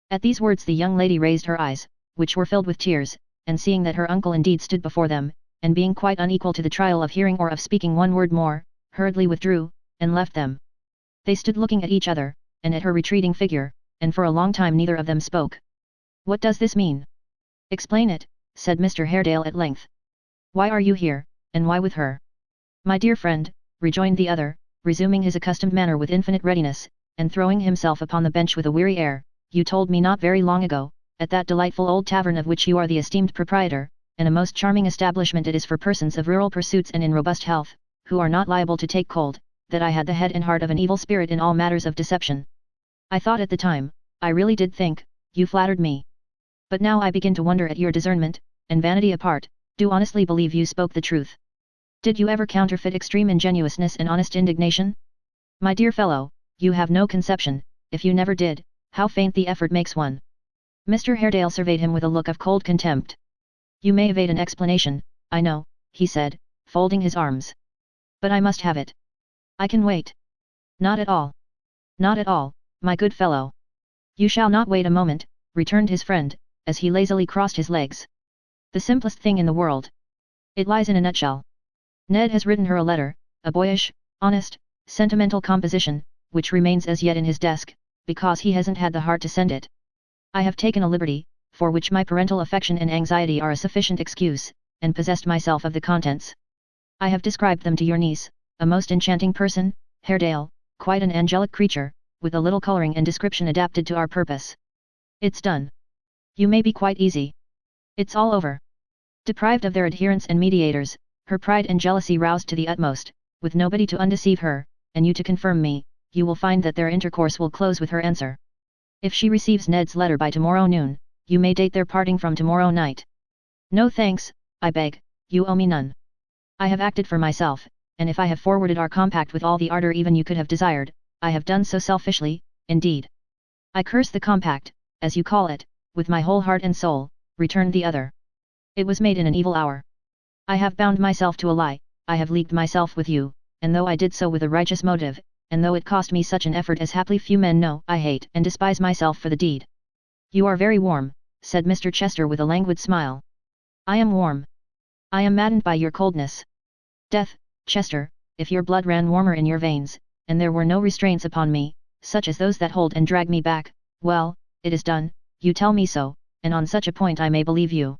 At these words the young lady raised her eyes, which were filled with tears, and seeing that her uncle indeed stood before them, and being quite unequal to the trial of hearing or of speaking one word more, hurriedly withdrew, and left them. They stood looking at each other, and at her retreating figure, and for a long time neither of them spoke. "What does this mean? Explain it," said Mr. Haredale at length. "Why are you here, and why with her?" "My dear friend," rejoined the other, resuming his accustomed manner with infinite readiness, and throwing himself upon the bench with a weary air, "you told me not very long ago, at that delightful old tavern of which you are the esteemed proprietor, and a most charming establishment it is for persons of rural pursuits and in robust health, who are not liable to take cold, that I had the head and heart of an evil spirit in all matters of deception. I thought at the time, I really did think, you flattered me. But now I begin to wonder at your discernment, and vanity apart, do honestly believe you spoke the truth. Did you ever counterfeit extreme ingenuousness and honest indignation? My dear fellow, you have no conception, if you never did, how faint the effort makes one." Mr. Haredale surveyed him with a look of cold contempt. "You may evade an explanation, I know," he said, folding his arms. "But I must have it. I can wait." "Not at all. Not at all, my good fellow. You shall not wait a moment," returned his friend, as he lazily crossed his legs. "The simplest thing in the world. It lies in a nutshell. Ned has written her a letter, a boyish, honest, sentimental composition, which remains as yet in his desk, because he hasn't had the heart to send it. I have taken a liberty, for which my parental affection and anxiety are a sufficient excuse, and possessed myself of the contents. I have described them to your niece, a most enchanting person, Haredale, quite an angelic creature, with a little colouring and description adapted to our purpose. It's done. You may be quite easy. It's all over. Deprived of their adherents and mediators, her pride and jealousy roused to the utmost, with nobody to undeceive her, and you to confirm me, you will find that their intercourse will close with her answer. If she receives Ned's letter by tomorrow noon, you may date their parting from tomorrow night. No thanks, I beg, you owe me none. I have acted for myself, and if I have forwarded our compact with all the ardour even you could have desired, I have done so selfishly, indeed. I curse the compact, as you call it, with my whole heart and soul, returned the other. It was made in an evil hour. I have bound myself to a lie, I have leagued myself with you, and though I did so with a righteous motive, and though it cost me such an effort as haply few men know, I hate and despise myself for the deed. You are very warm, said Mr. Chester with a languid smile. I am warm. I am maddened by your coldness. Death, Chester, if your blood ran warmer in your veins, and there were no restraints upon me, such as those that hold and drag me back, well, it is done, you tell me so, and on such a point I may believe you.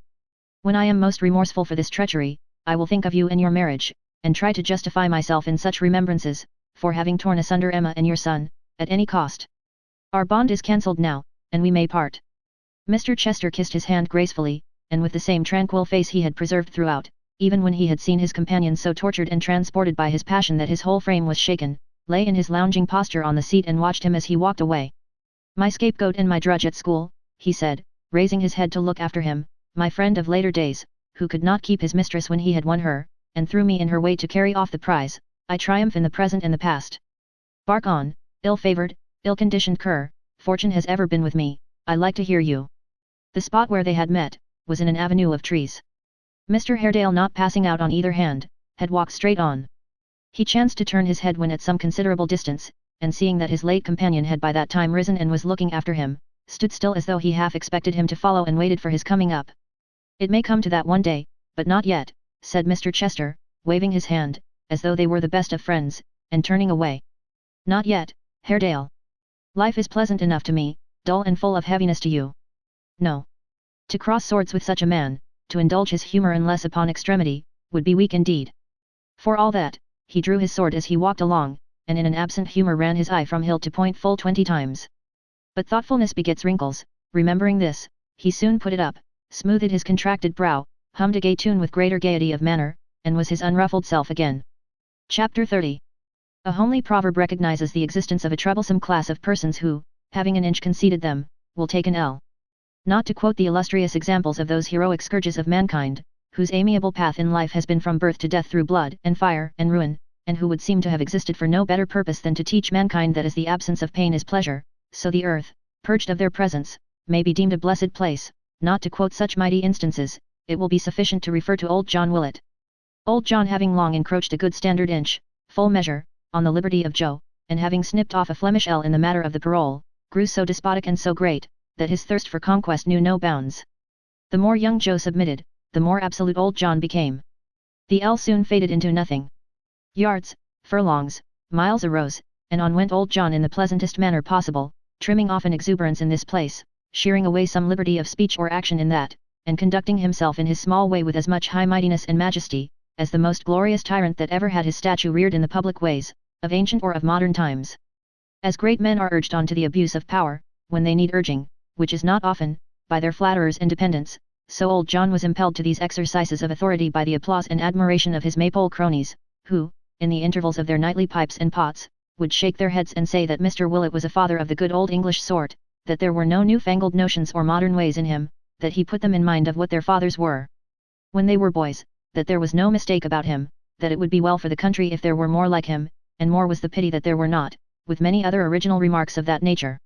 When I am most remorseful for this treachery, I will think of you and your marriage, and try to justify myself in such remembrances, for having torn asunder Emma and your son, at any cost. Our bond is cancelled now, and we may part. Mr. Chester kissed his hand gracefully, and with the same tranquil face he had preserved throughout, even when he had seen his companion so tortured and transported by his passion that his whole frame was shaken, lay in his lounging posture on the seat and watched him as he walked away. My scapegoat and my drudge at school, he said, raising his head to look after him, my friend of later days, who could not keep his mistress when he had won her, and threw me in her way to carry off the prize, I triumph in the present and the past. Bark on, ill-favoured, ill-conditioned cur, fortune has ever been with me, I like to hear you. The spot where they had met, was in an avenue of trees. Mr. Haredale, not passing out on either hand, had walked straight on. He chanced to turn his head when at some considerable distance, and seeing that his late companion had by that time risen and was looking after him, stood still as though he half expected him to follow and waited for his coming up. It may come to that one day, but not yet, said Mr. Chester, waving his hand, as though they were the best of friends, and turning away. Not yet, Haredale. Life is pleasant enough to me, dull and full of heaviness to you. No. To cross swords with such a man, to indulge his humour unless upon extremity, would be weak indeed. For all that, he drew his sword as he walked along, and in an absent humour ran his eye from hilt to point full 20 times. But thoughtfulness begets wrinkles, remembering this, he soon put it up, smoothed his contracted brow, hummed a gay tune with greater gaiety of manner, and was his unruffled self again. Chapter 30. A homely proverb recognizes the existence of a troublesome class of persons who, having an inch conceded them, will take an ell. Not to quote the illustrious examples of those heroic scourges of mankind, whose amiable path in life has been from birth to death through blood and fire and ruin, and who would seem to have existed for no better purpose than to teach mankind that as the absence of pain is pleasure, so the earth, purged of their presence, may be deemed a blessed place. Not to quote such mighty instances, it will be sufficient to refer to old John Willett. Old John, having long encroached a good standard inch, full measure, on the liberty of Joe, and having snipped off a Flemish ell in the matter of the parole, grew so despotic and so great, that his thirst for conquest knew no bounds. The more young Joe submitted, the more absolute old John became. The ell soon faded into nothing. Yards, furlongs, miles arose, and on went old John in the pleasantest manner possible, trimming off an exuberance in this place, shearing away some liberty of speech or action in that, and conducting himself in his small way with as much high mightiness and majesty, as the most glorious tyrant that ever had his statue reared in the public ways, of ancient or of modern times. As great men are urged on to the abuse of power, when they need urging, which is not often, by their flatterers and dependents, so old John was impelled to these exercises of authority by the applause and admiration of his maypole cronies, who, in the intervals of their nightly pipes and pots, would shake their heads and say that Mr. Willett was a father of the good old English sort, that there were no new-fangled notions or modern ways in him, that he put them in mind of what their fathers were when they were boys, that there was no mistake about him, that it would be well for the country if there were more like him, and more was the pity that there were not, with many other original remarks of that nature.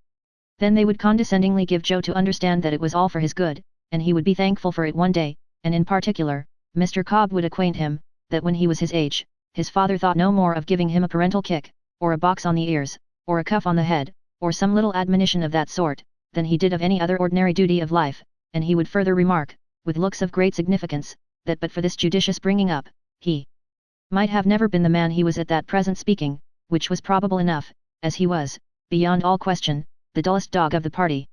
Then they would condescendingly give Joe to understand that it was all for his good, and he would be thankful for it one day, and in particular, Mr. Cobb would acquaint him, that when he was his age, his father thought no more of giving him a parental kick, or a box on the ears, or a cuff on the head, or some little admonition of that sort, than he did of any other ordinary duty of life, and he would further remark, with looks of great significance, that but for this judicious bringing up, he might have never been the man he was at that present speaking, which was probable enough, as he was, beyond all question, the dullest dog of the party.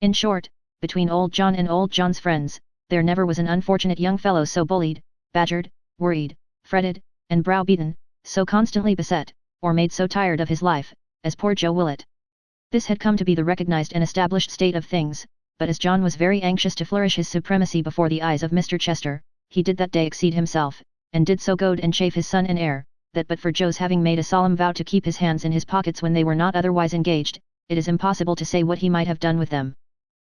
In short, between old John and old John's friends, there never was an unfortunate young fellow so bullied, badgered, worried, fretted, and browbeaten, so constantly beset, or made so tired of his life, as poor Joe Willett. This had come to be the recognized and established state of things, but as John was very anxious to flourish his supremacy before the eyes of Mr. Chester, he did that day exceed himself, and did so goad and chafe his son and heir, that but for Joe's having made a solemn vow to keep his hands in his pockets when they were not otherwise engaged, it is impossible to say what he might have done with them.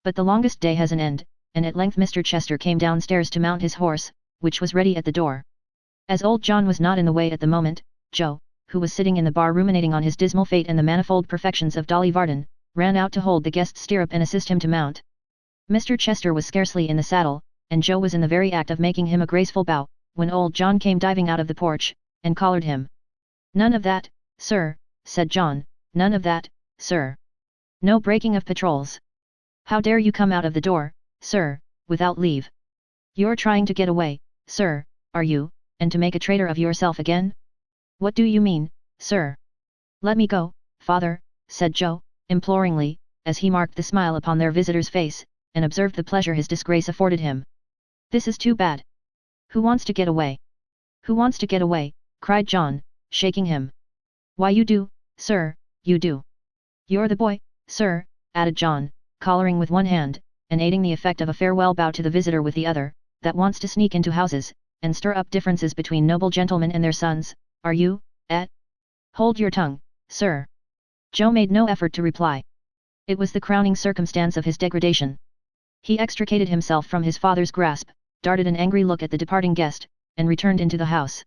But the longest day has an end, and at length Mr. Chester came downstairs to mount his horse, which was ready at the door. As old John was not in the way at the moment, Joe, who was sitting in the bar ruminating on his dismal fate and the manifold perfections of Dolly Varden, ran out to hold the guest's stirrup and assist him to mount. Mr. Chester was scarcely in the saddle, and Joe was in the very act of making him a graceful bow, when old John came diving out of the porch, and collared him. "None of that, sir," said John, "none of that, sir. No breaking of patrols. How dare you come out of the door, sir, without leave? You're trying to get away, sir, are you, and to make a traitor of yourself again? What do you mean, sir?" "Let me go, father," said Joe, imploringly, as he marked the smile upon their visitor's face, and observed the pleasure his disgrace afforded him. "This is too bad. Who wants to get away? Who wants to get away?" cried John, shaking him. "Why you do, sir, you do. You're the boy, sir," added John, collaring with one hand, and aiding the effect of a farewell bow to the visitor with the other, "that wants to sneak into houses, and stir up differences between noble gentlemen and their sons, are you, eh? Hold your tongue, sir." Joe made no effort to reply. It was the crowning circumstance of his degradation. He extricated himself from his father's grasp, darted an angry look at the departing guest, and returned into the house.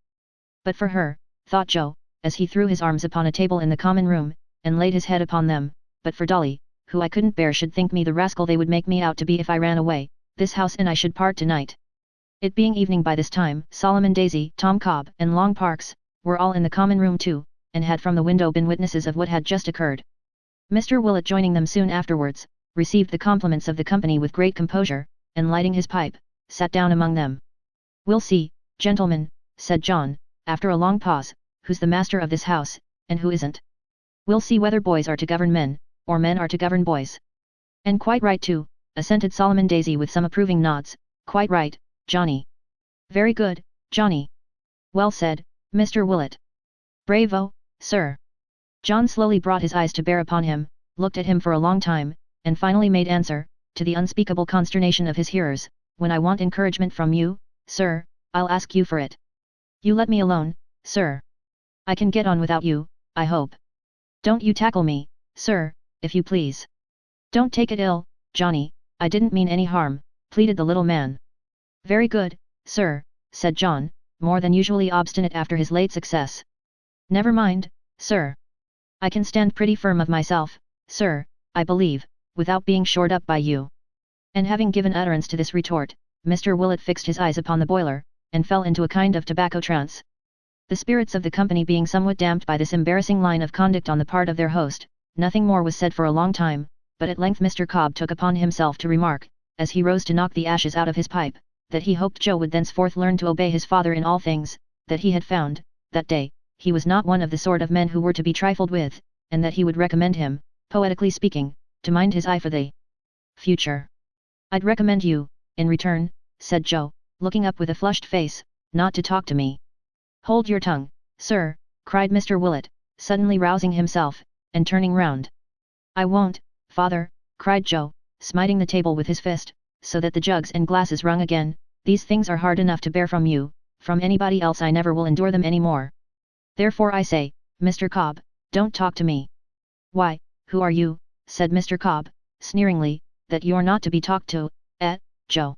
But for her, thought Joe, as he threw his arms upon a table in the common room, and laid his head upon them, but for Dolly, who I couldn't bear should think me the rascal they would make me out to be if I ran away, this house and I should part tonight. It being evening by this time, Solomon Daisy, Tom Cobb, and Long Parks, were all in the common room too, and had from the window been witnesses of what had just occurred. Mr. Willett joining them soon afterwards, received the compliments of the company with great composure, and lighting his pipe, sat down among them. "We'll see, gentlemen," said John, after a long pause, "who's the master of this house, and who isn't. We'll see whether boys are to govern men, or men are to govern boys." "And quite right too," assented Solomon Daisy with some approving nods, "quite right, Johnny. Very good, Johnny. Well said, Mr. Willett. Bravo, sir." John slowly brought his eyes to bear upon him, looked at him for a long time, and finally made answer, to the unspeakable consternation of his hearers, "When I want encouragement from you, sir, I'll ask you for it. You let me alone, sir. I can get on without you, I hope. Don't you tackle me, sir, if you please." "Don't take it ill, Johnny, I didn't mean any harm," pleaded the little man. "Very good, sir," said John, more than usually obstinate after his late success. "Never mind, sir. I can stand pretty firm of myself, sir, I believe, without being shored up by you." And having given utterance to this retort, Mr. Willett fixed his eyes upon the boiler, and fell into a kind of tobacco trance. The spirits of the company being somewhat damped by this embarrassing line of conduct on the part of their host, nothing more was said for a long time, but at length Mr. Cobb took upon himself to remark, as he rose to knock the ashes out of his pipe, that he hoped Joe would thenceforth learn to obey his father in all things, that he had found, that day, he was not one of the sort of men who were to be trifled with, and that he would recommend him, poetically speaking, to mind his eye for the future. "I'd recommend you, in return," said Joe, looking up with a flushed face, "not to talk to me." "Hold your tongue, sir," cried Mr. Willett, suddenly rousing himself, and turning round. "I won't, father," cried Joe, smiting the table with his fist, so that the jugs and glasses rung again. "These things are hard enough to bear from you, from anybody else I never will endure them any more. Therefore I say, Mr. Cobb, don't talk to me." "Why, who are you," said Mr. Cobb, sneeringly, "that you're not to be talked to, Joe?"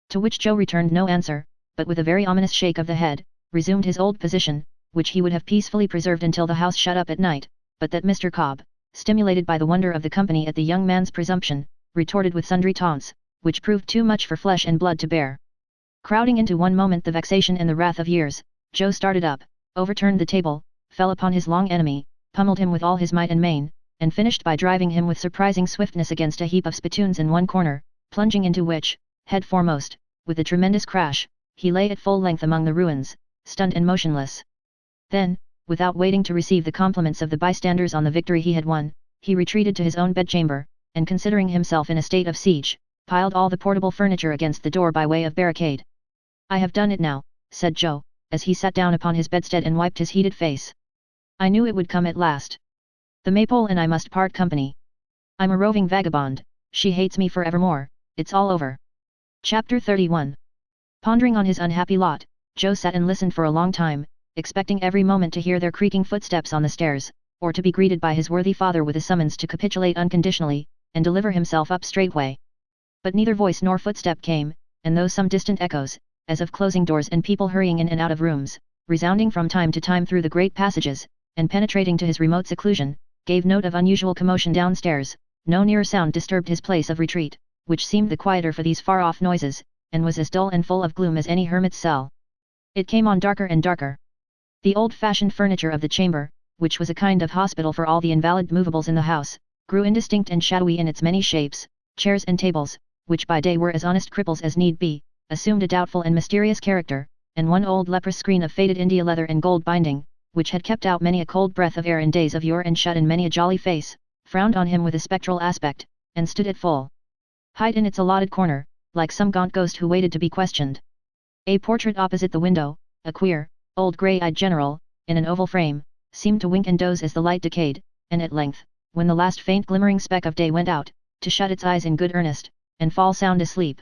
To which Joe returned no answer, but with a very ominous shake of the head, resumed his old position, which he would have peacefully preserved until the house shut up at night, but that Mr. Cobb, stimulated by the wonder of the company at the young man's presumption, retorted with sundry taunts, which proved too much for flesh and blood to bear. Crowding into one moment the vexation and the wrath of years, Joe started up, overturned the table, fell upon his long enemy, pummeled him with all his might and main, and finished by driving him with surprising swiftness against a heap of spittoons in one corner, plunging into which, head foremost, with a tremendous crash, he lay at full length among the ruins, stunned and motionless. Then, without waiting to receive the compliments of the bystanders on the victory he had won, he retreated to his own bedchamber, and considering himself in a state of siege, piled all the portable furniture against the door by way of barricade. "I have done it now," said Joe, as he sat down upon his bedstead and wiped his heated face. "I knew it would come at last. The Maypole and I must part company. I'm a roving vagabond, she hates me forevermore, it's all over." Chapter 31. Pondering on his unhappy lot, Joe sat and listened for a long time, expecting every moment to hear their creaking footsteps on the stairs, or to be greeted by his worthy father with a summons to capitulate unconditionally, and deliver himself up straightway. But neither voice nor footstep came, and though some distant echoes, as of closing doors and people hurrying in and out of rooms, resounding from time to time through the great passages, and penetrating to his remote seclusion, gave note of unusual commotion downstairs, no nearer sound disturbed his place of retreat, which seemed the quieter for these far-off noises, and was as dull and full of gloom as any hermit's cell. It came on darker and darker. The old-fashioned furniture of the chamber, which was a kind of hospital for all the invalid movables in the house, grew indistinct and shadowy in its many shapes. Chairs and tables, which by day were as honest cripples as need be, assumed a doubtful and mysterious character, and one old leprous screen of faded India leather and gold binding, which had kept out many a cold breath of air in days of yore and shut in many a jolly face, frowned on him with a spectral aspect, and stood at full height in its allotted corner, like some gaunt ghost who waited to be questioned. A portrait opposite the window, a queer, old grey-eyed general, in an oval frame, seemed to wink and doze as the light decayed, and at length, when the last faint glimmering speck of day went out, to shut its eyes in good earnest, and fall sound asleep.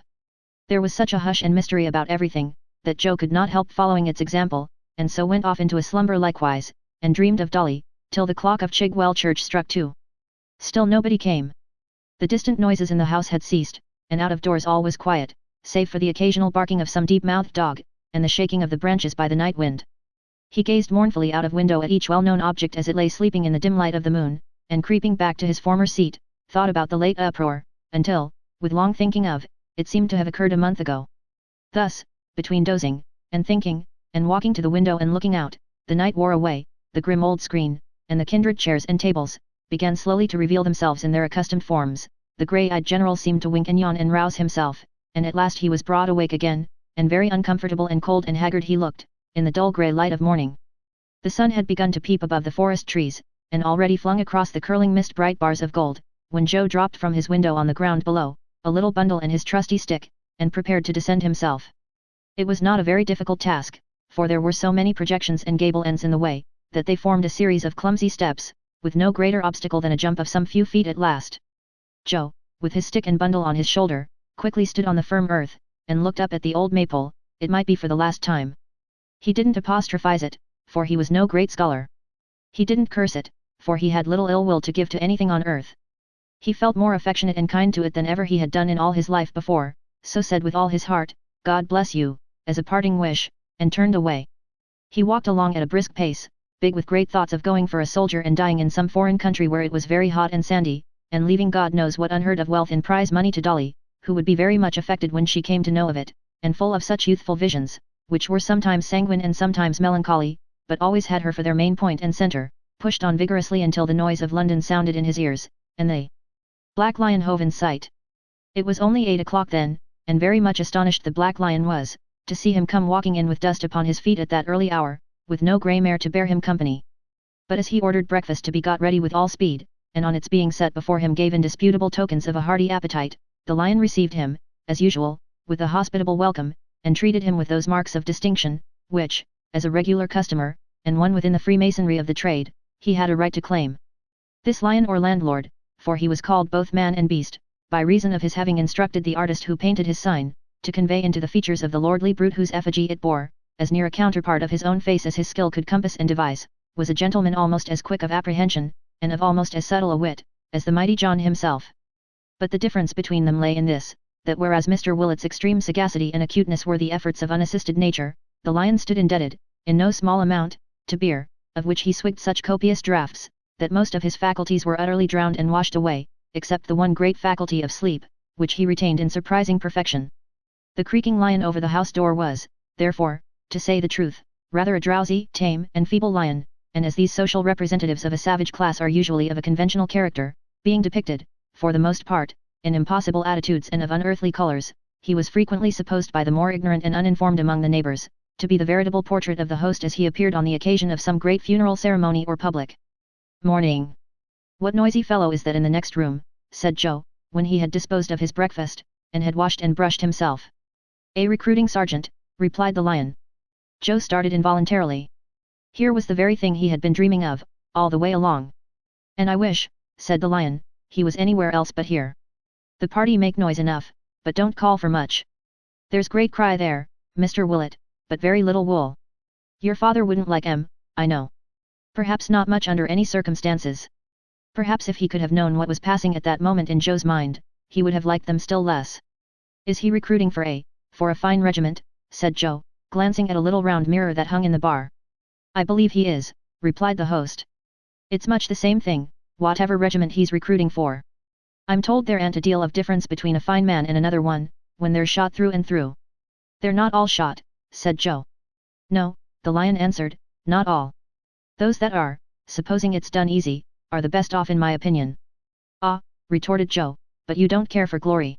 There was such a hush and mystery about everything, that Joe could not help following its example, and so went off into a slumber likewise, and dreamed of Dolly, till the clock of Chigwell Church struck 2. Still nobody came. The distant noises in the house had ceased, and out of doors all was quiet, save for the occasional barking of some deep-mouthed dog, and the shaking of the branches by the night wind. He gazed mournfully out of window at each well-known object as it lay sleeping in the dim light of the moon, and creeping back to his former seat, thought about the late uproar, until, with long thinking of, it seemed to have occurred a month ago. Thus, between dozing, and thinking, and walking to the window and looking out, the night wore away, the grim old screen, and the kindred chairs and tables, began slowly to reveal themselves in their accustomed forms, the grey-eyed general seemed to wink and yawn and rouse himself, and at last he was broad awake again, and very uncomfortable and cold and haggard he looked, in the dull grey light of morning. The sun had begun to peep above the forest trees, and already flung across the curling mist bright bars of gold, when Joe dropped from his window on the ground below, a little bundle and his trusty stick, and prepared to descend himself. It was not a very difficult task, for there were so many projections and gable ends in the way, that they formed a series of clumsy steps, with no greater obstacle than a jump of some few feet at last. Joe, with his stick and bundle on his shoulder, quickly stood on the firm earth, and looked up at the old maypole, it might be for the last time. He didn't apostrophize it, for he was no great scholar. He didn't curse it, for he had little ill will to give to anything on earth. He felt more affectionate and kind to it than ever he had done in all his life before, so said with all his heart, "God bless you," as a parting wish, and turned away. He walked along at a brisk pace, big with great thoughts of going for a soldier and dying in some foreign country where it was very hot and sandy, and leaving God knows what unheard of wealth in prize money to Dolly, who would be very much affected when she came to know of it, and full of such youthful visions, which were sometimes sanguine and sometimes melancholy, but always had her for their main point and centre, pushed on vigorously until the noise of London sounded in his ears, and the Black Lion hove in sight. It was only 8 o'clock then, and very much astonished the Black Lion was, to see him come walking in with dust upon his feet at that early hour, with no grey mare to bear him company. But as he ordered breakfast to be got ready with all speed, and on its being set before him gave indisputable tokens of a hearty appetite, the lion received him, as usual, with a hospitable welcome, and treated him with those marks of distinction, which, as a regular customer, and one within the freemasonry of the trade, he had a right to claim. This lion or landlord, for he was called both man and beast, by reason of his having instructed the artist who painted his sign, to convey into the features of the lordly brute whose effigy it bore, as near a counterpart of his own face as his skill could compass and devise, was a gentleman almost as quick of apprehension, and of almost as subtle a wit, as the mighty John himself. But the difference between them lay in this, that whereas Mr. Willet's extreme sagacity and acuteness were the efforts of unassisted nature, the lion stood indebted, in no small amount, to beer, of which he swigged such copious draughts, that most of his faculties were utterly drowned and washed away, except the one great faculty of sleep, which he retained in surprising perfection. The creaking lion over the house door was, therefore, to say the truth, rather a drowsy, tame, and feeble lion, and as these social representatives of a savage class are usually of a conventional character, being depicted, for the most part, in impossible attitudes and of unearthly colours, he was frequently supposed by the more ignorant and uninformed among the neighbours, to be the veritable portrait of the host as he appeared on the occasion of some great funeral ceremony or public. "Morning. What noisy fellow is that in the next room?" said Joe, when he had disposed of his breakfast, and had washed and brushed himself. "A recruiting sergeant," replied the Lion. Joe started involuntarily. Here was the very thing he had been dreaming of, all the way along. "And I wish," said the Lion, "he was anywhere else but here. The party make noise enough, but don't call for much. There's great cry there, Mr. Willett, but very little wool. Your father wouldn't like 'em, I know. Perhaps not much under any circumstances. Perhaps if he could have known what was passing at that moment in Joe's mind, he would have liked them still less. Is he recruiting for a fine regiment?" said Joe, glancing at a little round mirror that hung in the bar. "I believe he is," replied the host. "It's much the same thing, whatever regiment he's recruiting for. I'm told there ain't a deal of difference between a fine man and another one, when they're shot through and through." "They're not all shot," said Joe. "No," the Lion answered, "not all. Those that are, supposing it's done easy, are the best off in my opinion." "Ah," retorted Joe, "but you don't care for glory."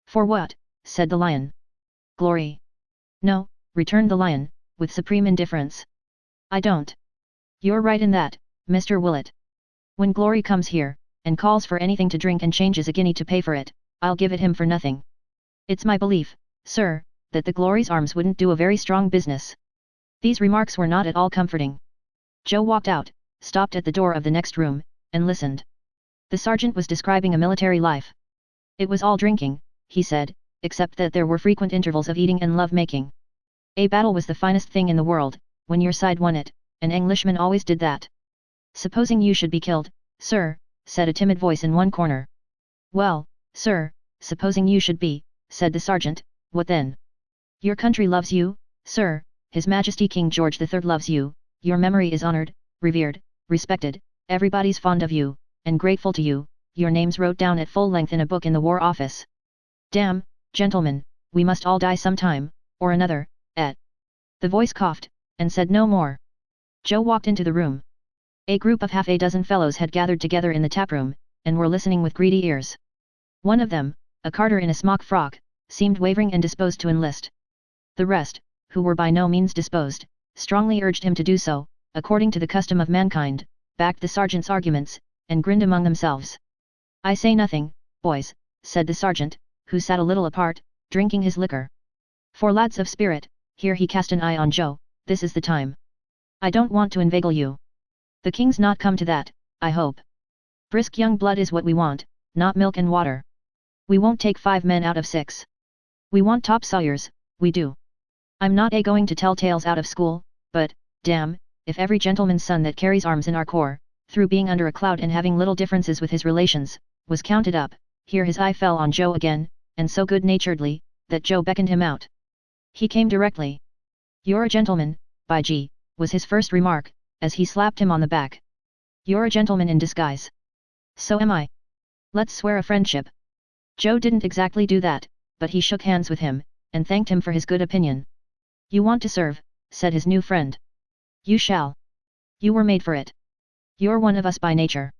"For what?" said the Lion. "Glory? No," returned the Lion, with supreme indifference. "I don't." "You're right in that, Mr. Willett. When glory comes here, and calls for anything to drink and changes a guinea to pay for it, I'll give it him for nothing. It's my belief, sir, that the Glory's arms wouldn't do a very strong business." These remarks were not at all comforting. Joe walked out, stopped at the door of the next room, and listened. The sergeant was describing a military life. It was all drinking, he said, except that there were frequent intervals of eating and love-making. A battle was the finest thing in the world, when your side won it, and Englishmen always did that. "Supposing you should be killed, sir," said a timid voice in one corner. "Well, sir, supposing you should be," said the sergeant, "what then? Your country loves you, sir, His Majesty King George III loves you, your memory is honoured, revered, respected, everybody's fond of you, and grateful to you, your name's wrote down at full length in a book in the War Office. Damn, gentlemen, we must all die some time, or another, et." The voice coughed, and said no more. Joe walked into the room. A group of half a dozen fellows had gathered together in the taproom, and were listening with greedy ears. One of them, a carter in a smock frock, seemed wavering and disposed to enlist. The rest, who were by no means disposed, strongly urged him to do so, according to the custom of mankind, backed the sergeant's arguments, and grinned among themselves. "I say nothing, boys," said the sergeant, who sat a little apart, drinking his liquor. "For lads of spirit," here he cast an eye on Joe, "this is the time. I don't want to inveigle you. The king's not come to that, I hope. Brisk young blood is what we want, not milk and water. We won't take 5 men out of 6. We want top sawyers, we do. I'm not going to tell tales out of school, but, damn, if every gentleman's son that carries arms in our corps, through being under a cloud and having little differences with his relations, was counted up," here his eye fell on Joe again, and so good-naturedly, that Joe beckoned him out. He came directly. "You're a gentleman, by G," was his first remark, as he slapped him on the back. "You're a gentleman in disguise." "So am I. Let's swear a friendship." Joe didn't exactly do that, but he shook hands with him, and thanked him for his good opinion. "You want to serve," said his new friend. "You shall. You were made for it. You're one of us by nature.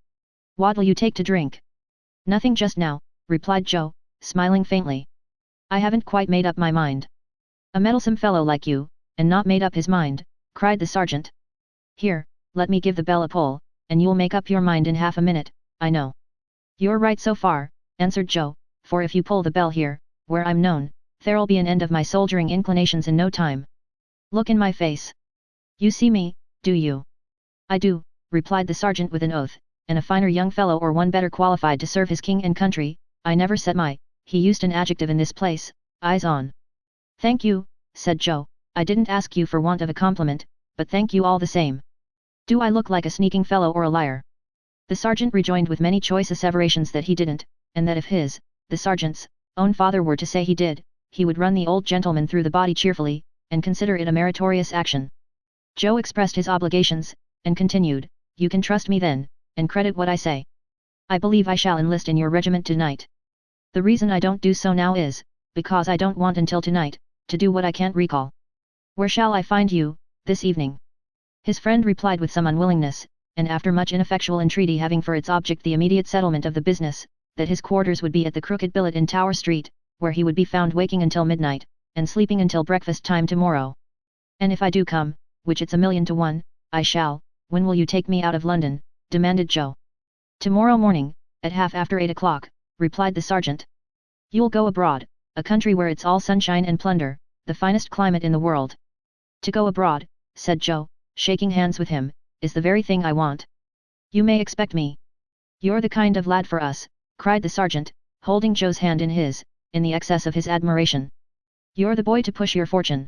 What'll you take to drink?" "Nothing just now," replied Joe, smiling faintly. "I haven't quite made up my mind." "A meddlesome fellow like you, and not made up his mind," cried the sergeant. "Here, let me give the bell a pull, and you'll make up your mind in half a minute, I know." "You're right so far," answered Joe, "for if you pull the bell here, where I'm known, there'll be an end of my soldiering inclinations in no time. Look in my face. You see me, do you?" "I do," replied the sergeant with an oath, "and a finer young fellow or one better qualified to serve his king and country, I never set my," he used an adjective in this place, "eyes on." "Thank you," said Joe, "I didn't ask you for want of a compliment, but thank you all the same. Do I look like a sneaking fellow or a liar?" The sergeant rejoined with many choice asseverations that he didn't, and that if his, the sergeant's, own father were to say he did, he would run the old gentleman through the body cheerfully, and consider it a meritorious action. Joe expressed his obligations, and continued, "You can trust me then, and credit what I say. I believe I shall enlist in your regiment tonight. The reason I don't do so now is, because I don't want until tonight, to do what I can't recall." "Where shall I find you, this evening?" His friend replied with some unwillingness, and after much ineffectual entreaty having for its object the immediate settlement of the business, that his quarters would be at the Crooked Billet in Tower Street, where he would be found waking until midnight, and sleeping until breakfast time tomorrow. And if I do come, which it's 1,000,000 to 1, I shall, when will you take me out of London, demanded Joe. Tomorrow morning, at half after 8 o'clock, replied the sergeant. You'll go abroad, a country where it's all sunshine and plunder, the finest climate in the world. To go abroad, said Joe, shaking hands with him, is the very thing I want. You may expect me. You're the kind of lad for us, cried the sergeant, holding Joe's hand in his, in the excess of his admiration. You're the boy to push your fortune.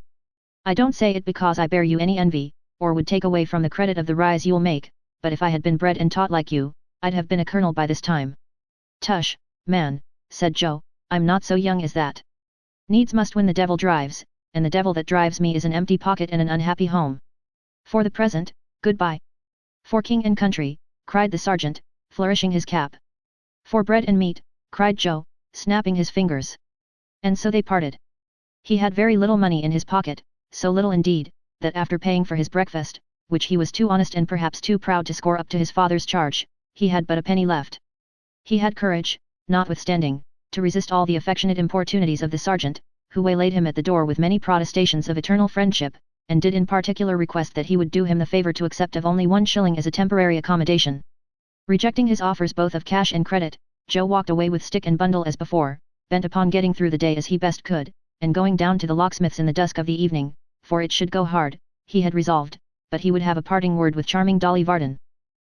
I don't say it because I bear you any envy, or would take away from the credit of the rise you'll make, but if I had been bred and taught like you, I'd have been a colonel by this time. Tush, man, said Joe, I'm not so young as that. Needs must when the devil drives, and the devil that drives me is an empty pocket and an unhappy home. For the present, goodbye. For king and country, cried the sergeant, flourishing his cap. For bread and meat, cried Joe, snapping his fingers. And so they parted. He had very little money in his pocket, so little indeed, that after paying for his breakfast, which he was too honest and perhaps too proud to score up to his father's charge, he had but a penny left. He had courage, notwithstanding, to resist all the affectionate importunities of the sergeant, who waylaid him at the door with many protestations of eternal friendship, and did in particular request that he would do him the favour to accept of only 1 shilling as a temporary accommodation. Rejecting his offers both of cash and credit, Joe walked away with stick and bundle as before, bent upon getting through the day as he best could, and going down to the locksmith's in the dusk of the evening, for it should go hard, he had resolved, but he would have a parting word with charming Dolly Varden.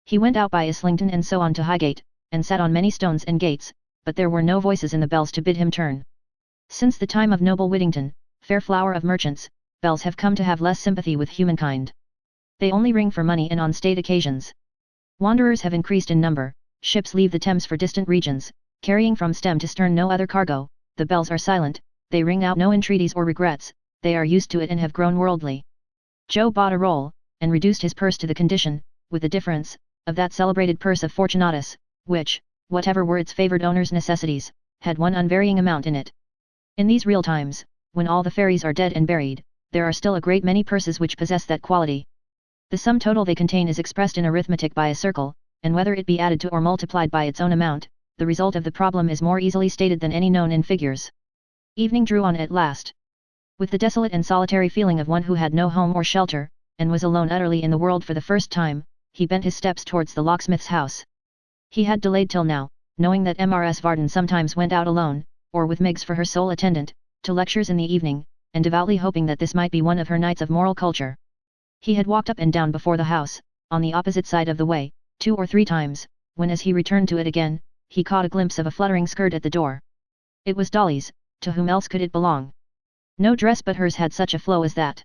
He went out by Islington and so on to Highgate, and sat on many stones and gates, but there were no voices in the bells to bid him turn. Since the time of noble Whittington, fair flower of merchants, bells have come to have less sympathy with humankind. They only ring for money and on state occasions. Wanderers have increased in number, ships leave the Thames for distant regions, carrying from stem to stern no other cargo, the bells are silent, they ring out no entreaties or regrets, they are used to it and have grown worldly. Joe bought a roll, and reduced his purse to the condition, with the difference, of that celebrated purse of Fortunatus, which, whatever were its favoured owner's necessities, had one unvarying amount in it. In these real times, when all the fairies are dead and buried, there are still a great many purses which possess that quality. The sum total they contain is expressed in arithmetic by a circle, and whether it be added to or multiplied by its own amount, the result of the problem is more easily stated than any known in figures. Evening drew on at last. With the desolate and solitary feeling of one who had no home or shelter, and was alone utterly in the world for the first time, he bent his steps towards the locksmith's house. He had delayed till now, knowing that Mrs. Varden sometimes went out alone, or with Miggs for her sole attendant, to lectures in the evening, and devoutly hoping that this might be one of her nights of moral culture. He had walked up and down before the house, on the opposite side of the way, 2 or 3 times, when as he returned to it again, he caught a glimpse of a fluttering skirt at the door. It was Dolly's, to whom else could it belong? No dress but hers had such a flow as that.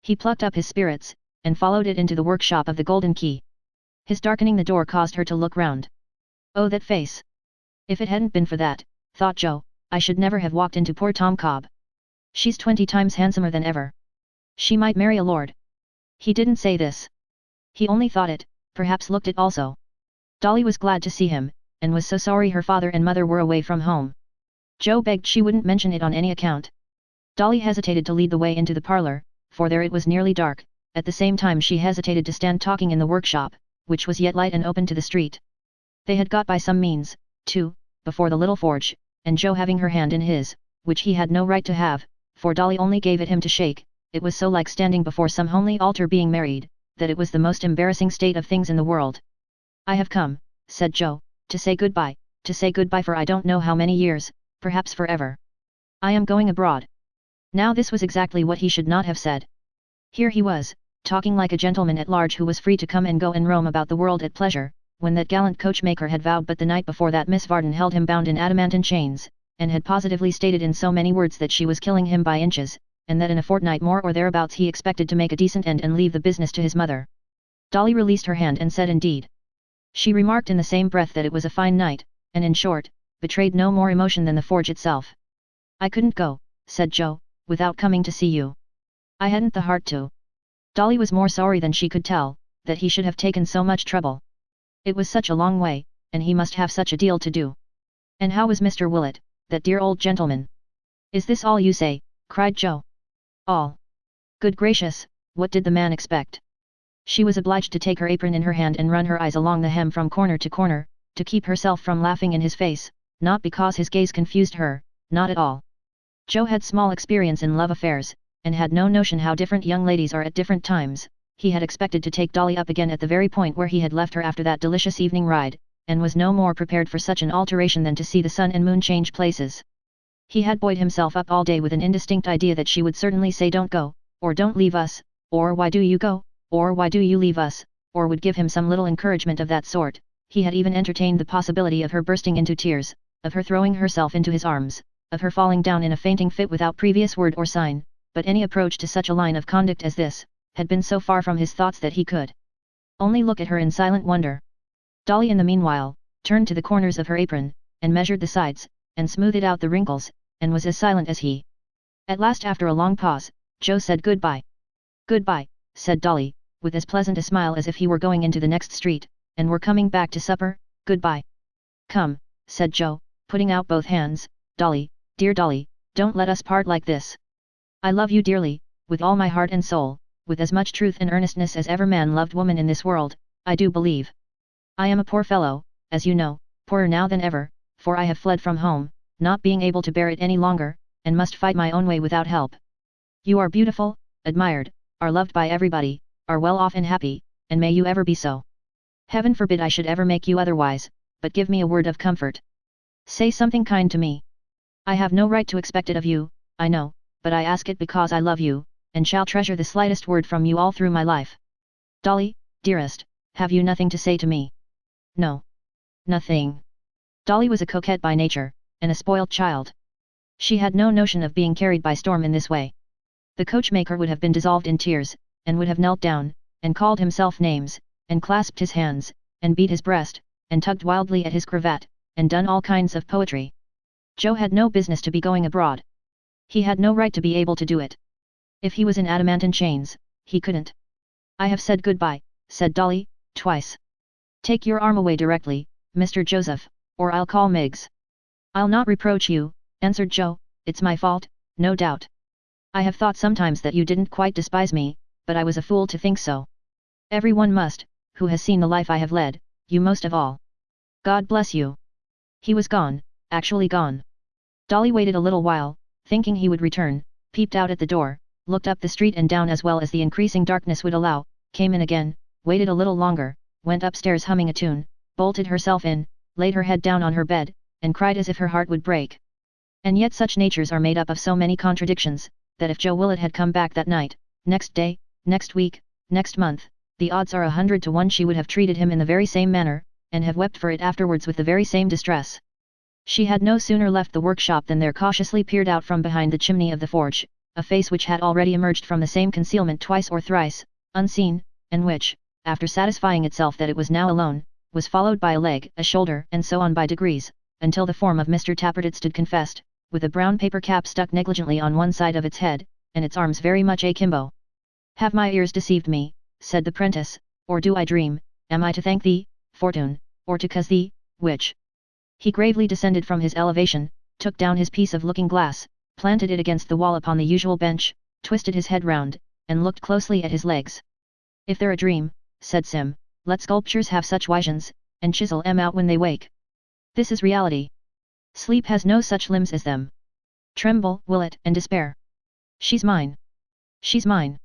He plucked up his spirits, and followed it into the workshop of the Golden Key. His darkening the door caused her to look round. Oh, that face! If it hadn't been for that, thought Joe, I should never have walked into poor Tom Cobb. She's 20 times handsomer than ever. She might marry a lord. He didn't say this. He only thought it, perhaps looked it also. Dolly was glad to see him, and was so sorry her father and mother were away from home. Joe begged she wouldn't mention it on any account. Dolly hesitated to lead the way into the parlour, for there it was nearly dark, at the same time she hesitated to stand talking in the workshop, which was yet light and open to the street. They had got by some means, too, before the little forge, and Joe having her hand in his, which he had no right to have, for Dolly only gave it him to shake, it was so like standing before some homely altar being married, that it was the most embarrassing state of things in the world. I have come, said Joe, to say goodbye for I don't know how many years, perhaps forever. I am going abroad. Now this was exactly what he should not have said. Here he was, talking like a gentleman at large who was free to come and go and roam about the world at pleasure, when that gallant coachmaker had vowed but the night before that Miss Varden held him bound in adamantine chains, and had positively stated in so many words that she was killing him by inches, and that in a fortnight more or thereabouts he expected to make a decent end and leave the business to his mother. Dolly released her hand and said indeed. She remarked in the same breath that it was a fine night, and in short, betrayed no more emotion than the forge itself. I couldn't go, said Joe, without coming to see you. I hadn't the heart to. Dolly was more sorry than she could tell, that he should have taken so much trouble. It was such a long way, and he must have such a deal to do. And how was Mr. Willett, that dear old gentleman? Is this all you say? Cried Joe. All. Good gracious, what did the man expect? She was obliged to take her apron in her hand and run her eyes along the hem from corner to corner, to keep herself from laughing in his face, not because his gaze confused her, not at all. Joe had small experience in love affairs, and had no notion how different young ladies are at different times. He had expected to take Dolly up again at the very point where he had left her after that delicious evening ride, and was no more prepared for such an alteration than to see the sun and moon change places. He had buoyed himself up all day with an indistinct idea that she would certainly say don't go, or don't leave us, or why do you go, or why do you leave us, or would give him some little encouragement of that sort. He had even entertained the possibility of her bursting into tears, of her throwing herself into his arms, of her falling down in a fainting fit without previous word or sign, but any approach to such a line of conduct as this, had been so far from his thoughts that he could only look at her in silent wonder. Dolly in the meanwhile, turned to the corners of her apron, and measured the sides, and smoothed out the wrinkles, and was as silent as he. At last after a long pause, Joe said goodbye. Goodbye, said Dolly, with as pleasant a smile as if he were going into the next street, and were coming back to supper. Goodbye. Come, said Joe, putting out both hands. Dolly, dear Dolly, don't let us part like this. I love you dearly, with all my heart and soul, with as much truth and earnestness as ever man loved woman in this world, I do believe. I am a poor fellow, as you know, poorer now than ever, for I have fled from home, not being able to bear it any longer, and must fight my own way without help. You are beautiful, admired, are loved by everybody, are well off and happy, and may you ever be so. Heaven forbid I should ever make you otherwise, but give me a word of comfort. Say something kind to me. I have no right to expect it of you, I know, but I ask it because I love you, and shall treasure the slightest word from you all through my life. Dolly, dearest, have you nothing to say to me? No. Nothing. Dolly was a coquette by nature, and a spoilt child. She had no notion of being carried by storm in this way. The coachmaker would have been dissolved in tears, and would have knelt down, and called himself names, and clasped his hands, and beat his breast, and tugged wildly at his cravat, and done all kinds of poetry. Joe had no business to be going abroad. He had no right to be able to do it. If he was in adamantine chains, he couldn't. I have said goodbye, said Dolly, twice. Take your arm away directly, Mr. Joseph, or I'll call Miggs. I'll not reproach you, answered Joe, it's my fault, no doubt. I have thought sometimes that you didn't quite despise me, but I was a fool to think so. Everyone must, who has seen the life I have led, you most of all. God bless you. He was gone, actually gone. Dolly waited a little while, thinking he would return, peeped out at the door, looked up the street and down as well as the increasing darkness would allow, came in again, waited a little longer, went upstairs humming a tune, bolted herself in, laid her head down on her bed, and cried as if her heart would break. And yet such natures are made up of so many contradictions, that if Joe Willet had come back that night, next day, next week, next month, the odds are 100 to 1 she would have treated him in the very same manner, and have wept for it afterwards with the very same distress. She had no sooner left the workshop than there cautiously peered out from behind the chimney of the forge, a face which had already emerged from the same concealment twice or thrice, unseen, and which, after satisfying itself that it was now alone, was followed by a leg, a shoulder, and so on by degrees, until the form of Mr. Tappertit stood confessed, with a brown paper cap stuck negligently on one side of its head, and its arms very much akimbo. Have my ears deceived me, said the prentice, or do I dream? Am I to thank thee, Fortune, or to cuss thee, which? He gravely descended from his elevation, took down his piece of looking-glass, planted it against the wall upon the usual bench, twisted his head round, and looked closely at his legs. If they're a dream, said Sim, let sculptures have such visions, and chisel 'em out when they wake. This is reality. Sleep has no such limbs as them. Tremble, Willet, and despair. She's mine. She's mine.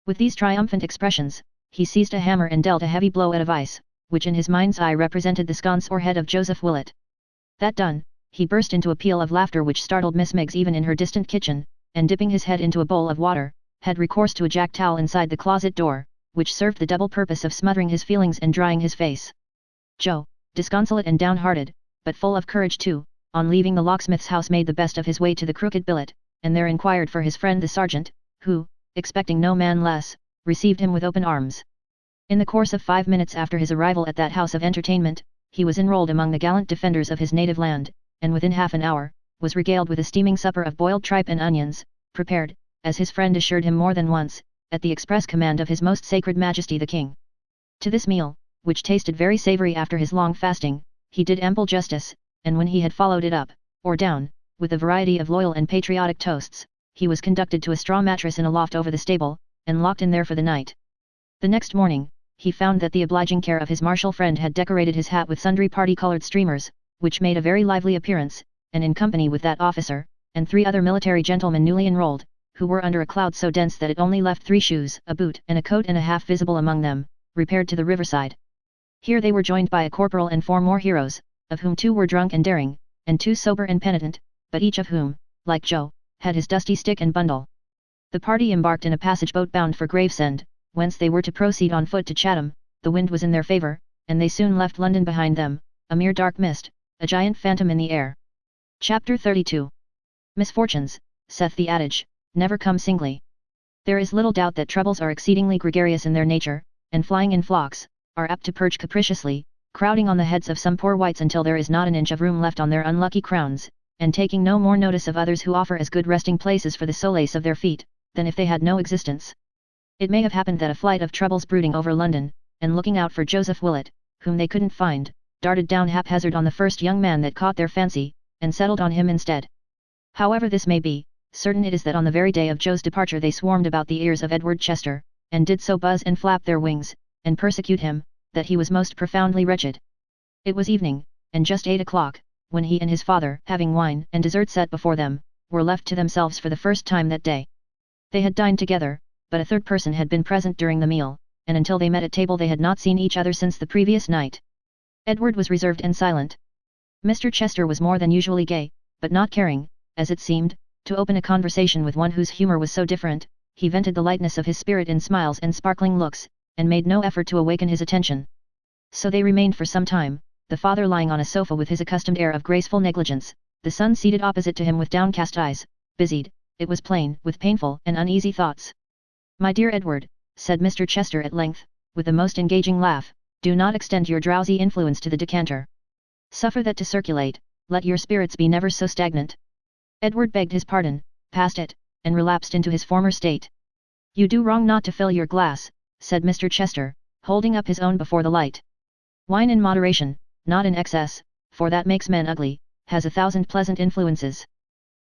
With these triumphant expressions, he seized a hammer and dealt a heavy blow at a vice, which in his mind's eye represented the sconce or head of Joseph Willet. That done, he burst into a peal of laughter which startled Miss Miggs even in her distant kitchen, and dipping his head into a bowl of water, had recourse to a jack towel inside the closet door, which served the double purpose of smothering his feelings and drying his face. Joe, disconsolate and downhearted, but full of courage too, on leaving the locksmith's house made the best of his way to the Crooked Billet, and there inquired for his friend the sergeant, who, expecting no man less, received him with open arms. In the course of 5 minutes after his arrival at that house of entertainment, he was enrolled among the gallant defenders of his native land, and within half an hour, was regaled with a steaming supper of boiled tripe and onions, prepared, as his friend assured him more than once, at the express command of his most sacred majesty the king. To this meal, which tasted very savoury after his long fasting, he did ample justice, and when he had followed it up, or down, with a variety of loyal and patriotic toasts, he was conducted to a straw mattress in a loft over the stable, and locked in there for the night. The next morning, he found that the obliging care of his martial friend had decorated his hat with sundry party-coloured streamers, which made a very lively appearance, and in company with that officer, and 3 other military gentlemen newly enrolled, who were under a cloud so dense that it only left 3 shoes, a boot and a coat and a half visible among them, repaired to the riverside. Here they were joined by a corporal and 4 more heroes, of whom 2 were drunk and daring, and 2 sober and penitent, but each of whom, like Joe, had his dusty stick and bundle. The party embarked in a passage boat bound for Gravesend, whence they were to proceed on foot to Chatham. The wind was in their favour, and they soon left London behind them, a mere dark mist, a giant phantom in the air. Chapter 32. Misfortunes, saith the adage, never come singly. There is little doubt that troubles are exceedingly gregarious in their nature, and flying in flocks, are apt to perch capriciously, crowding on the heads of some poor wights until there is not an inch of room left on their unlucky crowns, and taking no more notice of others who offer as good resting places for the solace of their feet, than if they had no existence. It may have happened that a flight of troubles brooding over London, and looking out for Joseph Willett, whom they couldn't find, darted down haphazard on the first young man that caught their fancy, and settled on him instead. However this may be, certain it is that on the very day of Joe's departure they swarmed about the ears of Edward Chester, and did so buzz and flap their wings, and persecute him, that he was most profoundly wretched. It was evening, and just 8 o'clock, when he and his father, having wine and dessert set before them, were left to themselves for the first time that day. They had dined together, but a third person had been present during the meal, and until they met at table they had not seen each other since the previous night. Edward was reserved and silent. Mr. Chester was more than usually gay, but not caring, as it seemed, to open a conversation with one whose humour was so different. He vented the lightness of his spirit in smiles and sparkling looks, and made no effort to awaken his attention. So they remained for some time, the father lying on a sofa with his accustomed air of graceful negligence, the son seated opposite to him with downcast eyes, busied, it was plain, with painful and uneasy thoughts. "My dear Edward," said Mr. Chester at length, with a most engaging laugh, "do not extend your drowsy influence to the decanter. Suffer that to circulate, let your spirits be never so stagnant." Edward begged his pardon, passed it, and relapsed into his former state. "You do wrong not to fill your glass," said Mr. Chester, holding up his own before the light. "Wine in moderation, not in excess, for that makes men ugly, has 1,000 pleasant influences.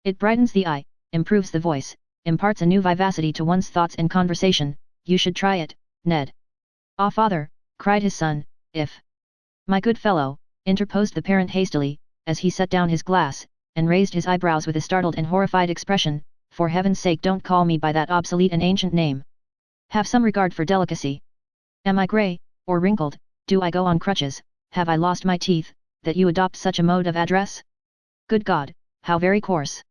It brightens the eye, improves the voice, imparts a new vivacity to one's thoughts and conversation. You should try it, Ned." "Ah, father," cried his son, "if—" "My good fellow," interposed the parent hastily, as he set down his glass, and raised his eyebrows with a startled and horrified expression, "for heaven's sake don't call me by that obsolete and ancient name. Have some regard for delicacy. Am I grey, or wrinkled, do I go on crutches, have I lost my teeth, that you adopt such a mode of address? Good God, how very coarse!"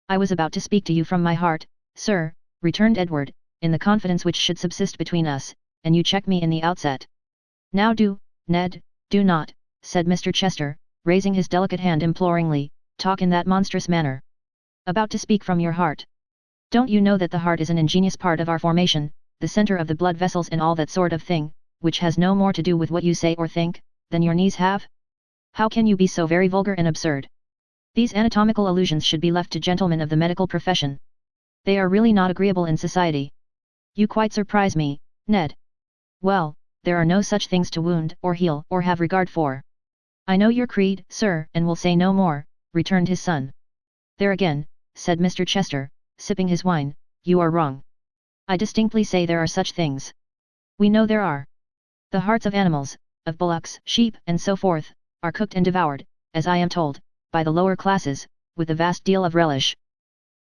"I was about to speak to you from my heart, sir," returned Edward, "in the confidence which should subsist between us, and you check me in the outset." "Now do, Ned, do not," said Mr. Chester, raising his delicate hand imploringly, "talk in that monstrous manner. About to speak from your heart. Don't you know that the heart is an ingenious part of our formation, the centre of the blood vessels and all that sort of thing, which has no more to do with what you say or think, than your knees have? How can you be so very vulgar and absurd? These anatomical allusions should be left to gentlemen of the medical profession. They are really not agreeable in society. You quite surprise me, Ned. Well, there are no such things to wound, or heal, or have regard for." "I know your creed, sir, and will say no more," returned his son. "There again," said Mr. Chester, sipping his wine, "you are wrong. I distinctly say there are such things. We know there are. The hearts of animals, of bullocks, sheep, and so forth, are cooked and devoured, as I am told, by the lower classes, with a vast deal of relish.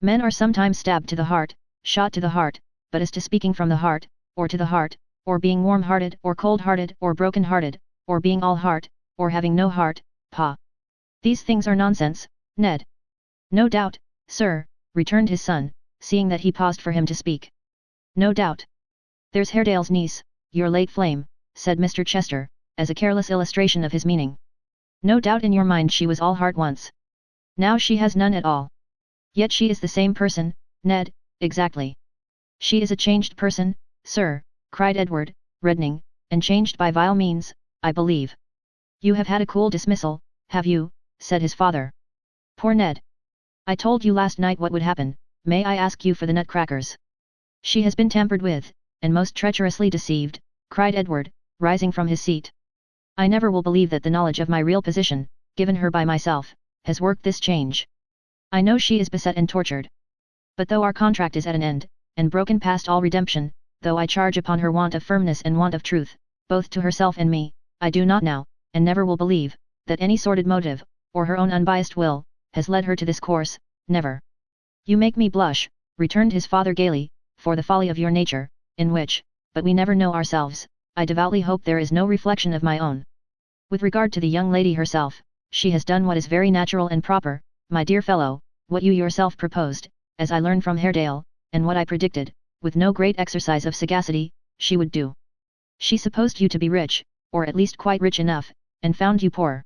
Men are sometimes stabbed to the heart, shot to the heart, but as to speaking from the heart, or to the heart, or being warm-hearted, or cold-hearted, or broken-hearted, or being all heart, or having no heart, pah! These things are nonsense, Ned." "No doubt, sir," returned his son, seeing that he paused for him to speak. "No doubt. There's Haredale's niece, your late flame," said Mr. Chester, as a careless illustration of his meaning. "No doubt in your mind she was all heart once. Now she has none at all. Yet she is the same person, Ned, exactly." "She is a changed person, sir," cried Edward, reddening, "and changed by vile means, I believe." "You have had a cool dismissal, have you?" said his father. "Poor Ned! I told you last night what would happen. May I ask you for the nutcrackers?" "She has been tampered with, and most treacherously deceived," cried Edward, rising from his seat. "I never will believe that the knowledge of my real position, given her by myself, has worked this change. I know she is beset and tortured. But though our contract is at an end, and broken past all redemption, though I charge upon her want of firmness and want of truth, both to herself and me, I do not now, and never will believe, that any sordid motive, or her own unbiased will, has led her to this course, never." "You make me blush, returned his father gaily, for the folly of your nature, in which, but we never know ourselves, I devoutly hope there is no reflection of my own. With regard to the young lady herself, she has done what is very natural and proper, my dear fellow, what you yourself proposed, as I learned from Haredale, and what I predicted, with no great exercise of sagacity, she would do. She supposed you to be rich, or at least quite rich enough, and found you poor.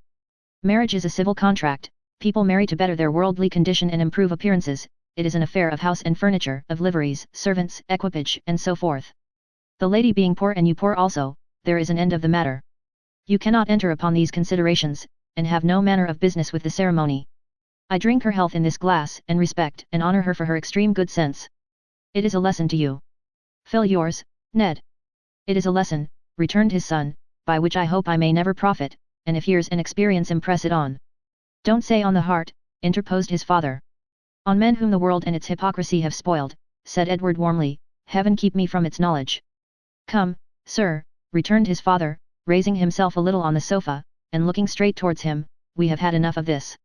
Marriage is a civil contract, people marry to better their worldly condition and improve appearances, it is an affair of house and furniture, of liveries, servants, equipage, and so forth. The lady being poor and you poor also, there is an end of the matter. You cannot enter upon these considerations, and have no manner of business with the ceremony. I drink her health in this glass, and respect and honor her for her extreme good sense. It is a lesson to you. Fill yours, Ned. It is a lesson, returned his son, by which I hope I may never profit, and if years and experience impress it on. Don't say on the heart, interposed his father. On men whom the world and its hypocrisy have spoiled, said Edward warmly, heaven keep me from its knowledge. Come, sir, returned his father, raising himself a little on the sofa, and looking straight towards him, we have had enough of this.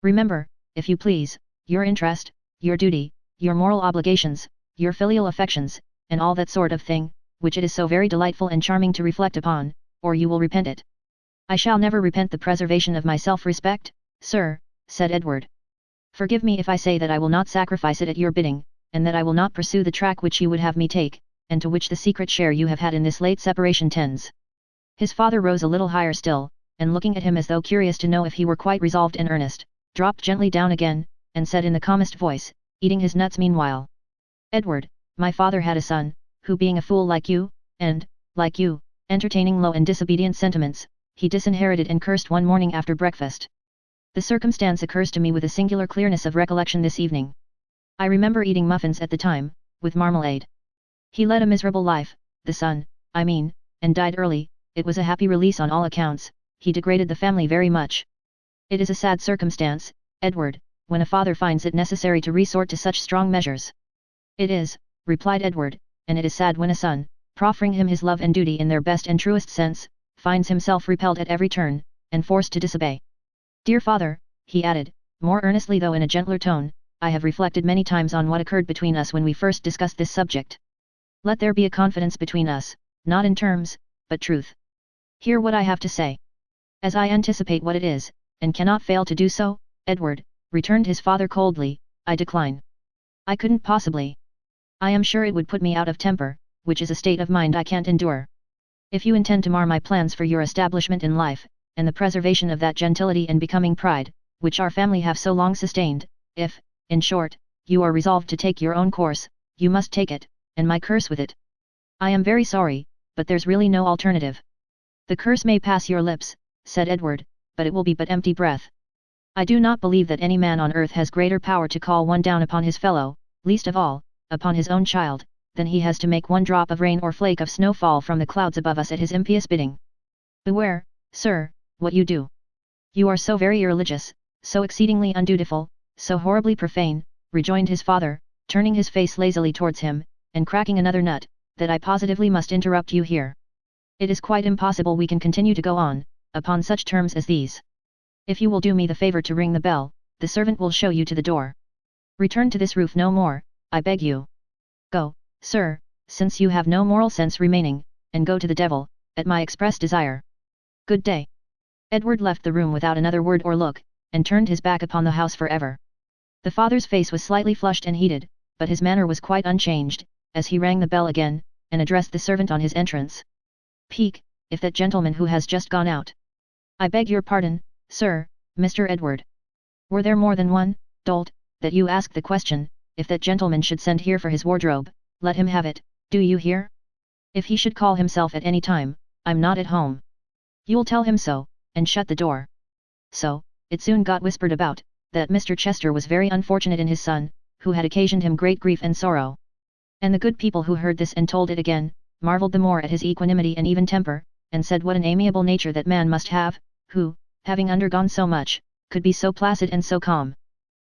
Remember, if you please, your interest, your duty, your moral obligations, your filial affections, and all that sort of thing, which it is so very delightful and charming to reflect upon, or you will repent it. I shall never repent the preservation of my self-respect, sir, said Edward. Forgive me if I say that I will not sacrifice it at your bidding, and that I will not pursue the track which you would have me take, and to which the secret share you have had in this late separation tends. His father rose a little higher still, and looking at him as though curious to know if he were quite resolved and earnest, dropped gently down again, and said in the calmest voice, eating his nuts meanwhile. Edward, my father had a son, who being a fool like you, and, like you, entertaining low and disobedient sentiments, he disinherited and cursed one morning after breakfast. The circumstance occurs to me with a singular clearness of recollection this evening. I remember eating muffins at the time, with marmalade. He led a miserable life, the son, I mean, and died early. It was a happy release on all accounts, he degraded the family very much. It is a sad circumstance, Edward, when a father finds it necessary to resort to such strong measures. It is, replied Edward, and it is sad when a son, proffering him his love and duty in their best and truest sense, finds himself repelled at every turn, and forced to disobey. Dear father, he added, more earnestly though in a gentler tone, I have reflected many times on what occurred between us when we first discussed this subject. Let there be a confidence between us, not in terms, but truth. Hear what I have to say. As I anticipate what it is, and cannot fail to do so, Edward, returned his father coldly, I decline. I couldn't possibly. I am sure it would put me out of temper, which is a state of mind I can't endure. If you intend to mar my plans for your establishment in life, and the preservation of that gentility and becoming pride, which our family have so long sustained, if, in short, you are resolved to take your own course, you must take it, and my curse with it. I am very sorry, but there's really no alternative. The curse may pass your lips, said Edward, but it will be but empty breath. I do not believe that any man on earth has greater power to call one down upon his fellow, least of all, upon his own child, than he has to make one drop of rain or flake of snow fall from the clouds above us at his impious bidding. Beware, sir, what you do. You are so very irreligious, so exceedingly undutiful, so horribly profane, rejoined his father, turning his face lazily towards him, and cracking another nut, that I positively must interrupt you here. It is quite impossible we can continue to go on, upon such terms as these. If you will do me the favor to ring the bell, the servant will show you to the door. Return to this roof no more, I beg you. Go, sir, since you have no moral sense remaining, and go to the devil, at my express desire. Good day. Edward left the room without another word or look, and turned his back upon the house forever. The father's face was slightly flushed and heated, but his manner was quite unchanged, as he rang the bell again, and addressed the servant on his entrance. Peak, if that gentleman who has just gone out. I beg your pardon, sir, Mr. Edward. Were there more than one, dolt, that you ask the question, if that gentleman should send here for his wardrobe, let him have it, do you hear? If he should call himself at any time, I'm not at home. You'll tell him so, and shut the door. So, it soon got whispered about, that Mr. Chester was very unfortunate in his son, who had occasioned him great grief and sorrow. And the good people who heard this and told it again, marvelled the more at his equanimity and even temper, and said what an amiable nature that man must have, who, having undergone so much, could be so placid and so calm.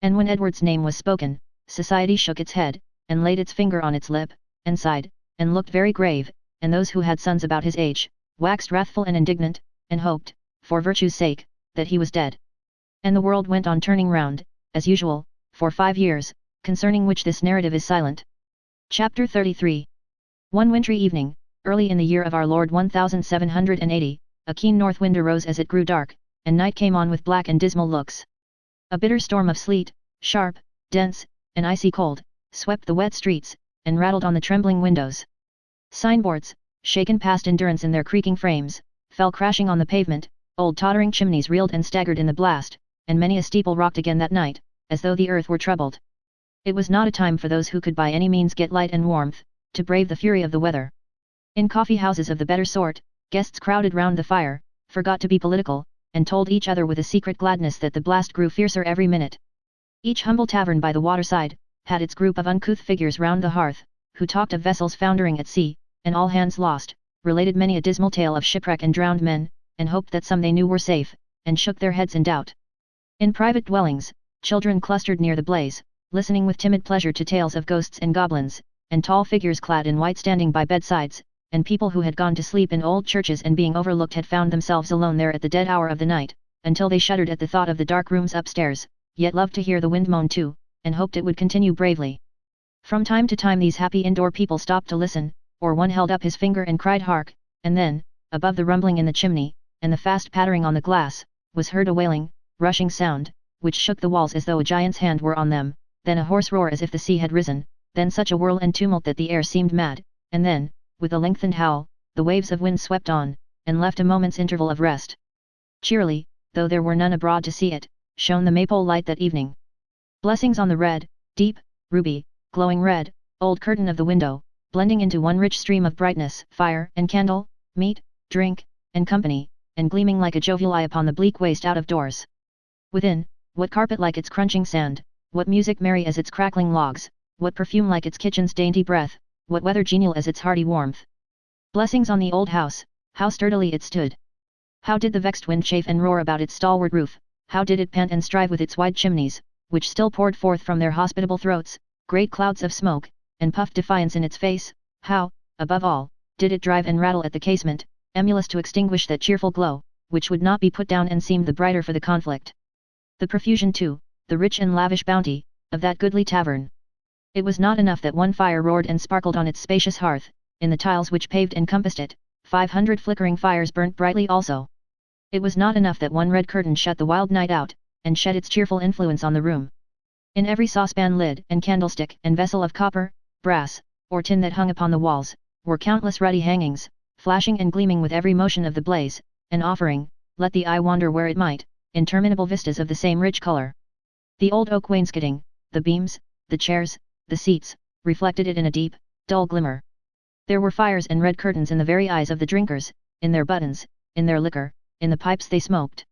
And when Edward's name was spoken, society shook its head, and laid its finger on its lip, and sighed, and looked very grave, and those who had sons about his age, waxed wrathful and indignant, and hoped, for virtue's sake, that he was dead. And the world went on turning round, as usual, for 5 years, concerning which this narrative is silent. Chapter 33. One wintry evening, early in the year of our Lord 1780, a keen north wind arose as it grew dark, and night came on with black and dismal looks. A bitter storm of sleet, sharp, dense, and icy cold, swept the wet streets, and rattled on the trembling windows. Signboards, shaken past endurance in their creaking frames, fell crashing on the pavement, old tottering chimneys reeled and staggered in the blast, and many a steeple rocked again that night, as though the earth were troubled. It was not a time for those who could by any means get light and warmth, to brave the fury of the weather. In coffee houses of the better sort, guests crowded round the fire, forgot to be political, and told each other with a secret gladness that the blast grew fiercer every minute. Each humble tavern by the waterside had its group of uncouth figures round the hearth, who talked of vessels foundering at sea, and all hands lost, related many a dismal tale of shipwreck and drowned men, and hoped that some they knew were safe, and shook their heads in doubt. In private dwellings, children clustered near the blaze, listening with timid pleasure to tales of ghosts and goblins, and tall figures clad in white standing by bedsides, and people who had gone to sleep in old churches and being overlooked had found themselves alone there at the dead hour of the night, until they shuddered at the thought of the dark rooms upstairs, yet loved to hear the wind moan too, and hoped it would continue bravely. From time to time these happy indoor people stopped to listen, or one held up his finger and cried hark, and then, above the rumbling in the chimney, and the fast pattering on the glass, was heard a wailing, rushing sound, which shook the walls as though a giant's hand were on them, then a hoarse roar as if the sea had risen, then such a whirl and tumult that the air seemed mad, and then, with a lengthened howl, the waves of wind swept on, and left a moment's interval of rest. Cheerily, though there were none abroad to see it, shone the maypole light that evening. Blessings on the red, deep, ruby, glowing red, old curtain of the window, blending into one rich stream of brightness, fire and candle, meat, drink, and company, and gleaming like a jovial eye upon the bleak waste out of doors. Within, what carpet like its crunching sand, what music merry as its crackling logs, what perfume like its kitchen's dainty breath, what weather genial as its hearty warmth. Blessings on the old house, how sturdily it stood! How did the vexed wind chafe and roar about its stalwart roof, how did it pant and strive with its wide chimneys, which still poured forth from their hospitable throats, great clouds of smoke, and puffed defiance in its face, how, above all, did it drive and rattle at the casement, emulous to extinguish that cheerful glow, which would not be put down and seemed the brighter for the conflict. The profusion too, the rich and lavish bounty, of that goodly tavern. It was not enough that one fire roared and sparkled on its spacious hearth, in the tiles which paved and compassed it, 500 flickering fires burnt brightly also. It was not enough that one red curtain shut the wild night out, and shed its cheerful influence on the room. In every saucepan lid and candlestick and vessel of copper, brass, or tin that hung upon the walls, were countless ruddy hangings, flashing and gleaming with every motion of the blaze, and offering, let the eye wander where it might, interminable vistas of the same rich color. The old oak wainscoting, the beams, the chairs, the seats, reflected it in a deep, dull glimmer. There were fires and red curtains in the very eyes of the drinkers, in their buttons, in their liquor, in the pipes they smoked.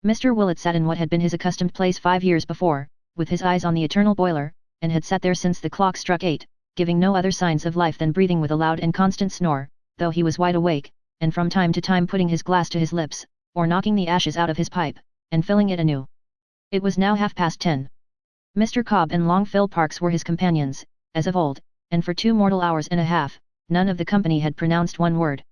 Mr. Willett sat in what had been his accustomed place 5 years before, with his eyes on the eternal boiler, and had sat there since the clock struck 8, giving no other signs of life than breathing with a loud and constant snore, though he was wide awake, and from time to time putting his glass to his lips, or knocking the ashes out of his pipe, and filling it anew. It was now 10:30. Mr. Cobb and Long Phil Parkes were his companions, as of old, and for 2 mortal hours and a half, none of the company had pronounced one word.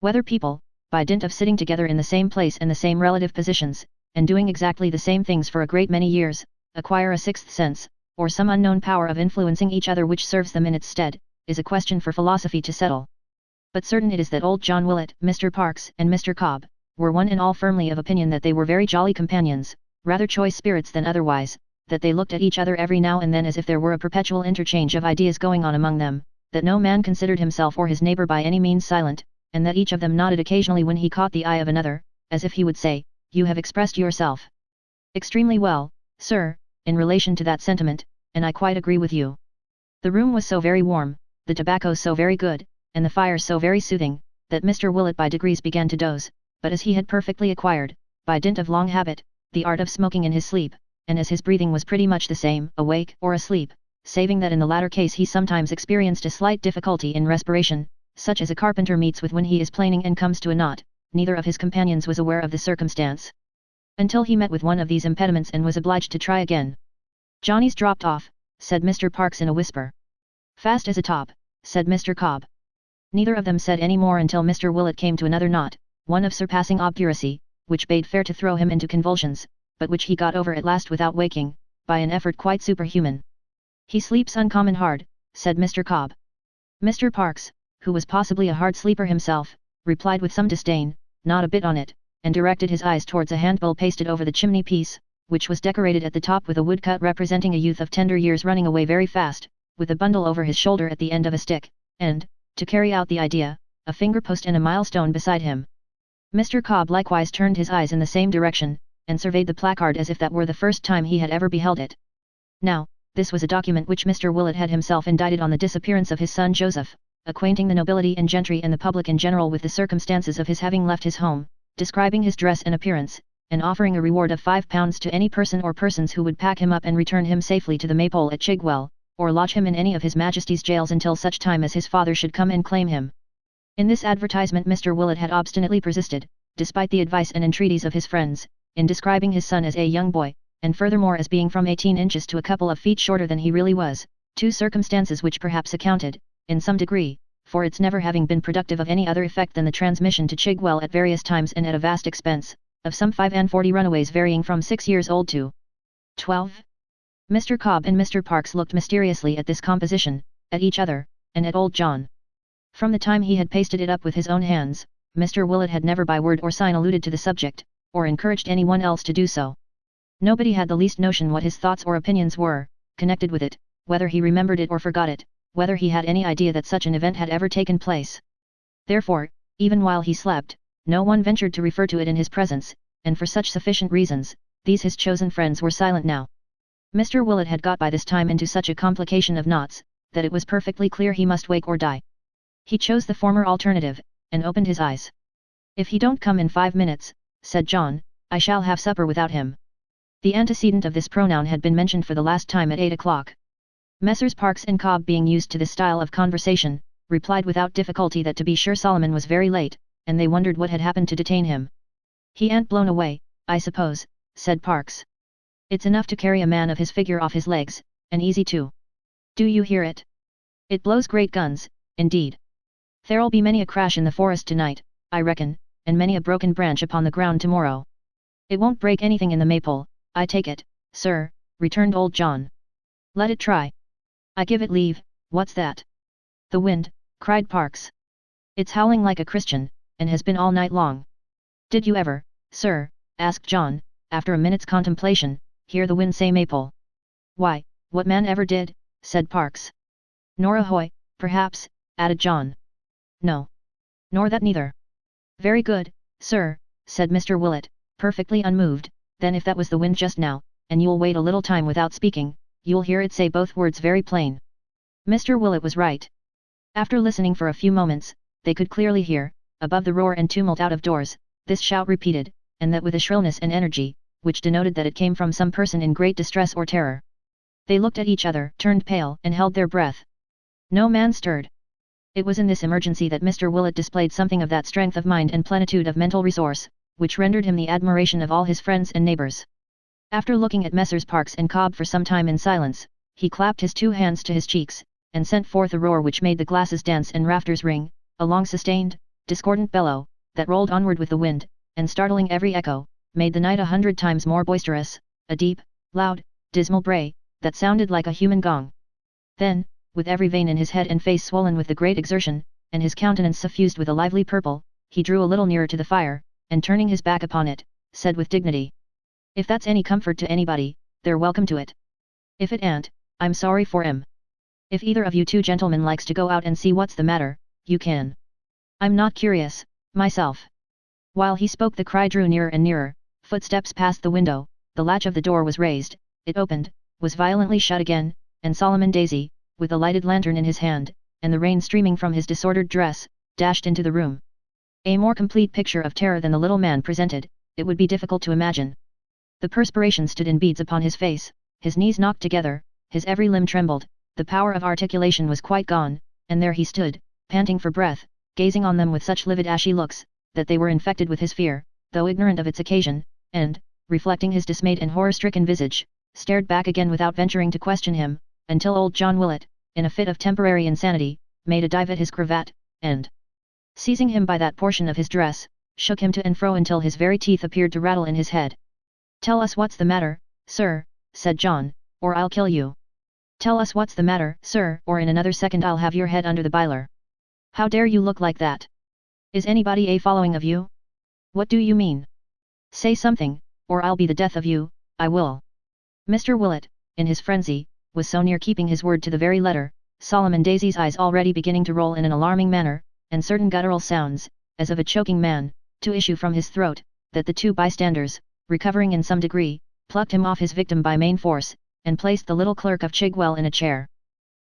Whether people, by dint of sitting together in the same place and the same relative positions, and doing exactly the same things for a great many years, acquire a sixth sense, or some unknown power of influencing each other which serves them in its stead, is a question for philosophy to settle. But certain it is that old John Willett, Mr. Parkes, and Mr. Cobb, were one and all firmly of opinion that they were very jolly companions, rather choice spirits than otherwise, that they looked at each other every now and then as if there were a perpetual interchange of ideas going on among them, that no man considered himself or his neighbour by any means silent, and that each of them nodded occasionally when he caught the eye of another, as if he would say, "You have expressed yourself extremely well, sir, in relation to that sentiment, and I quite agree with you." The room was so very warm, the tobacco so very good, and the fire so very soothing, that Mr. Willett by degrees began to doze, but as he had perfectly acquired, by dint of long habit, the art of smoking in his sleep, and as his breathing was pretty much the same, awake or asleep, saving that in the latter case he sometimes experienced a slight difficulty in respiration, such as a carpenter meets with when he is planing and comes to a knot, neither of his companions was aware of the circumstance. Until he met with one of these impediments and was obliged to try again. "Johnny's dropped off," said Mr. Parkes in a whisper. "Fast as a top," said Mr. Cobb. Neither of them said any more until Mr. Willett came to another knot, one of surpassing obduracy, which bade fair to throw him into convulsions, but which he got over at last without waking, by an effort quite superhuman. He sleeps uncommon hard, said Mr. Cobb. Mr. Parkes, who was possibly a hard sleeper himself, replied with some disdain, not a bit on it, and directed his eyes towards a handbill pasted over the chimney piece, which was decorated at the top with a woodcut representing a youth of tender years running away very fast, with a bundle over his shoulder at the end of a stick, and, to carry out the idea, a finger-post and a milestone beside him. Mr. Cobb likewise turned his eyes in the same direction, and surveyed the placard as if that were the first time he had ever beheld it. Now, this was a document which Mr. Willett had himself indited on the disappearance of his son Joseph, acquainting the nobility and gentry and the public in general with the circumstances of his having left his home, describing his dress and appearance, and offering a reward of £5 to any person or persons who would pack him up and return him safely to the Maypole at Chigwell, or lodge him in any of his Majesty's jails until such time as his father should come and claim him. In this advertisement Mr. Willett had obstinately persisted, despite the advice and entreaties of his friends, in describing his son as a young boy, and furthermore as being from 18 inches to a couple of feet shorter than he really was, two circumstances which perhaps accounted, in some degree, for its never having been productive of any other effect than the transmission to Chigwell at various times and at a vast expense, of some 45 runaways varying from 6 years old to 12. Mr. Cobb and Mr. Parkes looked mysteriously at this composition, at each other, and at old John. From the time he had pasted it up with his own hands, Mr. Willett had never by word or sign alluded to the subject, or encouraged anyone else to do so. Nobody had the least notion what his thoughts or opinions were, connected with it, whether he remembered it or forgot it, whether he had any idea that such an event had ever taken place. Therefore, even while he slept, no one ventured to refer to it in his presence, and for such sufficient reasons, these his chosen friends were silent now. Mr. Willett had got by this time into such a complication of knots, that it was perfectly clear he must wake or die. He chose the former alternative, and opened his eyes. "If he don't come in 5 minutes," said John, "I shall have supper without him." The antecedent of this pronoun had been mentioned for the last time at 8 o'clock. Messrs. Parkes and Cobb, being used to this style of conversation, replied without difficulty that to be sure Solomon was very late, and they wondered what had happened to detain him. "He ain't blown away, I suppose," said Parkes. "It's enough to carry a man of his figure off his legs, and easy too. Do you hear it? It blows great guns, indeed. There'll be many a crash in the forest tonight, I reckon, and many a broken branch upon the ground tomorrow. It won't break anything in the Maypole, I take it, sir," returned old John. "Let it try." "I give it leave. What's that?" "The wind," cried Parkes. "It's howling like a Christian, and has been all night long." "Did you ever, sir," asked John, after a minute's contemplation, "hear the wind say Maypole?" "Why, what man ever did?" said Parkes. "Nor ahoy, perhaps," added John. "No. Nor that neither." "Very good, sir," said Mr. Willett, perfectly unmoved, "then if that was the wind just now, and you'll wait a little time without speaking, you'll hear it say both words very plain." Mr. Willett was right. After listening for a few moments, they could clearly hear, above the roar and tumult out of doors, this shout repeated, and that with a shrillness and energy, which denoted that it came from some person in great distress or terror. They looked at each other, turned pale, and held their breath. No man stirred. It was in this emergency that Mr. Willett displayed something of that strength of mind and plenitude of mental resource, which rendered him the admiration of all his friends and neighbours. After looking at Messrs. Parkes and Cobb for some time in silence, he clapped his 2 hands to his cheeks, and sent forth a roar which made the glasses dance and rafters ring, a long-sustained, discordant bellow, that rolled onward with the wind, and startling every echo, made the night 100 times more boisterous, a deep, loud, dismal bray, that sounded like a human gong. Then, with every vein in his head and face swollen with the great exertion, and his countenance suffused with a lively purple, he drew a little nearer to the fire, and turning his back upon it, said with dignity, "If that's any comfort to anybody, they're welcome to it. If it ain't, I'm sorry for 'em. If either of you 2 gentlemen likes to go out and see what's the matter, you can. I'm not curious, myself." While he spoke the cry drew nearer and nearer, footsteps passed the window, the latch of the door was raised, it opened, was violently shut again, and Solomon Daisy, with a lighted lantern in his hand, and the rain streaming from his disordered dress, dashed into the room. A more complete picture of terror than the little man presented, it would be difficult to imagine. The perspiration stood in beads upon his face, his knees knocked together, his every limb trembled, the power of articulation was quite gone, and there he stood, panting for breath, gazing on them with such livid ashy looks, that they were infected with his fear, though ignorant of its occasion, and, reflecting his dismayed and horror-stricken visage, stared back again without venturing to question him, until old John Willett, in a fit of temporary insanity, made a dive at his cravat, and, seizing him by that portion of his dress, shook him to and fro until his very teeth appeared to rattle in his head. "Tell us what's the matter, sir," said John, "or I'll kill you." Tell us what's the matter, sir, or in another second I'll have your head under the biler. How dare you look like that? Is anybody a following of you? What do you mean? Say something, or I'll be the death of you, I will. Mr. Willett, in his frenzy, was so near keeping his word to the very letter, Solomon Daisy's eyes already beginning to roll in an alarming manner, and certain guttural sounds, as of a choking man, to issue from his throat, that the two bystanders, recovering in some degree, plucked him off his victim by main force, and placed the little clerk of Chigwell in a chair.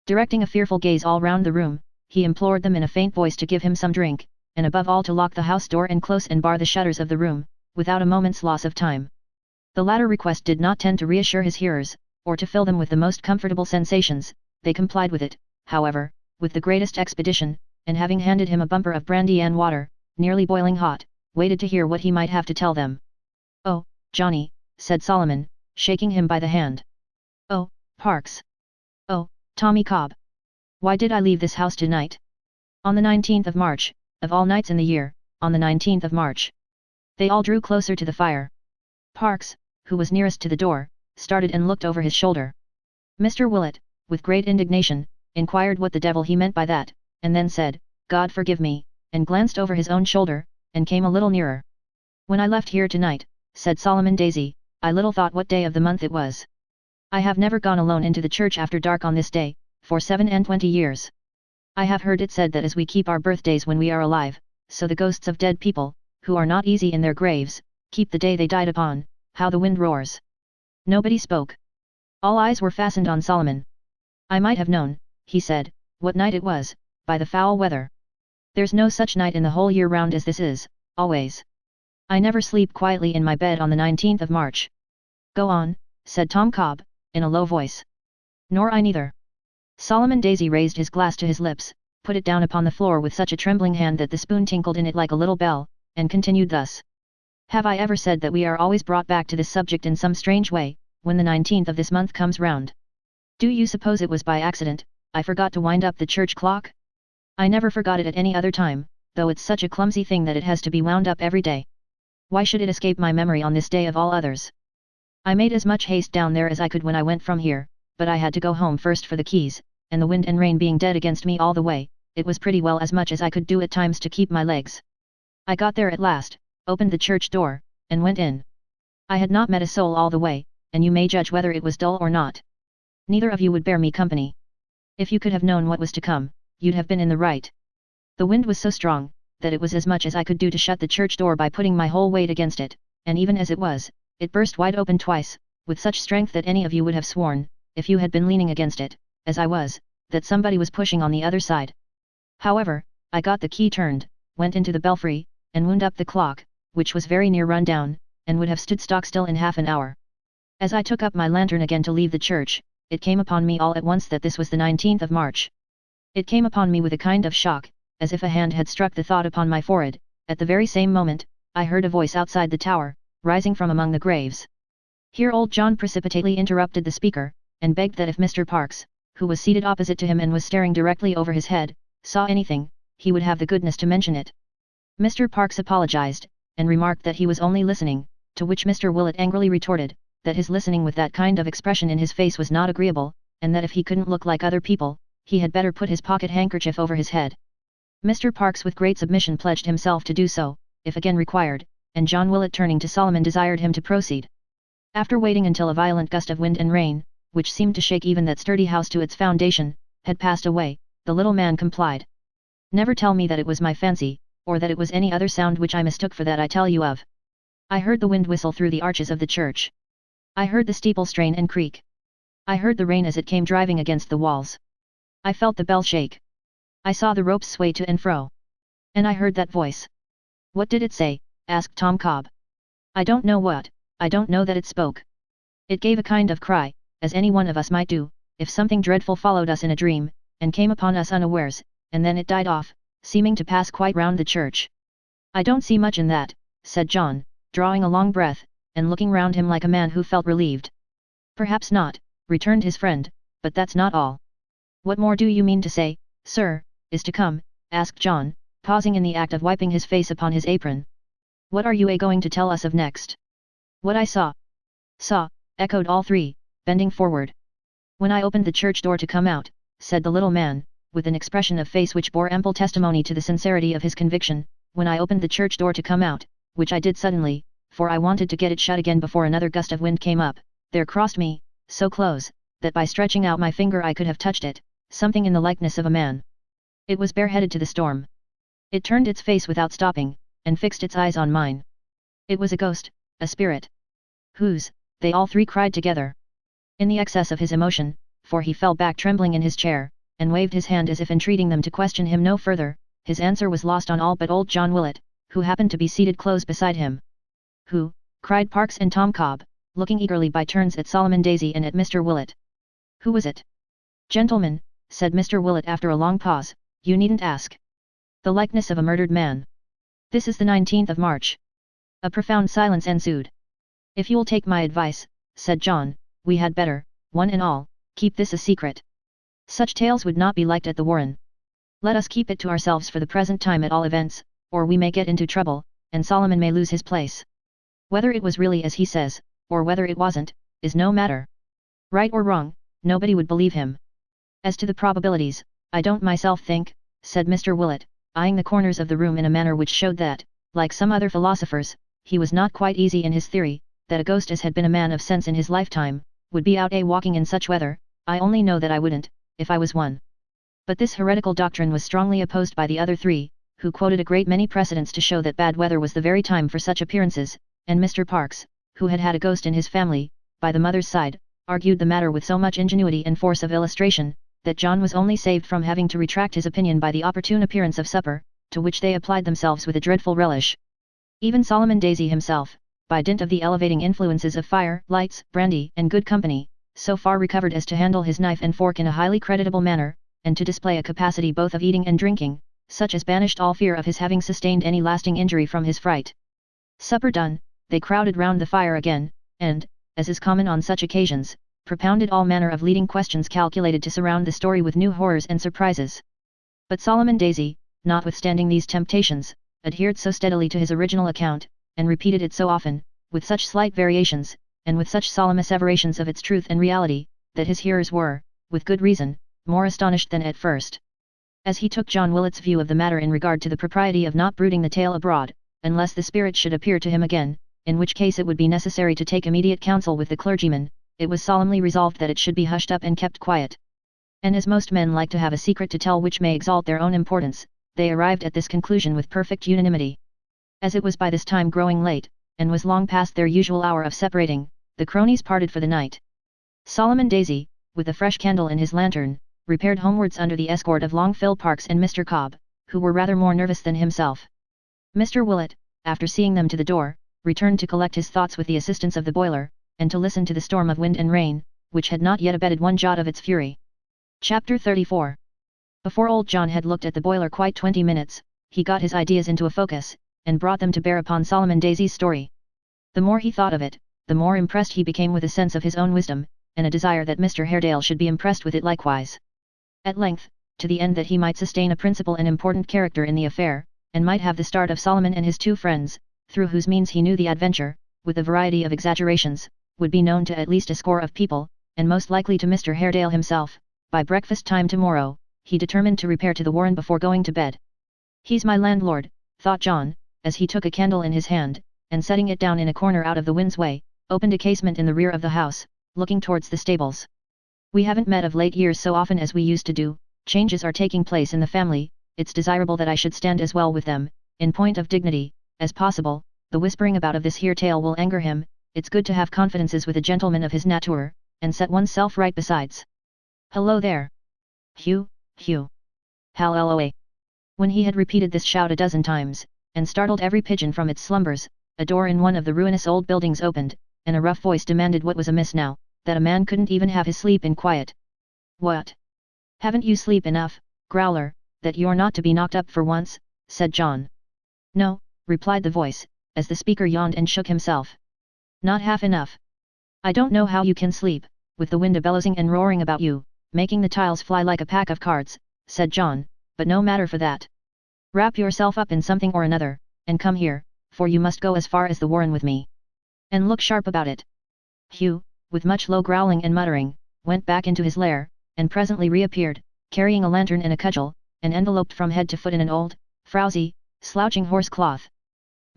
Directing a fearful gaze all round the room, he implored them in a faint voice to give him some drink, and above all to lock the house door and close and bar the shutters of the room, without a moment's loss of time. The latter request did not tend to reassure his hearers, or to fill them with the most comfortable sensations. They complied with it, however, with the greatest expedition, and having handed him a bumper of brandy and water, nearly boiling hot, waited to hear what he might have to tell them. "Oh, Johnny," said Solomon, shaking him by the hand. "Oh, Parks. Oh, Tommy Cobb. Why did I leave this house tonight? On the 19th of March, of all nights in the year, on the 19th of March." They all drew closer to the fire. Parks, who was nearest to the door, started and looked over his shoulder. Mr. Willett, with great indignation, inquired what the devil he meant by that, and then said, "God forgive me," and glanced over his own shoulder, and came a little nearer. "When I left here tonight," said Solomon Daisy, "I little thought what day of the month it was. I have never gone alone into the church after dark on this day, for 27 years. I have heard it said that as we keep our birthdays when we are alive, so the ghosts of dead people, who are not easy in their graves, keep the day they died upon. How the wind roars!" Nobody spoke. All eyes were fastened on Solomon. "I might have known," he said, "what night it was, by the foul weather. There's no such night in the whole year round as this is, always. I never sleep quietly in my bed on the 19th of March." "Go on," said Tom Cobb, in a low voice. "Nor I neither." Solomon Daisy raised his glass to his lips, put it down upon the floor with such a trembling hand that the spoon tinkled in it like a little bell, and continued thus. "Have I ever said that we are always brought back to this subject in some strange way, when the 19th of this month comes round? Do you suppose it was by accident, I forgot to wind up the church clock? I never forgot it at any other time, though it's such a clumsy thing that it has to be wound up every day. Why should it escape my memory on this day of all others? I made as much haste down there as I could when I went from here, but I had to go home first for the keys, and the wind and rain being dead against me all the way, it was pretty well as much as I could do at times to keep my legs. I got there at last, opened the church door, and went in. I had not met a soul all the way, and you may judge whether it was dull or not. Neither of you would bear me company. If you could have known what was to come, you'd have been in the right. The wind was so strong, that it was as much as I could do to shut the church door by putting my whole weight against it, and even as it was, it burst wide open twice, with such strength that any of you would have sworn, if you had been leaning against it, as I was, that somebody was pushing on the other side. However, I got the key turned, went into the belfry, and wound up the clock, which was very near run down, and would have stood stock still in half an hour. As I took up my lantern again to leave the church, it came upon me all at once that this was the 19th of March. It came upon me with a kind of shock, as if a hand had struck the thought upon my forehead. At the very same moment, I heard a voice outside the tower, rising from among the graves. Here old John precipitately interrupted the speaker, and begged that if Mr. Parks, who was seated opposite to him and was staring directly over his head, saw anything, he would have the goodness to mention it. Mr. Parks apologized, and remarked that he was only listening, to which Mr. Willett angrily retorted, that his listening with that kind of expression in his face was not agreeable, and that if he couldn't look like other people, he had better put his pocket handkerchief over his head. Mr. Parks with great submission pledged himself to do so, if again required, and John Willett turning to Solomon desired him to proceed. After waiting until a violent gust of wind and rain, which seemed to shake even that sturdy house to its foundation, had passed away, the little man complied. "Never tell me that it was my fancy, or that it was any other sound which I mistook for that I tell you of. I heard the wind whistle through the arches of the church. I heard the steeple strain and creak. I heard the rain as it came driving against the walls. I felt the bell shake. I saw the ropes sway to and fro. And I heard that voice." "What did it say?" asked Tom Cobb. "I don't know what, I don't know that it spoke. It gave a kind of cry, as any one of us might do, if something dreadful followed us in a dream, and came upon us unawares, and then it died off, seeming to pass quite round the church." "I don't see much in that," said John, drawing a long breath, and looking round him like a man who felt relieved. "Perhaps not," returned his friend, "but that's not all." "What more do you mean to say, sir, is to come?" asked John, pausing in the act of wiping his face upon his apron. "What are you going to tell us of next?" "What I saw." "Saw," echoed all three, bending forward. When I opened the church door to come out, said the little man, with an expression of face which bore ample testimony to the sincerity of his conviction, when I opened the church door to come out, which I did suddenly, for I wanted to get it shut again before another gust of wind came up, there crossed me, so close, that by stretching out my finger I could have touched it, something in the likeness of a man. It was bareheaded to the storm. It turned its face without stopping, and fixed its eyes on mine. It was a ghost, a spirit. Whose, they all three cried together. In the excess of his emotion, for he fell back trembling in his chair, and waved his hand as if entreating them to question him no further, his answer was lost on all but old John Willett, who happened to be seated close beside him. Who? Cried Parkes and Tom Cobb, looking eagerly by turns at Solomon Daisy and at Mr. Willett. Who was it? Gentlemen, said Mr. Willett after a long pause, you needn't ask. The likeness of a murdered man. This is the 19th of March. A profound silence ensued. If you'll take my advice, said John, we had better, one and all, keep this a secret. Such tales would not be liked at the Warren. Let us keep it to ourselves for the present time at all events, or we may get into trouble, and Solomon may lose his place. Whether it was really as he says, or whether it wasn't, is no matter. Right or wrong, nobody would believe him. As to the probabilities, I don't myself think, said Mr. Willett, eyeing the corners of the room in a manner which showed that, like some other philosophers, he was not quite easy in his theory, that a ghost as had been a man of sense in his lifetime, would be out walking in such weather. I only know that I wouldn't, if I was one. But this heretical doctrine was strongly opposed by the other three, who quoted a great many precedents to show that bad weather was the very time for such appearances, and Mr. Parkes, who had had a ghost in his family, by the mother's side, argued the matter with so much ingenuity and force of illustration, that John was only saved from having to retract his opinion by the opportune appearance of supper, to which they applied themselves with a dreadful relish. Even Solomon Daisy himself, by dint of the elevating influences of fire, lights, brandy, and good company, so far recovered as to handle his knife and fork in a highly creditable manner, and to display a capacity both of eating and drinking, such as banished all fear of his having sustained any lasting injury from his fright. Supper done, they crowded round the fire again, and, as is common on such occasions, propounded all manner of leading questions calculated to surround the story with new horrors and surprises. But Solomon Daisy, notwithstanding these temptations, adhered so steadily to his original account, and repeated it so often, with such slight variations, and with such solemn asseverations of its truth and reality, that his hearers were, with good reason, more astonished than at first. As he took John Willett's view of the matter in regard to the propriety of not bruiting the tale abroad, unless the spirit should appear to him again, in which case it would be necessary to take immediate counsel with the clergyman, it was solemnly resolved that it should be hushed up and kept quiet. And as most men like to have a secret to tell which may exalt their own importance, they arrived at this conclusion with perfect unanimity. As it was by this time growing late, and was long past their usual hour of separating, the cronies parted for the night. Solomon Daisy, with a fresh candle in his lantern, repaired homewards under the escort of Long Phil Parkes and Mr. Cobb, who were rather more nervous than himself. Mr. Willett, after seeing them to the door, returned to collect his thoughts with the assistance of the boiler, and to listen to the storm of wind and rain, which had not yet abated one jot of its fury. Chapter 34. Before old John had looked at the boiler quite 20 minutes, he got his ideas into a focus, and brought them to bear upon Solomon Daisy's story. The more he thought of it, the more impressed he became with a sense of his own wisdom, and a desire that Mr. Haredale should be impressed with it likewise. At length, to the end that he might sustain a principal and important character in the affair, and might have the start of Solomon and his two friends, through whose means he knew the adventure, with a variety of exaggerations, would be known to at least a score of people, and most likely to Mr. Haredale himself, by breakfast time tomorrow, he determined to repair to the Warren before going to bed. He's my landlord, thought John, as he took a candle in his hand, and setting it down in a corner out of the wind's way, opened a casement in the rear of the house, looking towards the stables. We haven't met of late years so often as we used to do, changes are taking place in the family, it's desirable that I should stand as well with them, in point of dignity, as possible. The whispering about of this here tale will anger him, it's good to have confidences with a gentleman of his nature, and set oneself right besides. Hello there! Hugh, Hugh! Hallelujah! When he had repeated this shout a dozen times, and startled every pigeon from its slumbers, a door in one of the ruinous old buildings opened, and a rough voice demanded what was amiss now, that a man couldn't even have his sleep in quiet. What? Haven't you sleep enough, growler, that you're not to be knocked up for once? Said John. No, replied the voice, as the speaker yawned and shook himself. Not half enough. I don't know how you can sleep, with the wind a-bellowsing and roaring about you, making the tiles fly like a pack of cards, said John, but no matter for that. Wrap yourself up in something or another, and come here, for you must go as far as the Warren with me. And look sharp about it. Hugh, with much low growling and muttering, went back into his lair, and presently reappeared, carrying a lantern and a cudgel, and enveloped from head to foot in an old, frowsy, slouching horse cloth.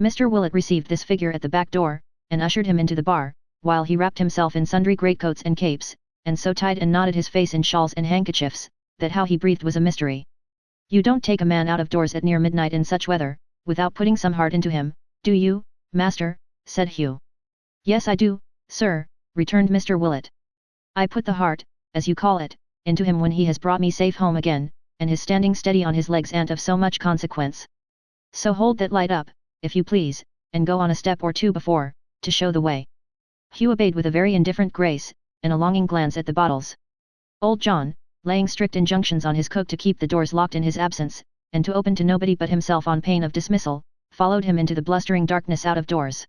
Mr. Willett received this figure at the back door, and ushered him into the bar, while he wrapped himself in sundry greatcoats and capes, and so tied and knotted his face in shawls and handkerchiefs, that how he breathed was a mystery. "You don't take a man out of doors at near midnight in such weather, without putting some heart into him, do you, master?" said Hugh. "Yes I do, sir," returned Mr. Willett. "I put the heart, as you call it, into him when he has brought me safe home again, and his standing steady on his legs an't of so much consequence. So hold that light up, if you please, and go on a step or two before, to show the way." Hugh obeyed with a very indifferent grace, and a longing glance at the bottles. Old John, laying strict injunctions on his cook to keep the doors locked in his absence, and to open to nobody but himself on pain of dismissal, followed him into the blustering darkness out of doors.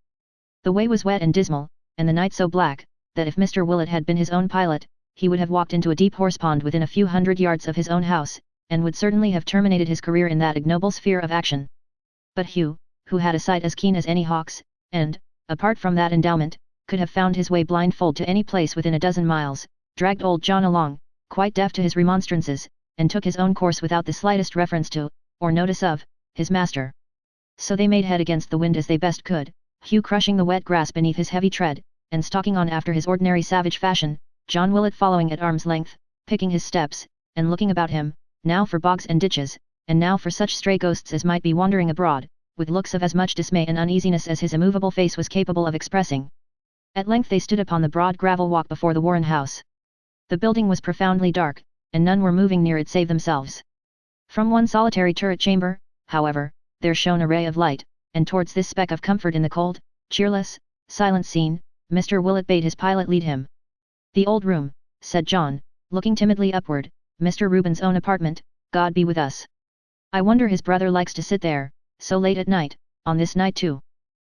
The way was wet and dismal, and the night so black, that if Mr. Willett had been his own pilot, he would have walked into a deep horsepond within a few hundred yards of his own house, and would certainly have terminated his career in that ignoble sphere of action. But Hugh, who had a sight as keen as any hawk's, and, apart from that endowment, could have found his way blindfold to any place within a dozen miles, dragged old John along, quite deaf to his remonstrances, and took his own course without the slightest reference to, or notice of, his master. So they made head against the wind as they best could, Hugh crushing the wet grass beneath his heavy tread, and stalking on after his ordinary savage fashion, John Willett following at arm's length, picking his steps, and looking about him, now for bogs and ditches, and now for such stray ghosts as might be wandering abroad, with looks of as much dismay and uneasiness as his immovable face was capable of expressing. At length they stood upon the broad gravel walk before the Warren house. The building was profoundly dark, and none were moving near it save themselves. From one solitary turret chamber, however, there shone a ray of light, and towards this speck of comfort in the cold, cheerless, silent scene, Mr. Willett bade his pilot lead him. "The old room," said John, looking timidly upward, "Mr. Reuben's own apartment, God be with us. I wonder his brother likes to sit there, so late at night, on this night too."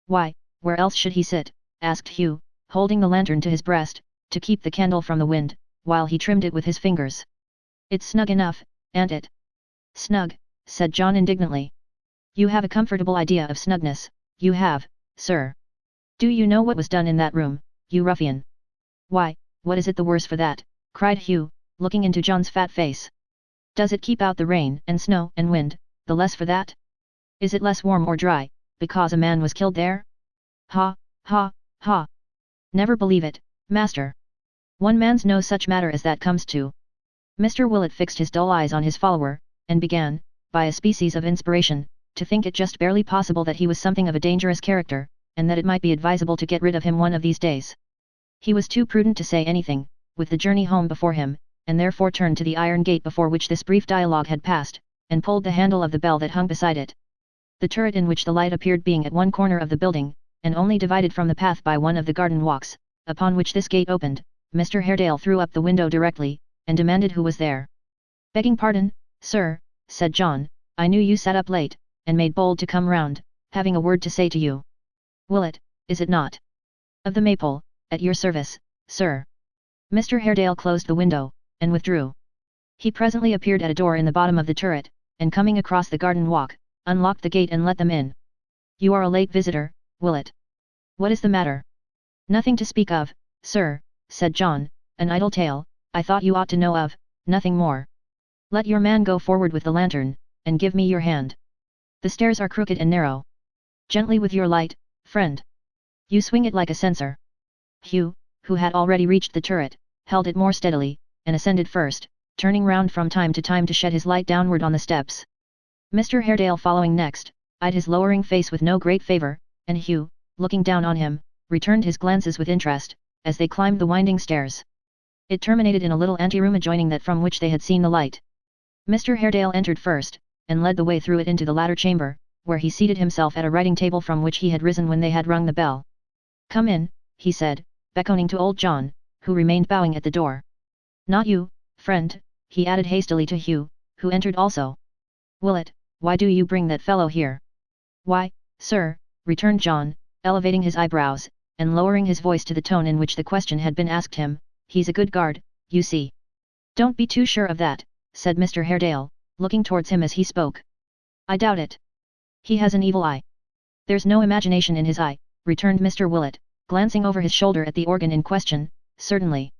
"Why, where else should he sit?" asked Hugh, holding the lantern to his breast, to keep the candle from the wind, while he trimmed it with his fingers. "It's snug enough, an't it?" "Snug," said John indignantly. "You have a comfortable idea of snugness, you have, sir. Do you know what was done in that room, you ruffian?" "Why, what is it the worse for that?" cried Hugh, looking into John's fat face. "Does it keep out the rain and snow and wind, the less for that? Is it less warm or dry, because a man was killed there? Ha, ha, ha! Never believe it, master. One man's no such matter as that comes to." Mr. Willett fixed his dull eyes on his follower, and began, by a species of inspiration, to think it just barely possible that he was something of a dangerous character, and that it might be advisable to get rid of him one of these days. He was too prudent to say anything, with the journey home before him, and therefore turned to the iron gate before which this brief dialogue had passed, and pulled the handle of the bell that hung beside it. The turret in which the light appeared being at one corner of the building, and only divided from the path by one of the garden walks, upon which this gate opened, Mr. Haredale threw up the window directly, and demanded who was there. "Begging pardon, sir," said John, "I knew you sat up late, and made bold to come round, having a word to say to you." "Willett, is it not? Of the Maypole, at your service, sir." Mr. Haredale closed the window, and withdrew. He presently appeared at a door in the bottom of the turret, and coming across the garden walk, unlocked the gate and let them in. "You are a late visitor, Willett. What is the matter?" "Nothing to speak of, sir," said John, "an idle tale, I thought you ought to know of, nothing more. Let your man go forward with the lantern, and give me your hand. The stairs are crooked and narrow. Gently with your light, friend. You swing it like a censer." Hugh, who had already reached the turret, held it more steadily, and ascended first, turning round from time to time to shed his light downward on the steps. Mr. Haredale following next, eyed his lowering face with no great favour, and Hugh, looking down on him, returned his glances with interest, as they climbed the winding stairs. It terminated in a little anteroom adjoining that from which they had seen the light. Mr. Haredale entered first, and led the way through it into the latter chamber, where he seated himself at a writing table from which he had risen when they had rung the bell. "Come in," he said, beckoning to old John, who remained bowing at the door. "Not you, friend," he added hastily to Hugh, who entered also. "Willett, why do you bring that fellow here?" "Why, sir," returned John, elevating his eyebrows, and lowering his voice to the tone in which the question had been asked him, "he's a good guard, you see." "Don't be too sure of that," said Mr. Haredale, looking towards him as he spoke. "I doubt it. He has an evil eye." "There's no imagination in his eye," returned Mr. Willett, glancing over his shoulder at the organ in question, "certainly."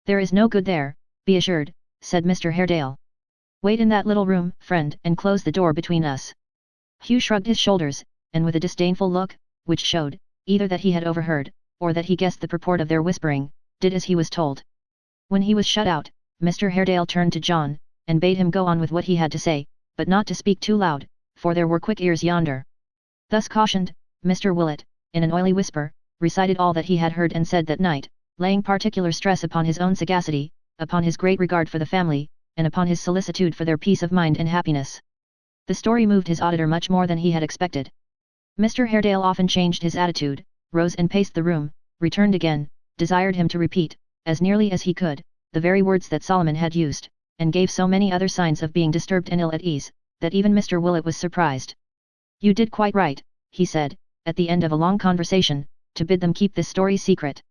There is no good there, be assured, said Mr. Haredale. Wait in that little room, friend, and close the door between us. Hugh shrugged his shoulders, and with a disdainful look, which showed, either that he had overheard, or that he guessed the purport of their whispering, did as he was told. When he was shut out, Mr. Haredale turned to John, and bade him go on with what he had to say, but not to speak too loud, for there were quick ears yonder. Thus cautioned, Mr. Willett, in an oily whisper, recited all that he had heard and said that night, laying particular stress upon his own sagacity, upon his great regard for the family, and upon his solicitude for their peace of mind and happiness. The story moved his auditor much more than he had expected. Mr. Haredale often changed his attitude, rose and paced the room, returned again, desired him to repeat, as nearly as he could, the very words that Solomon had used, and gave so many other signs of being disturbed and ill at ease, that even Mr. Willett was surprised. You did quite right, he said, at the end of a long conversation, to bid them keep this story secret.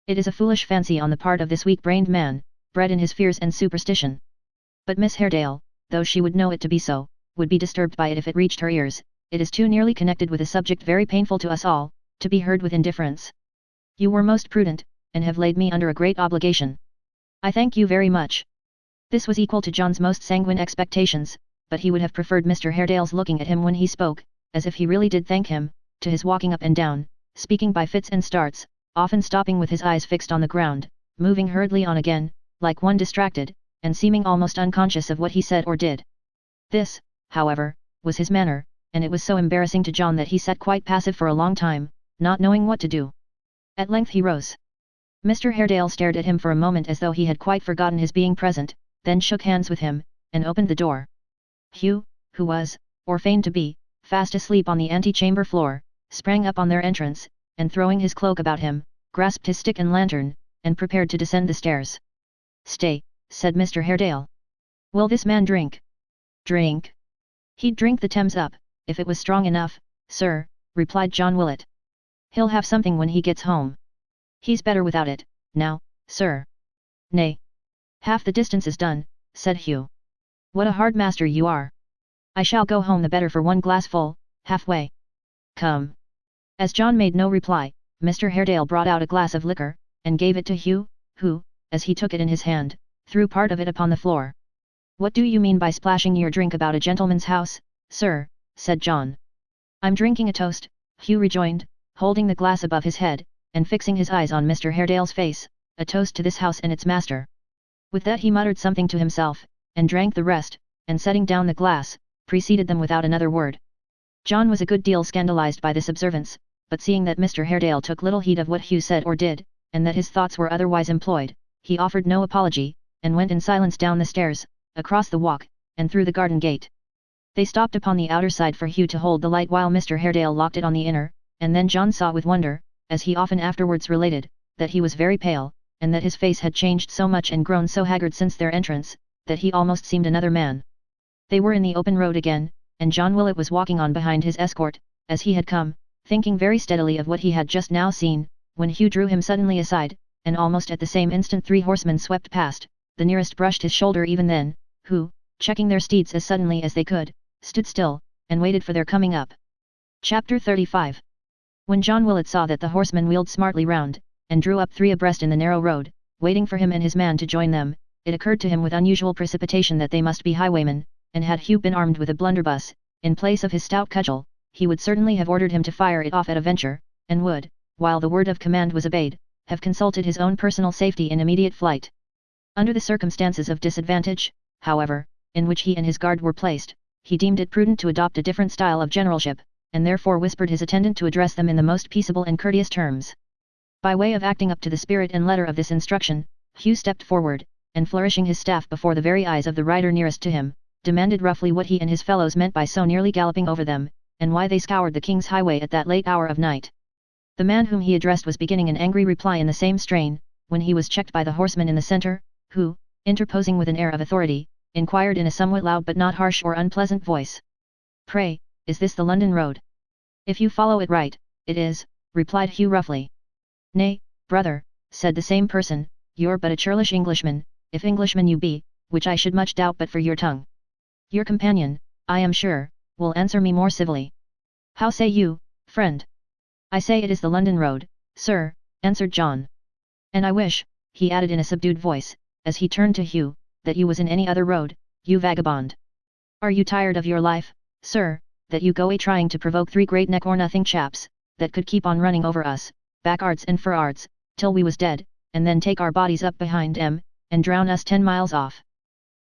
It is a foolish fancy on the part of this weak-brained man, bred in his fears and superstition. But Miss Haredale, though she would know it to be so, would be disturbed by it if it reached her ears. It is too nearly connected with a subject very painful to us all, to be heard with indifference. You were most prudent, and have laid me under a great obligation. I thank you very much. This was equal to John's most sanguine expectations, but he would have preferred Mr. Haredale's looking at him when he spoke, as if he really did thank him, to his walking up and down, speaking by fits and starts, often stopping with his eyes fixed on the ground, moving hurriedly on again, like one distracted, and seeming almost unconscious of what he said or did. This, however, was his manner, and it was so embarrassing to John that he sat quite passive for a long time, not knowing what to do. At length he rose. Mr. Haredale stared at him for a moment as though he had quite forgotten his being present, then shook hands with him, and opened the door. Hugh, who was, or feigned to be, fast asleep on the antechamber floor, sprang up on their entrance, and throwing his cloak about him, grasped his stick and lantern, and prepared to descend the stairs. Stay, said Mr. Haredale. Will this man drink? Drink? He'd drink the Thames up, if it was strong enough, sir, replied John Willett. He'll have something when he gets home. He's better without it, now, sir. Nay. Half the distance is done, said Hugh. What a hard master you are. I shall go home the better for one glassful, halfway. Come. As John made no reply, Mr. Haredale brought out a glass of liquor, and gave it to Hugh, who, as he took it in his hand, threw part of it upon the floor. What do you mean by splashing your drink about a gentleman's house, sir? Said John. I'm drinking a toast, Hugh rejoined, holding the glass above his head, and fixing his eyes on Mr. Haredale's face, a toast to this house and its master. With that he muttered something to himself, and drank the rest, and setting down the glass, preceded them without another word. John was a good deal scandalized by this observance, but seeing that Mr. Haredale took little heed of what Hugh said or did, and that his thoughts were otherwise employed, he offered no apology, and went in silence down the stairs, across the walk, and through the garden gate. They stopped upon the outer side for Hugh to hold the light while Mr. Haredale locked it on the inner, and then John saw with wonder, as he often afterwards related, that he was very pale, and that his face had changed so much and grown so haggard since their entrance, that he almost seemed another man. They were in the open road again, and John Willett was walking on behind his escort, as he had come, thinking very steadily of what he had just now seen, when Hugh drew him suddenly aside, and almost at the same instant 3 horsemen swept past. The nearest brushed his shoulder even then, who, checking their steeds as suddenly as they could, stood still, and waited for their coming up. Chapter 35. When John Willett saw that the horsemen wheeled smartly round, and drew up 3 abreast in the narrow road, waiting for him and his man to join them, it occurred to him with unusual precipitation that they must be highwaymen, and had Hugh been armed with a blunderbuss, in place of his stout cudgel, he would certainly have ordered him to fire it off at a venture, and would, while the word of command was obeyed, have consulted his own personal safety in immediate flight. Under the circumstances of disadvantage, however, in which he and his guard were placed, he deemed it prudent to adopt a different style of generalship, and therefore whispered his attendant to address them in the most peaceable and courteous terms. By way of acting up to the spirit and letter of this instruction, Hugh stepped forward, and flourishing his staff before the very eyes of the rider nearest to him, demanded roughly what he and his fellows meant by so nearly galloping over them, and why they scoured the king's highway at that late hour of night. The man whom he addressed was beginning an angry reply in the same strain, when he was checked by the horseman in the centre, who, interposing with an air of authority, inquired in a somewhat loud but not harsh or unpleasant voice. Pray, is this the London road? If you follow it right, it is, replied Hugh roughly. Nay, brother, said the same person, you're but a churlish Englishman, if Englishman you be, which I should much doubt but for your tongue. Your companion, I am sure, will answer me more civilly. How say you, friend? I say it is the London road, sir, answered John. And I wish, he added in a subdued voice, as he turned to Hugh, that you was in any other road, you vagabond. Are you tired of your life, sir, that you go trying to provoke three great neck-or-nothing chaps, that could keep on running over us, backards and forards, till we was dead, and then take our bodies up behind 'em, and drown us 10 miles off?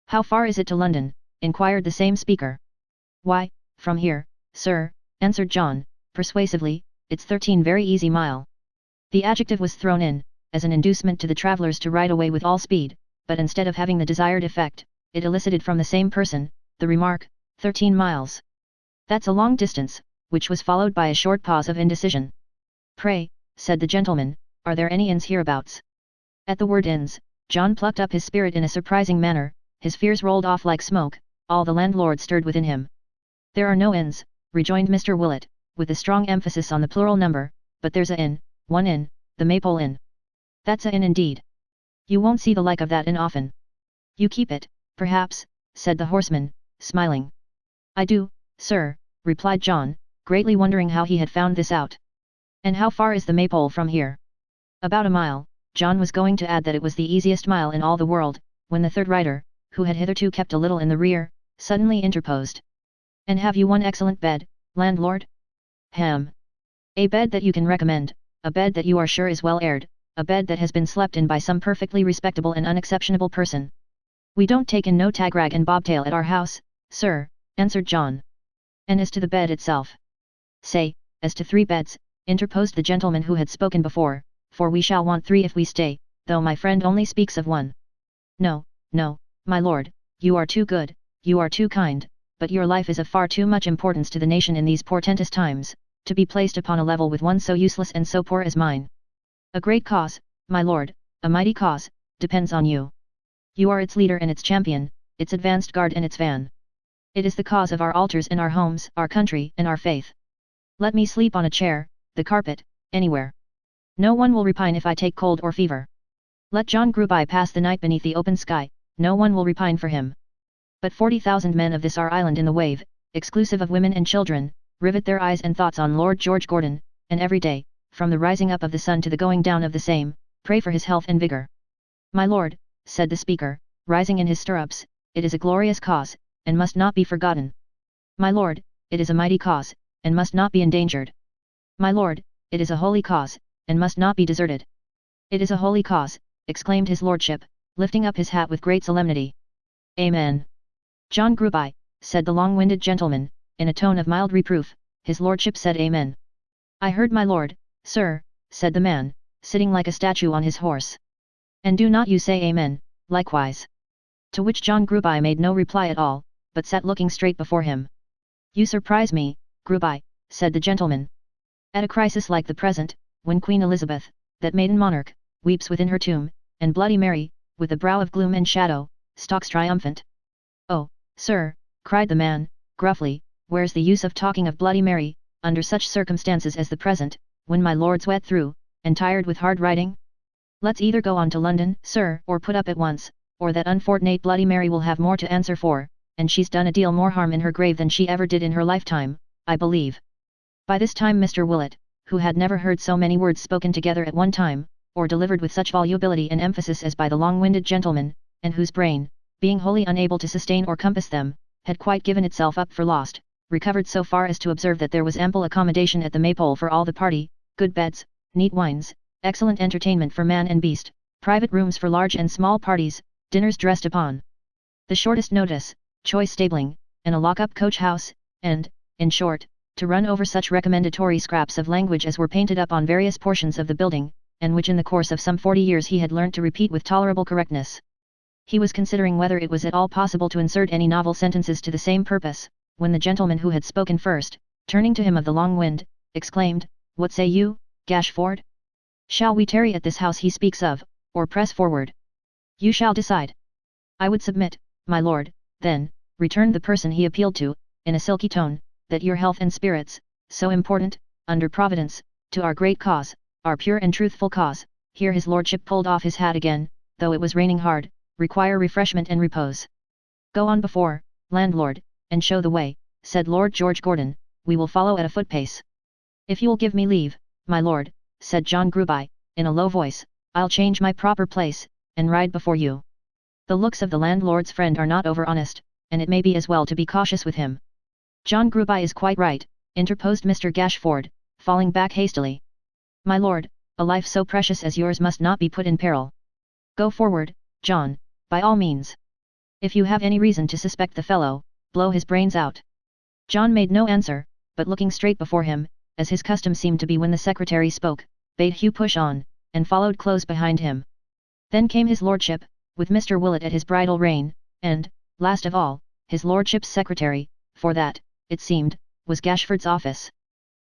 How far is it to London? Inquired the same speaker. Why, from here, sir, answered John, persuasively, it's 13 very easy mile. The adjective was thrown in, as an inducement to the travellers to ride away with all speed, but instead of having the desired effect, it elicited from the same person, the remark, 13 miles. That's a long distance, which was followed by a short pause of indecision. Pray, said the gentleman, are there any inns hereabouts? At the word inns, John plucked up his spirit in a surprising manner, his fears rolled off like smoke, all the landlord stirred within him. There are no inns, rejoined Mr. Willett, with a strong emphasis on the plural number, but there's a inn, one inn, the Maypole Inn. That's a inn indeed. You won't see the like of that inn often. You keep it, perhaps, said the horseman, smiling. I do, sir, replied John, greatly wondering how he had found this out. And how far is the Maypole from here? About a mile. John was going to add that it was the easiest mile in all the world, when the third rider, who had hitherto kept a little in the rear, suddenly interposed. And have you one excellent bed, landlord? Hem. A bed that you can recommend, a bed that you are sure is well aired, a bed that has been slept in by some perfectly respectable and unexceptionable person. We don't take in no tagrag and bobtail at our house, sir, answered John. And as to the bed itself? Say, as to 3 beds, interposed the gentleman who had spoken before, for we shall want 3 if we stay, though my friend only speaks of 1. No, no, my lord, you are too good, you are too kind, but your life is of far too much importance to the nation in these portentous times, to be placed upon a level with one so useless and so poor as mine. A great cause, my lord, a mighty cause, depends on you. You are its leader and its champion, its advanced guard and its van. It is the cause of our altars and our homes, our country and our faith. Let me sleep on a chair, the carpet, anywhere. No one will repine if I take cold or fever. Let John Gruby pass the night beneath the open sky, no one will repine for him. But 40,000 men of this our island in the wave, exclusive of women and children, rivet their eyes and thoughts on Lord George Gordon, and every day, from the rising up of the sun to the going down of the same, pray for his health and vigour. My lord, said the speaker, rising in his stirrups, it is a glorious cause, and must not be forgotten. My lord, it is a mighty cause, and must not be endangered. My lord, it is a holy cause, and must not be deserted. It is a holy cause, exclaimed his lordship, lifting up his hat with great solemnity. Amen. John Gruby, said the long-winded gentleman, in a tone of mild reproof, his lordship said amen. I heard my lord, sir, said the man, sitting like a statue on his horse. And do not you say amen, likewise. To which John Gruby made no reply at all, but sat looking straight before him. You surprise me, Gruby, said the gentleman. At a crisis like the present, when Queen Elizabeth, that maiden monarch, weeps within her tomb, and Bloody Mary, with a brow of gloom and shadow, stalks triumphant. Oh, sir, cried the man, gruffly, where's the use of talking of Bloody Mary, under such circumstances as the present, when my lord's wet through, and tired with hard riding? Let's either go on to London, sir, or put up at once, or that unfortunate Bloody Mary will have more to answer for, and she's done a deal more harm in her grave than she ever did in her lifetime, I believe. By this time Mr. Willett, who had never heard so many words spoken together at one time, or delivered with such volubility and emphasis as by the long-winded gentleman, and whose brain, being wholly unable to sustain or compass them, had quite given itself up for lost, recovered so far as to observe that there was ample accommodation at the Maypole for all the party, good beds, neat wines, excellent entertainment for man and beast, private rooms for large and small parties, dinners dressed upon the shortest notice, choice stabling, and a lock-up coach-house, and, in short, to run over such recommendatory scraps of language as were painted up on various portions of the building, and which in the course of some 40 years he had learnt to repeat with tolerable correctness. He was considering whether it was at all possible to insert any novel sentences to the same purpose, when the gentleman who had spoken first, turning to him of the long wind, exclaimed, What say you, Gashford? Shall we tarry at this house he speaks of, or press forward? You shall decide. I would submit, my lord, then, returned the person he appealed to, in a silky tone, that your health and spirits, so important, under Providence, to our great cause, our pure and truthful cause, here his lordship pulled off his hat again, though it was raining hard, require refreshment and repose. Go on before, landlord, and show the way, said Lord George Gordon, we will follow at a foot-pace. If you will give me leave, my lord, said John Gruby, in a low voice, I'll change my proper place, and ride before you. The looks of the landlord's friend are not over honest, and it may be as well to be cautious with him. John Gruby is quite right, interposed Mr. Gashford, falling back hastily. My lord, a life so precious as yours must not be put in peril. Go forward, John, by all means. If you have any reason to suspect the fellow, blow his brains out. John made no answer, but looking straight before him, as his custom seemed to be when the secretary spoke, bade Hugh push on, and followed close behind him. Then came his lordship, with Mr. Willett at his bridle rein, and, last of all, his lordship's secretary, for that, it seemed, was Gashford's office.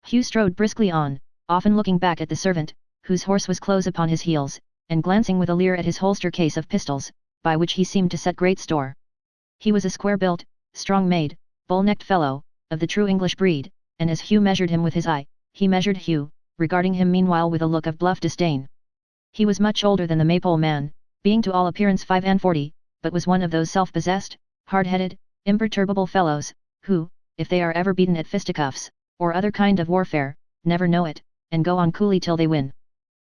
Hugh strode briskly on, often looking back at the servant, whose horse was close upon his heels, and glancing with a leer at his holster case of pistols, by which he seemed to set great store. He was a square-built, strong-made, bull-necked fellow, of the true English breed, and as Hugh measured him with his eye, he measured Hugh, regarding him meanwhile with a look of bluff disdain. He was much older than the Maypole man, being to all appearance 45, but was one of those self-possessed, hard-headed, imperturbable fellows, who, if they are ever beaten at fisticuffs, or other kind of warfare, never know it, and go on coolly till they win.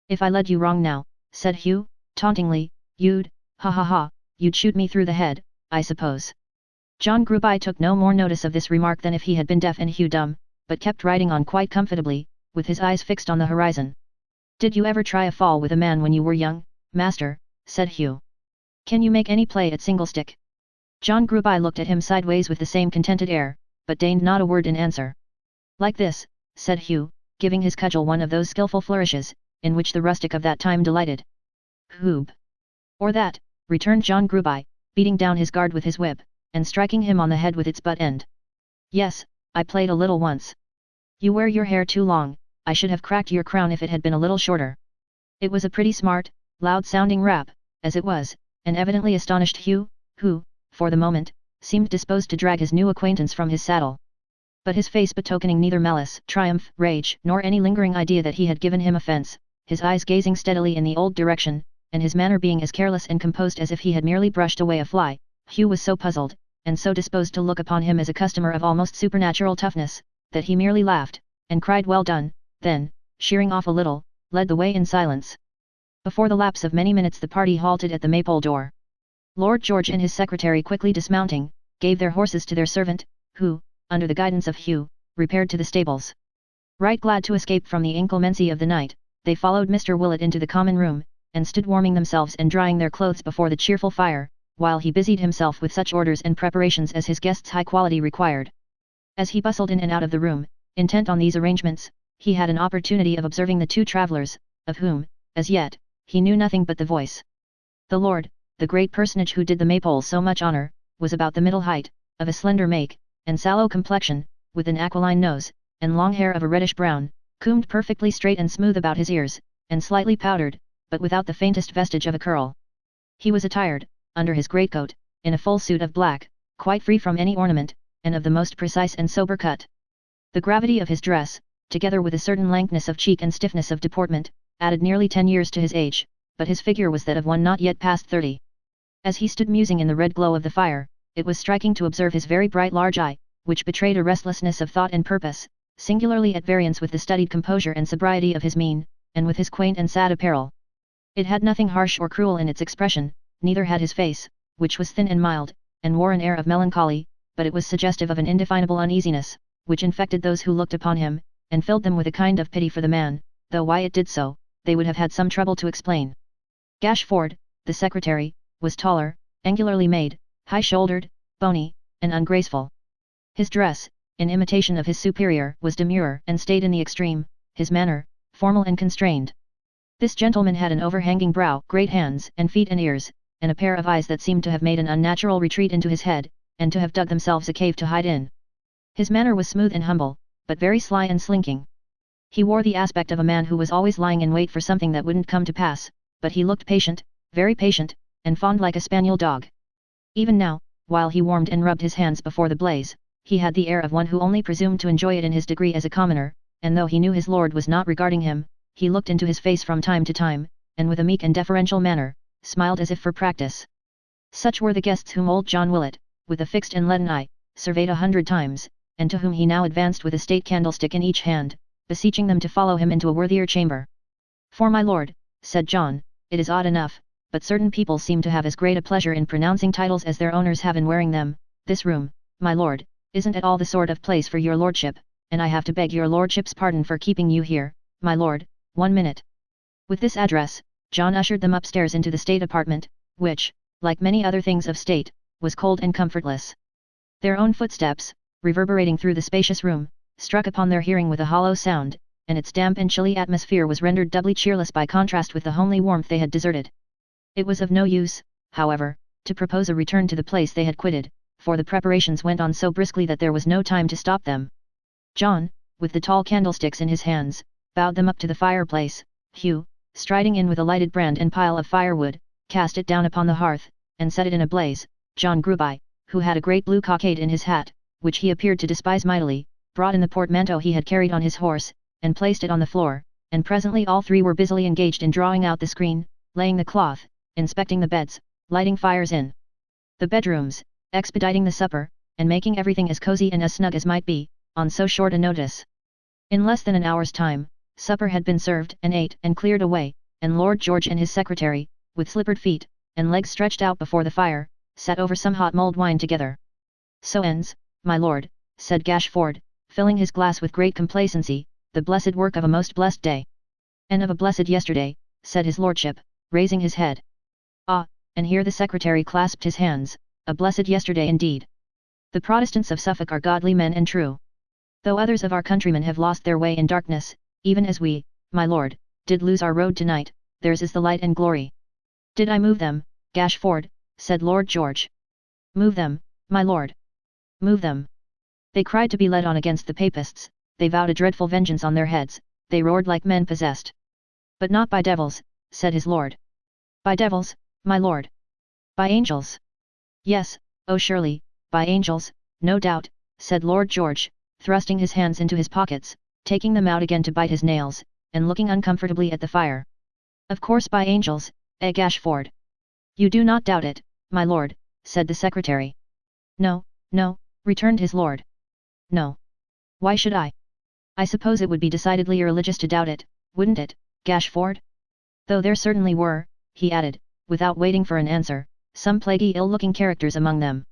If I led you wrong now, said Hugh, tauntingly, you'd shoot me through the head, I suppose. John Gruby took no more notice of this remark than if he had been deaf and Hugh dumb, but kept riding on quite comfortably, with his eyes fixed on the horizon. Did you ever try a fall with a man when you were young, master? Said Hugh. Can you make any play at single-stick? John Gruby looked at him sideways with the same contented air, but deigned not a word in answer. Like this, said Hugh, giving his cudgel one of those skilful flourishes, in which the rustic of that time delighted. Hoob. Or that, returned John Gruby, beating down his guard with his whip, and striking him on the head with its butt end. Yes, I played a little once. You wear your hair too long, I should have cracked your crown if it had been a little shorter. It was a pretty smart, loud-sounding rap, as it was, and evidently astonished Hugh, who, for the moment, seemed disposed to drag his new acquaintance from his saddle. But his face betokening neither malice, triumph, rage, nor any lingering idea that he had given him offence, his eyes gazing steadily in the old direction, and his manner being as careless and composed as if he had merely brushed away a fly, Hugh was so puzzled, and so disposed to look upon him as a customer of almost supernatural toughness, that he merely laughed, and cried well done, then, sheering off a little, led the way in silence. Before the lapse of many minutes the party halted at the Maypole door. Lord George and his secretary quickly dismounting, gave their horses to their servant, who, under the guidance of Hugh, repaired to the stables. Right glad to escape from the inclemency of the night, they followed Mr. Willett into the common room, and stood warming themselves and drying their clothes before the cheerful fire, while he busied himself with such orders and preparations as his guest's high quality required. As he bustled in and out of the room, intent on these arrangements, he had an opportunity of observing the two travellers, of whom, as yet, he knew nothing but the voice. The lord, the great personage who did the Maypole so much honour, was about the middle height, of a slender make, and sallow complexion, with an aquiline nose, and long hair of a reddish brown, combed perfectly straight and smooth about his ears, and slightly powdered, but without the faintest vestige of a curl. He was attired, under his greatcoat, in a full suit of black, quite free from any ornament, and of the most precise and sober cut. The gravity of his dress, together with a certain lankness of cheek and stiffness of deportment, added nearly 10 years to his age, but his figure was that of one not yet past 30. As he stood musing in the red glow of the fire, it was striking to observe his very bright large eye, which betrayed a restlessness of thought and purpose, singularly at variance with the studied composure and sobriety of his mien, and with his quaint and sad apparel. It had nothing harsh or cruel in its expression, neither had his face, which was thin and mild, and wore an air of melancholy, but it was suggestive of an indefinable uneasiness, which infected those who looked upon him, and filled them with a kind of pity for the man, though why it did so, they would have had some trouble to explain. Gashford, the secretary, was taller, angularly made, high-shouldered, bony, and ungraceful. His dress, in imitation of his superior, was demure and staid in the extreme, his manner, formal and constrained. This gentleman had an overhanging brow, great hands and feet and ears, and a pair of eyes that seemed to have made an unnatural retreat into his head, and to have dug themselves a cave to hide in. His manner was smooth and humble, but very sly and slinking. He wore the aspect of a man who was always lying in wait for something that wouldn't come to pass, but he looked patient, very patient, and fond like a spaniel dog. Even now, while he warmed and rubbed his hands before the blaze, he had the air of one who only presumed to enjoy it in his degree as a commoner, and though he knew his lord was not regarding him, he looked into his face from time to time, and with a meek and deferential manner, smiled as if for practice. Such were the guests whom old John Willett, with a fixed and leaden eye, surveyed 100 times, and to whom he now advanced with a state candlestick in each hand, beseeching them to follow him into a worthier chamber. For my lord, said John, it is odd enough, but certain people seem to have as great a pleasure in pronouncing titles as their owners have in wearing them. This room, my lord, isn't at all the sort of place for your lordship, and I have to beg your lordship's pardon for keeping you here, my lord. 1 minute. With this address, John ushered them upstairs into the state apartment, which, like many other things of state, was cold and comfortless. Their own footsteps, reverberating through the spacious room, struck upon their hearing with a hollow sound, and its damp and chilly atmosphere was rendered doubly cheerless by contrast with the homely warmth they had deserted. It was of no use, however, to propose a return to the place they had quitted, for the preparations went on so briskly that there was no time to stop them. John, with the tall candlesticks in his hands, bowed them up to the fireplace. Hugh, striding in with a lighted brand and pile of firewood, cast it down upon the hearth, and set it in a blaze. John grew by, who had a great blue cockade in his hat, which he appeared to despise mightily, brought in the portmanteau he had carried on his horse, and placed it on the floor, and presently all three were busily engaged in drawing out the screen, laying the cloth, inspecting the beds, lighting fires in the bedrooms, expediting the supper, and making everything as cozy and as snug as might be, on so short a notice. In less than an hour's time, supper had been served and ate and cleared away, and Lord George and his secretary, with slippered feet, and legs stretched out before the fire, sat over some hot mulled wine together. So ends, my lord, said Gashford, filling his glass with great complacency, the blessed work of a most blessed day. And of a blessed yesterday, said his lordship, raising his head. Ah, and here the secretary clasped his hands, a blessed yesterday indeed. The Protestants of Suffolk are godly men and true. Though others of our countrymen have lost their way in darkness, even as we, my lord, did lose our road tonight, theirs is the light and glory. Did I move them, Gashford? Said Lord George. Move them, my lord. Move them. They cried to be led on against the papists, they vowed a dreadful vengeance on their heads, they roared like men possessed. But not by devils, said his lord. By devils, my lord. By angels. Yes, oh surely, by angels, no doubt, said Lord George, thrusting his hands into his pockets, taking them out again to bite his nails, and looking uncomfortably at the fire. Of course by angels, Gashford. You do not doubt it, my lord, said the secretary. No, no, returned his lord. No. Why should I? I suppose it would be decidedly irreligious to doubt it, wouldn't it, Gashford? Though there certainly were, he added, without waiting for an answer, some plaguy ill-looking characters among them.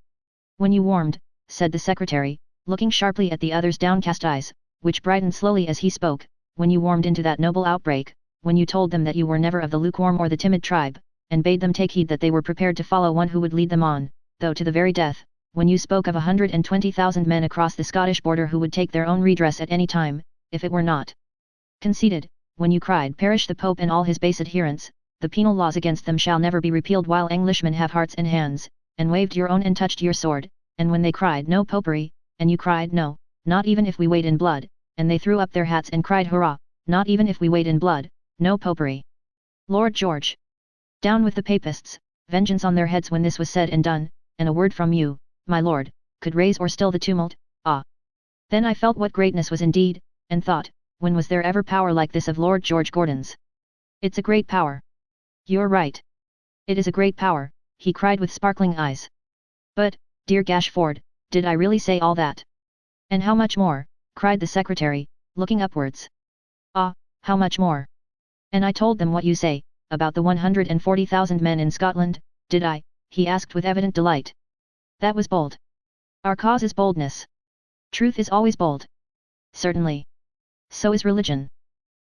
When you warmed, said the secretary, looking sharply at the other's downcast eyes, which brightened slowly as he spoke, when you warmed into that noble outbreak, when you told them that you were never of the lukewarm or the timid tribe, and bade them take heed that they were prepared to follow one who would lead them on, though to the very death, when you spoke of 120,000 men across the Scottish border who would take their own redress at any time, if it were not conceded, when you cried perish the Pope and all his base adherents, the penal laws against them shall never be repealed while Englishmen have hearts and hands, and waved your own and touched your sword, and when they cried no popery, and you cried no, not even if we wade in blood, and they threw up their hats and cried hurrah, not even if we wade in blood, no popery. Lord George. Down with the papists, vengeance on their heads when this was said and done, and a word from you, my lord, could raise or still the tumult, ah! Then I felt what greatness was indeed, and thought, when was there ever power like this of Lord George Gordon's? It's a great power. You're right. It is a great power, he cried with sparkling eyes. But, dear Gashford, did I really say all that? And how much more, cried the secretary, looking upwards. Ah, how much more? And I told them what you say, about the 140,000 men in Scotland, did I? He asked with evident delight. That was bold. Our cause is boldness. Truth is always bold. Certainly. So is religion.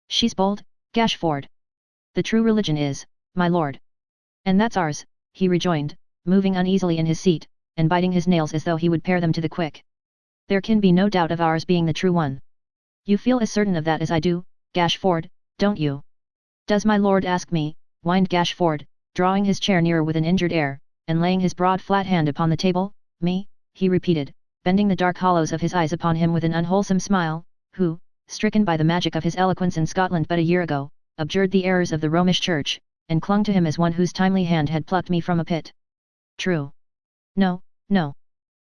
She's bold, Gashford. The true religion is, my lord. And that's ours, he rejoined, moving uneasily in his seat, and biting his nails as though he would pare them to the quick. There can be no doubt of ours being the true one. You feel as certain of that as I do, Gashford, don't you? Does my lord ask me, whined Gashford, drawing his chair nearer with an injured air, and laying his broad flat hand upon the table, me, he repeated, bending the dark hollows of his eyes upon him with an unwholesome smile, who, stricken by the magic of his eloquence in Scotland but a year ago, abjured the errors of the Romish Church, and clung to him as one whose timely hand had plucked me from a pit. True. No, no.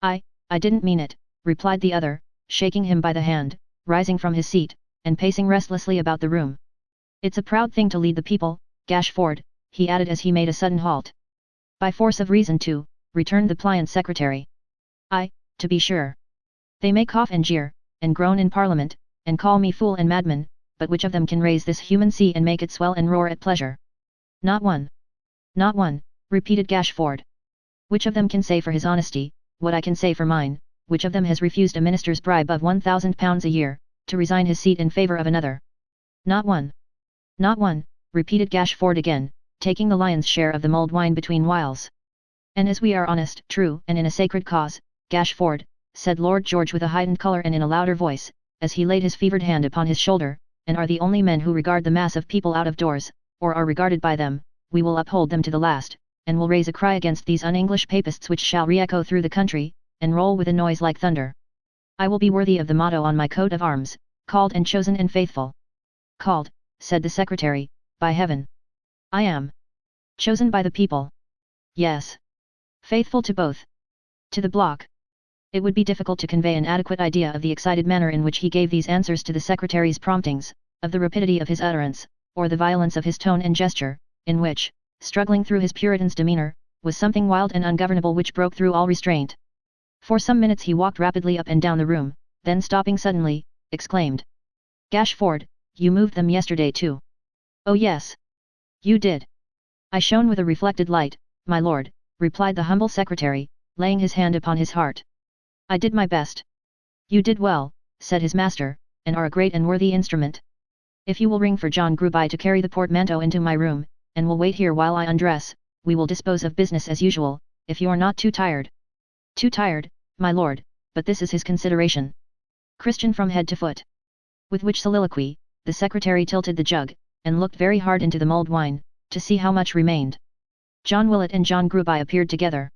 I didn't mean it, replied the other, shaking him by the hand, rising from his seat, and pacing restlessly about the room. It's a proud thing to lead the people, Gashford, he added as he made a sudden halt. By force of reason too, returned the pliant secretary. Aye, to be sure. They may cough and jeer, and groan in Parliament, and call me fool and madman, but which of them can raise this human sea and make it swell and roar at pleasure? Not one. Not one, repeated Gashford. Which of them can say for his honesty, what I can say for mine? Which of them has refused a minister's bribe of £1,000 a year, to resign his seat in favour of another? Not one. Not one, repeated Gashford again, taking the lion's share of the mulled wine between whiles. And as we are honest, true, and in a sacred cause, Gashford, said Lord George with a heightened colour and in a louder voice, as he laid his fevered hand upon his shoulder, and are the only men who regard the mass of people out of doors, or are regarded by them, we will uphold them to the last, and will raise a cry against these un-English papists which shall re-echo through the country, and roll with a noise like thunder. I will be worthy of the motto on my coat of arms, called and chosen and faithful. Called, said the secretary, by heaven. I am. Chosen by the people. Yes. Faithful to both. To the block. It would be difficult to convey an adequate idea of the excited manner in which he gave these answers to the secretary's promptings, of the rapidity of his utterance, or the violence of his tone and gesture, in which, struggling through his Puritan's demeanour, was something wild and ungovernable which broke through all restraint. For some minutes he walked rapidly up and down the room, then stopping suddenly, exclaimed. Gashford, you moved them yesterday too. Oh yes. You did. I shone with a reflected light, my lord, replied the humble secretary, laying his hand upon his heart. I did my best. You did well, said his master, and are a great and worthy instrument. If you will ring for John Gruby to carry the portmanteau into my room, and will wait here while I undress, we will dispose of business as usual, if you are not too tired. Too tired, my lord, but this is his consideration. Christian from head to foot. With which soliloquy, the secretary tilted the jug, and looked very hard into the mulled wine, to see how much remained. John Willett and John Gruby appeared together.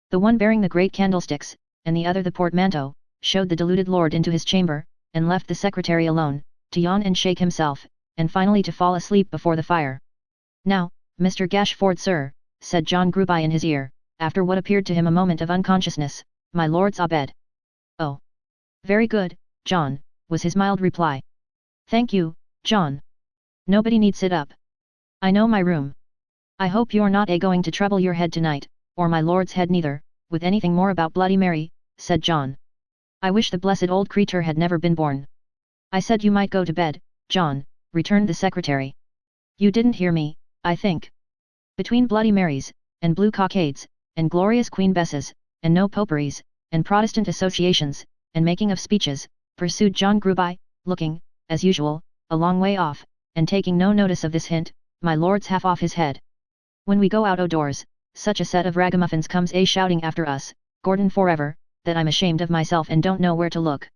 The one bearing the great candlesticks, and the other the portmanteau, showed the deluded lord into his chamber, and left the secretary alone, to yawn and shake himself, and finally to fall asleep before the fire. Now, Mr. Gashford, sir, said John Gruby in his ear, after what appeared to him a moment of unconsciousness, my lord's abed. Oh. Very good, John, was his mild reply. Thank you, John. Nobody need sit up. I know my room. I hope you're not going to trouble your head tonight, or my lord's head neither, with anything more about Bloody Mary, said John. I wish the blessed old creature had never been born. I said you might go to bed, John, returned the secretary. You didn't hear me, I think. Between Bloody Marys, and blue cockades, and glorious Queen Besses, and no poperies, and Protestant associations, and making of speeches, pursued John Gruby, looking, as usual, a long way off, and taking no notice of this hint, my lord's half off his head. When we go out o' doors, such a set of ragamuffins comes shouting after us, Gordon forever, that I'm ashamed of myself and don't know where to look.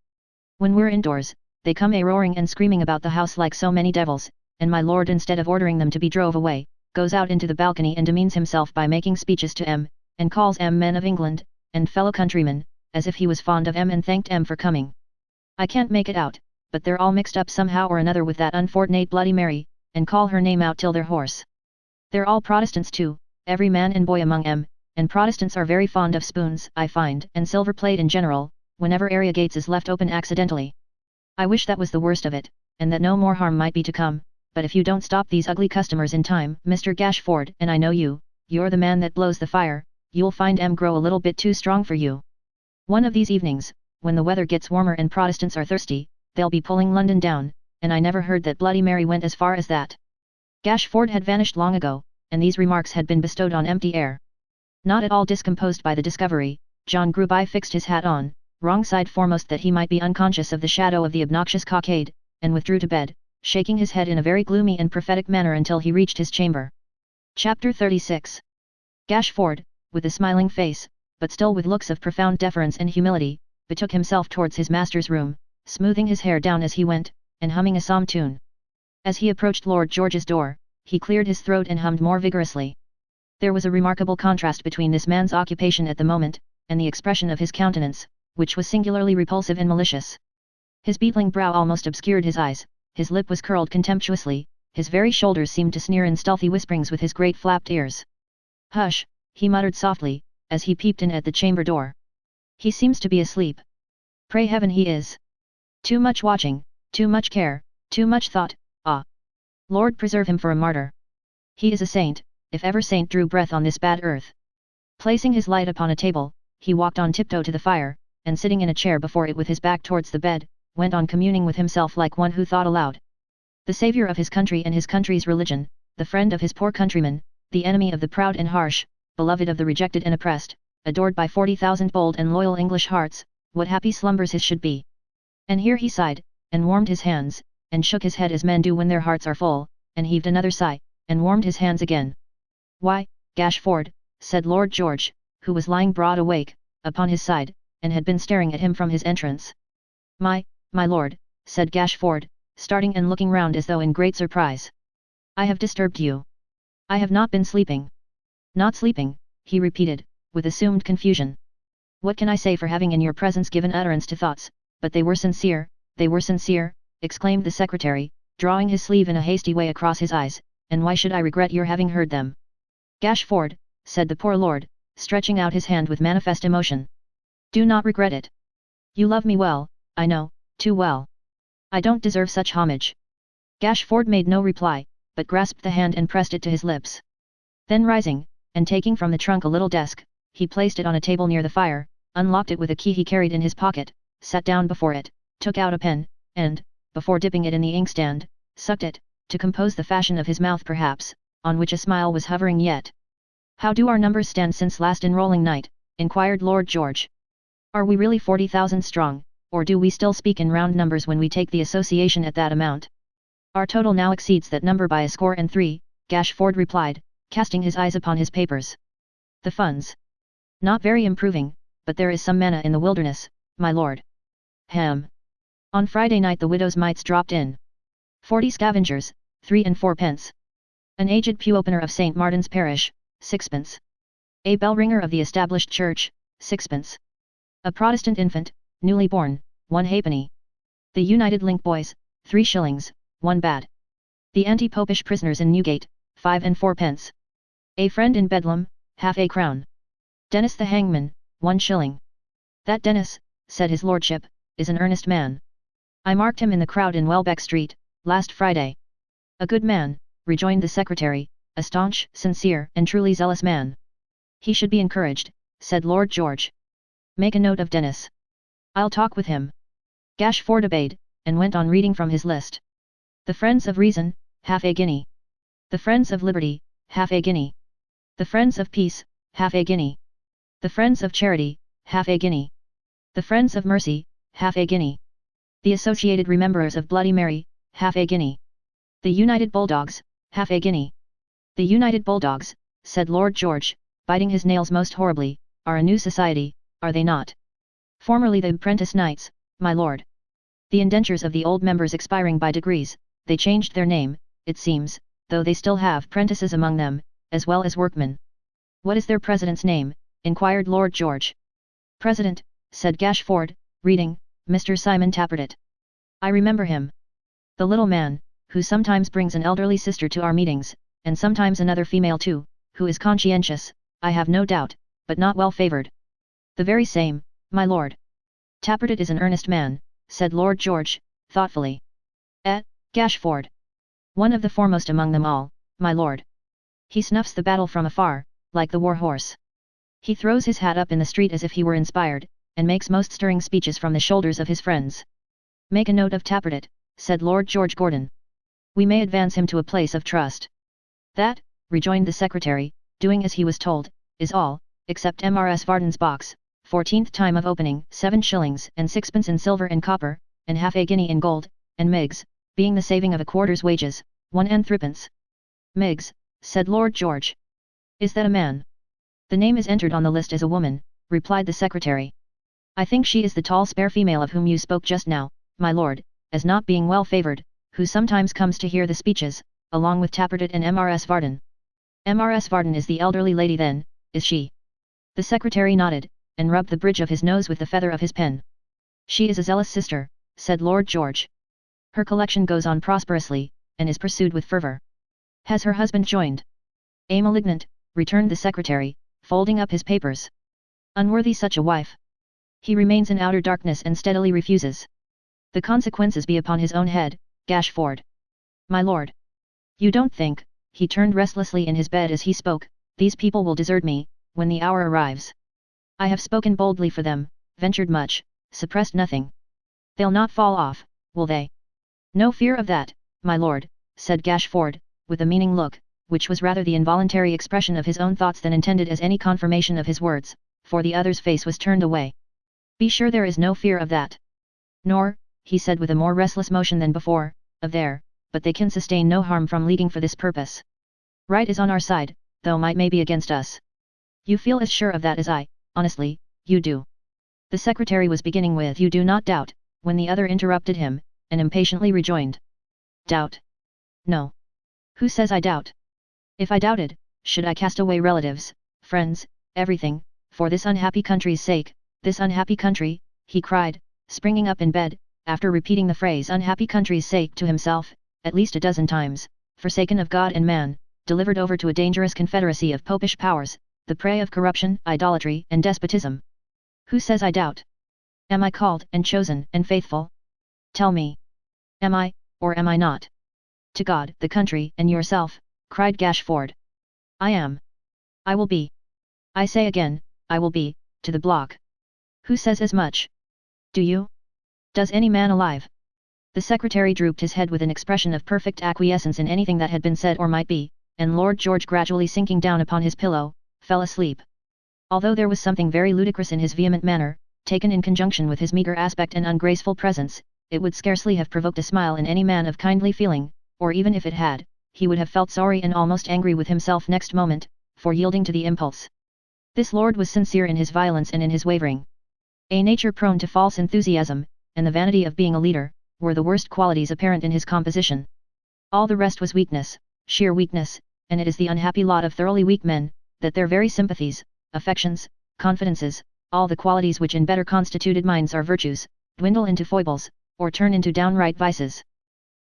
When we're indoors, they come roaring and screaming about the house like so many devils, and my lord instead of ordering them to be drove away, goes out into the balcony and demeans himself by making speeches to M, and calls M men of England, and fellow countrymen, as if he was fond of M and thanked M for coming. I can't make it out, but they're all mixed up somehow or another with that unfortunate Bloody Mary, and call her name out till they're hoarse. They're all Protestants too, every man and boy among 'em, and Protestants are very fond of spoons, I find, and silver plate in general, whenever area gates is left open accidentally. I wish that was the worst of it, and that no more harm might be to come, but if you don't stop these ugly customers in time, Mr. Gashford, and I know you're the man that blows the fire, you'll find 'em grow a little bit too strong for you. One of these evenings, when the weather gets warmer and Protestants are thirsty, they'll be pulling London down, and I never heard that Bloody Mary went as far as that. Gashford had vanished long ago, and these remarks had been bestowed on empty air. Not at all discomposed by the discovery, John Gruby fixed his hat on, wrong side foremost that he might be unconscious of the shadow of the obnoxious cockade, and withdrew to bed, shaking his head in a very gloomy and prophetic manner until he reached his chamber. Chapter 36. Gashford, with a smiling face, but still with looks of profound deference and humility, betook himself towards his master's room, smoothing his hair down as he went, and humming a psalm tune. As he approached Lord George's door, he cleared his throat and hummed more vigorously. There was a remarkable contrast between this man's occupation at the moment, and the expression of his countenance, which was singularly repulsive and malicious. His beetling brow almost obscured his eyes, his lip was curled contemptuously, his very shoulders seemed to sneer in stealthy whisperings with his great flapped ears. Hush, he muttered softly, as he peeped in at the chamber door. He seems to be asleep. Pray heaven he is. Too much watching, too much care, too much thought, ah! Lord preserve him for a martyr. He is a saint, if ever saint drew breath on this bad earth. Placing his light upon a table, he walked on tiptoe to the fire, and sitting in a chair before it with his back towards the bed, went on communing with himself like one who thought aloud. The saviour of his country and his country's religion, the friend of his poor countrymen, the enemy of the proud and harsh, beloved of the rejected and oppressed, adored by 40,000 bold and loyal English hearts, what happy slumbers his should be. And here he sighed, and warmed his hands, and shook his head as men do when their hearts are full, and heaved another sigh, and warmed his hands again. Why, Gashford, said Lord George, who was lying broad awake, upon his side, and had been staring at him from his entrance. My lord, said Gashford, starting and looking round as though in great surprise. I have disturbed you. I have not been sleeping. Not sleeping, he repeated, with assumed confusion. What can I say for having in your presence given utterance to thoughts, but they were sincere, exclaimed the secretary, drawing his sleeve in a hasty way across his eyes, and why should I regret your having heard them? Gashford, said the poor lord, stretching out his hand with manifest emotion. Do not regret it. You love me well, I know, too well. I don't deserve such homage. Gashford made no reply, but grasped the hand and pressed it to his lips. Then rising, and taking from the trunk a little desk, he placed it on a table near the fire, unlocked it with a key he carried in his pocket, sat down before it, took out a pen, and, before dipping it in the inkstand, sucked it, to compose the fashion of his mouth perhaps, on which a smile was hovering yet. How do our numbers stand since last enrolling night? Inquired Lord George. Are we really 40,000 strong, or do we still speak in round numbers when we take the association at that amount? Our total now exceeds that number by 103, Gashford replied, casting his eyes upon his papers. The funds? Not very improving, but there is some manna in the wilderness, my lord. Hem. On Friday night the widow's mites dropped in. 40 scavengers, 3 and 4 pence. An aged pew-opener of St. Martin's parish, 6 pence. A bell-ringer of the established church, 6 pence. A Protestant infant, newly born, 1 halfpenny. The United Link boys, 3 shillings, 1 bad. The anti-popish prisoners in Newgate, 5 and 4 pence. A friend in Bedlam, half a crown. Dennis the hangman, 1 shilling. That Dennis, said his lordship, is an earnest man. I marked him in the crowd in Welbeck Street, last Friday. A good man, rejoined the secretary, a staunch, sincere, and truly zealous man. He should be encouraged, said Lord George. Make a note of Dennis. I'll talk with him. Gashford obeyed, and went on reading from his list. The Friends of Reason, half a guinea. The Friends of Liberty, half a guinea. The Friends of Peace, half a guinea. The Friends of Charity, half a guinea. The Friends of Mercy, half a guinea. The Associated Rememberers of Bloody Mary, half a guinea. The United Bulldogs, half a guinea. The United Bulldogs, said Lord George, biting his nails most horribly, are a new society, are they not? Formerly the Apprentice Knights, my lord. The indentures of the old members expiring by degrees, they changed their name, it seems, though they still have prentices among them, as well as workmen. What is their president's name? Inquired Lord George. President, said Gashford, reading, Mr. Simon Tappertit. I remember him. The little man, who sometimes brings an elderly sister to our meetings, and sometimes another female too, who is conscientious, I have no doubt, but not well favoured. The very same, my lord. Tappertit is an earnest man, said Lord George, thoughtfully. Gashford. One of the foremost among them all, my lord. He snuffs the battle from afar, like the war horse. He throws his hat up in the street as if he were inspired, and makes most stirring speeches from the shoulders of his friends. Make a note of Tappertit, said Lord George Gordon. We may advance him to a place of trust. That, rejoined the secretary, doing as he was told, is all, except Mrs. Varden's box, 14th time of opening, 7 shillings and 6 pence in silver and copper, and half a guinea in gold, and Miggs, being the saving of a quarter's wages, 1 and 3 pence. Miggs, said Lord George. Is that a man? The name is entered on the list as a woman, replied the secretary. I think she is the tall spare female of whom you spoke just now, my lord, as not being well favoured, who sometimes comes to hear the speeches, along with Tappertit and Mrs. Varden. Mrs. Varden is the elderly lady then, is she? The secretary nodded, and rubbed the bridge of his nose with the feather of his pen. She is a zealous sister, said Lord George. Her collection goes on prosperously, and is pursued with fervour. Has her husband joined? A malignant, returned the secretary, folding up his papers. Unworthy such a wife. He remains in outer darkness and steadily refuses. The consequences be upon his own head, Gashford. My lord. You don't think, he turned restlessly in his bed as he spoke, these people will desert me, when the hour arrives. I have spoken boldly for them, ventured much, suppressed nothing. They'll not fall off, will they? No fear of that, my lord, said Gashford, with a meaning look, which was rather the involuntary expression of his own thoughts than intended as any confirmation of his words, for the other's face was turned away. "Be sure there is no fear of that. Nor," he said with a more restless motion than before, "of there, but they can sustain no harm from leaguing for this purpose. Right is on our side, though might may be against us. You feel as sure of that as I, honestly, you do." The secretary was beginning with "you do not doubt," when the other interrupted him, and impatiently rejoined. "Doubt? No. Who says I doubt? If I doubted, should I cast away relatives, friends, everything, for this unhappy country's sake, this unhappy country," he cried, springing up in bed, after repeating the phrase "unhappy country's sake" to himself, at least a dozen times, "forsaken of God and man, delivered over to a dangerous confederacy of popish powers, the prey of corruption, idolatry, and despotism. Who says I doubt? Am I called, and chosen, and faithful? Tell me. Am I, or am I not? To God, the country, and yourself," cried Gashford. "I am. I will be. I say again, I will be, to the block. Who says as much? Do you? Does any man alive?" The secretary drooped his head with an expression of perfect acquiescence in anything that had been said or might be, and Lord George, gradually sinking down upon his pillow, fell asleep. Although there was something very ludicrous in his vehement manner, taken in conjunction with his meagre aspect and ungraceful presence, it would scarcely have provoked a smile in any man of kindly feeling, or even if it had, he would have felt sorry and almost angry with himself next moment, for yielding to the impulse. This lord was sincere in his violence and in his wavering. A nature prone to false enthusiasm, and the vanity of being a leader, were the worst qualities apparent in his composition. All the rest was weakness, sheer weakness, and it is the unhappy lot of thoroughly weak men, that their very sympathies, affections, confidences, all the qualities which in better constituted minds are virtues, dwindle into foibles, or turn into downright vices.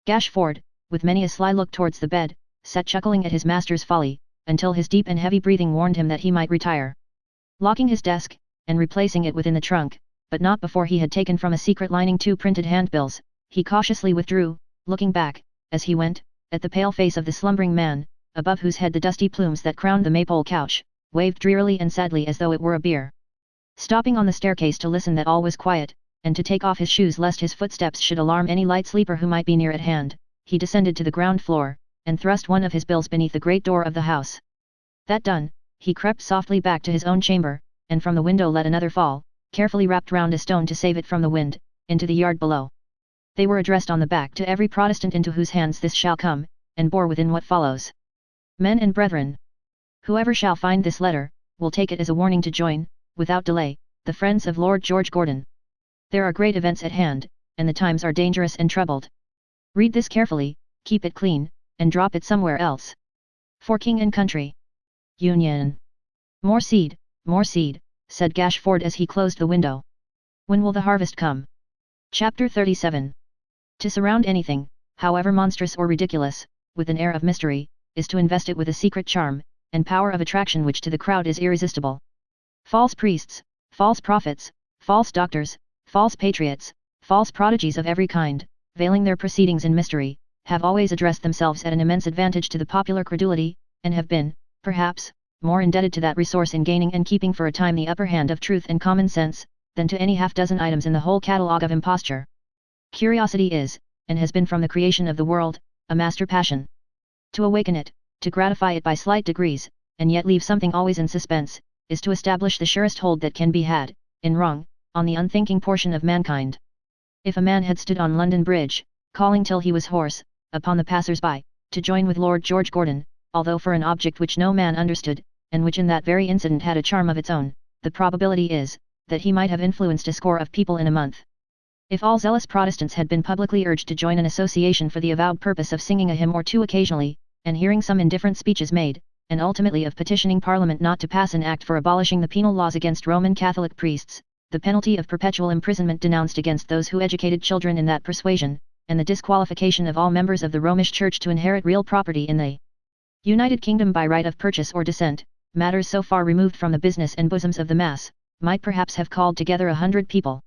Gashford, with many a sly look towards the bed, sat chuckling at his master's folly, until his deep and heavy breathing warned him that he might retire. Locking his desk, and replacing it within the trunk, but not before he had taken from a secret lining 2 printed handbills, he cautiously withdrew, looking back, as he went, at the pale face of the slumbering man, above whose head the dusty plumes that crowned the maypole couch, waved drearily and sadly as though it were a bier. Stopping on the staircase to listen that all was quiet, and to take off his shoes lest his footsteps should alarm any light sleeper who might be near at hand, he descended to the ground floor, and thrust one of his bills beneath the great door of the house. That done, he crept softly back to his own chamber, and from the window let another fall, carefully wrapped round a stone to save it from the wind, into the yard below. They were addressed on the back to every Protestant into whose hands this shall come, and bore within what follows. Men and brethren, whoever shall find this letter, will take it as a warning to join, without delay, the friends of Lord George Gordon. There are great events at hand, and the times are dangerous and troubled. Read this carefully, keep it clean, and drop it somewhere else. For King and Country. Union. More seed, said Gashford as he closed the window. When will the harvest come? Chapter 37. To surround anything, however monstrous or ridiculous, with an air of mystery, is to invest it with a secret charm, and power of attraction which to the crowd is irresistible. False priests, false prophets, false doctors, false patriots, false prodigies of every kind, veiling their proceedings in mystery, have always addressed themselves at an immense advantage to the popular credulity, and have been, perhaps, more indebted to that resource in gaining and keeping for a time the upper hand of truth and common sense, than to any half-dozen items in the whole catalogue of imposture. Curiosity is, and has been from the creation of the world, a master passion. To awaken it, to gratify it by slight degrees, and yet leave something always in suspense, is to establish the surest hold that can be had, in wrong, on the unthinking portion of mankind. If a man had stood on London Bridge, calling till he was hoarse, upon the passers-by, to join with Lord George Gordon, although for an object which no man understood, and which in that very incident had a charm of its own, the probability is, that he might have influenced a score of people in a month. If all zealous Protestants had been publicly urged to join an association for the avowed purpose of singing a hymn or two occasionally, and hearing some indifferent speeches made, and ultimately of petitioning Parliament not to pass an act for abolishing the penal laws against Roman Catholic priests, the penalty of perpetual imprisonment denounced against those who educated children in that persuasion, and the disqualification of all members of the Romish Church to inherit real property in the United Kingdom by right of purchase or descent, matters so far removed from the business and bosoms of the mass, might perhaps have called together 100 people.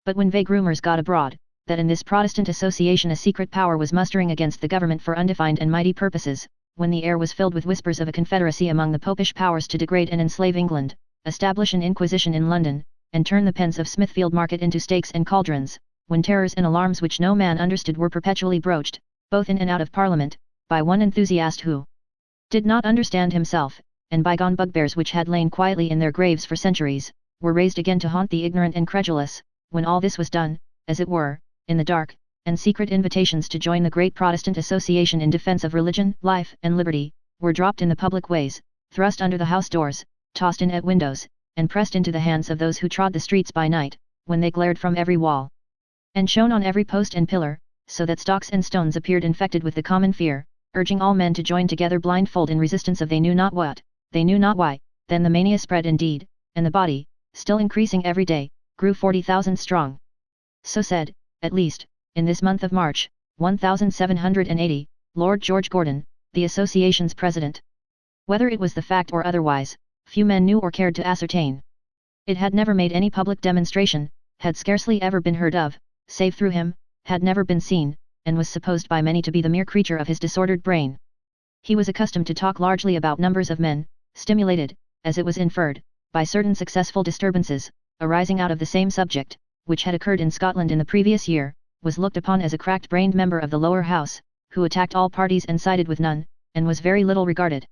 But when vague rumours got abroad, that in this Protestant association a secret power was mustering against the government for undefined and mighty purposes, when the air was filled with whispers of a confederacy among the popish powers to degrade and enslave England, establish an inquisition in London, and turn the pens of Smithfield Market into stakes and cauldrons, when terrors and alarms which no man understood were perpetually broached, both in and out of Parliament, by one enthusiast who did not understand himself, and bygone bugbears which had lain quietly in their graves for centuries, were raised again to haunt the ignorant and credulous. When all this was done, as it were, in the dark, and secret invitations to join the great Protestant Association in defense of religion, life, and liberty, were dropped in the public ways, thrust under the house doors, tossed in at windows, and pressed into the hands of those who trod the streets by night, when they glared from every wall, and shone on every post and pillar, so that stocks and stones appeared infected with the common fear, urging all men to join together blindfold in resistance of they knew not what, they knew not why. Then the mania spread indeed, and the body, still increasing every day, grew 40,000 strong. So said, at least, in this month of March, 1780, Lord George Gordon, the association's president. Whether it was the fact or otherwise, few men knew or cared to ascertain. It had never made any public demonstration, had scarcely ever been heard of, save through him, had never been seen, and was supposed by many to be the mere creature of his disordered brain. He was accustomed to talk largely about numbers of men, stimulated, as it was inferred, by certain successful disturbances, arising out of the same subject, which had occurred in Scotland in the previous year, was looked upon as a cracked-brained member of the lower house, who attacked all parties and sided with none, and was very little regarded.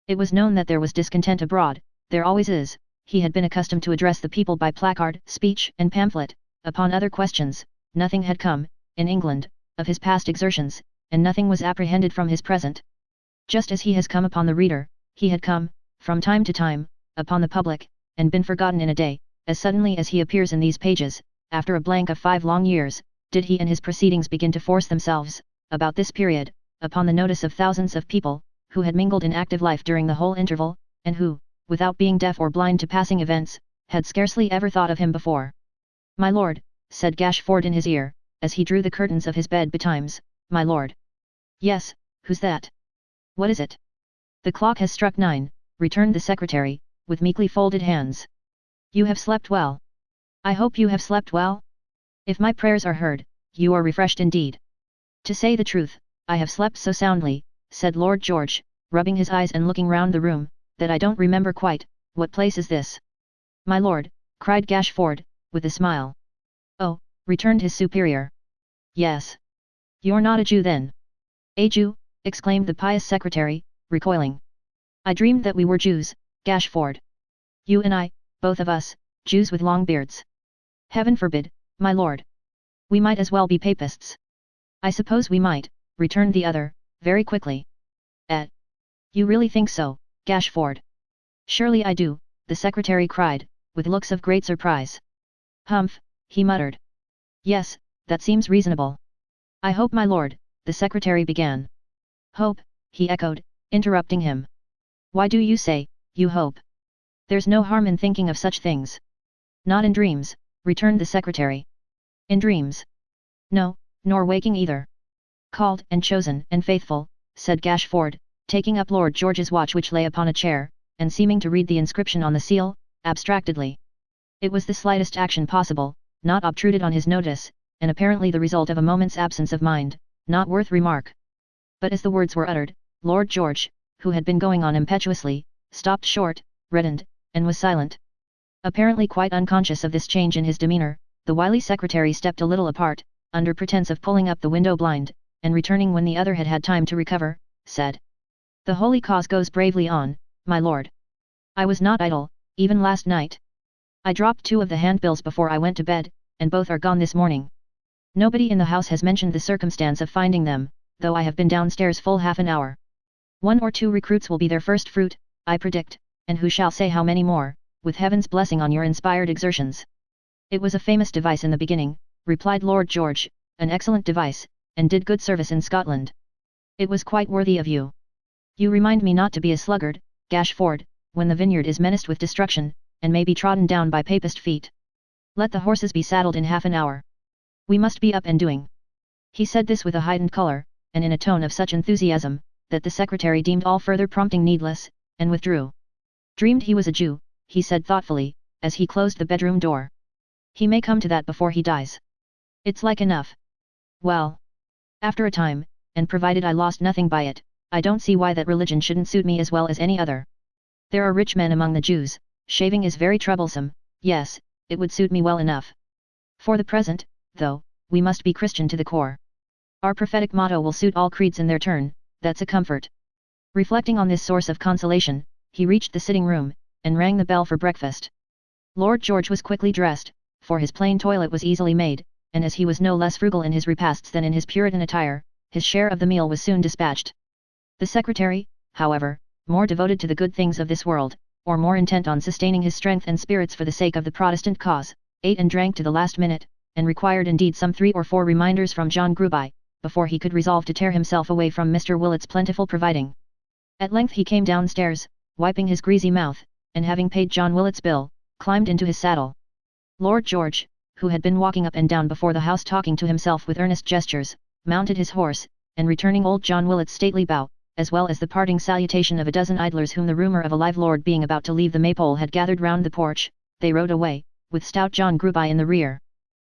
It was known that there was discontent abroad, there always is. He had been accustomed to address the people by placard, speech, and pamphlet. Upon other questions, nothing had come, in England, of his past exertions, and nothing was apprehended from his present. Just as he has come upon the reader, he had come, from time to time, upon the public, and been forgotten in a day, as suddenly as he appears in these pages. After a blank of 5 long years, did he and his proceedings begin to force themselves, about this period, upon the notice of thousands of people, who had mingled in active life during the whole interval, and who, without being deaf or blind to passing events, had scarcely ever thought of him before. "My lord," said Gashford in his ear, as he drew the curtains of his bed betimes, "my lord." "Yes, who's that? What is it?" "The clock has struck 9, returned the secretary, with meekly folded hands. "You have slept well. I hope you have slept well? If my prayers are heard, you are refreshed indeed." "To say the truth, I have slept so soundly," said Lord George, rubbing his eyes and looking round the room, "that I don't remember quite, what place is this?" "My lord," cried Gashford, with a smile. "Oh," returned his superior. "Yes. You're not a Jew then?" "A Jew?" exclaimed the pious secretary, recoiling. "I dreamed that we were Jews, Gashford. You and I, both of us, Jews with long beards." "Heaven forbid, my lord. We might as well be papists." "I suppose we might," returned the other, very quickly. You really think so, Gashford?" "Surely I do," the secretary cried, with looks of great surprise. "Humph," he muttered. "Yes, that seems reasonable." "I hope, my lord," the secretary began. "Hope," he echoed, interrupting him. "Why do you say, you hope? There's no harm in thinking of such things." "Not in dreams," returned the secretary. "In dreams? No, nor waking either." "Called and chosen and faithful," said Gashford, taking up Lord George's watch which lay upon a chair, and seeming to read the inscription on the seal, abstractedly. It was the slightest action possible, not obtruded on his notice, and apparently the result of a moment's absence of mind, not worth remark. But as the words were uttered, Lord George, who had been going on impetuously, stopped short, reddened, and was silent. Apparently quite unconscious of this change in his demeanour, the wily secretary stepped a little apart, under pretence of pulling up the window blind, and returning when the other had had time to recover, said: "The holy cause goes bravely on, my lord. I was not idle, even last night. I dropped 2 of the handbills before I went to bed, and both are gone this morning. Nobody in the house has mentioned the circumstance of finding them, though I have been downstairs full half an hour. 1 or 2 recruits will be their first fruit, I predict, and who shall say how many more, with heaven's blessing on your inspired exertions." "It was a famous device in the beginning," replied Lord George, "an excellent device, and did good service in Scotland. It was quite worthy of you. You remind me not to be a sluggard, Gashford, when the vineyard is menaced with destruction, and may be trodden down by papist feet. Let the horses be saddled in half an hour. We must be up and doing." He said this with a heightened colour, and in a tone of such enthusiasm, that the secretary deemed all further prompting needless, and withdrew. "Dreamed he was a Jew," he said thoughtfully, as he closed the bedroom door. "He may come to that before he dies. It's like enough. Well, after a time, and provided I lost nothing by it, I don't see why that religion shouldn't suit me as well as any other. There are rich men among the Jews, shaving is very troublesome, yes, it would suit me well enough. For the present, though, we must be Christian to the core. Our prophetic motto will suit all creeds in their turn, that's a comfort." Reflecting on this source of consolation, he reached the sitting room, and rang the bell for breakfast. Lord George was quickly dressed, for his plain toilet was easily made, and as he was no less frugal in his repasts than in his Puritan attire, his share of the meal was soon dispatched. The secretary, however, more devoted to the good things of this world, or more intent on sustaining his strength and spirits for the sake of the Protestant cause, ate and drank to the last minute, and required indeed some 3 or 4 reminders from John Gruby, before he could resolve to tear himself away from Mr. Willet's plentiful providing. At length he came downstairs, wiping his greasy mouth, and having paid John Willet's bill, climbed into his saddle. Lord George, who had been walking up and down before the house talking to himself with earnest gestures, mounted his horse, and returning old John Willet's stately bow, as well as the parting salutation of a dozen idlers whom the rumour of a live lord being about to leave the Maypole had gathered round the porch, they rode away, with stout John Gruby in the rear.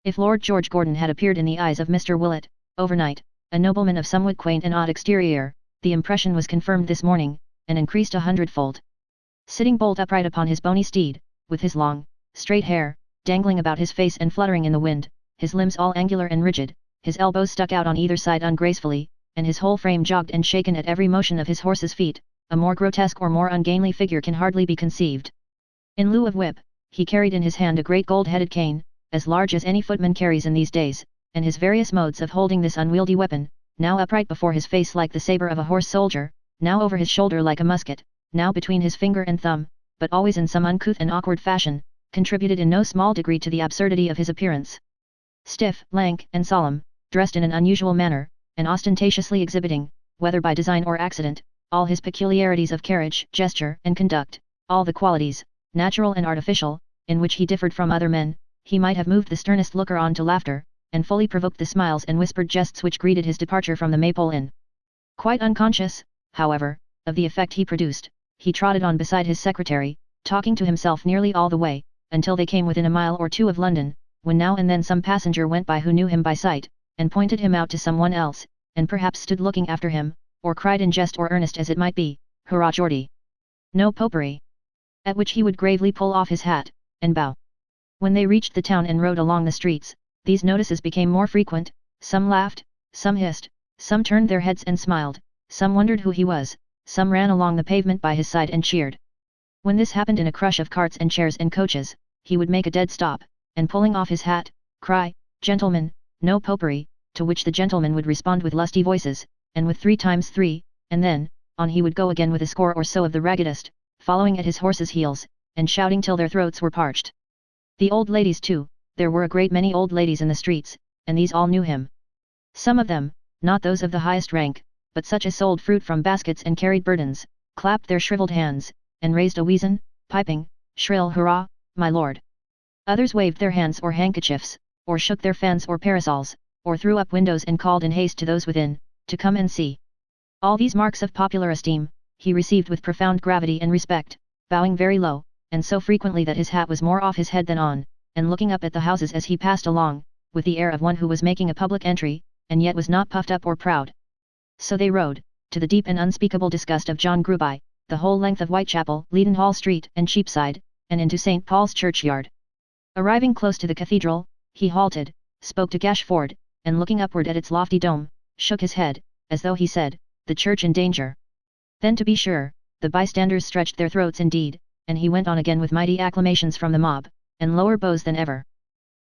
If Lord George Gordon had appeared in the eyes of Mr. Willet, overnight, a nobleman of somewhat quaint and odd exterior, the impression was confirmed this morning, and increased 100-fold. Sitting bolt upright upon his bony steed, with his long, straight hair, dangling about his face and fluttering in the wind, his limbs all angular and rigid, his elbows stuck out on either side ungracefully, and his whole frame jogged and shaken at every motion of his horse's feet, a more grotesque or more ungainly figure can hardly be conceived. In lieu of whip, he carried in his hand a great gold-headed cane, as large as any footman carries in these days, and his various modes of holding this unwieldy weapon, now upright before his face like the sabre of a horse soldier, now over his shoulder like a musket, now between his finger and thumb, but always in some uncouth and awkward fashion, contributed in no small degree to the absurdity of his appearance. Stiff, lank, and solemn, dressed in an unusual manner, and ostentatiously exhibiting, whether by design or accident, all his peculiarities of carriage, gesture, and conduct, all the qualities, natural and artificial, in which he differed from other men, he might have moved the sternest looker on to laughter, and fully provoked the smiles and whispered jests which greeted his departure from the Maypole Inn. Quite unconscious, however, of the effect he produced, he trotted on beside his secretary, talking to himself nearly all the way, until they came within a mile or 2 of London, when now and then some passenger went by who knew him by sight, and pointed him out to someone else, and perhaps stood looking after him, or cried in jest or earnest as it might be, "Hurrah Geordie! No popery!" At which he would gravely pull off his hat, and bow. When they reached the town and rode along the streets, these notices became more frequent, some laughed, some hissed, some turned their heads and smiled, some wondered who he was, some ran along the pavement by his side and cheered. When this happened in a crush of carts and chairs and coaches, he would make a dead stop, and pulling off his hat, cry, "Gentlemen, no popery," to which the gentlemen would respond with lusty voices, and with 3 times 3, and then, on he would go again with a score or so of the raggedest, following at his horse's heels, and shouting till their throats were parched. The old ladies too, there were a great many old ladies in the streets, and these all knew him. Some of them, not those of the highest rank, but such as sold fruit from baskets and carried burdens, clapped their shriveled hands, and raised a weazen, piping, shrill hurrah, my lord. Others waved their hands or handkerchiefs, or shook their fans or parasols, or threw up windows and called in haste to those within, to come and see. All these marks of popular esteem, he received with profound gravity and respect, bowing very low, and so frequently that his hat was more off his head than on, and looking up at the houses as he passed along, with the air of one who was making a public entry, and yet was not puffed up or proud. So they rode, to the deep and unspeakable disgust of John Gruby, the whole length of Whitechapel, Leadenhall Street and Cheapside, and into St. Paul's Churchyard. Arriving close to the cathedral, he halted, spoke to Gashford, and looking upward at its lofty dome, shook his head, as though he said, "The church in danger." Then to be sure, the bystanders stretched their throats indeed, and he went on again with mighty acclamations from the mob, and lower bows than ever.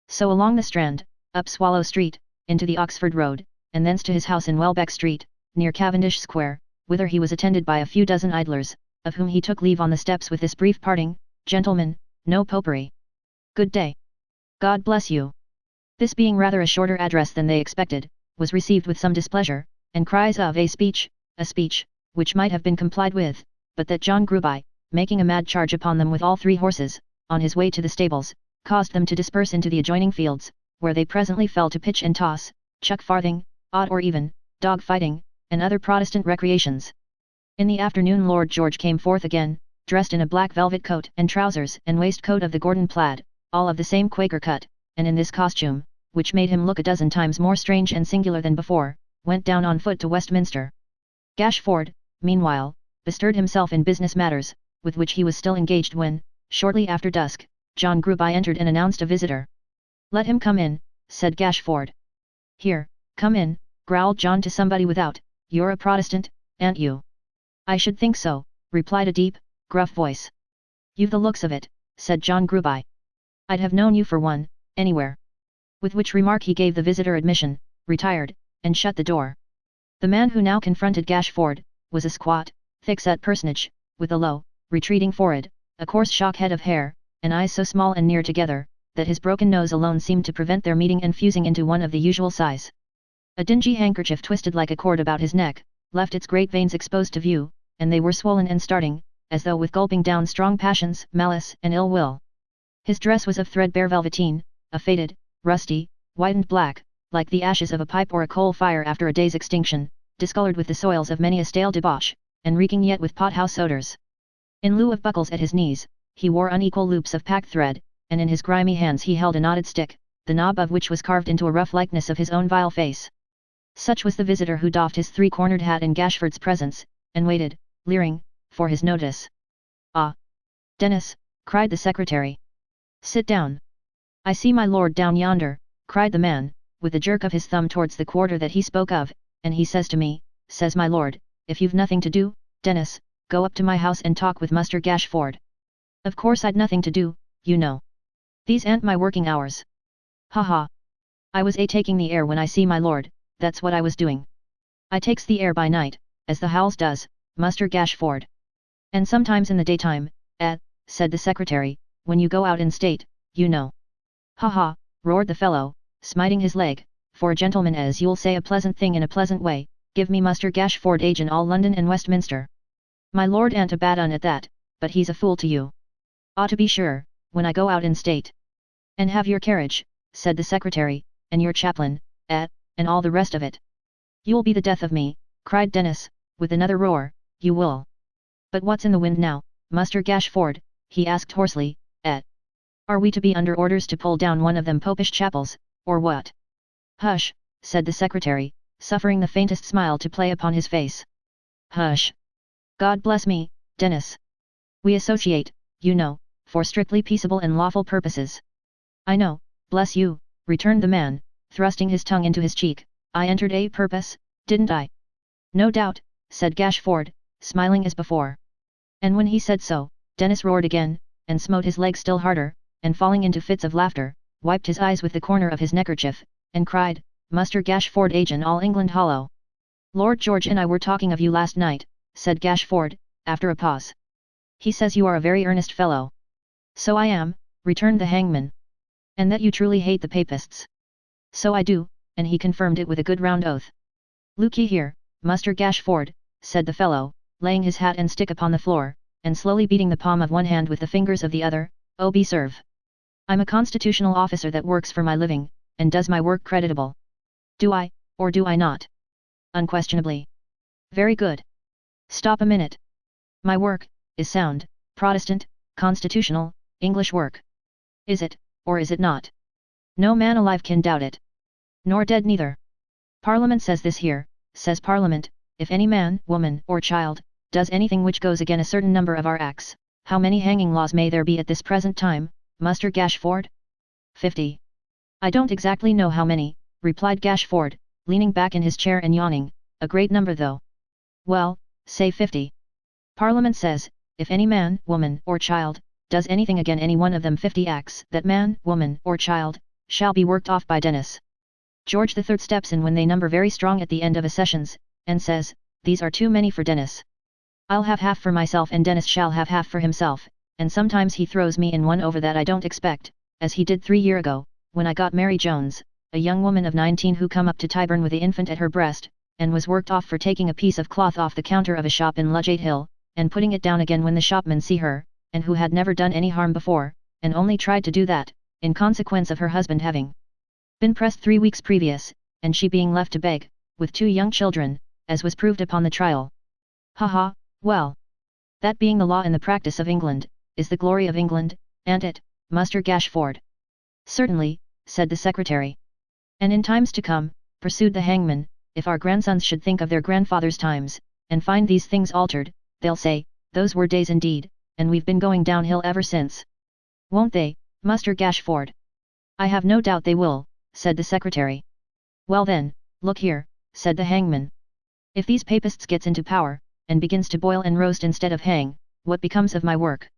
So along the Strand, up Swallow Street, into the Oxford Road, and thence to his house in Welbeck Street, near Cavendish Square, whither he was attended by a few dozen idlers, of whom he took leave on the steps with this brief parting, "Gentlemen, no popery. Good day. God bless you." This being rather a shorter address than they expected, was received with some displeasure, and cries of a speech, which might have been complied with, but that John Gruby, making a mad charge upon them with all 3 horses, on his way to the stables, caused them to disperse into the adjoining fields, where they presently fell to pitch and toss, chuck farthing, odd or even, dog fighting, and other Protestant recreations. In the afternoon Lord George came forth again, dressed in a black velvet coat and trousers and waistcoat of the Gordon plaid, all of the same Quaker cut, and in this costume, which made him look a dozen times more strange and singular than before, went down on foot to Westminster. Gashford, meanwhile, bestirred himself in business matters, with which he was still engaged when, shortly after dusk, John Gruby entered and announced a visitor. "Let him come in," said Gashford. "Here, come in," growled John to somebody without, "you're a Protestant, aren't you?" I should think so, replied a deep, gruff voice. You've the looks of it, said John Gruby. I'd have known you for one, anywhere. With which remark he gave the visitor admission, retired, and shut the door. The man who now confronted Gashford, was a squat, thick-set personage, with a low, retreating forehead, a coarse shock head of hair, and eyes so small and near together, that his broken nose alone seemed to prevent their meeting and fusing into one of the usual size. A dingy handkerchief twisted like a cord about his neck, left its great veins exposed to view, and they were swollen and starting, as though with gulping down strong passions, malice, and ill will. His dress was of threadbare velveteen, a faded, rusty, whitened black, like the ashes of a pipe or a coal fire after a day's extinction, discoloured with the soils of many a stale debauch, and reeking yet with pot-house odours. In lieu of buckles at his knees, he wore unequal loops of packed thread, and in his grimy hands he held a knotted stick, the knob of which was carved into a rough likeness of his own vile face. Such was the visitor who doffed his three-cornered hat in Gashford's presence, and waited, leering, for his notice. "Ah! Dennis," cried the secretary. "Sit down." "I see my lord down yonder," cried the man, with a jerk of his thumb towards the quarter that he spoke of, "and he says to me, says my lord, if you've nothing to do, Dennis, go up to my house and talk with Muster Gashford." "Of course I'd nothing to do, you know. These aren't my working hours. Ha ha. I was taking the air when I see my lord, that's what I was doing. I takes the air by night, as the Howells does, Muster Gashford. And sometimes in the daytime, said the secretary, when you go out in state, you know." "Ha ha," roared the fellow, smiting his leg, "for a gentleman as you'll say a pleasant thing in a pleasant way, give me Muster Gashford age in all London and Westminster. My lord an't a bad un at that, but he's a fool to you." "Ah, to be sure, when I go out in state." "And have your carriage," said the secretary, "and your chaplain, and all the rest of it." "You'll be the death of me," cried Dennis, with another roar, "you will." "But what's in the wind now, Muster Gashford?" he asked hoarsely, "Are we to be under orders to pull down one of them popish chapels, or what?" "Hush," said the secretary, suffering the faintest smile to play upon his face. "Hush. God bless me, Dennis. We associate, you know, for strictly peaceable and lawful purposes." "I know, bless you," returned the man, thrusting his tongue into his cheek, "I entered a purpose, didn't I?" "No doubt," said Gashford, smiling as before. And when he said so, Dennis roared again, and smote his leg still harder, and falling into fits of laughter, wiped his eyes with the corner of his neckerchief, and cried, "Muster Gashford age and all England hollow." "Lord George and I were talking of you last night," said Gashford, after a pause. "He says you are a very earnest fellow." "So I am," returned the hangman. "And that you truly hate the papists." "So I do," and he confirmed it with a good round oath. "Look ye here, Muster Gashford," said the fellow, laying his hat and stick upon the floor, and slowly beating the palm of one hand with the fingers of the other, "Obi serve. I'm a constitutional officer that works for my living, and does my work creditable. Do I, or do I not?" "Unquestionably." "Very good. Stop a minute. My work is sound, Protestant, constitutional, English work. Is it, or is it not? No man alive can doubt it. Nor dead neither. Parliament says this here, says Parliament, if any man, woman, or child, does anything which goes again a certain number of our acts, how many hanging laws may there be at this present time, Muster Gashford?" 50. "I don't exactly know how many," replied Gashford, leaning back in his chair and yawning, "a great number though." "Well, say 50. Parliament says, if any man, woman, or child, does anything again any one of them 50 acts, that man, woman, or child, shall be worked off by Dennis. George III steps in when they number very strong at the end of a sessions, and says, these are too many for Dennis. I'll have half for myself and Dennis shall have half for himself, and sometimes he throws me in one over that I don't expect, as he did 3 years ago, when I got Mary Jones, a young woman of 19 who come up to Tyburn with the infant at her breast, and was worked off for taking a piece of cloth off the counter of a shop in Ludgate Hill, and putting it down again when the shopmen see her, and who had never done any harm before, and only tried to do that, in consequence of her husband having been pressed 3 weeks previous, and she being left to beg, with 2 young children, as was proved upon the trial. Ha ha, well. That being the law and the practice of England, is the glory of England, an't it, Muster Gashford? Certainly, said the secretary. And in times to come, pursued the hangman, if our grandsons should think of their grandfathers' times, and find these things altered, they'll say, those were days indeed, and we've been going downhill ever since. Won't they, Muster Gashford? I have no doubt they will, said the secretary. Well then, look here, said the hangman. If these papists gets into power, and begins to boil and roast instead of hang, what becomes of my work?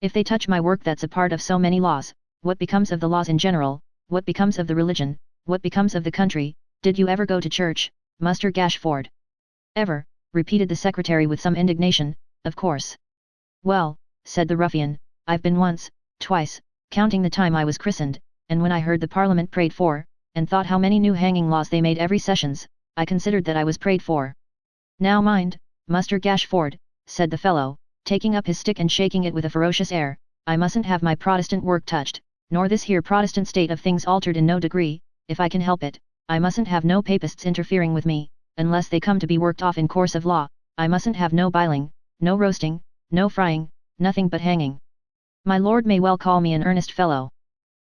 If they touch my work that's a part of so many laws, what becomes of the laws in general, what becomes of the religion, what becomes of the country? Did you ever go to church, Muster Gashford? Ever, repeated the secretary with some indignation. Of course. Well, said the ruffian, I've been once, twice, counting the time I was christened, and when I heard the Parliament prayed for, and thought how many new hanging laws they made every sessions, I considered that I was prayed for. Now mind, Muster Gashford, said the fellow, taking up his stick and shaking it with a ferocious air, I mustn't have my Protestant work touched, nor this here Protestant state of things altered in no degree, if I can help it. I mustn't have no papists interfering with me, unless they come to be worked off in course of law. I mustn't have no biling, no roasting, no frying, nothing but hanging. My lord may well call me an earnest fellow.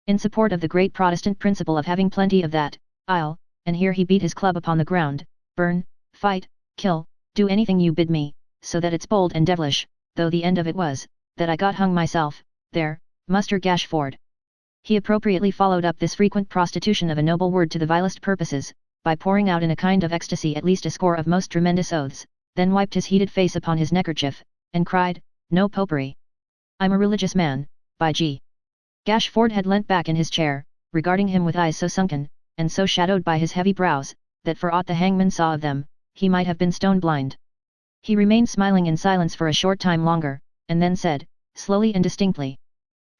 In support of the great Protestant principle of having plenty of that, I'll, and here he beat his club upon the ground, burn, fight, kill, do anything you bid me, so that it's bold and devilish, though the end of it was, that I got hung myself, there, Muster Gashford. He appropriately followed up this frequent prostitution of a noble word to the vilest purposes, by pouring out in a kind of ecstasy at least a score of most tremendous oaths, then wiped his heated face upon his neckerchief, and cried, No popery! I'm a religious man, by G. Gashford had leant back in his chair, regarding him with eyes so sunken, and so shadowed by his heavy brows, that for aught the hangman saw of them, he might have been stone blind. He remained smiling in silence for a short time longer, and then said, slowly and distinctly,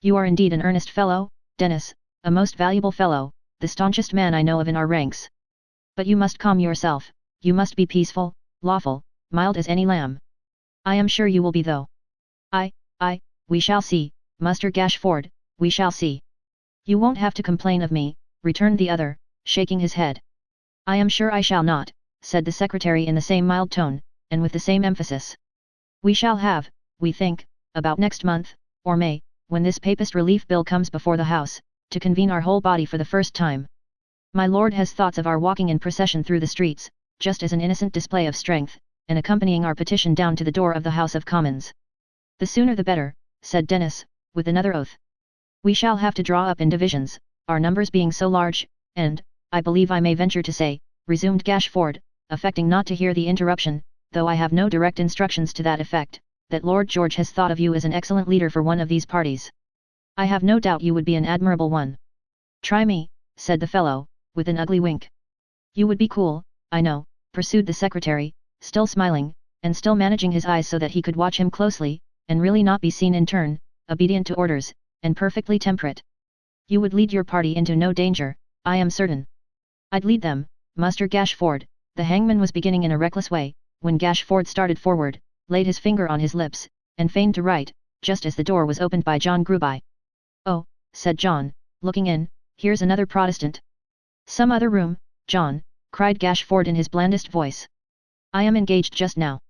You are indeed an earnest fellow, Dennis, a most valuable fellow, the staunchest man I know of in our ranks. But you must calm yourself, you must be peaceful, lawful, mild as any lamb. I am sure you will be though. We shall see, Muster Gashford, we shall see. You won't have to complain of me, returned the other, shaking his head. I am sure I shall not, said the secretary in the same mild tone, and with the same emphasis. We shall have, we think, about next month, or May, when this Papist Relief Bill comes before the House, to convene our whole body for the first time. My lord has thoughts of our walking in procession through the streets, just as an innocent display of strength, and accompanying our petition down to the door of the House of Commons. The sooner the better, said Dennis, with another oath. We shall have to draw up in divisions, our numbers being so large, and, I believe I may venture to say, resumed Gashford, affecting not to hear the interruption, though I have no direct instructions to that effect, that Lord George has thought of you as an excellent leader for one of these parties. I have no doubt you would be an admirable one. Try me, said the fellow, with an ugly wink. You would be cool, I know, pursued the secretary, still smiling, and still managing his eyes so that he could watch him closely, and really not be seen in turn, obedient to orders, and perfectly temperate. You would lead your party into no danger, I am certain. I'd lead them, Muster Gashford. The hangman was beginning in a reckless way, when Gashford started forward, laid his finger on his lips, and feigned to write, just as the door was opened by John Gruby. Oh, said John, looking in, here's another Protestant. Some other room, John, cried Gashford in his blandest voice. I am engaged just now.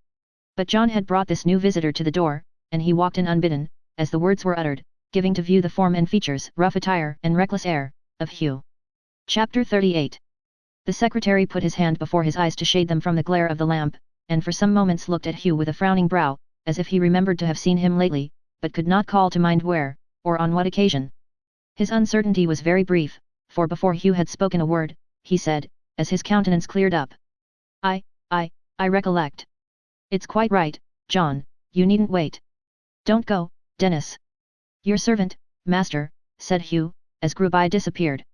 But John had brought this new visitor to the door, and he walked in unbidden, as the words were uttered, giving to view the form and features, rough attire and reckless air, of Hugh. Chapter 38. The secretary put his hand before his eyes to shade them from the glare of the lamp, and for some moments looked at Hugh with a frowning brow, as if he remembered to have seen him lately, but could not call to mind where, or on what occasion. His uncertainty was very brief, for before Hugh had spoken a word, he said, as his countenance cleared up. I recollect. It's quite right, John, you needn't wait. Don't go, Dennis. Your servant, master, said Hugh, as Gruby disappeared.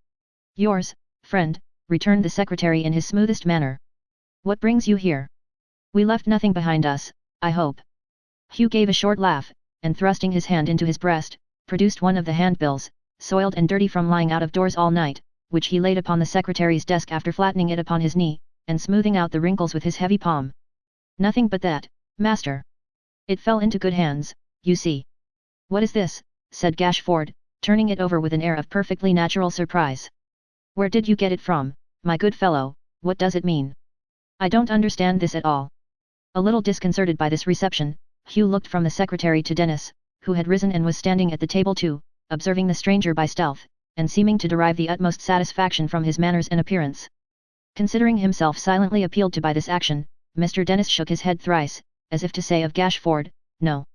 Yours, friend, returned the secretary in his smoothest manner. What brings you here? We left nothing behind us, I hope. Hugh gave a short laugh, and thrusting his hand into his breast, produced one of the handbills, soiled and dirty from lying out of doors all night, which he laid upon the secretary's desk after flattening it upon his knee, and smoothing out the wrinkles with his heavy palm. Nothing but that, master. It fell into good hands, you see. What is this? Said Gashford, turning it over with an air of perfectly natural surprise. Where did you get it from, my good fellow? What does it mean? I don't understand this at all. A little disconcerted by this reception, Hugh looked from the secretary to Dennis, who had risen and was standing at the table too, observing the stranger by stealth, and seeming to derive the utmost satisfaction from his manners and appearance. Considering himself silently appealed to by this action, Mr. Dennis shook his head thrice, as if to say of Gashford, no.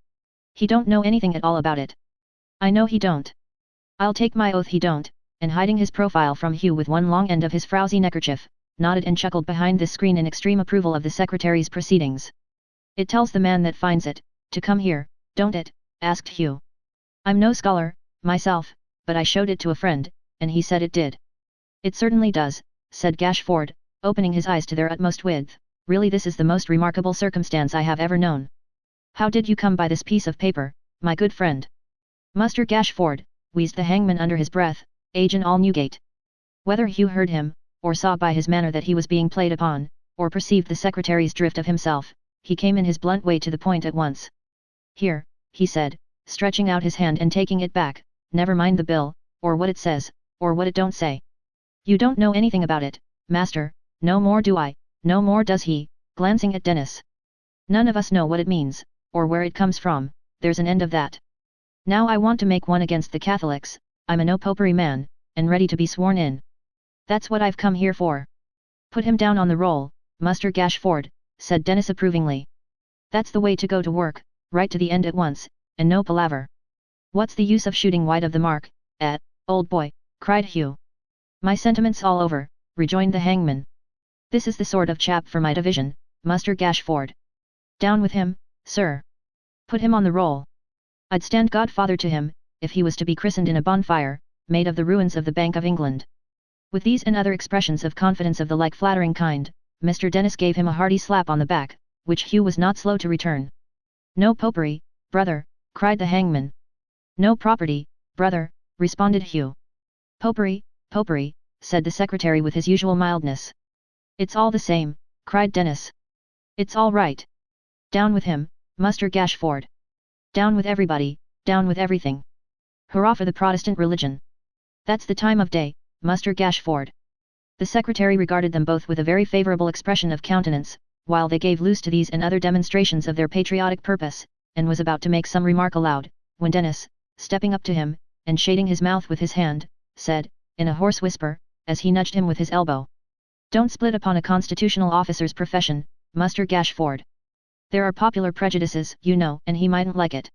He don't know anything at all about it. I know he don't. I'll take my oath he don't, and hiding his profile from Hugh with one long end of his frowsy neckerchief, nodded and chuckled behind this screen in extreme approval of the secretary's proceedings. It tells the man that finds it, to come here, don't it? Asked Hugh. I'm no scholar, myself, but I showed it to a friend, and he said it did. It certainly does, said Gashford, opening his eyes to their utmost width. Really, this is the most remarkable circumstance I have ever known. How did you come by this piece of paper, my good friend? Muster Gashford, wheezed the hangman under his breath, agent all Newgate. Whether Hugh heard him, or saw by his manner that he was being played upon, or perceived the secretary's drift of himself, he came in his blunt way to the point at once. Here, he said, stretching out his hand and taking it back, never mind the bill, or what it says, or what it don't say. You don't know anything about it, master, no more do I, no more does he, glancing at Dennis. None of us know what it means, or where it comes from, there's an end of that. Now I want to make one against the Catholics, I'm a no-popery man, and ready to be sworn in. That's what I've come here for. Put him down on the roll, Muster Gashford, said Dennis approvingly. That's the way to go to work, right to the end at once, and no palaver. What's the use of shooting wide of the mark, old boy, cried Hugh. My sentiments all over, rejoined the hangman. This is the sort of chap for my division, Muster Gashford. Down with him, sir. Put him on the roll. I'd stand godfather to him, if he was to be christened in a bonfire, made of the ruins of the Bank of England. With these and other expressions of confidence of the like flattering kind, Mr. Dennis gave him a hearty slap on the back, which Hugh was not slow to return. No popery, brother, cried the hangman. No property, brother, responded Hugh. Popery, popery, said the secretary with his usual mildness. It's all the same, cried Dennis. It's all right. Down with him, Muster Gashford. Down with everybody, down with everything. Hurrah for the Protestant religion. That's the time of day, Muster Gashford. The secretary regarded them both with a very favourable expression of countenance, while they gave loose to these and other demonstrations of their patriotic purpose, and was about to make some remark aloud, when Dennis, stepping up to him, and shading his mouth with his hand, said, in a hoarse whisper, as he nudged him with his elbow. Don't split upon a constitutional officer's profession, Muster Gashford. There are popular prejudices, you know, and he mightn't like it.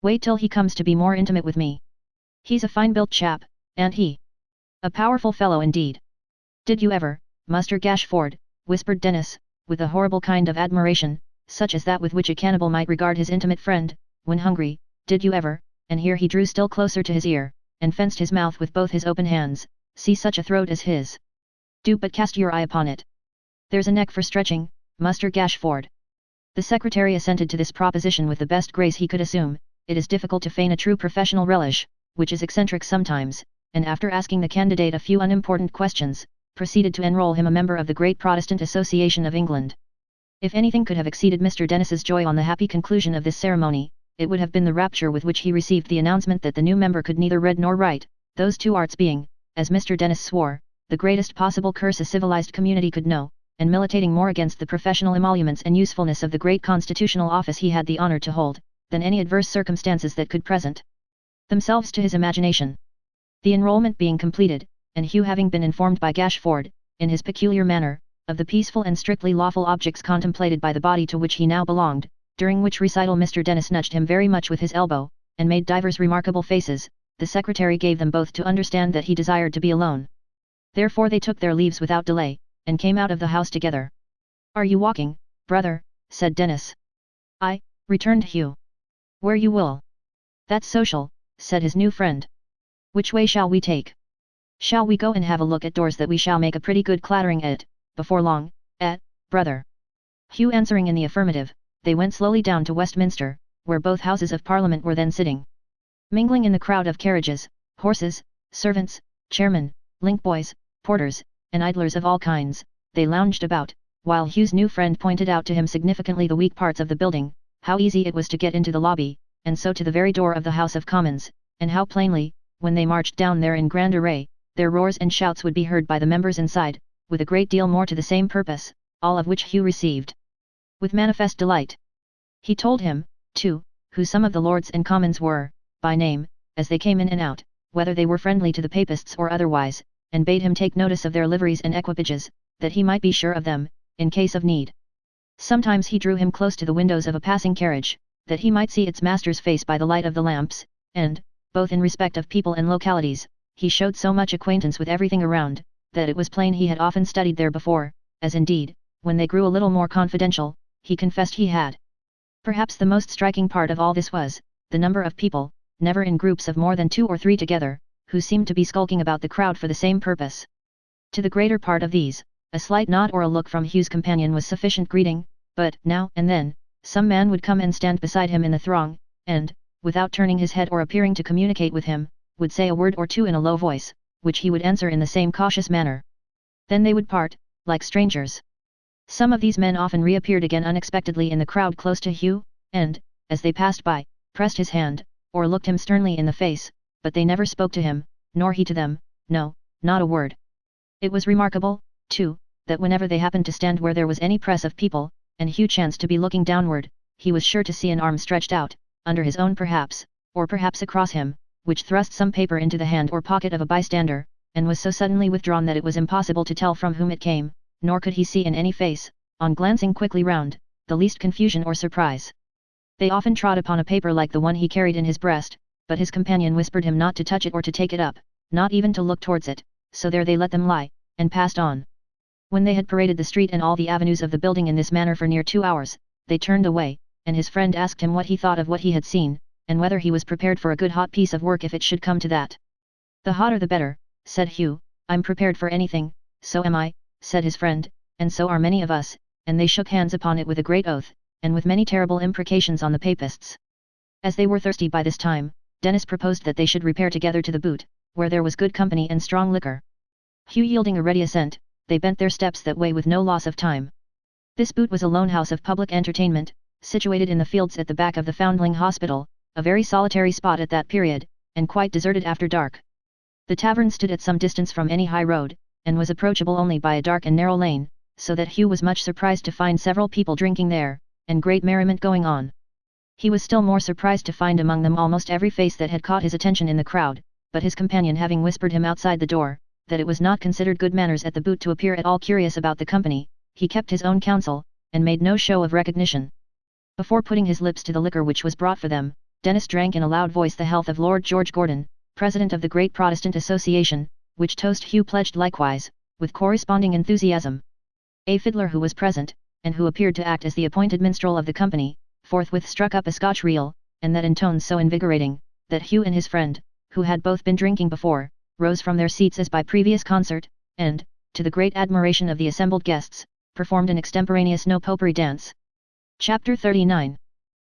Wait till he comes to be more intimate with me. He's a fine-built chap, and he. A powerful fellow indeed. Did you ever, Muster Gashford, whispered Dennis, with a horrible kind of admiration, such as that with which a cannibal might regard his intimate friend, when hungry, did you ever, and here he drew still closer to his ear, and fenced his mouth with both his open hands, see such a throat as his? Do but cast your eye upon it. There's a neck for stretching, Muster Gashford. The secretary assented to this proposition with the best grace he could assume. It is difficult to feign a true professional relish, which is eccentric sometimes, and after asking the candidate a few unimportant questions, proceeded to enroll him a member of the Great Protestant Association of England. If anything could have exceeded Mr. Dennis's joy on the happy conclusion of this ceremony, it would have been the rapture with which he received the announcement that the new member could neither read nor write, those two arts being, as Mr. Dennis swore, the greatest possible curse a civilized community could know, and militating more against the professional emoluments and usefulness of the great constitutional office he had the honour to hold, than any adverse circumstances that could present themselves to his imagination. The enrolment being completed, and Hugh having been informed by Gashford, in his peculiar manner, of the peaceful and strictly lawful objects contemplated by the body to which he now belonged, during which recital Mr. Dennis nudged him very much with his elbow, and made divers remarkable faces, the secretary gave them both to understand that he desired to be alone. Therefore they took their leaves without delay, and came out of the house together. Are you walking, brother? Said Dennis. Aye, returned Hugh. Where you will. That's social, said his new friend. Which way shall we take? Shall we go and have a look at doors that we shall make a pretty good clattering at, before long, brother? Hugh answering in the affirmative, they went slowly down to Westminster, where both Houses of Parliament were then sitting. Mingling in the crowd of carriages, horses, servants, chairmen, link boys, porters, and idlers of all kinds, they lounged about, while Hugh's new friend pointed out to him significantly the weak parts of the building, how easy it was to get into the lobby, and so to the very door of the House of Commons, and how plainly, when they marched down there in grand array, their roars and shouts would be heard by the members inside, with a great deal more to the same purpose, all of which Hugh received with manifest delight. He told him, too, who some of the Lords and Commons were, by name, as they came in and out, whether they were friendly to the Papists or otherwise, and bade him take notice of their liveries and equipages, that he might be sure of them, in case of need. Sometimes he drew him close to the windows of a passing carriage, that he might see its master's face by the light of the lamps, and, both in respect of people and localities, he showed so much acquaintance with everything around, that it was plain he had often studied there before, as indeed, when they grew a little more confidential, he confessed he had. Perhaps the most striking part of all this was, the number of people, never in groups of more than 2 or 3 together, who seemed to be skulking about the crowd for the same purpose. To the greater part of these, a slight nod or a look from Hugh's companion was sufficient greeting, but, now and then, some man would come and stand beside him in the throng, and, without turning his head or appearing to communicate with him, would say a word or two in a low voice, which he would answer in the same cautious manner. Then they would part, like strangers. Some of these men often reappeared again unexpectedly in the crowd close to Hugh, and, as they passed by, pressed his hand, or looked him sternly in the face, but they never spoke to him, nor he to them, no, not a word. It was remarkable, too, that whenever they happened to stand where there was any press of people, and Hugh chanced to be looking downward, he was sure to see an arm stretched out, under his own perhaps, or perhaps across him, which thrust some paper into the hand or pocket of a bystander, and was so suddenly withdrawn that it was impossible to tell from whom it came, nor could he see in any face, on glancing quickly round, the least confusion or surprise. They often trod upon a paper like the one he carried in his breast, but his companion whispered him not to touch it or to take it up, not even to look towards it, so there they let them lie, and passed on. When they had paraded the street and all the avenues of the building in this manner for near 2 hours, they turned away, and his friend asked him what he thought of what he had seen, and whether he was prepared for a good hot piece of work if it should come to that. "The hotter the better," said Hugh. "I'm prepared for anything." "So am I," said his friend, "and so are many of us," and they shook hands upon it with a great oath, and with many terrible imprecations on the papists. As they were thirsty by this time, Dennis proposed that they should repair together to the Boot, where there was good company and strong liquor. Hugh yielding a ready assent, they bent their steps that way with no loss of time. This Boot was a lone house of public entertainment, situated in the fields at the back of the Foundling Hospital, a very solitary spot at that period, and quite deserted after dark. The tavern stood at some distance from any high road, and was approachable only by a dark and narrow lane, so that Hugh was much surprised to find several people drinking there, and great merriment going on. He was still more surprised to find among them almost every face that had caught his attention in the crowd, but his companion having whispered him outside the door, that it was not considered good manners at the Boot to appear at all curious about the company, he kept his own counsel, and made no show of recognition. Before putting his lips to the liquor which was brought for them, Dennis drank in a loud voice the health of Lord George Gordon, President of the Great Protestant Association, which toast Hugh pledged likewise, with corresponding enthusiasm. A fiddler who was present, and who appeared to act as the appointed minstrel of the company, forthwith struck up a Scotch reel, and that in tones so invigorating, that Hugh and his friend, who had both been drinking before, rose from their seats as by previous concert, and, to the great admiration of the assembled guests, performed an extemporaneous no-popery dance. Chapter 39.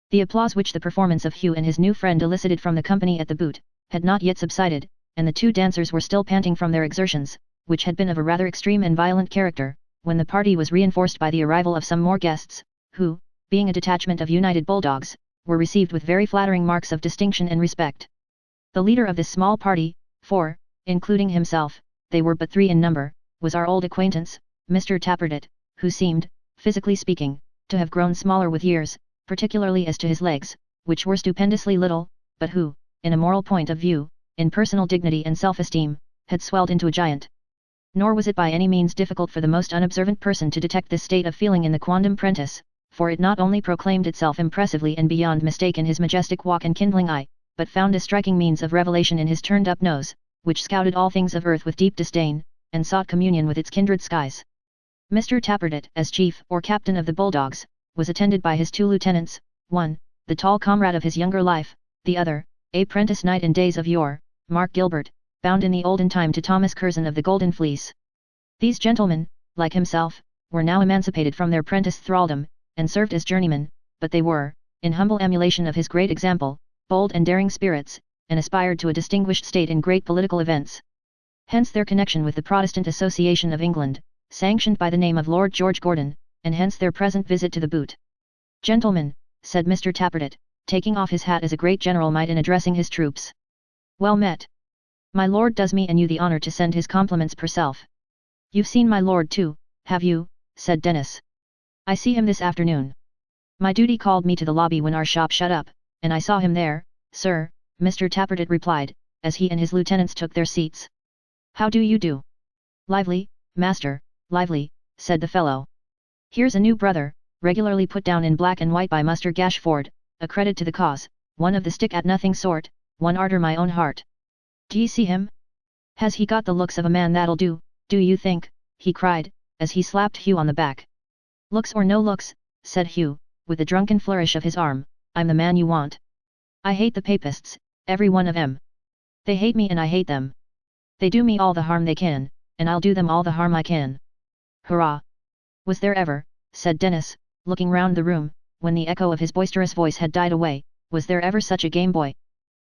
The applause which the performance of Hugh and his new friend elicited from the company at the Boot, had not yet subsided, and the two dancers were still panting from their exertions, which had been of a rather extreme and violent character, when the party was reinforced by the arrival of some more guests, who, being a detachment of United Bulldogs, were received with very flattering marks of distinction and respect. The leader of this small party, for, including himself, they were but 3 in number, was our old acquaintance, Mr. Tappertit, who seemed, physically speaking, to have grown smaller with years, particularly as to his legs, which were stupendously little, but who, in a moral point of view, in personal dignity and self-esteem, had swelled into a giant. Nor was it by any means difficult for the most unobservant person to detect this state of feeling in the quondam prentice, for it not only proclaimed itself impressively and beyond mistake in his majestic walk and kindling eye, but found a striking means of revelation in his turned-up nose, which scouted all things of earth with deep disdain, and sought communion with its kindred skies. Mr. Tappertit, as chief or captain of the Bulldogs, was attended by his 2 lieutenants, one, the tall comrade of his younger life, the other, a prentice knight in days of yore, Mark Gilbert, bound in the olden time to Thomas Curzon of the Golden Fleece. These gentlemen, like himself, were now emancipated from their prentice thraldom, and served as journeymen, but they were, in humble emulation of his great example, bold and daring spirits, and aspired to a distinguished state in great political events. Hence their connection with the Protestant Association of England, sanctioned by the name of Lord George Gordon, and hence their present visit to the Boot. "Gentlemen," said Mr. Tappertit, taking off his hat as a great general might in addressing his troops. "Well met. My lord does me and you the honour to send his compliments per self." "You've seen my lord too, have you?" said Dennis. "I see him this afternoon. My duty called me to the lobby when our shop shut up, and I saw him there, sir," Mr. Tappertit replied, as he and his lieutenants took their seats. "How do you do?" "Lively, master, lively," said the fellow. "Here's a new brother, regularly put down in black and white by Muster Gashford, a credit to the cause, one of the stick-at-nothing sort, one arter my own heart. D'ye see him? Has he got the looks of a man that'll do you think?" he cried, as he slapped Hugh on the back. "Looks or no looks," said Hugh, with a drunken flourish of his arm, I'm the man you want. I hate the papists, every one of 'em. They hate me and I hate them. They do me all the harm they can, and I'll do them all the harm I can. Hurrah! Was there ever, said Dennis, looking round the room, when the echo of his boisterous voice had died away, was there ever such a game boy?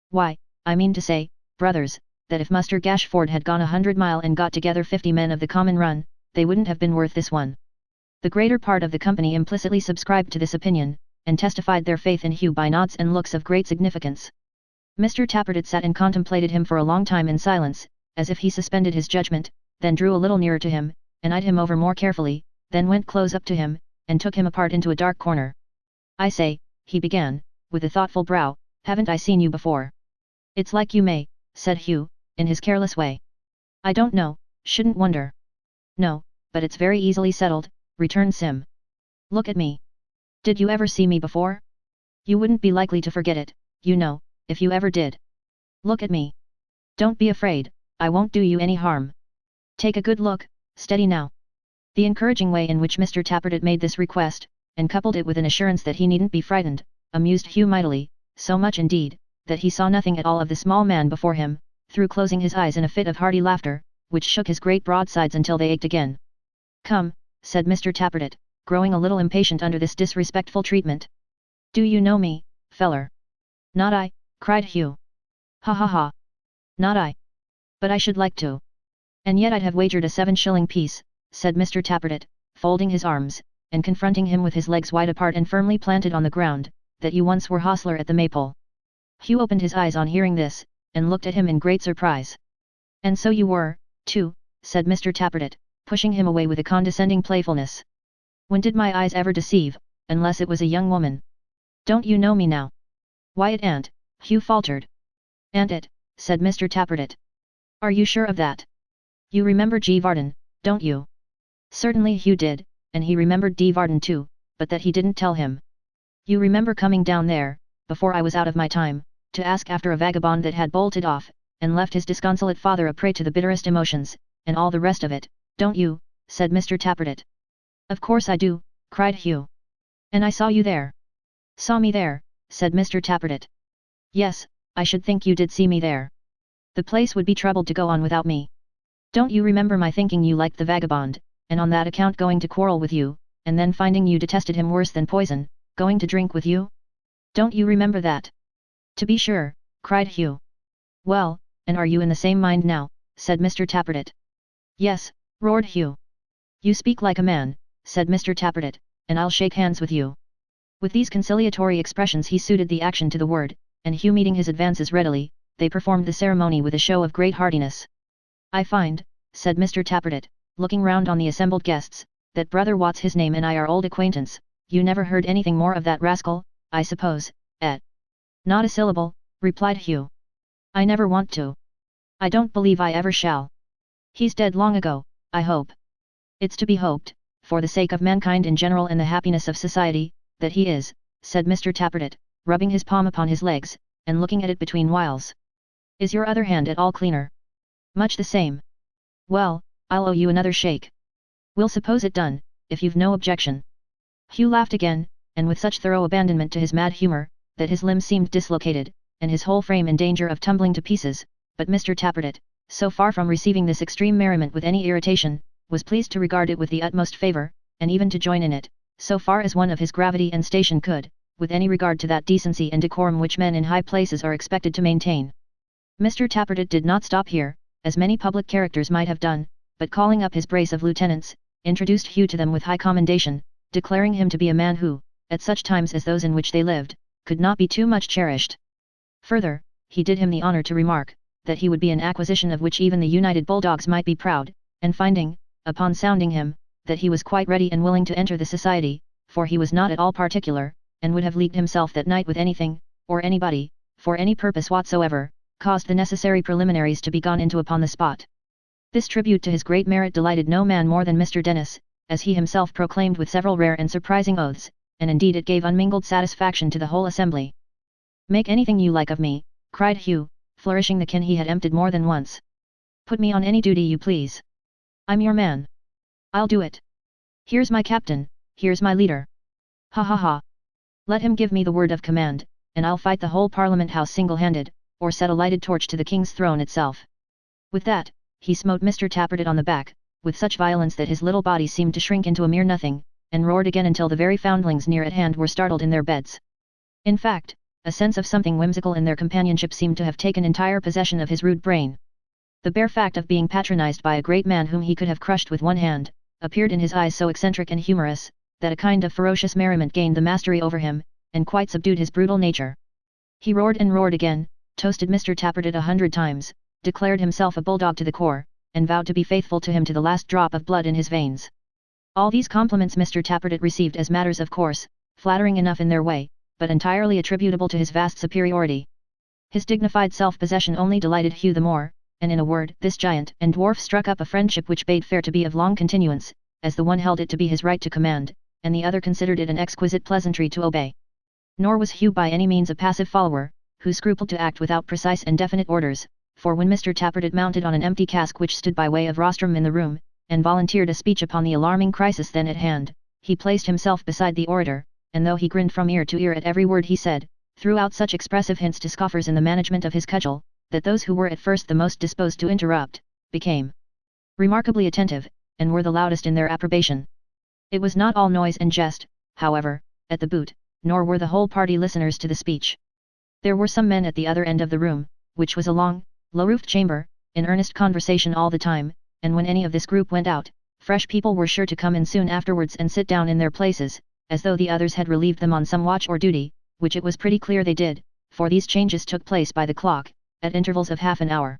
Why, I mean to say, brothers, that if Muster Gashford had gone 100 mile and got together 50 men of the common run, they wouldn't have been worth this one. The greater part of the company implicitly subscribed to this opinion, and testified their faith in Hugh by nods and looks of great significance. Mr. Tappertit sat and contemplated him for a long time in silence, as if he suspended his judgment, then drew a little nearer to him, and eyed him over more carefully, then went close up to him, and took him apart into a dark corner. I say, he began, with a thoughtful brow, haven't I seen you before? It's like you may, said Hugh, in his careless way. I don't know, shouldn't wonder. No, but it's very easily settled, returned Sim. Look at me. Did you ever see me before? You wouldn't be likely to forget it, you know, if you ever did. Look at me. Don't be afraid, I won't do you any harm. Take a good look, steady now. The encouraging way in which Mr. Tappertit made this request, and coupled it with an assurance that he needn't be frightened, amused Hugh mightily, so much indeed, that he saw nothing at all of the small man before him, through closing his eyes in a fit of hearty laughter, which shook his great broad sides until they ached again. Come, said Mr. Tappertit, growing a little impatient under this disrespectful treatment. Do you know me, feller? Not I, cried Hugh. Ha ha ha. Not I. But I should like to. And yet I'd have wagered a 7-shilling piece, said Mr. Tappertit, folding his arms, and confronting him with his legs wide apart and firmly planted on the ground, that you once were hostler at the Maypole. Hugh opened his eyes on hearing this, and looked at him in great surprise. And so you were, too, said Mr. Tappertit, pushing him away with a condescending playfulness. When did my eyes ever deceive, unless it was a young woman? Don't you know me now? Why it an't, Hugh faltered. An't it, said Mr. Tappertit. Are you sure of that? You remember G. Varden, don't you? Certainly Hugh did, and he remembered D. Varden too, but that he didn't tell him. You remember coming down there, before I was out of my time, to ask after a vagabond that had bolted off, and left his disconsolate father a prey to the bitterest emotions, and all the rest of it, don't you, said Mr. Tappertit. Of course I do, cried Hugh. And I saw you there. Saw me there, said Mr. Tappertit. Yes, I should think you did see me there. The place would be troubled to go on without me. Don't you remember my thinking you liked the vagabond, and on that account going to quarrel with you, and then finding you detested him worse than poison, going to drink with you? Don't you remember that? To be sure, cried Hugh. Well, and are you in the same mind now, said Mr. Tappertit. Yes, roared Hugh. You speak like a man, said Mr. Tappertit, and I'll shake hands with you. With these conciliatory expressions he suited the action to the word, and Hugh meeting his advances readily, they performed the ceremony with a show of great heartiness. I find, said Mr. Tappertit, looking round on the assembled guests, that Brother Watts his name and I are old acquaintance. You never heard anything more of that rascal, I suppose, eh? Not a syllable, replied Hugh. I never want to. I don't believe I ever shall. He's dead long ago, I hope. It's to be hoped, for the sake of mankind in general and the happiness of society, that he is, said Mr. Tappertit, rubbing his palm upon his legs, and looking at it between whiles. Is your other hand at all cleaner? Much the same. Well, I'll owe you another shake. We'll suppose it done, if you've no objection. Hugh laughed again, and with such thorough abandonment to his mad humour, that his limbs seemed dislocated, and his whole frame in danger of tumbling to pieces, but Mr. Tappertit, so far from receiving this extreme merriment with any irritation, was pleased to regard it with the utmost favour, and even to join in it, so far as one of his gravity and station could, with any regard to that decency and decorum which men in high places are expected to maintain. Mr. Tappertit did not stop here, as many public characters might have done, but calling up his brace of lieutenants, introduced Hugh to them with high commendation, declaring him to be a man who, at such times as those in which they lived, could not be too much cherished. Further, he did him the honour to remark, that he would be an acquisition of which even the United Bulldogs might be proud, and finding, upon sounding him, that he was quite ready and willing to enter the society, for he was not at all particular, and would have leagued himself that night with anything, or anybody, for any purpose whatsoever, caused the necessary preliminaries to be gone into upon the spot. This tribute to his great merit delighted no man more than Mr. Dennis, as he himself proclaimed with several rare and surprising oaths, and indeed it gave unmingled satisfaction to the whole assembly. Make anything you like of me, cried Hugh, flourishing the kin he had emptied more than once. Put me on any duty you please. I'm your man. I'll do it. Here's my captain, here's my leader. Ha ha ha. Let him give me the word of command, and I'll fight the whole Parliament House single-handed, or set a lighted torch to the King's throne itself." With that, he smote Mr. Tappertit on the back, with such violence that his little body seemed to shrink into a mere nothing, and roared again until the very foundlings near at hand were startled in their beds. In fact, a sense of something whimsical in their companionship seemed to have taken entire possession of his rude brain. The bare fact of being patronized by a great man whom he could have crushed with one hand, appeared in his eyes so eccentric and humorous, that a kind of ferocious merriment gained the mastery over him, and quite subdued his brutal nature. He roared and roared again, toasted Mr. Tappertit 100 times, declared himself a bulldog to the core, and vowed to be faithful to him to the last drop of blood in his veins. All these compliments Mr. Tappertit received as matters of course, flattering enough in their way, but entirely attributable to his vast superiority. His dignified self-possession only delighted Hugh the more, and in a word, this giant and dwarf struck up a friendship which bade fair to be of long continuance, as the one held it to be his right to command, and the other considered it an exquisite pleasantry to obey. Nor was Hugh by any means a passive follower, who scrupled to act without precise and definite orders, for when Mr. Tappertit mounted on an empty cask which stood by way of rostrum in the room, and volunteered a speech upon the alarming crisis then at hand, he placed himself beside the orator, and though he grinned from ear to ear at every word he said, threw out such expressive hints to scoffers in the management of his cudgel, that those who were at first the most disposed to interrupt, became remarkably attentive, and were the loudest in their approbation. It was not all noise and jest, however, at the boot, nor were the whole party listeners to the speech. There were some men at the other end of the room, which was a long, low-roofed chamber, in earnest conversation all the time, and when any of this group went out, fresh people were sure to come in soon afterwards and sit down in their places, as though the others had relieved them on some watch or duty, which it was pretty clear they did, for these changes took place by the clock, at intervals of half an hour.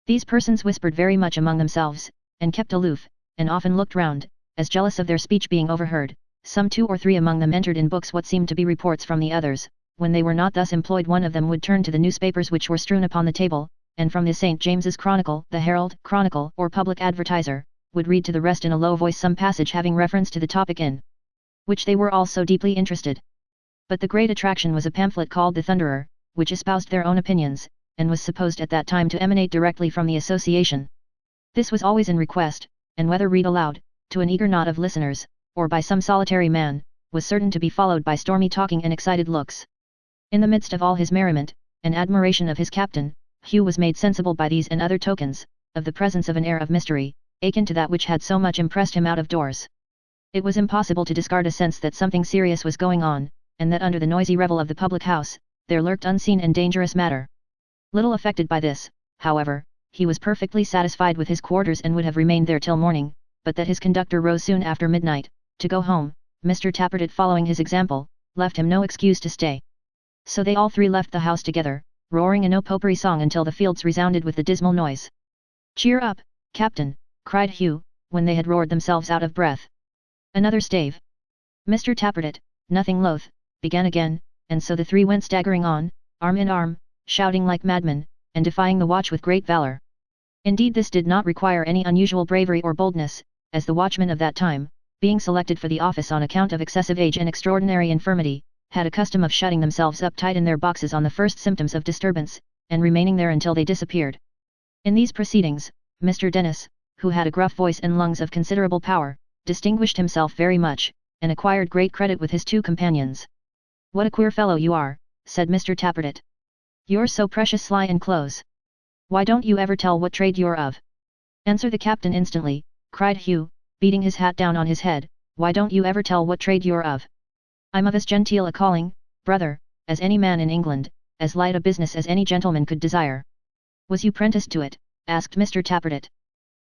These persons whispered very much among themselves, and kept aloof, and often looked round, as jealous of their speech being overheard. Some 2 or 3 among them entered in books what seemed to be reports from the others. When they were not thus employed, one of them would turn to the newspapers which were strewn upon the table, and from the St. James's Chronicle, the Herald, Chronicle, or Public Advertiser, would read to the rest in a low voice some passage having reference to the topic in which they were all so deeply interested. But the great attraction was a pamphlet called The Thunderer, which espoused their own opinions, and was supposed at that time to emanate directly from the association. This was always in request, and whether read aloud, to an eager knot of listeners, or by some solitary man, was certain to be followed by stormy talking and excited looks. In the midst of all his merriment, and admiration of his captain, Hugh was made sensible by these and other tokens, of the presence of an air of mystery, akin to that which had so much impressed him out of doors. It was impossible to discard a sense that something serious was going on, and that under the noisy revel of the public house, there lurked unseen and dangerous matter. Little affected by this, however, he was perfectly satisfied with his quarters and would have remained there till morning, but that his conductor rose soon after midnight, to go home. Mr. Tappertit, following his example, left him no excuse to stay. So they all 3 left the house together, roaring a no-popery song until the fields resounded with the dismal noise. "Cheer up, Captain," cried Hugh, when they had roared themselves out of breath. "Another stave." Mr. Tappertit, nothing loath, began again, and so the 3 went staggering on, arm in arm, shouting like madmen, and defying the watch with great valor. Indeed, this did not require any unusual bravery or boldness, as the watchmen of that time, being selected for the office on account of excessive age and extraordinary infirmity, had a custom of shutting themselves up tight in their boxes on the first symptoms of disturbance, and remaining there until they disappeared. In these proceedings, Mr. Dennis, who had a gruff voice and lungs of considerable power, distinguished himself very much, and acquired great credit with his 2 companions. "What a queer fellow you are," said Mr. Tappertit. "You're so precious sly and close. Why don't you ever tell what trade you're of?" "Answer the captain instantly," cried Hugh, beating his hat down on his head. "Why don't you ever tell what trade you're of?" "I'm of as genteel a calling, brother, as any man in England, as light a business as any gentleman could desire." "Was you prenticed to it?" asked Mr. Tappertit.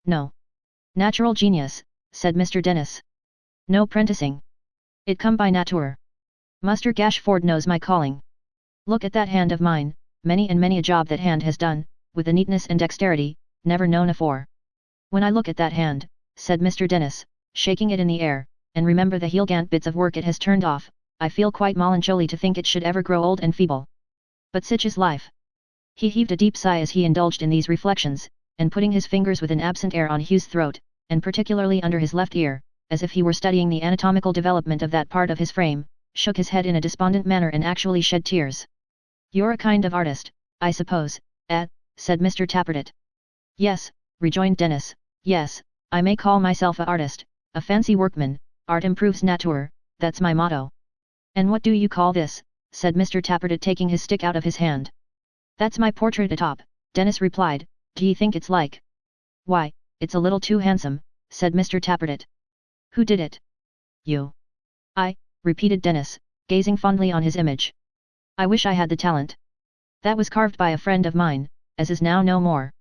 "No. Natural genius," said Mr. Dennis. "No prenticing. It come by nature. Muster Gashford knows my calling. Look at that hand of mine, many and many a job that hand has done, with a neatness and dexterity, never known afore. When I look at that hand," said Mr. Dennis, shaking it in the air, "and remember the heel-gant bits of work it has turned off, I feel quite melancholy to think it should ever grow old and feeble. But such is life." He heaved a deep sigh as he indulged in these reflections, and putting his fingers with an absent air on Hugh's throat, and particularly under his left ear, as if he were studying the anatomical development of that part of his frame, shook his head in a despondent manner and actually shed tears. "You're a kind of artist, I suppose, said Mr. Tappertit. "Yes," rejoined Dennis, "yes, I may call myself a artist, a fancy workman. Art improves nature, that's my motto." And what do you call this? Said Mr. Tappertit, taking his stick out of his hand. That's my portrait atop, Dennis replied. Do you think it's like? Why, it's a little too handsome, said Mr. Tappertit. Who did it? You. I, repeated Dennis, gazing fondly on his image. I wish I had the talent. That was carved by a friend of mine, as is now no more.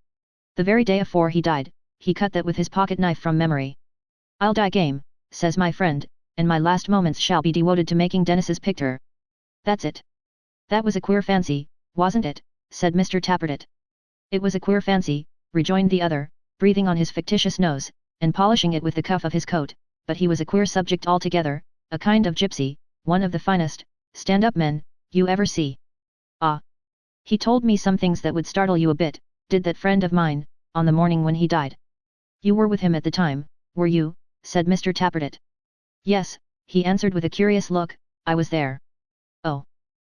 The very day afore he died, he cut that with his pocket knife from memory. I'll die game, says my friend, and my last moments shall be devoted to making Dennis's picture. That's it. That was a queer fancy, wasn't it? Said Mr. Tappertit. It was a queer fancy, rejoined the other, breathing on his fictitious nose, and polishing it with the cuff of his coat, but he was a queer subject altogether, a kind of gypsy, one of the finest, stand-up men, you ever see. Ah! He told me some things that would startle you a bit, did that friend of mine, on the morning when he died. You were with him at the time, were you? Said Mr. Tappertit. Yes, he answered with a curious look, I was there. Oh.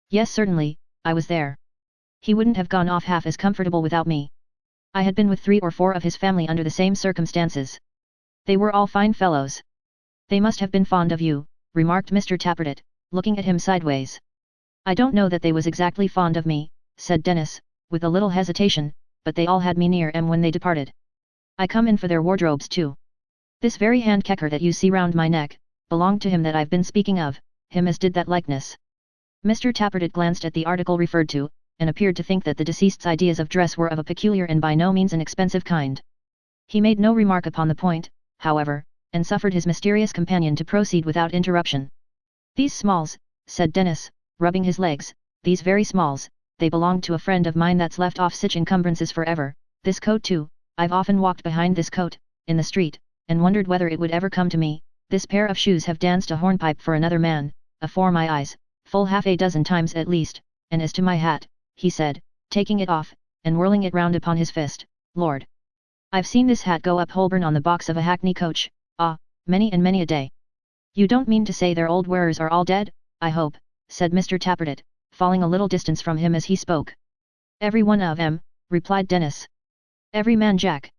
Yes, certainly, I was there. He wouldn't have gone off half as comfortable without me. I had been with 3 or 4 of his family under the same circumstances. They were all fine fellows. They must have been fond of you, remarked Mr. Tappertit, looking at him sideways. I don't know that they was exactly fond of me, said Dennis, with a little hesitation, but they all had me near 'em when they departed. I come in for their wardrobes too. This very handkecher that you see round my neck, belonged to him that I've been speaking of, him as did that likeness. Mr. Tappertit glanced at the article referred to, and appeared to think that the deceased's ideas of dress were of a peculiar and by no means an expensive kind. He made no remark upon the point, however, and suffered his mysterious companion to proceed without interruption. These smalls, said Dennis, rubbing his legs, these very smalls, they belonged to a friend of mine that's left off sich encumbrances forever. This coat too, I've often walked behind this coat, in the street, and wondered whether it would ever come to me. This pair of shoes have danced a hornpipe for another man, afore my eyes, full half a dozen times at least, and as to my hat, he said, taking it off, and whirling it round upon his fist, Lord! I've seen this hat go up Holborn on the box of a hackney coach, many and many a day. You don't mean to say their old wearers are all dead, I hope, said Mr. Tappertit, falling a little distance from him as he spoke. Every one of 'em, replied Dennis. Every man Jack.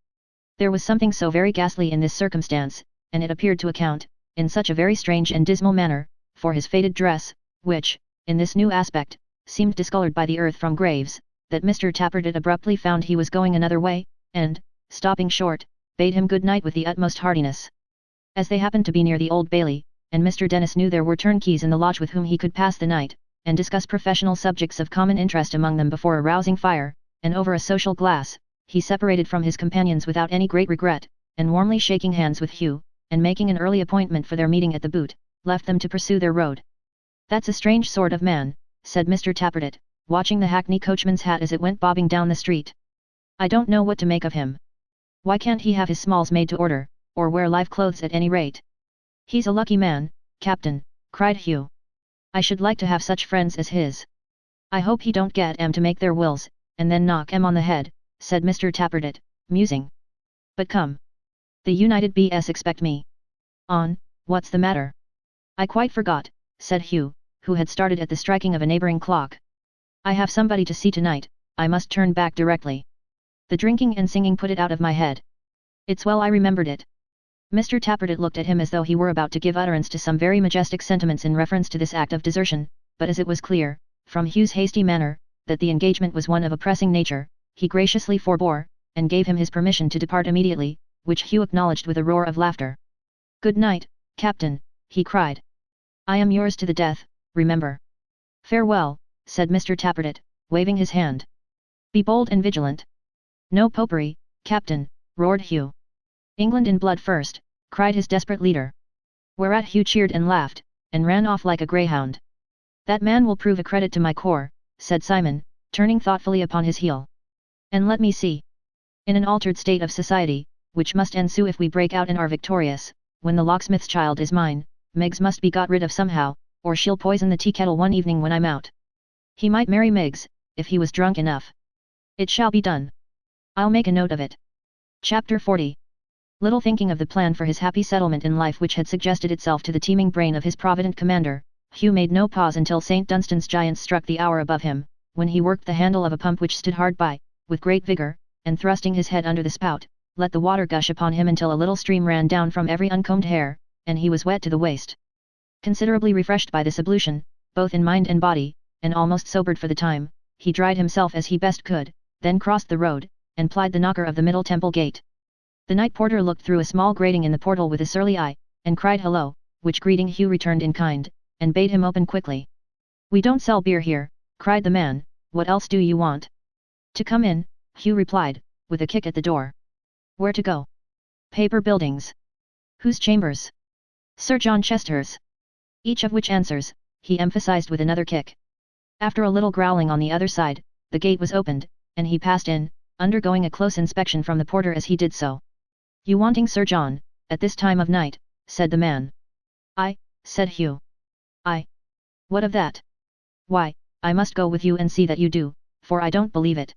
There was something so very ghastly in this circumstance, and it appeared to account, in such a very strange and dismal manner, for his faded dress, which, in this new aspect, seemed discoloured by the earth from graves, that Mr. Tappertit abruptly found he was going another way, and, stopping short, bade him good night with the utmost heartiness. As they happened to be near the Old Bailey, and Mr. Dennis knew there were turnkeys in the lodge with whom he could pass the night, and discuss professional subjects of common interest among them before a rousing fire, and over a social glass, he separated from his companions without any great regret, and warmly shaking hands with Hugh, and making an early appointment for their meeting at the Boot, left them to pursue their road. That's a strange sort of man, said Mr. Tappertit, watching the hackney coachman's hat as it went bobbing down the street. I don't know what to make of him. Why can't he have his smalls made to order, or wear live clothes at any rate? He's a lucky man, Captain, cried Hugh. I should like to have such friends as his. I hope he don't get 'em to make their wills, and then knock 'em on the head, said Mr. Tappertit, musing. But come. The United B.S. expect me. On, what's the matter? I quite forgot, said Hugh, who had started at the striking of a neighbouring clock. I have somebody to see tonight, I must turn back directly. The drinking and singing put it out of my head. It's well I remembered it. Mr. Tappertit looked at him as though he were about to give utterance to some very majestic sentiments in reference to this act of desertion, but as it was clear, from Hugh's hasty manner, that the engagement was one of a pressing nature, he graciously forbore, and gave him his permission to depart immediately, which Hugh acknowledged with a roar of laughter. Good night, Captain, he cried. I am yours to the death, remember. Farewell, said Mr. Tappertit, waving his hand. Be bold and vigilant. No popery, Captain, roared Hugh. England in blood first, cried his desperate leader. Whereat Hugh cheered and laughed, and ran off like a greyhound. That man will prove a credit to my corps, said Simon, turning thoughtfully upon his heel. And let me see. In an altered state of society, which must ensue if we break out and are victorious, when the locksmith's child is mine, Miggs must be got rid of somehow, or she'll poison the tea kettle one evening when I'm out. He might marry Miggs, if he was drunk enough. It shall be done. I'll make a note of it. Chapter 40. Little thinking of the plan for his happy settlement in life which had suggested itself to the teeming brain of his provident commander, Hugh made no pause until St. Dunstan's giants struck the hour above him, when he worked the handle of a pump which stood hard by, with great vigour, and thrusting his head under the spout, let the water gush upon him until a little stream ran down from every uncombed hair, and he was wet to the waist. Considerably refreshed by this ablution, both in mind and body, and almost sobered for the time, he dried himself as he best could, then crossed the road, and plied the knocker of the middle temple gate. The night porter looked through a small grating in the portal with a surly eye, and cried hello, which greeting Hugh returned in kind, and bade him open quickly. "We don't sell beer here," cried the man, "what else do you want?" "To come in," Hugh replied, with a kick at the door. "Where to go?" "Paper Buildings." "Whose chambers?" "Sir John Chester's." "Each of which answers," he emphasized with another kick. After a little growling on the other side, the gate was opened, and he passed in, undergoing a close inspection from the porter as he did so. "You wanting Sir John, at this time of night?" said the man. "Aye," said Hugh. "Aye. What of that?" "Why, I must go with you and see that you do, for I don't believe it."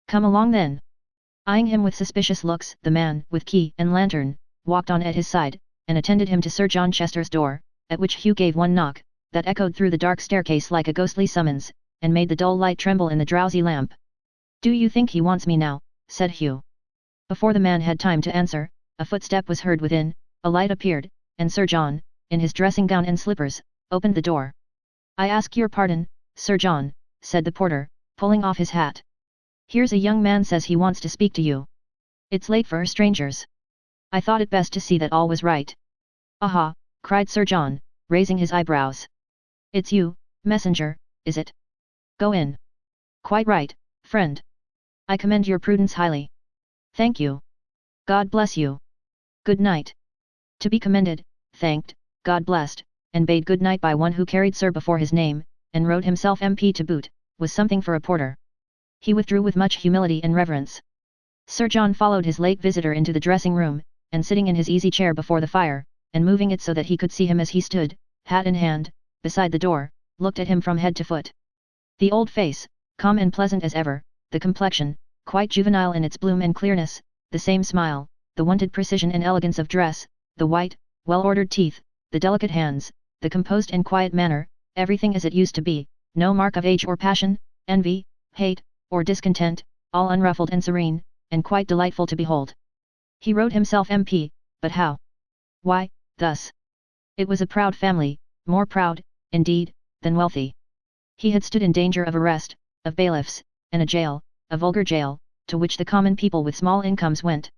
"Come along then." Eyeing him with suspicious looks, the man, with key and lantern, walked on at his side, and attended him to Sir John Chester's door, at which Hugh gave one knock, that echoed through the dark staircase like a ghostly summons, and made the dull light tremble in the drowsy lamp. "Do you think he wants me now?" said Hugh. Before the man had time to answer, a footstep was heard within, a light appeared, and Sir John, in his dressing gown and slippers, opened the door. "I ask your pardon, Sir John," said the porter, pulling off his hat. "Here's a young man says he wants to speak to you. It's late for strangers. I thought it best to see that all was right." "Aha!" cried Sir John, raising his eyebrows. "It's you, messenger, is it? Go in." "Quite right, friend. I commend your prudence highly." "Thank you. God bless you. Good night." To be commended, thanked, God blessed, and bade good night by one who carried Sir before his name, and wrote himself MP to boot, was something for a porter. He withdrew with much humility and reverence. Sir John followed his late visitor into the dressing room, and sitting in his easy chair before the fire, and moving it so that he could see him as he stood, hat in hand, beside the door, looked at him from head to foot. The old face, calm and pleasant as ever, the complexion, quite juvenile in its bloom and clearness, the same smile, the wonted precision and elegance of dress, the white, well-ordered teeth, the delicate hands, the composed and quiet manner, everything as it used to be, no mark of age or passion, envy, hate, or discontent, all unruffled and serene, and quite delightful to behold. He wrote himself MP, but how? Why, thus. It was a proud family, more proud, indeed, than wealthy. He had stood in danger of arrest, of bailiffs, and a jail, a vulgar jail, to which the common people with small incomes went.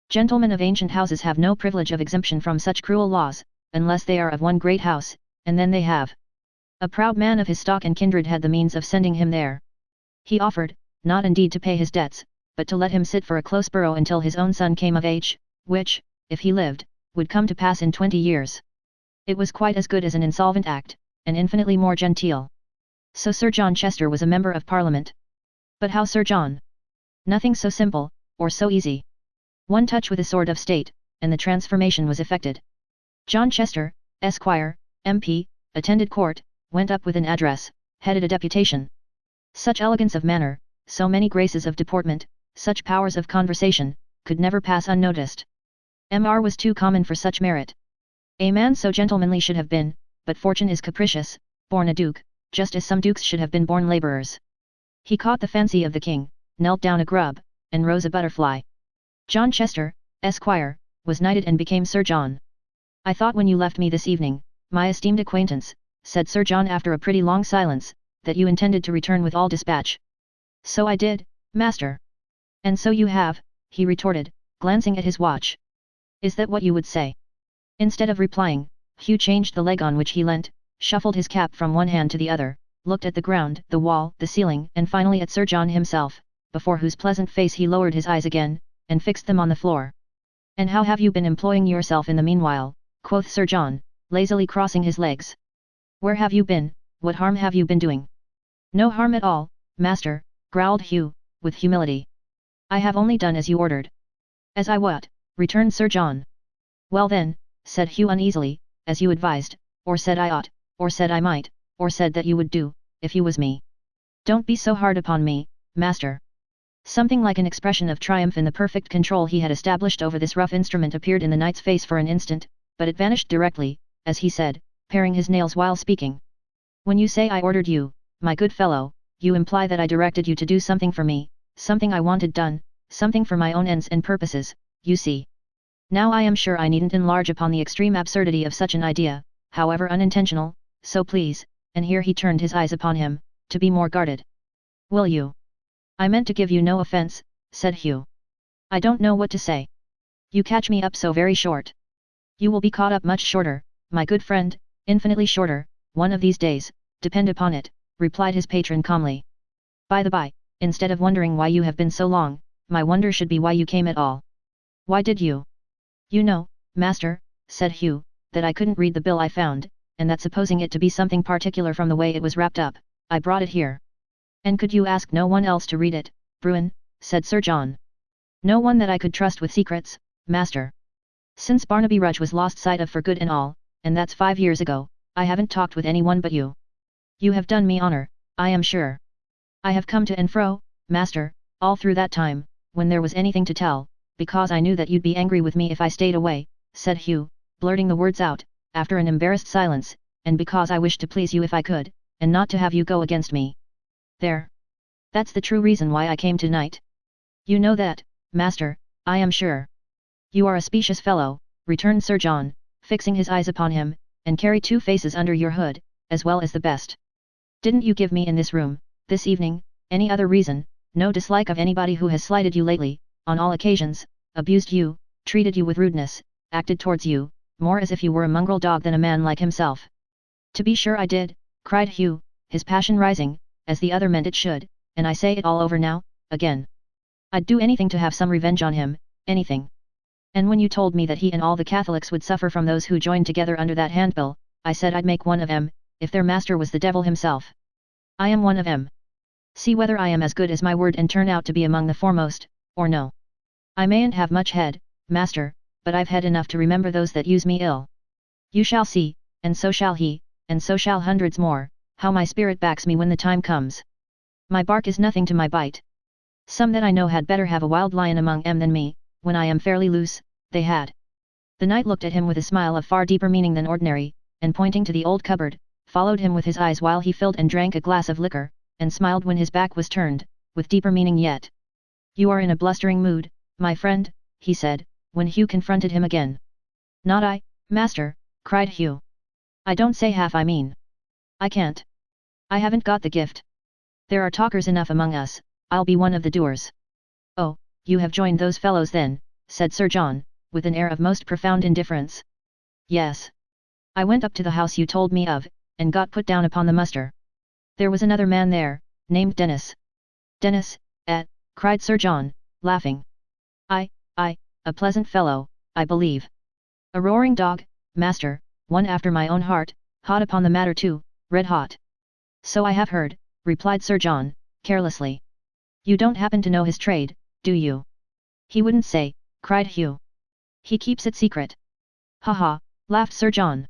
Gentlemen of ancient houses have no privilege of exemption from such cruel laws, unless they are of one great house, and then they have. A proud man of his stock and kindred had the means of sending him there. He offered, not indeed to pay his debts, but to let him sit for a close borough until his own son came of age, which, if he lived, would come to pass in 20 years. It was quite as good as an insolvent act, and infinitely more genteel. So Sir John Chester was a member of Parliament. But how Sir John? Nothing so simple, or so easy. One touch with a sword of state, and the transformation was effected. John Chester, Esquire, MP, attended court, went up with an address, headed a deputation. Such elegance of manner, so many graces of deportment, such powers of conversation, could never pass unnoticed. Mr. was too common for such merit. A man so gentlemanly should have been, but fortune is capricious, born a duke, just as some dukes should have been born labourers. He caught the fancy of the king, knelt down a grub, and rose a butterfly. John Chester, Esquire, was knighted and became Sir John. "I thought when you left me this evening, my esteemed acquaintance," said Sir John after a pretty long silence, "that you intended to return with all dispatch." "So I did, master." "And so you have," he retorted, glancing at his watch. "Is that what you would say?" Instead of replying, Hugh changed the leg on which he leant, shuffled his cap from one hand to the other, looked at the ground, the wall, the ceiling, and finally at Sir John himself, before whose pleasant face he lowered his eyes again, and fixed them on the floor. "And how have you been employing yourself in the meanwhile?" quoth Sir John, lazily crossing his legs. "Where have you been, what harm have you been doing?" "No harm at all, master," growled Hugh, with humility. "I have only done as you ordered." "As I what?" returned Sir John. "Well then," said Hugh uneasily, "as you advised, or said I ought, or said I might, or said that you would do, if you was me." "Don't be so hard upon me, master." Something like an expression of triumph in the perfect control he had established over this rough instrument appeared in the knight's face for an instant, but it vanished directly, as he said, paring his nails while speaking. "When you say I ordered you, my good fellow, you imply that I directed you to do something for me, something I wanted done, something for my own ends and purposes, you see. Now I am sure I needn't enlarge upon the extreme absurdity of such an idea, however unintentional, so please," and here he turned his eyes upon him, "to be more guarded. Will you?" "I meant to give you no offense," said Hugh. "I don't know what to say. You catch me up so very short." "You will be caught up much shorter, my good friend, infinitely shorter, one of these days, depend upon it," replied his patron calmly. "By the by, instead of wondering why you have been so long, my wonder should be why you came at all." "Why did you?" "You know, master," said Hugh, "that I couldn't read the bill I found, and that supposing it to be something particular from the way it was wrapped up, I brought it here." "And could you ask no one else to read it, Bruin?" said Sir John. "No one that I could trust with secrets, master. Since Barnaby Rudge was lost sight of for good and all, and that's 5 years ago, I haven't talked with anyone but you. You have done me honor, I am sure. I have come to and fro, master, all through that time, when there was anything to tell, because I knew that you'd be angry with me if I stayed away," said Hugh, blurting the words out, after an embarrassed silence, "and because I wished to please you if I could, and not to have you go against me. There. That's the true reason why I came tonight. You know that, master, I am sure." "You are a specious fellow," returned Sir John, fixing his eyes upon him, "and carry 2 faces under your hood, as well as the best. Didn't you give me in this room, this evening, any other reason, no dislike of anybody who has slighted you lately, on all occasions, abused you, treated you with rudeness, acted towards you, more as if you were a mongrel dog than a man like himself?" "To be sure I did," cried Hugh, his passion rising, as the other meant it should, "and I say it all over now, again. I'd do anything to have some revenge on him, anything. And when you told me that he and all the Catholics would suffer from those who joined together under that handbill, I said I'd make one of 'em, if their master was the devil himself. I am one of 'em. See whether I am as good as my word and turn out to be among the foremost, or no. I mayn't have much head, master, but I've head enough to remember those that use me ill. You shall see, and so shall he, and so shall hundreds more, how my spirit backs me when the time comes. My bark is nothing to my bite. Some that I know had better have a wild lion among 'em than me, when I am fairly loose, they had." The knight looked at him with a smile of far deeper meaning than ordinary, and pointing to the old cupboard, followed him with his eyes while he filled and drank a glass of liquor, and smiled when his back was turned, with deeper meaning yet. "You are in a blustering mood, my friend," he said, when Hugh confronted him again. "Not I, master," cried Hugh. "I don't say half I mean. I can't. I haven't got the gift. There are talkers enough among us, I'll be one of the doers." "Oh, you have joined those fellows then," said Sir John, with an air of most profound indifference. "Yes. I went up to the house you told me of, and got put down upon the muster. There was another man there, named Dennis." "Dennis, cried Sir John, laughing. I, a pleasant fellow, I believe. A roaring dog, master, one after my own heart, hot upon the matter too, red hot." "So I have heard," replied Sir John, carelessly. "You don't happen to know his trade, do you?" "He wouldn't say," cried Hugh. "He keeps it secret." "Ha ha," laughed Sir John.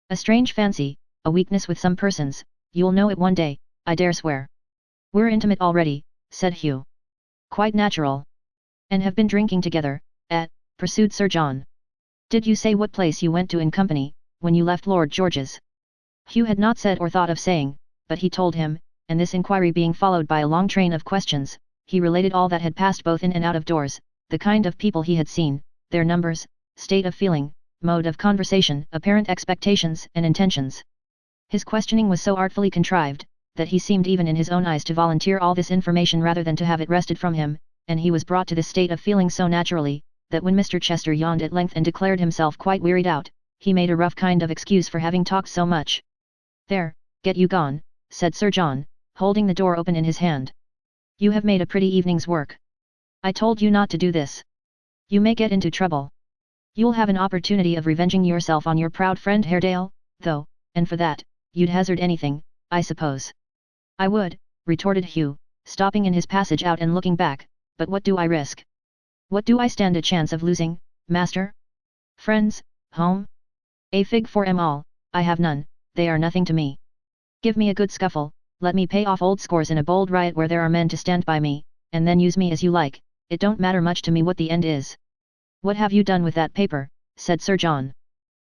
"A strange fancy, a weakness with some persons, you'll know it one day, I dare swear." "We're intimate already," said Hugh. "Quite natural." "And have been drinking together, pursued Sir John. "Did you say what place you went to in company, when you left Lord George's?" Hugh had not said or thought of saying, but he told him, and this inquiry being followed by a long train of questions, he related all that had passed both in and out of doors, the kind of people he had seen, their numbers, state of feeling, mode of conversation, apparent expectations and intentions. His questioning was so artfully contrived, that he seemed even in his own eyes to volunteer all this information rather than to have it wrested from him, and he was brought to this state of feeling so naturally, that when Mr. Chester yawned at length and declared himself quite wearied out, he made a rough kind of excuse for having talked so much. "There, get you gone," said Sir John, holding the door open in his hand. "You have made a pretty evening's work. I told you not to do this. You may get into trouble. You'll have an opportunity of revenging yourself on your proud friend Haredale, though, and for that, you'd hazard anything, I suppose." "I would," retorted Hugh, stopping in his passage out and looking back, "but what do I risk? What do I stand a chance of losing, master? Friends, home? A fig for 'em all, I have none, they are nothing to me. Give me a good scuffle, let me pay off old scores in a bold riot where there are men to stand by me, and then use me as you like, it don't matter much to me what the end is." "What have you done with that paper?" said Sir John.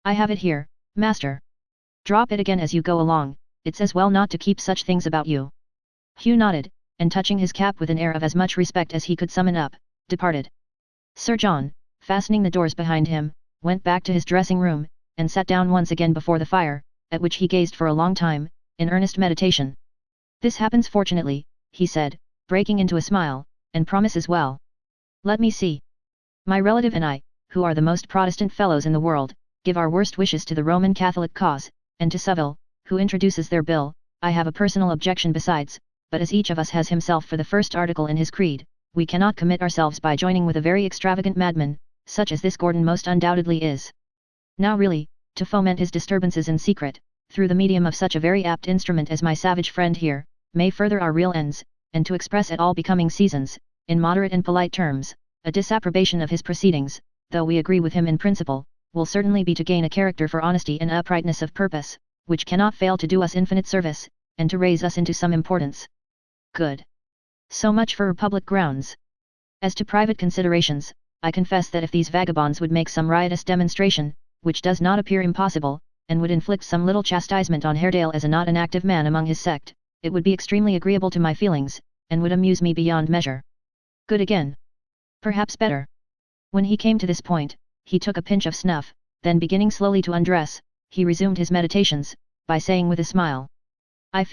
"I have it here, master." "Drop it again as you go along, it's as well not to keep such things about you." Hugh nodded, and touching his cap with an air of as much respect as he could summon up, departed. Sir John, fastening the doors behind him, went back to his dressing room, and sat down once again before the fire, at which he gazed for a long time, in earnest meditation. "This happens fortunately," he said, breaking into a smile, "and promises well. Let me see. My relative and I, who are the most Protestant fellows in the world, give our worst wishes to the Roman Catholic cause, and to Saville, who introduces their bill. I have a personal objection besides, but as each of us has himself for the first article in his creed, we cannot commit ourselves by joining with a very extravagant madman, such as this Gordon most undoubtedly is. Now really, to foment his disturbances in secret, through the medium of such a very apt instrument as my savage friend here, may further our real ends, and to express at all becoming seasons, in moderate and polite terms, a disapprobation of his proceedings, though we agree with him in principle, will certainly be to gain a character for honesty and uprightness of purpose, which cannot fail to do us infinite service, and to raise us into some importance. Good. So much for public grounds. As to private considerations, I confess that if these vagabonds would make some riotous demonstration, which does not appear impossible, and would inflict some little chastisement on Haredale as a not an active man among his sect, it would be extremely agreeable to my feelings, and would amuse me beyond measure. Good again. Perhaps better." When he came to this point, he took a pinch of snuff, then beginning slowly to undress, he resumed his meditations, by saying with a smile, I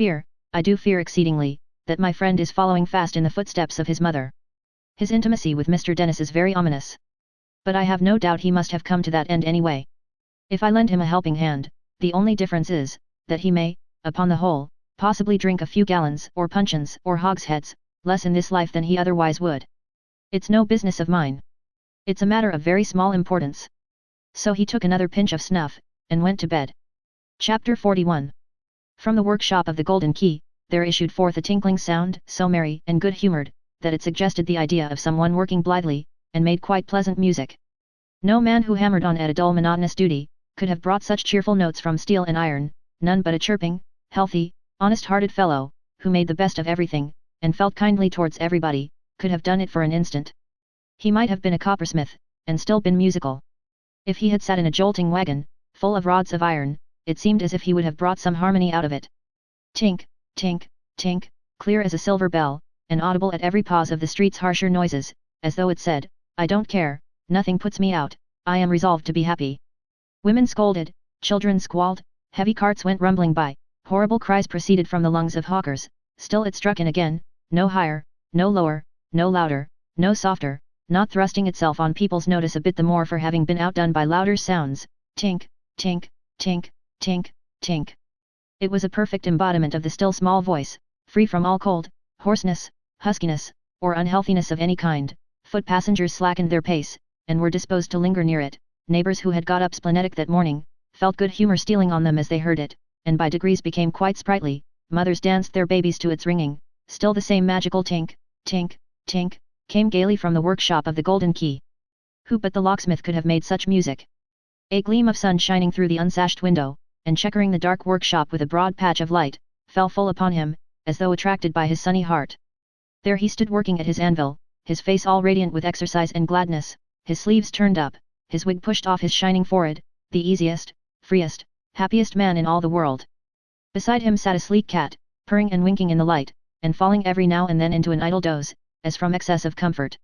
do fear exceedingly, that my friend is following fast in the footsteps of his mother. His intimacy with Mr. Dennis is very ominous. But I have no doubt he must have come to that end anyway. If I lend him a helping hand, the only difference is, that he may, upon the whole, possibly drink a few gallons or puncheons or hogsheads, less in this life than he otherwise would. It's no business of mine. It's a matter of very small importance." So he took another pinch of snuff, and went to bed. Chapter 41. From the workshop of the Golden Key, there issued forth a tinkling sound, so merry and good-humoured, that it suggested the idea of someone working blithely, and made quite pleasant music. No man who hammered on at a dull monotonous duty, could have brought such cheerful notes from steel and iron, none but a chirping, healthy, honest-hearted fellow, who made the best of everything, and felt kindly towards everybody, could have done it for an instant. He might have been a coppersmith, and still been musical. If he had sat in a jolting wagon, full of rods of iron, it seemed as if he would have brought some harmony out of it. Tink, tink, tink, clear as a silver bell, and audible at every pause of the street's harsher noises, as though it said, I don't care, nothing puts me out, I am resolved to be happy. Women scolded, children squalled, heavy carts went rumbling by, horrible cries proceeded from the lungs of hawkers, still it struck in again, no higher, no lower, no louder, no softer, not thrusting itself on people's notice a bit the more for having been outdone by louder sounds, tink, tink, tink, tink, tink. It was a perfect embodiment of the still small voice, free from all cold, hoarseness, huskiness, or unhealthiness of any kind. Foot passengers slackened their pace, and were disposed to linger near it. Neighbors who had got up splenetic that morning, felt good humor stealing on them as they heard it, and by degrees became quite sprightly. Mothers danced their babies to its ringing. Still the same magical tink, tink, tink, came gaily from the workshop of the Golden Key. Who but the locksmith could have made such music? A gleam of sun shining through the unsashed window, and checkering the dark workshop with a broad patch of light, fell full upon him, as though attracted by his sunny heart. There he stood working at his anvil, his face all radiant with exercise and gladness, his sleeves turned up, his wig pushed off his shining forehead, the easiest, freest, happiest man in all the world. Beside him sat a sleek cat, purring and winking in the light, and falling every now and then into an idle doze, as from excess of comfort.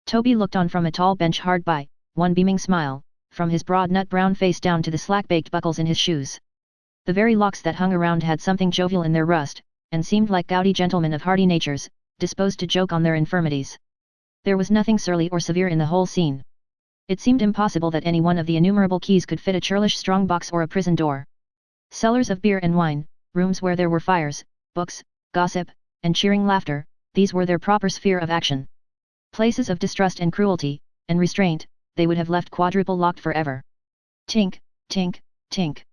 Toby looked on from a tall bench hard by, one beaming smile, from his broad nut-brown face down to the slack-baked buckles in his shoes. The very locks that hung around had something jovial in their rust, and seemed like gouty gentlemen of hearty natures, disposed to joke on their infirmities. There was nothing surly or severe in the whole scene. It seemed impossible that any one of the innumerable keys could fit a churlish strong box or a prison door. Cellars of beer and wine, rooms where there were fires, books, gossip, and cheering laughter, these were their proper sphere of action. Places of distrust and cruelty, and restraint, they would have left quadruple locked forever. Tink, tink, tink.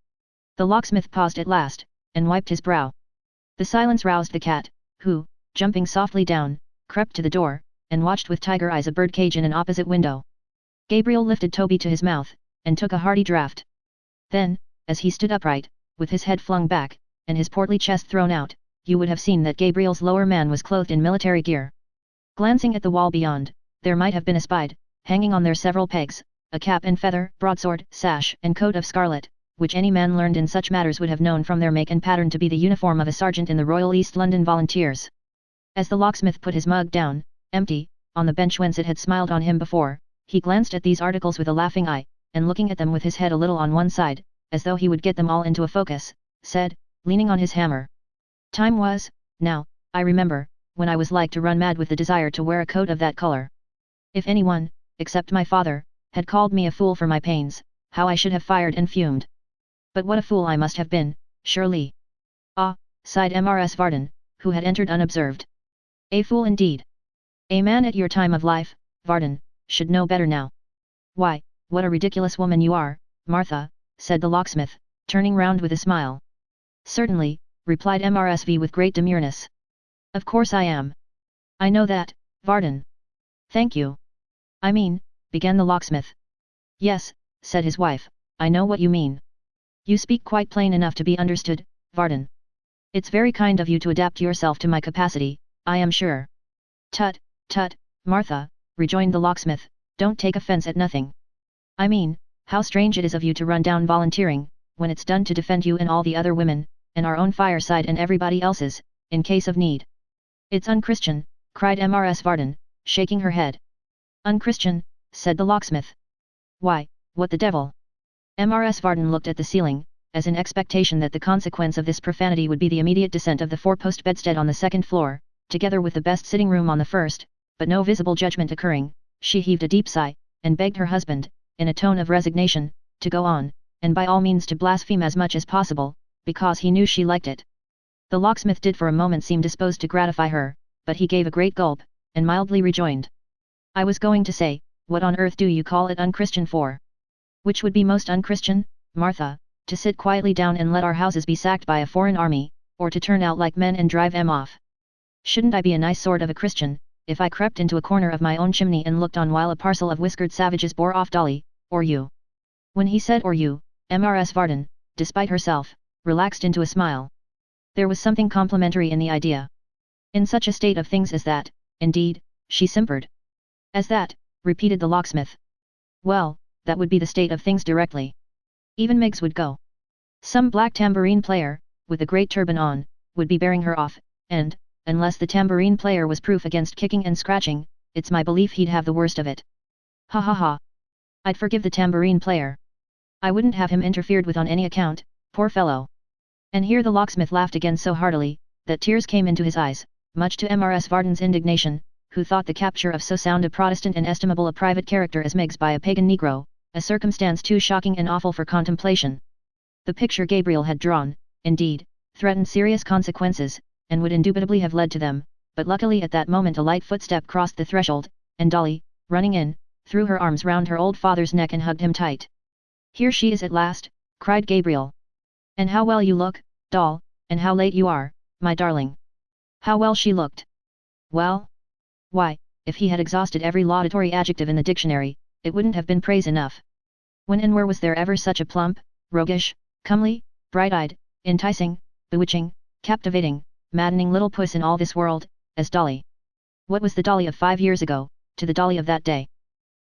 The locksmith paused at last, and wiped his brow. The silence roused the cat, who, jumping softly down, crept to the door, and watched with tiger eyes a bird cage in an opposite window. Gabriel lifted Toby to his mouth, and took a hearty draught. Then, as he stood upright, with his head flung back, and his portly chest thrown out, you would have seen that Gabriel's lower man was clothed in military gear. Glancing at the wall beyond, there might have been espied, hanging on their several pegs, a cap and feather, broadsword, sash, and coat of scarlet, which any man learned in such matters would have known from their make and pattern to be the uniform of a sergeant in the Royal East London Volunteers. As the locksmith put his mug down, empty, on the bench whence it had smiled on him before, he glanced at these articles with a laughing eye, and looking at them with his head a little on one side, as though he would get them all into a focus, said, leaning on his hammer. Time was, now, I remember, when I was like to run mad with the desire to wear a coat of that color. If anyone, except my father, had called me a fool for my pains, how I should have fired and fumed. But what a fool I must have been, surely. Ah, sighed Mrs. Varden, who had entered unobserved. A fool indeed. A man at your time of life, Varden, should know better now. Why, what a ridiculous woman you are, Martha, said the locksmith, turning round with a smile. Certainly, replied Mrs. with great demureness. Of course I am. I know that, Varden. Thank you. I mean, began the locksmith. Yes, said his wife, I know what you mean. You speak quite plain enough to be understood, Varden. It's very kind of you to adapt yourself to my capacity, I am sure. Tut, tut, Martha, rejoined the locksmith, don't take offence at nothing. I mean, how strange it is of you to run down volunteering, when it's done to defend you and all the other women, and our own fireside and everybody else's, in case of need. It's unchristian, cried Mrs. Varden, shaking her head. Unchristian, said the locksmith. Why, what the devil? Mrs. Varden looked at the ceiling, as in expectation that the consequence of this profanity would be the immediate descent of the four-post bedstead on the second floor, together with the best sitting room on the first, but no visible judgment occurring, she heaved a deep sigh, and begged her husband, in a tone of resignation, to go on, and by all means to blaspheme as much as possible, because he knew she liked it. The locksmith did for a moment seem disposed to gratify her, but he gave a great gulp, and mildly rejoined. I was going to say, what on earth do you call it unchristian for? Which would be most unchristian, Martha, to sit quietly down and let our houses be sacked by a foreign army, or to turn out like men and drive 'em off? Shouldn't I be a nice sort of a Christian, if I crept into a corner of my own chimney and looked on while a parcel of whiskered savages bore off Dolly, or you? When he said or you, Mrs. Varden, despite herself, relaxed into a smile. There was something complimentary in the idea. In such a state of things as that, indeed, she simpered. As that, repeated the locksmith. Well, that would be the state of things directly. Even Miggs would go. Some black tambourine player, with a great turban on, would be bearing her off, and, unless the tambourine player was proof against kicking and scratching, it's my belief he'd have the worst of it. Ha ha ha. I'd forgive the tambourine player. I wouldn't have him interfered with on any account, poor fellow. And here the locksmith laughed again so heartily, that tears came into his eyes, much to Mrs. Varden's indignation, who thought the capture of so sound a Protestant and estimable a private character as Miggs by a pagan Negro, a circumstance too shocking and awful for contemplation. The picture Gabriel had drawn, indeed, threatened serious consequences, and would indubitably have led to them, but luckily at that moment a light footstep crossed the threshold, and Dolly, running in, threw her arms round her old father's neck and hugged him tight. Here she is at last, cried Gabriel. And how well you look, doll, and how late you are, my darling. How well she looked. Well? Why, if he had exhausted every laudatory adjective in the dictionary, it wouldn't have been praise enough. When and where was there ever such a plump, roguish, comely, bright-eyed, enticing, bewitching, captivating, maddening little puss in all this world, as Dolly? What was the Dolly of 5 years ago, to the Dolly of that day?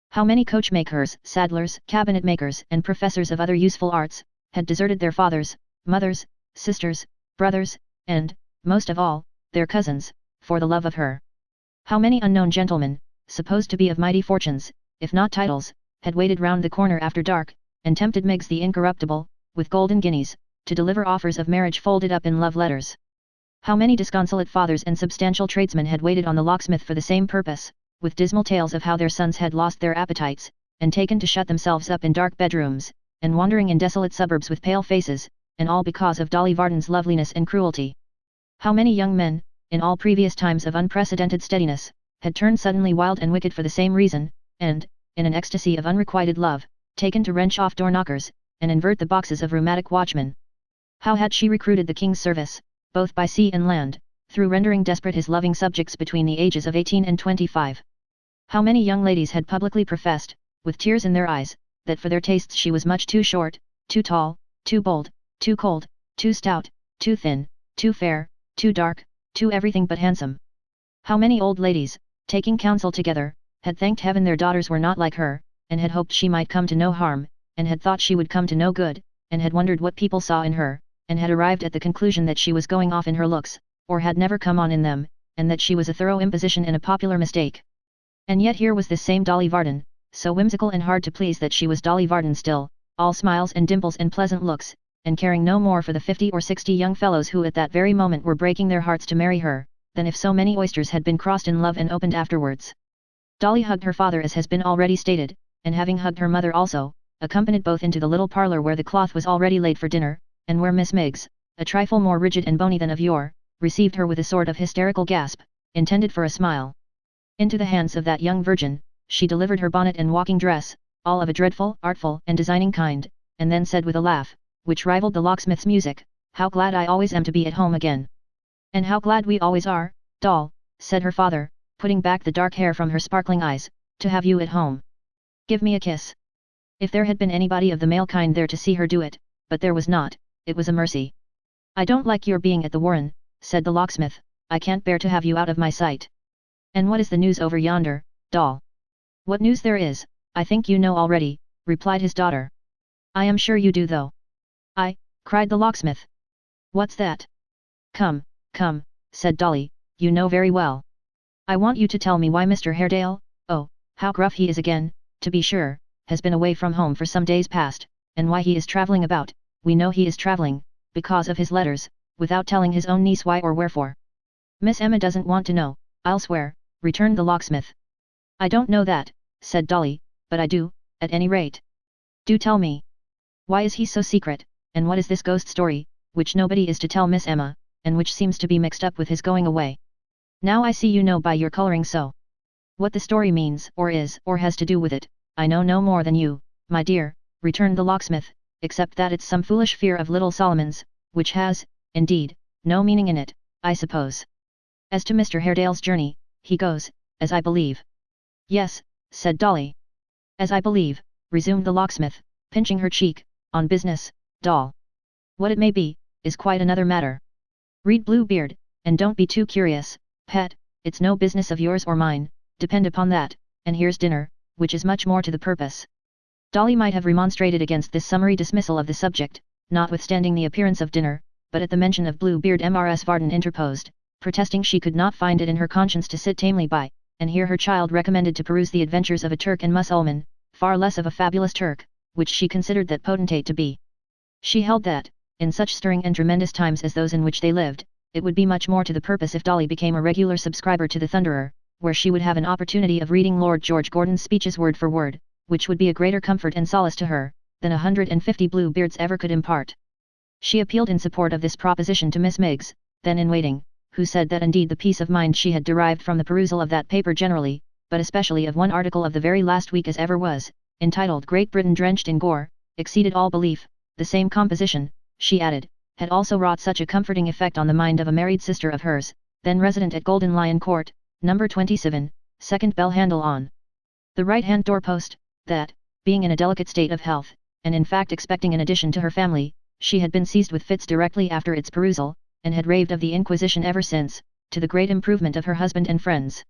How many coachmakers, saddlers, cabinet-makers and professors of other useful arts, had deserted their fathers, mothers, sisters, brothers, and, most of all, their cousins, for the love of her? How many unknown gentlemen, supposed to be of mighty fortunes, if not titles, had waited round the corner after dark, and tempted Miggs the incorruptible, with golden guineas, to deliver offers of marriage folded up in love letters? How many disconsolate fathers and substantial tradesmen had waited on the locksmith for the same purpose, with dismal tales of how their sons had lost their appetites, and taken to shut themselves up in dark bedrooms, and wandering in desolate suburbs with pale faces, and all because of Dolly Varden's loveliness and cruelty? How many young men, in all previous times of unprecedented steadiness, had turned suddenly wild and wicked for the same reason, and, in an ecstasy of unrequited love, taken to wrench off door-knockers, and invert the boxes of rheumatic watchmen? How had she recruited the king's service, both by sea and land, through rendering desperate his loving subjects between the ages of 18 and 25? How many young ladies had publicly professed, with tears in their eyes, that for their tastes she was much too short, too tall, too bold, too cold, too stout, too thin, too fair, too dark, too everything but handsome? How many old ladies, taking counsel together, had thanked heaven their daughters were not like her, and had hoped she might come to no harm, and had thought she would come to no good, and had wondered what people saw in her, and had arrived at the conclusion that she was going off in her looks, or had never come on in them, and that she was a thorough imposition and a popular mistake? And yet here was this same Dolly Varden, so whimsical and hard to please that she was Dolly Varden still, all smiles and dimples and pleasant looks, and caring no more for the 50 or 60 young fellows who at that very moment were breaking their hearts to marry her, than if so many oysters had been crossed in love and opened afterwards. Dolly hugged her father as has been already stated, and having hugged her mother also, accompanied both into the little parlour where the cloth was already laid for dinner, and where Miss Miggs, a trifle more rigid and bony than of yore, received her with a sort of hysterical gasp, intended for a smile. Into the hands of that young virgin, she delivered her bonnet and walking dress, all of a dreadful, artful, and designing kind, and then said with a laugh, which rivaled the locksmith's music, "How glad I always am to be at home again." "And how glad we always are, Doll," said her father, putting back the dark hair from her sparkling eyes, "to have you at home. Give me a kiss." If there had been anybody of the male kind there to see her do it, but there was not, it was a mercy. "I don't like your being at the Warren," said the locksmith, "I can't bear to have you out of my sight." "And what is the news over yonder, Doll?" "What news there is, I think you know already," replied his daughter. "I am sure you do though." "I," cried the locksmith. "What's that?" "Come, come," said Dolly, "you know very well. I want you to tell me why Mr. Haredale, oh, how gruff he is again, to be sure, has been away from home for some days past, and why he is travelling about. We know he is travelling, because of his letters, without telling his own niece why or wherefore." "Miss Emma doesn't want to know, I'll swear," returned the locksmith. "I don't know that," said Dolly, "but I do, at any rate. Do tell me. Why is he so secret, and what is this ghost story, which nobody is to tell Miss Emma, and which seems to be mixed up with his going away? Now I see you know by your colouring so. What the story means, or is, or has to do with it, I know no more than you, my dear," returned the locksmith, "except that it's some foolish fear of little Solomon's, which has, indeed, no meaning in it, I suppose. As to Mr. Haredale's journey, he goes, as I believe." "Yes," said Dolly. "As I believe," resumed the locksmith, pinching her cheek, "on business, Doll. What it may be, is quite another matter. Read Bluebeard, and don't be too curious, pet, it's no business of yours or mine, depend upon that, and here's dinner, which is much more to the purpose." Dolly might have remonstrated against this summary dismissal of the subject, notwithstanding the appearance of dinner, but at the mention of Bluebeard Mrs. Varden interposed, protesting she could not find it in her conscience to sit tamely by, and hear her child recommended to peruse the adventures of a Turk and Mussulman, far less of a fabulous Turk, which she considered that potentate to be. She held that, in such stirring and tremendous times as those in which they lived, it would be much more to the purpose if Dolly became a regular subscriber to the Thunderer, where she would have an opportunity of reading Lord George Gordon's speeches word for word, which would be a greater comfort and solace to her, than 150 Bluebeards ever could impart. She appealed in support of this proposition to Miss Miggs, then in waiting, who said that indeed the peace of mind she had derived from the perusal of that paper generally, but especially of one article of the very last week as ever was, entitled Great Britain Drenched in Gore, exceeded all belief. The same composition, she added, had also wrought such a comforting effect on the mind of a married sister of hers, then resident at Golden Lion Court, number 27, second bell handle on the right-hand doorpost, that, being in a delicate state of health, and in fact expecting an addition to her family, she had been seized with fits directly after its perusal, and had raved of the Inquisition ever since, to the great improvement of her husband and friends.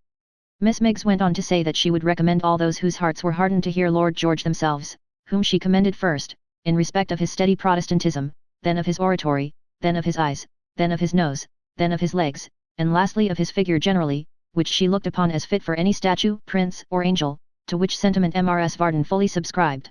Miss Miggs went on to say that she would recommend all those whose hearts were hardened to hear Lord George themselves, whom she commended first, in respect of his steady Protestantism, then of his oratory, then of his eyes, then of his nose, then of his legs, and lastly of his figure generally, which she looked upon as fit for any statue, prince, or angel, to which sentiment Mrs. Varden fully subscribed.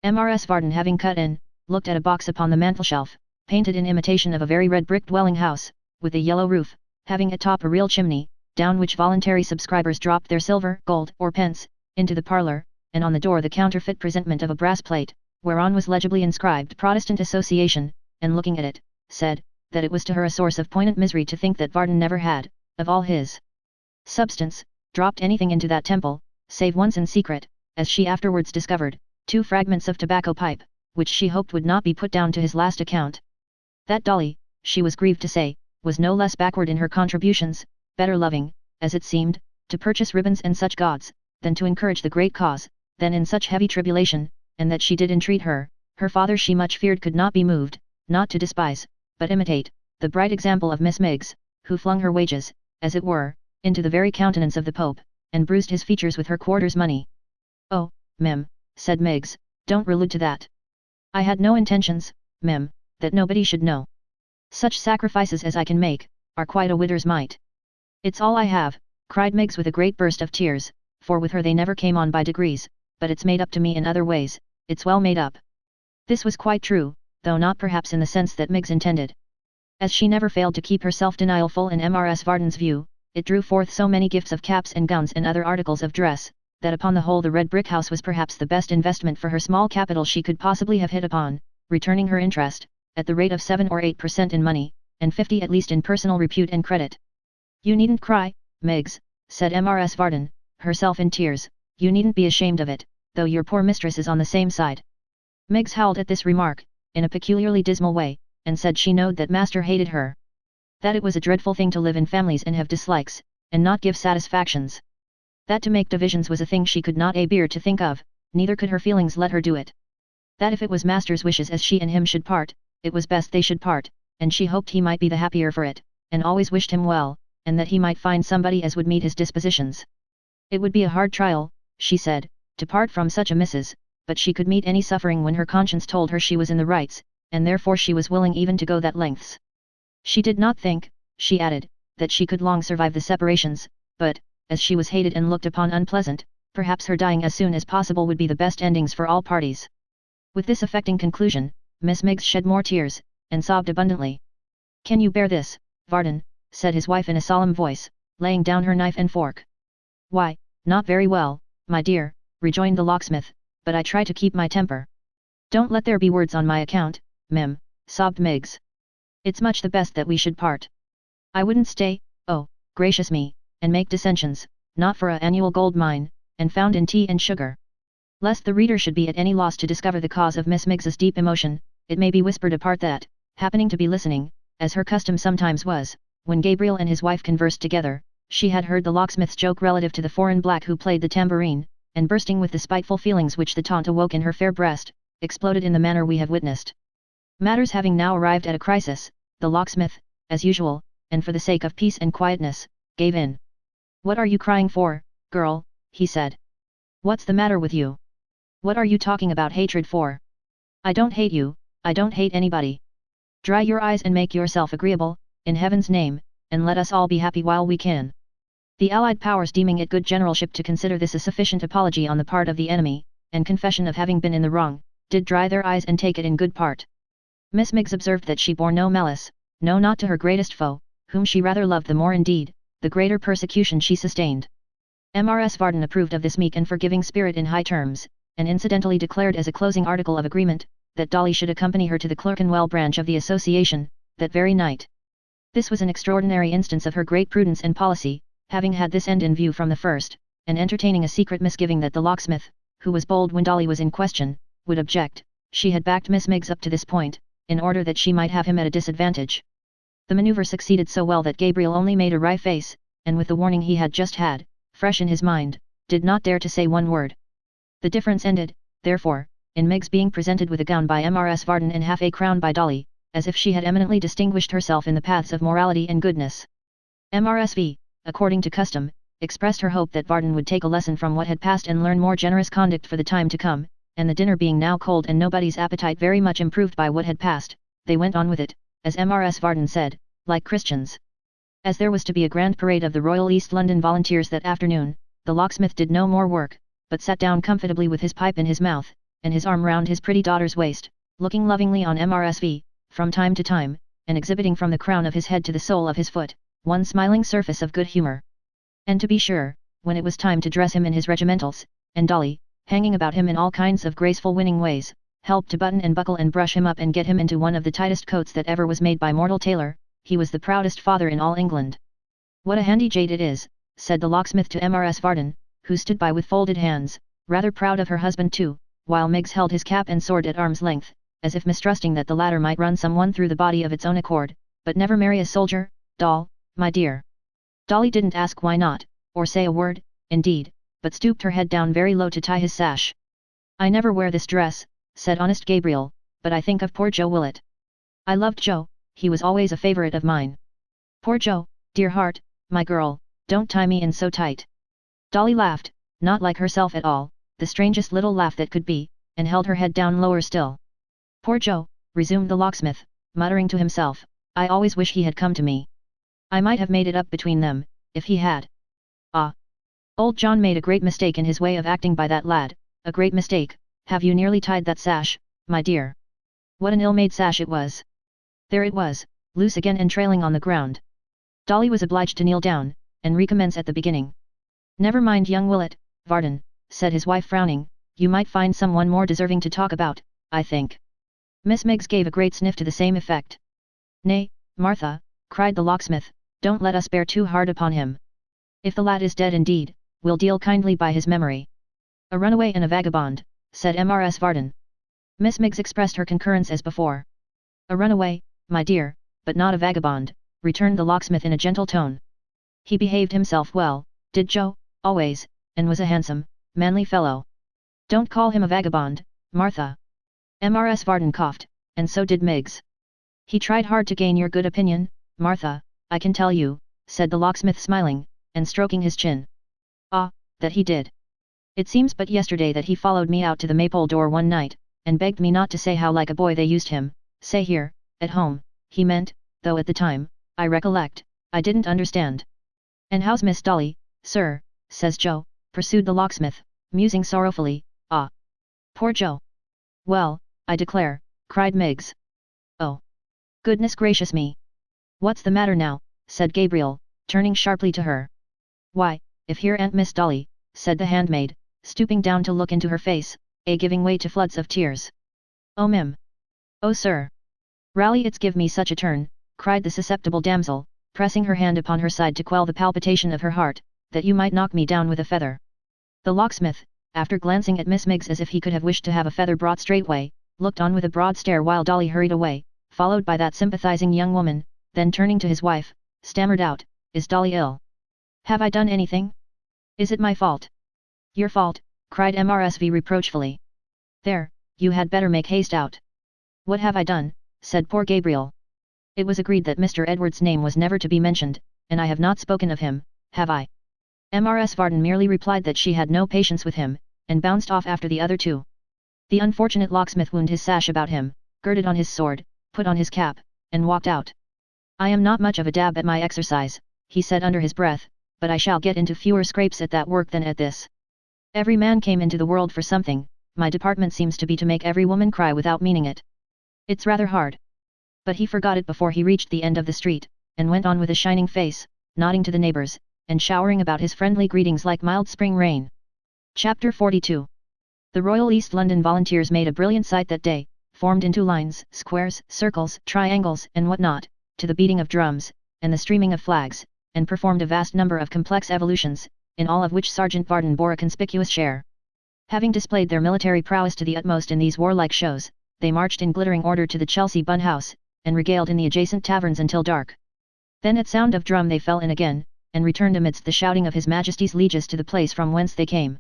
Mrs. Varden having cut in, looked at a box upon the mantelshelf, painted in imitation of a very red brick dwelling house, with a yellow roof, having atop a real chimney, down which voluntary subscribers dropped their silver, gold, or pence, into the parlour, and on the door the counterfeit presentment of a brass plate, whereon was legibly inscribed Protestant Association, and looking at it, said, that it was to her a source of poignant misery to think that Varden never had, of all his substance, dropped anything into that temple, save once in secret, as she afterwards discovered, 2 fragments of tobacco pipe, which she hoped would not be put down to his last account. That Dolly, she was grieved to say, was no less backward in her contributions, better loving, as it seemed, to purchase ribbons and such gauds, than to encourage the great cause, than in such heavy tribulation, and that she did entreat her father she much feared could not be moved, not to despise, but imitate, the bright example of Miss Miggs, who flung her wages, as it were, into the very countenance of the Pope, and bruised his features with her quarter's money. "Oh, Mem," said Miggs, "don't allude to that. I had no intentions, Mem, that nobody should know. Such sacrifices as I can make, are quite a widow's mite." "It's all I have," cried Miggs with a great burst of tears, for with her they never came on by degrees, but it's made up to me in other ways, it's well made up. This was quite true, though not perhaps in the sense that Miggs intended. As she never failed to keep her self-denial full in Mrs. Varden's view, it drew forth so many gifts of caps and gowns and other articles of dress, that upon the whole the red brick house was perhaps the best investment for her small capital she could possibly have hit upon, returning her interest, at the rate of 7 or 8% in money, and 50 at least in personal repute and credit. "You needn't cry, Miggs," said Mrs. Varden, herself in tears, "you needn't be ashamed of it, though your poor mistress is on the same side." Miggs howled at this remark, in a peculiarly dismal way, and said she knowed that master hated her. That it was a dreadful thing to live in families and have dislikes, and not give satisfactions. That to make divisions was a thing she could not bear to think of, neither could her feelings let her do it. That if it was master's wishes as she and him should part, it was best they should part, and she hoped he might be the happier for it, and always wished him well, and that he might find somebody as would meet his dispositions. It would be a hard trial, she said, to part from such a missus, but she could meet any suffering when her conscience told her she was in the rights, and therefore she was willing even to go that lengths. She did not think, she added, that she could long survive the separations, but, as she was hated and looked upon unpleasant, perhaps her dying as soon as possible would be the best endings for all parties. With this affecting conclusion, Miss Miggs shed more tears, and sobbed abundantly. "Can you bear this, Varden?" said his wife in a solemn voice, laying down her knife and fork. "Why, not very well, my dear," rejoined the locksmith, "but I try to keep my temper." "Don't let there be words on my account, Mim," sobbed Miggs. "It's much the best that we should part. I wouldn't stay, oh, gracious me, and make dissensions, not for a annual gold mine, and found in tea and sugar." Lest the reader should be at any loss to discover the cause of Miss Miggs's deep emotion, it may be whispered apart that, happening to be listening, as her custom sometimes was, when Gabriel and his wife conversed together, she had heard the locksmith's joke relative to the foreign black who played the tambourine, and bursting with the spiteful feelings which the taunt awoke in her fair breast, exploded in the manner we have witnessed. Matters having now arrived at a crisis, the locksmith, as usual, and for the sake of peace and quietness, gave in. "What are you crying for, girl?" he said. "What's the matter with you? What are you talking about hatred for? I don't hate you, I don't hate anybody. Dry your eyes and make yourself agreeable, in heaven's name, and let us all be happy while we can." The Allied powers, deeming it good generalship to consider this a sufficient apology on the part of the enemy, and confession of having been in the wrong, did dry their eyes and take it in good part. Miss Miggs observed that she bore no malice, no not to her greatest foe, whom she rather loved the more indeed, the greater persecution she sustained. Mrs. Varden approved of this meek and forgiving spirit in high terms, and incidentally declared as a closing article of agreement, that Dolly should accompany her to the Clerkenwell branch of the association, that very night. This was an extraordinary instance of her great prudence and policy, having had this end in view from the first, and entertaining a secret misgiving that the locksmith, who was bold when Dolly was in question, would object. She had backed Miss Miggs up to this point, in order that she might have him at a disadvantage. The maneuver succeeded so well that Gabriel only made a wry face, and with the warning he had just had, fresh in his mind, did not dare to say one word. The difference ended, therefore, in Miggs being presented with a gown by Mrs. Varden and half a crown by Dolly, as if she had eminently distinguished herself in the paths of morality and goodness. Mrs. V, according to custom, expressed her hope that Varden would take a lesson from what had passed and learn more generous conduct for the time to come, and the dinner being now cold and nobody's appetite very much improved by what had passed, they went on with it, as Mrs. Varden said, like Christians. As there was to be a grand parade of the Royal East London Volunteers that afternoon, the locksmith did no more work, but sat down comfortably with his pipe in his mouth, and his arm round his pretty daughter's waist, looking lovingly on Mrs. V, from time to time, and exhibiting from the crown of his head to the sole of his foot, one smiling surface of good humour. And to be sure, when it was time to dress him in his regimentals, and Dolly, hanging about him in all kinds of graceful winning ways, helped to button and buckle and brush him up and get him into one of the tightest coats that ever was made by mortal tailor, he was the proudest father in all England. "What a handy jade it is," said the locksmith to Mrs. Varden, who stood by with folded hands, rather proud of her husband too, while Miggs held his cap and sword at arm's length, as if mistrusting that the latter might run someone through the body of its own accord, but never marry a soldier. "Doll, my dear." Dolly didn't ask why not, or say a word, indeed, but stooped her head down very low to tie his sash. "I never wear this dress," said honest Gabriel, "but I think of poor Joe Willett. I loved Joe, he was always a favourite of mine. Poor Joe, dear heart, my girl, don't tie me in so tight." Dolly laughed, not like herself at all, the strangest little laugh that could be, and held her head down lower still. "Poor Joe," resumed the locksmith, muttering to himself, "I always wish he had come to me. I might have made it up between them, if he had. Ah! Old John made a great mistake in his way of acting by that lad, a great mistake, have you nearly tied that sash, my dear? What an ill-made sash it was! There it was, loose again and trailing on the ground. Dolly was obliged to kneel down, and recommence at the beginning. Never mind young Willett, Varden, said his wife frowning, you might find someone more deserving to talk about, I think. Miss Miggs gave a great sniff to the same effect. Nay, Martha, cried the locksmith, don't let us bear too hard upon him. If the lad is dead indeed, we'll deal kindly by his memory. A runaway and a vagabond, said Mrs. Varden. Miss Miggs expressed her concurrence as before. A runaway, my dear, but not a vagabond, returned the locksmith in a gentle tone. He behaved himself well, did Joe, always, and was a handsome, manly fellow. Don't call him a vagabond, Martha. Mrs. Varden coughed, and so did Miggs. He tried hard to gain your good opinion, Martha, I can tell you, said the locksmith smiling, and stroking his chin. Ah, that he did. It seems but yesterday that he followed me out to the Maypole door one night, and begged me not to say how like a boy they used him, say here, at home, he meant, though at the time, I recollect, I didn't understand. And how's Miss Dolly, sir, says Joe, pursued the locksmith, musing sorrowfully, ah. Poor Joe. Well, I declare, cried Miggs. Oh. Goodness gracious me. What's the matter now, said Gabriel, turning sharply to her. Why, if here ain't Miss Dolly, said the handmaid, stooping down to look into her face, giving way to floods of tears. Oh mim. Oh sir. Rally, it's give me such a turn, cried the susceptible damsel, pressing her hand upon her side to quell the palpitation of her heart, that you might knock me down with a feather. The locksmith, after glancing at Miss Miggs as if he could have wished to have a feather brought straightway, looked on with a broad stare while Dolly hurried away, followed by that sympathizing young woman, then turning to his wife, stammered out, is Dolly ill? Have I done anything? Is it my fault? Your fault, cried MRSV reproachfully. There, you had better make haste out. What have I done, said poor Gabriel. It was agreed that Mr. Edward's name was never to be mentioned, and I have not spoken of him, have I? Mrs. Varden merely replied that she had no patience with him, and bounced off after the other two. The unfortunate locksmith wound his sash about him, girded on his sword, put on his cap, and walked out. I am not much of a dab at my exercise, he said under his breath, but I shall get into fewer scrapes at that work than at this. Every man came into the world for something, my department seems to be to make every woman cry without meaning it. It's rather hard. But he forgot it before he reached the end of the street, and went on with a shining face, nodding to the neighbors, and showering about his friendly greetings like mild spring rain. Chapter 42. The Royal East London Volunteers made a brilliant sight that day, formed into lines, squares, circles, triangles, and what not, to the beating of drums, and the streaming of flags, and performed a vast number of complex evolutions, in all of which Sergeant Varden bore a conspicuous share. Having displayed their military prowess to the utmost in these warlike shows, they marched in glittering order to the Chelsea Bun House, and regaled in the adjacent taverns until dark. Then at sound of drum they fell in again, and returned amidst the shouting of His Majesty's lieges to the place from whence they came.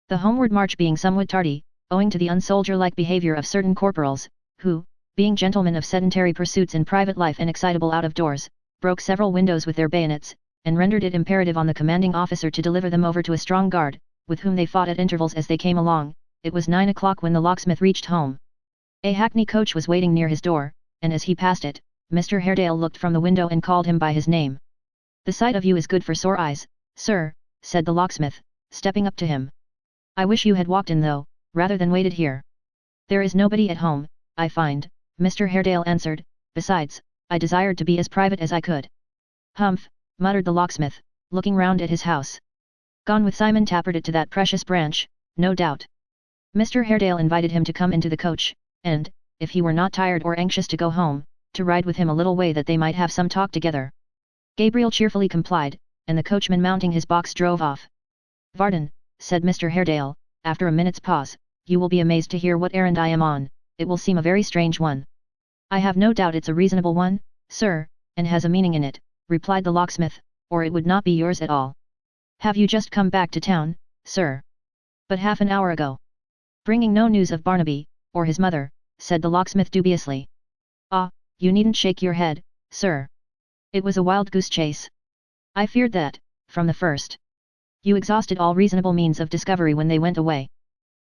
The homeward march being somewhat tardy, owing to the unsoldier-like behaviour of certain corporals, who, being gentlemen of sedentary pursuits in private life and excitable out of doors, broke several windows with their bayonets, and rendered it imperative on the commanding officer to deliver them over to a strong guard, with whom they fought at intervals as they came along. It was 9 o'clock when the locksmith reached home. A hackney coach was waiting near his door, and as he passed it, Mr. Haredale looked from the window and called him by his name. The sight of you is good for sore eyes, sir, said the locksmith, stepping up to him. I wish you had walked in though, rather than waited here. There is nobody at home, I find, Mr. Haredale answered, besides, I desired to be as private as I could. Humph, muttered the locksmith, looking round at his house. Gone with Simon Tappertit to that precious branch, no doubt. Mr. Haredale invited him to come into the coach, and, if he were not tired or anxious to go home, to ride with him a little way that they might have some talk together. Gabriel cheerfully complied, and the coachman mounting his box drove off. Varden, said Mr. Haredale, after a minute's pause, you will be amazed to hear what errand I am on. It will seem a very strange one. I have no doubt it's a reasonable one, sir, and has a meaning in it, replied the locksmith, or it would not be yours at all. Have you just come back to town, sir? But half an hour ago. Bringing no news of Barnaby, or his mother, said the locksmith dubiously. Ah, you needn't shake your head, sir. It was a wild goose chase. I feared that, from the first. You exhausted all reasonable means of discovery when they went away.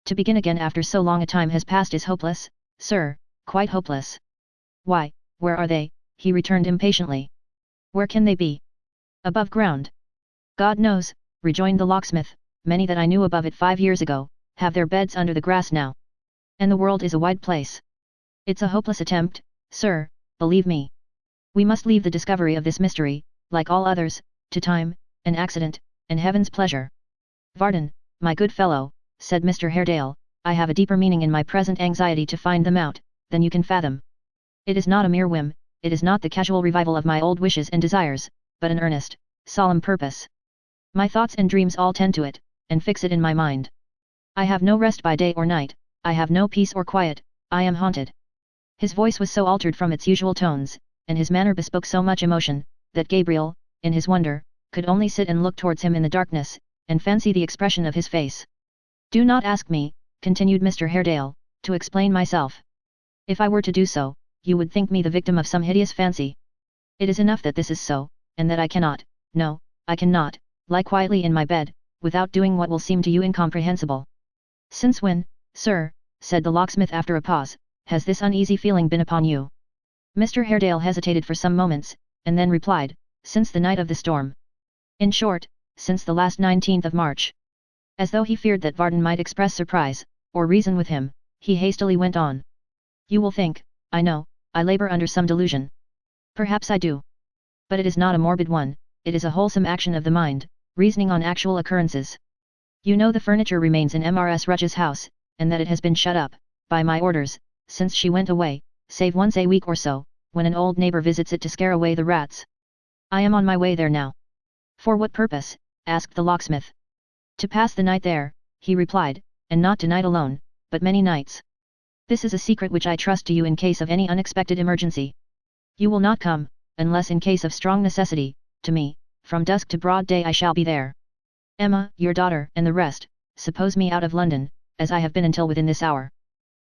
To begin again after so long a time has passed is hopeless, sir, quite hopeless. Why, where are they? He returned impatiently. Where can they be? Above ground. God knows, rejoined the locksmith, many that I knew above it 5 years ago, have their beds under the grass now. And the world is a wide place. It's a hopeless attempt, sir, believe me. We must leave the discovery of this mystery, like all others, to time, and accident, and heaven's pleasure. Varden, my good fellow, said Mr. Haredale, I have a deeper meaning in my present anxiety to find them out, than you can fathom. It is not a mere whim, it is not the casual revival of my old wishes and desires, but an earnest, solemn purpose. My thoughts and dreams all tend to it, and fix it in my mind. I have no rest by day or night, I have no peace or quiet, I am haunted. His voice was so altered from its usual tones, and his manner bespoke so much emotion, that Gabriel, in his wonder, could only sit and look towards him in the darkness, and fancy the expression of his face. Do not ask me, continued Mr. Haredale, to explain myself. If I were to do so, you would think me the victim of some hideous fancy. It is enough that this is so, and that I cannot, no, I cannot, lie quietly in my bed, without doing what will seem to you incomprehensible. Since when, sir, said the locksmith after a pause, has this uneasy feeling been upon you? Mr. Haredale hesitated for some moments, and then replied, since the night of the storm. In short, since the last 19th of March. As though he feared that Varden might express surprise, or reason with him, he hastily went on. You will think, I know, I labor under some delusion. Perhaps I do. But it is not a morbid one, it is a wholesome action of the mind, reasoning on actual occurrences. You know the furniture remains in Mrs. Rudge's house, and that it has been shut up, by my orders, since she went away, save once a week or so, when an old neighbor visits it to scare away the rats. I am on my way there now. For what purpose? Asked the locksmith. To pass the night there, he replied, and not tonight alone, but many nights. This is a secret which I trust to you in case of any unexpected emergency. You will not come, unless in case of strong necessity, to me, from dusk to broad day I shall be there. Emma, your daughter, and the rest, suppose me out of London, as I have been until within this hour.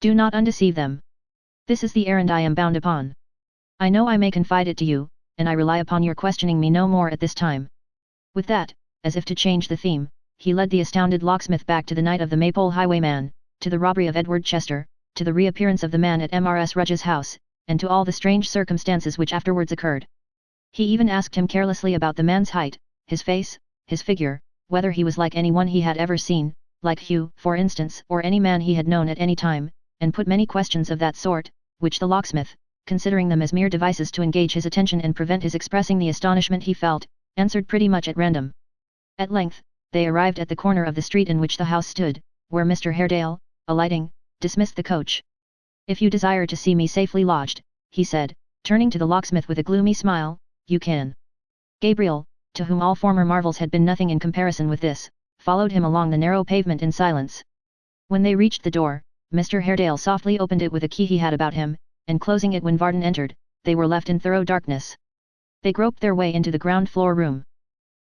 Do not undeceive them. This is the errand I am bound upon. I know I may confide it to you, and I rely upon your questioning me no more at this time. With that, as if to change the theme, he led the astounded locksmith back to the night of the Maypole highwayman, to the robbery of Edward Chester, to the reappearance of the man at Mrs. Rudge's house, and to all the strange circumstances which afterwards occurred. He even asked him carelessly about the man's height, his face, his figure, whether he was like anyone he had ever seen, like Hugh, for instance, or any man he had known at any time, and put many questions of that sort, which the locksmith, considering them as mere devices to engage his attention and prevent his expressing the astonishment he felt, answered pretty much at random. At length, they arrived at the corner of the street in which the house stood, where Mr. Haredale, alighting, dismissed the coach. If you desire to see me safely lodged, he said, turning to the locksmith with a gloomy smile, you can. Gabriel, to whom all former marvels had been nothing in comparison with this, followed him along the narrow pavement in silence. When they reached the door, Mr. Haredale softly opened it with a key he had about him, and closing it when Varden entered, they were left in thorough darkness. They groped their way into the ground floor room.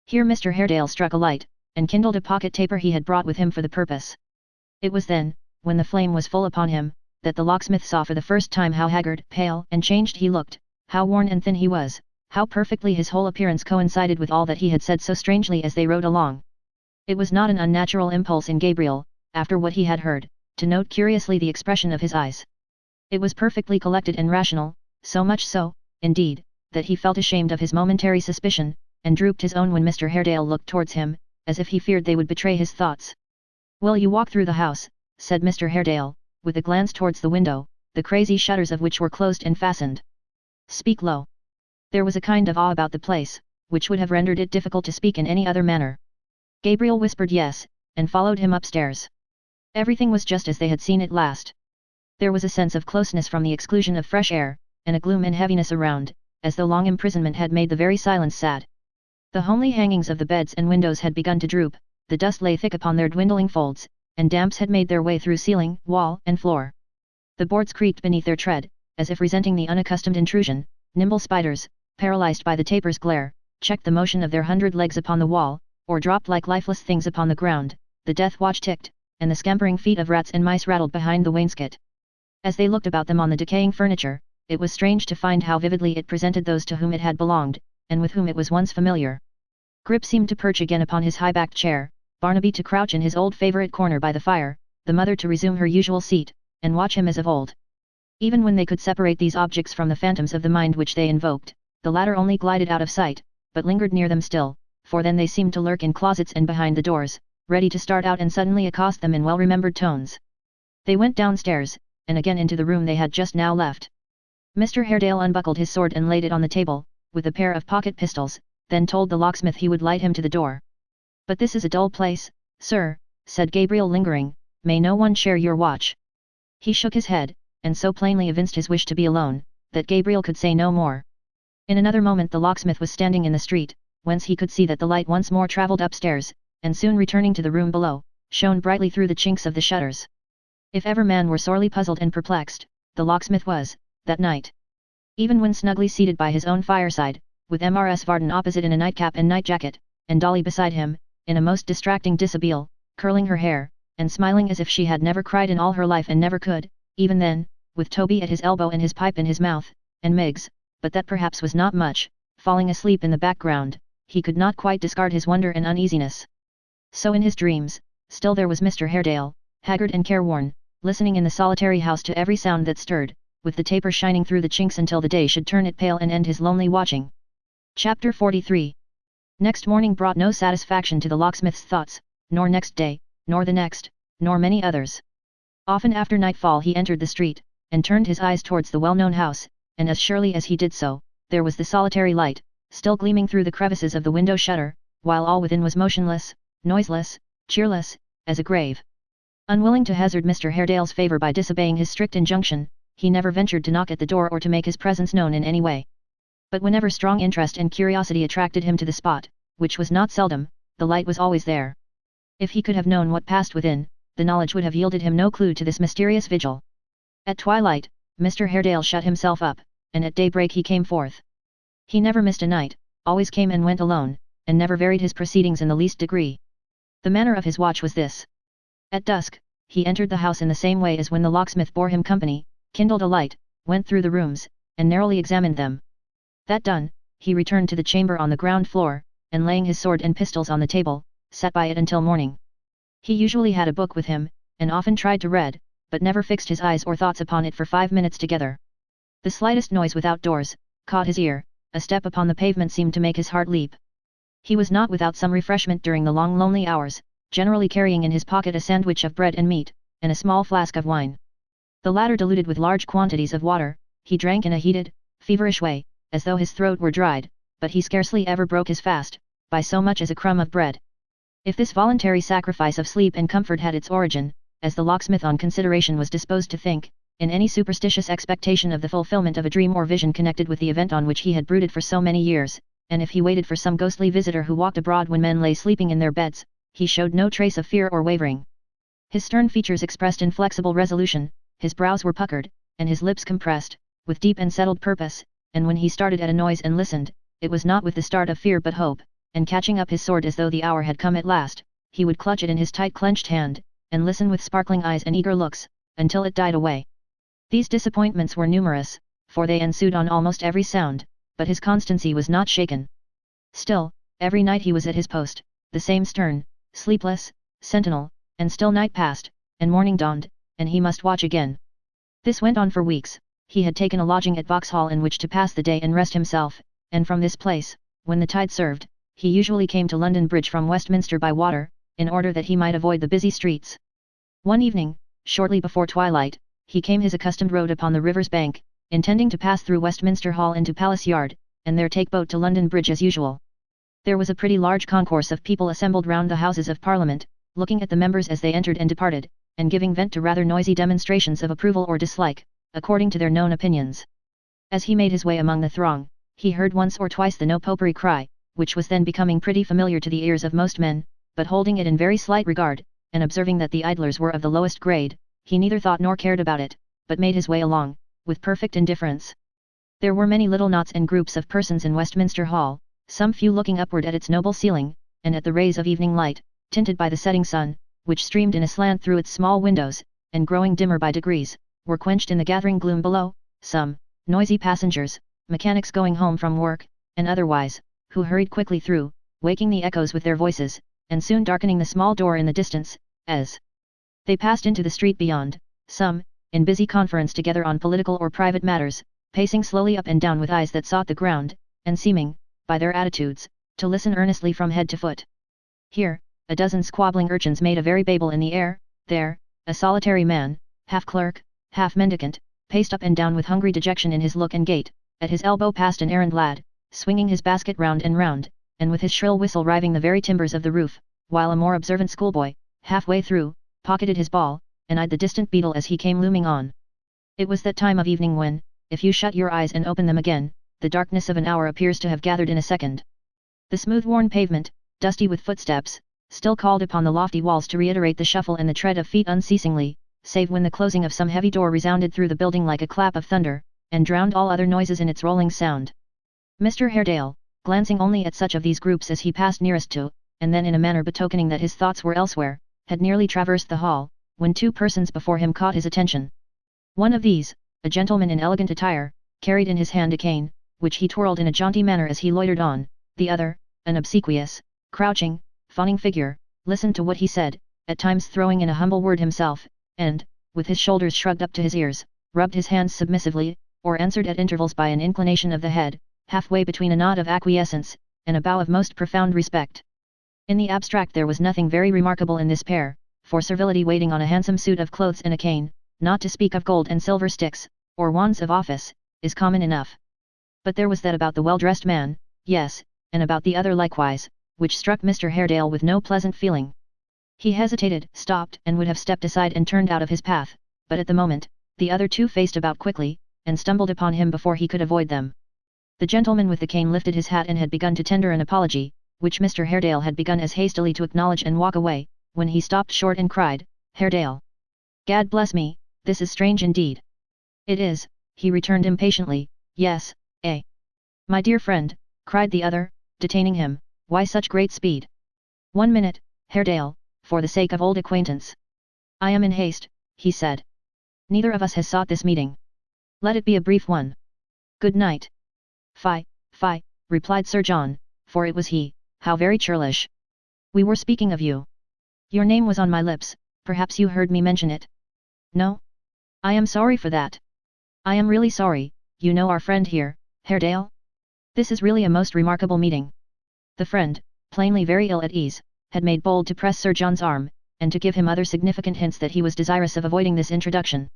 Here Mr. Haredale struck a light, and kindled a pocket taper he had brought with him for the purpose. It was then, when the flame was full upon him, that the locksmith saw for the first time how haggard, pale, and changed he looked, how worn and thin he was, how perfectly his whole appearance coincided with all that he had said so strangely as they rode along. It was not an unnatural impulse in Gabriel, after what he had heard, to note curiously the expression of his eyes. It was perfectly collected and rational, so much so, indeed, that he felt ashamed of his momentary suspicion, and drooped his own when Mr. Haredale looked towards him, as if he feared they would betray his thoughts. Will you walk through the house, said Mr. Haredale, with a glance towards the window, the crazy shutters of which were closed and fastened. Speak low. There was a kind of awe about the place, which would have rendered it difficult to speak in any other manner. Gabriel whispered yes, and followed him upstairs. Everything was just as they had seen it last. There was a sense of closeness from the exclusion of fresh air, and a gloom and heaviness around, as though long imprisonment had made the very silence sad. The homely hangings of the beds and windows had begun to droop, the dust lay thick upon their dwindling folds, and damps had made their way through ceiling, wall, and floor. The boards creaked beneath their tread, as if resenting the unaccustomed intrusion. Nimble spiders, paralyzed by the taper's glare, checked the motion of their 100 legs upon the wall, or dropped like lifeless things upon the ground. The death watch ticked, and the scampering feet of rats and mice rattled behind the wainscot. As they looked about them on the decaying furniture, it was strange to find how vividly it presented those to whom it had belonged, and with whom it was once familiar. Grip seemed to perch again upon his high-backed chair, Barnaby to crouch in his old favourite corner by the fire, the mother to resume her usual seat, and watch him as of old. Even when they could separate these objects from the phantoms of the mind which they invoked, the latter only glided out of sight, but lingered near them still, for then they seemed to lurk in closets and behind the doors, ready to start out and suddenly accost them in well-remembered tones. They went downstairs, and again into the room they had just now left. Mr. Haredale unbuckled his sword and laid it on the table, with a pair of pocket pistols, then told the locksmith he would light him to the door. "But this is a dull place, sir," said Gabriel lingering, "may no one share your watch?" He shook his head, and so plainly evinced his wish to be alone, that Gabriel could say no more. In another moment the locksmith was standing in the street, whence he could see that the light once more travelled upstairs, and soon returning to the room below, shone brightly through the chinks of the shutters. If ever man were sorely puzzled and perplexed, the locksmith was, that night. Even when snugly seated by his own fireside, with Mrs. Varden opposite in a nightcap and night-jacket, and Dolly beside him, in a most distracting dishabille, curling her hair, and smiling as if she had never cried in all her life and never could, even then, with Toby at his elbow and his pipe in his mouth, and Miggs, but that perhaps was not much, falling asleep in the background, he could not quite discard his wonder and uneasiness. So in his dreams, still there was Mr. Haredale, haggard and careworn, listening in the solitary house to every sound that stirred, with the taper shining through the chinks until the day should turn it pale and end his lonely watching. Chapter 43. Next morning brought no satisfaction to the locksmith's thoughts, nor next day, nor the next, nor many others. Often after nightfall he entered the street, and turned his eyes towards the well-known house, and as surely as he did so, there was the solitary light, still gleaming through the crevices of the window shutter, while all within was motionless, noiseless, cheerless, as a grave. Unwilling to hazard Mr. Haredale's favour by disobeying his strict injunction, he never ventured to knock at the door or to make his presence known in any way. But whenever strong interest and curiosity attracted him to the spot, which was not seldom, the light was always there. If he could have known what passed within, the knowledge would have yielded him no clue to this mysterious vigil. At twilight, Mr. Haredale shut himself up, and at daybreak he came forth. He never missed a night, always came and went alone, and never varied his proceedings in the least degree. The manner of his watch was this. At dusk, he entered the house in the same way as when the locksmith bore him company, kindled a light, went through the rooms, and narrowly examined them. That done, he returned to the chamber on the ground floor, and laying his sword and pistols on the table, sat by it until morning. He usually had a book with him, and often tried to read, but never fixed his eyes or thoughts upon it for 5 minutes together. The slightest noise without doors caught his ear, a step upon the pavement seemed to make his heart leap. He was not without some refreshment during the long lonely hours, generally carrying in his pocket a sandwich of bread and meat, and a small flask of wine. The latter diluted with large quantities of water, he drank in a heated, feverish way, as though his throat were dried, but he scarcely ever broke his fast, by so much as a crumb of bread. If this voluntary sacrifice of sleep and comfort had its origin, as the locksmith on consideration was disposed to think, in any superstitious expectation of the fulfillment of a dream or vision connected with the event on which he had brooded for so many years, and if he waited for some ghostly visitor who walked abroad when men lay sleeping in their beds, he showed no trace of fear or wavering. His stern features expressed inflexible resolution, his brows were puckered, and his lips compressed, with deep and settled purpose, and when he started at a noise and listened, it was not with the start of fear but hope, and catching up his sword as though the hour had come at last, he would clutch it in his tight clenched hand, and listen with sparkling eyes and eager looks, until it died away. These disappointments were numerous, for they ensued on almost every sound, but his constancy was not shaken. Still, every night he was at his post, the same stern, sleepless, sentinel, and still night passed, and morning dawned, and he must watch again. This went on for weeks. He had taken a lodging at Vauxhall in which to pass the day and rest himself, and from this place, when the tide served, he usually came to London Bridge from Westminster by water, in order that he might avoid the busy streets. One evening, shortly before twilight, he came his accustomed road upon the river's bank, intending to pass through Westminster Hall into Palace Yard, and there take boat to London Bridge as usual. There was a pretty large concourse of people assembled round the Houses of Parliament, looking at the members as they entered and departed, and giving vent to rather noisy demonstrations of approval or dislike, according to their known opinions. As he made his way among the throng, he heard once or twice the no popery cry, which was then becoming pretty familiar to the ears of most men, but holding it in very slight regard, and observing that the idlers were of the lowest grade, he neither thought nor cared about it, but made his way along, with perfect indifference. There were many little knots and groups of persons in Westminster Hall, some few looking upward at its noble ceiling, and at the rays of evening light, tinted by the setting sun, which streamed in a slant through its small windows, and growing dimmer by degrees, were quenched in the gathering gloom below, some, noisy passengers, mechanics going home from work, and otherwise, who hurried quickly through, waking the echoes with their voices, and soon darkening the small door in the distance, as they passed into the street beyond, some, in busy conference together on political or private matters, pacing slowly up and down with eyes that sought the ground, and seeming, by their attitudes, to listen earnestly from head to foot. Here, a dozen squabbling urchins made a very babel in the air. There, a solitary man, half clerk, half mendicant, paced up and down with hungry dejection in his look and gait. At his elbow passed an errand lad, swinging his basket round and round, and with his shrill whistle riving the very timbers of the roof, while a more observant schoolboy, halfway through, pocketed his ball, and eyed the distant beetle as he came looming on. It was that time of evening when, if you shut your eyes and open them again, the darkness of an hour appears to have gathered in a second. The smooth-worn pavement, dusty with footsteps, still called upon the lofty walls to reiterate the shuffle and the tread of feet unceasingly, save when the closing of some heavy door resounded through the building like a clap of thunder, and drowned all other noises in its rolling sound. Mr. Haredale, glancing only at such of these groups as he passed nearest to, and then in a manner betokening that his thoughts were elsewhere, had nearly traversed the hall, when two persons before him caught his attention. One of these, a gentleman in elegant attire, carried in his hand a cane, which he twirled in a jaunty manner as he loitered on. The other, an obsequious, crouching, fawning figure, listened to what he said, at times throwing in a humble word himself, and, with his shoulders shrugged up to his ears, rubbed his hands submissively, or answered at intervals by an inclination of the head, halfway between a nod of acquiescence, and a bow of most profound respect. In the abstract there was nothing very remarkable in this pair, for servility waiting on a handsome suit of clothes and a cane, not to speak of gold and silver sticks, or wands of office, is common enough. But there was that about the well-dressed man, yes, and about the other likewise, which struck Mr. Haredale with no pleasant feeling. He hesitated, stopped, and would have stepped aside and turned out of his path, but at the moment, the other two faced about quickly, and stumbled upon him before he could avoid them. The gentleman with the cane lifted his hat and had begun to tender an apology, which Mr. Haredale had begun as hastily to acknowledge and walk away, when he stopped short and cried, "Haredale! Gad bless me, this is strange indeed." "It is," he returned impatiently. "Yes, eh?" "My dear friend," cried the other, detaining him, "why such great speed?" "1 minute, Haredale, for the sake of old acquaintance." "I am in haste," he said. "Neither of us has sought this meeting. Let it be a brief one. Good night." "Fie, fie," replied Sir John, for it was he. "How very churlish. We were speaking of you. Your name was on my lips, perhaps you heard me mention it?" "No? I am sorry for that. I am really sorry, you know our friend here, Haredale? This is really a most remarkable meeting." The friend, plainly very ill at ease, had made bold to press Sir John's arm, and to give him other significant hints that he was desirous of avoiding this introduction.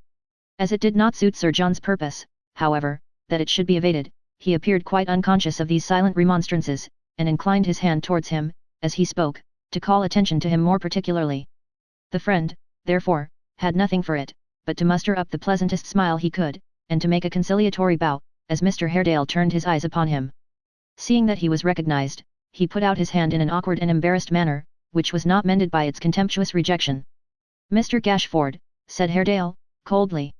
As it did not suit Sir John's purpose, however, that it should be evaded, he appeared quite unconscious of these silent remonstrances, and inclined his hand towards him, as he spoke, to call attention to him more particularly. The friend, therefore, had nothing for it, but to muster up the pleasantest smile he could, and to make a conciliatory bow, as Mr. Haredale turned his eyes upon him. Seeing that he was recognized, he put out his hand in an awkward and embarrassed manner, which was not mended by its contemptuous rejection. "Mr. Gashford," said Haredale, coldly.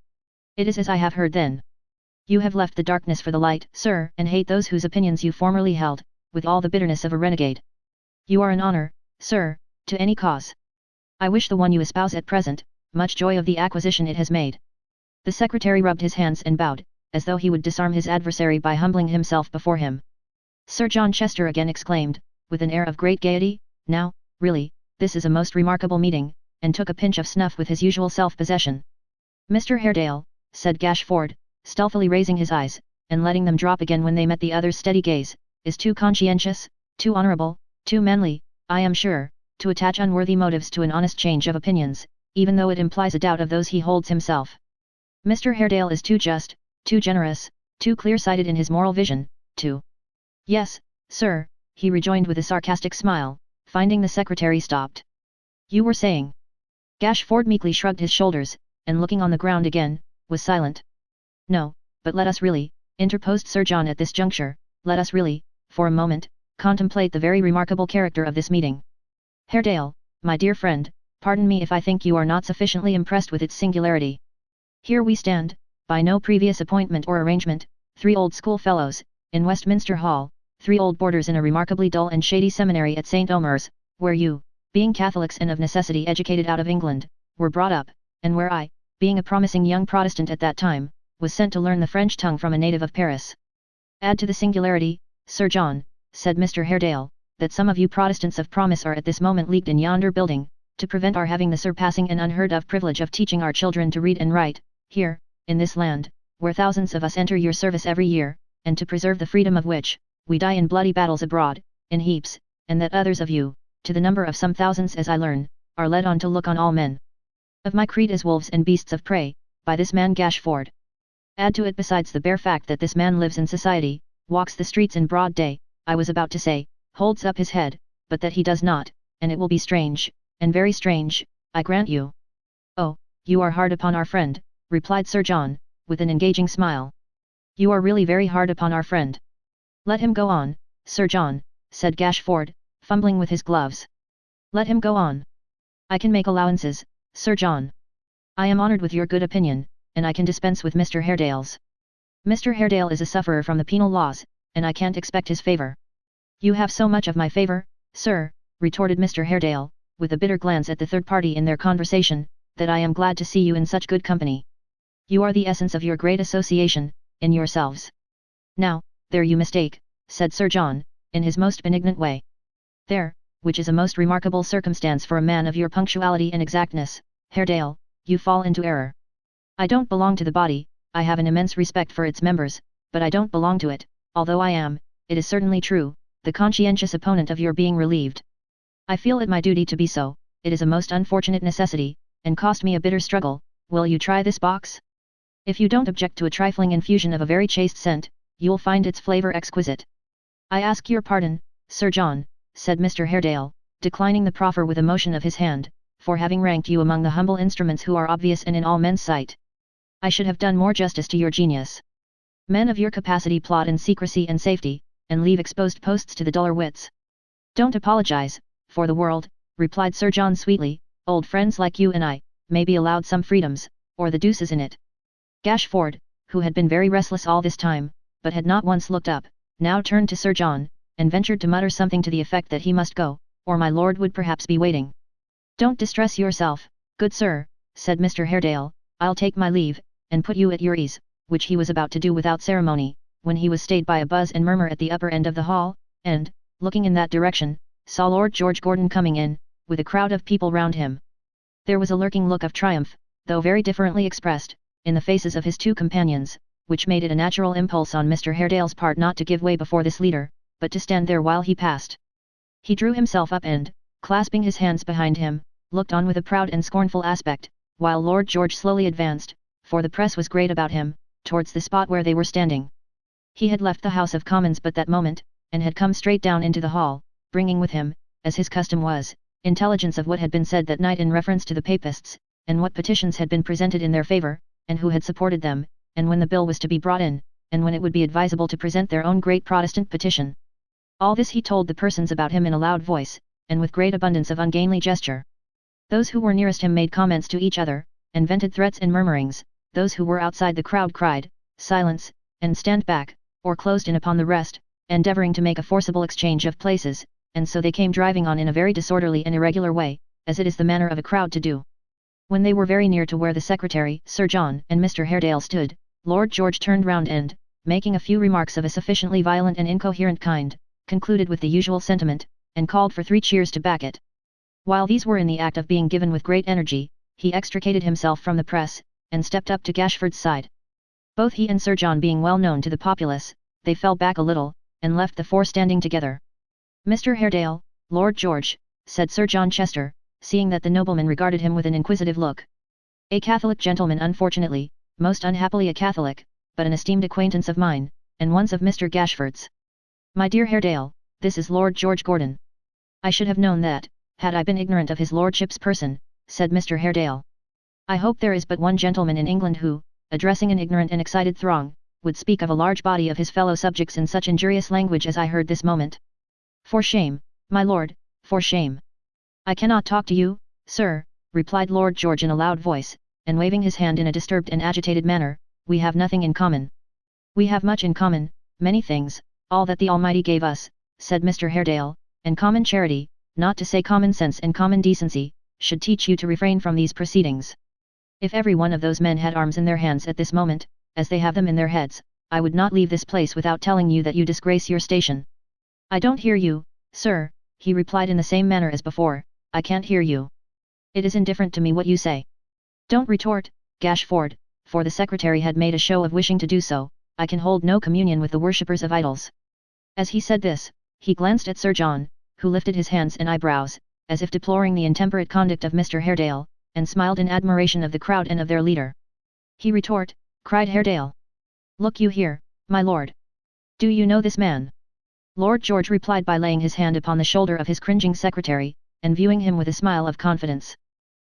"It is as I have heard then. You have left the darkness for the light, sir, and hate those whose opinions you formerly held, with all the bitterness of a renegade. You are an honor, sir, to any cause. I wish the one you espouse at present, much joy of the acquisition it has made." The secretary rubbed his hands and bowed, as though he would disarm his adversary by humbling himself before him. Sir John Chester again exclaimed, with an air of great gaiety, "Now, really, this is a most remarkable meeting," and took a pinch of snuff with his usual self-possession. "Mr. Haredale," said Gashford, stealthily raising his eyes, and letting them drop again when they met the other's steady gaze, "is too conscientious, too honourable, too manly, I am sure, to attach unworthy motives to an honest change of opinions, even though it implies a doubt of those he holds himself. Mr. Haredale is too just, too generous, too clear-sighted in his moral vision, too—" "Yes, sir," he rejoined with a sarcastic smile, finding the secretary stopped. "You were saying?" Gashford meekly shrugged his shoulders, and looking on the ground again, was silent. "No, but let us really," interposed Sir John at this juncture, "let us really, for a moment, contemplate the very remarkable character of this meeting. Haredale, my dear friend, pardon me if I think you are not sufficiently impressed with its singularity. Here we stand, by no previous appointment or arrangement, 3 old schoolfellows, in Westminster Hall, 3 old boarders in a remarkably dull and shady seminary at St. Omer's, where you, being Catholics and of necessity educated out of England, were brought up, and where I, being a promising young Protestant at that time, was sent to learn the French tongue from a native of Paris. Add to the singularity, Sir John, said Mr. Haredale, that some of you Protestants of promise are at this moment leagued in yonder building, to prevent our having the surpassing and unheard of privilege of teaching our children to read and write, here, in this land, where thousands of us enter your service every year, and to preserve the freedom of which, we die in bloody battles abroad, in heaps, and that others of you, to the number of some thousands as I learn, are led on to look on all men of my creed as wolves and beasts of prey, by this man Gashford. Add to it besides the bare fact that this man lives in society, walks the streets in broad day, I was about to say, holds up his head, but that he does not, and it will be strange, and very strange, I grant you. Oh, you are hard upon our friend, replied Sir John, with an engaging smile. You are really very hard upon our friend. Let him go on, Sir John, said Gashford, fumbling with his gloves. Let him go on. I can make allowances, Sir John. I am honoured with your good opinion, and I can dispense with Mr. Haredale's. Mr. Haredale is a sufferer from the penal laws, and I can't expect his favour. You have so much of my favour, sir, retorted Mr. Haredale, with a bitter glance at the third party in their conversation, that I am glad to see you in such good company. You are the essence of your great association, in yourselves. Now, there you mistake, said Sir John, in his most benignant way. There, which is a most remarkable circumstance for a man of your punctuality and exactness, Haredale, you fall into error. I don't belong to the body, I have an immense respect for its members, but I don't belong to it, although I am, it is certainly true, the conscientious opponent of your being relieved. I feel it my duty to be so, it is a most unfortunate necessity, and cost me a bitter struggle. Will you try this box? If you don't object to a trifling infusion of a very chaste scent, you'll find its flavour exquisite. I ask your pardon, Sir John, said Mr. Haredale, declining the proffer with a motion of his hand, for having ranked you among the humble instruments who are obvious and in all men's sight. I should have done more justice to your genius. Men of your capacity plot in secrecy and safety, and leave exposed posts to the duller wits. Don't apologize, for the world, replied Sir John sweetly, old friends like you and I, may be allowed some freedoms, or the deuce is in it. Gashford, who had been very restless all this time, but had not once looked up, now turned to Sir John, and ventured to mutter something to the effect that he must go, or my lord would perhaps be waiting. Don't distress yourself, good sir, said Mr. Haredale, I'll take my leave, and put you at your ease, which he was about to do without ceremony, when he was stayed by a buzz and murmur at the upper end of the hall, and, looking in that direction, saw Lord George Gordon coming in, with a crowd of people round him. There was a lurking look of triumph, though very differently expressed, in the faces of his two companions, which made it a natural impulse on Mr. Haredale's part not to give way before this leader, but to stand there while he passed. He drew himself up and, clasping his hands behind him, looked on with a proud and scornful aspect, while Lord George slowly advanced, for the press was great about him, towards the spot where they were standing. He had left the House of Commons but that moment, and had come straight down into the hall, bringing with him, as his custom was, intelligence of what had been said that night in reference to the Papists, and what petitions had been presented in their favour, and who had supported them, and when the bill was to be brought in, and when it would be advisable to present their own great Protestant petition. All this he told the persons about him in a loud voice, and with great abundance of ungainly gesture. Those who were nearest him made comments to each other, and vented threats and murmurings, those who were outside the crowd cried, "Silence," and "Stand back," or closed in upon the rest, endeavouring to make a forcible exchange of places, and so they came driving on in a very disorderly and irregular way, as it is the manner of a crowd to do. When they were very near to where the Secretary, Sir John, and Mr. Haredale stood, Lord George turned round and, making a few remarks of a sufficiently violent and incoherent kind, concluded with the usual sentiment, and called for 3 cheers to back it. While these were in the act of being given with great energy, he extricated himself from the press, and stepped up to Gashford's side. Both he and Sir John being well known to the populace, they fell back a little, and left the four standing together. "Mr. Haredale, Lord George," said Sir John Chester, seeing that the nobleman regarded him with an inquisitive look. "A Catholic gentleman, unfortunately, most unhappily a Catholic, but an esteemed acquaintance of mine, and once of Mr. Gashford's. My dear Haredale, this is Lord George Gordon." "I should have known that, had I been ignorant of his lordship's person," said Mr. Haredale. "I hope there is but one gentleman in England who, addressing an ignorant and excited throng, would speak of a large body of his fellow subjects in such injurious language as I heard this moment. For shame, my lord, for shame." "I cannot talk to you, sir," replied Lord George in a loud voice, and waving his hand in a disturbed and agitated manner. "We have nothing in common." "We have much in common, many things, all that the Almighty gave us," said Mr. Haredale, "and common charity, not to say common sense and common decency, should teach you to refrain from these proceedings. If every one of those men had arms in their hands at this moment, as they have them in their heads, I would not leave this place without telling you that you disgrace your station." "I don't hear you, sir," he replied in the same manner as before. "I can't hear you. It is indifferent to me what you say." "Don't retort, Gashford," for the secretary had made a show of wishing to do so. "I can hold no communion with the worshippers of idols." As he said this, he glanced at Sir John, who lifted his hands and eyebrows, as if deploring the intemperate conduct of Mr. Haredale, and smiled in admiration of the crowd and of their leader. "He retort," cried Haredale. "Look you here, my lord. Do you know this man?" Lord George replied by laying his hand upon the shoulder of his cringing secretary, and viewing him with a smile of confidence.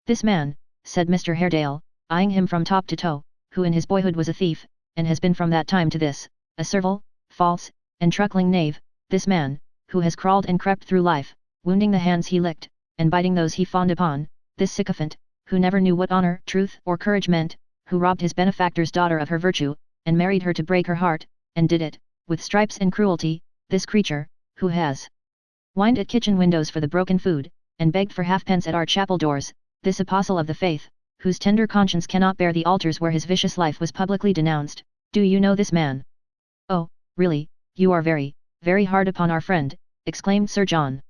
"This man," said Mr. Haredale, eyeing him from top to toe, "who in his boyhood was a thief, and has been from that time to this, a servile, false, and truckling knave, this man, who has crawled and crept through life, wounding the hands he licked, and biting those he fawned upon, this sycophant, who never knew what honor, truth, or courage meant, who robbed his benefactor's daughter of her virtue, and married her to break her heart, and did it, with stripes and cruelty, this creature, who has whined at kitchen windows for the broken food, and begged for halfpence at our chapel doors, this apostle of the faith, whose tender conscience cannot bear the altars where his vicious life was publicly denounced, do you know this man?" "Oh, really, you are very, very hard upon our friend," exclaimed Sir John.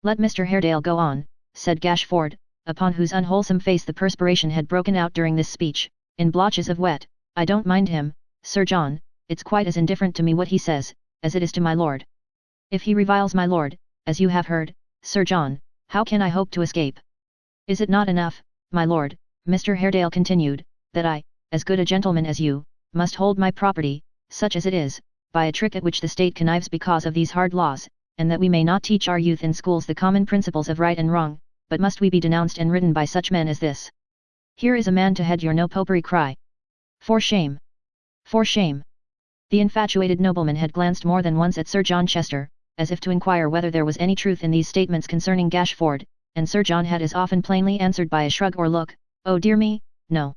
"Let Mr. Haredale go on," said Gashford, upon whose unwholesome face the perspiration had broken out during this speech, in blotches of wet. "I don't mind him, Sir John, it's quite as indifferent to me what he says, as it is to my lord. If he reviles my lord, as you have heard, Sir John, how can I hope to escape? Is it not enough, my lord," Mr. Haredale continued, "that I, as good a gentleman as you, must hold my property, such as it is, by a trick at which the state connives because of these hard laws, and that we may not teach our youth in schools the common principles of right and wrong, but must we be denounced and ridden by such men as this? Here is a man to head your no popery cry. For shame! For shame!" The infatuated nobleman had glanced more than once at Sir John Chester, as if to inquire whether there was any truth in these statements concerning Gashford, and Sir John had as often plainly answered by a shrug or look, "Oh dear me, no."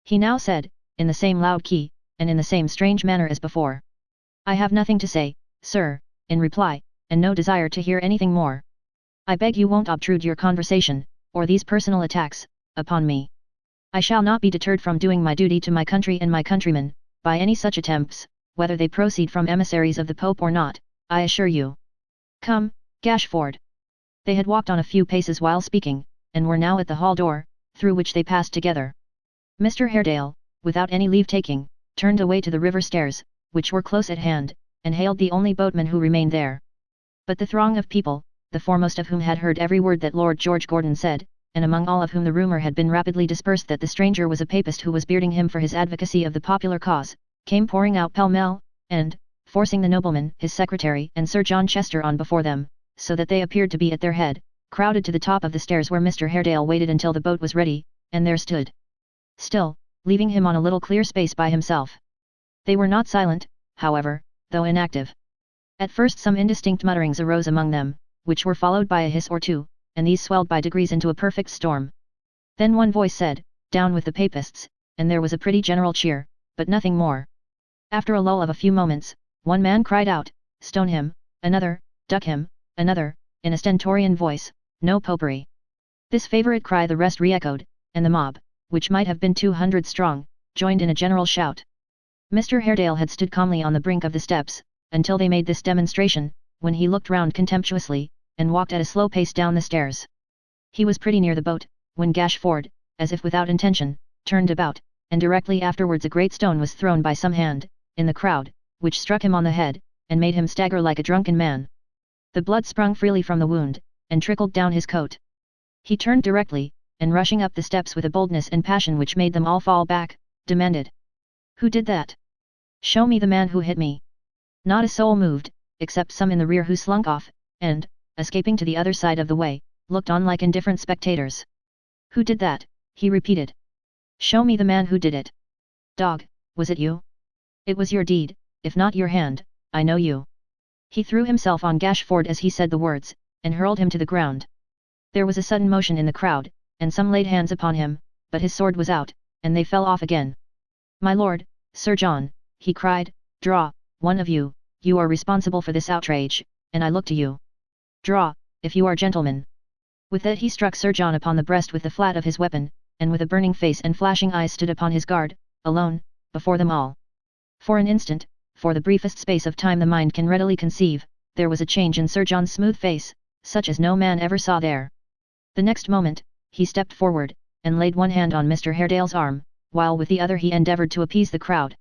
He now said, in the same loud key, and in the same strange manner as before, "I have nothing to say, sir, in reply, and no desire to hear anything more. I beg you won't obtrude your conversation, or these personal attacks, upon me. I shall not be deterred from doing my duty to my country and my countrymen, by any such attempts, whether they proceed from emissaries of the Pope or not, I assure you. Come, Gashford." They had walked on a few paces while speaking, and were now at the hall door, through which they passed together. Mr. Haredale, without any leave-taking, turned away to the river stairs, which were close at hand, and hailed the only boatman who remained there. But the throng of people, the foremost of whom had heard every word that Lord George Gordon said, and among all of whom the rumour had been rapidly dispersed that the stranger was a papist who was bearding him for his advocacy of the popular cause, came pouring out pell-mell, and, forcing the nobleman, his secretary, and Sir John Chester on before them, so that they appeared to be at their head, crowded to the top of the stairs where Mr. Haredale waited until the boat was ready, and there stood still, leaving him on a little clear space by himself. They were not silent, however, though inactive. At first some indistinct mutterings arose among them, which were followed by a hiss or two, and these swelled by degrees into a perfect storm. Then one voice said, "Down with the papists," and there was a pretty general cheer, but nothing more. After a lull of a few moments, one man cried out, "Stone him," another, "Duck him," another, in a stentorian voice, "No popery." This favourite cry the rest re-echoed, and the mob, which might have been 200 strong, joined in a general shout. Mr. Haredale had stood calmly on the brink of the steps, until they made this demonstration, when he looked round contemptuously, and walked at a slow pace down the stairs. He was pretty near the boat, when Gashford, as if without intention, turned about, and directly afterwards a great stone was thrown by some hand, in the crowd, which struck him on the head, and made him stagger like a drunken man. The blood sprung freely from the wound, and trickled down his coat. He turned directly, and rushing up the steps with a boldness and passion which made them all fall back, demanded, "Who did that? Show me the man who hit me." Not a soul moved, except some in the rear who slunk off, and, escaping to the other side of the way, looked on like indifferent spectators. "Who did that?" he repeated. "Show me the man who did it. Dog, was it you? It was your deed, if not your hand, I know you." He threw himself on Gashford as he said the words, and hurled him to the ground. There was a sudden motion in the crowd, and some laid hands upon him, but his sword was out, and they fell off again. "My lord, Sir John," he cried, "draw, one of you, you are responsible for this outrage, and I look to you. Draw, if you are gentlemen." With that he struck Sir John upon the breast with the flat of his weapon, and with a burning face and flashing eyes stood upon his guard, alone, before them all. For an instant, for the briefest space of time the mind can readily conceive, there was a change in Sir John's smooth face, such as no man ever saw there. The next moment, he stepped forward, and laid one hand on Mr. Haredale's arm, while with the other he endeavoured to appease the crowd.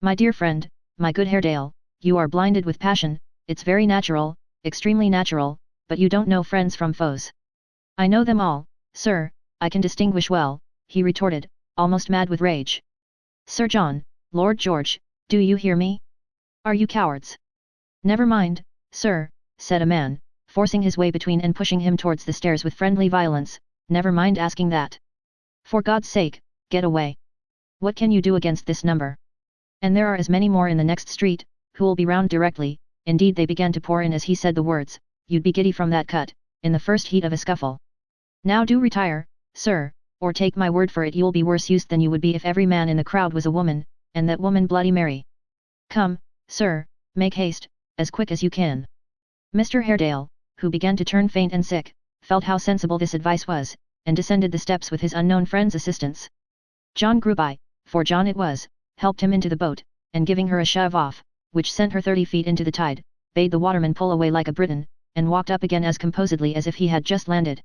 "My dear friend, my good Haredale, you are blinded with passion, it's very natural, extremely natural, but you don't know friends from foes. I know them all, sir, I can distinguish well, he retorted, almost mad with rage. Sir John, Lord George, do you hear me? Are you cowards? Never mind, sir, said a man, forcing his way between and pushing him towards the stairs with friendly violence, never mind asking that. For God's sake, get away. What can you do against this number? And there are as many more in the next street, who'll be round directly. Indeed they began to pour in as he said the words, you'd be giddy from that cut, in the first heat of a scuffle. Now do retire, sir, or take my word for it you'll be worse used than you would be if every man in the crowd was a woman, and that woman Bloody Mary. Come, sir, make haste, as quick as you can. Mr. Haredale, who began to turn faint and sick, felt how sensible this advice was, and descended the steps with his unknown friend's assistance. John Gruby, for John it was, helped him into the boat, and giving her a shove off, which sent her 30 feet into the tide, bade the waterman pull away like a Briton, and walked up again as composedly as if he had just landed.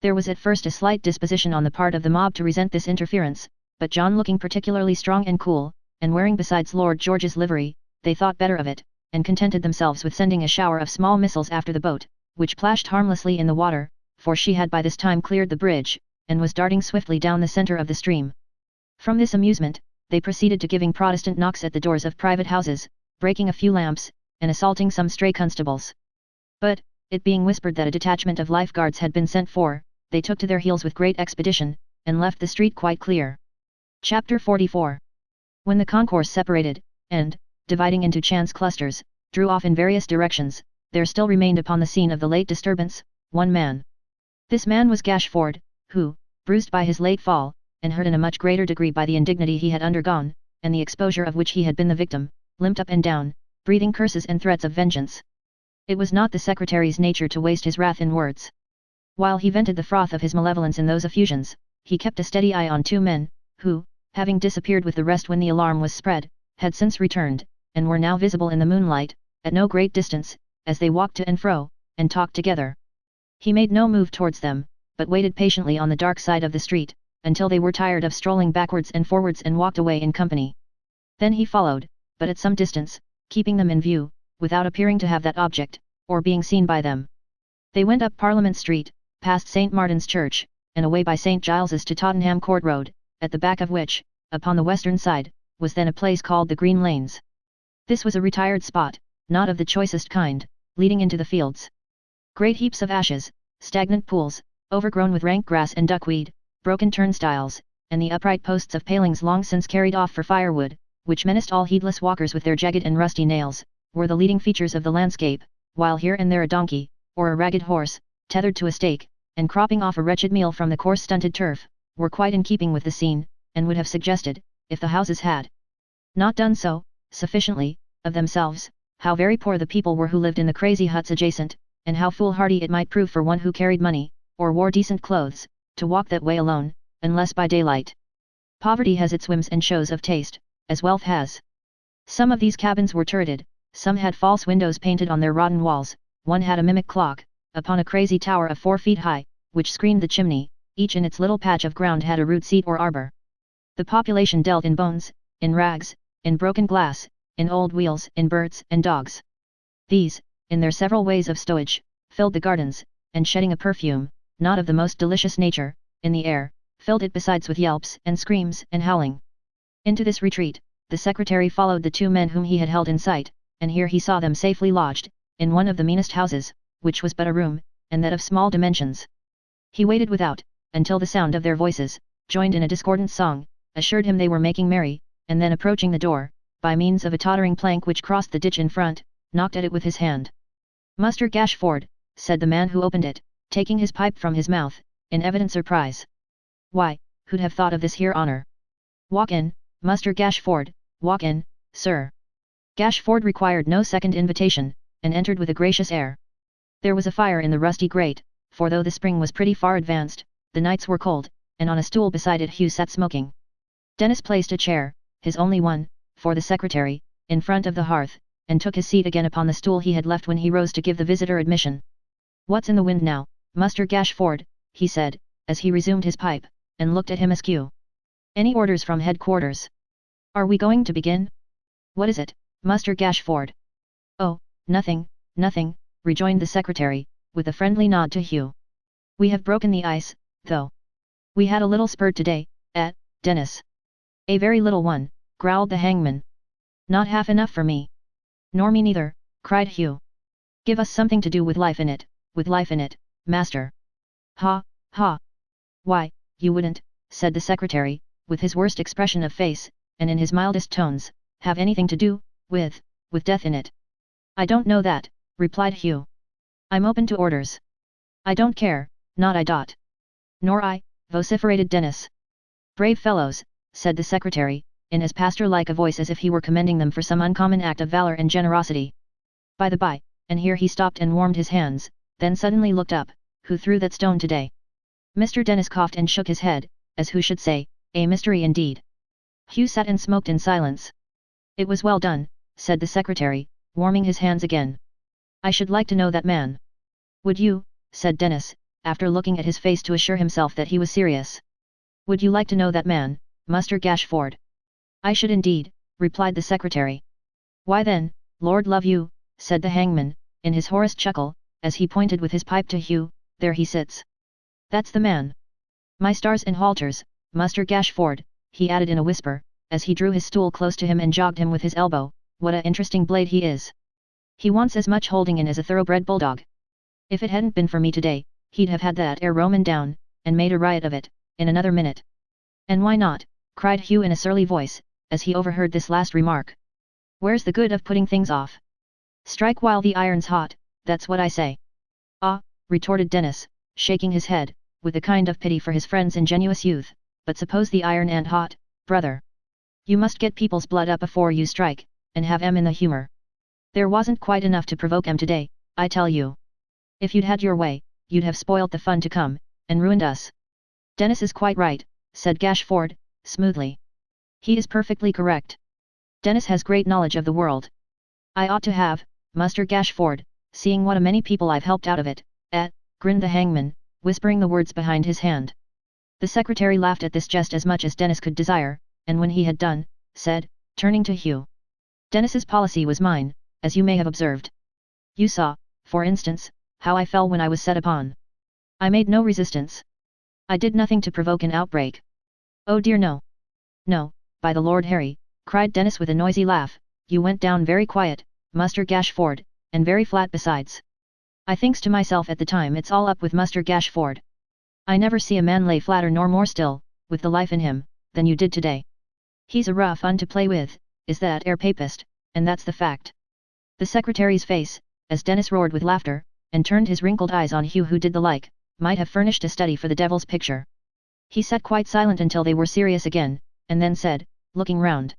There was at first a slight disposition on the part of the mob to resent this interference, but John looking particularly strong and cool, and wearing besides Lord George's livery, they thought better of it, and contented themselves with sending a shower of small missiles after the boat, which plashed harmlessly in the water, for she had by this time cleared the bridge, and was darting swiftly down the centre of the stream. From this amusement, they proceeded to giving Protestant knocks at the doors of private houses, breaking a few lamps, and assaulting some stray constables. But, it being whispered that a detachment of lifeguards had been sent for, they took to their heels with great expedition, and left the street quite clear. Chapter 44. When the concourse separated, and, dividing into chance clusters, drew off in various directions, there still remained upon the scene of the late disturbance, one man. This man was Gashford, who, bruised by his late fall, and hurt in a much greater degree by the indignity he had undergone, and the exposure of which he had been the victim, limped up and down, breathing curses and threats of vengeance. It was not the secretary's nature to waste his wrath in words. While he vented the froth of his malevolence in those effusions, he kept a steady eye on two men, who, having disappeared with the rest when the alarm was spread, had since returned, and were now visible in the moonlight, at no great distance, as they walked to and fro, and talked together. He made no move towards them, but waited patiently on the dark side of the street, until they were tired of strolling backwards and forwards and walked away in company. Then he followed, but at some distance, keeping them in view, without appearing to have that object, or being seen by them. They went up Parliament Street, past St. Martin's Church, and away by St. Giles's to Tottenham Court Road, at the back of which, upon the western side, was then a place called the Green Lanes. This was a retired spot, not of the choicest kind, leading into the fields. Great heaps of ashes, stagnant pools, overgrown with rank grass and duckweed, broken turnstiles, and the upright posts of palings long since carried off for firewood, which menaced all heedless walkers with their jagged and rusty nails, were the leading features of the landscape, while here and there a donkey, or a ragged horse, tethered to a stake, and cropping off a wretched meal from the coarse stunted turf, were quite in keeping with the scene, and would have suggested, if the houses had not done so, sufficiently, of themselves, how very poor the people were who lived in the crazy huts adjacent, and how foolhardy it might prove for one who carried money, or wore decent clothes, to walk that way alone, unless by daylight. Poverty has its whims and shows of taste, as wealth has. Some of these cabins were turreted, some had false windows painted on their rotten walls, one had a mimic clock, upon a crazy tower of 4 feet high, which screened the chimney, each in its little patch of ground had a rude seat or arbor. The population dealt in bones, in rags, in broken glass, in old wheels, in birds and dogs. These, in their several ways of stowage, filled the gardens, and shedding a perfume, not of the most delicious nature, in the air, filled it besides with yelps and screams and howling. Into this retreat, the secretary followed the two men whom he had held in sight, and here he saw them safely lodged, in one of the meanest houses, which was but a room, and that of small dimensions. He waited without, until the sound of their voices, joined in a discordant song, assured him they were making merry, and then approaching the door, by means of a tottering plank which crossed the ditch in front, knocked at it with his hand. "Muster Gashford," said the man who opened it, taking his pipe from his mouth, in evident surprise. "Why, who'd have thought of this here honour? Walk in, Muster Gashford, walk in, sir." Gashford required no second invitation, and entered with a gracious air. There was a fire in the rusty grate, for though the spring was pretty far advanced, the nights were cold, and on a stool beside it Hugh sat smoking. Dennis placed a chair, his only one, for the secretary, in front of the hearth, and took his seat again upon the stool he had left when he rose to give the visitor admission. "What's in the wind now, Muster Gashford?" he said, as he resumed his pipe, and looked at him askew. "Any orders from headquarters? Are we going to begin? What is it, Muster Gashford?" "Oh, nothing, nothing," rejoined the secretary, with a friendly nod to Hugh. We have broken the ice, though. We had a little spurt today, Dennis. A very little one, growled the hangman. Not half enough for me. Nor me neither, cried Hugh. Give us something to do with life in it, master. Ha, ha. Why, you wouldn't, said the secretary, with his worst expression of face, and in his mildest tones, have anything to do with death in it. I don't know that, replied Hugh. I'm open to orders. I don't care, not I dot. Nor I, vociferated Dennis. Brave fellows, said the secretary, in as pastor-like a voice as if he were commending them for some uncommon act of valor and generosity. By the by, and here he stopped and warmed his hands, then suddenly looked up, who threw that stone today? Mr. Dennis coughed and shook his head, as who should say, a mystery indeed. Hugh sat and smoked in silence. It was well done, said the secretary, warming his hands again. I should like to know that man. Would you, said Dennis, after looking at his face to assure himself that he was serious. Would you like to know that man, Muster Gashford? I should indeed, replied the secretary. Why then, Lord love you, said the hangman, in his hoarse chuckle, as he pointed with his pipe to Hugh, there he sits. That's the man. My stars and halters, Muster Gashford, he added in a whisper, as he drew his stool close to him and jogged him with his elbow, what a interesting blade he is. He wants as much holding in as a thoroughbred bulldog. If it hadn't been for me today, he'd have had that ere Roman down, and made a riot of it, in another minute. And why not, cried Hugh in a surly voice, as he overheard this last remark. Where's the good of putting things off? Strike while the iron's hot, that's what I say. Ah, retorted Dennis, shaking his head, with a kind of pity for his friend's ingenuous youth, but suppose the iron ain't hot, brother. You must get people's blood up afore you strike, and have 'em in the humour. There wasn't quite enough to provoke 'em today, I tell you. If you'd had your way, you'd have spoilt the fun to come, and ruined us. Dennis is quite right, said Gashford, smoothly. He is perfectly correct. Dennis has great knowledge of the world. I ought to have, Muster Gashford, seeing what a many people I've helped out of it, grinned the hangman, whispering the words behind his hand. The secretary laughed at this jest as much as Dennis could desire, and when he had done, said, turning to Hugh. Dennis's policy was mine, as you may have observed. You saw, for instance, how I fell when I was set upon. I made no resistance. I did nothing to provoke an outbreak. Oh dear no. No, by the Lord Harry, cried Dennis with a noisy laugh, you went down very quiet, Muster Gashford, and very flat besides. I thinks to myself at the time it's all up with Muster Gashford. I never see a man lay flatter nor more still, with the life in him, than you did today. He's a rough un to play with, is that ere papist, and that's the fact. The secretary's face, as Dennis roared with laughter, and turned his wrinkled eyes on Hugh who did the like, might have furnished a study for the devil's picture. He sat quite silent until they were serious again, and then said, looking round.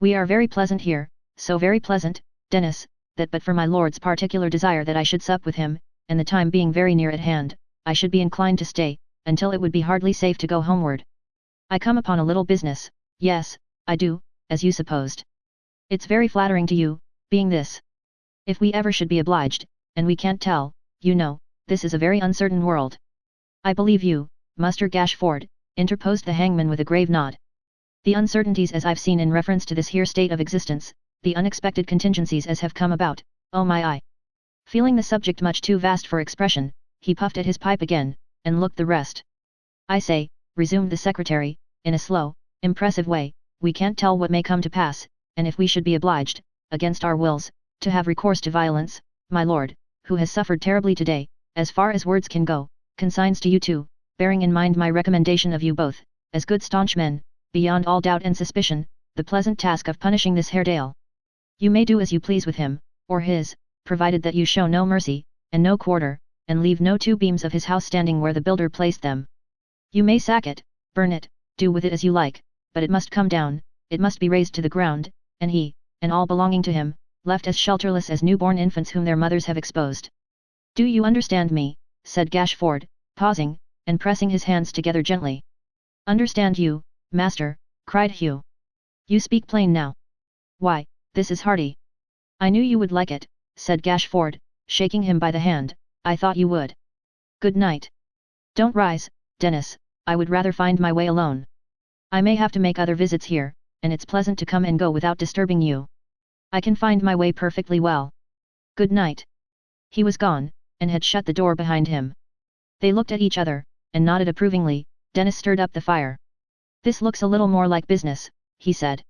We are very pleasant here, so very pleasant, Dennis, that but for my lord's particular desire that I should sup with him, and the time being very near at hand, I should be inclined to stay, until it would be hardly safe to go homeward. I come upon a little business, yes, I do, as you supposed. It's very flattering to you, being this. If we ever should be obliged, and we can't tell, you know, this is a very uncertain world. I believe you, Muster Gashford, interposed the hangman with a grave nod. The uncertainties as I've seen in reference to this here state of existence, the unexpected contingencies as have come about, oh my eye. Feeling the subject much too vast for expression, he puffed at his pipe again, and looked the rest. I say, resumed the secretary, in a slow, impressive way, we can't tell what may come to pass, and if we should be obliged, against our wills, to have recourse to violence, my lord, who has suffered terribly today, as far as words can go, consigns to you too, bearing in mind my recommendation of you both, as good staunch men, beyond all doubt and suspicion, the pleasant task of punishing this Haredale. You may do as you please with him, or his, provided that you show no mercy, and no quarter, and leave no two beams of his house standing where the builder placed them. You may sack it, burn it, do with it as you like, but it must come down, it must be razed to the ground, and he, and all belonging to him, left as shelterless as newborn infants whom their mothers have exposed. Do you understand me, said Gashford, pausing, and pressing his hands together gently. Understand you, master, cried Hugh. You speak plain now. Why, this is hearty. I knew you would like it, said Gashford, shaking him by the hand, I thought you would. Good night. Don't rise, Dennis, I would rather find my way alone. I may have to make other visits here, and it's pleasant to come and go without disturbing you. I can find my way perfectly well. Good night. He was gone, and had shut the door behind him. They looked at each other, and nodded approvingly. Dennis stirred up the fire. "This looks a little more like business," he said.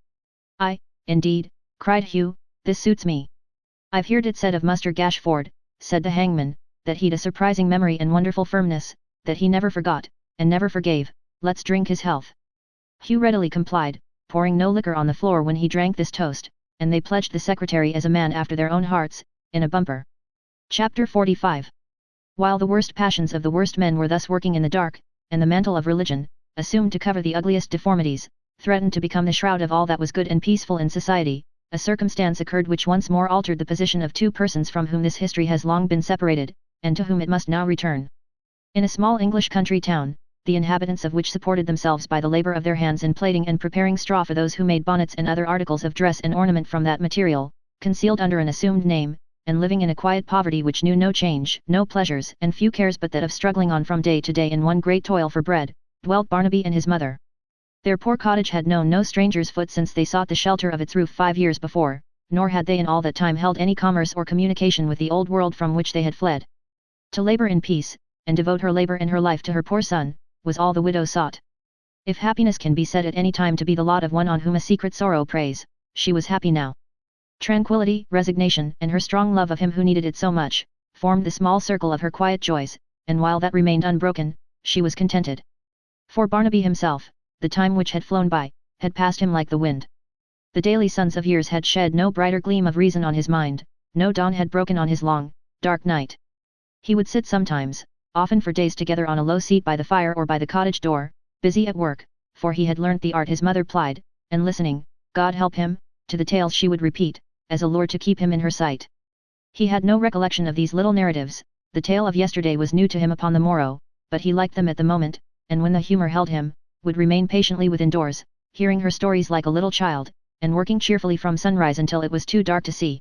Indeed," cried Hugh, "this suits me. I've heard it said of Muster Gashford," said the hangman, "that he'd a surprising memory and wonderful firmness, that he never forgot, and never forgave. Let's drink his health." Hugh readily complied, pouring no liquor on the floor when he drank this toast, and they pledged the secretary as a man after their own hearts, in a bumper. Chapter 45. While the worst passions of the worst men were thus working in the dark, and the mantle of religion, assumed to cover the ugliest deformities, threatened to become the shroud of all that was good and peaceful in society, a circumstance occurred which once more altered the position of two persons from whom this history has long been separated, and to whom it must now return. In a small English country town, the inhabitants of which supported themselves by the labour of their hands in plaiting and preparing straw for those who made bonnets and other articles of dress and ornament from that material, concealed under an assumed name, and living in a quiet poverty which knew no change, no pleasures, and few cares but that of struggling on from day to day in one great toil for bread, dwelt Barnaby and his mother. Their poor cottage had known no stranger's foot since they sought the shelter of its roof 5 years before, nor had they in all that time held any commerce or communication with the old world from which they had fled. To labour in peace, and devote her labour and her life to her poor son, was all the widow sought. If happiness can be said at any time to be the lot of one on whom a secret sorrow preys, she was happy now. Tranquility, resignation, and her strong love of him who needed it so much, formed the small circle of her quiet joys, and while that remained unbroken, she was contented. For Barnaby himself, the time which had flown by, had passed him like the wind. The daily suns of years had shed no brighter gleam of reason on his mind, no dawn had broken on his long, dark night. He would sit sometimes, often for days together on a low seat by the fire or by the cottage door, busy at work, for he had learnt the art his mother plied, and listening, God help him, to the tales she would repeat, as a lure to keep him in her sight. He had no recollection of these little narratives, the tale of yesterday was new to him upon the morrow, but he liked them at the moment, and when the humour held him, would remain patiently within doors, hearing her stories like a little child, and working cheerfully from sunrise until it was too dark to see.